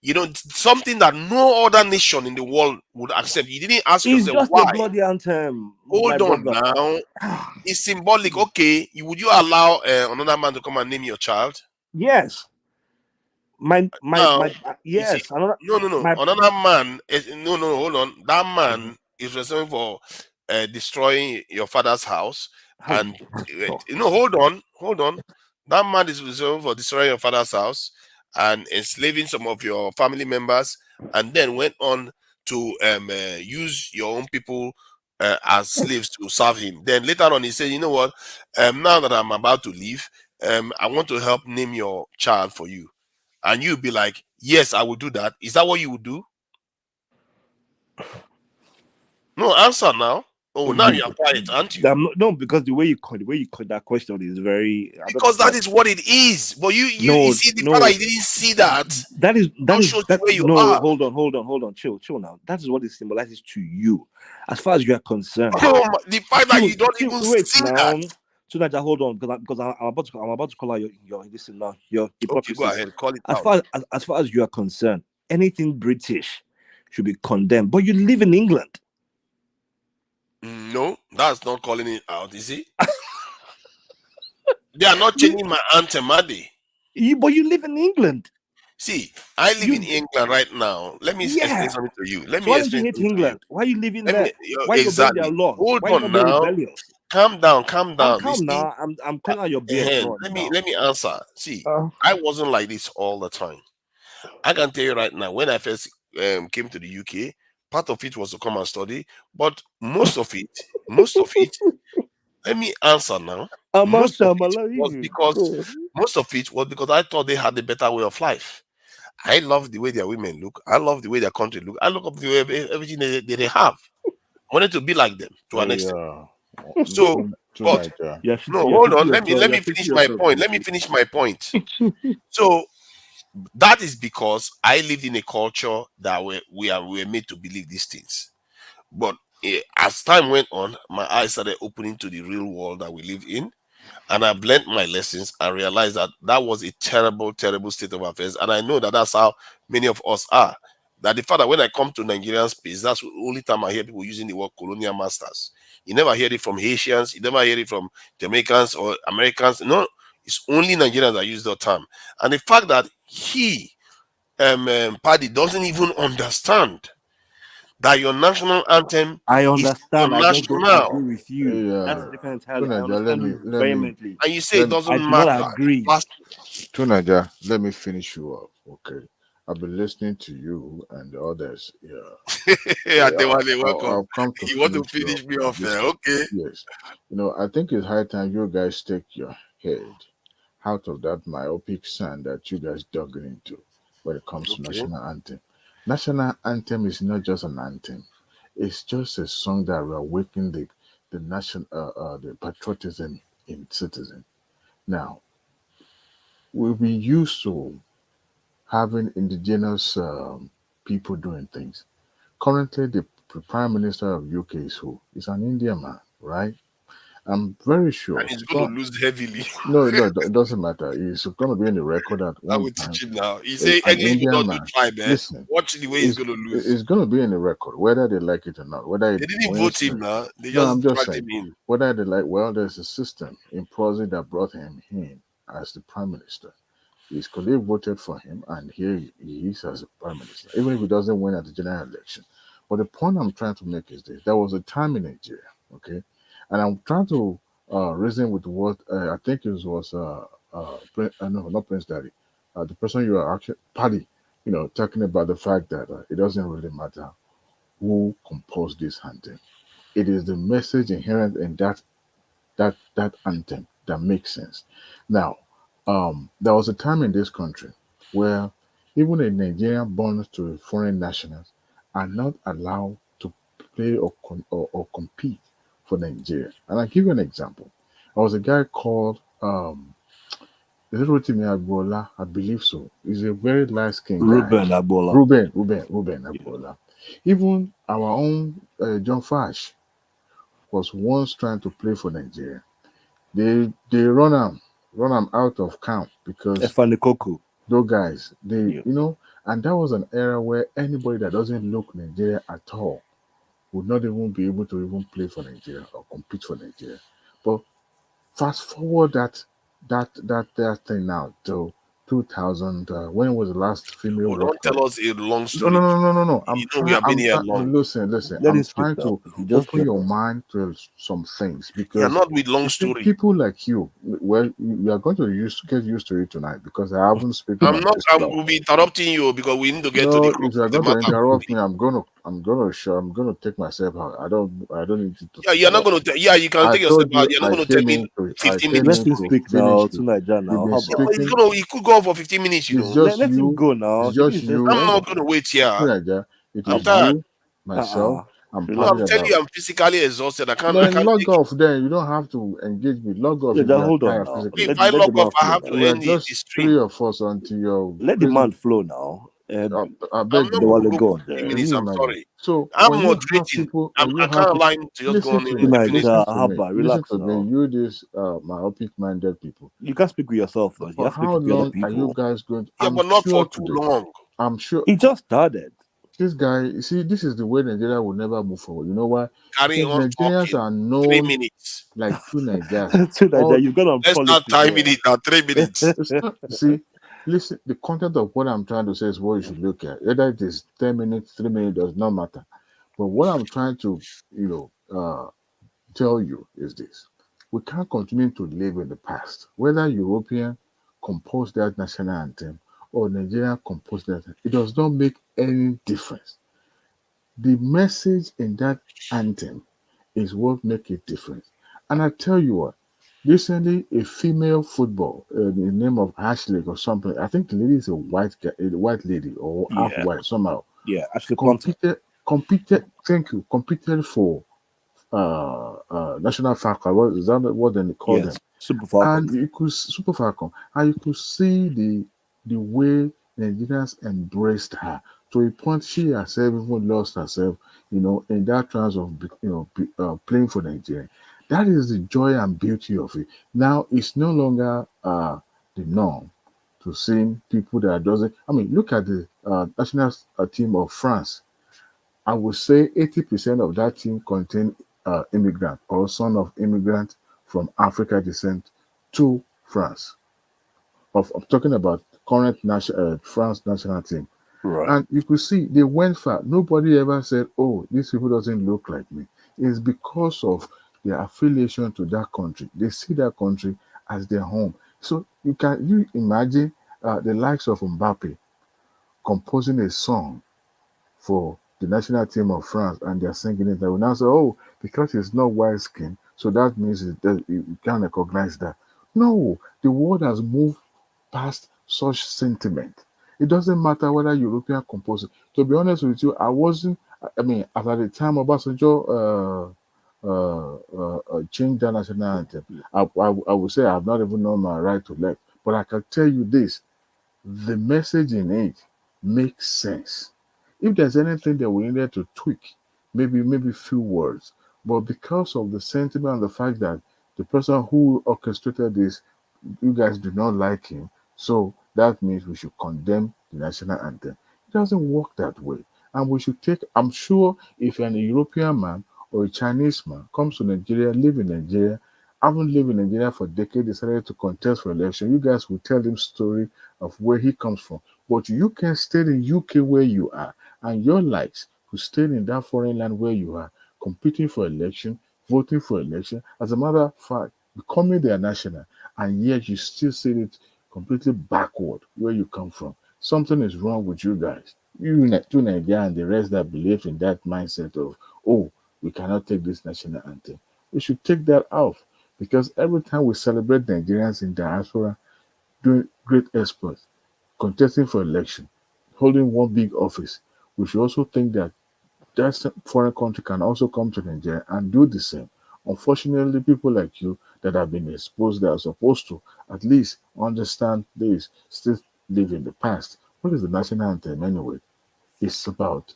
You know, something that no other nation in the world would accept. You didn't ask yourself just why. A bloody anthem. Hold on now. It's symbolic. Okay, would you allow another man to come and name your child? Yes. Yes. See, another man. Hold on. That man is responsible for destroying your father's house. And hold on. That man is responsible for destroying your father's house and enslaving some of your family members, and then went on to use your own people as slaves to serve him. Then later on, he said, "You know what? Now that I'm about to leave, I want to help name your child for you." And you'll be like, "Yes, I will do that." Is that what you would do? No, answer now. Oh, now you're quiet, aren't you? No, because the way you call that question is very. Because that is what it is. But you see the fact that you didn't see that. That is where you are. Hold on. Chill now. That is what it symbolizes to you, as far as you are concerned. The fact that you don't even see that. So that hold on, because I'm about to call out your listen now. Your hypocrisy. Okay, go ahead, call it out. As far as you are concerned, anything British should be condemned. But you live in England. No, that's not calling it out, is it? They are not changing my anthem, are they? But you live in England. See, I live in England right now. Let me explain something to you. Why do you hate England? Why are you living there? Why you obey their laws? Hold on now. Calm down. Calm now. I'm calling out your beard. Let me answer. See, I wasn't like this all the time. I can tell you right now, when I first came to the UK, part of it was to come and study, but most of it, let me answer now. Most of it was because I thought they had a better way of life. I love the way their women look. I love the way their country look. I look up to everything they have. I wanted to be like them to an extent. So But no, hold on. Let me finish my point. Let me finish my point. So that is because I lived in a culture that we were made to believe these things. But as time went on, my eyes started opening to the real world that we live in. And I've learned my lessons and realized that that was a terrible, terrible state of affairs. And I know that that's how many of us are. That the fact that when I come to Nigerian space, that's the only time I hear people using the word colonial masters. You never hear it from Haitians. You never hear it from Jamaicans or Americans. No, it's only Nigerians that use the term. And the fact that Paddy doesn't even understand that your national anthem I is understand. your I just don't national. agree with you. That's the difference entirely. I Tunaja, understand you let me vehemently. And you say it I doesn't do matter. not agree. Tunaja, let me finish you up, okay? I've been listening to you and the others. Yeah, they want to welcome. I've come to You want to finish you finish up me on off this there? one. Okay. Yes. I think it's high time you guys take your head out of that myopic sand that you guys dug into when it comes to Okay. national anthem. National anthem is not just an anthem. It's just a song that will awaken the nation, the patriotism in citizen. Now, we'll be used to having indigenous people doing things. Currently, the Prime Minister of UK is who? He's an Indian man, right? I'm very sure. And he's going to lose heavily. No, it doesn't matter. He's going to be in the record at I one will time. teach him now. He say An English will Indian not do man. try, man. Listen, Watch the way he's going to lose. it's going to be in the record, whether they like it or not. Whether They didn't vote him now. They no, I'm just just dragged saying. him in. Whether they like, well, there's a system in Prusy that brought him in as the prime minister. His colleague voted for him, and here he is as a prime minister, even if he doesn't win at the general election. But the point I'm trying to make is this: there was a time in Nigeria, okay, and I'm trying to reason with what I think it was no, not Prince Daddy, the person you are actually Paddy, talking about the fact that it doesn't really matter who composed this anthem. It is the message inherent in that anthem that makes sense. Now, there was a time in this country where even a Nigerian born to foreign nationals are not allowed to play or compete for Nigeria. And I'll give you an example. There was a guy called is it Rotimi Agbola? I believe so. He's a very light-skinned guy. Ruben Agbola. Ruben Agbola. Even our own John Fash was once trying to play for Nigeria. They run him out of camp because Efanikoku. those guys, and that was an era where anybody that doesn't look Nigeria at all would not even be able to even play for Nigeria or compete for Nigeria. But fast forward that thing now to 2000. When was the last female Oh, don't rocker? tell us a long story. No. We have been here long. Listen. I'm trying to open your mind to some things because You're not with long you see, story. people like you, well, you are going to get used to it tonight because I haven't spoken. I'm not. I will be interrupting you because we need to get to the crux if you are of the going to matter. interrupt me, I'm gonna take myself out. I don't need to. Yeah, you're not going to. Yeah, you can take yourself out. You're not going to tell me 15 minutes. Let him speak now to Nigeria now. How about? He could go on for 15 minutes. It's just let him go now. It's just you. I'm not going to wait here. It I'm is tired. you, myself. I'm telling you, I'm physically exhausted. I can't. Then log off. Then you don't have to engage me. Log off. Yeah, hold on now. If I log off, I have to end the stream. Three of us until your. Let the man flow now. I beg I'm not going to go for 15 minutes. I'm sorry. So I'm when moderating. I can't allow him to just go on in. Relax to me. You this myopic minded people. You can't speak with yourself though. For how long are you guys going to? Yeah, but not for too long. I'm sure. He just started. This guy, you see, this is the way Nigeria will never move forward. You know why? Carry on Nigerians talking. are known 3 minutes. like two Nigerians. You've got on Let's start timing it now. 3 minutes. See, listen, the content of what I'm trying to say is what you should look at. Whether it is 10 minutes, 3 minutes, does not matter. But what I'm trying to, tell you is this. We can't continue to live in the past. Whether European composed that national anthem or Nigerian composed that, it does not make any difference. The message in that anthem is what makes a difference. And I tell you what, recently a female football, the name of Ashley or something, I think the lady is a white lady or half white somehow. Yeah, Ashley competed. Thank you. Competed for National Falcon. What is that? What they call them? Yes, Super Falcon. And you could Super Falcon, and you could see the way Nigerians embraced her to a point she herself even lost herself, in that trance of playing for Nigeria. That is the joy and beauty of it. Now it's no longer the norm to see people that doesn't. I mean, look at the national team of France. I would say 80% of that team contain immigrant or son of immigrant from Africa descent to France. I'm talking about current France national team. Right. And you could see they went far. Nobody ever said, "Oh, these people doesn't look like me." It's because of their affiliation to that country. They see that country as their home. So you imagine the likes of Mbappe composing a song for the national team of France and they're singing it. They will now say, "Oh, because it's not white skin, so that means you can't recognize that." No, the world has moved past such sentiment. It doesn't matter whether European composer. To be honest with you, I mean, at the time Obasanjo changed the national anthem, I would say I've not even known my right to left. But I can tell you this, the message in it makes sense. If there's anything that we needed to tweak, maybe few words, but because of the sentiment and the fact that the person who orchestrated this, you guys do not like him, so that means we should condemn the national anthem. It doesn't work that way. And we should take, I'm sure if you're a European man or a Chinese man comes to Nigeria, live in Nigeria, haven't lived in Nigeria for decades, decided to contest for election, you guys will tell him story of where he comes from. But you can stay in UK where you are, and your likes who stay in that foreign land where you are, competing for election, voting for election, as a matter of fact, becoming their national, and yet you still see it completely backward where you come from. Something is wrong with you guys. You to Nigeria and the rest that believe in that mindset of, oh, we cannot take this national anthem. We should take that off because every time we celebrate Nigerians in diaspora doing great exploits, contesting for election, holding one big office, we should also think that that foreign country can also come to Nigeria and do the same. Unfortunately, people like you that have been exposed that are supposed to at least understand this still live in the past. What is the national anthem anyway? It's about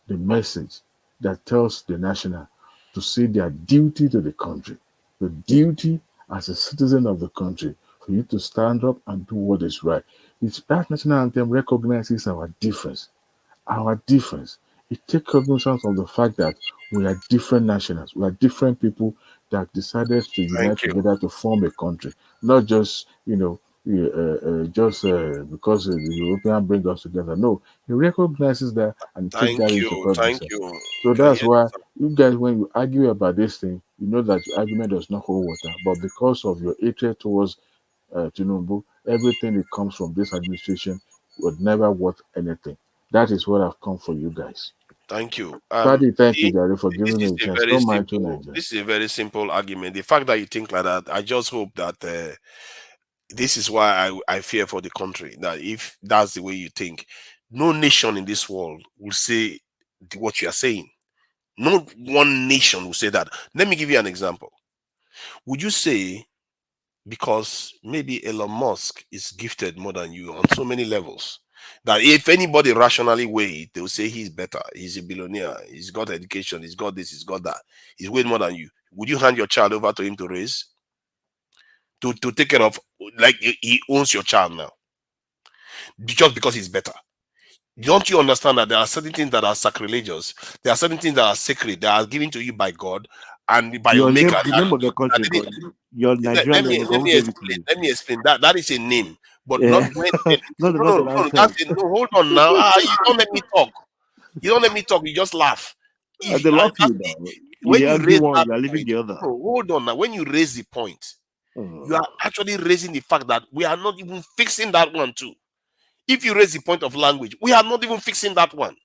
the message that tells the national to see their duty to the country, the duty as a citizen of the country, for you to stand up and do what is right. That national anthem recognizes our difference. Our difference. It takes cognizance of the fact that we are different nationals. We are different people that decided to unite Thank you. together to form a country, not just because the European bring us together. No, he recognizes that and take that Thank into you. Thank cognizance. you. So You can that's hear why you guys, when you argue about this thing, you know that your argument does not hold water. But because of your hatred towards Tinubu, everything that comes from this administration would never worth anything. That is what I've come for you guys. Thank you. Paddy, thank you, Gary, for This giving me is a a chance. very Don't mind to simple. Nigeria. This is a very simple argument. The fact that you think like that, I just hope that this is why I fear for the country. That if that's the way you think, no nation in this world will say what you are saying. No one nation will say that. Let me give you an example. Would you say because maybe Elon Musk is gifted more than you on so many levels, that if anybody rationally weigh it, they'll say he's better, he's a billionaire, he's got education, he's got this, he's got that, he's way more than you? Would you hand your child over to him to raise, to take care of, like he owns your child now, just because he's better? Don't you understand that there are certain things that are sacrilegious? There are certain things that are sacred, that are given to you by God and by your Your name, maker. the name of the country, God, your Nigerian name, God gave it to you. Let me explain. That is a name, but not Yeah. when. Not the No, no, national no. anthem. That's it. No, hold on now. You don't let me talk. You don't let me talk. You just laugh. If They love that's you now. when You you argue raise one, that you are leaving point. the other. No, hold on now. When you raise the point, you are actually raising the fact that we are not even fixing that one too. If you raise the point of language, we are not even fixing that one.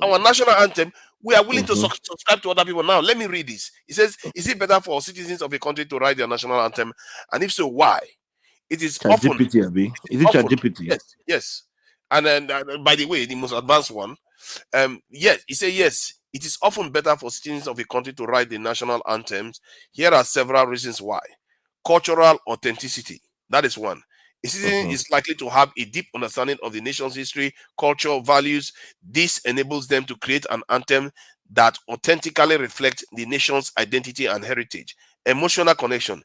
Our national anthem, we are willing to subscribe to other people. Now, let me read this. It says, "Is it better for citizens of a country to write their national anthem? And if so, why? It is often, ChatGPT, Abi. Is it ChatGPT? yes. And then, by the way, the most advanced one, yes, he said yes. It is often better for citizens of a country to write the national anthems. Here are several reasons why. Cultural authenticity. That is one. A citizen is likely to have a deep understanding of the nation's history, culture, values. This enables them to create an anthem that authentically reflects the nation's identity and heritage. Emotional connection.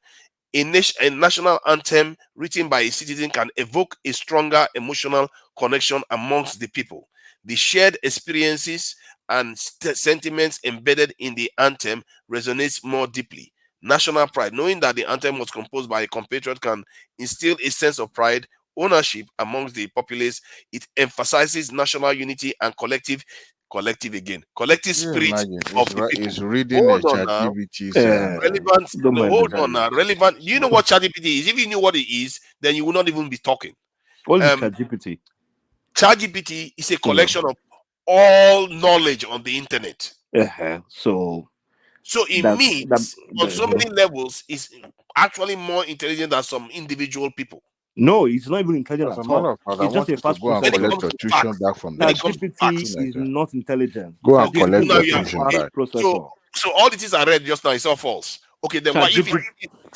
A national anthem written by a citizen can evoke a stronger emotional connection amongst the people. The shared experiences and sentiments embedded in the anthem resonates more deeply. National pride. Knowing that the anthem was composed by a compatriot can instill a sense of pride, ownership amongst the populace. It emphasizes national unity and collective spirit of the people. It's reading Hold on now. ChatGPT's. Relevant. No, hold on now. Relevant. You know what Mm-hmm. ChatGPT is? If you knew what it is, then you would not even be talking. What is ChatGPT? ChatGPT is a collection of all knowledge on the internet. So it means on so many levels is actually more intelligent than some individual people. No, it's not even intelligent As a at matter all. of fact, I It's just want a you to fast go and processor. collect your tuition back from that. ChatGPT is not intelligent. Go and Okay, collect now your you tuition are, back. Processor. so all the things I read just now is all false. Okay, then why if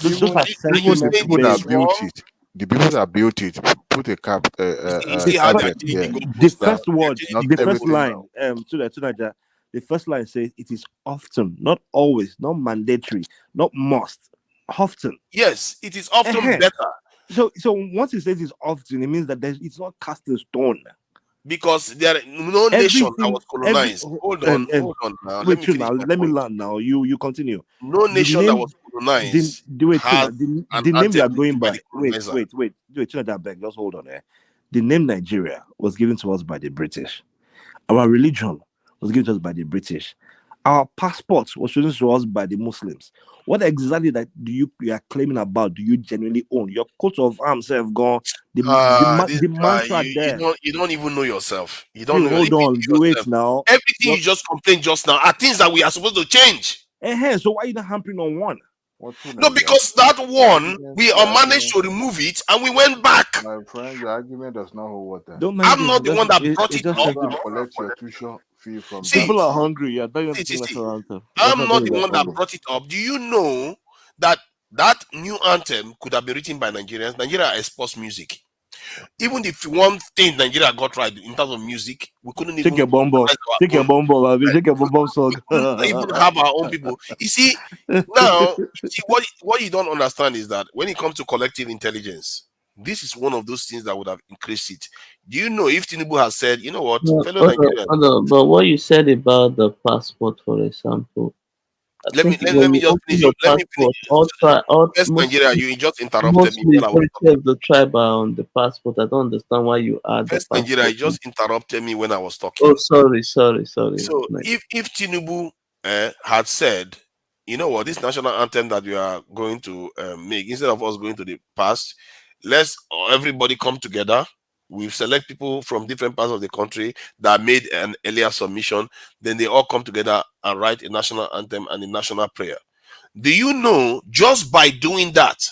those are are you sentiment saying People it that is built wrong? it, the people that built it, put a cap, You see how they are caveat changing there. the goalposts the now. first word, Not the first everything. line, the first line says it is often, not always, not mandatory, not must, often. Yes, it is often better. So once it says it's often, it means that it's not cast in stone. Because there are no nation that was colonized. Hold on now. Wait, let me land now. You continue. No nation that was colonized has the name you are going by. Wait, beg, just hold on there. The name Nigeria was given to us by the British. Our religion was given to us by the British. Our passport was chosen to us by the Muslims. What exactly that you are claiming about? Do you genuinely own? Your coat of arms have gone. The mantra there. You don't even know yourself. You Still, don't know. hold on. Wait now. Everything you just complained just now are things that we are supposed to change. So why are you not hampering on one? No, because that one we managed to remove it and we went back. My friend, your argument does not hold water. I'm not the one that brought it up. Go and collect your tuition fee from people are hungry. I'm not the one that brought it up. Do you know that new anthem could have been written by Nigerians? Nigeria exports music. Even if one thing Nigeria got right in terms of music, we couldn't even take your bomb song. We couldn't even have our own people. You see, now what you don't understand is that when it comes to collective intelligence, this is one of those things that would have increased it. Do you know if Tinubu has said, you know what, fellow Nigerians? But what you said about the passport, for example, let me just finish. Let me finish. First, Nigeria, you just interrupted me. Of the tribe are on the passport. I don't understand why you add First, the Nigeria, you just interrupted me when I was talking. Oh, sorry. So if Tinubu had said, you know what, this national anthem that we are going to make, instead of us going to the past, let's everybody come together. We select people from different parts of the country that made an earlier submission. Then they all come together and write a national anthem and a national prayer. Do you know, just by doing that,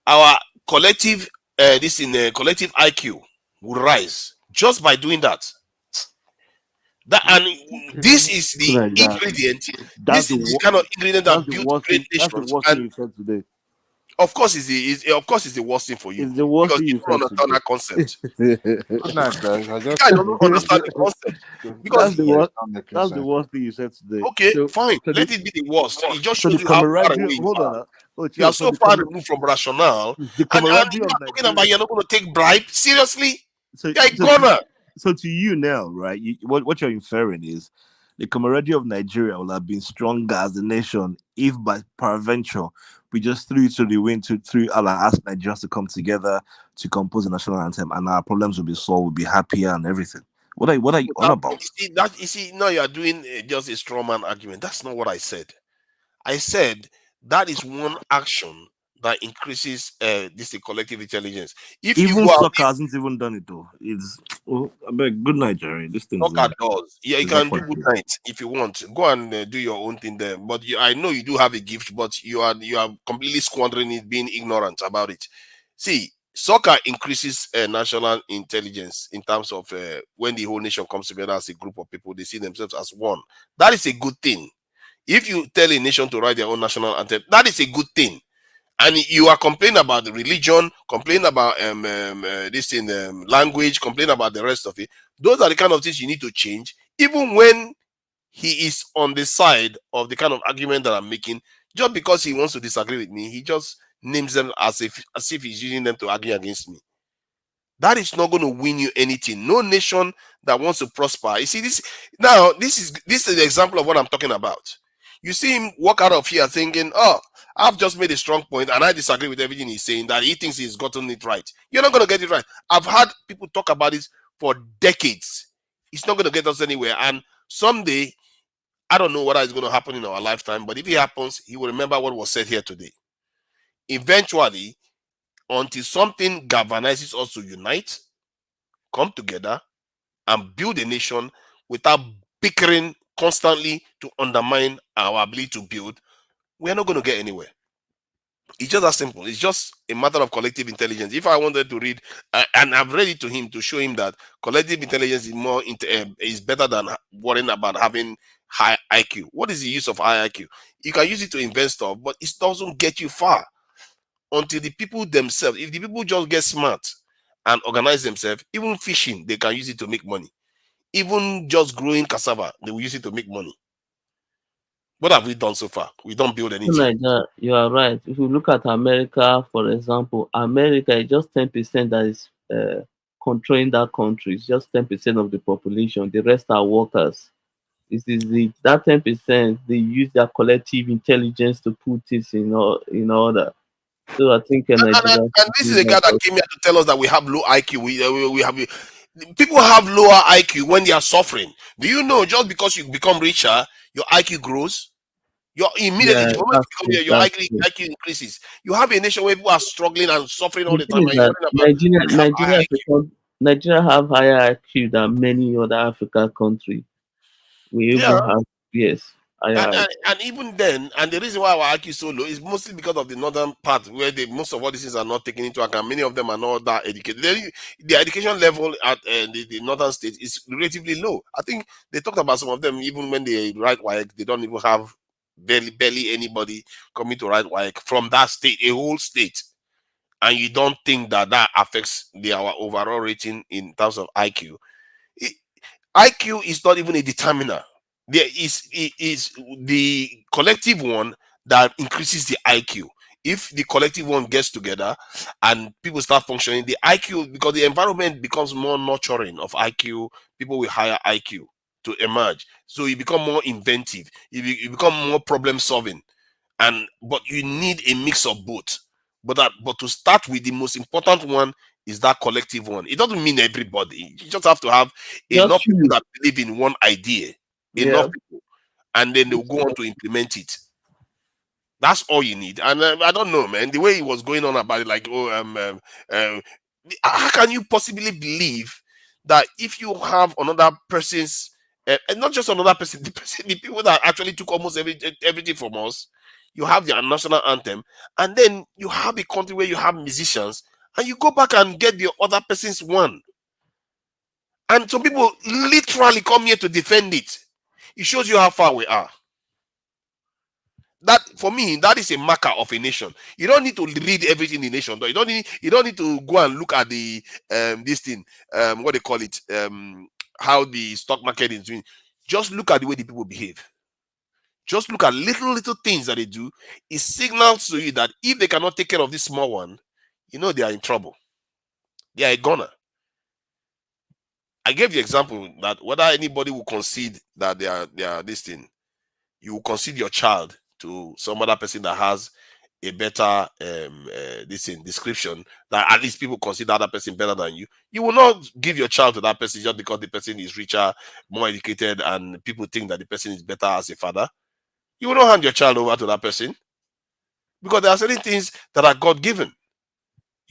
our collective collective IQ will rise just by doing that. This is the ingredient. This is the kind of ingredient that builds great nations. Today. Of course, it's the worst thing for you. It's the worst because thing you don't understand that concept. Good night, guys. I don't understand the concept. Because that's the worst thing you said today. Okay, fine. Let it be the worst. It just shows you how far away you are. You are so far removed from rationale. And you're talking about you're not going to take bribe. Seriously? You're a goner. So to you now, right? What you're inferring is the camaraderie of Nigeria will have been stronger as a nation if by peradventure we just threw it to the wind through Allah, asked Nigerians to come together to compose a national anthem, and our problems will be solved, we'll be happier and everything. What are you on about? You see, now you are doing just a straw man argument. That's not what I said. I said that is one action that increases this collective intelligence. If even you soccer hasn't even done it though. It's good night, Jerry. This thing soccer does. Yeah, you can do good night if you want. Go and do your own thing there. But I know you do have a gift, but you are completely squandering it, being ignorant about it. See, Soccer increases national intelligence in terms of when the whole nation comes together as a group of people, they see themselves as one. That is a good thing. If you tell a nation to write their own national anthem, that is a good thing. And you are complaining about the religion, complaining about this in language, complaining about the rest of it. Those are the kind of things you need to change. Even when he is on the side of the kind of argument that I'm making, just because he wants to disagree with me, he just names them as if he's using them to argue against me. That is not going to win you anything. No nation that wants to prosper. You see this now. This is the example of what I'm talking about. You see him walk out of here thinking, "Oh, I've just made a strong point, and I disagree with everything he's saying. That he thinks he's gotten it right. You're not going to get it right." I've had people talk about it for decades. It's not going to get us anywhere. And someday, I don't know what is going to happen in our lifetime, but if it happens, he will remember what was said here today. Eventually, until something galvanizes us to unite, come together, and build a nation without bickering constantly to undermine our ability to build, we're not going to get anywhere. It's just that simple. It's just a matter of collective intelligence. If I wanted to read, and I've read it to him to show him that collective intelligence is more is better than worrying about having high IQ. What is the use of high IQ? You can use it to invest stuff, but it doesn't get you far until the people themselves. If the people just get smart and organize themselves, even fishing, they can use it to make money. Even just growing cassava, they will use it to make money. What have we done so far? We don't build anything. Like that, you are right. If you look at America, for example, America is just 10% that is controlling that country. It's just 10% of the population. The rest are workers. That 10% they use their collective intelligence to put it in order. So I think Nigeria. And this is a guy that came here to tell us that we have low IQ. We have people have lower IQ when they are suffering. Do you know just because you become richer, your IQ grows? Your immediately the moment you become here, your IQ increases. You have a nation where people are struggling and suffering all the time. Nigeria have higher IQ than many other African countries. We even have and even then, and the reason why our IQ is so low is mostly because of the northern part where most of all these things are not taken into account. Many of them are not that educated. The education level at the northern states is relatively low. I think they talked about some of them even when they write WAEC, they don't even have barely anybody coming to write WAEC from that state, a whole state. And you don't think that affects our overall rating in terms of IQ. IQ is not even a determiner. There is the collective one that increases the IQ. If the collective one gets together and people start functioning, the IQ, because the environment becomes more nurturing of IQ, people with higher IQ to emerge. So you become more inventive, you become more problem solving, but you need a mix of both. But to start with, the most important one is that collective one. It doesn't mean everybody. You just have to have enough people that believe in one idea. Enough people, and then they'll go on to implement it. That's all you need. And I don't know, man. The way he was going on about it, like, how can you possibly believe that if you have another person's, and not just another person, the people that actually took almost everything from us, you have their national anthem, and then you have a country where you have musicians, and you go back and get the other person's one. And some people literally come here to defend it. It shows you how far we are. That, for me, that is a marker of a nation. You don't need to read everything in the nation. You don't need to go and look at the this thing, what they call it, how the stock market is doing. Just look at the way the people behave. Just look at little things that they do. It signals to you that if they cannot take care of this small one, you know they are in trouble. They are a goner. I gave the example that whether anybody will concede that they are this thing, you will concede your child to some other person that has a better this thing description, that at least people consider that person better than you. You will not give your child to that person just because the person is richer, more educated, and people think that the person is better as a father. You will not hand your child over to that person because there are certain things that are God given.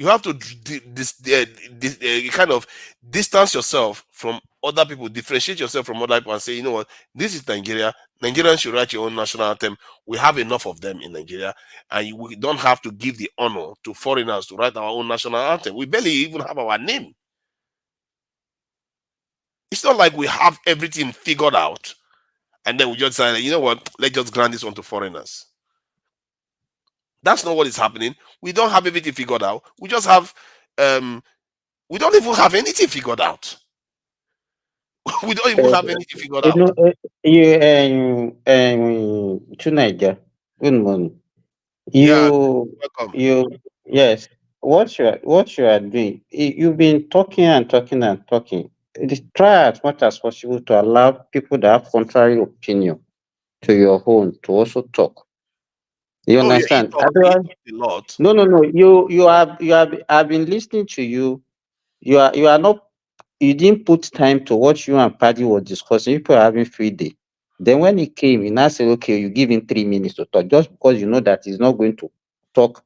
You have to kind of distance yourself from other people, differentiate yourself from other people, and say, you know what, this is Nigeria. Nigerians should write your own national anthem. We have enough of them in Nigeria, and we don't have to give the honor to foreigners to write our own national anthem. We barely even have our name. It's not like we have everything figured out, and then we just say, you know what, let's just grant this one to foreigners. That's not what is happening. We don't have everything figured out. We just have, we don't even have anything figured out. We don't even have anything figured out. To Niger. Good morning. Welcome. Yes. What you are doing? You've been talking and talking and talking. Try as much as possible to allow people that have contrary opinion to your own to also talk. You understand? Yeah, he talks a lot. No. I've been listening to you. You are not. You didn't put time to what you and Paddy were discussing. People are having free day. Then when he came, he now said, okay, you give him 3 minutes to talk, just because you know that he's not going to talk.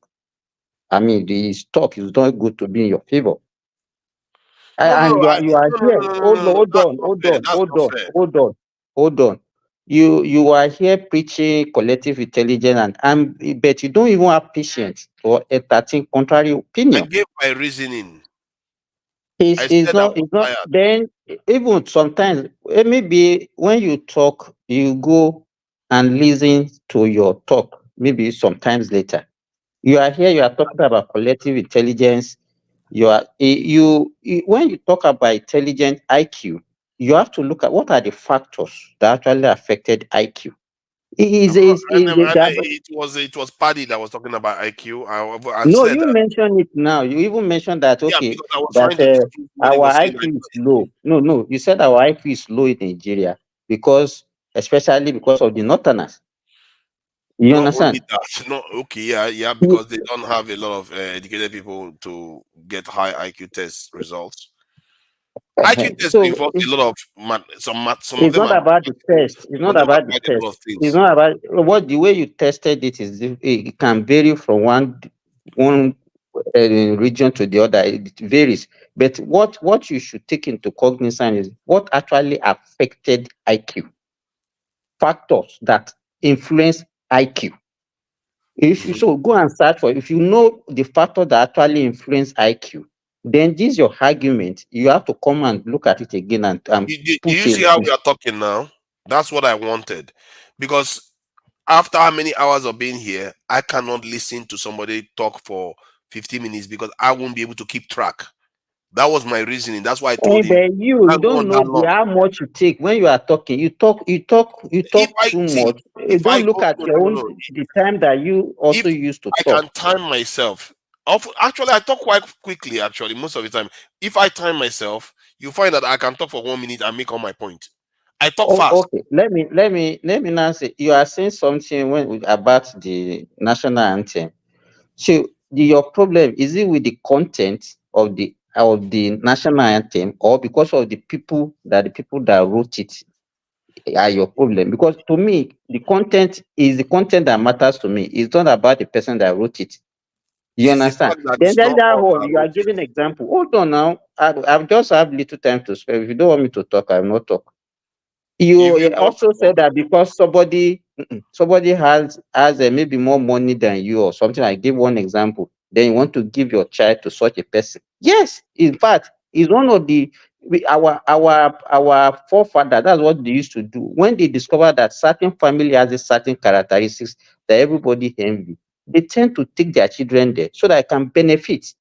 I mean, his talk is not good to be in your favor. You are here. Hold on. You are here preaching collective intelligence, and but you don't even have patience for entertain contrary opinion. I gave my reasoning. It's not. Then even sometimes maybe when you talk, you go and listen to your talk. Maybe sometimes later, you are here. You are talking about collective intelligence. When you talk about intelligent IQ, you have to look at what are the factors that actually affected IQ. It was Paddy that was talking about IQ. No, you mentioned it now. You even mentioned that, okay, because I was trying to disprove what he our was saying. IQ is low. No, you said our IQ is low in Nigeria especially because of the northerners. You understand? Because they don't have a lot of educated people to get high IQ test results. IQ test involves a lot of some of it's them. Not about the test. It's not about the test. It's not about the way you tested it is. It can vary from one region to the other. It varies. But what you should take into cognizance is what actually affected IQ. Factors that influence IQ. If you so go and search for, if you know the factor that actually influence IQ, then this is your argument. You have to come and look at it again and Do you see how we are talking now? That's what I wanted, because after how many hours of being here, I cannot listen to somebody talk for 15 minutes because I won't be able to keep track. That was my reasoning. That's why I told him. You don't know how much you take when you are talking. You talk too much. You don't look at your own the time that you also used to talk. I can time myself. Actually, I talk quite quickly. Actually, most of the time, if I time myself, you find that I can talk for 1 minute and make all my point. I talk fast. Okay, let me now say you are saying something about the national anthem. So your problem is it with the content of the national anthem, or because of the people that wrote it are your problem? Because to me, the content is the content that matters to me. It's not about the person that wrote it. You understand? Then that one, you are giving example. Hold on now. I just have little time to spare. If you don't want me to talk, I will not talk. You also said that because somebody has maybe more money than you or something. I give one example. Then you want to give your child to such a person. Yes, in fact, it's one of our forefather. That's what they used to do when they discover that certain family has a certain characteristics that everybody envy. They tend to take their children there so that I can benefit.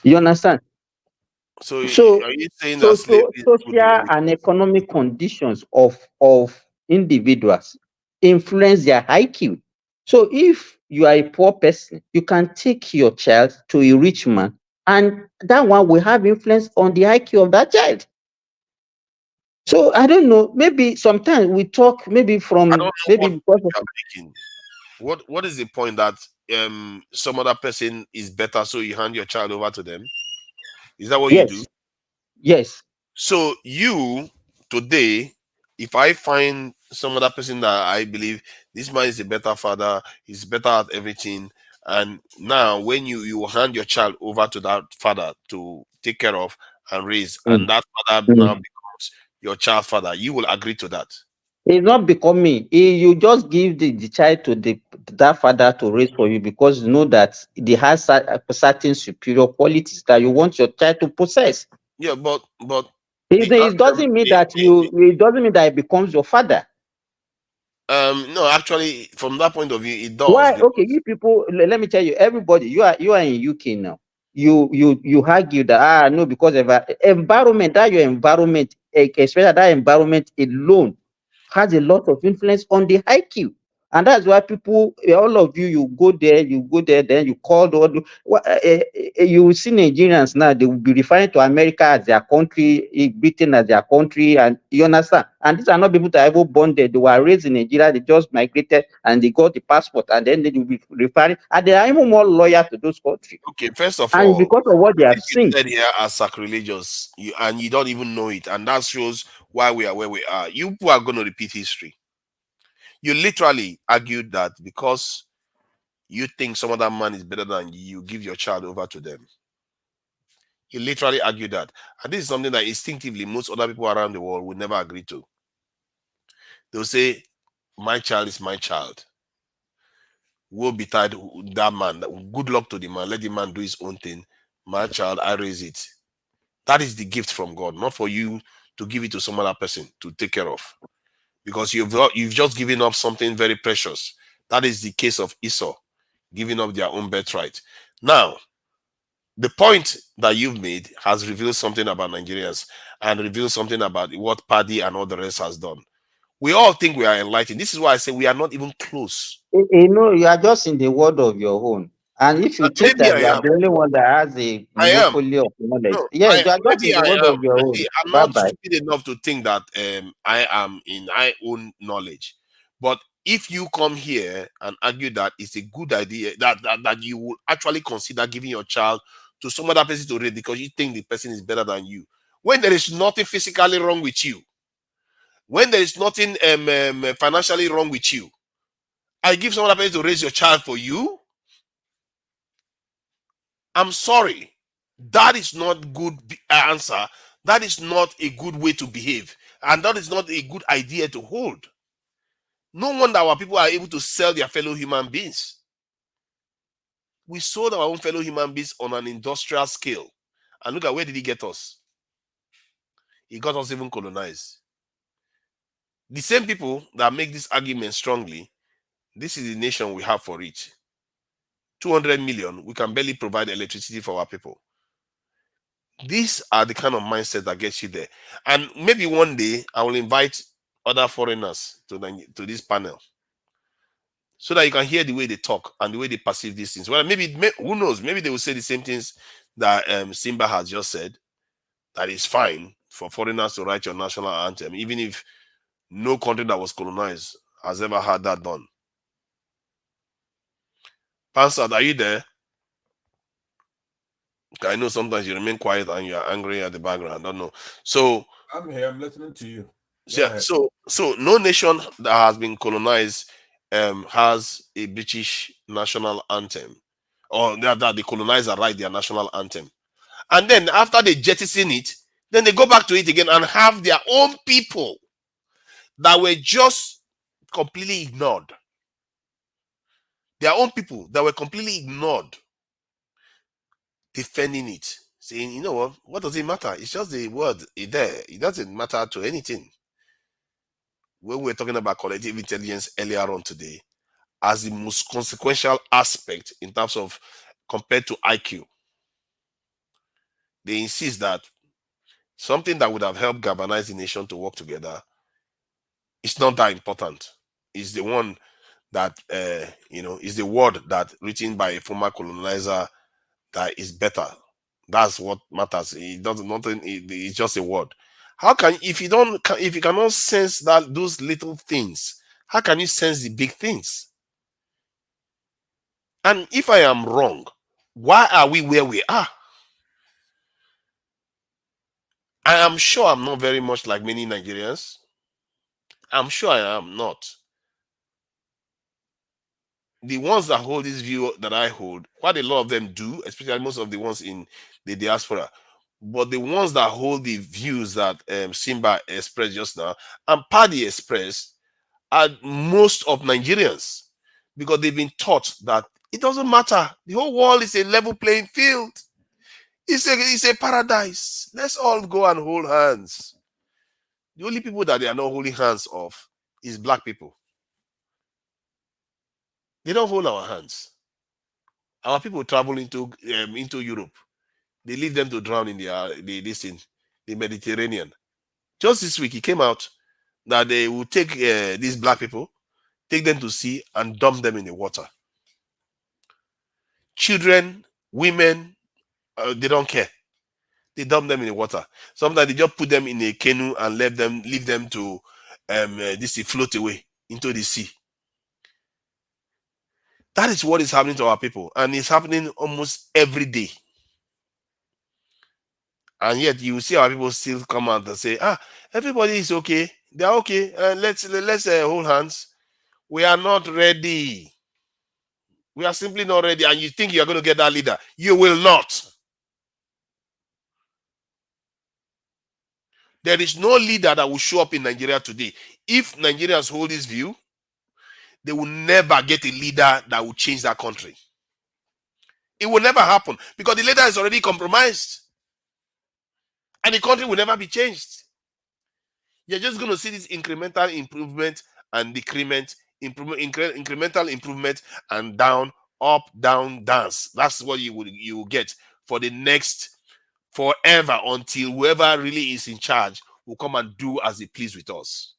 You understand? So are you saying that social and economic conditions of individuals influence their IQ? So if you are a poor person, you can take your child to a rich man, and that one will have influence on the IQ of that child. So I don't know. Maybe sometimes we talk maybe from because of what is the point that some other person is better, so you hand your child over to them? Is that what you do? Yes. So you today, if I find some other person that I believe this man is a better father, he's better at everything, And now when you hand your child over to that father to take care of and raise, and that father now becomes your child father, you will agree to that? It's not becoming. You just give the child to that father to raise for you because you know that they has certain superior qualities that you want your child to possess. Yeah, but it doesn't mean that it doesn't mean that it becomes your father. No, actually, from that point of view, it does. Why? Okay, you people, let me tell you, everybody, you are in UK now. You argue that no, because of environment, that your environment, especially that environment alone, has a lot of influence on the IQ. And that's why people, all of you, you go there, then you call you will see Nigerians now, they will be referring to America as their country, Britain as their country, and you understand. And these are not people that are ever born there. They were raised in Nigeria, they just migrated and they got the passport, and then they will be referring, and they are even more loyal to those countries. Okay, first of and all, because of what they have you seen. said here are sacrilegious, and you don't even know it, and that shows why we are where we are. You people are going to repeat history. You literally argued that because you think some other man is better than you, you give your child over to them. You literally argue that, and this is something that instinctively most other people around the world will never agree to. They'll say, "My child is my child. Woe betide that man. Good luck to the man. Let the man do his own thing. My child, I raise it." That is the gift from God, not for you to give it to some other person to take care of, because you've just given up something very precious. That is the case of Esau, giving up their own birthright. Now, the point that you've made has revealed something about Nigerians and revealed something about what Paddy and all the rest has done. We all think we are enlightened. This is why I say we are not even close. You are just in the world of your own. And if you think Maybe that I you are am. the only one that has a I am. monopoly of knowledge, No, yes, you are just maybe in the I world am. of your own. See, I'm Bye not bye. stupid enough to think that I own knowledge. But if you come here and argue that it's a good idea, that you will actually consider giving your child to some other person to read because you think the person is better than you, when there is nothing physically wrong with you, when there is nothing financially wrong with you, I give some other person to raise your child for you. I'm sorry. That is not good answer. That is not a good way to behave. And that is not a good idea to hold. No wonder our people are able to sell their fellow human beings. We sold our own fellow human beings on an industrial scale. And look at where did he get us? He got us even colonized. The same people that make this argument strongly, this is the nation we have for it. 200 million, we can barely provide electricity for our people. These are the kind of mindset that gets you there. And maybe one day I will invite other foreigners to this panel so that you can hear the way they talk and the way they perceive these things. Well, who knows? Maybe they will say the same things that Simba has just said, that it's fine for foreigners to write your national anthem, even if no country that was colonized has ever had that done. Pansad, are you there? I know sometimes you remain quiet and you are angry at the background. I don't know. So I'm here. I'm listening to you. Yeah, so no nation that has been colonized has a British national anthem, or that the colonizer write their national anthem, and then after they jettison it, then they go back to it again and have their own people that were just completely ignored. Their own people that were completely ignored, defending it, saying, you know what does it matter? It's just the word there. It doesn't matter to anything. When we were talking about collective intelligence earlier on today, as the most consequential aspect in terms of compared to IQ, they insist that something that would have helped galvanize the nation to work together is not that important. It's the one that is the word that written by a former colonizer that is better. That's what matters. It doesn't nothing. It's just a word. How can if you cannot sense that those little things, how can you sense the big things? And if I am wrong, why are we where we are? I am sure I'm not very much like many Nigerians. I'm sure I am not. the ones that hold this view that I hold, quite a lot of them do, especially most of the ones in the diaspora. But the ones that hold the views that Simba expressed just now and Paddy expressed are most of Nigerians, because they've been taught that it doesn't matter. The whole world is a level playing field. It's a paradise. Let's all go and hold hands. The only people that they are not holding hands of is black people. They don't hold our hands. Our people travel into Europe. They leave them to drown in the Mediterranean. Just this week, it came out that they will take these black people, take them to sea and dump them in the water. Children, women, they don't care. They dump them in the water. Sometimes they just put them in a canoe and leave them to float away into the sea. That is what is happening to our people, and it's happening almost every day. And yet you see our people still come out and say, everybody is okay. They are okay. Let's hold hands. We are not ready. We are simply not ready. And you think you are going to get that leader. You will not. There is no leader that will show up in Nigeria today. If Nigerians hold this view, they will never get a leader that will change that country. It will never happen because the leader is already compromised. And the country will never be changed. You're just going to see this incremental improvement and decrement, incremental improvement and down, up, down, dance. That's what you will get for the next forever, until whoever really is in charge will come and do as they please with us.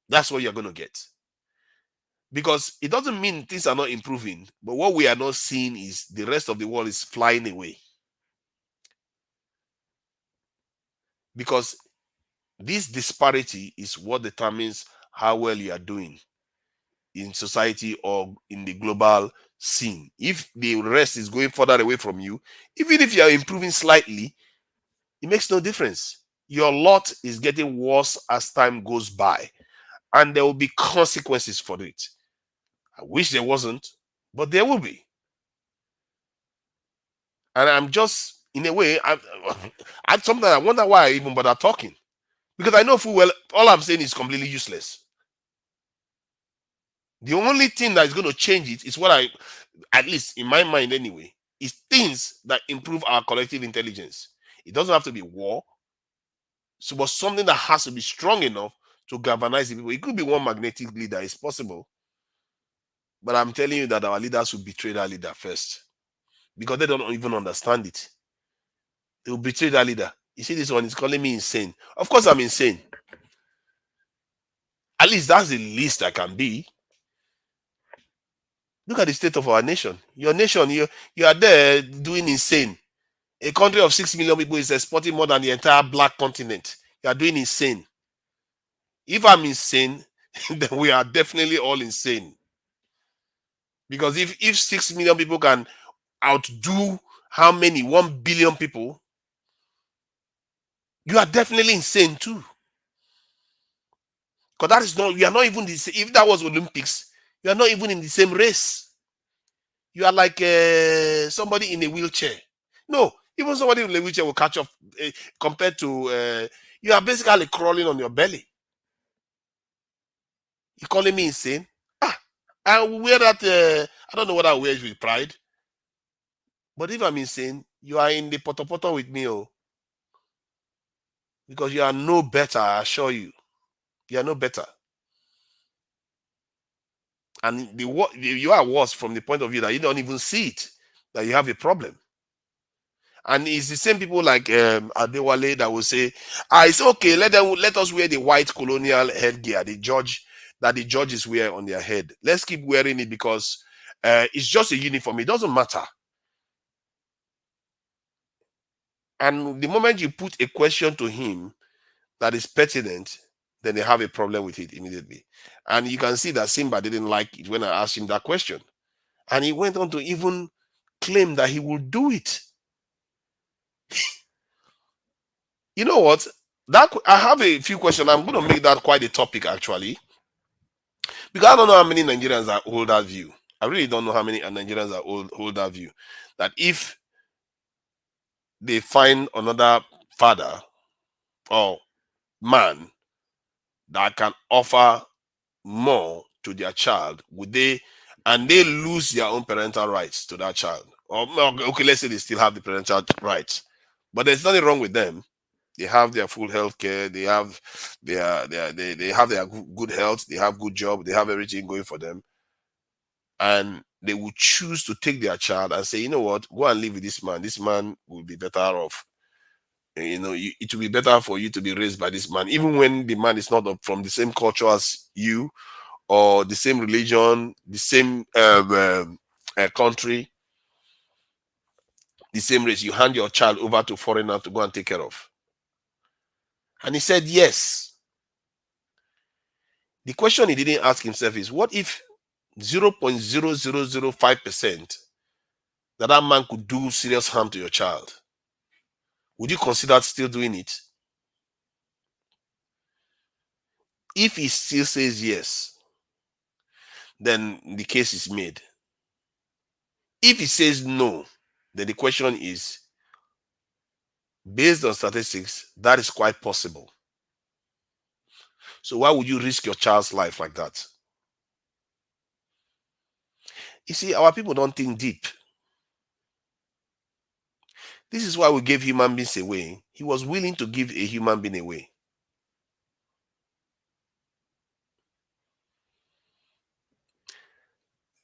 That's what you're going to get. Because it doesn't mean things are not improving, but what we are not seeing is the rest of the world is flying away. Because this disparity is what determines how well you are doing in society or in the global scene. If the rest is going further away from you, even if you are improving slightly, it makes no difference. Your lot is getting worse as time goes by, and there will be consequences for it. I wish there wasn't, but there will be. And I'm just, in a way, sometimes I wonder why I even bother talking. Because I know full well all I'm saying is completely useless. The only thing that is going to change it is what at least in my mind anyway, is things that improve our collective intelligence. It doesn't have to be war. So, but something that has to be strong enough to galvanize the people. It could be one magnetic leader, it's possible. But I'm telling you that our leaders will betray that leader first. Because they don't even understand it. They will betray that leader. You see, this one is calling me insane. Of course I'm insane. At least that's the least I can be. Look at the state of our nation. Your nation, you are there doing insane. A country of 6 million people is exporting more than the entire black continent. You are doing insane. If I'm insane, then we are definitely all insane. Because if 6 million people can outdo how many? 1 billion people, you are definitely insane too. Because that is not, you are not even the same. If that was Olympics, you are not even in the same race. You are like somebody in a wheelchair. No, even somebody in a wheelchair will catch up compared to, you are basically crawling on your belly. You calling me insane? I will wear that, I don't know what I wear with pride. But if I'm insane, you are in the poto with me, oh. Because you are no better, I assure you. You are no better. And you are worse from the point of view that you don't even see it, that you have a problem. And it's the same people like Adewale that will say, it's okay, let us wear the white colonial headgear, the judges wear on their head. Let's keep wearing it because it's just a uniform. It doesn't matter. And the moment you put a question to him that is pertinent, then they have a problem with it immediately. And you can see that Simba didn't like it when I asked him that question. And he went on to even claim that he will do it. You know what? I have a few questions. I'm going to make that quite a topic, actually. Because I don't know how many Nigerians are hold that view. I really don't know how many Nigerians are hold that view. That if they find another father or man that can offer more to their child, would they, and they lose their own parental rights to that child? Or okay, let's say they still have the parental rights, but there's nothing wrong with them. They have their full health care. They have they have their good health. They have good job. They have everything going for them, and they will choose to take their child and say, you know what, go and live with this man. This man will be better off. You know, it will be better for you to be raised by this man, even when the man is not from the same culture as you, or the same religion, the same country, the same race. You hand your child over to foreigner to go and take care of. And he said yes. The question he didn't ask himself is, what if 0.0005% that man could do serious harm to your child? Would you consider still doing it? If he still says yes, then the case is made. If he says no, then the question is, based on statistics, that is quite possible. So why would you risk your child's life like that? You see, our people don't think deep. This is why we gave human beings away. He was willing to give a human being away.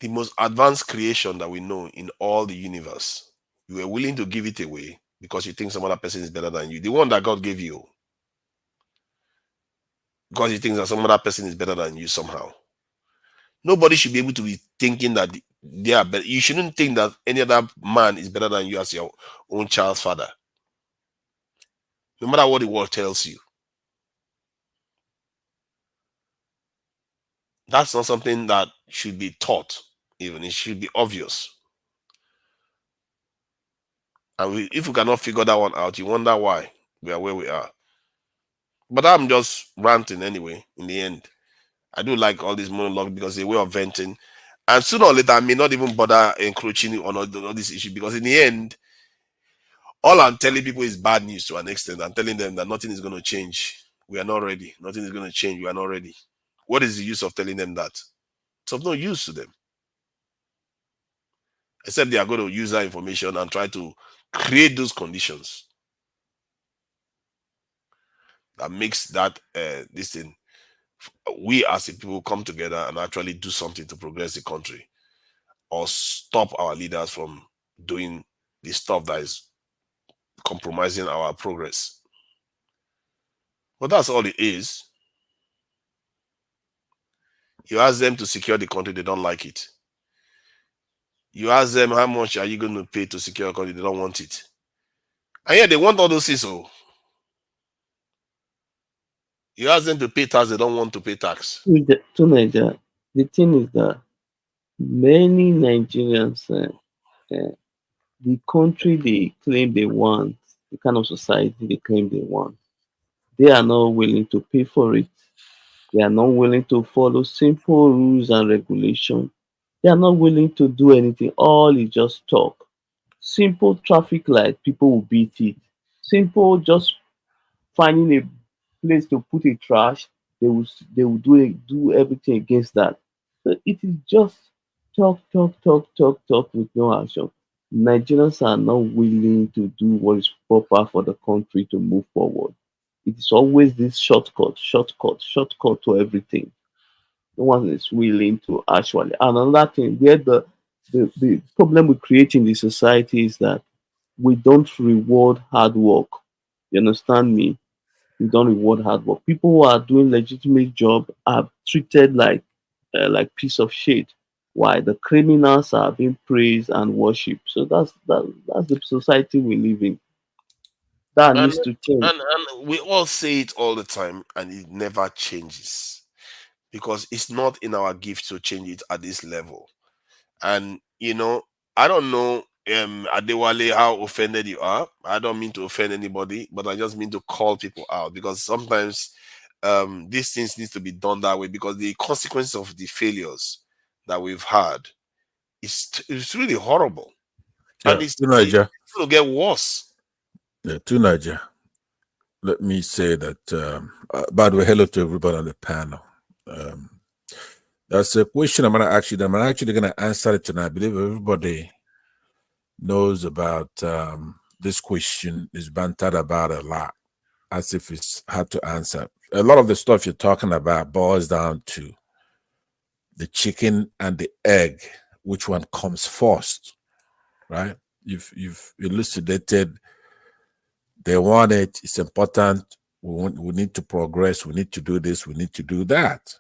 The most advanced creation that we know in all the universe. You were willing to give it away because you think some other person is better than you. The one that God gave you, because you think that some other person is better than you somehow. Nobody should be able to be thinking that they are better. You shouldn't think that any other man is better than you as your own child's father. No matter what the world tells you. That's not something that should be taught, even. It should be obvious. And if we cannot figure that one out, you wonder why we are where we are. But I'm just ranting anyway, in the end. I do like all this monologue because it's a way of venting. And sooner or later, I may not even bother encroaching on all this issue, because in the end, all I'm telling people is bad news to an extent. I'm telling them that nothing is going to change. We are not ready. Nothing is going to change. We are not ready. What is the use of telling them that? It's of no use to them. Except they are going to use that information and try to create those conditions that makes that this thing, we as a people come together and actually do something to progress the country, or stop our leaders from doing the stuff that is compromising our progress. But that's all it is. You ask them to secure the country, they don't like it. You ask them how much are you going to pay to secure a country, they don't want it. And yeah, they want all those things. So you ask them to pay tax, they don't want to pay tax. To Nigeria, the thing is that many Nigerians, the country they claim they want, the kind of society they claim they want, they are not willing to pay for it. They are not willing to follow simple rules and regulations. They are not willing to do anything. All is just talk. Simple traffic light, people will beat it. Simple, just finding a place to put a trash, they will do everything against that. So it is just talk, talk, talk, talk, talk with no action. Nigerians are not willing to do what is proper for the country to move forward. It is always this shortcut, shortcut, shortcut to everything. No one is willing to actually. And another thing, where the problem we create in the society is that we don't reward hard work. You understand me? We don't reward hard work. People who are doing legitimate job are treated like piece of shit. Why the criminals are being praised and worshipped? So that's the society we live in. That And, needs to change. and we all say it all the time, and it never changes, because it's not in our gift to change it at this level. And I don't know, Adewale, how offended you are. I don't mean to offend anybody, but I just mean to call people out, because sometimes these things need to be done that way, because the consequence of the failures that we've had it's really horrible, and it's going to get worse. Yeah, to Niger. Let me say that, by the way, hello to everybody on the panel. That's a question I'm going to ask you. I'm actually going to answer it tonight. I believe everybody knows about this question. Is bantered about a lot, as if it's hard to answer. A lot of the stuff you're talking about boils down to the chicken and the egg. Which one comes first, right? You've elucidated. They want it. It's important. We need to progress. We need to do this. We need to do that.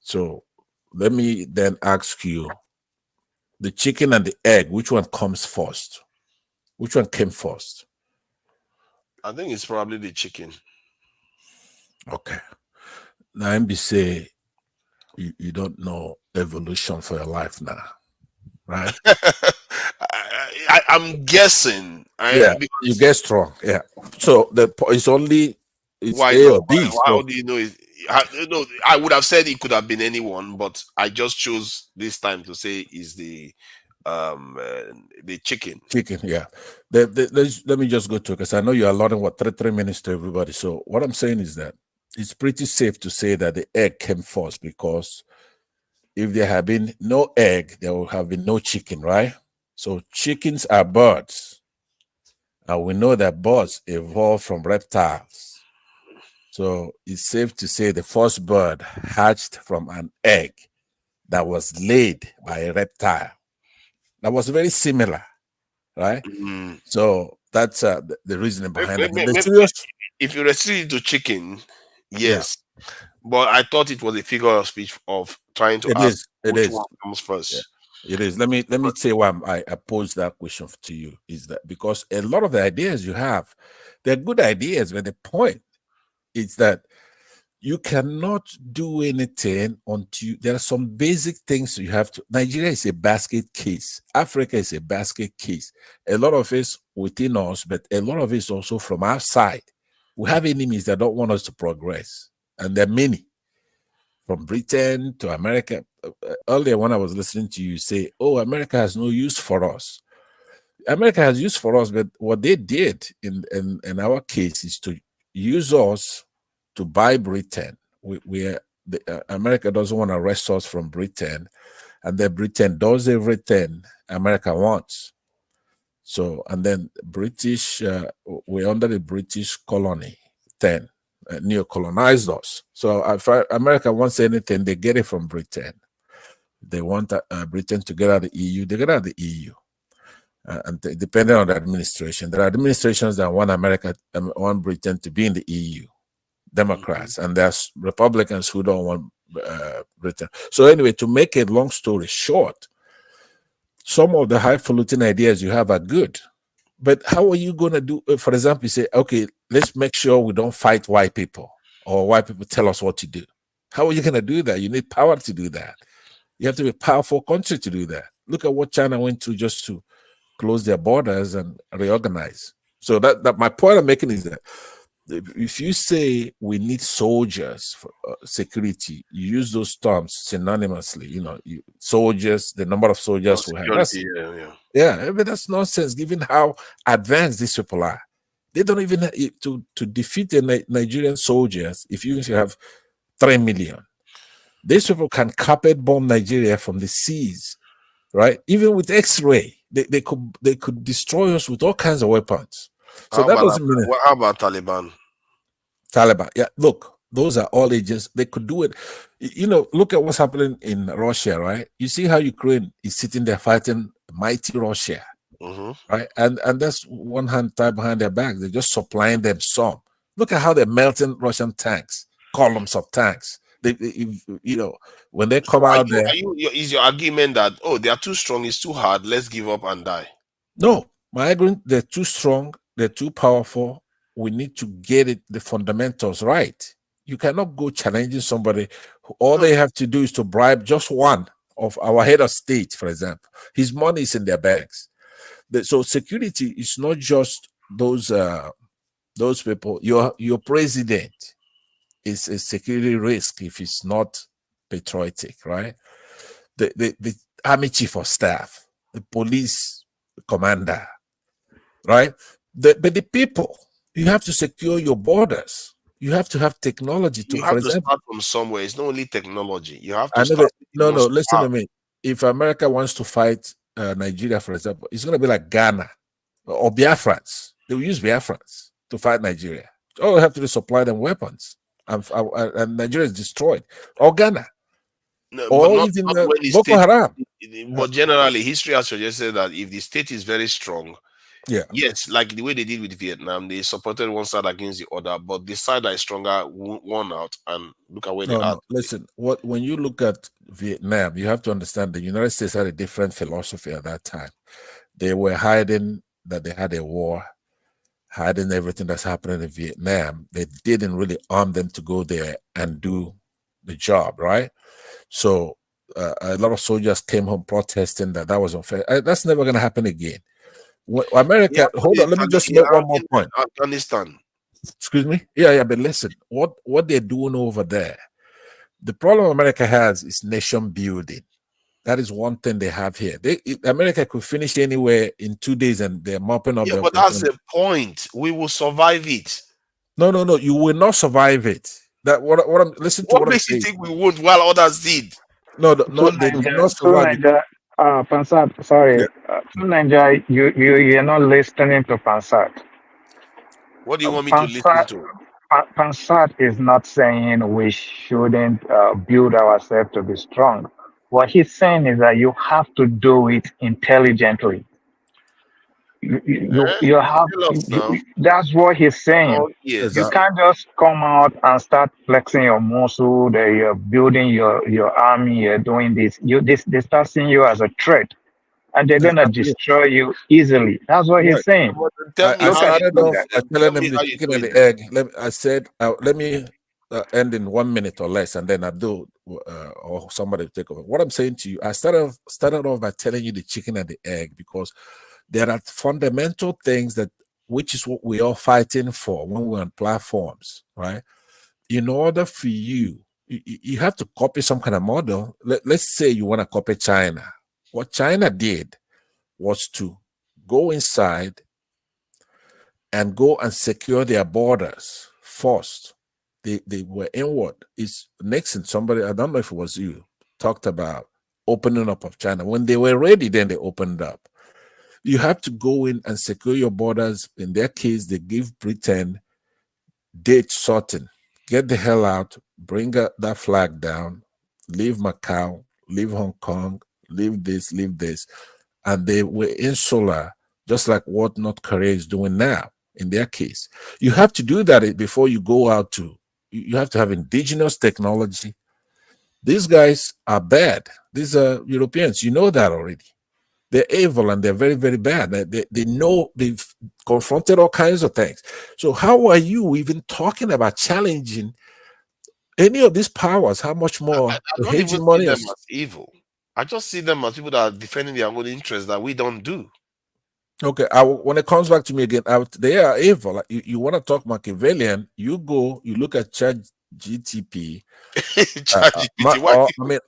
So let me then ask you, the chicken and the egg, which one comes first? Which one came first? I think it's probably the chicken. Okay. Now, MB say you don't know evolution for your life now, right? I'm guessing. Yeah, you get strong. Yeah. So it's only why A not? or B. How So, do you know? No, I would have said it could have been anyone, but I just chose this time to say is the chicken. Chicken, yeah. Let me just go to it, because I know you're allotting what 3 minutes to everybody. So what I'm saying is that it's pretty safe to say that the egg came first, because if there had been no egg, there would have been no chicken, right? So chickens are birds, and we know that birds evolved from reptiles. So it's safe to say the first bird hatched from an egg that was laid by a reptile. That was very similar, right? So that's the reasoning behind it. If you restrict it to chicken, yes. But I thought it was a figure of speech of trying to ask which one comes first. Yeah, it is. Let me say why I pose that question to you, is that because a lot of the ideas you have, they're good ideas, but the point is that you cannot do anything until there are some basic things you have to. Nigeria is a basket case. Africa is a basket case. A lot of it's within us, but a lot of it's also from outside. We have enemies that don't want us to progress, and there are many, from Britain to America. Earlier, when I was listening to you say, "Oh, America has no use for us," America has use for us, but what they did in our case is to use us to buy Britain. America doesn't want to wrest us from Britain, and then Britain does everything America wants. So, and then British, we're under the British colony then. Neo-colonized us. So if America wants anything, they get it from Britain. They want Britain to get out of the EU, they get out of the EU. And depending on the administration, there are administrations that want want Britain to be in the EU, Democrats, and there's Republicans who don't want Britain. So anyway, to make a long story short, some of the highfalutin ideas you have are good. But how are you going to do, for example, you say, okay, let's make sure we don't fight white people, or white people tell us what to do. How are you going to do that? You need power to do that. You have to be a powerful country to do that. Look at what China went through just to close their borders and reorganize. So that my point I'm making is that if you say we need soldiers for security, you use those terms synonymously. Soldiers, the number of soldiers we have. Yeah, but that's nonsense, given how advanced these people are. They don't even to defeat the Nigerian soldiers. If you have 3 million, these people can carpet bomb Nigeria from the seas, right? Even with X-ray, they could destroy us with all kinds of weapons. So that doesn't mean. How about Taliban? Taliban, yeah. Look, those are all agents. They could do it. Look at what's happening in Russia, right? You see how Ukraine is sitting there fighting mighty Russia, right? And that's one hand tied behind their back. They're just supplying them some. Look at how they're melting Russian tanks, columns of tanks. When they come out there. Is your argument that, they are too strong, it's too hard, let's give up and die? No, my argument, they're too strong, they're too powerful. We need to get the fundamentals right. You cannot go challenging somebody. All they have to do is to bribe just one of our head of state, for example. His money is in their bags. So security is not just those people. Your president, is a security risk if it's not patriotic, right? The army chief of staff, the police commander, right? But the people, you have to secure your borders. You have to have technology to, You for have to example, start from somewhere. It's not only technology. You have I to never, start with the no, no, most listen to me. If America wants to fight Nigeria, for example, it's going to be like Ghana or Biafrans. They will use Biafrans to fight Nigeria. All we have to do is supply them weapons, and Nigeria is destroyed. Or Ghana, No, but or not, even not when the Boko state. Haram. But generally, history has suggested that if the state is very strong, Yeah. yes, like the way they did with Vietnam, they supported one side against the other, but the side that is stronger won out. And look at where they No, are. no. Listen, when you look at Vietnam, you have to understand the United States had a different philosophy at that time. They were hiding that they had a war, hiding everything that's happening in Vietnam. They didn't really arm them to go there and do the job, right? So a lot of soldiers came home protesting that was unfair. That's never going to happen again. America, hold on, let me just make one more point. Afghanistan. Excuse me? Yeah, but listen, what they're doing over there, the problem America has is nation building. That is one thing they have here. America could finish anywhere in 2 days and they're mopping up Yeah, the but that's the point. We will survive it. No, you will not survive it. That what I'm listen to What what I'm makes you saying. think we won't while others did? No, they did not survive. Pansat, sorry. Yeah. Nigeria, you're not listening to Pansat. What do you want me to listen to? Pansat is not saying we shouldn't build ourselves to be strong. What he's saying is that you have to do it intelligently. You have that's what he's saying. Oh, yes. You can't just come out and start flexing your muscle that you're building your army, you're doing this. They start seeing you as a threat and they're gonna destroy you easily. That's what he's saying. I started off by telling them the how you chicken do and it the egg. I said, let me end in 1 minute or less, and then Abdul or somebody take over. What I'm saying to you, I started off by telling you the chicken and the egg because there are fundamental things which is what we're all fighting for when we're on platforms, right? In order for you have to copy some kind of model. Let's say you want to copy China. What China did was to go inside and go and secure their borders first. They were inward. It's Nixon, somebody, I don't know if it was you, talked about opening up of China. When they were ready, then they opened up. You have to go in and secure your borders. In their case, they give Britain date certain. Get the hell out, bring that flag down, leave Macau, leave Hong Kong, leave this. And they were insular, just like what North Korea is doing now in their case. You have to do that before you go out to, you have to have indigenous technology. These guys are bad. These are Europeans. You know that already. They're evil and they're very, very bad. They know they've confronted all kinds of things. So how are you even talking about challenging any of these powers? How much more I don't even see them as evil. I just see them as people that are defending their own interests that we don't do. Okay, when it comes back to me again, they are evil. Like, you want to talk Machiavellian, you look at ChatGPT,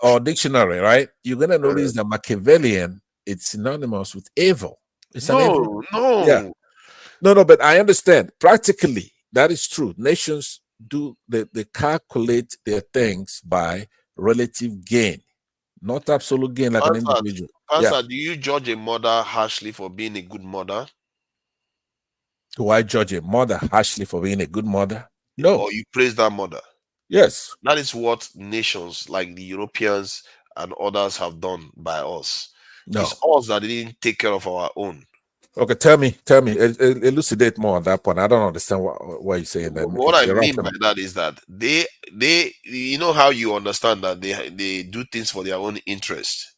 or dictionary, right? You're gonna notice that Machiavellian, it's synonymous with evil. It's an evil. Yeah. No, but I understand. Practically, that is true. Nations do they calculate their things by relative gain, not absolute gain like an individual. Do you judge a mother harshly for being a good mother? Do I judge a mother harshly for being a good mother? No. Or you praise that mother? Yes. That is what nations like the Europeans and others have done by us. No. It's us that didn't take care of our own. Okay, tell me, elucidate more on that point. I don't understand what you're saying. What I mean by that is that they, you know how you understand that they do things for their own interest.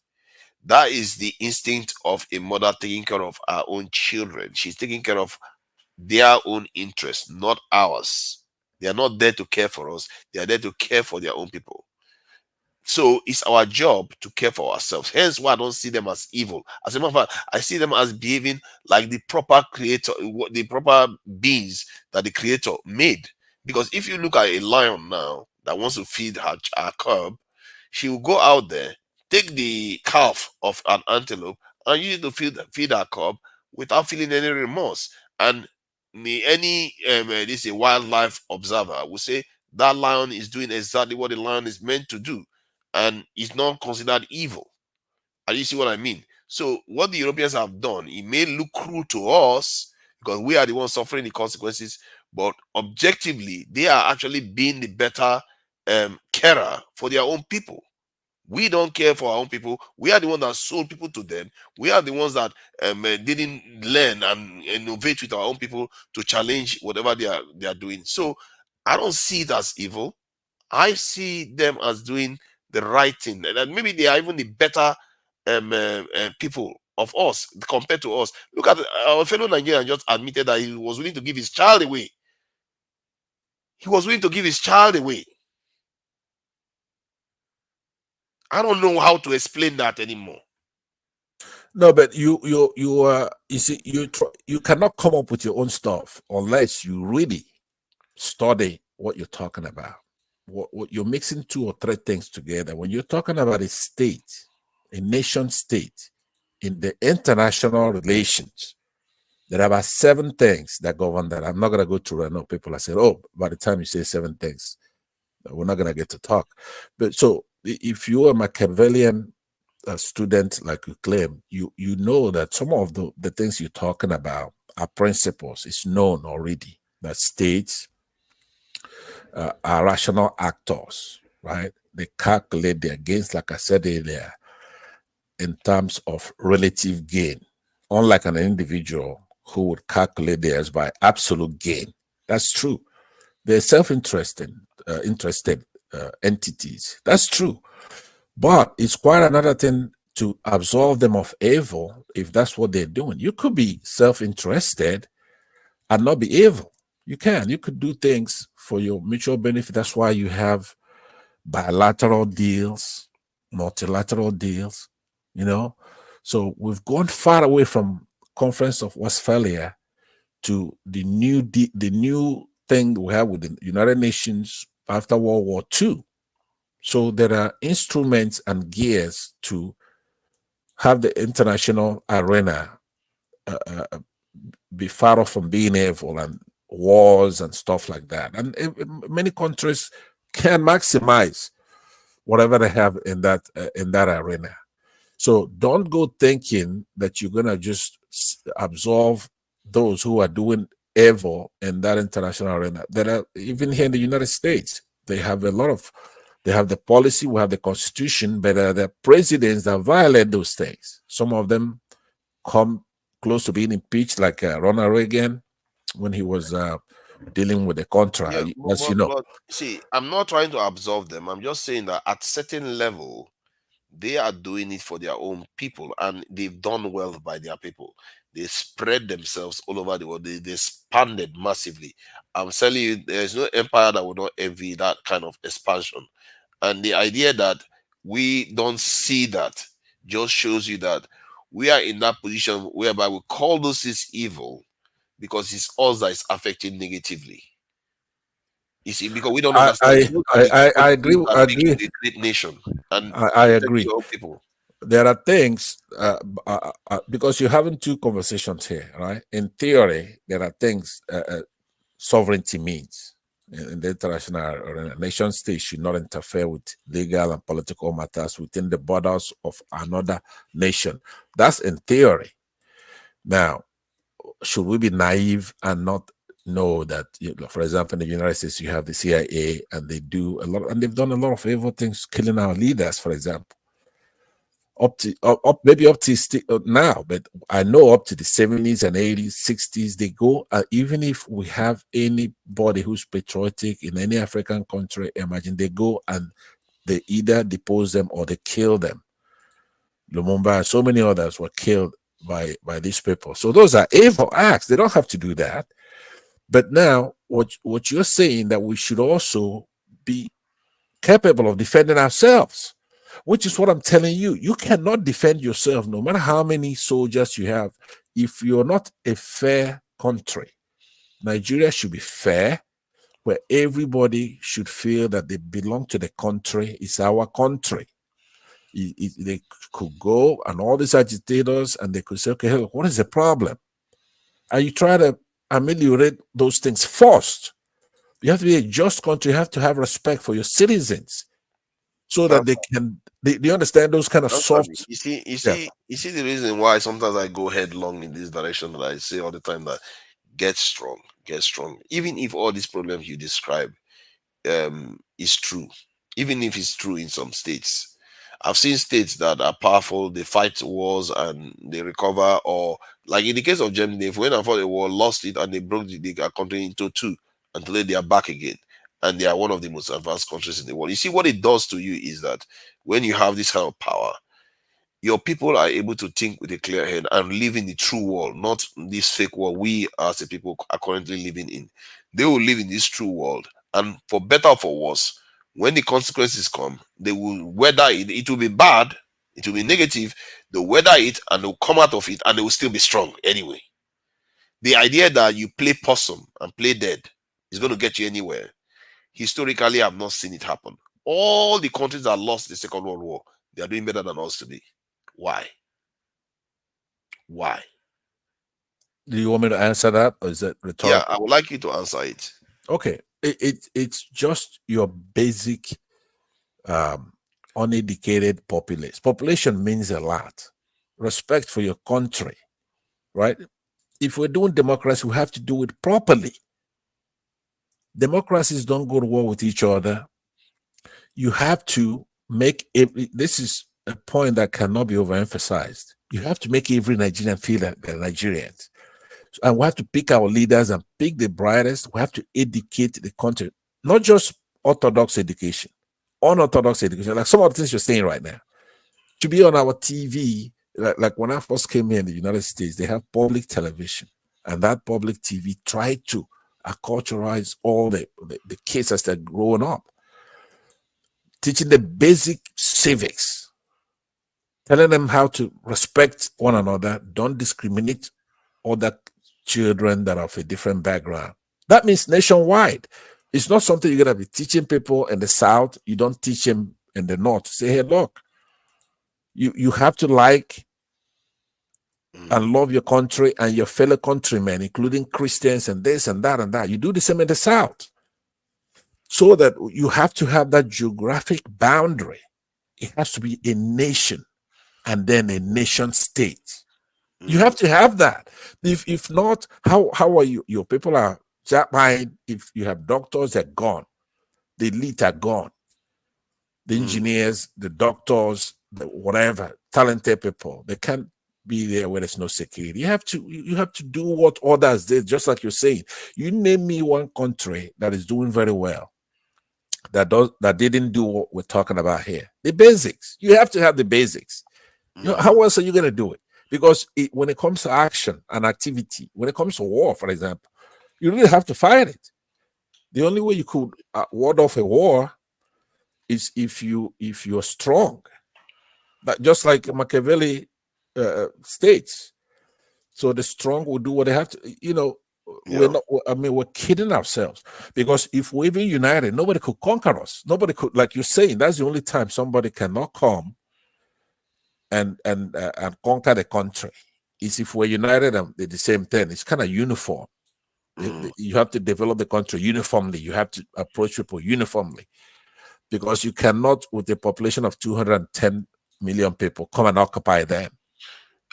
That is the instinct of a mother taking care of her own children. She's taking care of their own interest, not ours. They are not there to care for us. They are there to care for their own people. So it's our job to care for ourselves. Hence why I don't see them as evil. As a matter of fact, I see them as behaving like the proper creator, the proper beings that the creator made. Because if you look at a lion now that wants to feed her cub, she will go out there, take the calf of an antelope, and use it to feed her cub without feeling any remorse. And any this a wildlife observer will say that lion is doing exactly what the lion is meant to do, and is not considered evil. And you see what I mean? So what the Europeans have done, it may look cruel to us because we are the ones suffering the consequences, but objectively, they are actually being the better carer for their own people. We don't care for our own people. We are the ones that sold people to them. We are the ones that didn't learn and innovate with our own people to challenge whatever they are doing. So I don't see it as evil. I see them as doing the right thing, and maybe they are even the better people of us compared to us. Look at our fellow Nigerian just admitted that he was willing to give his child away. He was willing to give his child away. I don't know how to explain that anymore. No, but you see, you cannot come up with your own stuff unless you really study what you're talking about. What you're mixing 2 or 3 things together. When you're talking about a state, a nation state, in the international relations, there are about 7 things that govern that. I'm not going to go through. I know people are saying, oh, by the time you say 7 things, we're not going to get to talk. But so if you're a Machiavellian student like you claim, you know that some of the things you're talking about are principles. It's known already that states are rational actors, right? They calculate their gains, like I said earlier, in terms of relative gain, unlike an individual who would calculate theirs by absolute gain. That's true. They're self-interested entities. That's true. But it's quite another thing to absolve them of evil if that's what they're doing. You could be self-interested and not be evil. You can. You could do things for your mutual benefit. That's why you have bilateral deals, multilateral deals, you know. So we've gone far away from Conference of Westphalia to the new thing we have with the United Nations after World War II. So there are instruments and gears to have the international arena be far off from being evil and wars and stuff like that. And many countries can maximize whatever they have in that arena. So don't go thinking that you're gonna just absolve those who are doing evil in that international arena. There are, even here in the United States, they have they have the policy, we have the constitution, but the presidents that violate those things. Some of them come close to being impeached, like Ronald Reagan when he was dealing with the Contra, as you know. But see, I'm not trying to absolve them. I'm just saying that at certain level, they are doing it for their own people, and they've done well by their people. They spread themselves all over the world. They expanded massively. I'm telling you, there's no empire that would not envy that kind of expansion. And the idea that we don't see that just shows you that we are in that position whereby we call those things evil because it's us that is affecting negatively. You see, because we don't understand. I agree. I agree. A great nation, and I agree. your people. There are things because you're having 2 conversations here, right? In theory, there are things sovereignty means in the international arena. Nation states should not interfere with legal and political matters within the borders of another nation. That's in theory. Now, should we be naive and not know that, for example, in the United States, you have the CIA, and they do a lot, and they've done a lot of evil things, killing our leaders, for example. Maybe up to now, but I know up to the 70s and 80s, 60s, they go, even if we have anybody who's patriotic in any African country, imagine they go and they either depose them or they kill them. Lumumba and so many others were killed by these people. So those are evil acts. They don't have to do that. But now, what you're saying, that we should also be capable of defending ourselves, which is what I'm telling you. You cannot defend yourself, no matter how many soldiers you have, if you're not a fair country. Nigeria should be fair. where everybody should feel that they belong to the country. It's our country. They could go, and all these agitators, and they could say, okay, what is the problem? And you try to ameliorate those things first. You have to be a just country. You have to have respect for your citizens, so that they can. They understand those kind of soft. You see the reason why sometimes I go headlong in this direction that I say all the time, that get strong. Even if all these problems you describe is true, even if it's true in some states. I've seen states that are powerful, they fight wars and they recover, or like in the case of Germany, if when I fought a war, lost it, and they broke the country into two, and today they are back again. And they are one of the most advanced countries in the world. You see, what it does to you is that when you have this kind of power, your people are able to think with a clear head and live in the true world, not this fake world we as the people are currently living in. They will live in this true world, and for better or for worse, when the consequences come, they will weather it. It will be bad, it will be negative. They'll weather it and they'll come out of it, and they will still be strong anyway. The idea that you play possum and play dead is going to get you anywhere, historically, I've not seen it happen. All the countries that lost the Second World War, they are doing better than us today. Why? Do you want me to answer that, or is it rhetorical? Yeah, I would like you to answer it. Okay, it's just your basic uneducated populace. Population means a lot. Respect for your country, right? If we're doing democracy, we have to do it properly. Democracies don't go to war with each other. You have to make this is a point that cannot be overemphasized. You have to make every Nigerian feel that they're Nigerians. And we have to pick our leaders and pick the brightest. We have to educate the country, not just orthodox education, unorthodox education, like some of the things you're saying right now. To be on our TV, like when I first came here in the United States, they have public television, and that public TV tried to acculturize all the kids as they're growing up, teaching the basic civics, telling them how to respect one another, don't discriminate other children that are of a different background. That means nationwide. It's not something you're going to be teaching people in the South. You don't teach them in the North. Say, hey, look, you have to like and love your country and your fellow countrymen, including Christians and this and that and that. You do the same in the South. So that you have to have that geographic boundary. It has to be a nation and then a nation state. You have to have that. If not, how are you? Your people are behind. If you have doctors, they're gone. The elite are gone. The engineers, the doctors, the whatever, talented people, they can't be there where there's no security. You have to do what others did, just like you're saying. You name me one country that is doing very well, that didn't do what we're talking about here. The basics. You have to have the basics. How else are you going to do it? Because when it comes to action and activity, when it comes to war, for example, you really have to fight it. The only way you could ward off a war is if you're strong. But just like Machiavelli states, so the strong will do what they have to. We're kidding ourselves, because if we're even united, nobody could conquer us. Nobody could, like you're saying, that's the only time somebody cannot come and conquer the country is if we're united and they're the same thing. It's kind of uniform. You have to develop the country uniformly. You have to approach people uniformly, because you cannot, with a population of 210 million people, come and occupy them.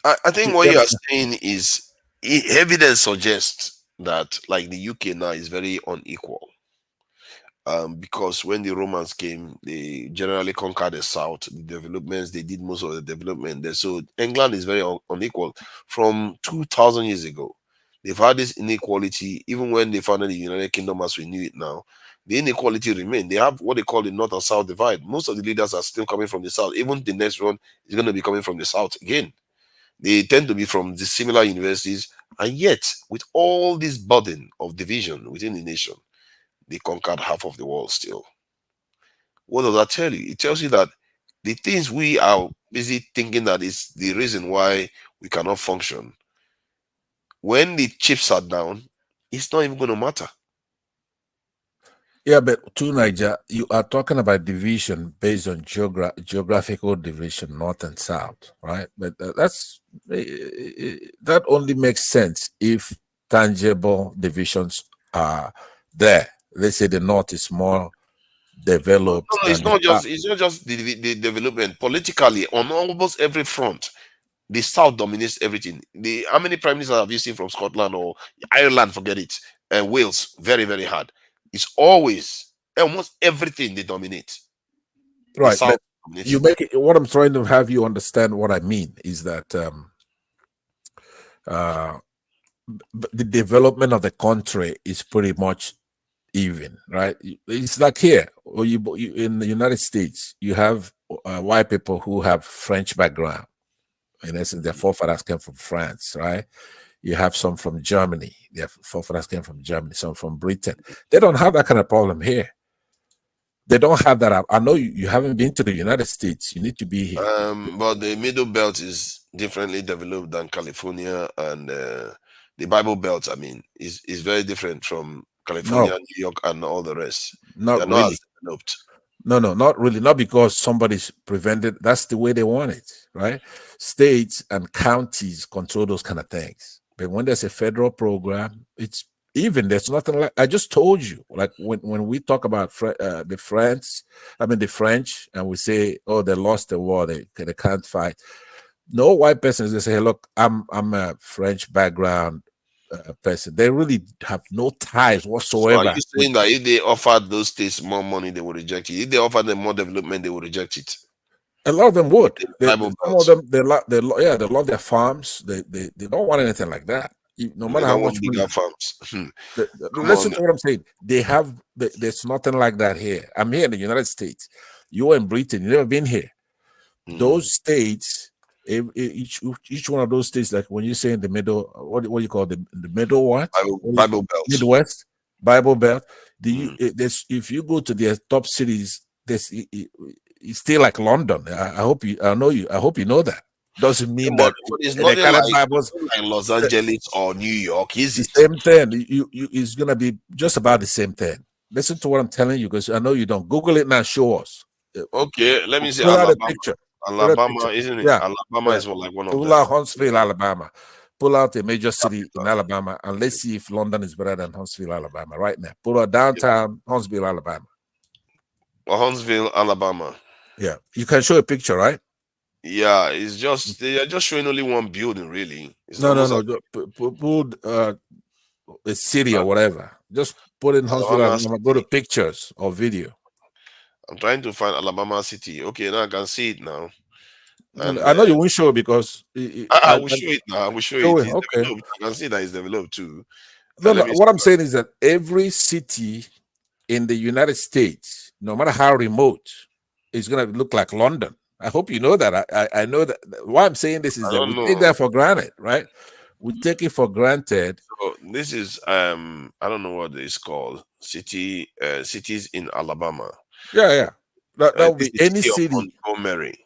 I think what you are saying is evidence suggests that, like, the UK now is very unequal. Because when the Romans came, they generally conquered the south. The developments, they did most of the development there. So England is very unequal. From 2,000 years ago, they've had this inequality. Even when they founded the United Kingdom as we knew it now, the inequality remained. They have what they call the North and South divide. Most of the leaders are still coming from the south. Even the next one is going to be coming from the south again. They tend to be from the similar universities, and yet, with all this burden of division within the nation, they conquered half of the world still. What does that tell you? It tells you that the things we are busy thinking that is the reason why we cannot function, when the chips are down, it's not even going to matter. Yeah, but to Niger, you are talking about division based on geographical division, north and south, right? But that only makes sense if tangible divisions are there. Let's say the north is more developed No, than it's the not south. just the development. Politically, on almost every front, the South dominates everything. How many prime ministers have you seen from Scotland or Ireland? Forget it. And Wales, very, very hard. It's always almost everything they dominate. The Right, South but dominates you it. make it, what I'm trying to have you understand what I mean is that uh, the development of the country is pretty much even, right? It's like here, or you in the United States, you have white people who have French background. In essence, their forefathers came from France, right? You have some from Germany. Their forefathers came from Germany. Some from Britain. They don't have that kind of problem here. They don't have that. I know you haven't been to the United States. You need to be here. But the Middle Belt is differently developed than California, and the Bible Belt, I mean, is very different from California, No, New York, and all the rest. They not are not really. as developed. No, not really. Not because somebody's prevented. That's the way they want it, right? States and counties control those kind of things. But when there's a federal program, it's even. There's nothing like. I just told you. Like when we talk about the French, and we say, oh, they lost the war. They can't fight. No white person is going to say, hey, look, I'm a French background person. They really have no ties So are whatsoever you with. saying that if they offered those states more money, they will reject it? If they offered them more development, they will reject it? A lot of them would. Bible Some of Belt. them, they love their farms. They don't want anything like that. No They matter how don't much want money. bigger farms. Come Listen on. to what I'm saying. There's nothing like that here. I'm here in the United States. You're in Britain. You've never been here. Those states, each one of those states, like when you say in the middle, what do you call the middle what? Bible Belt. Midwest, Bible Belt. If you go to their top cities, it's still like London. I hope you know that. Doesn't mean But that it's they nothing carry Bibles. like Los Angeles or New York, is The it? same thing. It's gonna be just about the same thing. Listen to what I'm telling you, because I know you don't. Google it now. Show us. Okay, let me see Pull out a Alabama. picture. Pull out a Alabama, picture. isn't it? Yeah. Alabama Yeah. is like one of Pull them. out Huntsville, Alabama. Pull out a major city in Alabama, and let's see if London is better than Huntsville, Alabama. Right now, pull out downtown Huntsville, Alabama. Huntsville, Alabama. Yeah, you can show a picture, right? Yeah, it's just they are just showing only one building, really. It's No. almost Pull a city or whatever. Just put in Huntsville, Alabama Alabama. Go to pictures or video. I'm trying to find Alabama City. Okay, now I can see it now. And I know you won't show because I will show it now. I will show it. It's okay. developed. You can see that it's developed too. No. What I'm saying is that every city in the United States, no matter how remote, is going to look like London. I hope you know that. I know that. Why I'm saying this is that we take that for granted, right? We take it for granted. So this is I don't know what it's called. Cities in Alabama. Yeah. That would be any city city. of Montgomery.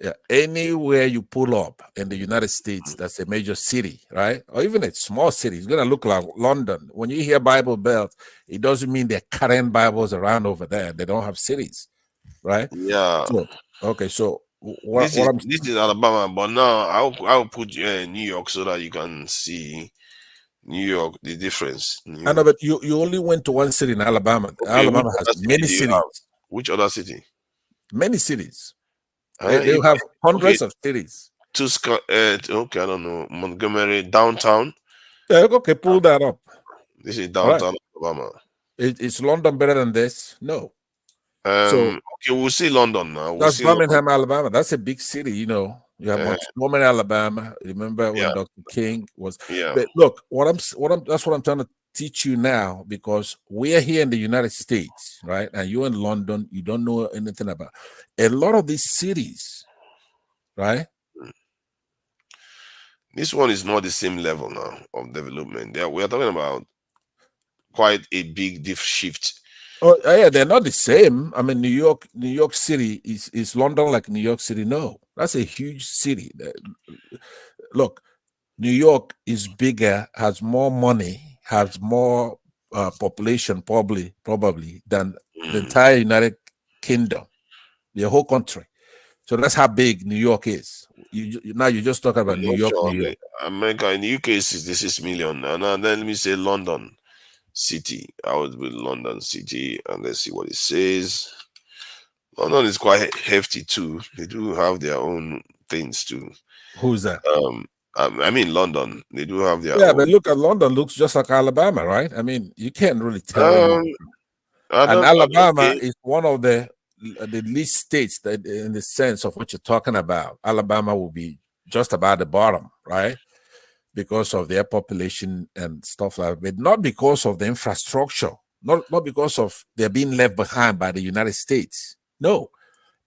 Yeah, anywhere you pull up in the United States, that's a major city, right? Or even a small city, it's gonna look like London. When you hear Bible Belt, it doesn't mean they're carrying Bibles around over there. They don't have cities, right? Yeah. So, okay, so This is Alabama, but now I'll put you in New York so that you can see New York, the difference. I know, but you only went to one city in Alabama. Okay, Alabama has many cities. Which other city? Many cities. They have hundreds of cities. Okay, I don't know. Montgomery, downtown. Yeah, okay, pull that up. This is downtown Alabama. Is London better than this? No. Okay, we'll see London now. That's Birmingham, Alabama. That's a big city, you know. You have Montgomery, Alabama. Remember when Dr. King was? Yeah. But look, that's what I'm trying to teach you now, because we're here in the United States, right? And you're in London. You don't know anything about a lot of these cities, right? This one is not the same level now of development. We are talking about quite a big shift. Oh yeah, they're not the same. I mean, New York City is London like New York City? No, that's a huge city. Look, New York is bigger, has more money, has more population probably than the entire United Kingdom, the whole country. So that's how big New York is. Now you just talk about New York, New York. America in the UK is 66 million. And then let me say London City. I would be London City, and let's see what it says. London is quite hefty too. They do have their own things too. Who's that? I mean London. They do have their yeah, own. but look at London. Looks just like Alabama, right? I mean, you can't really tell. And Alabama is one of the least states that, in the sense of what you're talking about. Alabama will be just about the bottom, right? Because of their population and stuff like that, but not because of the infrastructure, not because of they're being left behind by the United States. No,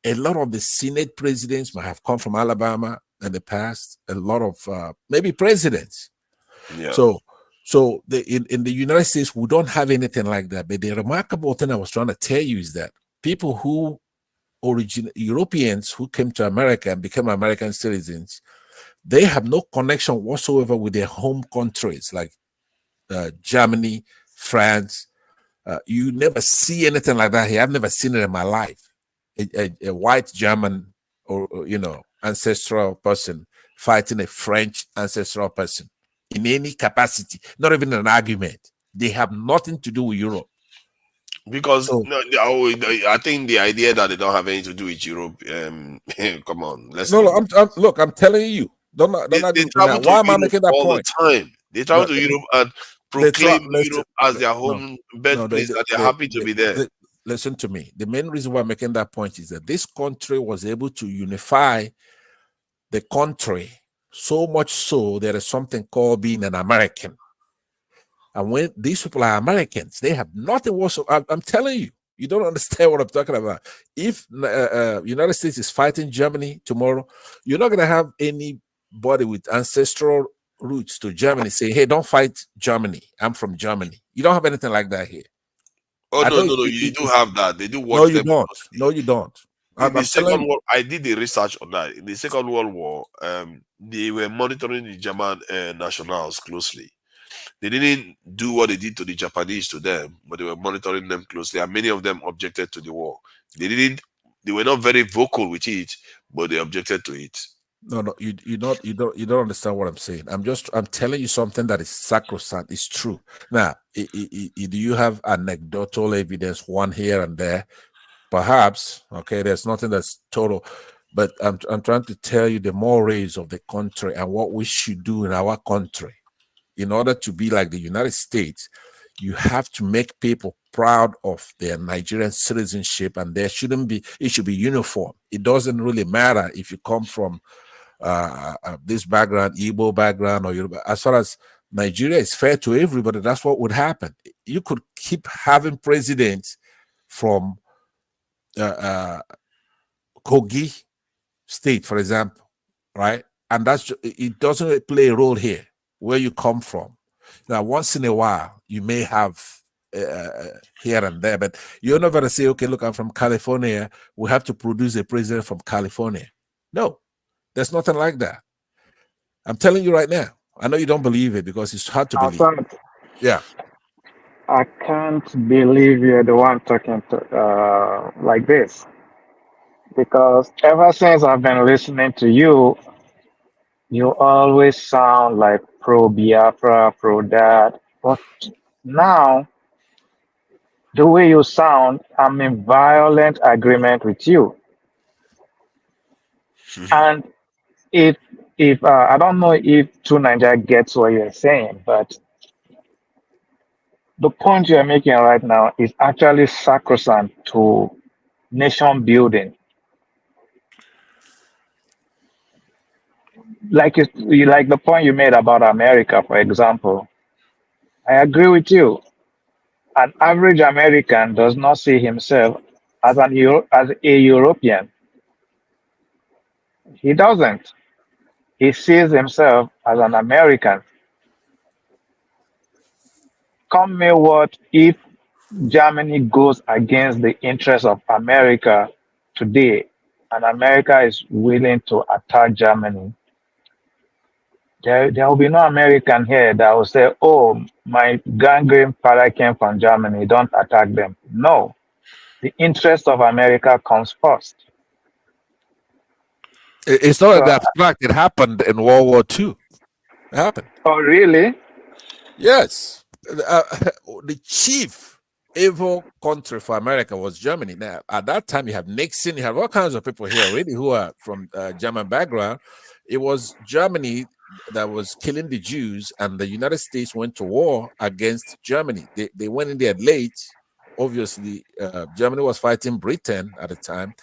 a lot of the Senate presidents might have come from Alabama in the past. A lot of maybe presidents. Yeah. So in the United States, we don't have anything like that. But the remarkable thing I was trying to tell you is that people who Europeans who came to America and became American citizens, they have no connection whatsoever with their home countries like Germany, France. You never see anything like that here. I've never seen it in my life. A white German or ancestral person fighting a French ancestral person in any capacity, not even an argument. They have nothing to do with Europe. Because I think the idea that they don't have anything to do with Europe, come on, let's look, I'm telling you, don't they travel to why am I Europe making that all point? the time. They travel to Europe and proclaim Europe as their home birthplace, that they're happy to be there. Listen to me. The main reason why I'm making that point is that this country was able to unify the country so much so there is something called being an American. And when these people are Americans, they have nothing whatsoever. I'm telling you, you don't understand what I'm talking about. If United States is fighting Germany tomorrow, you're not going to have anybody with ancestral roots to Germany say, hey, don't fight Germany. I'm from Germany. You don't have anything like that here. Oh, no, you do have that. They do watch No, you them. don't. No, you don't. In the Second World, I did the research on that. In the Second World War, they were monitoring the German nationals closely. They didn't do what they did to the Japanese to them, but they were monitoring them closely, and many of them objected to the war. They were not very vocal with it, but they objected to it. No, you don't understand what I'm saying. I'm telling you something that is sacrosanct. It's true. Now, do you have anecdotal evidence, one here and there? Perhaps. Okay, there's nothing that's total, but I'm trying to tell you the mores of the country and what we should do in our country. In order to be like the United States, you have to make people proud of their Nigerian citizenship, and it should be uniform. It doesn't really matter if you come from this background, Igbo background, or Yoruba. As far as Nigeria is fair to everybody, that's what would happen. You could keep having presidents from Kogi State, for example, right? And it doesn't play a role here where you come from. Now, once in a while, you may have here and there, but you're not going to say, okay, look, I'm from California. We have to produce a president from California. No, there's nothing like that. I'm telling you right now. I know you don't believe it because it's hard to believe. Yeah. I can't believe you're the one talking to like this. Because ever since I've been listening to you, you always sound like pro Biafra, pro that. But now, the way you sound, I'm in violent agreement with you. And if I don't know if True Nigeria gets what you're saying, but the point you're making right now is actually sacrosanct to nation building. Like the point you made about America, for example. I agree with you. An average American does not see himself as a European. He doesn't. He sees himself as an American. Come May what if Germany goes against the interests of America today, and America is willing to attack Germany. There will be no American here that will say, "Oh, my grandfather came from Germany. Don't attack them." No, the interest of America comes first. It's not abstract. It happened in World War II. It happened. Oh, really? Yes. The chief evil country for America was Germany. Now, at that time, you have Nixon, you have all kinds of people here already who are from German background. It was Germany that was killing the Jews, and the United States went to war against Germany. They went in there late. Obviously, Germany was fighting Britain at the time.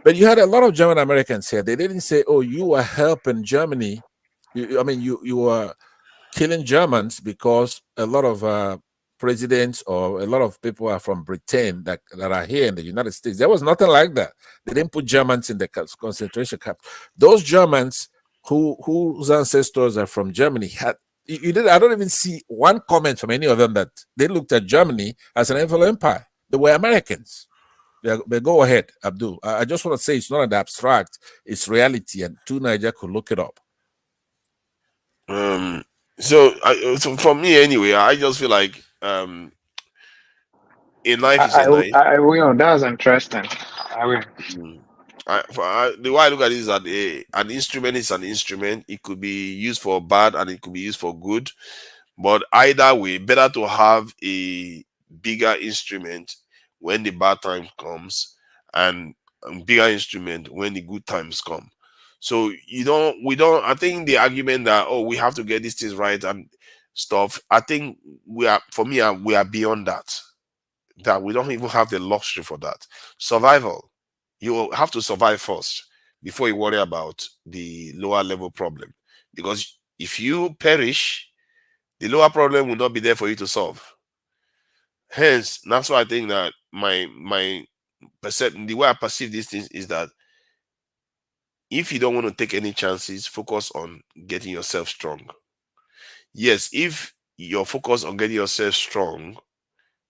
But you had a lot of German Americans here. They didn't say, "Oh, you are helping Germany." You were killing Germans because a lot of presidents or a lot of people are from Britain that are here in the United States. There was nothing like that. They didn't put Germans in the concentration camp. Those Germans whose ancestors are from Germany had. I don't even see one comment from any of them that they looked at Germany as an evil empire. They were Americans. They go ahead, Abdul. I just want to say it's not an abstract, it's reality, and Niger could look it up. So for me anyway, I just feel like a knife is a knife. I will. That's interesting. I will. The way I look at it is that an instrument is an instrument. It could be used for bad and it could be used for good. But either way, better to have a bigger instrument when the bad time comes and a bigger instrument when the good times come. So I think the argument that, oh, we have to get these things right and stuff, I think we are beyond that. That we don't even have the luxury for that. Survival. You have to survive first before you worry about the lower level problem. Because if you perish, the lower problem will not be there for you to solve. Hence, that's why I think that my perception, the way I perceive these things is that if you don't want to take any chances, focus on getting yourself strong. Yes, if your focus on getting yourself strong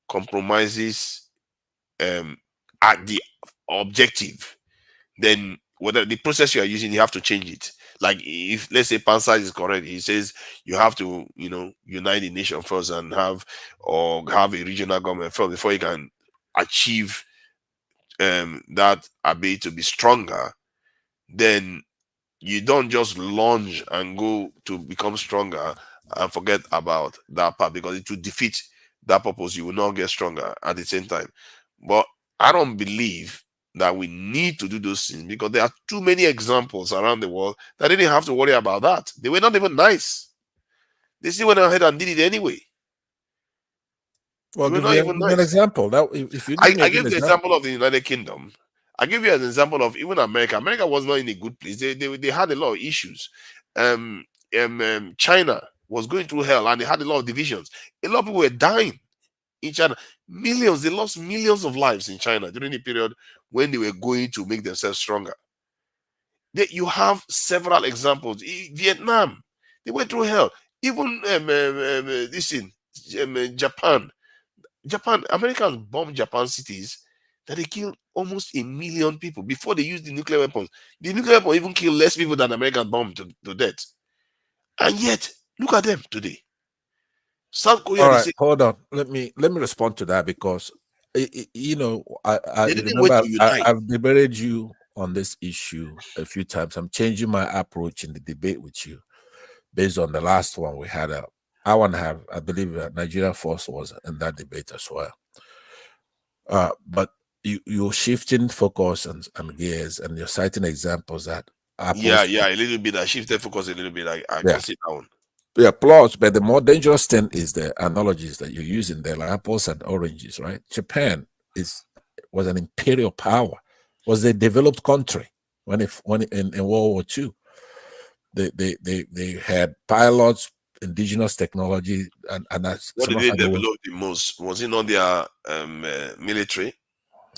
compromises at the objective, then whether the process you are using, you have to change it. Like if, let's say, Pansa is correct, he says you have to, unite the nation first and have a regional government first before you can achieve that ability to be stronger. Then you don't just lunge and go to become stronger and forget about that part, because it will defeat that purpose. You will not get stronger at the same time. But I don't believe that we need to do those things, because there are too many examples around the world that didn't have to worry about that. They were not even nice. They still went ahead and did it anyway. Well, give me an example. That if you I give the example of the United Kingdom. I give you an example of even America. America was not in a good place. They had a lot of issues. China was going through hell, and they had a lot of divisions. A lot of people were dying in China. Millions, they lost millions of lives in China during the period when they were going to make themselves stronger. You have several examples. Vietnam, they went through hell. Even Japan. Americans bombed Japan cities that they killed almost 1 million people before they used the nuclear weapons. The nuclear weapon even killed less people than American bombed to death. And yet, look at them today. South Korea. All right, hold on. Let me respond to that, because I remember I've debated you on this issue a few times. I'm changing my approach in the debate with you based on the last one we had. I believe Nigeria Force was in that debate as well. But you're shifting focus and gears, and you're citing examples that a little bit. I shifted focus a little bit. I can sit down. Yeah, plus, but the more dangerous thing is the analogies that you're using there, like apples and oranges, right? Japan was an imperial power, was a developed country when in World War II. They had pilots, indigenous technology, and that's what did they develop the most? Was it not their military?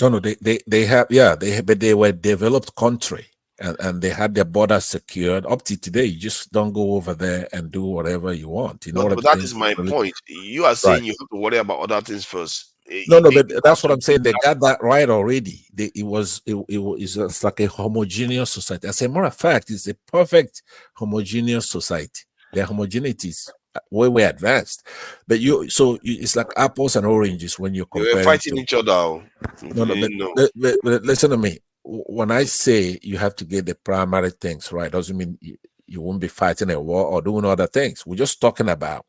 No, but they were a developed country. And they had their borders secured. Up to today, you just don't go over there and do whatever you want. But that is my point. You are saying you have to worry about other things first. But that's what I'm saying. They got that right already. It's like a homogeneous society. As a matter of fact, it's a perfect homogeneous society. Their homogeneity is way advanced. But it's like apples and oranges when you're They were comparing fighting each other. no, but listen to me. When I say you have to get the primary things right, doesn't mean you won't be fighting a war or doing other things. We're just talking about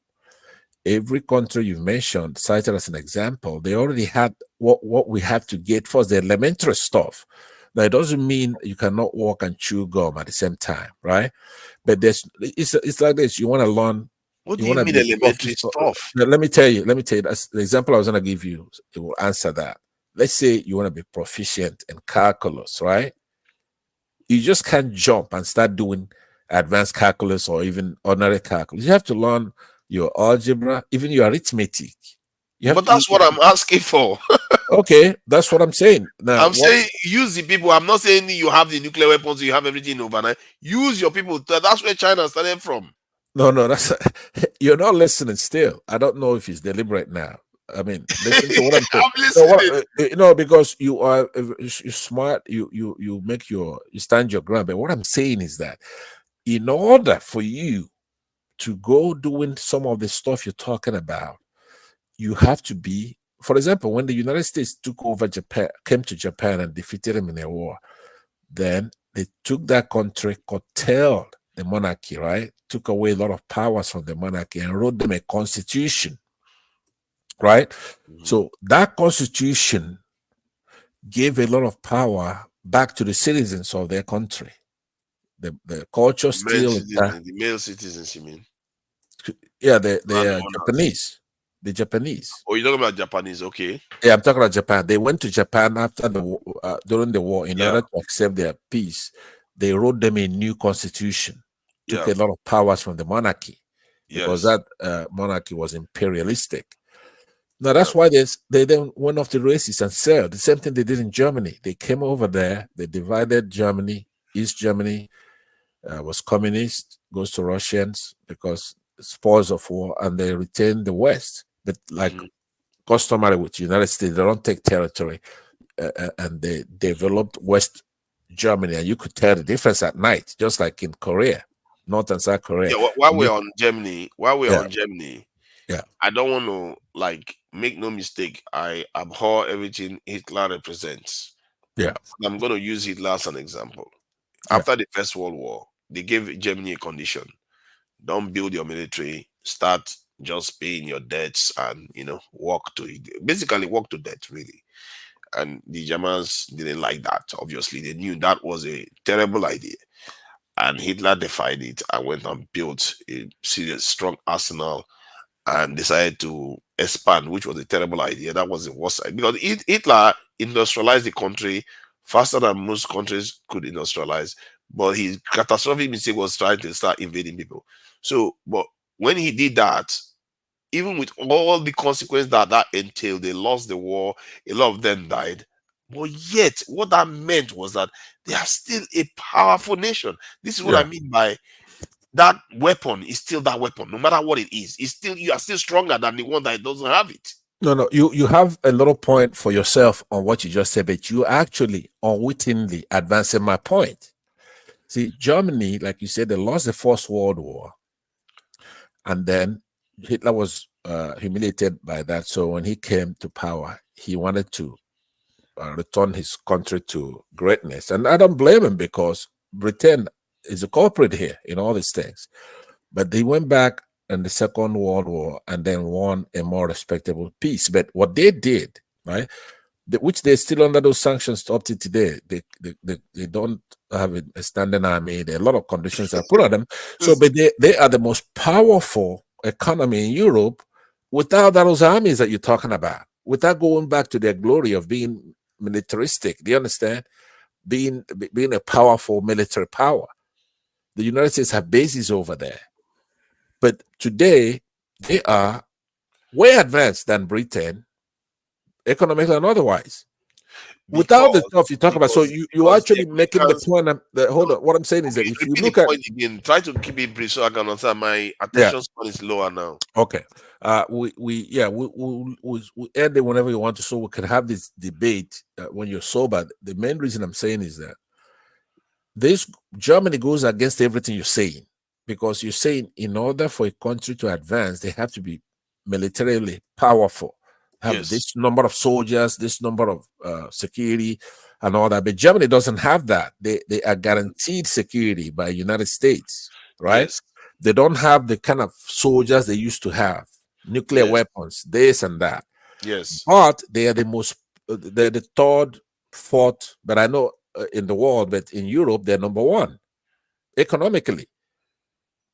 every country you've mentioned, cited as an example. They already had what we have to get first, the elementary stuff. Now, it doesn't mean you cannot walk and chew gum at the same time, right? But it's like this. You want to learn. What do you mean elementary stuff? Let me tell you. That's the example I was going to give you. It will answer that. Let's say you want to be proficient in calculus, right? You just can't jump and start doing advanced calculus or even ordinary calculus. You have to learn your algebra, even your arithmetic. But that's what I'm asking for. Okay, that's what I'm saying. Now, I'm saying use the people. I'm not saying you have the nuclear weapons, you have everything overnight. Use your people. That's where China started from. No, that's you're not listening still. I don't know if it's deliberate now. I mean, listen to what I'm saying. I'm listening. No, because you're smart, you stand your ground. But what I'm saying is that in order for you to go doing some of the stuff you're talking about, you have to be, for example, when the United States took over Japan, came to Japan and defeated them in a war, then they took that country, curtailed the monarchy, right? Took away a lot of powers from the monarchy and wrote them a constitution, right? So that constitution gave a lot of power back to the citizens of their country. The culture still the male citizens, you mean? Yeah, the Japanese. The Japanese. Oh, you're talking about Japanese, okay? Yeah, I'm talking about Japan. They went to Japan after during the war in order to accept their peace. They wrote them a new constitution. Took a lot of powers from the monarchy because that monarchy was imperialistic. Now that's why they then went off the races and sailed. The same thing they did in Germany. They came over there. They divided Germany. East Germany was communist. Goes to Russians because spoils of war, and they retained the West. But like customary with the United States, they don't take territory, and they developed West Germany, and you could tell the difference at night, just like in Korea, North and South Korea. Yeah, while we're on Germany, I don't want to make no mistake. I abhor everything Hitler represents. Yeah, I'm going to use Hitler as an example. After the First World War, they gave Germany a condition: don't build your military, start just paying your debts, and walk to debt, really. And the Germans didn't like that. Obviously, they knew that was a terrible idea. And Hitler defied it and went and built a serious, strong arsenal and decided to expand, which was a terrible idea. That was the worst side, because Hitler industrialized the country faster than most countries could industrialize. But his catastrophic mistake was trying to start invading people. So, but when he did that, even with all the consequences that entailed, they lost the war, a lot of them died. But yet, what that meant was that they are still a powerful nation. This is what I mean by that weapon is still that weapon, no matter what it is. It's still, you are still stronger than the one that doesn't have it. No, you have a little point for yourself on what you just said, but you actually unwittingly advancing my point. See, Germany, like you said, they lost the First World War, and then Hitler was humiliated by that. So when he came to power, he wanted to return his country to greatness. And I don't blame him, because Britain is a culprit here in all these things. But they went back in the Second World War and then won a more respectable peace. But what they did, right, which they're still under those sanctions up to today, they don't have a standing army. There are a lot of conditions that are put on them. So, but they are the most powerful economy in Europe without those armies that you're talking about, without going back to their glory of being militaristic. Do you understand? Being a powerful military power. The United States have bases over there. But today, they are way advanced than Britain, economically and otherwise. Without the stuff you talk about, so you're actually making the point. Hold on. What I'm saying is that if you look at again, try to keep it brief so I can understand. My attention span is lower now. Okay. We end it whenever you want to, so we can have this debate when you're sober. The main reason I'm saying is that this Germany goes against everything you're saying. because you're saying in order for a country to advance, they have to be militarily powerful, have this number of soldiers, this number of security and all that. But Germany doesn't have that. They are guaranteed security by United States, right? Yes. They don't have the kind of soldiers they used to have, nuclear weapons, this and that. Yes. But they are the most, they're the third, fourth, but I know in the world, but in Europe, they're number one economically,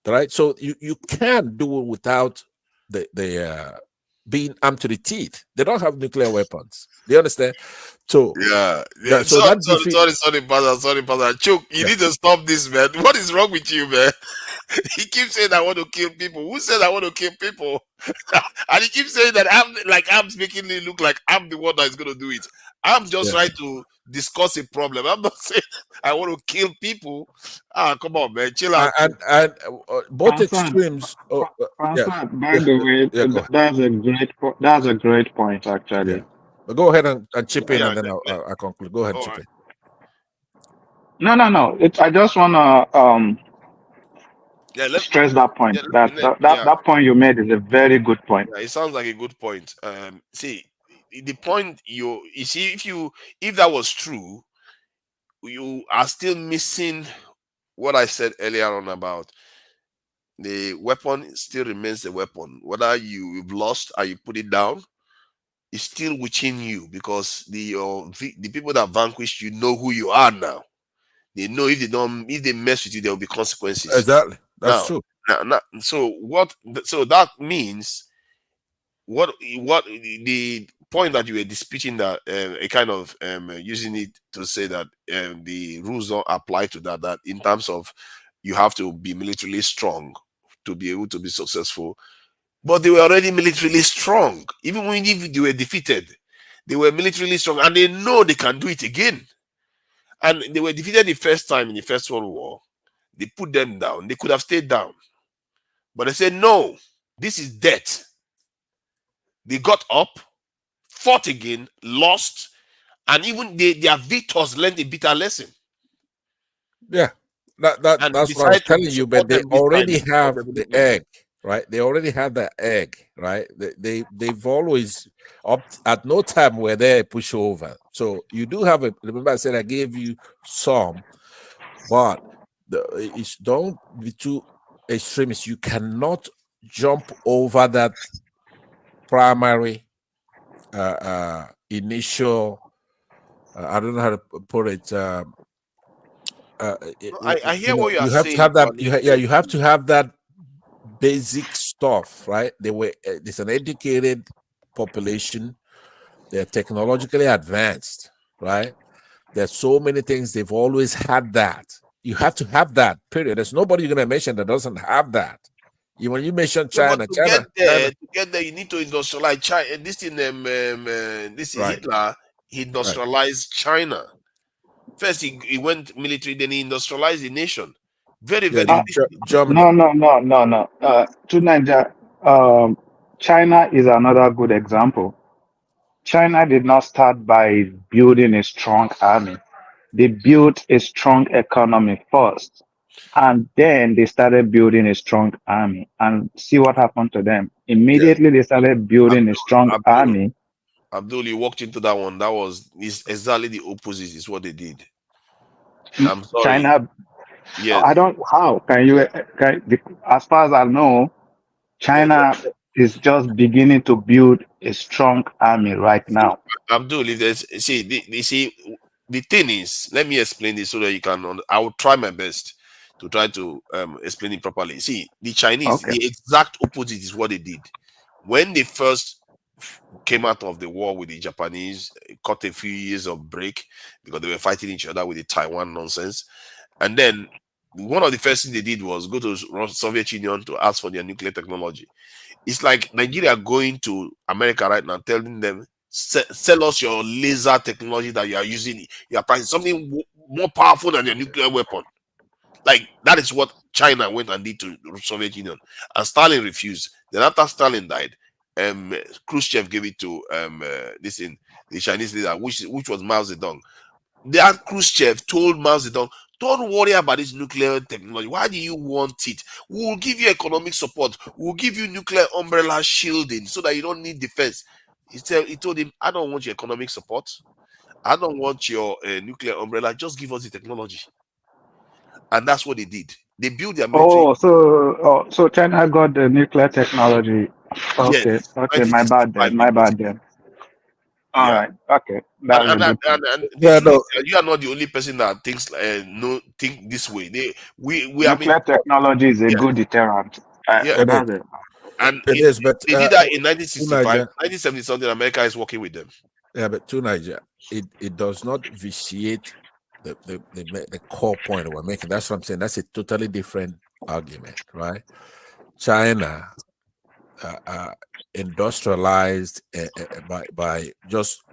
right? So you can't do it without the being armed to the teeth. They don't have nuclear weapons. Do you understand? So so that sorry, Pastor. Choke, you need to stop this, man. What is wrong with you, man? He keeps saying I want to kill people. Who said I want to kill people? And he keeps saying that I'm making it look like I'm the one that is going to do it. I'm just trying to discuss a problem. I'm not saying I want to kill people. Come on, man, chill out. And both extremes. By the way, that's a great point, actually. Yeah. But go ahead and chip in, and then I'll conclude. Go ahead, chip in. No. I just want to stress that point. That point you made is a very good point. Yeah, it sounds like a good point. See, the point you see, if that was true, you are still missing what I said earlier on about the weapon still remains the weapon. Whether you've lost or you put it down, it's still within you, because the people that vanquished you know who you are now. They know if they mess with you, there will be consequences. Exactly. That's true. So that means what the point that you were disputing, that a kind of using it to say that the rules don't apply to that in terms of you have to be militarily strong to be able to be successful. But they were already militarily strong. Even when they were defeated, they were militarily strong, and they know they can do it again. And they were defeated the first time in the First World War. They put them down. They could have stayed down. But they said, no, this is death. They got up, fought again, lost, and even their victors learned a bitter lesson. Yeah, that's what I was telling you. But they already have the egg, right? They already have the egg, right? They've always at no time were they a pushover. So you do have remember I said I gave you some, but don't be too extremist. You cannot jump over that primary initial I don't know how to put it. I hear what you're saying. You have to have that. You have to have that basic stuff, right? There's an educated population. They're technologically advanced, right? There's so many things. They've always had that. You have to have that. Period. There's nobody you're gonna mention that doesn't have that. When you mention China, to get there, you need to industrialize China. This in this is Hitler. He industrialized China. First, he went military, then he industrialized the nation. Very. Germany. No. To Nigeria, China is another good example. China did not start by building a strong army. They built a strong economy first, and then they started building a strong army. And see what happened to them. Immediately they started building a strong army. Abdul, you walked into that one. That is exactly the opposite. Is what they did. I'm sorry. China. Yes. I don't. How can you? As far as I know, China is just beginning to build a strong army right now. Abdul, see, the thing is, let me explain this so that you can. I will try my best to try to explain it properly. See, the Chinese, the exact opposite is what they did when they first came out of the war with the Japanese. Cut a few years of break because they were fighting each other with the Taiwan nonsense, and then one of the first things they did was go to Soviet Union to ask for their nuclear technology. It's like Nigeria going to America right now, telling them, sell us your laser technology that you are using. You are pricing something more powerful than your nuclear weapon. Like that is what China went and did to the Soviet Union, and Stalin refused. Then after Stalin died, Khrushchev gave it to the Chinese leader, which was Mao Zedong. That Khrushchev told Mao Zedong Don't worry about this nuclear technology. Why do you want it? We will give you economic support. We will give you nuclear umbrella shielding so that you don't need defense. He told him, I don't want your economic support. I don't want your nuclear umbrella. Just give us the technology. And that's what they did. They built their military. So China got the nuclear technology. Okay, Yes, okay, my bad then. My bad then. All right, okay, that's a good point. You are not the only person that thinks think this way. Nuclear technology is a good deterrent. That's it. And it is, but they did that in 1965, 1970 something. America is working with them. Yeah, but to Niger, it does not vitiate the core point we're making. That's what I'm saying. That's a totally different argument, right? China industrialized by just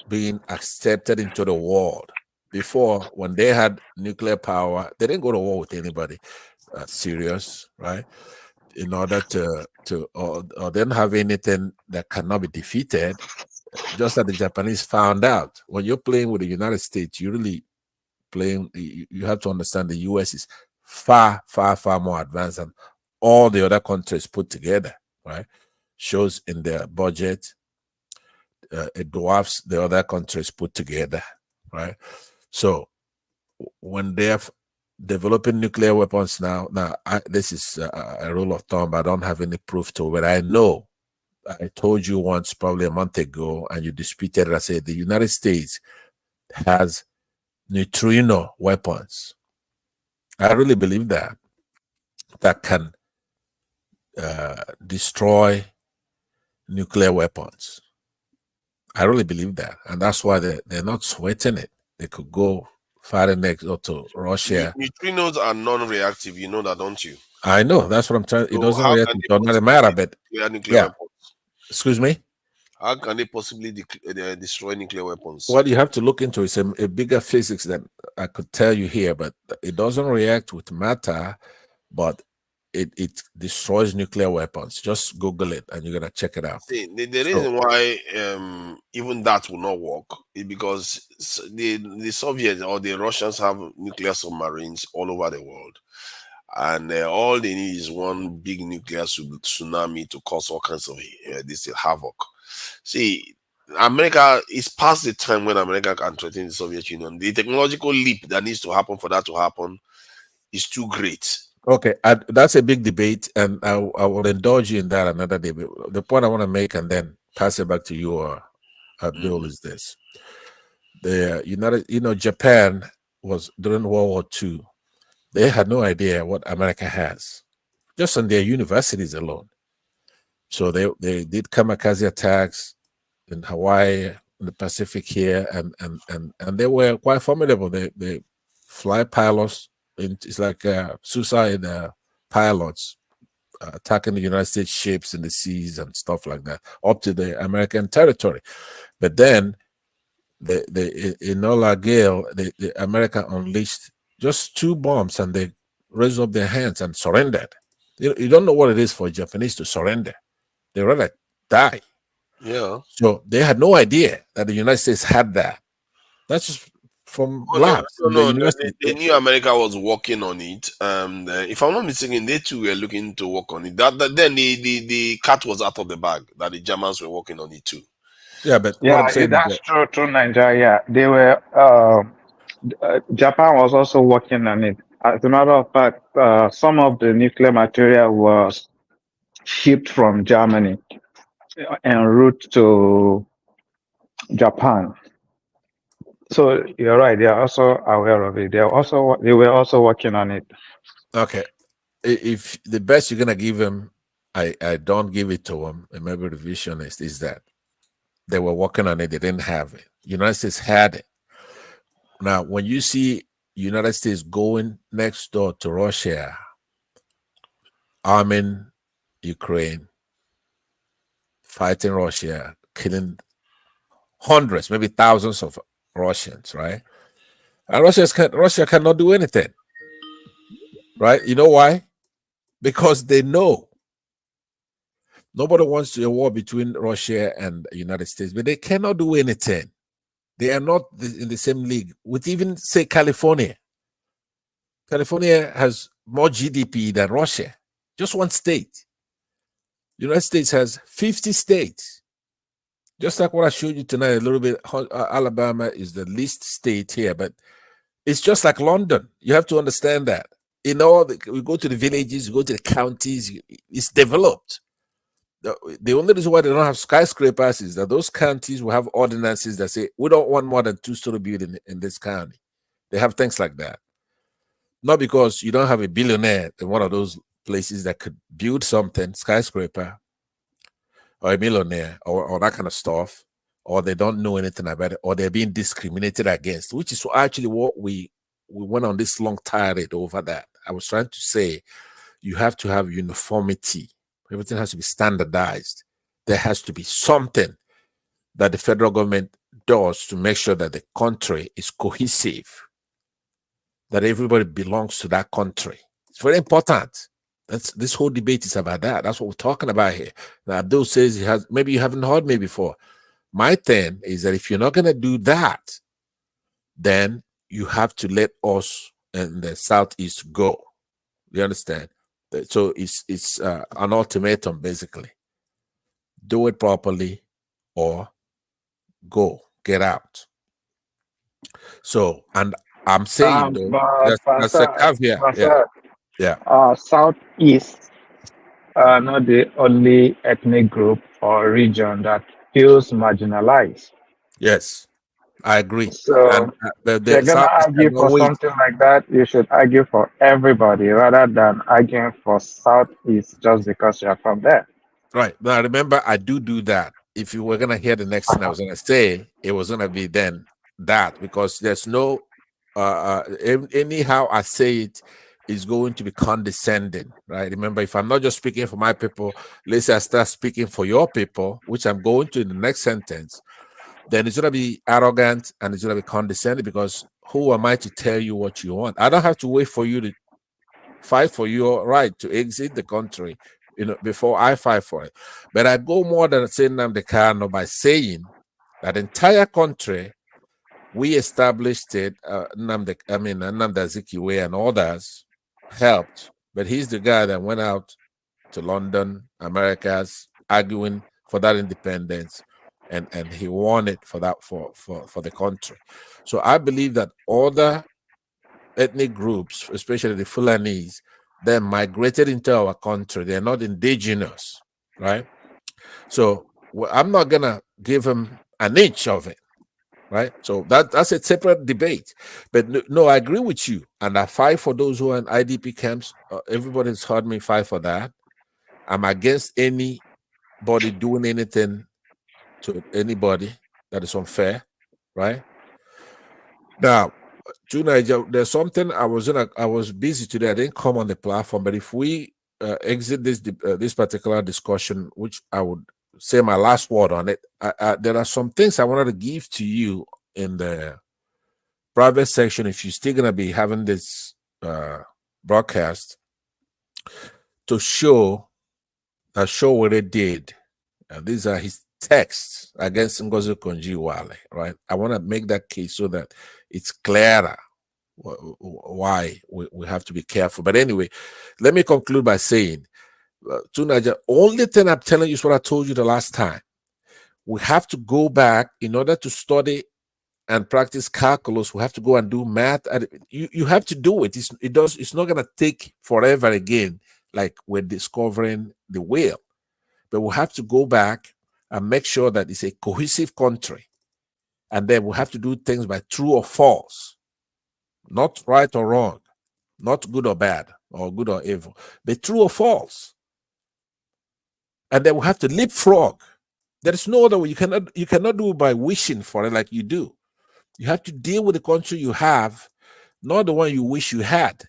being accepted into the world. Before, when they had nuclear power, they didn't go to war with anybody serious, right? In order to or they don't have anything that cannot be defeated. Just that the Japanese found out when you're playing with the United States, you really playing. You have to understand the U.S. is far more advanced than all the other countries put together. Right? Shows in their budget, it dwarfs the other countries put together. Right? So when they're developing nuclear weapons now, this is a rule of thumb. I don't have any proof to it, but I know. I told you once, probably a month ago, and you disputed it. I said the United States has neutrino weapons. I really believe that can destroy nuclear weapons. I really believe that, and that's why they're not sweating it. They could go far next door to Russia. Neutrinos are non-reactive. You know that, don't you? I know. That's what I'm trying. So it doesn't react. It doesn't matter. But nuclear weapons? Excuse me. How can they possibly destroy nuclear weapons? What you have to look into is a bigger physics than I could tell you here, but it doesn't react with matter, but it destroys nuclear weapons. Just Google it and you're going to check it out. See, the reason why even that will not work is because the Soviets or the Russians have nuclear submarines all over the world. And all they need is one big nuclear tsunami to cause all kinds of this havoc. See, America is past the time when America can threaten the Soviet Union. The technological leap that needs to happen for that to happen is too great. Okay, that's a big debate, and I will indulge you in that another day. But the point I want to make, and then pass it back to you, Abdul, is this: Japan was during World War II. They had no idea what America has, just on their universities alone. So they did kamikaze attacks in Hawaii, in the Pacific here, and they were quite formidable. They fly pilots. It's like suicide pilots attacking the United States ships in the seas and stuff like that, up to the American territory. But then, in Enola Gale, the America unleashed just 2 bombs, and they raised up their hands and surrendered. You don't know what it is for Japanese to surrender. They rather die. Yeah. So they had no idea that the United States had that. That's just from labs. No, they knew America was working on it. If I'm not mistaken, they too were looking to work on it. Then the cat was out of the bag, that the Germans were working on it too. Yeah, but what I'm saying that's true to Nigeria. They were Japan was also working on it. As a matter of fact, some of the nuclear material was shipped from Germany en route to Japan. So you're right. They are also aware of it. They were also working on it. Okay. If the best you're gonna give them, I don't give it to them. And maybe the revisionist is that they were working on it. They didn't have it. United States had it. Now, when you see United States going next door to Russia, arming Ukraine, fighting Russia, killing hundreds, maybe thousands of Russians, right? And Russia cannot do anything, right? You know why? Because they know nobody wants a war between Russia and the United States, but they cannot do anything. They are not in the same league with even, say, California. California has more GDP than Russia. Just one state. The United States has 50 states. Just like what I showed you tonight, a little bit, Alabama is the least state here, but it's just like London. You have to understand that. We go to the villages, you go to the counties, it's developed. The only reason why they don't have skyscrapers is that those counties will have ordinances that say, we don't want more than 2-story building in this county. They have things like that. Not because you don't have a billionaire in one of those places that could build something, skyscraper, or a millionaire, or that kind of stuff, or they don't know anything about it, or they're being discriminated against, which is actually what we went on this long tirade over that. I was trying to say, you have to have uniformity. Everything has to be standardized. There has to be something that the federal government does to make sure that the country is cohesive, that everybody belongs to that country. It's very important. This whole debate is about that. That's what we're talking about here. Now, Abdul says maybe you haven't heard me before. My thing is that if you're not going to do that, then you have to let us in the Southeast go. You understand? So it's an ultimatum, basically. Do it properly or get out. So, and I'm saying, though, that's a caveat. Yeah. Southeast are not the only ethnic group or region that feels marginalized. Yes, I agree. So and they're gonna argue for something like that. You should argue for everybody rather than arguing for Southeast just because you're from there. Right. Now, remember, I do that. If you were going to hear the next thing I was going to say, it was going to be then that, because there's no, anyhow I say it, is going to be condescending, right? Remember, if I'm not just speaking for my people, let's say I start speaking for your people, which I'm going to in the next sentence, then it's going to be arrogant and it's going to be condescending, because who am I to tell you what you want? I don't have to wait for you to fight for your right to exit the country, before I fight for it. But I go more than saying Nnamdi Kanu by saying that entire country, we established it, Nnamdi Azikiwe and others helped, but he's the guy that went out to London, Americas, arguing for that independence, and he won it for that for the country. So I believe that other ethnic groups, especially the Fulanese, they migrated into our country. They're not indigenous, right? So I'm not gonna give them an inch of it, right? So that's a separate debate. But no, I agree with you, and I fight for those who are in IDP camps. Everybody's heard me fight for that. I'm against anybody doing anything to anybody that is unfair, right? Now, there's something I was busy today. I didn't come on the platform, but if we exit this particular discussion, which I would say my last word on it, there are some things I wanted to give to you in the private section. If you're still gonna be having this broadcast, to show what it did. These are his texts against Ngozi Okonjo-Iweala, right? I want to make that case so that it's clearer why we have to be careful. But anyway, let me conclude by saying, Tunaja, only thing I'm telling you is what I told you the last time. We have to go back in order to study and practice calculus. We have to go and do math. And you have to do it. It's not going to take forever again, like we're discovering the whale. But we'll have to go back and make sure that it's a cohesive country. And then we'll have to do things by true or false, not right or wrong, not good or bad, or good or evil, but true or false. And then we'll have to leapfrog. There is no other way. You cannot do it by wishing for it like you do. You have to deal with the country you have, not the one you wish you had.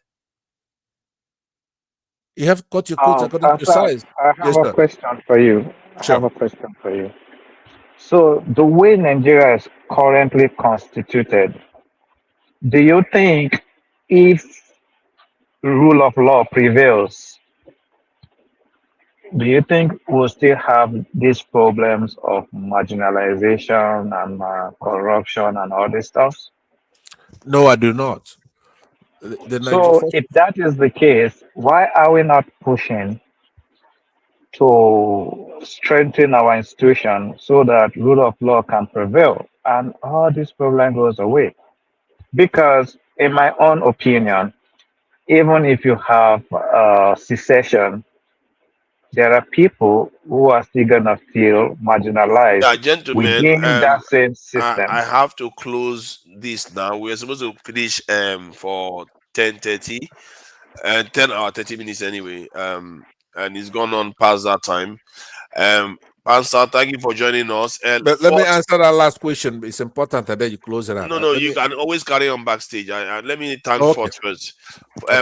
You have got your quotes according to your size. I have a question for you. So the way Nigeria is currently constituted, do you think if rule of law prevails, do you think we'll still have these problems of marginalization and corruption and all this stuff? No, I do not. So if that is the case, why are we not pushing to strengthen our institution so that rule of law can prevail and all this problem goes away? Because in my own opinion, even if you have secession, there are people who are still gonna feel marginalized Yeah, gentlemen, within that same I system. have to close this now. We're supposed to finish for 10:30 and 10 hour 30 minutes anyway. And it's gone on past that time. Pastor, thank you for joining us. And But let me answer that last question. It's important that then you close it out. no, you can always carry on backstage. Let me thank Okay. Fort first.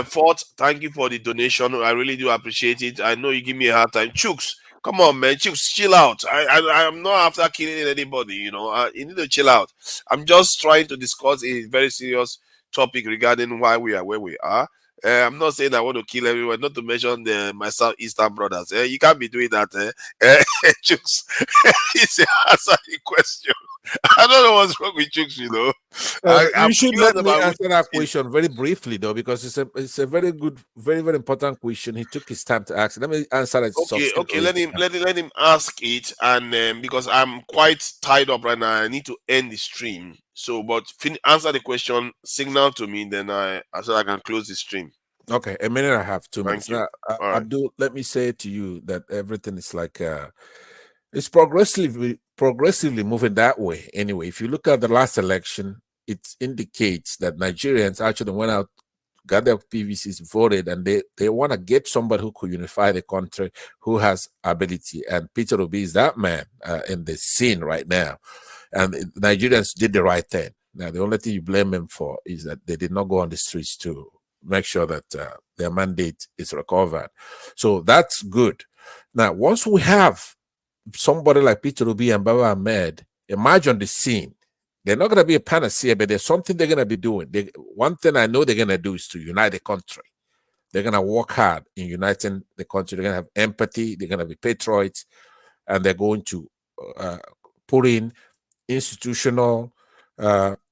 Fort, thank you for the donation. I really do appreciate it. I know you give me a hard time. Chooks, come on, man. Chooks, chill out. I'm not after killing anybody, you know. You need to chill out. I'm just trying to discuss a very serious topic regarding why we are where we are. I'm not saying I want to kill everyone, not to mention my Southeastern brothers. You can't be doing that. Chooks, it's a answer the question. I don't know what's wrong with Chooks, you know. You should let me answer that question very briefly, though, because it's a very good, very, very important question. He took his time to ask. Let me answer it. Okay. Let him ask it, and because I'm quite tied up right now, I need to end the stream. So, but answer the question, signal to me, then so I can close the stream. Okay, a minute and a half, 2 minutes. Thank you. Now, Abdul, let me say to you that everything is like it's progressively moving that way. Anyway, if you look at the last election, it indicates that Nigerians actually went out, got their PVCs, voted, and they want to get somebody who could unify the country, who has ability. And Peter Obi is that man in the scene right now. And Nigerians did the right thing. Now, the only thing you blame them for is that they did not go on the streets to make sure that their mandate is recovered. So that's good. Now, once we have somebody like Peter Obi and Baba Ahmed emerge on the scene, they're not going to be a panacea, but there's something they're going to be doing. One thing I know they're going to do is to unite the country. They're going to work hard in uniting the country. They're going to have empathy. They're going to be patriots, and they're going to put in institutional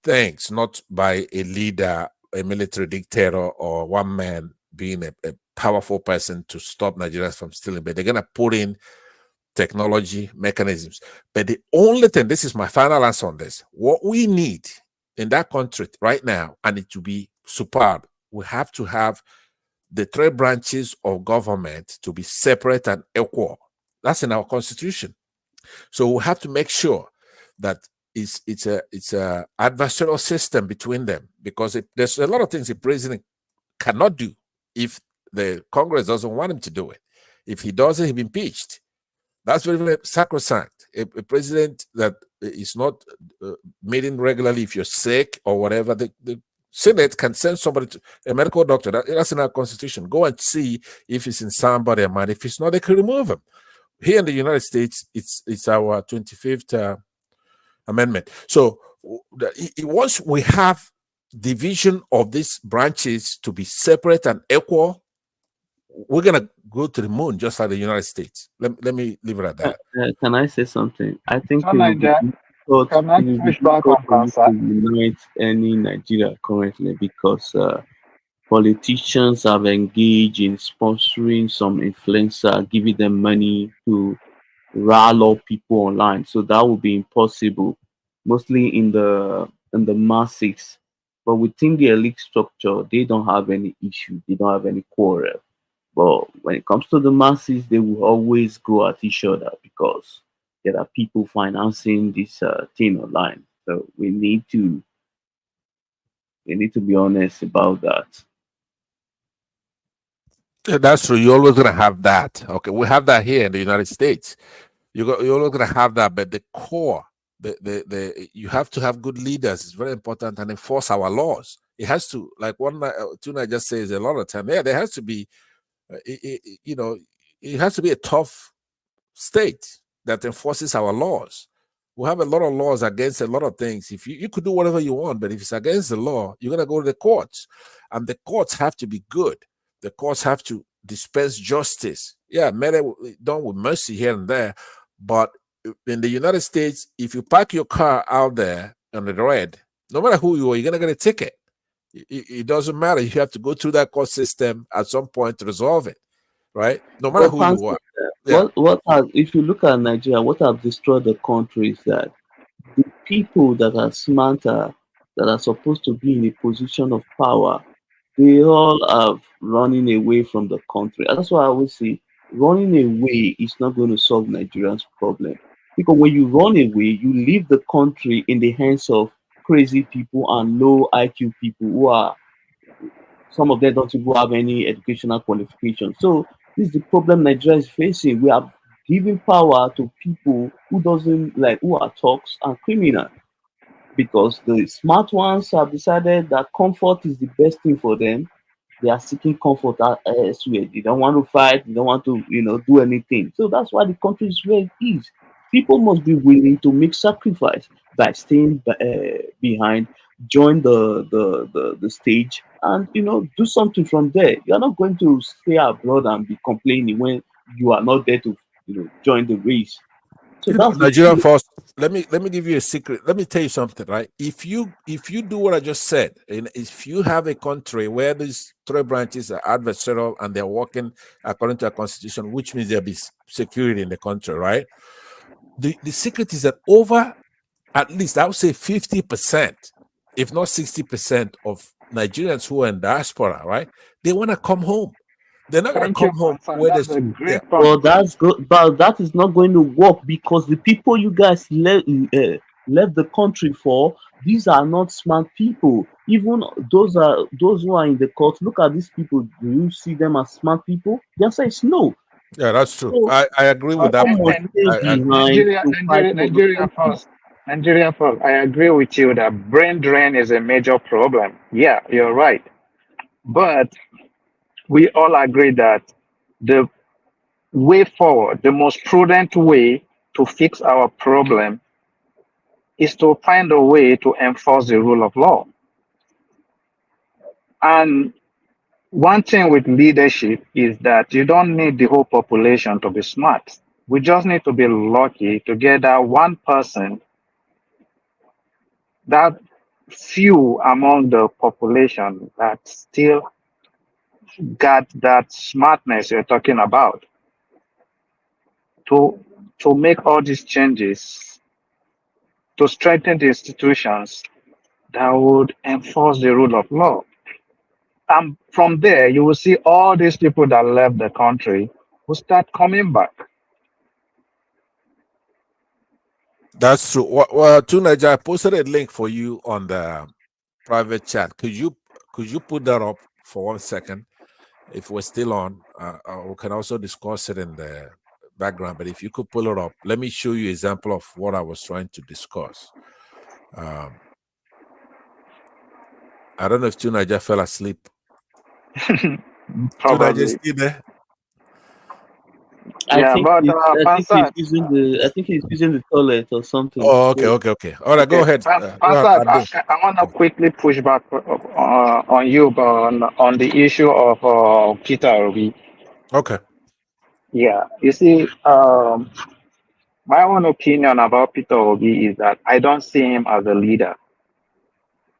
things, not by a leader, a military dictator, or one man being a powerful person to stop Nigerians from stealing, but they're going to put in technology mechanisms. But the only thing, this is my final answer on this, what we need in that country right now, and it to be superb, we have to have the three branches of government to be separate and equal. That's in our constitution. So we have to make sure that it's a adversarial system between them, because there's a lot of things the president cannot do if the Congress doesn't want him to do it. If he doesn't, he'll be impeached. That's very, very sacrosanct. A president that is not meeting regularly, if you're sick or whatever, the Senate can send somebody to a medical doctor. That's in our constitution. Go and see if it's in somebody's mind. If it's not, they can remove him. Here in the United States, it's our 25th amendment. So once we have division of these branches to be separate and equal, we're gonna go to the moon just like the United States. Let me leave it at that. Can I say something? I think it Can I push back on Kansa? to unite any Nigeria currently, because politicians have engaged in sponsoring some influencer, giving them money to rile up people online. So that would be impossible, mostly in the masses. But within the elite structure, they don't have any issue. They don't have any quarrel. But when it comes to the masses, they will always go at each other because there are people financing this thing online. So we need to be honest about that. That's true. You're always gonna have that. Okay, we have that here in the United States. You're always gonna have that, but the core, you have to have good leaders. It's very important, and enforce our laws. It has to, like Tuna just says a lot of time. Yeah, there has to be. It has to be a tough state that enforces our laws. We have a lot of laws against a lot of things. If you could do whatever you want, but if it's against the law, you're going to go to the courts, and the courts have to be good. The courts have to dispense justice. Yeah, many done with mercy here and there, but in the United States, if you park your car out there on the red, no matter who you are, you're going to get a ticket. It doesn't matter. You have to go through that court system at some point to resolve it, right? No matter who you are. Yeah. If you look at Nigeria, what have destroyed the country is that the people that are smarter, that are supposed to be in a position of power, they all are running away from the country. And that's why I always say running away is not going to solve Nigeria's problem. Because when you run away, you leave the country in the hands of crazy people and low IQ people who are, some of them don't even have any educational qualification. So this is the problem Nigeria is facing. We are giving power to people who doesn't like, who are thugs and criminal, because the smart ones have decided that comfort is the best thing for them. They are seeking comfort elsewhere. They don't want to fight. They don't want to, do anything. So that's why the country is where it is. People must be willing to make sacrifice by staying behind, join the stage, and do something from there. You are not going to stay abroad and be complaining when you are not there to join the race. So that's Nigerian first. Let me give you a secret. Let me tell you something, right? If you do what I just said, and if you have a country where these three branches are adversarial and they're working according to a constitution, which means there'll be security in the country, right? The secret is that over, at least I would say 50%, if not 60% of Nigerians who are in diaspora, right? They want to come home. They're not going to come home where there's Well, that's good, but that is not going to work because the people you guys left the country for, these are not smart people. Even those who are in the court. Look at these people. Do you see them as smart people? The answer is no. Yeah, that's true. So, I agree with that point. Nigeria first. I agree with you that brain drain is a major problem. Yeah, you're right. But we all agree that the way forward, the most prudent way to fix our problem is to find a way to enforce the rule of law. And one thing with leadership is that you don't need the whole population to be smart. We just need to be lucky to get that one person, that few among the population that still got that smartness you're talking about to make all these changes, to strengthen the institutions that would enforce the rule of law. And from there, you will see all these people that left the country will start coming back. That's true. Well, Tunaja, I posted a link for you on the private chat. Could you put that up for 1 second? If we're still on, we can also discuss it in the background. But if you could pull it up, let me show you an example of what I was trying to discuss. I don't know if Tunaja fell asleep. Tunaja is still there? I think he's using the toilet or something. Oh, okay. All right, go ahead. I want to quickly push back on you, but on the issue of Peter Obi. Okay. Yeah, you see, my own opinion about Peter Obi is that I don't see him as a leader.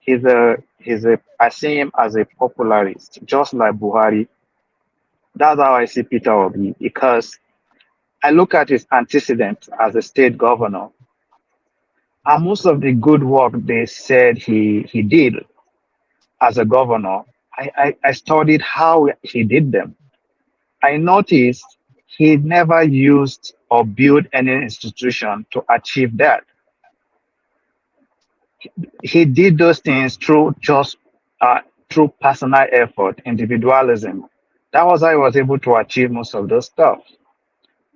I see him as a popularist, just like Buhari. That's how I see Peter Obi, because I look at his antecedents as a state governor, and most of the good work they said he did as a governor, I studied how he did them. I noticed he never used or built any institution to achieve that. He did those things through through personal effort, individualism. That was how he was able to achieve most of those stuff.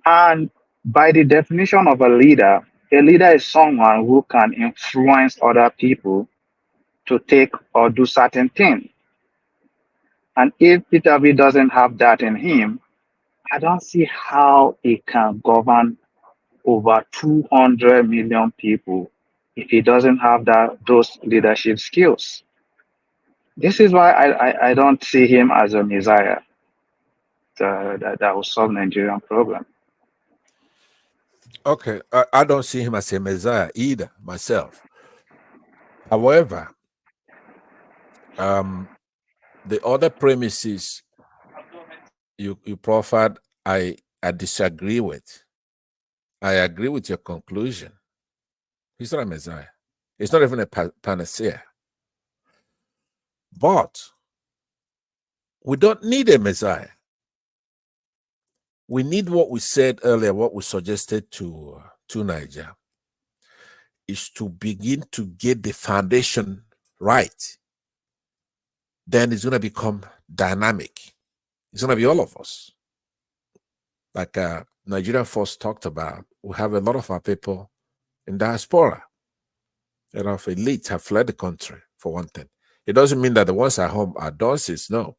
And by the definition of a leader is someone who can influence other people to take or do certain things. And if Peter Obi doesn't have that in him, I don't see how he can govern over 200 million people if he doesn't have those leadership skills. This is why I don't see him as a messiah that will solve Nigerian problem. Okay, I don't see him as a messiah either myself. However, The other premises you proffered, I disagree with. I agree with your conclusion. He's not a Messiah. It's not even a panacea. But we don't need a Messiah. We need what we said earlier, what we suggested to Niger, is to begin to get the foundation right. Then it's going to become dynamic. It's going to be all of us. Like Nigerian Force talked about, we have a lot of our people in diaspora. A lot of elites have fled the country, for one thing. It doesn't mean that the ones at home are dunces, no.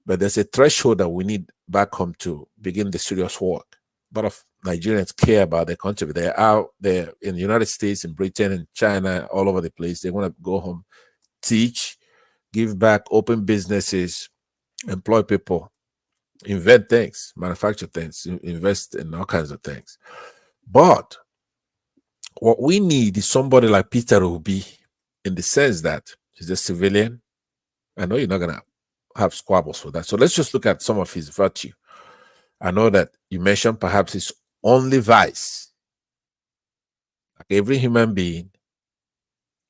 But there's a threshold that we need back home to begin the serious work. A lot of Nigerians care about their country. They're out there in the United States, in Britain, in China, all over the place. They want to go home, teach, give back, open businesses, employ people, invent things, manufacture things, invest in all kinds of things. But what we need is somebody like Peter Obi, in the sense that he's a civilian. I know you're not going to have squabbles for that. So let's just look at some of his virtue. I know that you mentioned perhaps his only vice. Like every human being,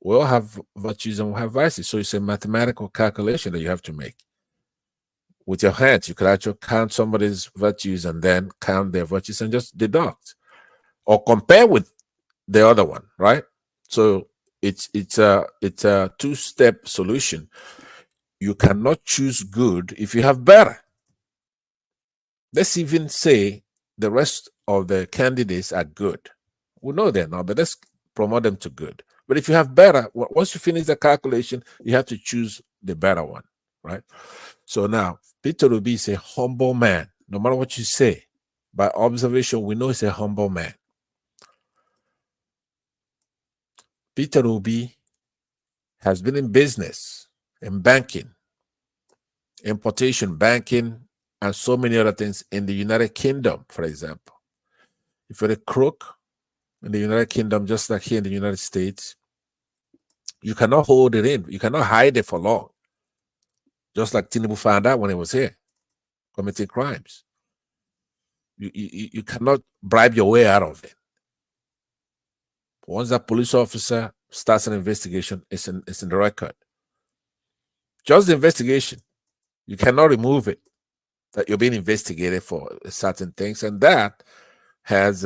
we all have virtues and we have vices. So it's a mathematical calculation that you have to make. With your hands, you could actually count somebody's virtues and then count their virtues and just deduct or compare with the other one, right? So it's a two-step solution. You cannot choose good if you have better. Let's even say the rest of the candidates are good. We know they're not, but let's promote them to good. But if you have better, once you finish the calculation, you have to choose the better one, right? So now, Peter Obi is a humble man. No matter what you say, by observation, we know he's a humble man. Peter Obi has been in business, in banking, importation, banking, and so many other things in the United Kingdom, for example. If you're a crook in the United Kingdom, just like here in the United States, you cannot hold it in. You cannot hide it for long. Just like Tinubu found out when he was here, committing crimes. You cannot bribe your way out of it. Once that police officer starts an investigation, it's in the record. Just the investigation. You cannot remove it, that you're being investigated for certain things. And that has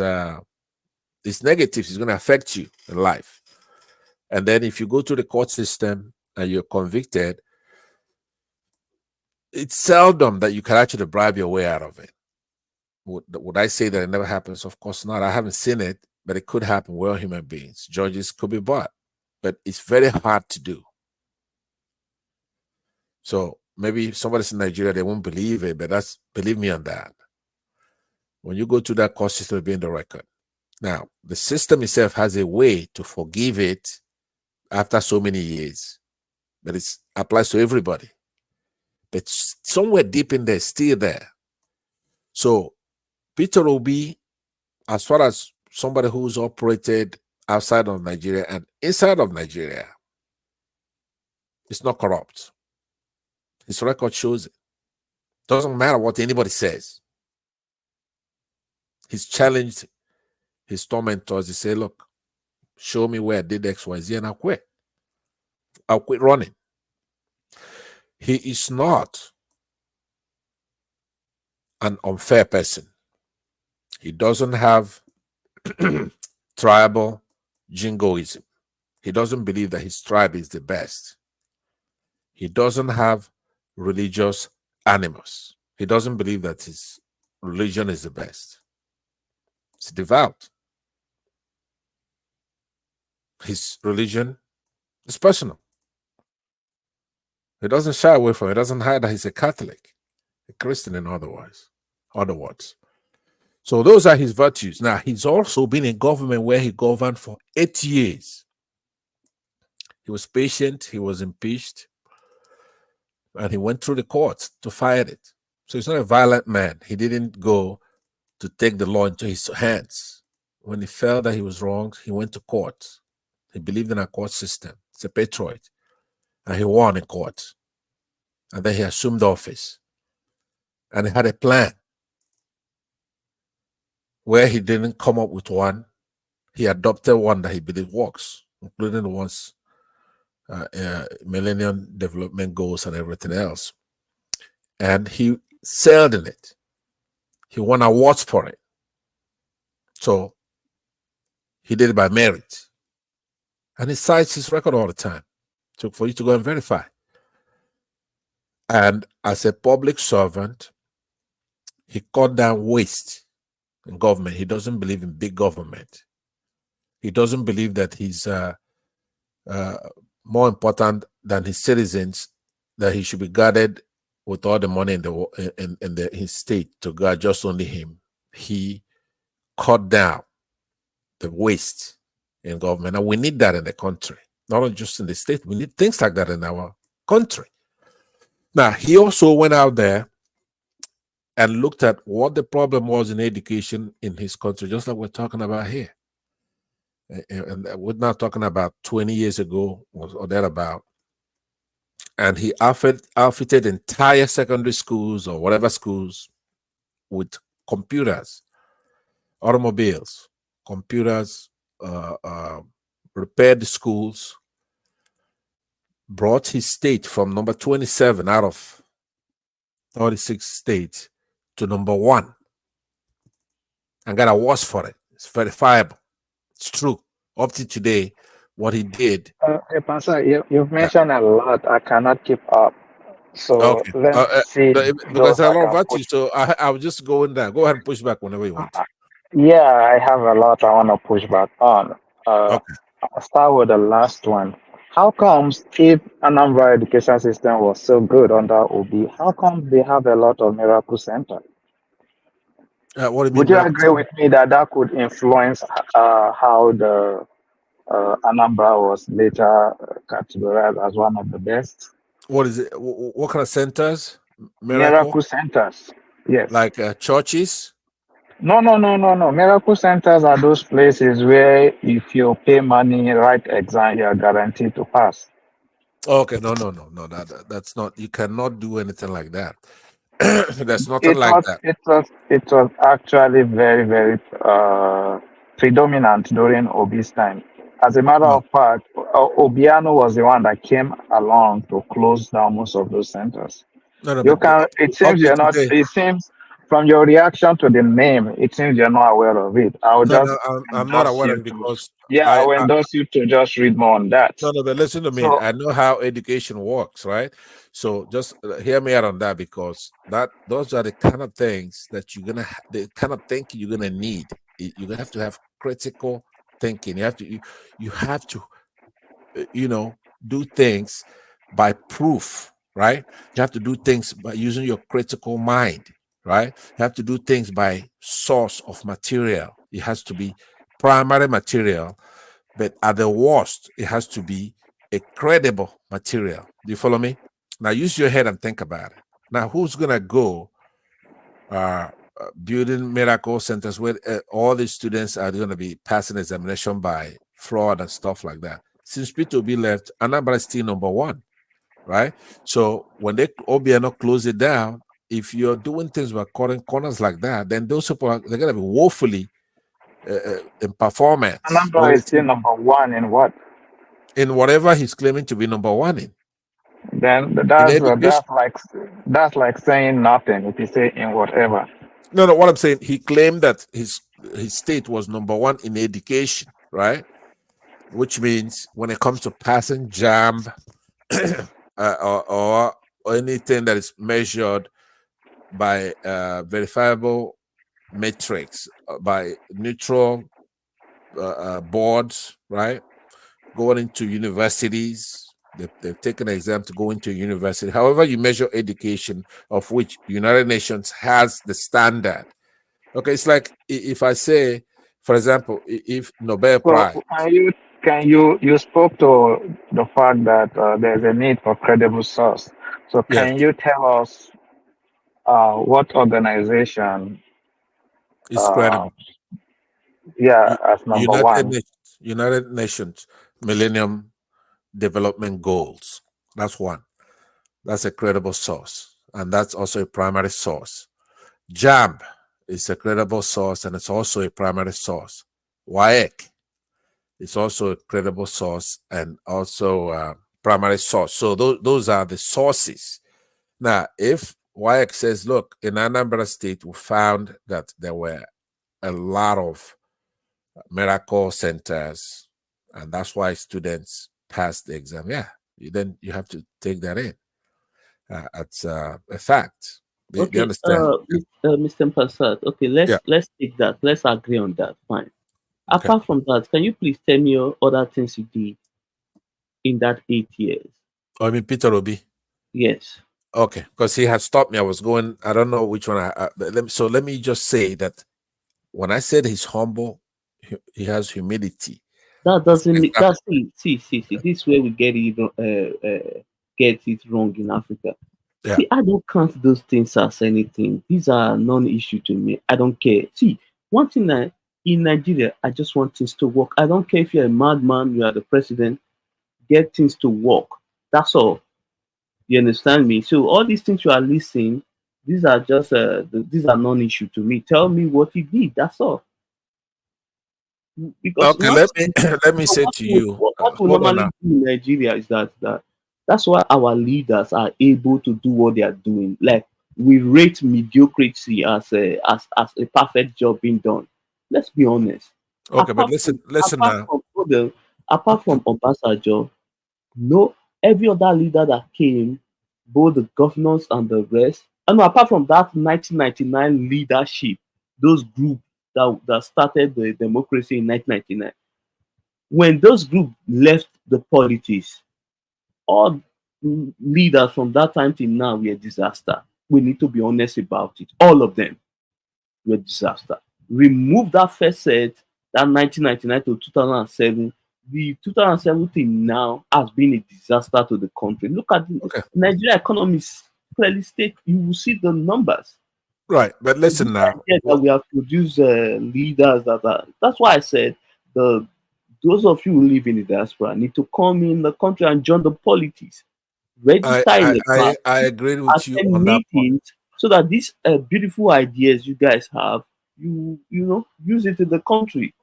its negatives. It's going to affect you in life. And then if you go to the court system and you're convicted, it's seldom that you can actually bribe your way out of it. Would I say that it never happens? Of course not. I haven't seen it, but it could happen. We're human beings. Judges could be bought, but it's very hard to do. So maybe if somebody's in Nigeria, they won't believe it, but believe me on that. When you go to that court system, it'll be in the record. Now, the system itself has a way to forgive it after so many years, but it applies to everybody. But somewhere deep in there, still there. So Peter Obi, as far as somebody who's operated outside of Nigeria and inside of Nigeria, it's not corrupt. His record shows it. Doesn't matter what anybody says. He's challenged his tormentors. He said, look, show me where I did X, Y, Z, and I'll quit. I'll quit running. He is not an unfair person. He doesn't have tribal jingoism. He doesn't believe that his tribe is the best. He doesn't have religious animus. He doesn't believe that his religion is the best. He's devout. His religion is personal. He doesn't shy away from it. He doesn't hide that he's a Catholic, a Christian in other words. So those are his virtues. Now, he's also been in government where he governed for 8 years. He was patient. He was impeached. And he went through the courts to fight it. So he's not a violent man. He didn't go to take the law into his hands. When he felt that he was wrong, he went to court. He believed in a court system. He's a patriot. and he won in court. And then he assumed office. And he had a plan where he didn't come up with one. He adopted one that he believed works, including the ones Millennium Development Goals and everything else. And he sailed in it. He won awards for it. So he did it by merit. And he cites his record all the time. So for you to go and verify. And as a public servant, he cut down waste in government. He doesn't believe in big government. He doesn't believe that he's more important than his citizens, that he should be guarded with all the money in his state to guard just only him. He cut down the waste in government. And we need that in the country, not just in the state. We need things like that in our country. Now, he also went out there and looked at what the problem was in education in his country, just like we're talking about here. And we're not talking about 20 years ago or thereabout. And he outfitted entire secondary schools or whatever schools with computers, automobiles, computers, repaired the schools, brought his state from number 27 out of 36 states to number 1 and got awards for it. It's verifiable. It's true. Up to today, what he did. Hey, Pastor, you've mentioned a lot. I cannot keep up. So Okay. let's see. Because I love about you, so I'll just go in there. Go ahead and push back whenever you want. Yeah, I have a lot I want to push back on. Okay. I'll start with the last one. How comes if Anambra education system was so good under OB, how come they have a lot of miracle centers? What do you mean? Would you agree with me that that could influence how the Anambra was later categorized as one of the best? What is it? What kind of centers? Miracle centers. Yes. Like churches? No. Miracle centers are those places where if you pay money, write exam, you are guaranteed to pass. Okay, no. That's not. You cannot do anything like that. There's nothing like that. It was actually very, very predominant during Obi's time. As a matter of fact, Obiano was the one that came along to close down most of those centers. It seems you're not. It seems from your reaction to the name, it seems you're not aware of it. I'm not aware of it because I will endorse you to just read more on that. No, but listen to me. I know how education works, right? So just hear me out on that, because those are the kind of things that the kind of thinking you're gonna need. You're gonna have to have critical thinking. You have to, do things by proof, right? You have to do things by using your critical mind, right? You have to do things by source of material. It has to be primary material, but at the worst, it has to be a credible material. Do you follow me? Now use your head and think about it. Now, who's gonna go building miracle centers where all the students are going to be passing examination by fraud and stuff like that? Since P2B left, Anambra is still number 1, right? So when Obiano close it down, if you're doing things by cutting corners like that, then those people they're going to be woefully in performance. Anambra is still number 1 in what? In whatever he's claiming to be number 1 in. Then that's like saying nothing if you say in whatever. No, what I'm saying, he claimed that his state was number 1 in education, right? Which means when it comes to passing JAMB or anything that is measured by verifiable metrics, by neutral boards, right? Going into universities, they've taken an exam to go into a university. However you measure education, of which United Nations has the standard. Okay, it's like if I say, for example, if Nobel Prize. You spoke to the fact that there's a need for credible source. So can you tell us what organization is credible? As number 1. United Nations Millennium Development Goals. That's one. That's a credible source, and that's also a primary source. JAMB is a credible source, and it's also a primary source. WAEC is also a credible source and also a primary source. So those are the sources. Now, if WAEC says, look, in Anambra State, we found that there were a lot of miracle centers, and that's why students passed the exam. Yeah, then you have to take that in. It's a fact. Do you understand? Mr. Passat, okay, let's take that. Let's agree on that. Fine. Okay. Apart from that, can you please tell me other things you did in that 8 years? Oh, I mean Peter Obi. Yes. Okay, because he had stopped me. I was going. I don't know which one. So let me just say that when I said he's humble, he has humility. That doesn't mean that. See. This is where we get it wrong in Africa. Yeah. See, I don't count those things as anything. These are non-issue to me. I don't care. See, one thing in Nigeria, I just want things to work. I don't care if you're a madman, you are the president. Get things to work. That's all. You understand me? So all these things you are listing, these are just these are non-issue to me. Tell me what he did. That's all. Because okay, let me say to you, what we normally do in Nigeria is that's why our leaders are able to do what they are doing. Like we rate mediocrity as a perfect job being done. Let's be honest. Okay, but listen now. Apart from Obasanjo, no, every other leader that came, both the governors and the rest, and apart from that 1999 leadership, those groups that started the democracy in 1999, when those groups left the politics, all leaders from that time till now were a disaster. We need to be honest about it. All of them were disaster. Remove that first set, that 1999 to 2007. The 2017 now has been a disaster to the country. Look at the Nigeria economy clearly state. You will see the numbers. Right, but listen now. That we have produced leaders that are. That's why I said those of you who live in the diaspora need to come in the country and join the politics. Register I agree with you on that point. So that these beautiful ideas you guys have, you know, use it in the country.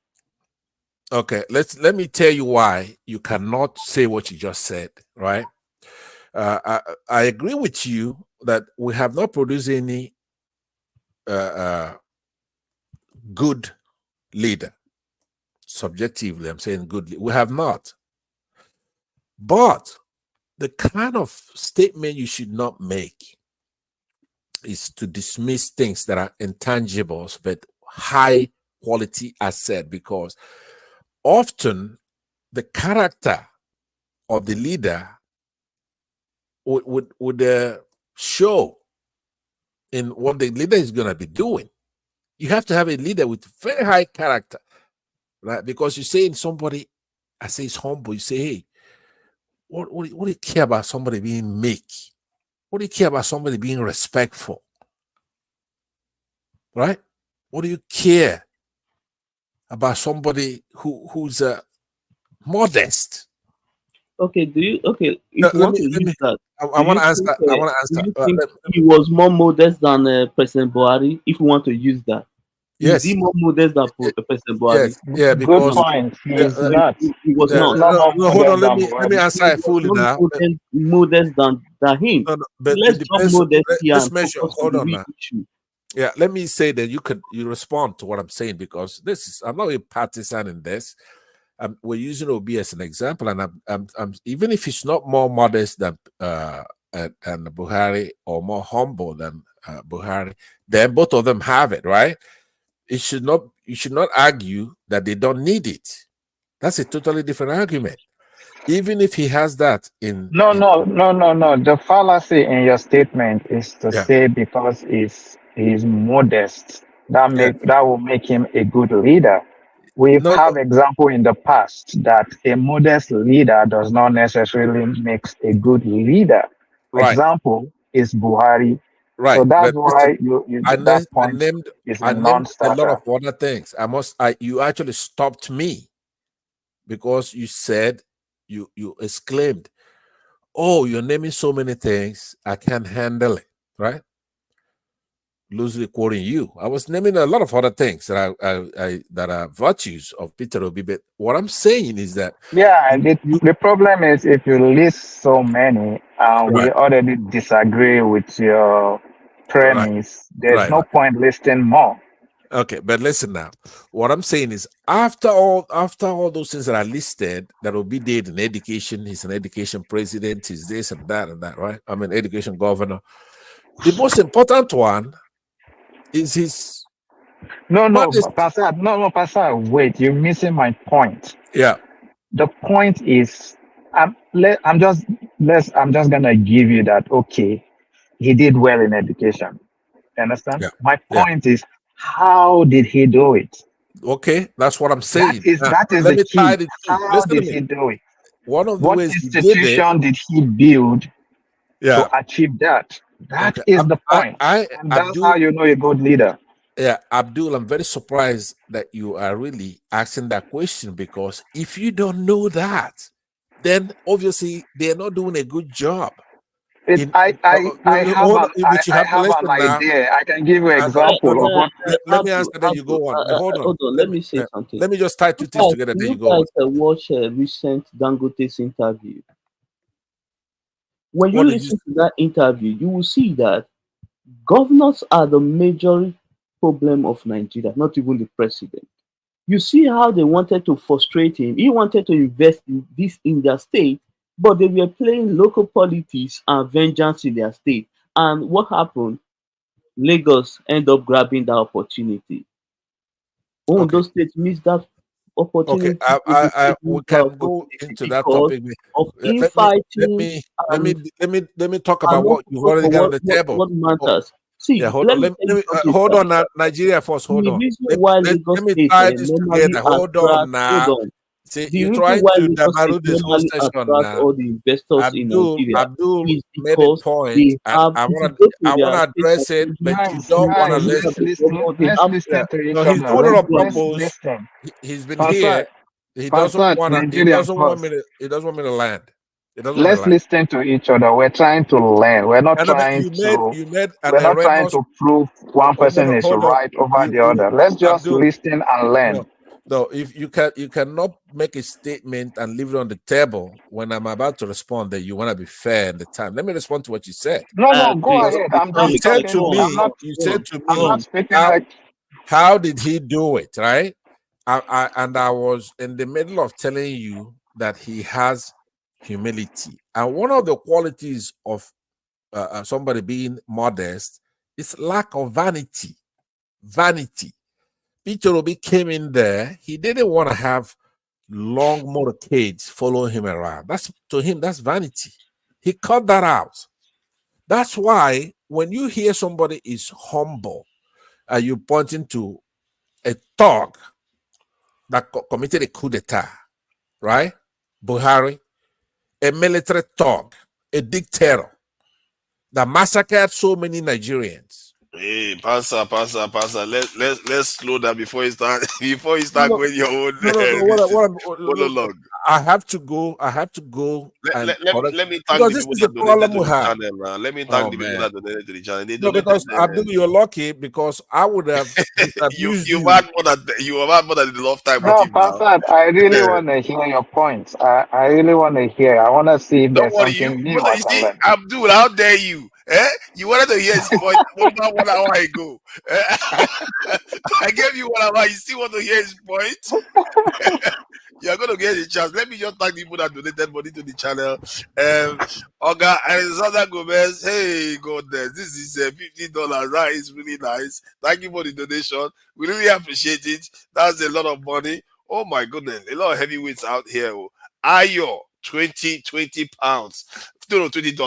Okay, let me tell you why you cannot say what you just said, right? I agree with you that we have not produced any good leader. Subjectively, I'm saying good. We have not. But the kind of statement you should not make is to dismiss things that are intangibles but high quality asset, because often the character of the leader would show in what the leader is going to be doing. You have to have a leader with very high character, right? Because you say in somebody, I say it's humble, you say, hey, what do you care about somebody being meek? What do you care about somebody being respectful? Right? What do you care about somebody who's modest? Okay, if you want to use that, I want to answer. I want to answer. Do you think he was more modest than President Buhari? If you want to use that, yes, is he more modest than President Buhari? Yes, yeah, because good point. He's not. He was not. No, hold on. Let me answer it fully now. Modest than him. No, but let's drop modesty let's and measure. focus Hold on on the now. real issue. Yeah, let me say that you respond to what I'm saying, because this is, I'm not a partisan in this. We're using Obi as an example, and I'm even if he's not more modest than Buhari or more humble than Buhari, then both of them have it, right? You should not argue that they don't need it. That's a totally different argument. Even if he has that No. The fallacy in your statement is to say because he's modest, that will make him a good leader. We've have example in the past that a modest leader does not necessarily makes a good leader. Right. Example is Buhari. Right. So that's why that point is a non-starter. A lot of other things. You actually stopped me because you said you exclaimed, oh, you're naming so many things, I can't handle it, right? Loosely quoting you. I was naming a lot of other things that that are virtues of Peter Obi, but what I'm saying is that Yeah, the problem is if you list so many and we right, already disagree with your premise, there's no right. point listing more. Okay, but listen now. What I'm saying is, after all those things that I listed, that Obi did in education, he's an education president, he's this and that, right? I'm an education governor. The most important one is his No, modesty. Pastor, wait, you're missing my point. Yeah. The point is, I'm just gonna give you that. Okay, he did well in education. You understand? Yeah. My Yeah. point is, how did he do it? Okay, that's what I'm saying. That is Let the me tie key. the two. How Listen to did me. he do it? One of the What ways he did it. institution did he build Yeah. to achieve that? That Okay. is the point. And that's how you know a good leader. Yeah, Abdul, I'm very surprised that you are really asking that question, because if you don't know that, then obviously they're not doing a good job. I have an Listen now. idea. I can give you an example of what. Let me answer, then you go on. Hold on. Let me say something. Let me just tie two things together, then you go on. You guys watch a recent Dangote's interview. When you listen to that interview, you will see that governors are the major problem of Nigeria, not even the president. You see how they wanted to frustrate him. He wanted to invest in this in their state, but they were playing local politics and vengeance in their state. And what happened? Lagos end up grabbing that opportunity. Those states missed that opportunity. We can go into that topic. Let me talk about what you've already got on the table. What matters? See, yeah, hold on. Hold on now, Nigeria first. Hold on. Let me tie this together. Hold on now. See, you're trying to damaru this whole session now. All the investors in Nigeria Abdul is made a because point, they and have. I want to address it, but you don't want to listen. Let's listen to each No, other. he's doing it on purpose. He's been here. He doesn't want to. He doesn't want me to land. Let's listen to each other. We're trying to learn. We're not trying to prove one person is right over the other. Let's just listen and learn. No, if you cannot make a statement and leave it on the table when I'm about to respond, that you want to be fair in the time. Let me respond to what you said. No, go ahead. You said to me, how did he do it, right? I was in the middle of telling you that he has humility, and one of the qualities of somebody being modest is lack of vanity. Peter Obi came in there. He didn't want to have long motorcades following him around. To him, that's vanity. He cut that out. That's why when you hear somebody is humble, you're pointing to a thug that committed a coup d'etat, right? Buhari, a military thug, a dictator that massacred so many Nigerians. Hey, Pastor. Let's slow down before you start going your own. Monologue. I have to go. Let me thank the people that donated to the channel now. Let me thank the people that donated to the channel. No, because Abdul, you're lucky, because I would have you had more than enough time with him now. Pastor, I really want to hear your points. I really want to hear. I want to see if there's something new. You see, Abdul, how dare you? You wanted to hear his point about 1 hour ago. I gave you 1 hour. You still want to hear his point? You're going to get a chance. Let me just thank the people that donated money to the channel. Oga Alexander Gomez, hey, goodness, this is $50. That is really nice. Thank you for the donation. We really appreciate it. That's a lot of money. Oh my goodness, a lot of heavyweights out here. Ayo, 20 pounds. No, $20.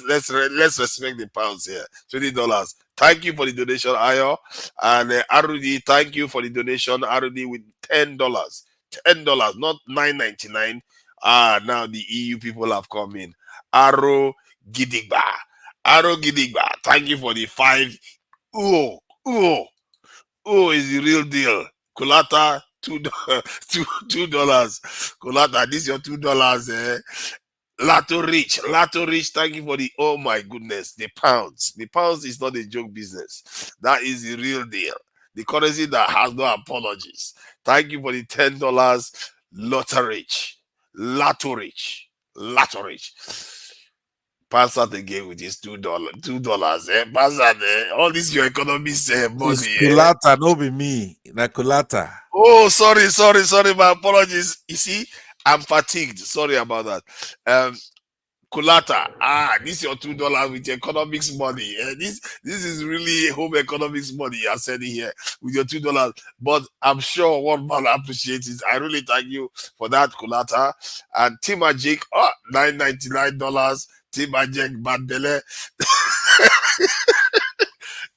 Let's respect the pounds here. $20. Thank you for the donation, Ayo. And Arudi, thank you for the donation. Arudi with $10. $10, not $9.99. Now the EU people have come in. Aro Gidigba, thank you for the 5. Oh, is the real deal. Kulata, $2. Kulata, this is your $2. Lato Rich, thank you for the, oh my goodness, the pounds. The pounds is not a joke business. That is the real deal. The currency that has no apologies. Thank you for the $10. Lato Rich. Pass out again with his $2. Pass out all this your economists money. It's Kulata, no be me. Na Kulata. Oh, sorry. My apologies. You see, I'm fatigued. Sorry about that. Kulata, this is your $2 with your economics money. This is really home economics money you're sending here with your $2. But I'm sure one man appreciates it. I really thank you for that, Kulata. And Tima Jake, $9.99. Tima Jake Bandele.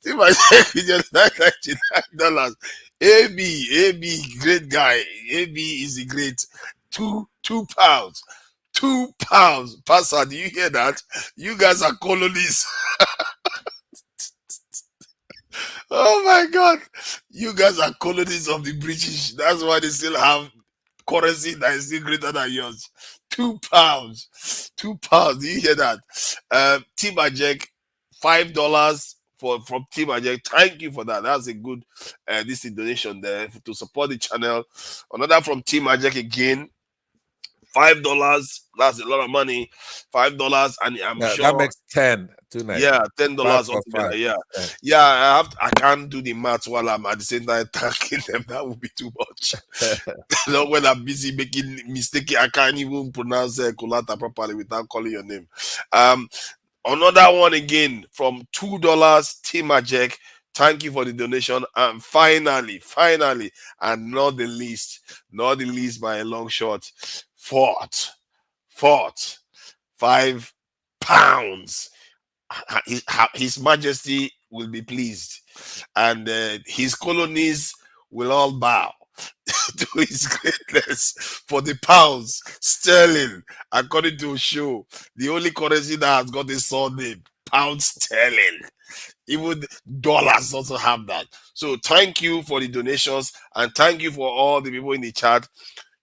Tima Jake with your $9.99. AB, great guy. AB is a great £2. £2. Pastor, do you hear that? You guys are colonies. Oh my God. You guys are colonies of the British. That's why they still have currency that is still greater than yours. £2. £2. Do you hear that? Timajek, $5 from Timajek. Thank you for that. That's a good this is donation there to support the channel. Another from Timajek again. $5. That's a lot of money. $5, and I'm sure that makes 10 tonight. Yeah, $10 5 + altogether. 5. Yeah, 10. yeah. I can't do the maths while I'm at the same time thanking them. That would be too much. Not when I'm busy making mistakes, I can't even pronounce Kulata properly without calling your name. Another one again from $2, Timajek. Thank you for the donation. And finally, and not the least by a long shot, Fort, £5. His Majesty will be pleased, and his colonies will all bow to his greatness for the pounds sterling. According to a show, the only currency that has got a surname, pound sterling. Even dollars also have that. So thank you for the donations, and thank you for all the people in the chat.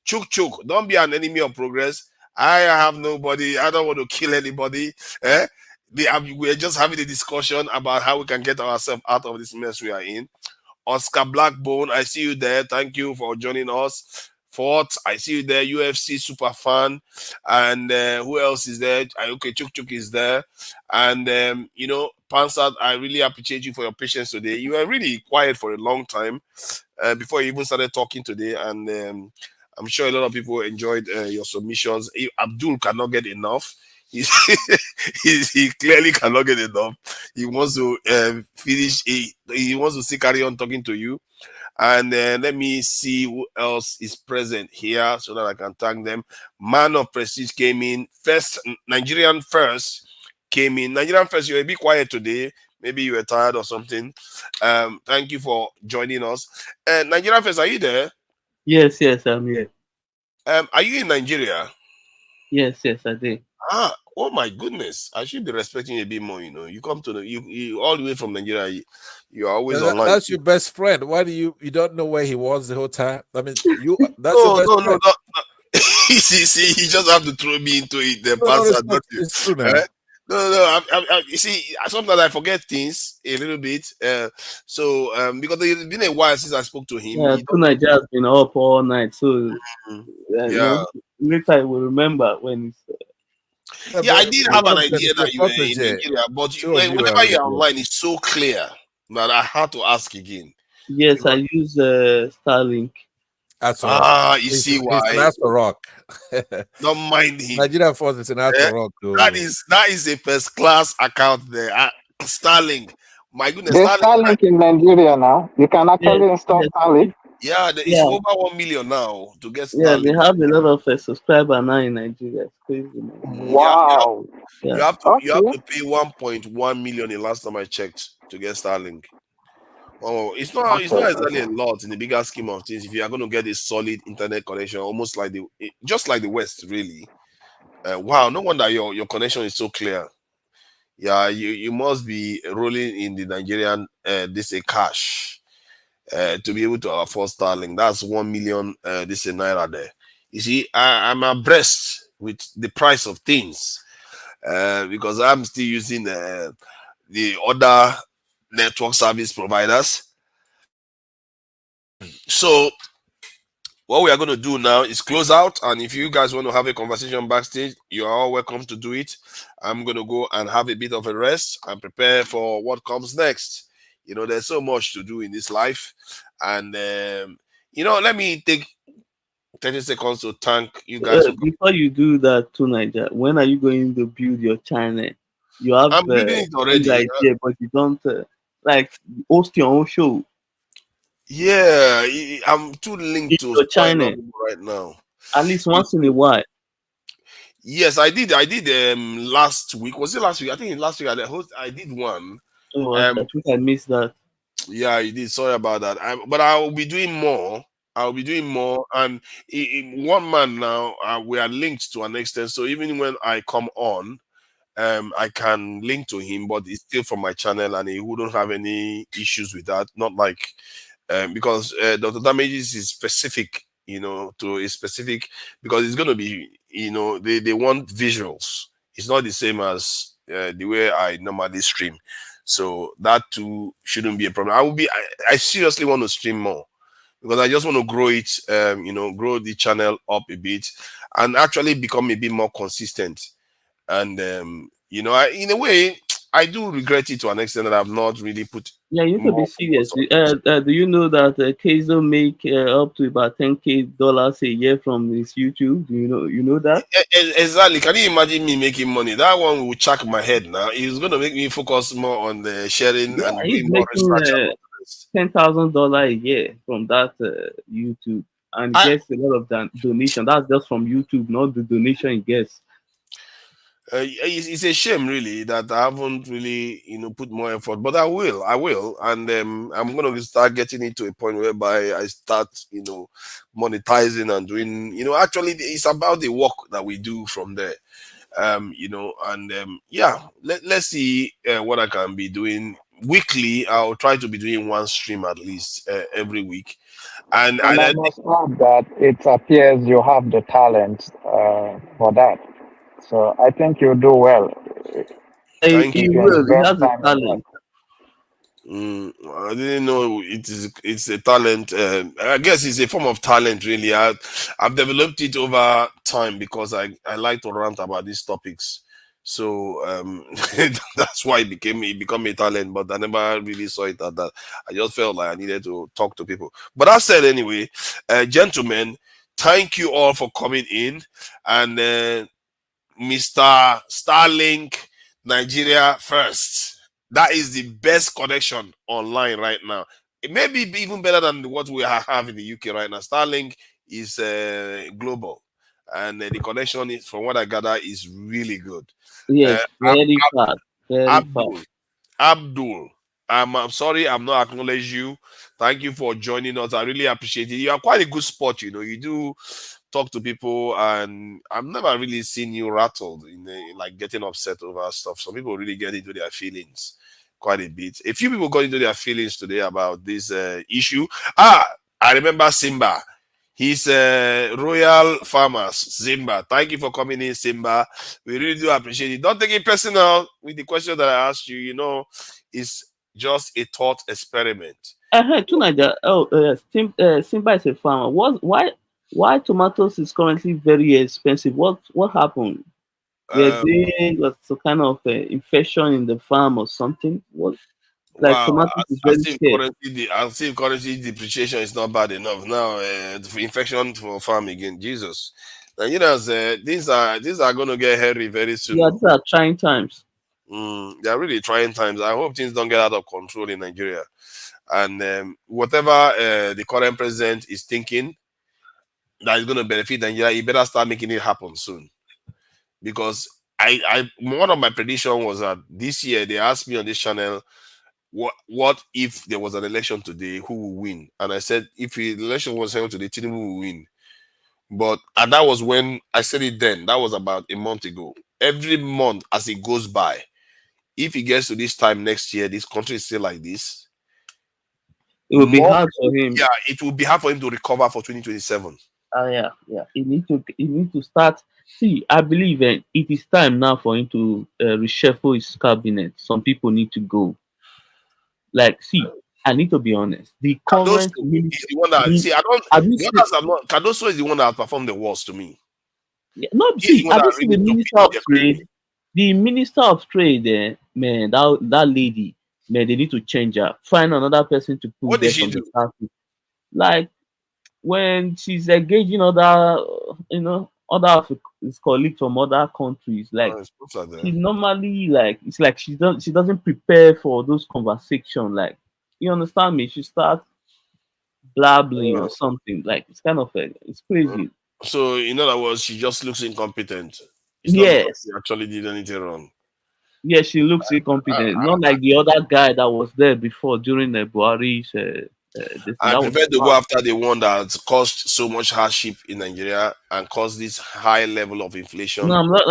Chuk, don't be an enemy of progress. I have nobody. I don't want to kill anybody. We're just having a discussion about how we can get ourselves out of this mess we are in. Oscar Blackbone, I see you there. Thank you for joining us. Fort, I see you there. UFC super fan. And who else is there? Okay, Chuk is there. And Pansat, I really appreciate you for your patience today. You were really quiet for a long time before you even started talking today. And I'm sure a lot of people enjoyed your submissions. Abdul cannot get enough. He clearly cannot get enough. He wants to finish. He wants to still carry on talking to you. And let me see who else is present here so that I can thank them. Man of Prestige came in first. Nigerian First came in. Nigerian First, you were a bit quiet today. Maybe you were tired or something. Thank you for joining us. Nigerian First, are you there? Yes, I'm here. Are you in Nigeria? Yes, I did. Oh my goodness! I should be respecting you a bit more. You come to you all the way from Nigeria. You are always online. That's your best friend. Why do you don't know where he was the whole time? I mean, that's no, your best friend. No. see, he just have to throw me into it. Then It's true now. No. You see, sometimes I forget things a little bit. So because it's been a while since I spoke to him. Yeah, tonight has been up all night, so later I will remember when. I did have an idea that you were in Nigeria, but whenever you're online, it's so clear that I had to ask again. Yes, I use Starlink. You see why? It's an Astro Rock. Don't mind him. Nigeria Force is an Astro Rock. Though. That is a first class account there. Starlink. My goodness. There's Starlink in Nigeria now. You can actually install Starlink. Yeah, it's over 1 million now to get Starlink. Yeah, they have a lot of subscribers now in Nigeria. It's crazy, man. Wow. You have to pay 1.1 million the last time I checked to get Starlink. Oh, it's not exactly a lot in the bigger scheme of things. If you are going to get a solid internet connection, almost like just like the West, really. Wow, no wonder your connection is so clear. Yeah, you must be rolling in the Nigerian cash to be able to afford Starlink. That's 1 million naira there. You see, I'm abreast with the price of things, because I'm still using the other network service providers. So what we are going to do now is close out, and if you guys want to have a conversation backstage, you are all welcome to do it. I'm going to go and have a bit of a rest and prepare for what comes next. You know, there's so much to do in this life, and you know, let me take 30 seconds to thank you guys for coming. Before you do that, to Niger, when are you going to build your channel? You have I'm building it already. good idea, but you don't like host your own show. Yeah, I'm too linked to your channel right now. At least once in a while. Yes, I did. I did last week. Was it last week? I think last week I did one. Oh, I think I missed that. Yeah, you did. Sorry about that. But I will be doing more. I'll be doing more. And one man now, we are linked to an extent. So even when I come on, I can link to him, but it's still from my channel, and he wouldn't have any issues with that. Not like because Dr. Damages is specific, you know, to a specific, because it's going to be, you know, they want visuals. It's not the same as the way I normally stream. So that too shouldn't be a problem. I seriously want to stream more, because I just want to grow it, you know, grow the channel up a bit and actually become a bit more consistent. And you know, in a way, I do regret it to an extent that I've not really put. Yeah, you need to be serious. Do you know that Keizo make up to about $10,000 a year from his YouTube? Do you know that? Exactly. Can you imagine me making money? That one will chuck my head now. It's going to make me focus more on the sharing and he's doing more research. $10,000 a year from that YouTube, and gets a lot of donation. That's just from YouTube, not the donation he gets. It's a shame, really, that I haven't really, you know, put more effort. But I will, and I'm gonna start getting it to a point whereby I start, you know, monetizing and doing, you know, actually, it's about the work that we do from there, you know, and yeah, let's see what I can be doing weekly. I'll try to be doing one stream at least every week, and I must add that it appears you have the talent for that. So I think you do well. Thank you. He has the talent. I didn't know it's a talent. I guess it's a form of talent, really. I've developed it over time because I like to rant about these topics. So that's why it became a talent. But I never really saw it at that. I just felt like I needed to talk to people. But I said anyway, gentlemen, thank you all for coming in, and Mr. Starlink Nigeria first. That is the best connection online right now. It may be even better than what we have in the UK right now. Starlink is global, and the connection is, from what I gather, is really good. Yes, very fast. Very fast. Abdul, I'm sorry I'm not acknowledge you. Thank you for joining us. I really appreciate it. You are quite a good sport, you know. You do talk to people, and I've never really seen you rattled in like getting upset over stuff. Some people really get into their feelings quite a bit. A few people got into their feelings today about this issue. I remember Simba. He's Royal Farmers, Simba. Thank you for coming in, Simba. We really do appreciate it. Don't take it personal with the question that I asked you. You know, it's just a thought experiment. Simba is a farmer. Why tomatoes is currently very expensive? What happened? Was some kind of infection in the farm or something? What? Like Wow, tomatoes is very scarce. I see currency depreciation is not bad enough now. Infection for farm again, Jesus. Nigerians, these are going to get hairy very soon. Yeah, these are trying times. They are really trying times. I hope things don't get out of control in Nigeria. And whatever the current president is thinking that is going to benefit Nigeria, he better start making it happen soon. Because one of my prediction was that this year they asked me on this channel, what if there was an election today, who will win? And I said, if the election was held today, Tinubu will win. And that was when I said it then. That was about a month ago. Every month as it goes by, if it gets to this time next year, this country is still like this, it will be hard for him. Yeah, it will be hard for him to recover for 2027. Yeah. He need to start See, I believe it is time now for him to reshuffle his cabinet. Some people need to go. Like, see, I need to be honest. The Cardoso current is the one that see. I don't. The others are not. Cardoso is the one that performed the worst to me. Yeah, no, He's the see, one have you that seen the really took Minister the of economy. Trade? The Minister of Trade, man, that lady, man, they need to change her. Find another person to put What did there she from the do? start. Like when she's engaging other, other his colleagues from other countries, like It's both of she them. normally like it's like she doesn't prepare for those conversations. Like, you understand me? She starts blabbling or something. Like it's kind of it's crazy. So in other words, she just looks incompetent. It's not because Yes. she actually did anything wrong. Yeah, she looks incompetent. Not like the other guy that was there before during the Buhari's this thing. I That was prefer to go bad. after the one that caused so much hardship in Nigeria and caused this high level of inflation. No, I'm not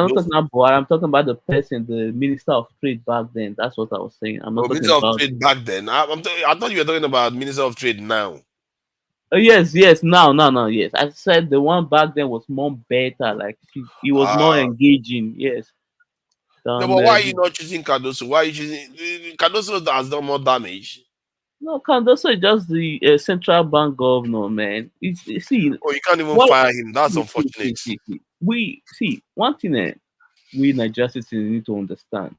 Those talking about Buhari. I'm talking about the person, the Minister of Trade back then. That's what I was saying. I'm not talking Minister of about. Trade back then. I thought you were talking about Minister of Trade now. Yes, yes. Now, yes. I said the one back then was more better. Like he was more engaging. Yes. No, Than but why are you not choosing Cardoso? Why are you choosing Cardoso has done more damage? no, Candace is just the central bank governor, man. See Oh, you can't even what fire him. That's unfortunate. We see one thing. We Nigerian citizens need to understand.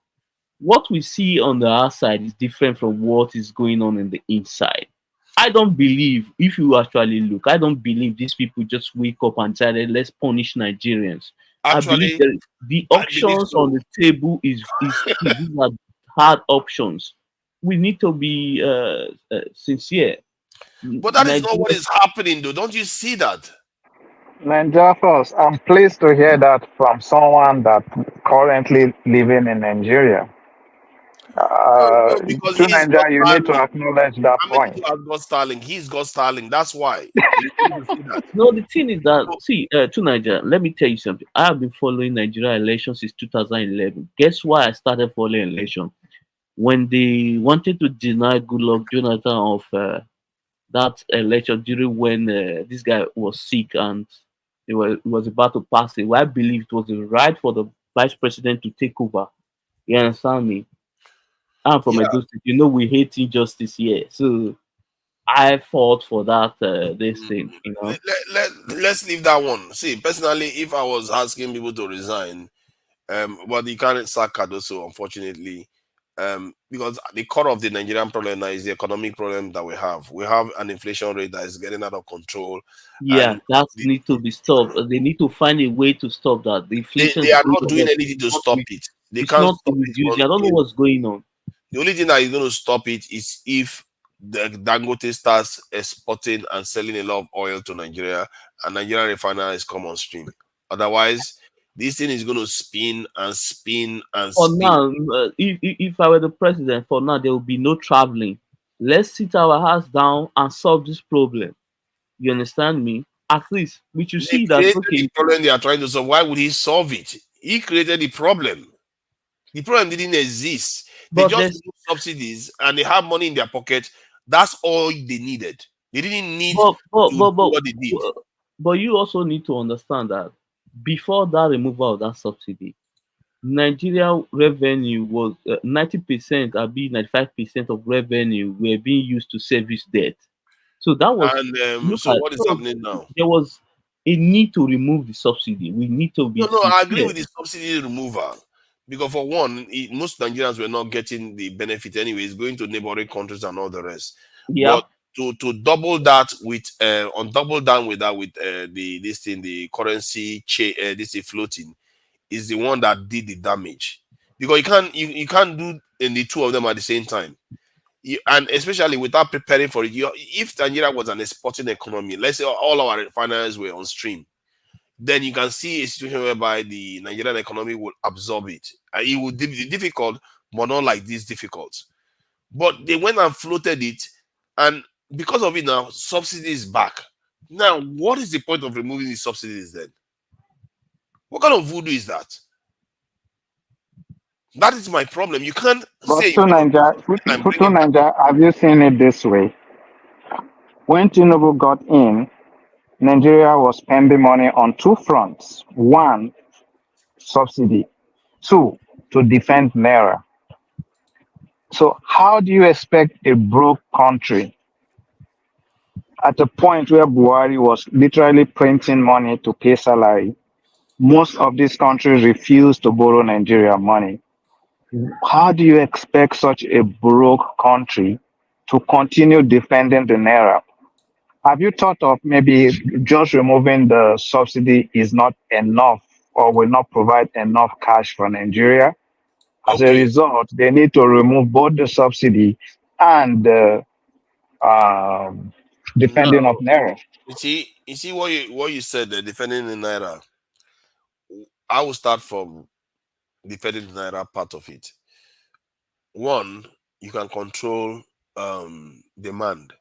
What we see on the outside is different from what is going on in the inside. I don't believe, if you actually look, I don't believe these people just wake up and decided, let's punish Nigerians. I believe Actually, the I believe options on so. the table is these are hard options. We need to be sincere. But that is not what Nigeria, is happening, though. Don't you see that? Nigeria first. I'm pleased to hear that from someone that currently living in Nigeria. No, because To he's got Nigeria, you need to Starlink. acknowledge that How many point. people have got Starlink? He's got Starlink. That's why. You need to see that. no, the thing is that see, to Nigeria, let me tell you something. I have been following Nigeria elections since 2011. Guess why I started following election? When they wanted to deny Goodluck Jonathan of that election during when this guy was sick and he was about to pass away, I believe it was the right for the vice president to take over. You understand me? I'm from Yeah. Edo State. You know we hate injustice here, so I fought for that this thing. You know. Let's leave that one. See, personally, if I was asking people to resign, but you can't sack Cardoso, unfortunately, because the core of the Nigerian problem now is the economic problem that we have. We have an inflation rate that is getting out of control, Yeah, and that need to be stopped. They need to find a way to stop that. The inflation they is are going not to doing work. anything to stop it. They It's can't not stop it reducing. once I don't know again. what's going on. The only thing that is going to stop it is if the Dangote starts exporting and selling a lot of oil to Nigeria and Nigerian refineries come on stream. Otherwise, this thing is going to spin and spin and For spin. now, if I were the president, for now there will be no traveling. Let's sit our house down and solve this problem. You understand me? At least we should They see that created the okay. problem they are trying to solve. Why would he solve it? He created the problem. The problem didn't exist. They But just there's removed subsidies and they have money in their pocket. That's all they needed. They didn't need but but to but do but, what they did. but you also need to understand that before that removal of that subsidy, Nigeria revenue was 90%, or be 95% of revenue were being used to service debt. So that was And look so at what is so happening now? there was a need to remove the subsidy. We need to be No, I agree sincere. with the subsidy removal. Because for one, most Nigerians were not getting the benefit anyway. It's going to neighboring countries and all the rest. Yeah. But to double that with on double down with that with the currency this thing floating is the one that did the damage. Because you can't do the two of them at the same time. And especially without preparing for it. If Nigeria was an exporting economy, let's say all our refineries were on stream, then you can see a situation whereby the Nigerian economy will absorb it. And it would be difficult, but not like this difficult. But they went and floated it, and because of it now, subsidy is back. Now, what is the point of removing the subsidies then? What kind of voodoo is that? That is my problem. You can't But say you want to and bring to it back. Nigeria, have you seen it this way? When Tinubu got in, Nigeria was spending money on two fronts. One, subsidy. Two, to defend Naira. So how do you expect a broke country at a point where Buhari was literally printing money to pay salary? Most of these countries refuse to borrow Nigeria money. How do you expect such a broke country to continue defending the Naira? Have you thought of maybe just removing the subsidy is not enough or will not provide enough cash for Nigeria? As a result, they need to remove both the subsidy and the defending of Now, Naira. you see what you said, defending the naira. I will start from defending the naira part of it. One, you can control demand.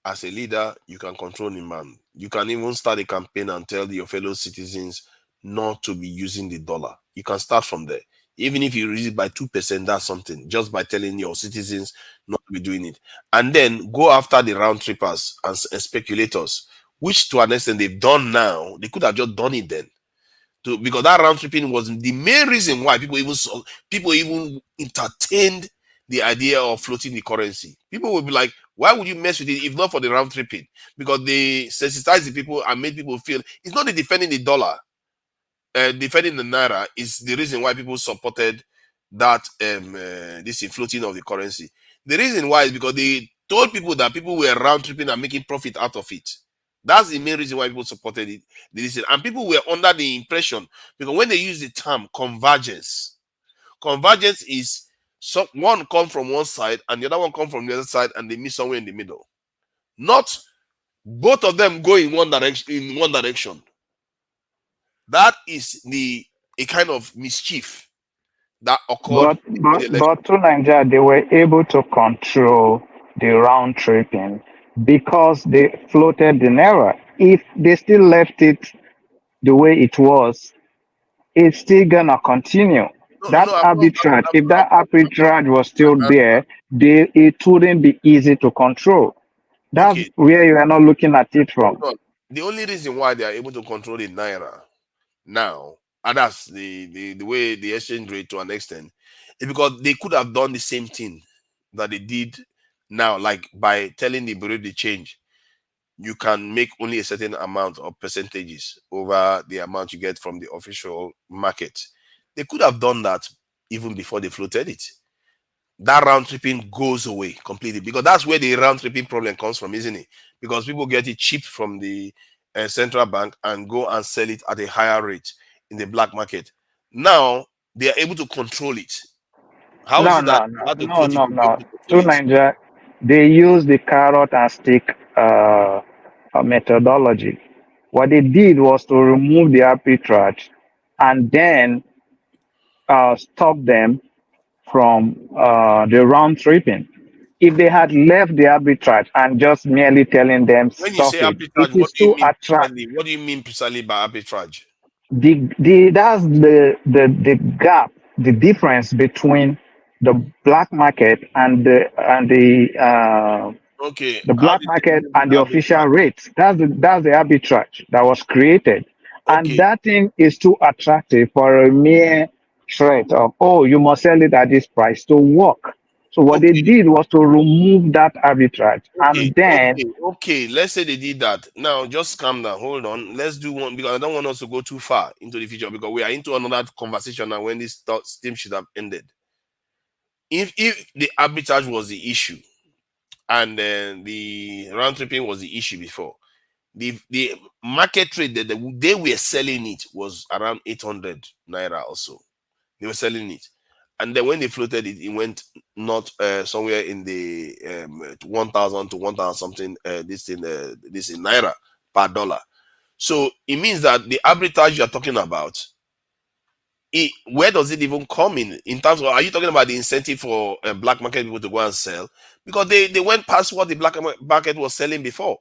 As a leader, you can control demand. You can even start a campaign and tell your fellow citizens not to be using the dollar. You can start from there. Even if you reduce it by 2%, that's something. Just by telling your citizens not to be doing it. And then go after the round trippers and speculators, which to an extent they've done now. They could have just done it then. Because that round tripping was the main reason why people even entertained the idea of floating the currency. People would be like, why would you mess with it if not for the round tripping? Because they sensitized the people and made people feel it's not the defending the dollar. Defending the naira is the reason why people supported that this floating of the currency. The reason why is because they told people that people were round tripping and making profit out of it. That's the main reason why people supported it. And people were under the impression, because when they use the term convergence is one come from one side and the other one come from the other side, and they meet somewhere in the middle. Not both of them go in one direction. That is a kind of mischief that occurred. But to Nigeria, they were able to control the round tripping because they floated the Naira. If they still left it the way it was, it's still gonna continue. That arbitrage, if that arbitrage was still there, it wouldn't be easy to control. That's where you are not looking at it from. The only reason why they are able to control the naira now, and that's the way the exchange rate to an extent, is because they could have done the same thing that they did now, like by telling the bureau de change, you can make only a certain amount of percentages over the amount you get from the official market. They could have done that even before they floated it. That round tripping goes away completely, because that's where the round tripping problem comes from, isn't it? Because people get it cheap from the central bank and go and sell it at a higher rate in the black market. Now they are able to control it. How is it that To Nigeria, they use the carrot and stick methodology. What they did was to remove the arbitrage and then stop them from the round tripping. If they had left the arbitrage and just merely telling them when you stop say it, arbitrage, it is to attract. what do you mean precisely by arbitrage? That's the gap, the difference between the black market and the black market and the official rate. That's the arbitrage that was created, and that thing is too attractive for a mere threat of, oh, you must sell it at this price to work. So what they did was to remove that arbitrage, and then Okay, let's say they did that. Now just calm down, hold on. Let's do one, because I don't want us to go too far into the future, because we are into another conversation now when this theme should have ended. If the arbitrage was the issue and then the round tripping was the issue before, the market rate that they were selling it was around 800 naira or so. They were selling it, and then when they floated it, it went not somewhere in the 1,000 to 1,000 something this in naira per dollar. So it means that the arbitrage you are talking about, where does it even come in terms of, are you talking about the incentive for black market people to go and sell? Because they went past what the black market was selling before,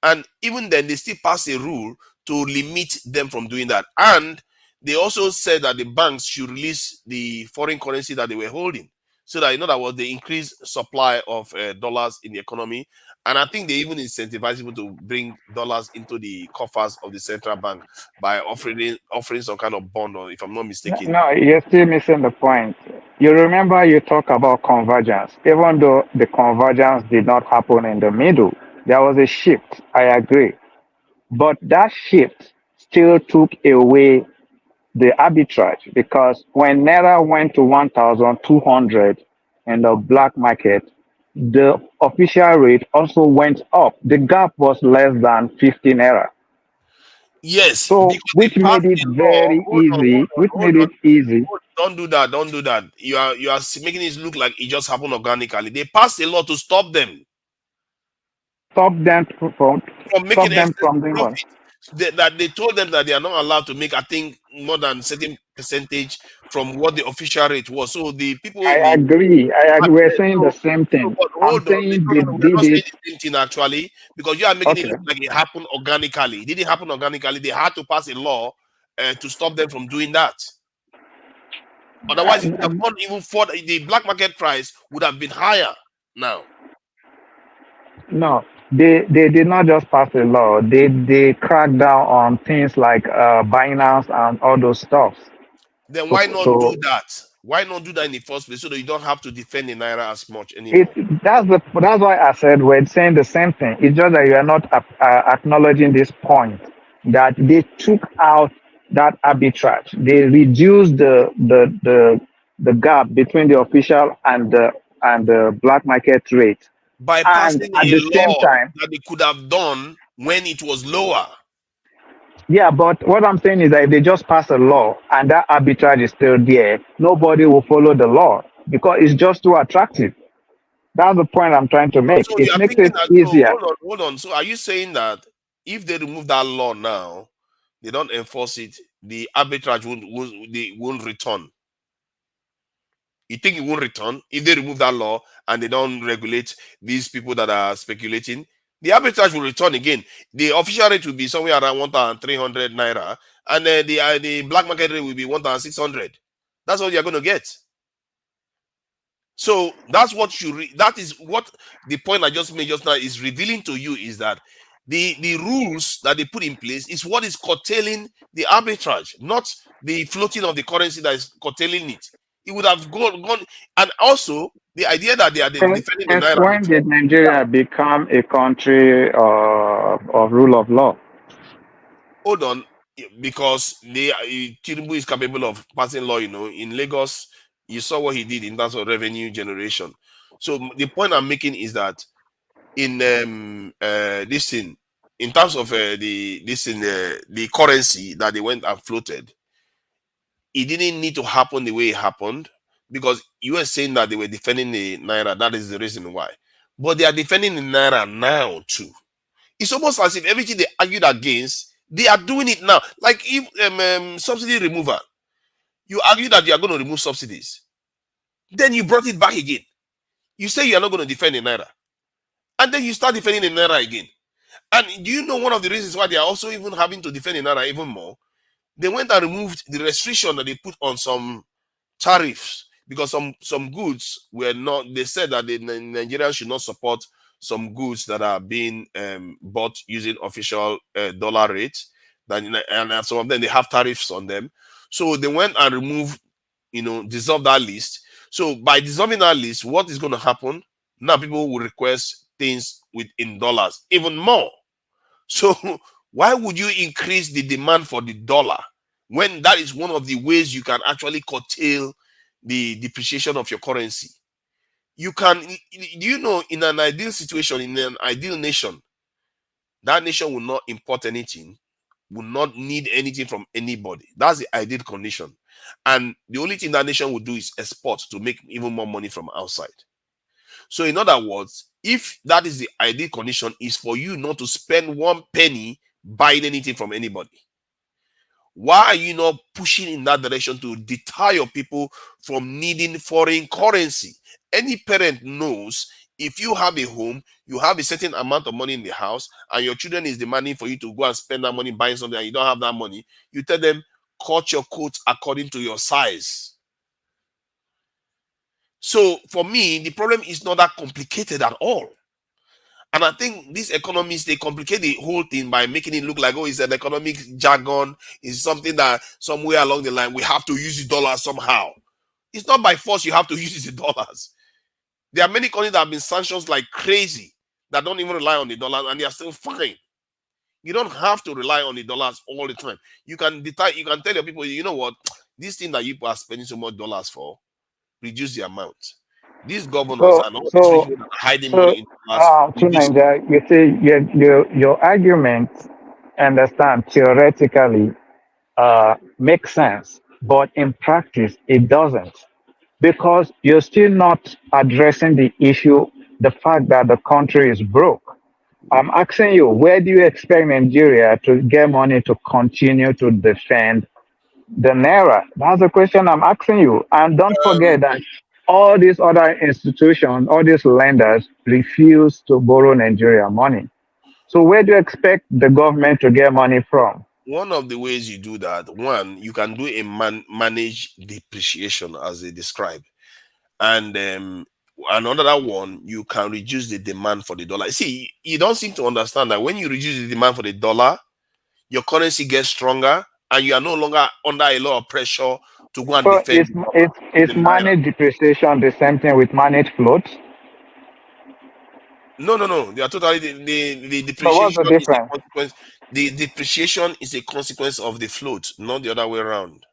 and even then they still passed a rule to limit them from doing that. And they also said that the banks should release the foreign currency that they were holding, so that, in other words, they increase supply of dollars in the economy, And I think they even incentivize people to bring dollars into the coffers of the central bank by offering some kind of bond, or if I'm not mistaken. No, you're still missing the point. You remember you talk about convergence. Even though the convergence did not happen in the middle, there was a shift. I agree. But that shift still took away the arbitrage, because when Naira went to 1,200 in the black market, the official rate also went up. The gap was less than 50 Naira. Yes, So, because which they passed made it a law. very easy, Don't do that. Don't do that. You are making it look like it just happened organically. They passed a law to stop them. Stop them from making excessive doing what? profit. That they told them that they are not allowed to make, I think, more than certain percentage from what the official rate was. So the people in I the agree. We're saying the same thing. but I'm hold on, saying we're they not did saying it. the same thing actually, because you are making it Okay. look like it happened organically. It didn't happen organically. They had to pass a law to stop them from doing that. Otherwise, it would have gone even further. The black market price would have been higher now. No, they did not just pass a law. They cracked down on things like Binance and all those stuff. Then why not do that? Why not do that in the first place, so that you don't have to defend the naira as much anymore? That's why I said we're saying the same thing. It's just that you are not acknowledging this point that they took out that arbitrage. They reduced the gap between the official and the black market rate. By And passing at a the same law time, that they could have done when it was lower. yeah, but what I'm saying is that if they just pass a law and that arbitrage is still there, nobody will follow the law because it's just too attractive. That's the point I'm trying to make. So you It are makes thinking it that, easier. hold on. So are you saying that if they remove that law now, they don't enforce it, the arbitrage won't return? You think it won't return if they remove that law and they don't regulate these people that are speculating? The arbitrage will return again. The official rate will be somewhere around 1,300 naira, and the black market rate will be 1,600. That's what you're going to get. So that's what that is what the point I just made just now is revealing to you, is that the rules that they put in place is what is curtailing the arbitrage, not the floating of the currency that is curtailing it. It would have gone, and also the idea that they are defending the naira. When did Nigeria become a country of rule of law? Hold on, because Tinubu is capable of passing law. In Lagos, you saw what he did in terms of revenue generation. So the point I'm making is that in this thing, in terms of the currency that they went and floated, it didn't need to happen the way it happened, because you were saying that they were defending the naira. That is the reason why. But they are defending the naira now too. It's almost as if everything they argued against, they are doing it now. Like if subsidy removal, you argue that you are going to remove subsidies, then you brought it back again. You say you are not going to defend the naira, and then you start defending the naira again. And do you know one of the reasons why they are also even having to defend the naira even more? They went and removed the restriction that they put on some tariffs, because some goods were not. They said that the Nigerians should not support some goods that are being bought using official dollar rates. And some of them, they have tariffs on them. So they went and removed, dissolve that list. So by dissolving that list, what is going to happen? Now people will request things in dollars even more. So why would you increase the demand for the dollar when that is one of the ways you can actually curtail the depreciation of your currency? You can, in an ideal situation, in an ideal nation, that nation will not import anything, will not need anything from anybody. That's the ideal condition. And the only thing that nation will do is export to make even more money from outside. So in other words, if that is the ideal condition, is for you not to spend one penny buying anything from anybody. Why are you not pushing in that direction to deter your people from needing foreign currency? Any parent knows if you have a home, you have a certain amount of money in the house, and your children is demanding for you to go and spend that money buying something, and you don't have that money, you tell them, cut your coat according to your size. So for me, the problem is not that complicated at all. And I think these economists, they complicate the whole thing by making it look like, oh, it's an economic jargon. It's something that somewhere along the line, we have to use the dollar somehow. It's not by force you have to use the dollars. There are many countries that have been sanctioned like crazy that don't even rely on the dollar, and they are still fine. You don't have to rely on the dollars all the time. You can tell your people, you know what, this thing that you are spending so much dollars for, reduce the amount. These governors and all these rich people that are hiding money in dollars, to reduce it. Nigeria, you see, your argument, understand, theoretically makes sense, but in practice, it doesn't. Because you're still not addressing the issue, the fact that the country is broke. I'm asking you, where do you expect Nigeria to get money to continue to defend the Naira? That's the question I'm asking you. And don't forget that all these other institutions, all these lenders refuse to borrow Nigeria money. So where do you expect the government to get money from? One of the ways you do that, one, you can do a manage depreciation as they describe. And another one, you can reduce the demand for the dollar. See, you don't seem to understand that when you reduce the demand for the dollar, your currency gets stronger and you are no longer under a lot of pressure to go and So defend the dollar, it's the naira. managed depreciation the same thing with managed float? No. They are totally the So what's depreciation the is a difference? consequence. The depreciation is a consequence of the float, not the other way around.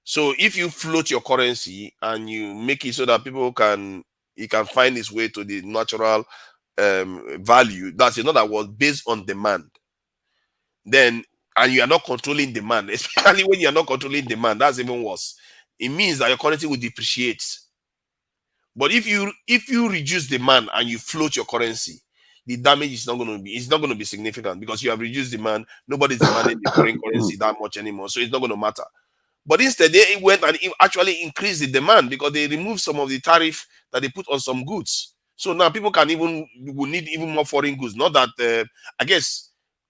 So if you float your currency and you make it so that you can find its way to the natural value, that's in other words, based on demand. Then and you are not controlling demand, especially when you are not controlling demand, that's even worse. It means that your currency will depreciate. But if you reduce demand and you float your currency, the damage is not going to be significant because you have reduced demand. Nobody's demanding the foreign currency that much anymore, so it's not going to matter. But instead, they went and actually increased the demand because they removed some of the tariff that they put on some goods. So now people will need even more foreign goods. Not that I guess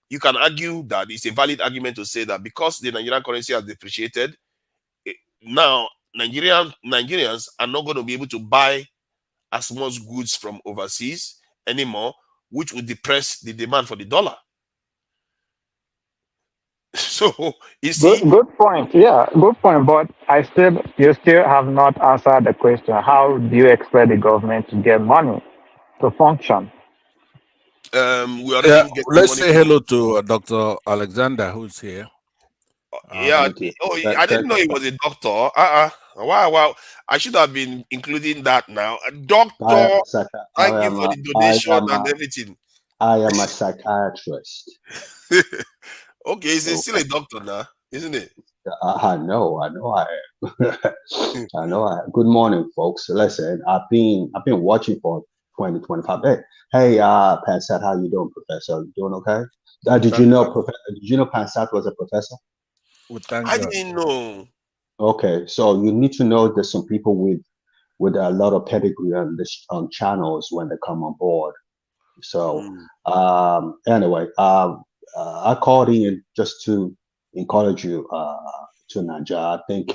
you can argue that it's a valid argument to say that because the Nigerian currency has depreciated, now Nigerians are not going to be able to buy as much goods from overseas anymore, which will depress the demand for the dollar. So you see, Good point. Yeah, good point. But you still have not answered the question. How do you expect the government to get money to function? we already Yeah, getting let's money say from. hello to Dr. Alexander, who's here. Yeah. Thank you. Oh, I didn't know he was a doctor. Wow. I should have been including that now. A doctor. Thank you for the donation and everything. I am a psychiatrist. Okay, he's still a doctor now, isn't it? I know I am. I know I am. Good morning, folks. Listen, I've been watching for 20-25 days. Hey, Pansat, how you doing, Professor? You doing okay? Did you know Pansat was a professor? I didn't know. Okay, so you need to know there's some people with a lot of pedigree on this channels when they come on board. So anyway, I called in just to encourage you to Nigeria. I think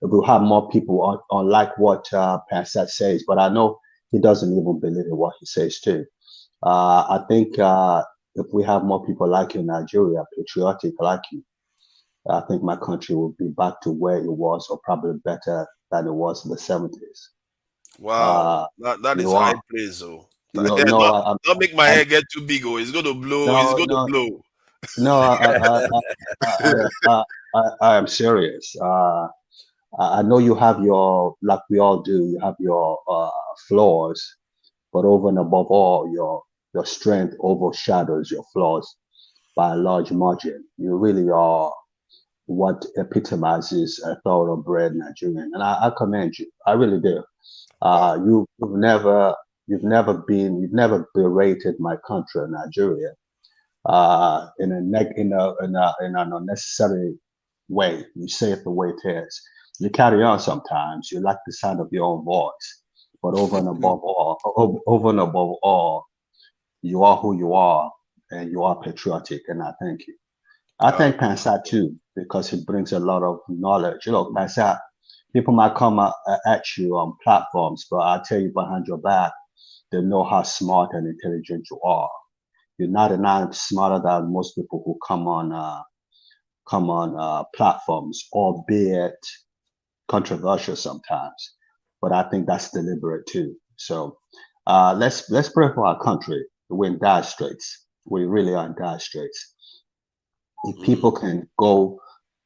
we'll have more people on like what Pansat says, but I know he doesn't even believe in what he says too. I think if we have more people like you in Nigeria, patriotic like you, I think my country will be back to where it was, or probably better than it was in the 70s. Wow, that is high praise, though. Don't make my hair get too big, oh, it's going to blow. It's going to blow. No, I am serious. I know you have like we all do, you have your flaws, but over and above all, your strength overshadows your flaws by a large margin. You really are what epitomizes a thoroughbred Nigerian, and I commend you. I really do. You've never berated my country, Nigeria, in an unnecessary way. You say it the way it is. You carry on sometimes. You like the sound of your own voice, but over and above all, you are who you are, and you are patriotic, and I thank you. I thank Pansat too, because he brings a lot of knowledge. You know, Pansat, people might come at you on platforms, but I tell you behind your back, they know how smart and intelligent you are. You're not smarter than most people who come on platforms, albeit controversial sometimes. But I think that's deliberate too. So let's pray for our country. We're in dire straits. We really are in dire straits. If people can go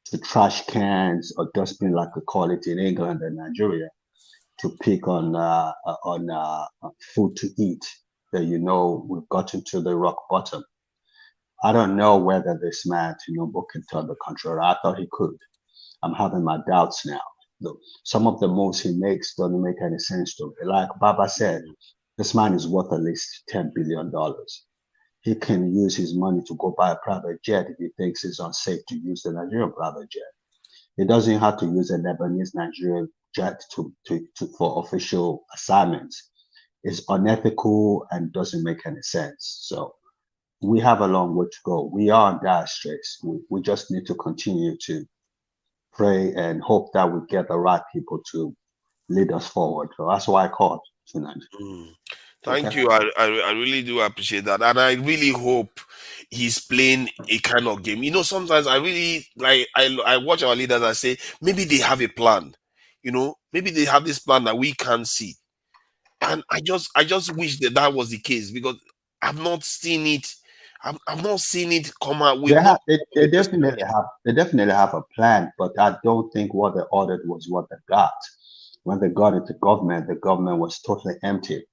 to trash cans or dustbin, like we call it in England and Nigeria, to pick on food to eat, then you know we've gotten to the rock bottom. I don't know whether this man Tinubu can turn the country around. I thought he could. I'm having my doubts now. Look, some of the moves he makes don't make any sense to me. Like Baba said, this man is worth at least $10 billion. He can use his money to go buy a private jet if he thinks it's unsafe to use the Nigerian private jet. He doesn't have to use a Lebanese Nigerian jet for official assignments. It's unethical and doesn't make any sense. So we have a long way to go. We are in dire straits. We just need to continue to pray and hope that we get the right people to lead us forward. So that's why I called tonight. Thank you. I really do appreciate that. And I really hope he's playing a kind of game. You know, sometimes I really I watch our leaders, I say, maybe they have a plan. You know, maybe they have this plan that we can't see. And I just wish that was the case, because I've not seen it. I've not seen it come out. They definitely have a plan, but I don't think what they ordered was what they got. When they got into government, the government was totally empty,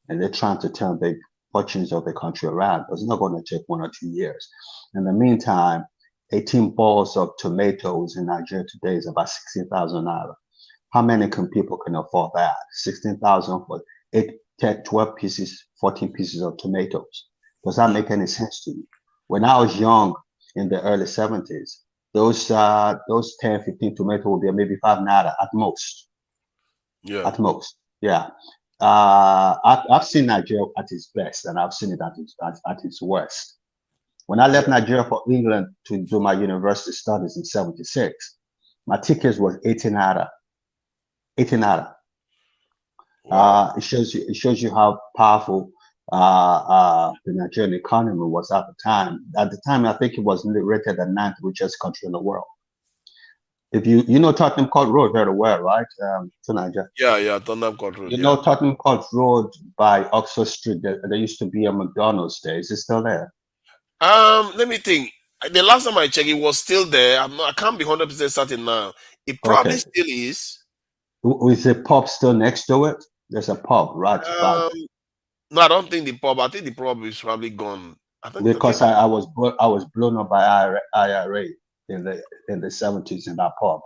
and they're trying to turn the fortunes of the country around. But it's not going to take 1 or 2 years. In the meantime, 18 balls of tomatoes in Nigeria today is about 16,000 naira. How many people can afford that? 16,000 for 8, 10, 12 pieces, 14 pieces of tomatoes. Does that make any sense to you? When I was young in the early 70s, those 10, 15 tomatoes would be maybe 5 naira at most. Yeah. At most. Yeah. I've seen Nigeria at its best, and I've seen it at its worst. When I left Nigeria for England to do my university studies in 76, my tickets was 18 naira. 18 naira. Wow. It shows you how powerful the Nigerian economy was at the time. At the time, I think it was rated the 9th richest country in the world. If you know Tottenham Court Road very well, right? To Nigeria. Yeah, Tottenham Court Road. You know Tottenham Court Road by Oxford Street. There used to be a McDonald's there. Is it still there? Let me think. The last time I checked, it was still there. I can't be 100% certain now. It probably still is. Is the pub still next to it? There's a pub, right? No, I don't think the pub. I think the pub is probably gone. Because I was blown up by IRA in the 70s in that pub.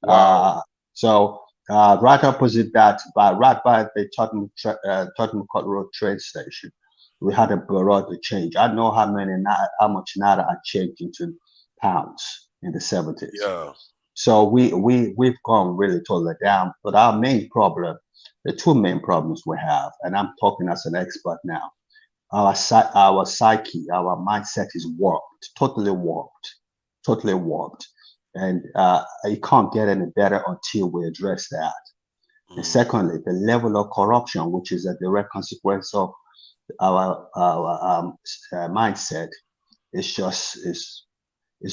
Wow. So right opposite that, right by the Tottenham Court Road train station, we had a bureau to change. I know how much naira I changed into pounds in the 70s. Yeah. So we've gone really totally down. But our main problem, the two main problems we have, and I'm talking as an expert now, our psyche, our mindset is warped, totally warped, and it can't get any better until we address that. And secondly, the level of corruption, which is a direct consequence of our mindset, is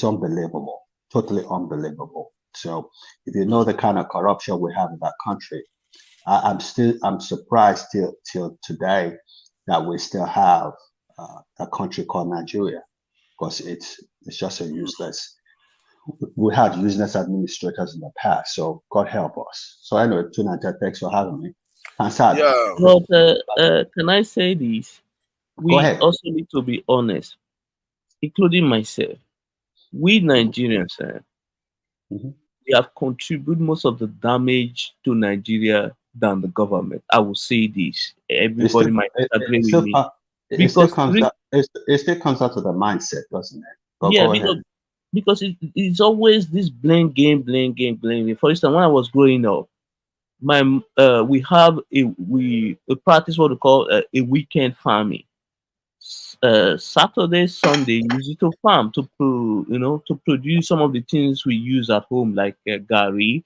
unbelievable, totally unbelievable. So if you know the kind of corruption we have in that country, I'm surprised till today that we still have a country called Nigeria, because it's just a useless. We had useless administrators in the past, so God help us. So anyway, tonight, thanks for having me. Yeah. But can I say this? We also need to be honest, including myself. We Nigerians, we have contributed most of the damage to Nigeria than the government. I will say this. Everybody might disagree with me. It still comes out to the mindset, doesn't it? But yeah, because it's always this blame game. For instance, when I was growing up, we have we practice what we call a weekend farming. Saturday, Sunday, use it to farm to produce some of the things we use at home, like gari,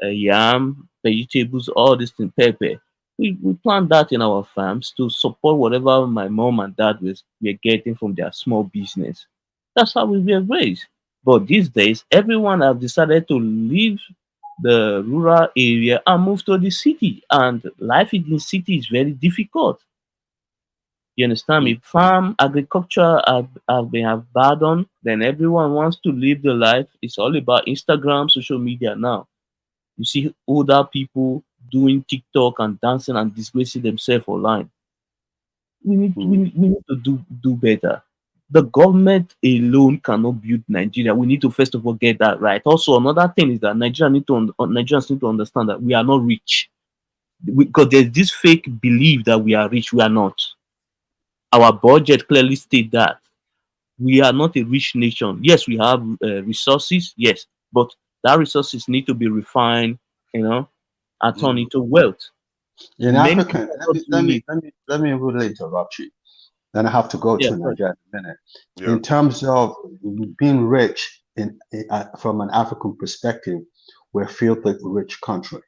yam, vegetables, all these things, pepper. We plant that in our farms to support whatever my mom and dad were getting from their small business. That's how we were raised. But these days, everyone have decided to leave the rural area and move to the city. And life in the city is very difficult. You understand me? Farm agriculture have been abandoned. Then everyone wants to live the life. It's all about Instagram, social media now. You see older people doing TikTok and dancing and disgracing themselves online. We need to do better. The government alone cannot build Nigeria. We need to first of all get that right. Also, another thing is that Nigerians need to understand that we are not rich. Because there's this fake belief that we are rich. We are not. Our budget clearly states that we are not a rich nation. Yes, we have resources. Yes, but that resources need to be refined, and turn into wealth. In Africa, let me really interrupt you. Then I have to go to Nigeria in a minute. Yeah. In terms of being rich, from an African perspective, we're a filthy rich country.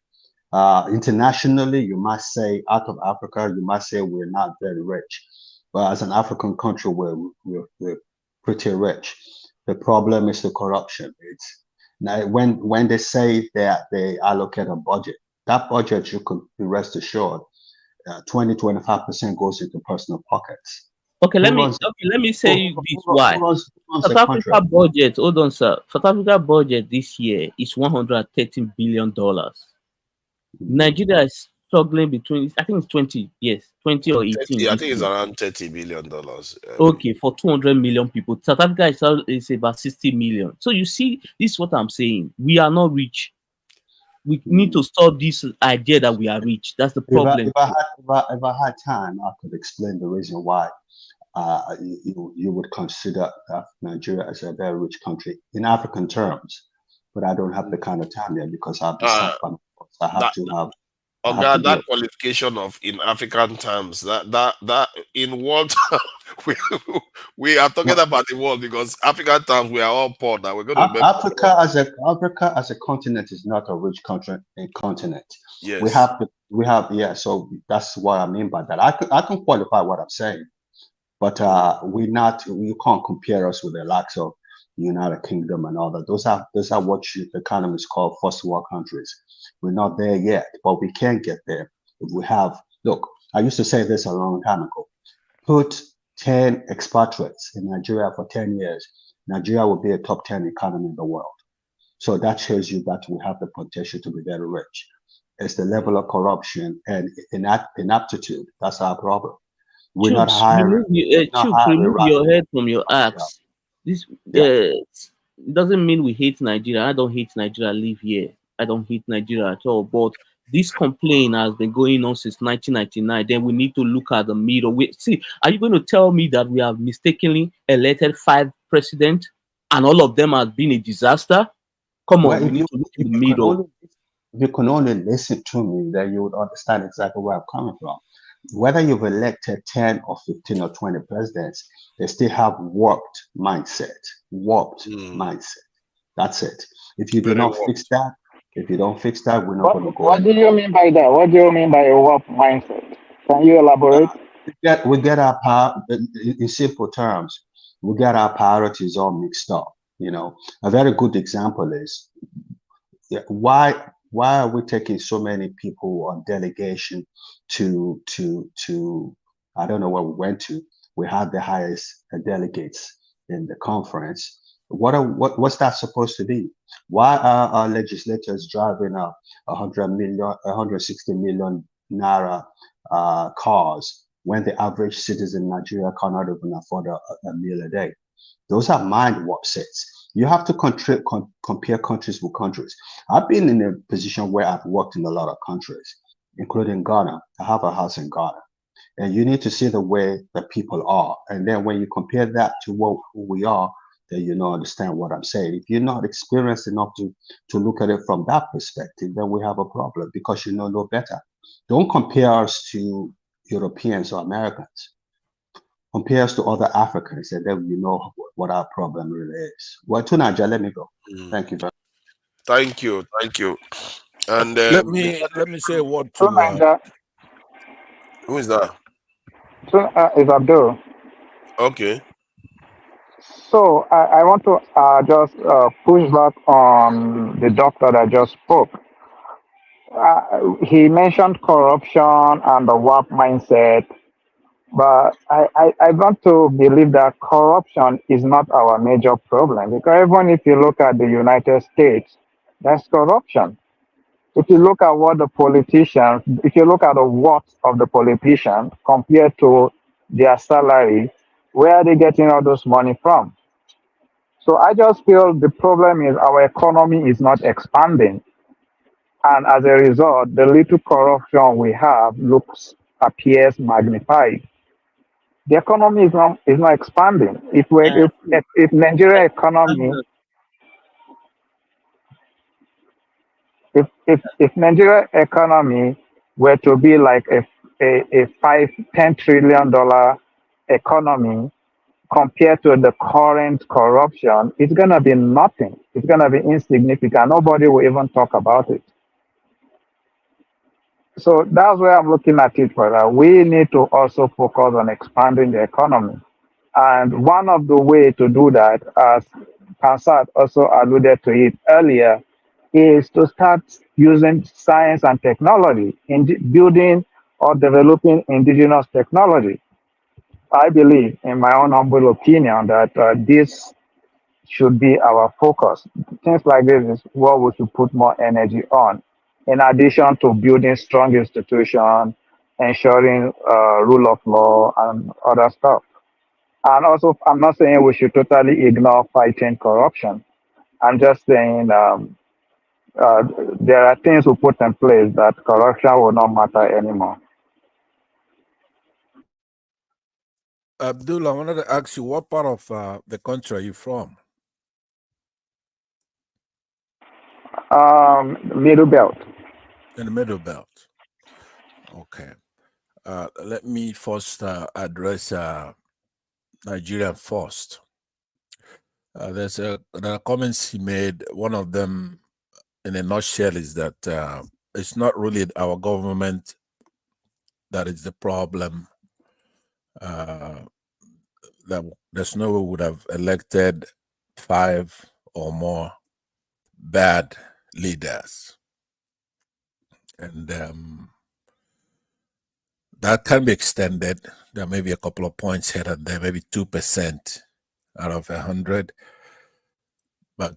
Internationally, you might say out of Africa, you might say we're not very rich. But as an African country, we're pretty rich. The problem is the corruption. It's now when they say that they allocate a budget, that budget, you could be rest assured, 20-25% goes into personal pockets. Okay, let me say this why. South Africa budget, hold on, sir. South Africa budget this year is $113 billion. Nigeria is struggling between, I think it's 20, yes, 20 or 18. I think it's around $30 billion. Okay, for 200 million people. South Africa is about 60 million. So you see, this is what I'm saying. We are not rich. We need to stop this idea that we are rich. That's the problem. If I had time, I could explain the reason why you would consider Nigeria as a very rich country in African terms. But I don't have the kind of time yet because I have to have. That qualification of in African terms, that in world we are talking about the world because African terms we are all poor now. We're going to Africa as a continent is not a rich country continent. Yes. We have so that's what I mean by that. I can qualify what I'm saying, but you can't compare us with the likes of the United Kingdom and all that. Those are what the economists call first world countries. We're not there yet, but we can get there. If we have, look, I used to say this a long time ago. Put 10 expatriates in Nigeria for 10 years. Nigeria will be a top 10 economy in the world. So that shows you that we have the potential to be very rich. It's the level of corruption and inaptitude. That's our problem. We're not hiring. Remove your head from your axe. This it doesn't mean we hate Nigeria. I don't hate Nigeria. I live here. I don't hate Nigeria at all. But this complaint has been going on since 1999. Then we need to look at the middle. Are you going to tell me that we have mistakenly elected 5 presidents and all of them have been a disaster? Come on, we need to look in the middle. If you can only listen to me, then you would understand exactly where I'm coming from. Whether you've elected 10 or 15 or 20 presidents, they still have warped mindset. That's it. If you do not fix that, we're not going to go. What do you mean by that? What do you mean by a warped mindset? Can you elaborate? We get our power, in simple terms, we get our priorities all mixed up. A very good example is why are we taking so many people on delegation to I don't know where we went to. We had the highest delegates in the conference. What's that supposed to be? Why are our legislators driving up 160 million naira cars when the average citizen in Nigeria cannot even afford a meal a day? Those are mind warp sets. You have to compare countries with countries. I've been in a position where I've worked in a lot of countries, including Ghana. I have a house in Ghana. And you need to see the way that people are. And then when you compare that to who we are, then you understand what I'm saying. If you're not experienced enough to look at it from that perspective, then we have a problem because you know no better. Don't compare us to Europeans or Americans. Compare us to other Africans, and then you know what our problem really is. Well, to Nigeria, let me go. Thank you very much. Thank you. And let me say what to Who is that? So, it's Abdul. Okay. So I want to just push back on the doctor that just spoke. He mentioned corruption and the WAP mindset, but I want to believe that corruption is not our major problem, because even if you look at the United States, that's corruption. If you look at what the politicians, if you look at the worth of the politicians compared to their salary, where are they getting all those money from? So I just feel the problem is our economy is not expanding. And as a result, the little corruption we have appears magnified. The economy is not expanding. If Nigeria economy, if Nigeria economy were to be like a 5-10 trillion dollar economy compared to the current corruption, it's gonna be nothing. It's gonna be insignificant. Nobody will even talk about it. So that's where I'm looking at it, brother. We need to also focus on expanding the economy. And one of the way to do that, as Pansat also alluded to it earlier, is to start using science and technology in building or developing indigenous technology. I believe, in my own humble opinion, that this should be our focus. Things like this is what we should put more energy on, in addition to building strong institutions, ensuring rule of law, and other stuff. And also, I'm not saying we should totally ignore fighting corruption. I'm just saying there are things we put in place that corruption will not matter anymore. Abdul, I wanted to ask you, what part of the country are you from? Middle belt. In the middle belt. Okay. Let me first address Nigeria first. There are comments he made. One of them, in a nutshell, is that it's not really our government that is the problem. That there's no way we would have elected 5 or more bad leaders, and that can be extended. There may be a couple of points here and there, maybe 2% out of 100. But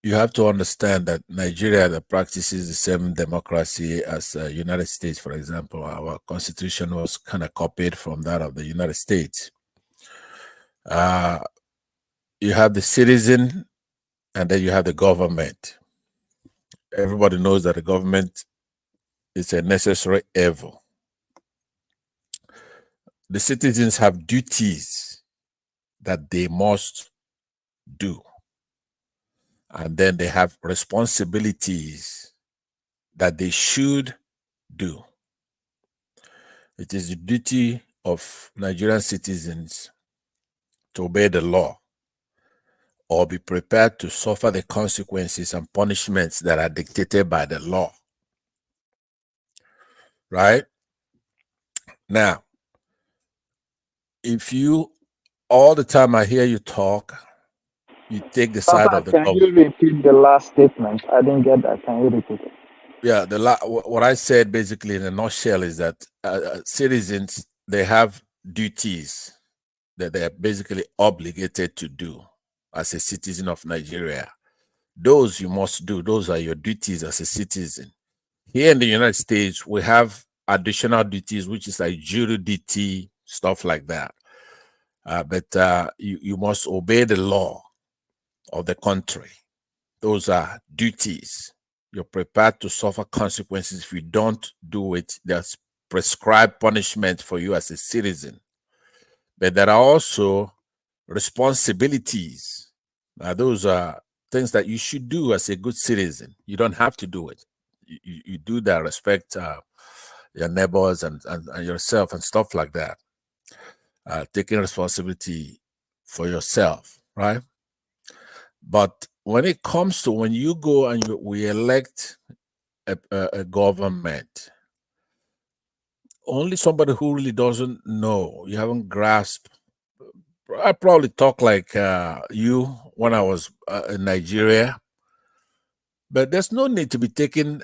you have to understand that Nigeria that practices the same democracy as the United States, for example. Our constitution was kind of copied from that of the United States. You have the citizen, and then you have the government. Everybody knows that the government is a necessary evil. The citizens have duties that they must do. And then they have responsibilities that they should do. It is the duty of Nigerian citizens to obey the law or be prepared to suffer the consequences and punishments that are dictated by the law. Right? Now, if you, all the time I hear you talk, you take the side of the government. Can you repeat the last statement? I didn't get that. Can you repeat it? Yeah, what I said basically in a nutshell is that citizens, they have duties that they're basically obligated to do as a citizen of Nigeria. Those you must do. Those are your duties as a citizen. Here in the United States, we have additional duties, which is like jury duty, stuff like that. But you must obey the law of the country. Those are duties. You're prepared to suffer consequences if you don't do it. There's prescribed punishment for you as a citizen. But there are also responsibilities. Those are things that you should do as a good citizen. You don't have to do it. You do that, respect your neighbors and yourself and stuff like that. Taking responsibility for yourself, right? But when it comes to when you go and we elect a government, only somebody who really doesn't know, you haven't grasped. I probably talk like you when I was in Nigeria, but there's no need to be taking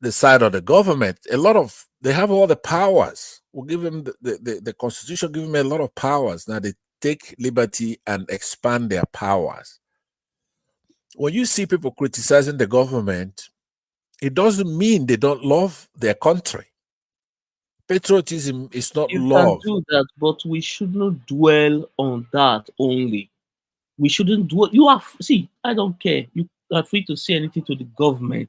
the side of the government. They have all the powers. We'll give them the Constitution, give them a lot of powers. Now they take liberty and expand their powers. When you see people criticizing the government, it doesn't mean they don't love their country. Patriotism is not You can love. do that, but we should not dwell on that only. We shouldn't dwell. You are see. I don't care. You are free to say anything to the government.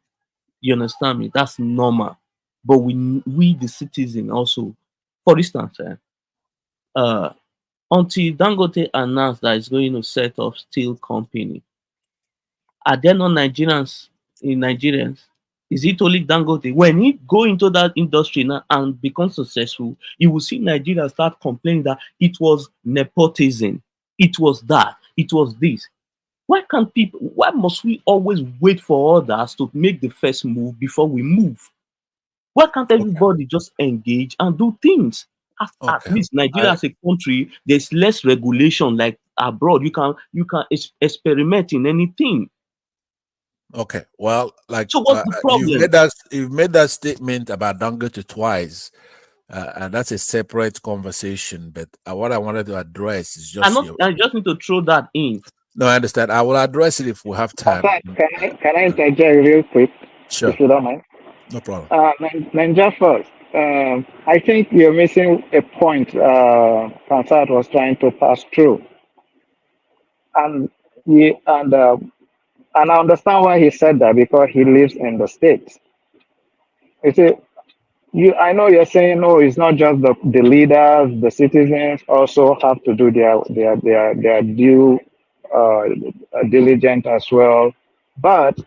You understand me? That's normal. But we the citizen also. For instance, until Dangote announced that it's going to set up steel company, are there no Nigerians in Nigerians? Is it only Dangote? When he go into that industry now and become successful, you will see Nigerians start complaining that it was nepotism, it was that, it was this. Why must we always wait for others to make the first move before we move? Why can't everybody just engage and do things? At least Nigeria as a country, there's less regulation like abroad. You can experiment in anything. Okay, well, like So what's the problem? you've made that statement about Dangote twice, and that's a separate conversation. But what I wanted to address is just I just need to throw that in. No, I understand. I will address it if we have time. Can I interject real quick, Sure. if you don't mind? No problem. Ninja first. I think you're missing a point Kansat was trying to pass through, and I understand why he said that because he lives in the States. You see, I know you're saying no, it's not just the leaders, the citizens also have to do their due diligence as well. But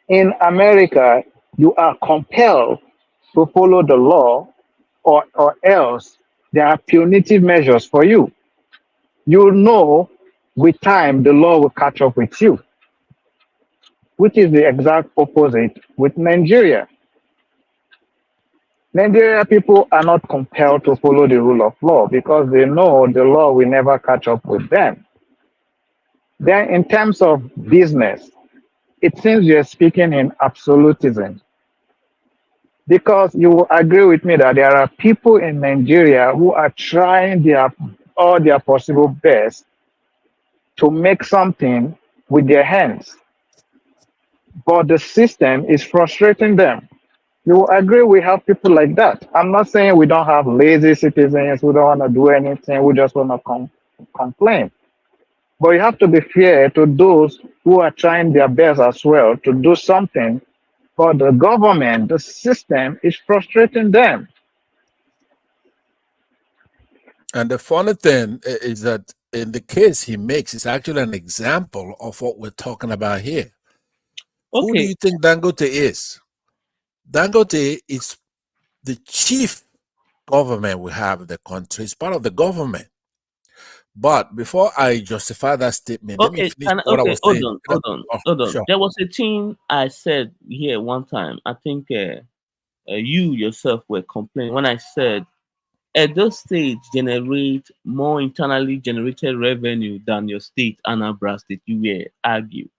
in America, you are compelled to follow the law, or else there are punitive measures for you. You know, with time, the law will catch up with you, which is the exact opposite with Nigeria. Nigeria people are not compelled to follow the rule of law because they know the law will never catch up with them. Then, in terms of business, it seems you're speaking in absolutism. Because you will agree with me that there are people in Nigeria who are trying all their possible best to make something with their hands. But the system is frustrating them. You will agree we have people like that. I'm not saying we don't have lazy citizens who don't want to do anything, who just want to complain. But you have to be fair to those who are trying their best as well to do something. But the government, the system is frustrating them. And the funny thing is that in the case he makes, it's actually an example of what we're talking about here. Okay. Who do you think Dangote is? Dangote is the chief government we have in the country. It's part of the government. But before I justify that statement, let me finish what I was saying. Hold on. Sure. There was a thing I said here one time. I think you yourself were complaining when I said Edo State generate more internally generated revenue than your state, Anambra State. You were argue.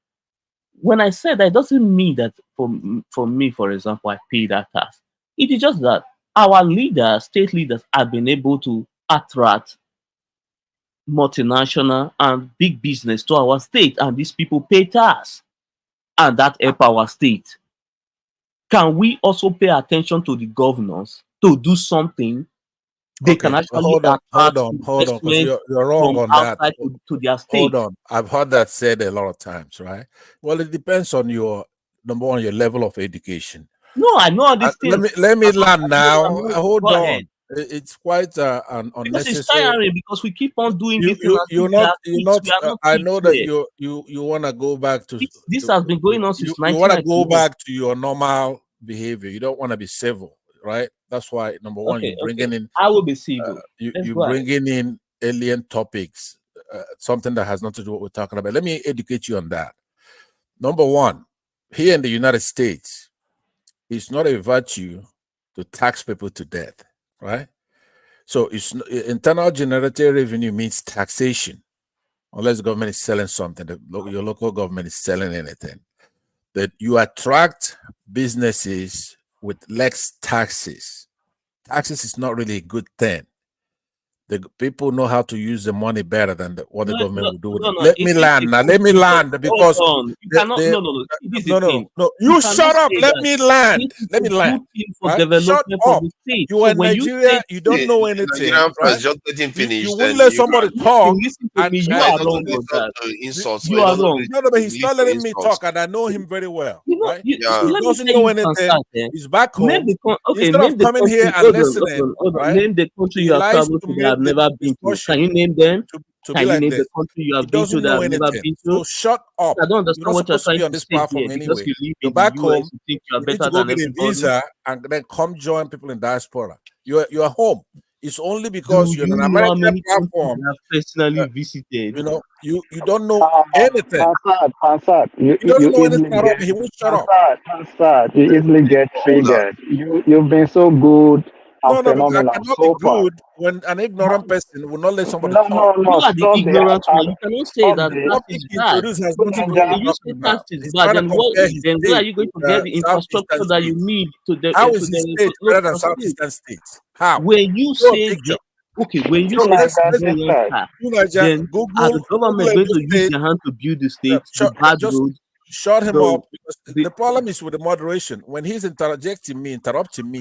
When I said that, it doesn't mean that for me, for example, I pay that tax. It is just that our leaders, state leaders, have been able to attract multinational and big business to our state, and these people pay tax, and that help our state. Can we also pay attention to the governors to do something? They can actually hold on, because you're wrong on that. To their state. Hold on, I've heard that said a lot of times, right? Well, it depends on your your level of education. No, I know this thing. Let me land now. Hold on. Ahead. It's quite an unnecessary. Because it's tiring because we keep on doing this. You're not. I know that you want to go back to. This has been going on since 1991. You want to go back to your normal behavior. You don't want to be civil, right? That's why number one, you're bringing in. I will be civil. You're bringing in alien topics, something that has nothing to do with what we're talking about. Let me educate you on that. Number one, here in the United States, it's not a virtue to tax people to death, right? So it's internal generated revenue means taxation, unless the government is selling something. Your local government is selling anything. That you attract businesses with less taxes. Taxes is not really a good thing. The people know how to use the money better than what the government will do with it. Let me land now. Let me land because you cannot. No. This is the thing. No. You shut up. Let me land. Let me land. For development of the state. You are in Nigeria. You don't know anything. Right? Just let him finish. You wouldn't let somebody talk. Listen to me. You are wrong on that. You are wrong. No, but he's not letting me talk, and I know him very well. Right? He let doesn't me know anything. He's back home. Instead of coming here and listening, right? Name the country you have traveled to that I've never been to. Can you name them? Can you name the country you have been to that I've never been to? So shut up. I don't understand what you're trying to say here because you live in the US, you think you are better than everybody. Visa and then come join people in diaspora. You are home. It's only because you're an American platform. Have personally visited. You know, you don't know anything. Hansard, you don't know anything at all. He won't shut up. Hansard, you easily get triggered. You've been so good. No, but I cannot be good when an ignorant person will not let somebody talk. You are the ignorant one. You cannot say that that is bad. You say that is bad, then where are you going to get the infrastructure that you need to develop? How is the state better than Southeastern states? How? When you say when you say then are the government going to use their hand to build the state, the bad roads? Shut him up because the problem is with the moderation. When he's interrupting me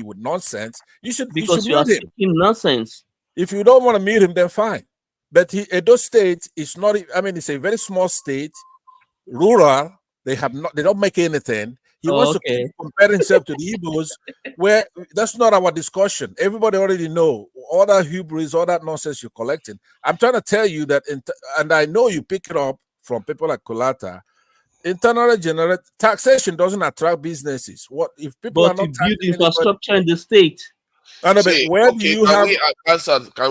with nonsense, you should you are speaking nonsense. If you don't want to mute him, then fine. But Edo State is not. I mean, it's a very small state, rural. They don't make anything. He wants to compare himself to the Igbos, where that's not our discussion. Everybody already know all that hubris, all that nonsense you're collecting. I'm trying to tell you that, and I know you pick it up from people like Kulata. Internally generated taxation doesn't attract businesses. What if people are not build infrastructure in the state? Can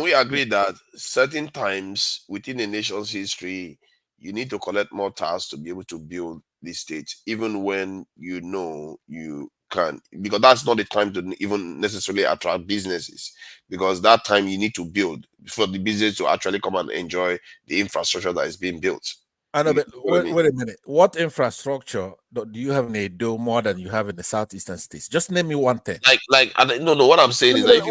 we agree that certain times within a nation's history, you need to collect more tax to be able to build the state, even when you know you can, because that's not the time to even necessarily attract businesses, because that time you need to build for the business to actually come and enjoy the infrastructure that is being built. I know, but wait a minute. What infrastructure do you have in Edo more than you have in the southeastern states? Just name me one thing. No. What I'm saying is that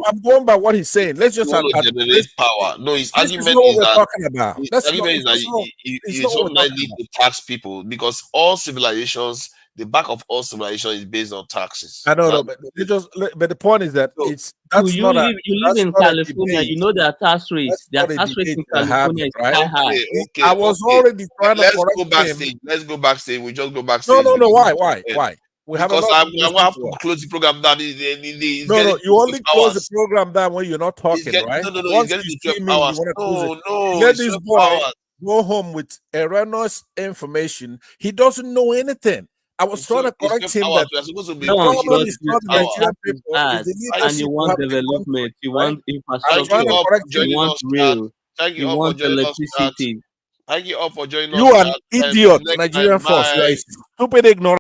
I'm going by what he's saying. Let's just generate power. No, his argument is that it's so likely to tax people because all civilizations, the back of all civilization is based on taxes. I know, but the point is that you live in California. You know there are tax rates. There are tax rates in California is quite high. Okay, I was already trying to correct him. Let's go backstage. We just go backstage. No. Why? We have because I have to close the program down. No. You only close the program down when you're not talking, right? No. Once you see me, you want to close it. Let this boy go home with erroneous information. He doesn't know anything. I was trying to correct him that the problem is not Nigerian people. And you want development, you want infrastructure, you want rail, you want electricity. Thank you all for joining us. You are an idiot, Nigerian force. You are a stupid ignorant.